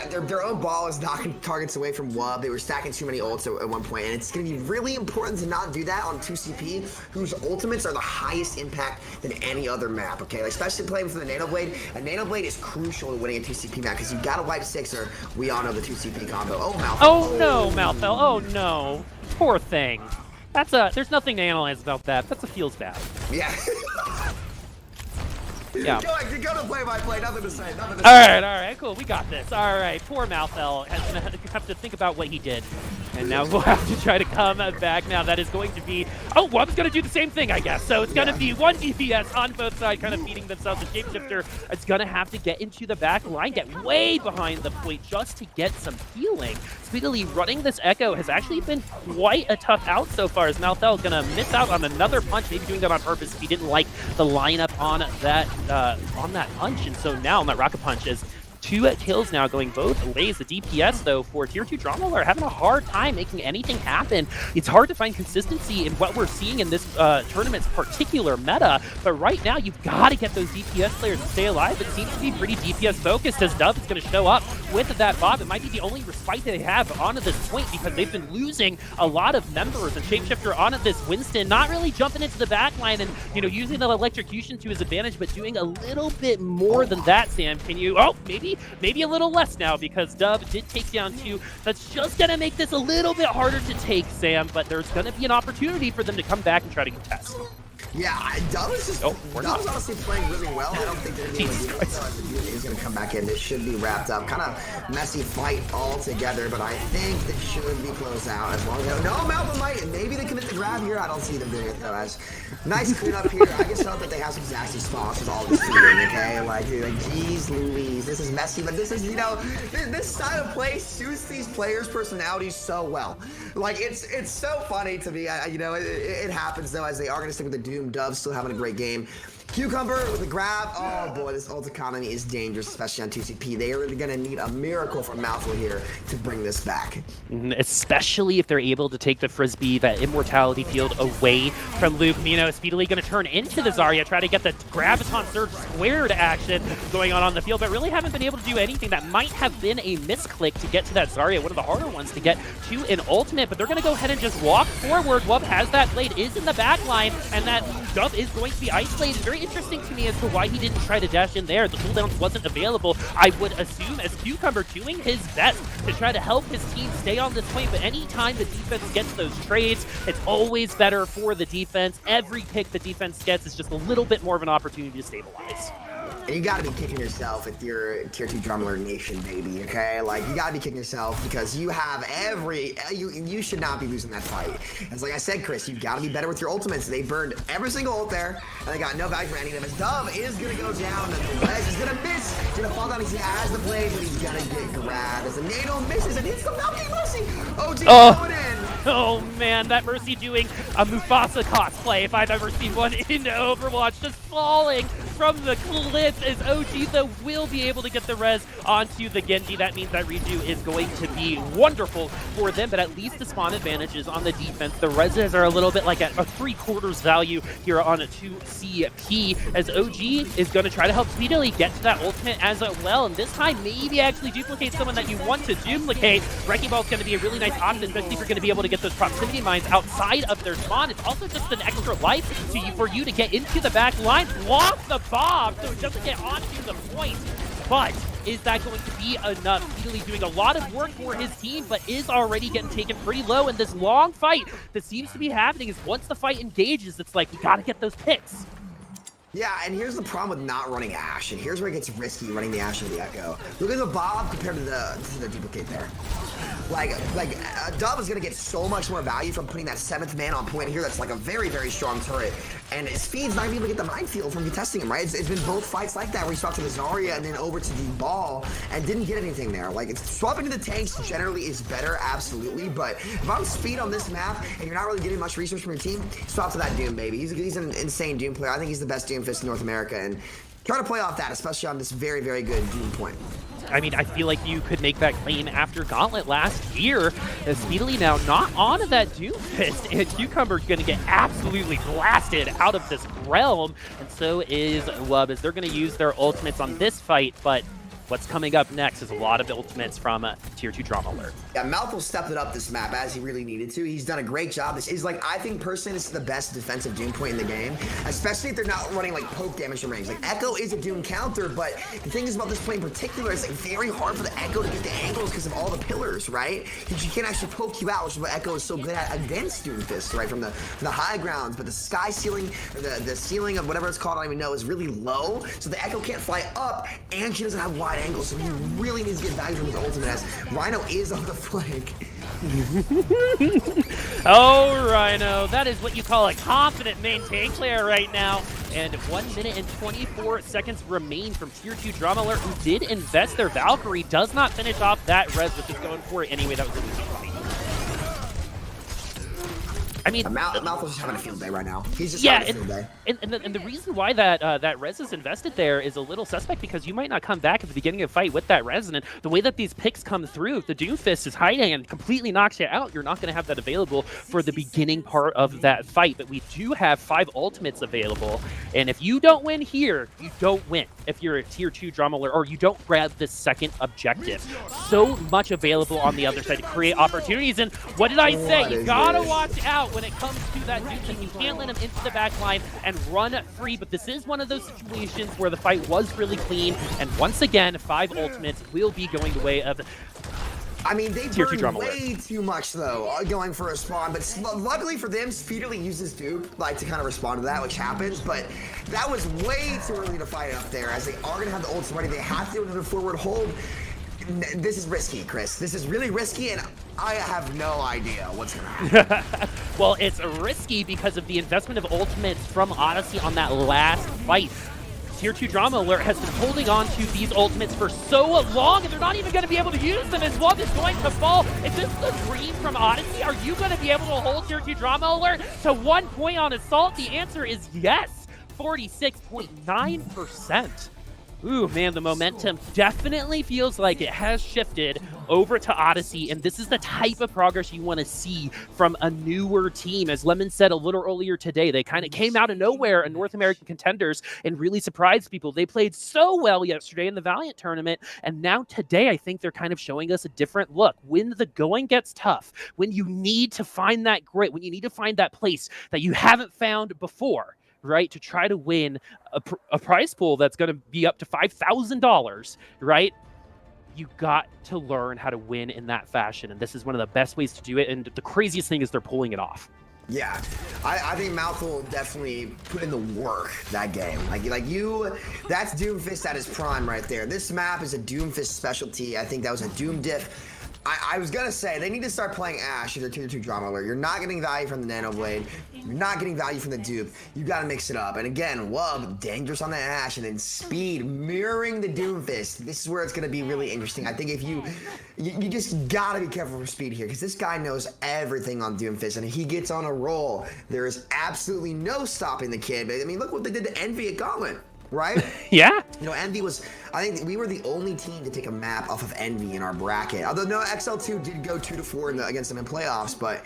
their own ball is knocking targets away from Wub. They were stacking too many ults at one point, and it's going to be really important to not do that on 2CP, whose ultimates are the highest impact than any other map, okay? Like, especially playing with the Nano Blade. A Nano Blade is crucial in winning a 2CP map, because you got to wipe 6, or we all know the 2CP combo. Oh, Malphel. Oh, no, Malphel. Oh, no. Poor thing. There's nothing to analyze about that. That's a feels bad. Yeah. Yeah. Go to play-by-play. Nothing to say. All right, cool. We got this. All right, poor Malphel has going to have to think about what he did. And now we'll have to try to come back. Now that is going to be... Oh, Wub's going to do the same thing, I guess. So it's going to be one DPS on both sides, kind of feeding themselves. The Shapeshifter is going to have to get into the back line, get way behind the point just to get some healing. Speedily running this Echo has actually been quite a tough out so far, as Malphel is going to miss out on another punch, maybe doing that on purpose if he didn't like the lineup on that punch. And so now on that rocket punch is 2 kills now going both ways. The DPS, though, for Tier 2 Drama are having a hard time making anything happen. It's hard to find consistency in what we're seeing in this tournament's particular meta, but right now you've got to get those DPS players to stay alive. It seems to be pretty DPS focused as Dove is going to show up with that Bob. It might be the only respite they have onto this point because they've been losing a lot of members, and Shapeshifter on this Winston not really jumping into the backline and, you know, using the electrocution to his advantage, but doing a little bit more than that. Sam, can you, maybe a little less now because Dove did take down 2. That's just going to make this a little bit harder to take, Sam, but there's going to be an opportunity for them to come back and try to contest. Yeah, Dove is just Dove's honestly playing really well. I don't think they're going to be able to do it. He's going to come back in. This should be wrapped up. Kind of messy fight all together, but I think this should be closed out as long as no Malcolm might. Maybe they commit the grab here. I don't see them doing it though. As nice cleanup here. I just hope that they have some Zaxby spots with all this feeding. Okay, like geez Louise, this is messy, but this is, you know, this style of play suits these players' personalities so well. Like it's so funny to me. You know, it happens though, as they are going to stick with the Doom. Dove still having a great game. Cucumber with a grab. Oh boy, this ult economy is dangerous, especially on TCP. They are really going to need a miracle from Mouthful here to bring this back. Especially if they're able to take the Frisbee, that immortality field away from Luke. Mino speedily going to turn into the Zarya, try to get the Graviton Surge squared action going on the field, but really haven't been able to do anything. That might have been a misclick to get to that Zarya, one of the harder ones to get to an ultimate, but they're going to go ahead and just walk forward. Wub has that blade, is in the back line, and that Dove is going to be isolated. Very interesting to me as to why he didn't try to dash in there. The cooldown wasn't available. I would assume as Cucumber doing his best to try to help his team stay on this point, but anytime the defense gets those trades, it's always better for the defense. Every pick the defense gets is just a little bit more of an opportunity to stabilize. And you gotta be kicking yourself if you're Tier 2 Drummer Nation, baby, okay? Like, you gotta be kicking yourself because you have you should not be losing that fight. As like I said, Chris, you gotta be better with your ultimates. They burned every single ult there, and they got no value for any of them. As Dove is gonna go down, and the ledge is gonna miss. He's gonna fall down, he has the blade, but he's gonna get grabbed. As the NATO misses, and hits the Falcon Mercy! OG going in! Oh man, that Mercy doing a Mufasa cosplay if I've ever seen one in Overwatch, just falling from the cliff as OG though will be able to get the res onto the Genji. That means that redo is going to be wonderful for them, but at least the spawn advantages on the defense. The reses are a little bit like at a 3/4 value here on a 2CP, as OG is going to try to help speedily get to that ultimate as well, and this time maybe actually duplicate someone that you want to duplicate. Wrecking Ball is going to be a really nice option, especially if you're going to be able to get those proximity mines outside of their spawn. It's also just an extra life for you to get into the back line, block the bomb so it doesn't get onto the point. But is that going to be enough? Speedily doing a lot of work for his team, but is already getting taken pretty low in this long fight that seems to be happening. Is once the fight engages, it's like, you gotta get those picks. Yeah, and here's the problem with not running Ashe, and here's where it gets risky running the Ashe and the Echo. Look at the Bob compared to the duplicate there. Like Dove is gonna get so much more value from putting that 7th man on point here. That's like a very, very strong turret, and Speed's not even able to get the minefield from contesting him, right? It's been both fights like that where he swapped to the Zarya and then over to the ball and didn't get anything there. Like, swapping to the tanks generally is better, absolutely, but if I'm Speed on this map and you're not really getting much resource from your team, swap to that Doom, baby. He's an insane Doom player. I think he's the best Doom fist in North America, and try to play off that, especially on this very, very good Doom point. I mean, I feel like you could make that claim after Gauntlet last year. As Speedily now not onto that Doom Fist, and Cucumber's going to get absolutely blasted out of this realm, and so is Wub, as they're going to use their ultimates on this fight, but what's coming up next is a lot of ultimates from Tier 2 Drama Alert. Yeah, Mouthful stepped it up this map as he really needed to. He's done a great job. This is like, I think personally this is the best defensive Doom point in the game, especially if they're not running like poke damage to range. Like, Echo is a Doom counter, but the thing is about this point in particular, it's like very hard for the Echo to get the angles because of all the pillars, right? Because you can't actually poke you out, which is what Echo is so good at against Doom Fists, right? From the high grounds, but the sky ceiling, or the ceiling of whatever it's called, I don't even know, is really low, so the Echo can't fly up, and she doesn't have wide angles, so he really needs to get value from his ultimate as Rhino is on the flank. Oh, Rhino, that is what you call a confident main tank player right now. And 1 minute and 24 seconds remain from Tier 2 Drama Alert, who did invest their Valkyrie, does not finish off that res, which is going for it anyway. That was a easy fight. I mean, Malthus is having a field day right now. He's just yeah, having a field day. And the reason why that res is invested there is a little suspect because you might not come back at the beginning of the fight with that res, and the way that these picks come through, if the Doomfist is hiding and completely knocks you out, you're not going to have that available for the beginning part of that fight. But we do have 5 ultimates available, and if you don't win here, you don't win. If you're a tier 2 drama alert, or you don't grab the second objective. So much available on the other side to create opportunities. And what did I say? You gotta watch out when it comes to that Doomfist. You can't let him into the back line and run free, but this is one of those situations where the fight was really clean, and once again, 5 ultimates will be going the way of I mean, they tier 2 burned drama way too much, though, going for a spawn, but luckily for them, Speedily uses Dupe, like, to kind of respond to that, which happens, but that was way too early to fight up there, as they are going to have the ults ready. They have to do another forward hold. This is risky, Chris. This is really risky, and I have no idea what's going to happen. Well, it's risky because of the investment of ultimates from Odyssey on that last fight. Tier 2 Drama Alert has been holding on to these ultimates for so long, and they're not even going to be able to use them as one is going to fall. Is this the dream from Odyssey? Are you going to be able to hold Tier 2 Drama Alert to 1 point on Assault? The answer is yes, 46.9%. Ooh, man, the momentum definitely feels like it has shifted over to Odyssey, and this is the type of progress you want to see from a newer team. As Lemon said a little earlier today, they kind of came out of nowhere in North American contenders and really surprised people. They played so well yesterday in the Valiant tournament, and now today I think they're kind of showing us a different look. When the going gets tough, when you need to find that grit, when you need to find that place that you haven't found before, right, to try to win a prize pool that's going to be up to $5,000, right? You got to learn how to win in that fashion, and this is one of the best ways to do it, and the craziest thing is they're pulling it off. Yeah, I think Mouth will definitely put in the work that game. Like you, that's Doomfist at his prime right there. This map is a Doomfist specialty. I think that was a Doom diff. I was gonna say, they need to start playing Ashe if they're tier 2 Drama Alert. You're not getting value from the Nano Blade. You're not getting value from the Dupe. You gotta mix it up. And again, Wub, dangerous on the Ashe, and then Speed mirroring the Doomfist. This is where it's gonna be really interesting. I think if you just gotta be careful for Speed here, because this guy knows everything on Doomfist, and if he gets on a roll, there is absolutely no stopping the kid. I mean, look what they did to Envy at Gauntlet. Right? Yeah. You know, Envy was, I think we were the only team to take a map off of Envy in our bracket. Although, no, XL2 did go 2-4 against them in playoffs, but,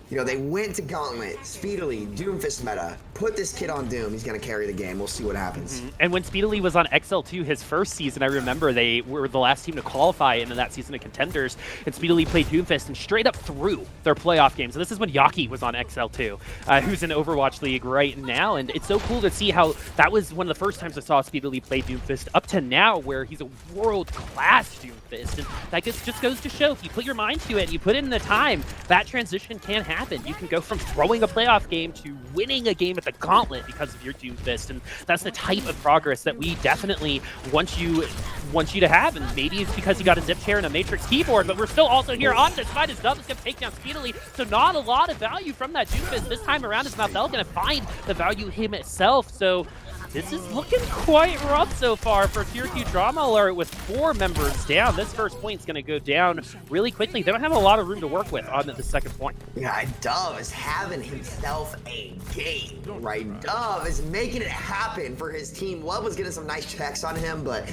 you know, they went to Gauntlet, Speedily, Doomfist meta, put this kid on Doom. He's going to carry the game. We'll see what happens. And when Speedily was on XL2 his first season, I remember they were the last team to qualify into that season of Contenders, and Speedily played Doomfist and straight up threw their playoff games. And this is when Yaki was on XL2, who's in Overwatch League right now. And it's so cool to see how that was one of the first times I saw Speedily play Doomfist up to now, where he's a world-class Doomfist. And that just goes to show, if you put your mind to it and you put in the time, that transition can happen. You can go from throwing a playoff game to winning a game at the Gauntlet because of your Doomfist, and that's the type of progress that we definitely want you to have. And maybe it's because you got a zip chair and a Matrix keyboard, but we're still also here on this fight as Dub is going to take down Speedily, so not a lot of value from that Doomfist this time around. Is Malthel going to find the value himself? So this is looking quite rough so far for Tier 2 Drama Alert with 4 members down. This first point's going to go down really quickly. They don't have a lot of room to work with on the second point. Yeah, Dove is having himself a game, right? Dove is making it happen for his team. Love was getting some nice checks on him, but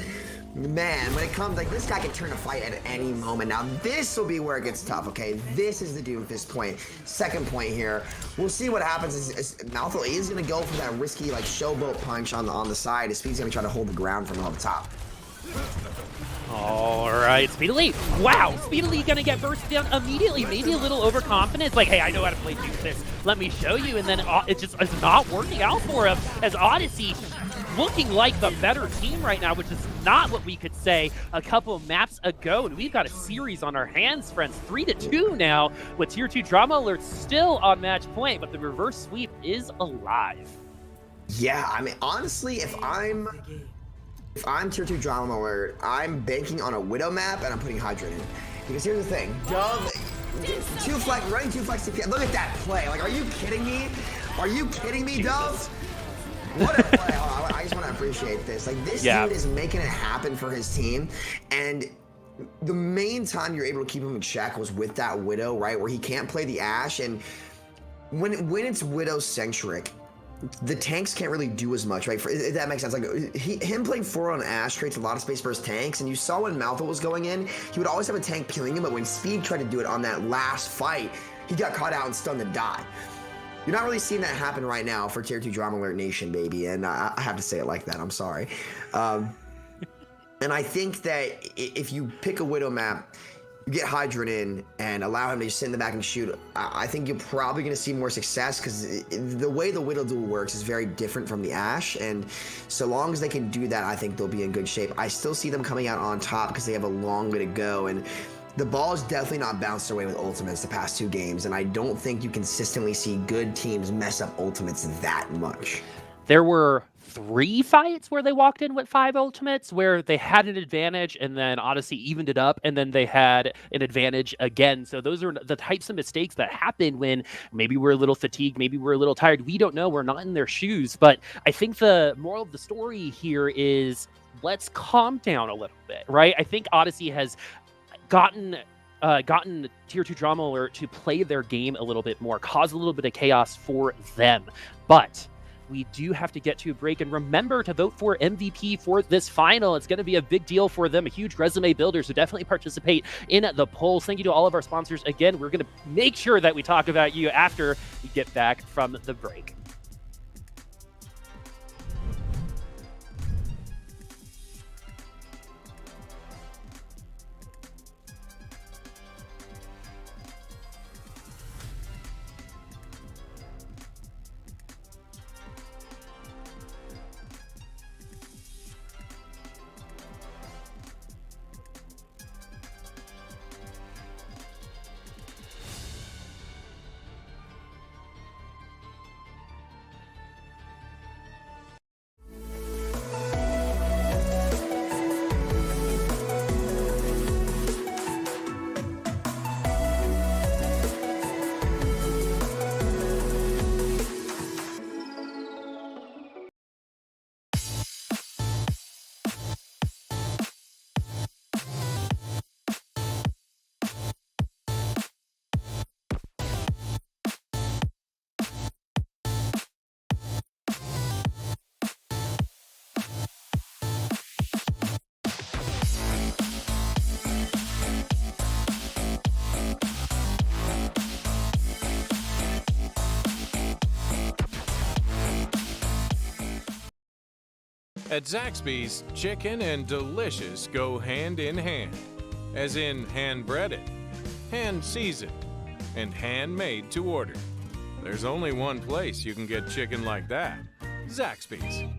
man, when it comes, like, this guy can turn a fight at any moment. Now, this will be where it gets tough, okay? This is the Doomfist point. Second point here. We'll see what happens. Malthel is going to go for that risky, like, showboat punch on the side. His Speed's going to try to hold the ground from on the top. All right, Speedily. Wow, Speedily gonna get bursted down immediately. Maybe a little overconfident. It's like, hey, I know how to play Doomfist. Let me show you. And then it's not working out for him as Odyssey looking like the better team right now, which is not what we could say a couple maps ago. And we've got a series on our hands, friends. 3-2 now, with Tier 2 Drama Alert still on match point, but the reverse sweep is alive. Yeah, I mean, honestly, if I'm Tier 2 Drama Alert, I'm banking on a Widow map and I'm putting Hydra in. Because here's the thing, Dove, running 2 flex TP. Look at that play. Like, are you kidding me? Are you kidding me, Dove? What a play. I just want to appreciate this. Like, this dude is making it happen for his team. And the main time you're able to keep him in check was with that Widow, right? Where he can't play the Ashe. And when it's Widow centric, the tanks can't really do as much, right? If that makes sense. Like him playing 4 on Ashe creates a lot of space for his tanks, and you saw when Malthus was going in, he would always have a tank peeling him, but when Speed tried to do it on that last fight, he got caught out and stunned to die. You're not really seeing that happen right now for Tier 2 Drama Alert Nation, baby, and I have to say it like that. I'm sorry. And I think that if you pick a Widow map, you get Hydran in and allow him to just sit in the back and shoot, I think you're probably going to see more success, because the way the Widow duel works is very different from the Ashe, and so long as they can do that, I think they'll be in good shape. I still see them coming out on top because they have a long way to go, and the ball is definitely not bounced away with ultimates the past 2 games, and I don't think you consistently see good teams mess up ultimates that much. There were 3 fights where they walked in with 5 ultimates, where they had an advantage and then Odyssey evened it up, and then they had an advantage again. So those are the types of mistakes that happen when maybe we're a little fatigued, maybe we're a little tired. We don't know. We're not in their shoes. But I think the moral of the story here is let's calm down a little bit, right? I think Odyssey has gotten Tier 2 Drama Alert to play their game a little bit more, cause a little bit of chaos for them. But we do have to get to a break, and remember to vote for MVP for this final. It's going to be a big deal for them, a huge resume builder, so definitely participate in the polls. Thank you to all of our sponsors. Again, we're going to make sure that we talk about you after we get back from the break. At Zaxby's, chicken and delicious go hand in hand, as in hand-breaded, hand-seasoned, and handmade to order. There's only one place you can get chicken like that: Zaxby's.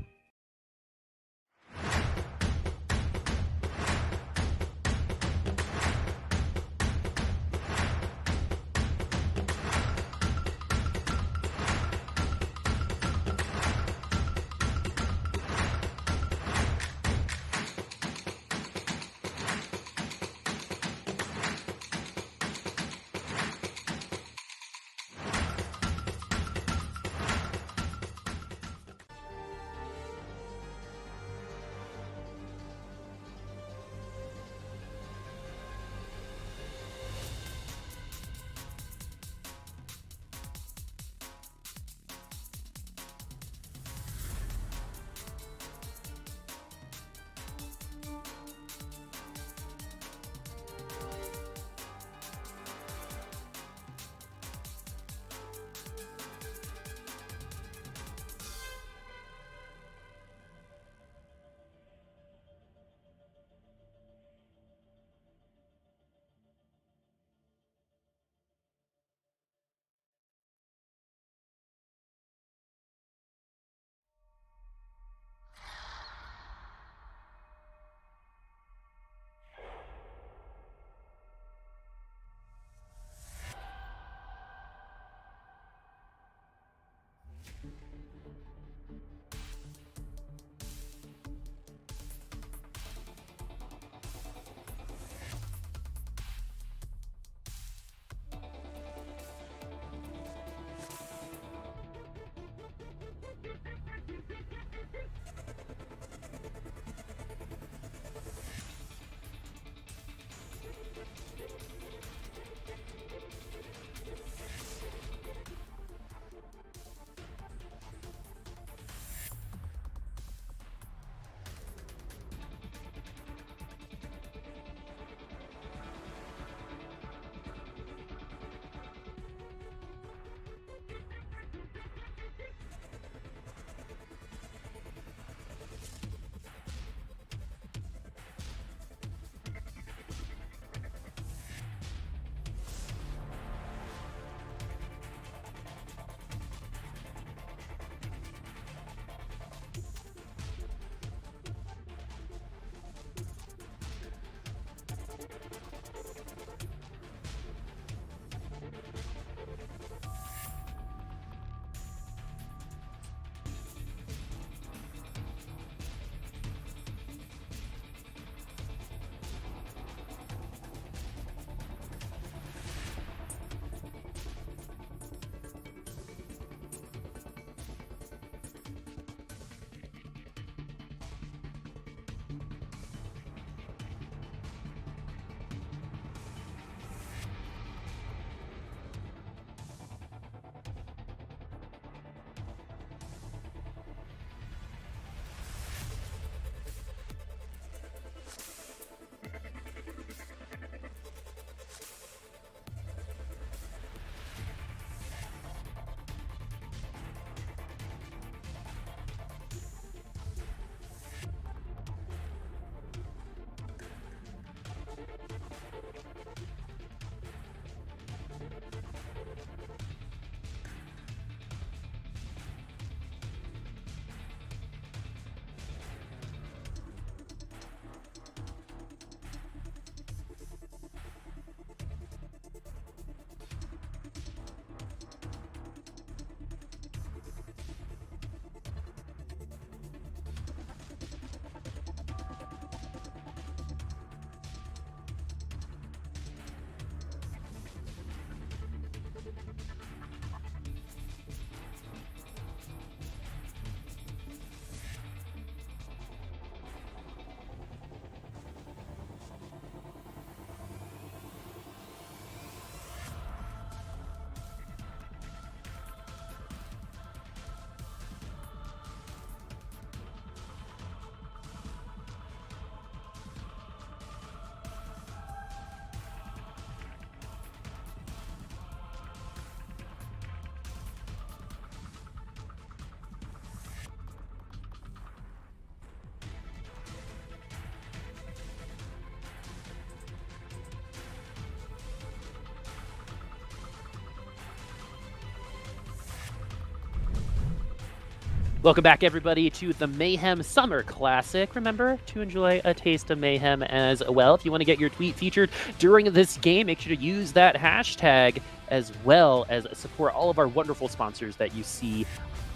Welcome back, everybody, to the Mayhem Summer Classic. Remember to enjoy a taste of Mayhem as well. If you want to get your tweet featured during this game, make sure to use that hashtag, as well as support all of our wonderful sponsors that you see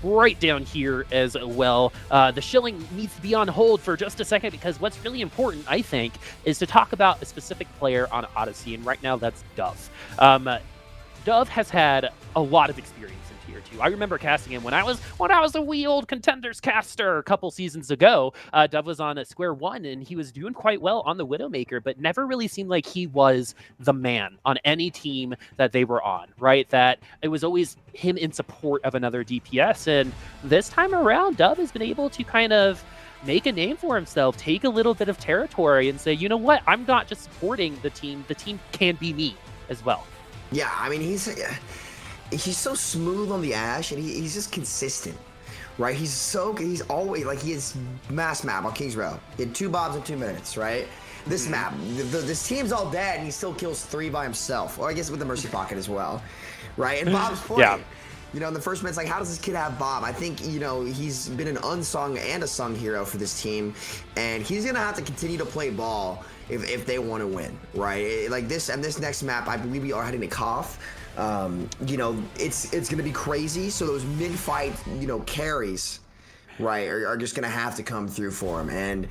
right down here as well. The shilling needs to be on hold for just a second, because what's really important, I think, is to talk about a specific player on Odyssey, and right now that's Dove. Dove has had a lot of experience in Tier 2. I remember casting him when I was a wee old Contenders caster a couple seasons ago. Dove was on Square One, and he was doing quite well on the Widowmaker, but never really seemed like he was the man on any team that they were on, right? That it was always him in support of another DPS, and this time around, Dove has been able to kind of make a name for himself, take a little bit of territory, and say, you know what, I'm not just supporting the team can be me as well. Yeah, I mean, he's so smooth on the Ashe, and he's just consistent, right? He's always, like, he is mass map on King's Row. He had 2 bombs in 2 minutes, right? This map, this team's all dead, and he still kills 3 by himself. Or I guess with the Mercy Pocket as well, right? And Bob's point, you know, in the first minute, it's like, how does this kid have Bob? I think, you know, he's been an unsung and a sung hero for this team, and he's going to have to continue to play ball if they want to win, right? Like this next map, I believe we are heading to Kickoff. You know, it's going to be crazy. So those mid-fight, you know, carries, right, are just going to have to come through for him. And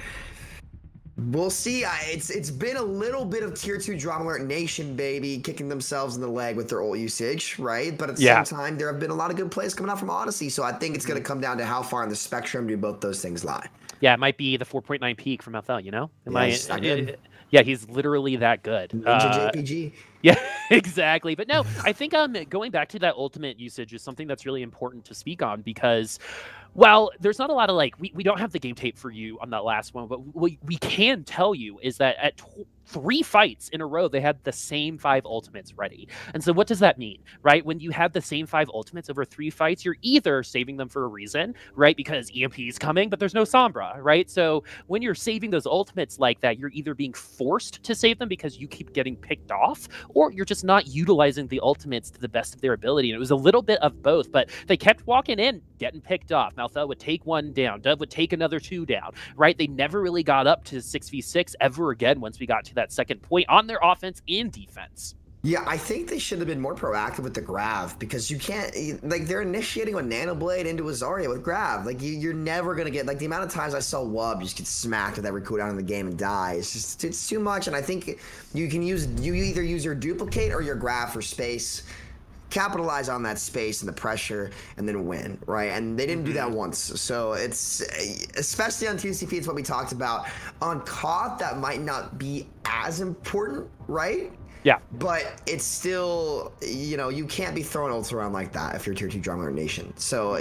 we'll see. It's been a little bit of Tier 2 Drama Alert Nation, baby, kicking themselves in the leg with their ult usage, right? But at the same time, there have been a lot of good plays coming out from Odyssey. So I think it's going to come down to how far on the spectrum do both those things lie. Yeah, it might be the 4.9 peak from FL, you know? He's not good. Yeah, he's literally that good. Ninja JPG. Yeah, exactly. But no, I think going back to that ultimate usage is something that's really important to speak on, because while there's not a lot of, like, we don't have the game tape for you on that last one, but what we can tell you is that at 3 fights in a row, they had the same 5 ultimates ready. And so what does that mean, right? When you have the same 5 ultimates over 3 fights, you're either saving them for a reason, right? Because EMP is coming, but there's no Sombra, right? So when you're saving those ultimates like that, you're either being forced to save them because you keep getting picked off, or you're just not utilizing the ultimates to the best of their ability. And it was a little bit of both, but they kept walking in, getting picked off. Malthel would take 1 down. Dove would take another 2 down, right? They never really got up to 6v6 ever again once we got to that second point on their offense and defense. Yeah, I think they should have been more proactive with the Grav, because you can't, like, they're initiating a Nanoblade into a Zarya with Grav. Like, you're never going to get, like, the amount of times I saw Wub just get smacked with every cooldown in the game and die. It's too much, and I think you either use your Duplicate or your Grav for space, capitalize on that space and the pressure, and then win, right? And they didn't do that once. So it's, especially on 2CP, it's what we talked about. On COD, that might not be as important, right? Yeah. But it's still, you know, you can't be throwing ults around like that if you're Tier 2 Drama Alert Nation. So,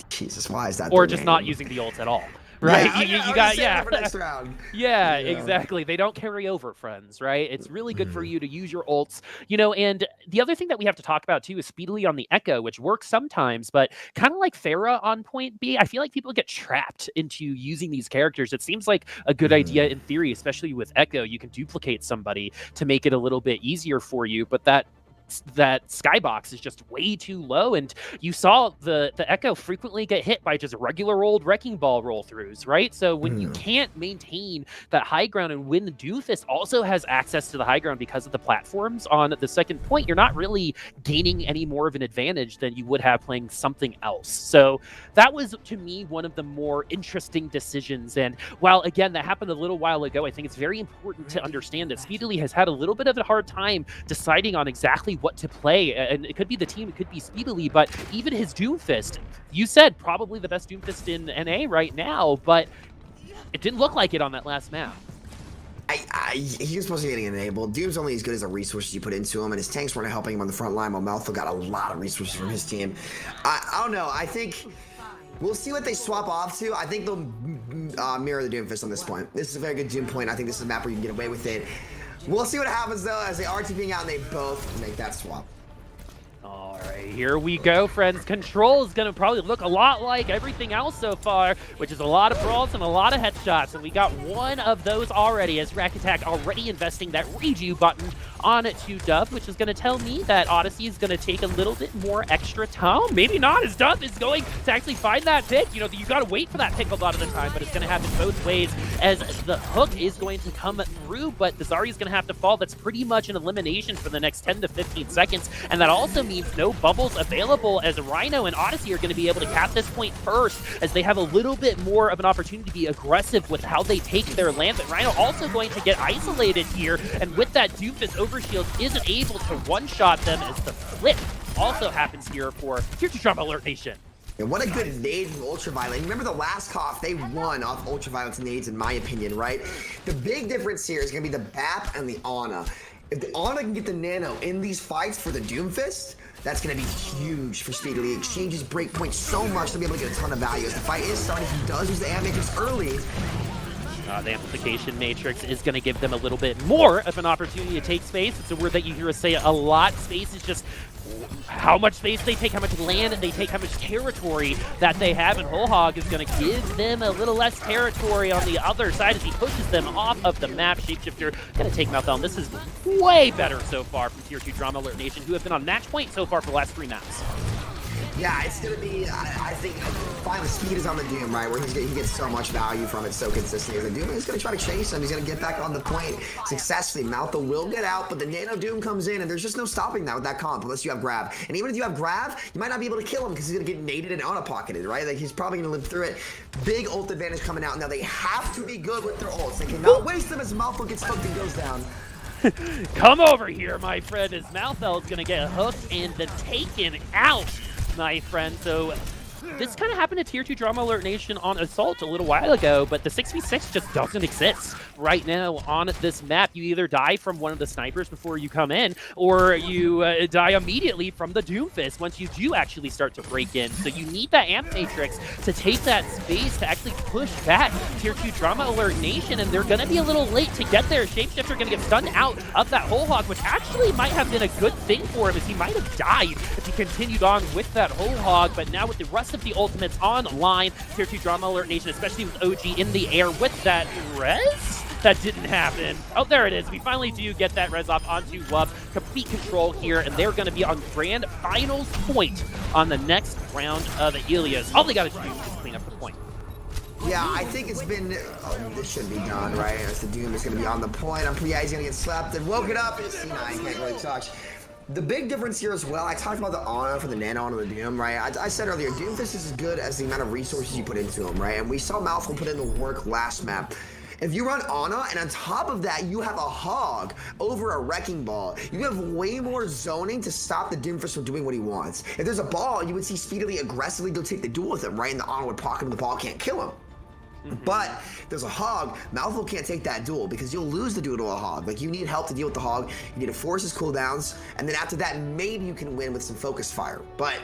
Jesus, why is that? Or just not using the ults at all. Right, yeah, you got for next round. Yeah, exactly. They don't carry over, friends. Right? It's really good for you to use your ults, you know. And the other thing that we have to talk about too is speedily on the Echo, which works sometimes, but kind of like Pharah on Point B, I feel like people get trapped into using these characters. It seems like a good idea in theory, especially with Echo. You can duplicate somebody to make it a little bit easier for you, but that skybox is just way too low, and you saw the Echo frequently get hit by just regular old Wrecking Ball roll-throughs, right? So when you can't maintain that high ground, and when Doomfist also has access to the high ground because of the platforms on the second point, you're not really gaining any more of an advantage than you would have playing something else. So that was, to me, one of the more interesting decisions. And while, again, that happened a little while ago, I think it's very important to understand that Speedily has had a little bit of a hard time deciding on exactly what to play, and it could be the team, it could be Speedily, but even his Doomfist, you said probably the best Doomfist in NA right now, but it didn't look like it on that last map. He was supposed to be getting enabled. Doom's only as good as the resources you put into him, and his tanks weren't helping him on the front line, while Malthel got a lot of resources from his team. I don't know, I think we'll see what they swap off to. I think they'll mirror the Doomfist on this point. This is a very good Doom point. I think this is a map where you can get away with it. We'll see what happens, though, as they are TPing out and they both make that swap. All right. right, here we go, friends. Control is going to probably look a lot like everything else so far, which is a lot of brawls and a lot of headshots. And we got one of those already, as Rack Attack already investing that redo button on to Dove, which is going to tell me that Odyssey is going to take a little bit more extra time. Maybe not, as Dove is going to actually find that pick. You know, you got to wait for that pick a lot of the time, but it's going to happen both ways, as the hook is going to come through, but the Zarya is going to have to fall. That's pretty much an elimination for the next 10 to 15 seconds, and that also means no bubbles available, as Rhino and Odyssey are going to be able to cap this point first, as they have a little bit more of an opportunity to be aggressive with how they take their land. But Rhino also going to get isolated here, and with that Doomfist overshield isn't able to one-shot them, as the flip also happens here for Tier 2 Drama Alert Nation. And what a good nade from Ultraviolet. Remember the last KOF, they won off Ultraviolet's nades, in my opinion, right? The big difference here is going to be the BAP and the Ana. If the Ana can get the Nano in these fights for the Doomfist, that's going to be huge for Speedily. It changes breakpoint so much to be able to get a ton of value. As the fight is starting, he does use the Amp Matrix early. The Amplification Matrix is going to give them a little bit more of an opportunity to take space. It's a word that you hear us say a lot. Space is just how much space they take, how much land they take, how much territory that they have, and Whole Hog is going to give them a little less territory on the other side as he pushes them off of the map. Shapeshifter going to take Malthel. This is way better so far from Tier 2 Drama Alert Nation, who have been on match point so far for the last 3 maps. Yeah, it's going to be, I think, finally Speed is on the Doom, right, where he gets so much value from it so consistently. The Doom is going to try to chase him. He's going to get back on the point successfully. Maltha will get out, but the Nano Doom comes in, and there's just no stopping that with that comp unless you have Grab. And even if you have Grab, you might not be able to kill him because he's going to get naded and Ana-pocketed, right? Like, he's probably going to live through it. Big ult advantage coming out. Now, they have to be good with their ults. They cannot waste them as Maltha gets hooked and goes down. Come over here, my friend, as Malthel is going to get hooked and then taken out, my friend. So this kind of happened to Tier 2 Drama Alert Nation on Assault a little while ago, but the 6v6 just doesn't exist right now on this map. You either die from one of the snipers before you come in, or you die immediately from the Doomfist once you do actually start to break in. So you need that Amp Matrix to take that space to actually push back Tier 2 Drama Alert Nation, and they're going to be a little late to get there. Shapeshifter going to get stunned out of that Whole Hog, which actually might have been a good thing for him, as he might have died if he continued on with that Whole Hog. But now with the rest of the ultimates online, Tier 2 Drama Alert Nation, especially with OG in the air with that res? That didn't happen. Oh, there it is. We finally do get that res off onto Wub. Complete control here, and they're going to be on grand finals point on the next round of Ilios. All they got to do is clean up the point. Yeah, I think it's been, this should be done, right? As the Doom is going to be on the point. He's going to get slapped and woken up. C9 can't really touch. The big difference here as well, I talked about the Ana for the Nano and the Doom, right? I said earlier, Doomfist is as good as the amount of resources you put into him, right? And we saw Malthel put in the work last map. If you run Ana, and on top of that, you have a Hog over a Wrecking Ball, you have way more zoning to stop the Doomfist from doing what he wants. If there's a ball, you would see Speedily aggressively go take the duel with him, right? And the Ana would pocket him, the ball can't kill him. But there's a Hog, Malthel can't take that duel because you'll lose the duel to a Hog. Like, you need help to deal with the Hog, you need to force his cooldowns, and then after that, maybe you can win with some focus fire. But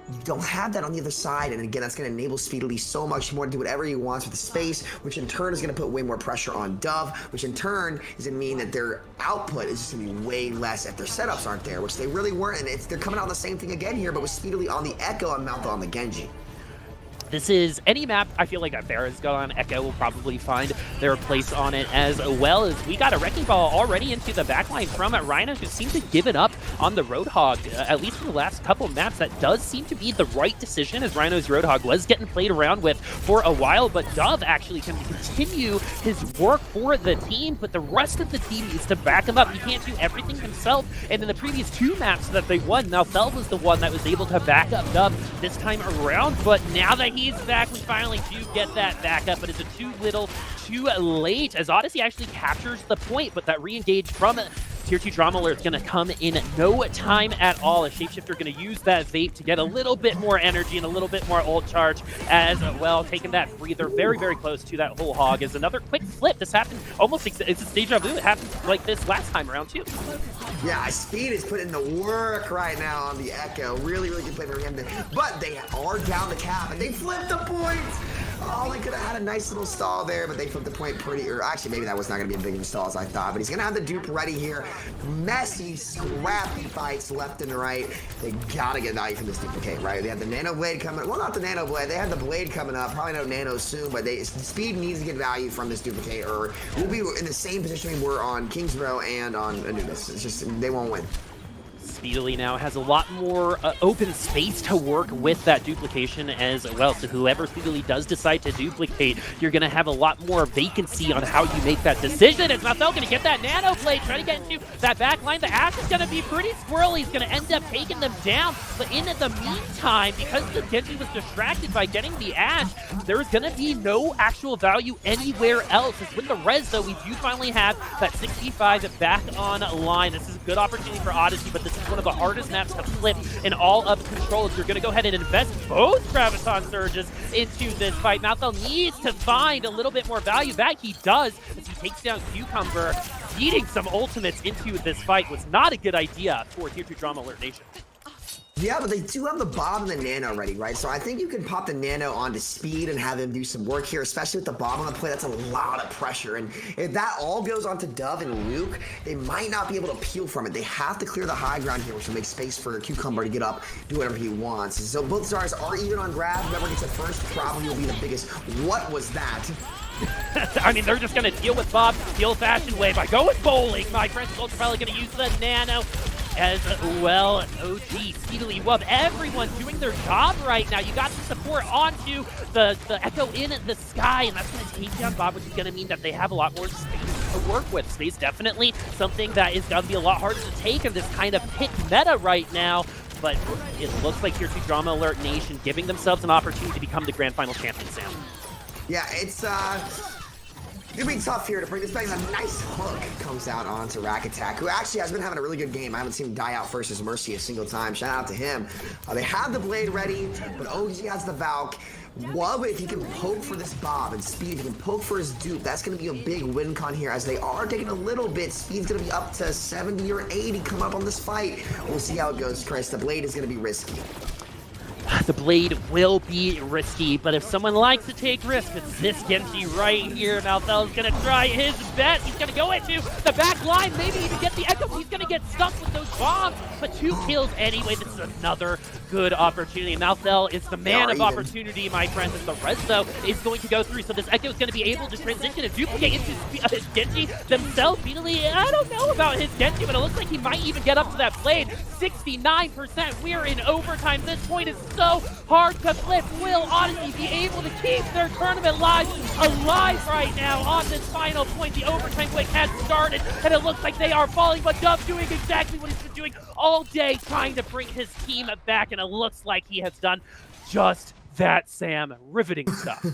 you don't have that on the other side, and again, that's going to enable Speedily so much more to do whatever he wants with the space, which in turn is going to put way more pressure on Dove, which in turn is going to mean that their output is just going to be way less if their setups aren't there, which they really weren't, and they're coming out on the same thing again here, but with Speedily on the Echo and Malthel on the Genji. This is any map I feel like that Farah's got on. Echo will probably find their place on it, as well as we got a Wrecking Ball already into the backline from Rhino, who seemed to give it up on the Roadhog, at least for the last couple maps. That does seem to be the right decision, as Rhino's Roadhog was getting played around with for a while, but Dove actually can continue his work for the team, but the rest of the team needs to back him up. He can't do everything himself, and in the previous 2 maps that they won, Malthel was the one that was able to back up Dove this time around, but now that he's back, we finally do get that backup, but it's too little, too late, as Odyssey actually captures the point, but that re-engage from Tier 2 Drama Alert is going to come in no time at all, as Shapeshifter going to use that vape to get a little bit more energy and a little bit more ult charge as well, taking that breather very, very close to that Whole Hog. Is another quick flip. This happened almost, it's a deja vu. It happened like this last time around too. Yeah, Speed is putting the work right now on the Echo. Really, really good play for him. But they are down the cap, and they flipped the point. Oh, they could have had a nice little stall there, but they flipped the point pretty, or actually maybe that was not going to be as big of a stall as I thought, but he's going to have the dupe ready here. Messy, scrappy fights left and right. They got to get value from this duplicate, right? They have the Nano Blade coming, well, not the Nano Blade, they have the Blade coming up, probably no Nano soon, but Speed needs to get value from this duplicate, or we'll be in the same position we were on Kings Row and on Anubis. It's just, they won't win. Speedily now has a lot more open space to work with that duplication as well. So whoever Speedily does decide to duplicate, you're going to have a lot more vacancy on how you make that decision. As Mathel going to get that Nano Blade, trying to get into that back line. The Ash is going to be pretty squirrely. He's going to end up taking them down. But in the meantime, because the Genji was distracted by getting the Ash, there's going to be no actual value anywhere else. As with the res, though, we do finally have that 65 back online. This is a good opportunity for Odyssey, but this is one of the hardest maps to flip in all of Control. If you're going to go ahead and invest both Graviton Surges into this fight, Malthel needs to find a little bit more value. That he does as he takes down Cucumber. Feeding some ultimates into this fight was not a good idea for Tier 2 Drama Alert Nation. Yeah, but they do have the Bomb and the Nano ready, right? So I think you can pop the Nano onto Speed and have him do some work here, especially with the Bomb on the play. That's a lot of pressure. And if that all goes onto Dove and Luke, they might not be able to peel from it. They have to clear the high ground here, which will make space for Cucumber to get up, do whatever he wants. So both Zars are even on grab. Whoever gets it first probably will be the biggest. What was that? I mean, they're just going to deal with Bob the old-fashioned way by going bowling. My friends are also probably going to use the Nano as well. OG, Speedily Wub, everyone's doing their job right now. You got the support onto the Echo in the sky, and that's going to take down Bob, which is going to mean that they have a lot more space to work with. Space definitely something that is going to be a lot harder to take in this kind of pick meta right now. But it looks like Tier 2 Drama Alert Nation giving themselves an opportunity to become the Grand Final champion, Sam. Yeah, it's gonna be tough here to bring this back. A nice hook comes out onto Rack Attack, who actually has been having a really good game. I haven't seen him die out first as Mercy a single time. Shout out to him. They have the Blade ready, but OG has the Valk. Wub, if he can poke for this Bob, and Speed, if he can poke for his dupe, that's going to be a big win con here, as they are taking a little bit. Speed's going to be up to 70 or 80 come up on this fight. We'll see how it goes, Chris. The Blade is going to be risky. The Blade will be risky, but if someone likes to take risks, it's this Genji right here. Malthel's gonna try his best. He's gonna go into the back line, maybe even get the Echo. He's gonna get stuck with those bombs, but 2 kills anyway. This is another good opportunity. Malthel is the man of opportunity, my friends, as the res, though, is going to go through. So this Echo is gonna be able to transition and duplicate into his Genji themselves. Speedily, I don't know about his Genji, but it looks like he might even get up to that Blade. 69%. We're in overtime. This point is so hard to flip. Will Odyssey be able to keep their tournament lives alive right now on this final point? The overtime wait has started, and it looks like they are falling, but Dove doing exactly what he's been doing all day, trying to bring his team back, and it looks like he has done just that, Sam. Riveting stuff.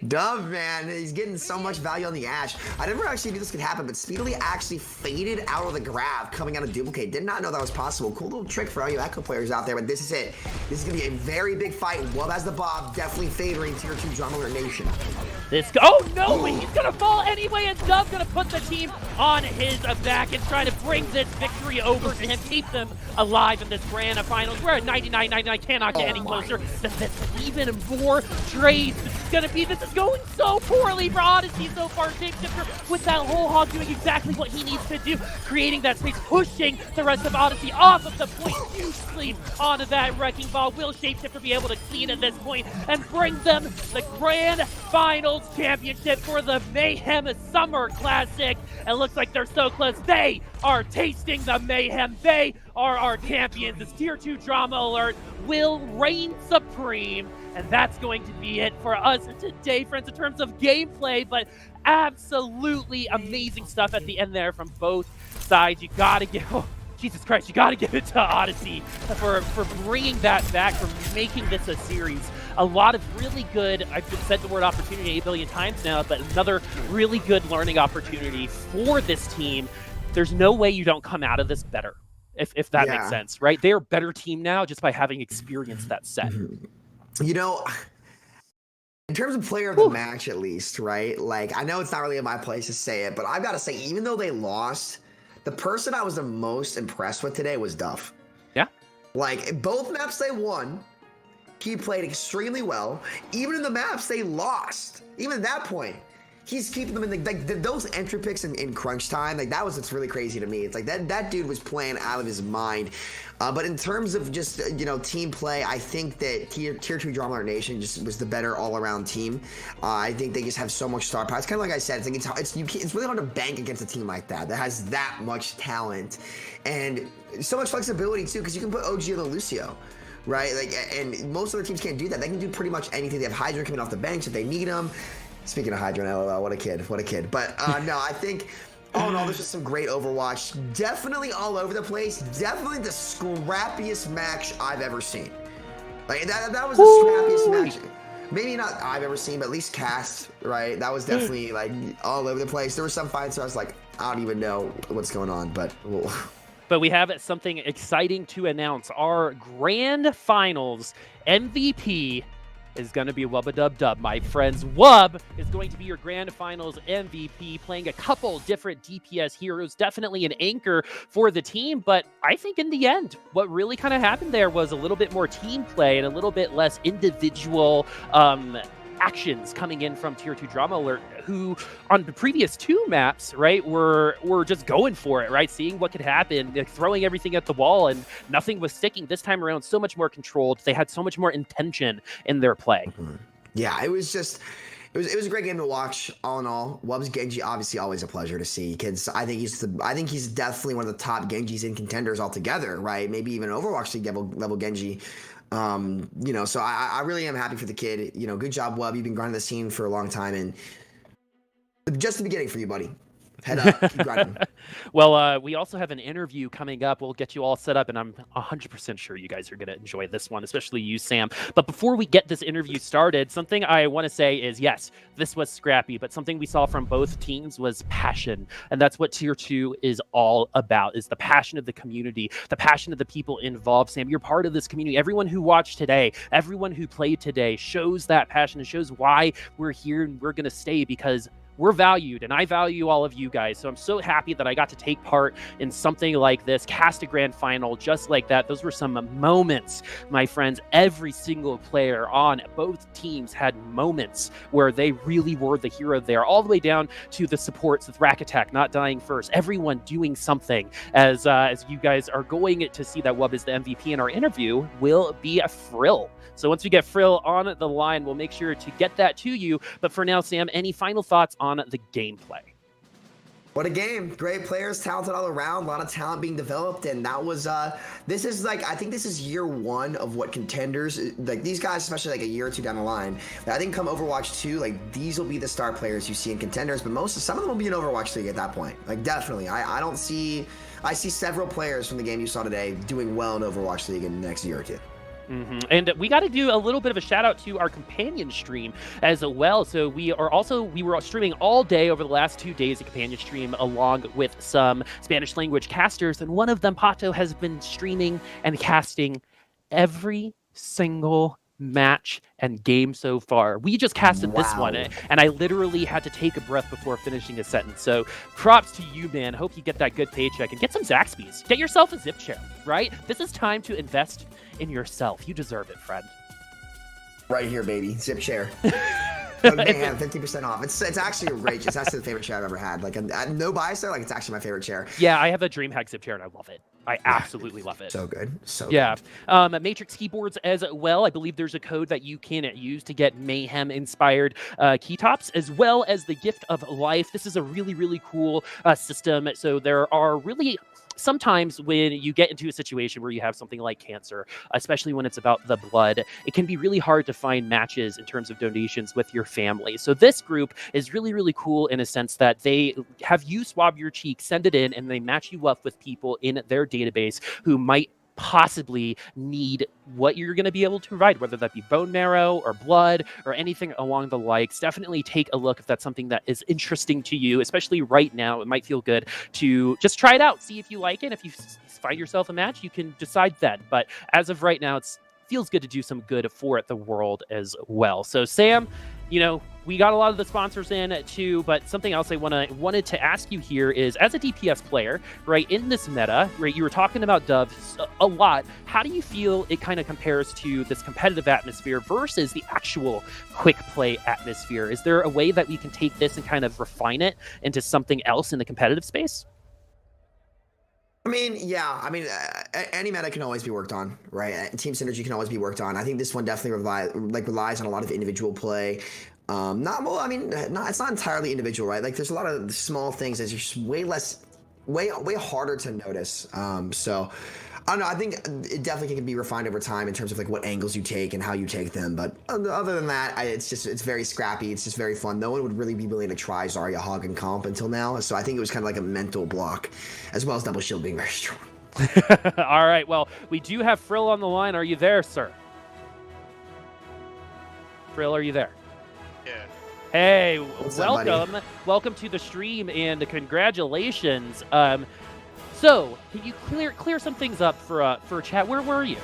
Dove, man, he's getting so much value on the Ash. I never actually knew this could happen, but Speedily actually faded out of the grab coming out of Duplicate. Did not know that was possible. Cool little trick for all you Echo players out there, but this is it. This is going to be a very big fight. Wub has the Bob, definitely favoring Tier 2 Drama Alert Nation. Oh no, he's going to fall anyway, and Dove's going to put the team on his back and try to bring this victory over to him, keep them alive in this grand finals. We're at 99-99, cannot get any closer than this. Even more trades. This is going so poorly for Odyssey so far. Shapeshifter with that whole hog doing exactly what he needs to do, creating that space, pushing the rest of Odyssey off of the point. Huge sleep onto that Wrecking Ball. Will Shapeshifter be able to clean at this point and bring them the Grand Finals Championship for the Mayhem Summer Classic? It looks like they're so close. They are tasting the Mayhem. They are our champions. This Tier 2 Drama Alert will reign supreme. And that's going to be it for us today, friends, in terms of gameplay, but absolutely amazing stuff at the end there from both sides. You gotta give, Jesus Christ, you gotta give it to Odyssey for bringing that back, for making this a series. A lot of really good, I've said the word opportunity 8 billion times now, but another really good learning opportunity for this team. There's no way you don't come out of this better, if that makes sense, right? They're a better team now just by having experienced that set. You know, in terms of player of the match, at least, right? Like, I know it's not really in my place to say it, but I've got to say, even though they lost, the person I was the most impressed with today was Duff. Yeah. Like, both maps they won, He played extremely well. Even in the maps they lost, even at that point, he's keeping them in those entry picks in crunch time. Like, that was what's really crazy to me. It's like that dude was playing out of his mind. But in terms of just, team play, I think that Tier 2 Drama Nation just was the better all-around team. I think they just have so much star power. It's kind of like I said, it's really hard to bank against a team like that has that much talent and so much flexibility too, because you can put OG or Lucio, right? Like, and most other teams can't do that. They can do pretty much anything. They have Hydra coming off the bench if they need them. Speaking of Hydra, LOL, what a kid. But no, I think all in all, there's just some great Overwatch. Definitely all over the place. Definitely the scrappiest match I've ever seen. Like, that was the scrappiest match. Maybe not I've ever seen, but at least cast, right? That was definitely like all over the place. There were some fights where I was like, I don't even know what's going on, but But we have something exciting to announce. Our grand finals MVP is going to be Wubba-Dub-Dub, my friends. Wub is going to be your grand finals MVP, playing a couple different DPS heroes, definitely an anchor for the team. But I think in the end, what really kind of happened there was a little bit more team play and a little bit less individual actions coming in from Tier 2 Drama Alert, who on the previous 2 maps, right, were just going for it, right, seeing what could happen, like, throwing everything at the wall, and nothing was sticking. This time around, so much more controlled. They had so much more intention in their play. Yeah, it was a great game to watch. All in all, Wub's Genji obviously always a pleasure to see. Kids, I think he's definitely one of the top Genjis in contenders altogether, right? Maybe even Overwatch League level Genji. So I really am happy for the kid. Good job, Wub. You've been grinding the scene for a long time, and just the beginning for you, buddy. Head up, keep grinding. Well, we also have an interview coming up. We'll get you all set up, and I'm 100% sure you guys are going to enjoy this one, especially you, Sam. But before we get this interview started, something I want to say is, yes, this was scrappy, but something we saw from both teams was passion. And that's what Tier 2 is all about, is the passion of the community, the passion of the people involved. Sam, you're part of this community. Everyone who watched today, everyone who played today shows that passion and shows why we're here and we're going to stay, because we're valued, and I value all of you guys. So I'm so happy that I got to take part in something like this, cast a grand final just like that. Those were some moments, my friends. Every single player on both teams had moments where they really were the hero there, all the way down to the supports with Rack Attack not dying first. Everyone doing something. As you guys are going to see that Wub is the MVP in our interview, will be a Frill. So once we get Frill on the line, we'll make sure to get that to you. But for now, Sam, any final thoughts on the gameplay? What a game. Great players, talented all around, a lot of talent being developed, and that was, this is like, I think this is year 1 of what contenders, like these guys, especially like a year or 2 down the line, I think come Overwatch 2, like these will be the star players you see in contenders, but some of them will be in Overwatch League at that point. Like, definitely. I see several players from the game you saw today doing well in Overwatch League in the next year or 2. And we got to do a little bit of a shout out to our companion stream as well. So we were streaming all day over the last 2 days, a companion stream along with some Spanish language casters. And one of them, Pato, has been streaming and casting every single match and game so far. We just casted this one, and I literally had to take a breath before finishing a sentence. So props to you, man. Hope you get that good paycheck and get some Zaxby's. Get yourself a zip chair, right? This is time to invest in yourself. You deserve it, friend. Right here, baby. Zip chair. Man, 50% off. It's actually great. It's actually the favorite chair I've ever had. Like, no bias there. Like, it's actually my favorite chair. Yeah, I have a DreamHack zip chair and I love it. I absolutely love it. So good. So yeah. good. Matrix keyboards as well. I believe there's a code that you can use to get Mayhem inspired key tops, as well as the Gift of Life. This is a really, really cool system. So there are really sometimes when you get into a situation where you have something like cancer, especially when it's about the blood, it can be really hard to find matches in terms of donations with your family. So this group is really, really cool in a sense that they have you swab your cheek, send it in, and they match you up with people in their database who might possibly need what you're going to be able to provide, whether that be bone marrow or blood or anything along the likes. Definitely take a look if that's something that is interesting to you, especially right now. It might feel good to just try it out, see if you like it. If you find yourself a match, you can decide then. But as of right now, it feels good to do some good for the world as well. So Sam, you know, we got a lot of the sponsors in too, but something else I wanted to ask you here is, as a DPS player, right, in this meta, right, you were talking about Dove a lot. How do you feel it kind of compares to this competitive atmosphere versus the actual quick play atmosphere? Is there a way that we can take this and kind of refine it into something else in the competitive space? I mean, yeah. I mean, any meta can always be worked on, right? Team synergy can always be worked on. I think this one definitely relies on a lot of individual play. It's not entirely individual, right? Like, there's a lot of small things that's just way harder to notice. So I don't know. I think it definitely can be refined over time in terms of like what angles you take and how you take them. But other than that, it's very scrappy. It's just very fun. No one would really be willing to try Zarya Hog and comp until now. So I think it was kind of like a mental block, as well as double shield being very strong. All right. Well, we do have Frill on the line. Are you there, sir? Frill, are you there? Yeah. Hey, What's up, welcome. buddy? Welcome to the stream and congratulations. So, can you clear some things up for chat? Where were you?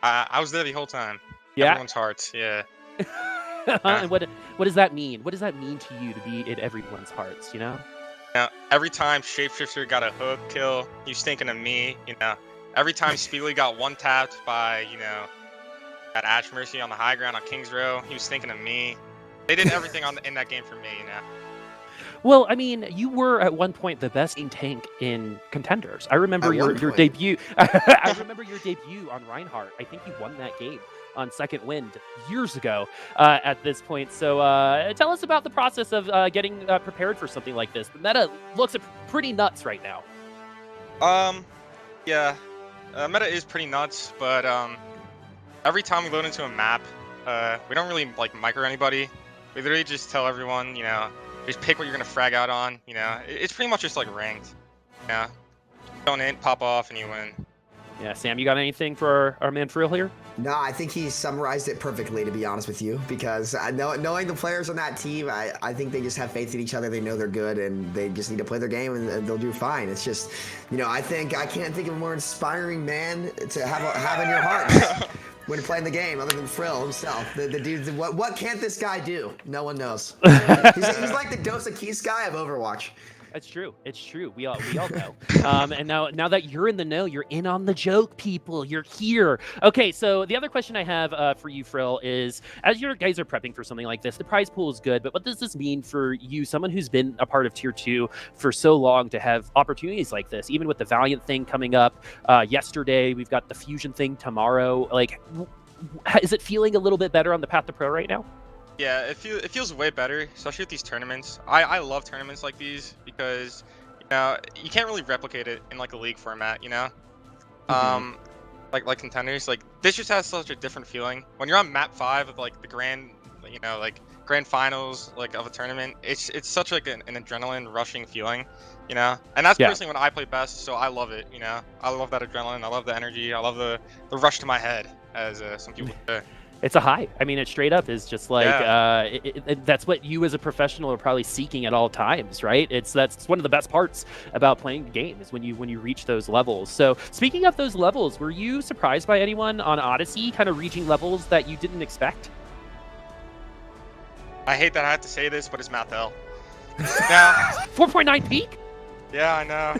I was there the whole time. Yeah? Everyone's hearts, yeah. And what does that mean? What does that mean to you to be in everyone's hearts, you know? Now, every time Shapeshifter got a hook kill, he was thinking of me, you know. Every time Speedly got one-tapped by, you know, that Ash Mercy on the high ground on King's Row, he was thinking of me. They did everything in that game for me, you know. Well, I mean, you were at one point the best tank in Contenders. I remember your debut. I remember your debut on Reinhardt. I think you won that game on Second Wind years ago at this point. So tell us about the process of getting prepared for something like this. The meta looks pretty nuts right now. Yeah, meta is pretty nuts, but every time we load into a map, we don't really like micro anybody. We literally just tell everyone, you know, just pick what you're gonna frag out on. You know, it's pretty much just like ranked. Yeah, don't in, pop off, and you win. Yeah, Sam, you got anything for our man Frill here? No, I think he summarized it perfectly, to be honest with you, because knowing the players on that team, I think they just have faith in each other. They know they're good, and they just need to play their game, and they'll do fine. It's just, you know, I can't think of a more inspiring man to have in your heart when playing the game, other than Frill himself. The dude, what can't this guy do? No one knows. He's like the Dos Equis guy of Overwatch. It's true. It's true. We all know. And now that you're in the know, you're in on the joke, people. You're here. Okay, so the other question I have for you, Frill, is as you guys are prepping for something like this, the prize pool is good, but what does this mean for you, someone who's been a part of Tier 2 for so long, to have opportunities like this, even with the Valiant thing coming up yesterday, we've got the Fusion thing tomorrow. Like, is it feeling a little bit better on the path to pro right now? Yeah, it feels way better, especially with these tournaments. I love tournaments like these because, you know, you can't really replicate it in like a league format, you know. Like Contenders, like this just has such a different feeling when you're on map 5 of like the grand finals like of a tournament. It's such like an adrenaline rushing feeling, you know. And that's personally when I play best, so I love it, you know. I love that adrenaline. I love the energy. I love the rush to my head, as some people say. It's a high. I mean, it straight up is just like that's what you as a professional are probably seeking at all times, right? That's one of the best parts about playing the game is when you reach those levels. So speaking of those levels, were you surprised by anyone on Odyssey kind of reaching levels that you didn't expect? I hate that I have to say this, but it's Mathel. Yeah. 4.9 peak? Yeah, I know.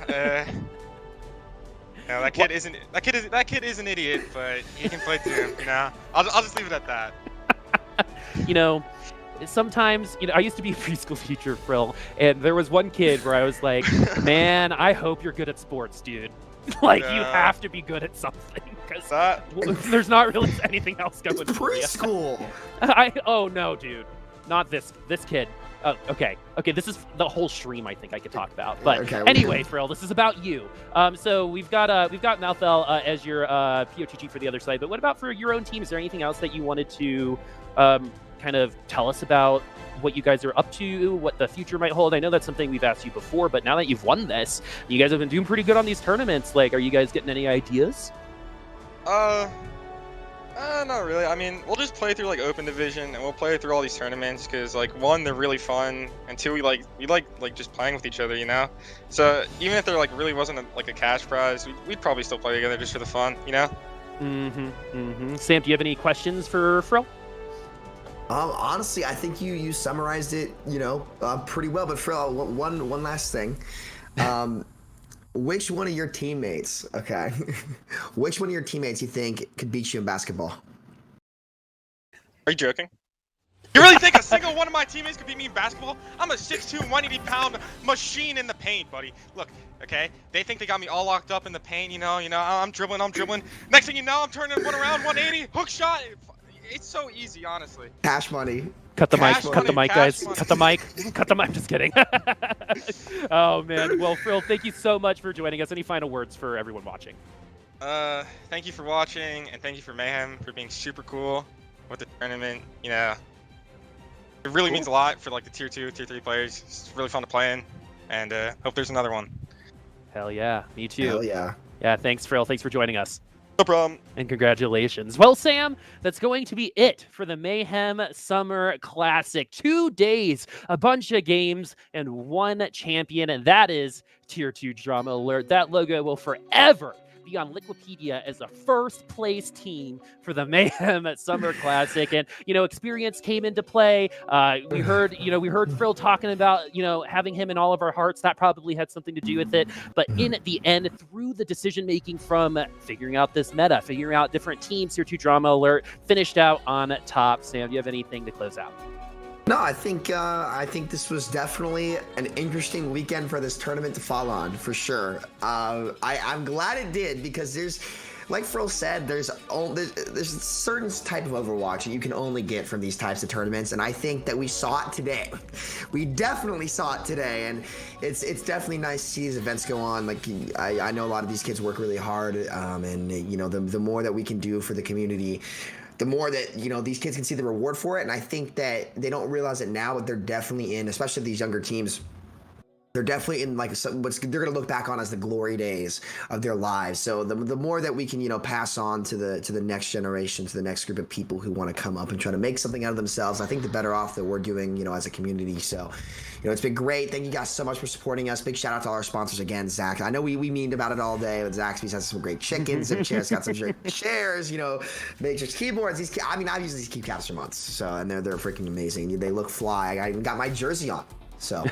No, that kid is an idiot, but he can play Doom. You know, I'll just leave it at that. You know, sometimes, you know, I used to be a preschool teacher, Frill, and there was one kid where I was like, man, I hope you're good at sports, dude. Like, you have to be good at something, because there's not really anything else going for you. Preschool. Oh no, dude, not this kid. Oh, okay, this is the whole stream I think I could talk about. But anyway, Frill, this is about you. So we've got Malthel as your POTG for the other side. But what about for your own team? Is there anything else that you wanted to kind of tell us about what you guys are up to, what the future might hold? I know that's something we've asked you before, but now that you've won this, you guys have been doing pretty good on these tournaments. Like, are you guys getting any ideas? Not really. I mean, we'll just play through like open division, and we'll play through all these tournaments because, like, one, they're really fun, and two, we like just playing with each other, you know. So even if there like really wasn't a cash prize, we'd probably still play together just for the fun, you know. Sam, do you have any questions for Frill? Honestly, I think you summarized it, you know, pretty well. But Frill, one last thing. which one of your teammates, okay, which one of your teammates you think could beat you in basketball? Are you joking? You really think a single one of my teammates could beat me in basketball? I'm a 6'2", 180-pound machine in the paint, buddy. Look, okay, they think they got me all locked up in the paint, you know, I'm dribbling. Next thing you know, I'm turning one around, 180, hook shot. It's so easy, honestly. Cash money. Cut the mic, Cash cut the money, mic, guys. cash Cut the mic. Cut the mic. I'm just kidding. Oh, man. Well, Phil, thank you so much for joining us. Any final words for everyone watching? Thank you for watching, and thank you for Mayhem for being super cool with the tournament. You know, it really means a lot for like the tier 2, tier 3 players. It's really fun to play in, and hope there's another one. Hell yeah, me too. Hell yeah. Yeah, thanks, Phil. Thanks for joining us. No problem. And congratulations. Well, Sam, that's going to be it for the Mayhem Summer Classic. 2 days, a bunch of games, and one champion, and that is Tier 2 Drama Alert. That logo will forever be on Liquipedia as the first place team for the Mayhem Summer Classic. And, experience came into play. We heard Phil talking about, having him in all of our hearts. That probably had something to do with it. But in the end, through the decision-making from figuring out this meta, figuring out different teams, Tier 2 Drama Alert finished out on top. Sam, do you have anything to close out? No, I think this was definitely an interesting weekend for this tournament to fall on, for sure. I'm glad it did, because there's, like Phil said, there's a certain type of Overwatch that you can only get from these types of tournaments, and I think that we saw it today. We definitely saw it today, and it's definitely nice to see these events go on. Like, I know a lot of these kids work really hard, and the more that we can do for the community, the more that, these kids can see the reward for it. And I think that they don't realize it now, but they're definitely in, especially these younger teams, they're definitely in like they're going to look back on as the glory days of their lives. So the more that we can, pass on to the next generation, to the next group of people who want to come up and try to make something out of themselves, I think the better off that we're doing, as a community. So, it's been great. Thank you guys so much for supporting us. Big shout out to all our sponsors again, Zach. I know we meaned about it all day, but Zaxby's has some great chickens. Zip Chair's got some great chairs, Matrix keyboards. I've used these keycaps for months, so, and they're freaking amazing. They look fly. I even got my jersey on. So,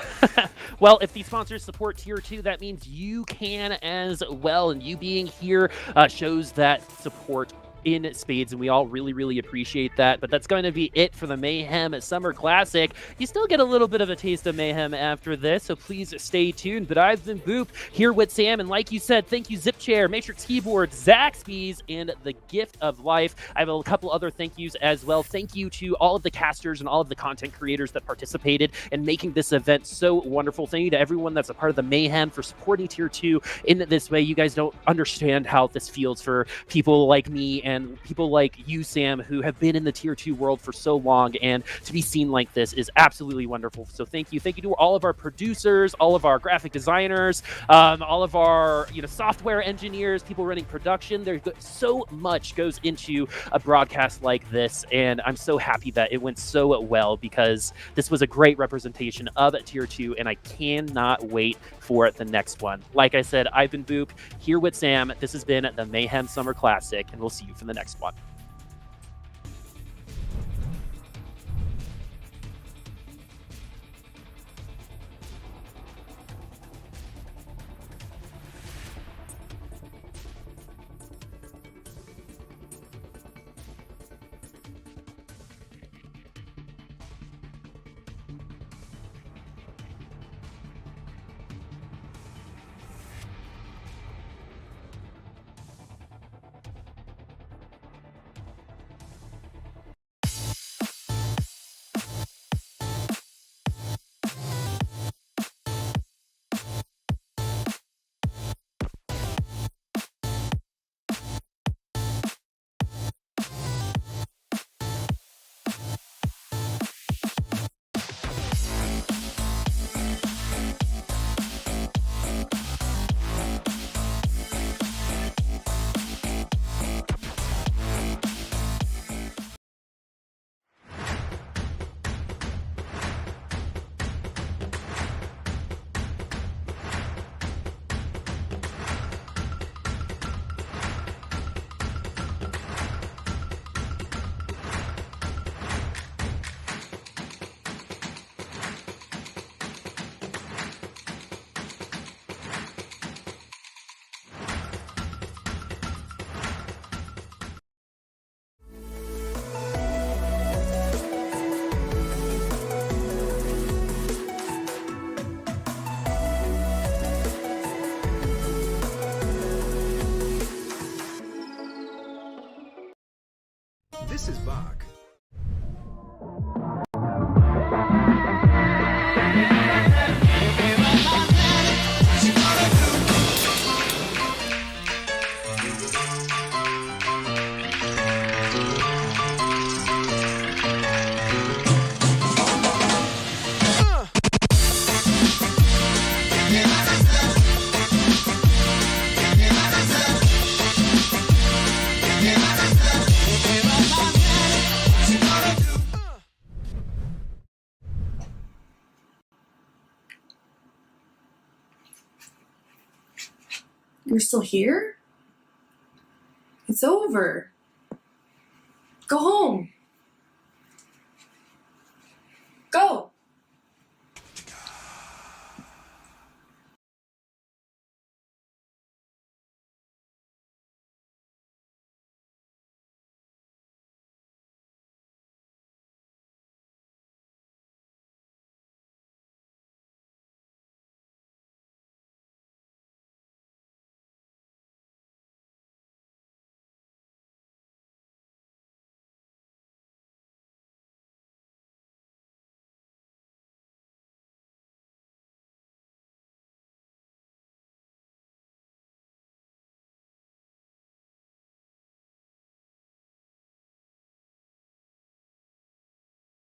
well, if these sponsors support Tier 2, that means you can as well. And you being here shows that support in spades, and we all really, really appreciate that. But that's going to be it for the Mayhem Summer Classic. You still get a little bit of a taste of Mayhem after this, so please stay tuned. But I've been Boop here with Sam, and like you said, thank you Zip Chair, Matrix Keyboard, Zaxby's, and the Gift of Life. I have a couple other thank yous as well. Thank you to all of the casters and all of the content creators that participated in making this event so wonderful. Thank you to everyone that's a part of the Mayhem for supporting Tier 2 in this way. You guys don't understand how this feels for people like me and people like you, Sam, who have been in the Tier 2 world for so long, and to be seen like this is absolutely wonderful. So thank you. Thank you to all of our producers, all of our graphic designers, all of our software engineers, people running production. There's so much goes into a broadcast like this, and I'm so happy that it went so well, because this was a great representation of Tier 2, and I cannot wait for the next one. Like I said, I've been Boop here with Sam. This has been the Mayhem Summer Classic, and we'll see you for the next one. This is Bach. You're still here? It's over. Go home. Go.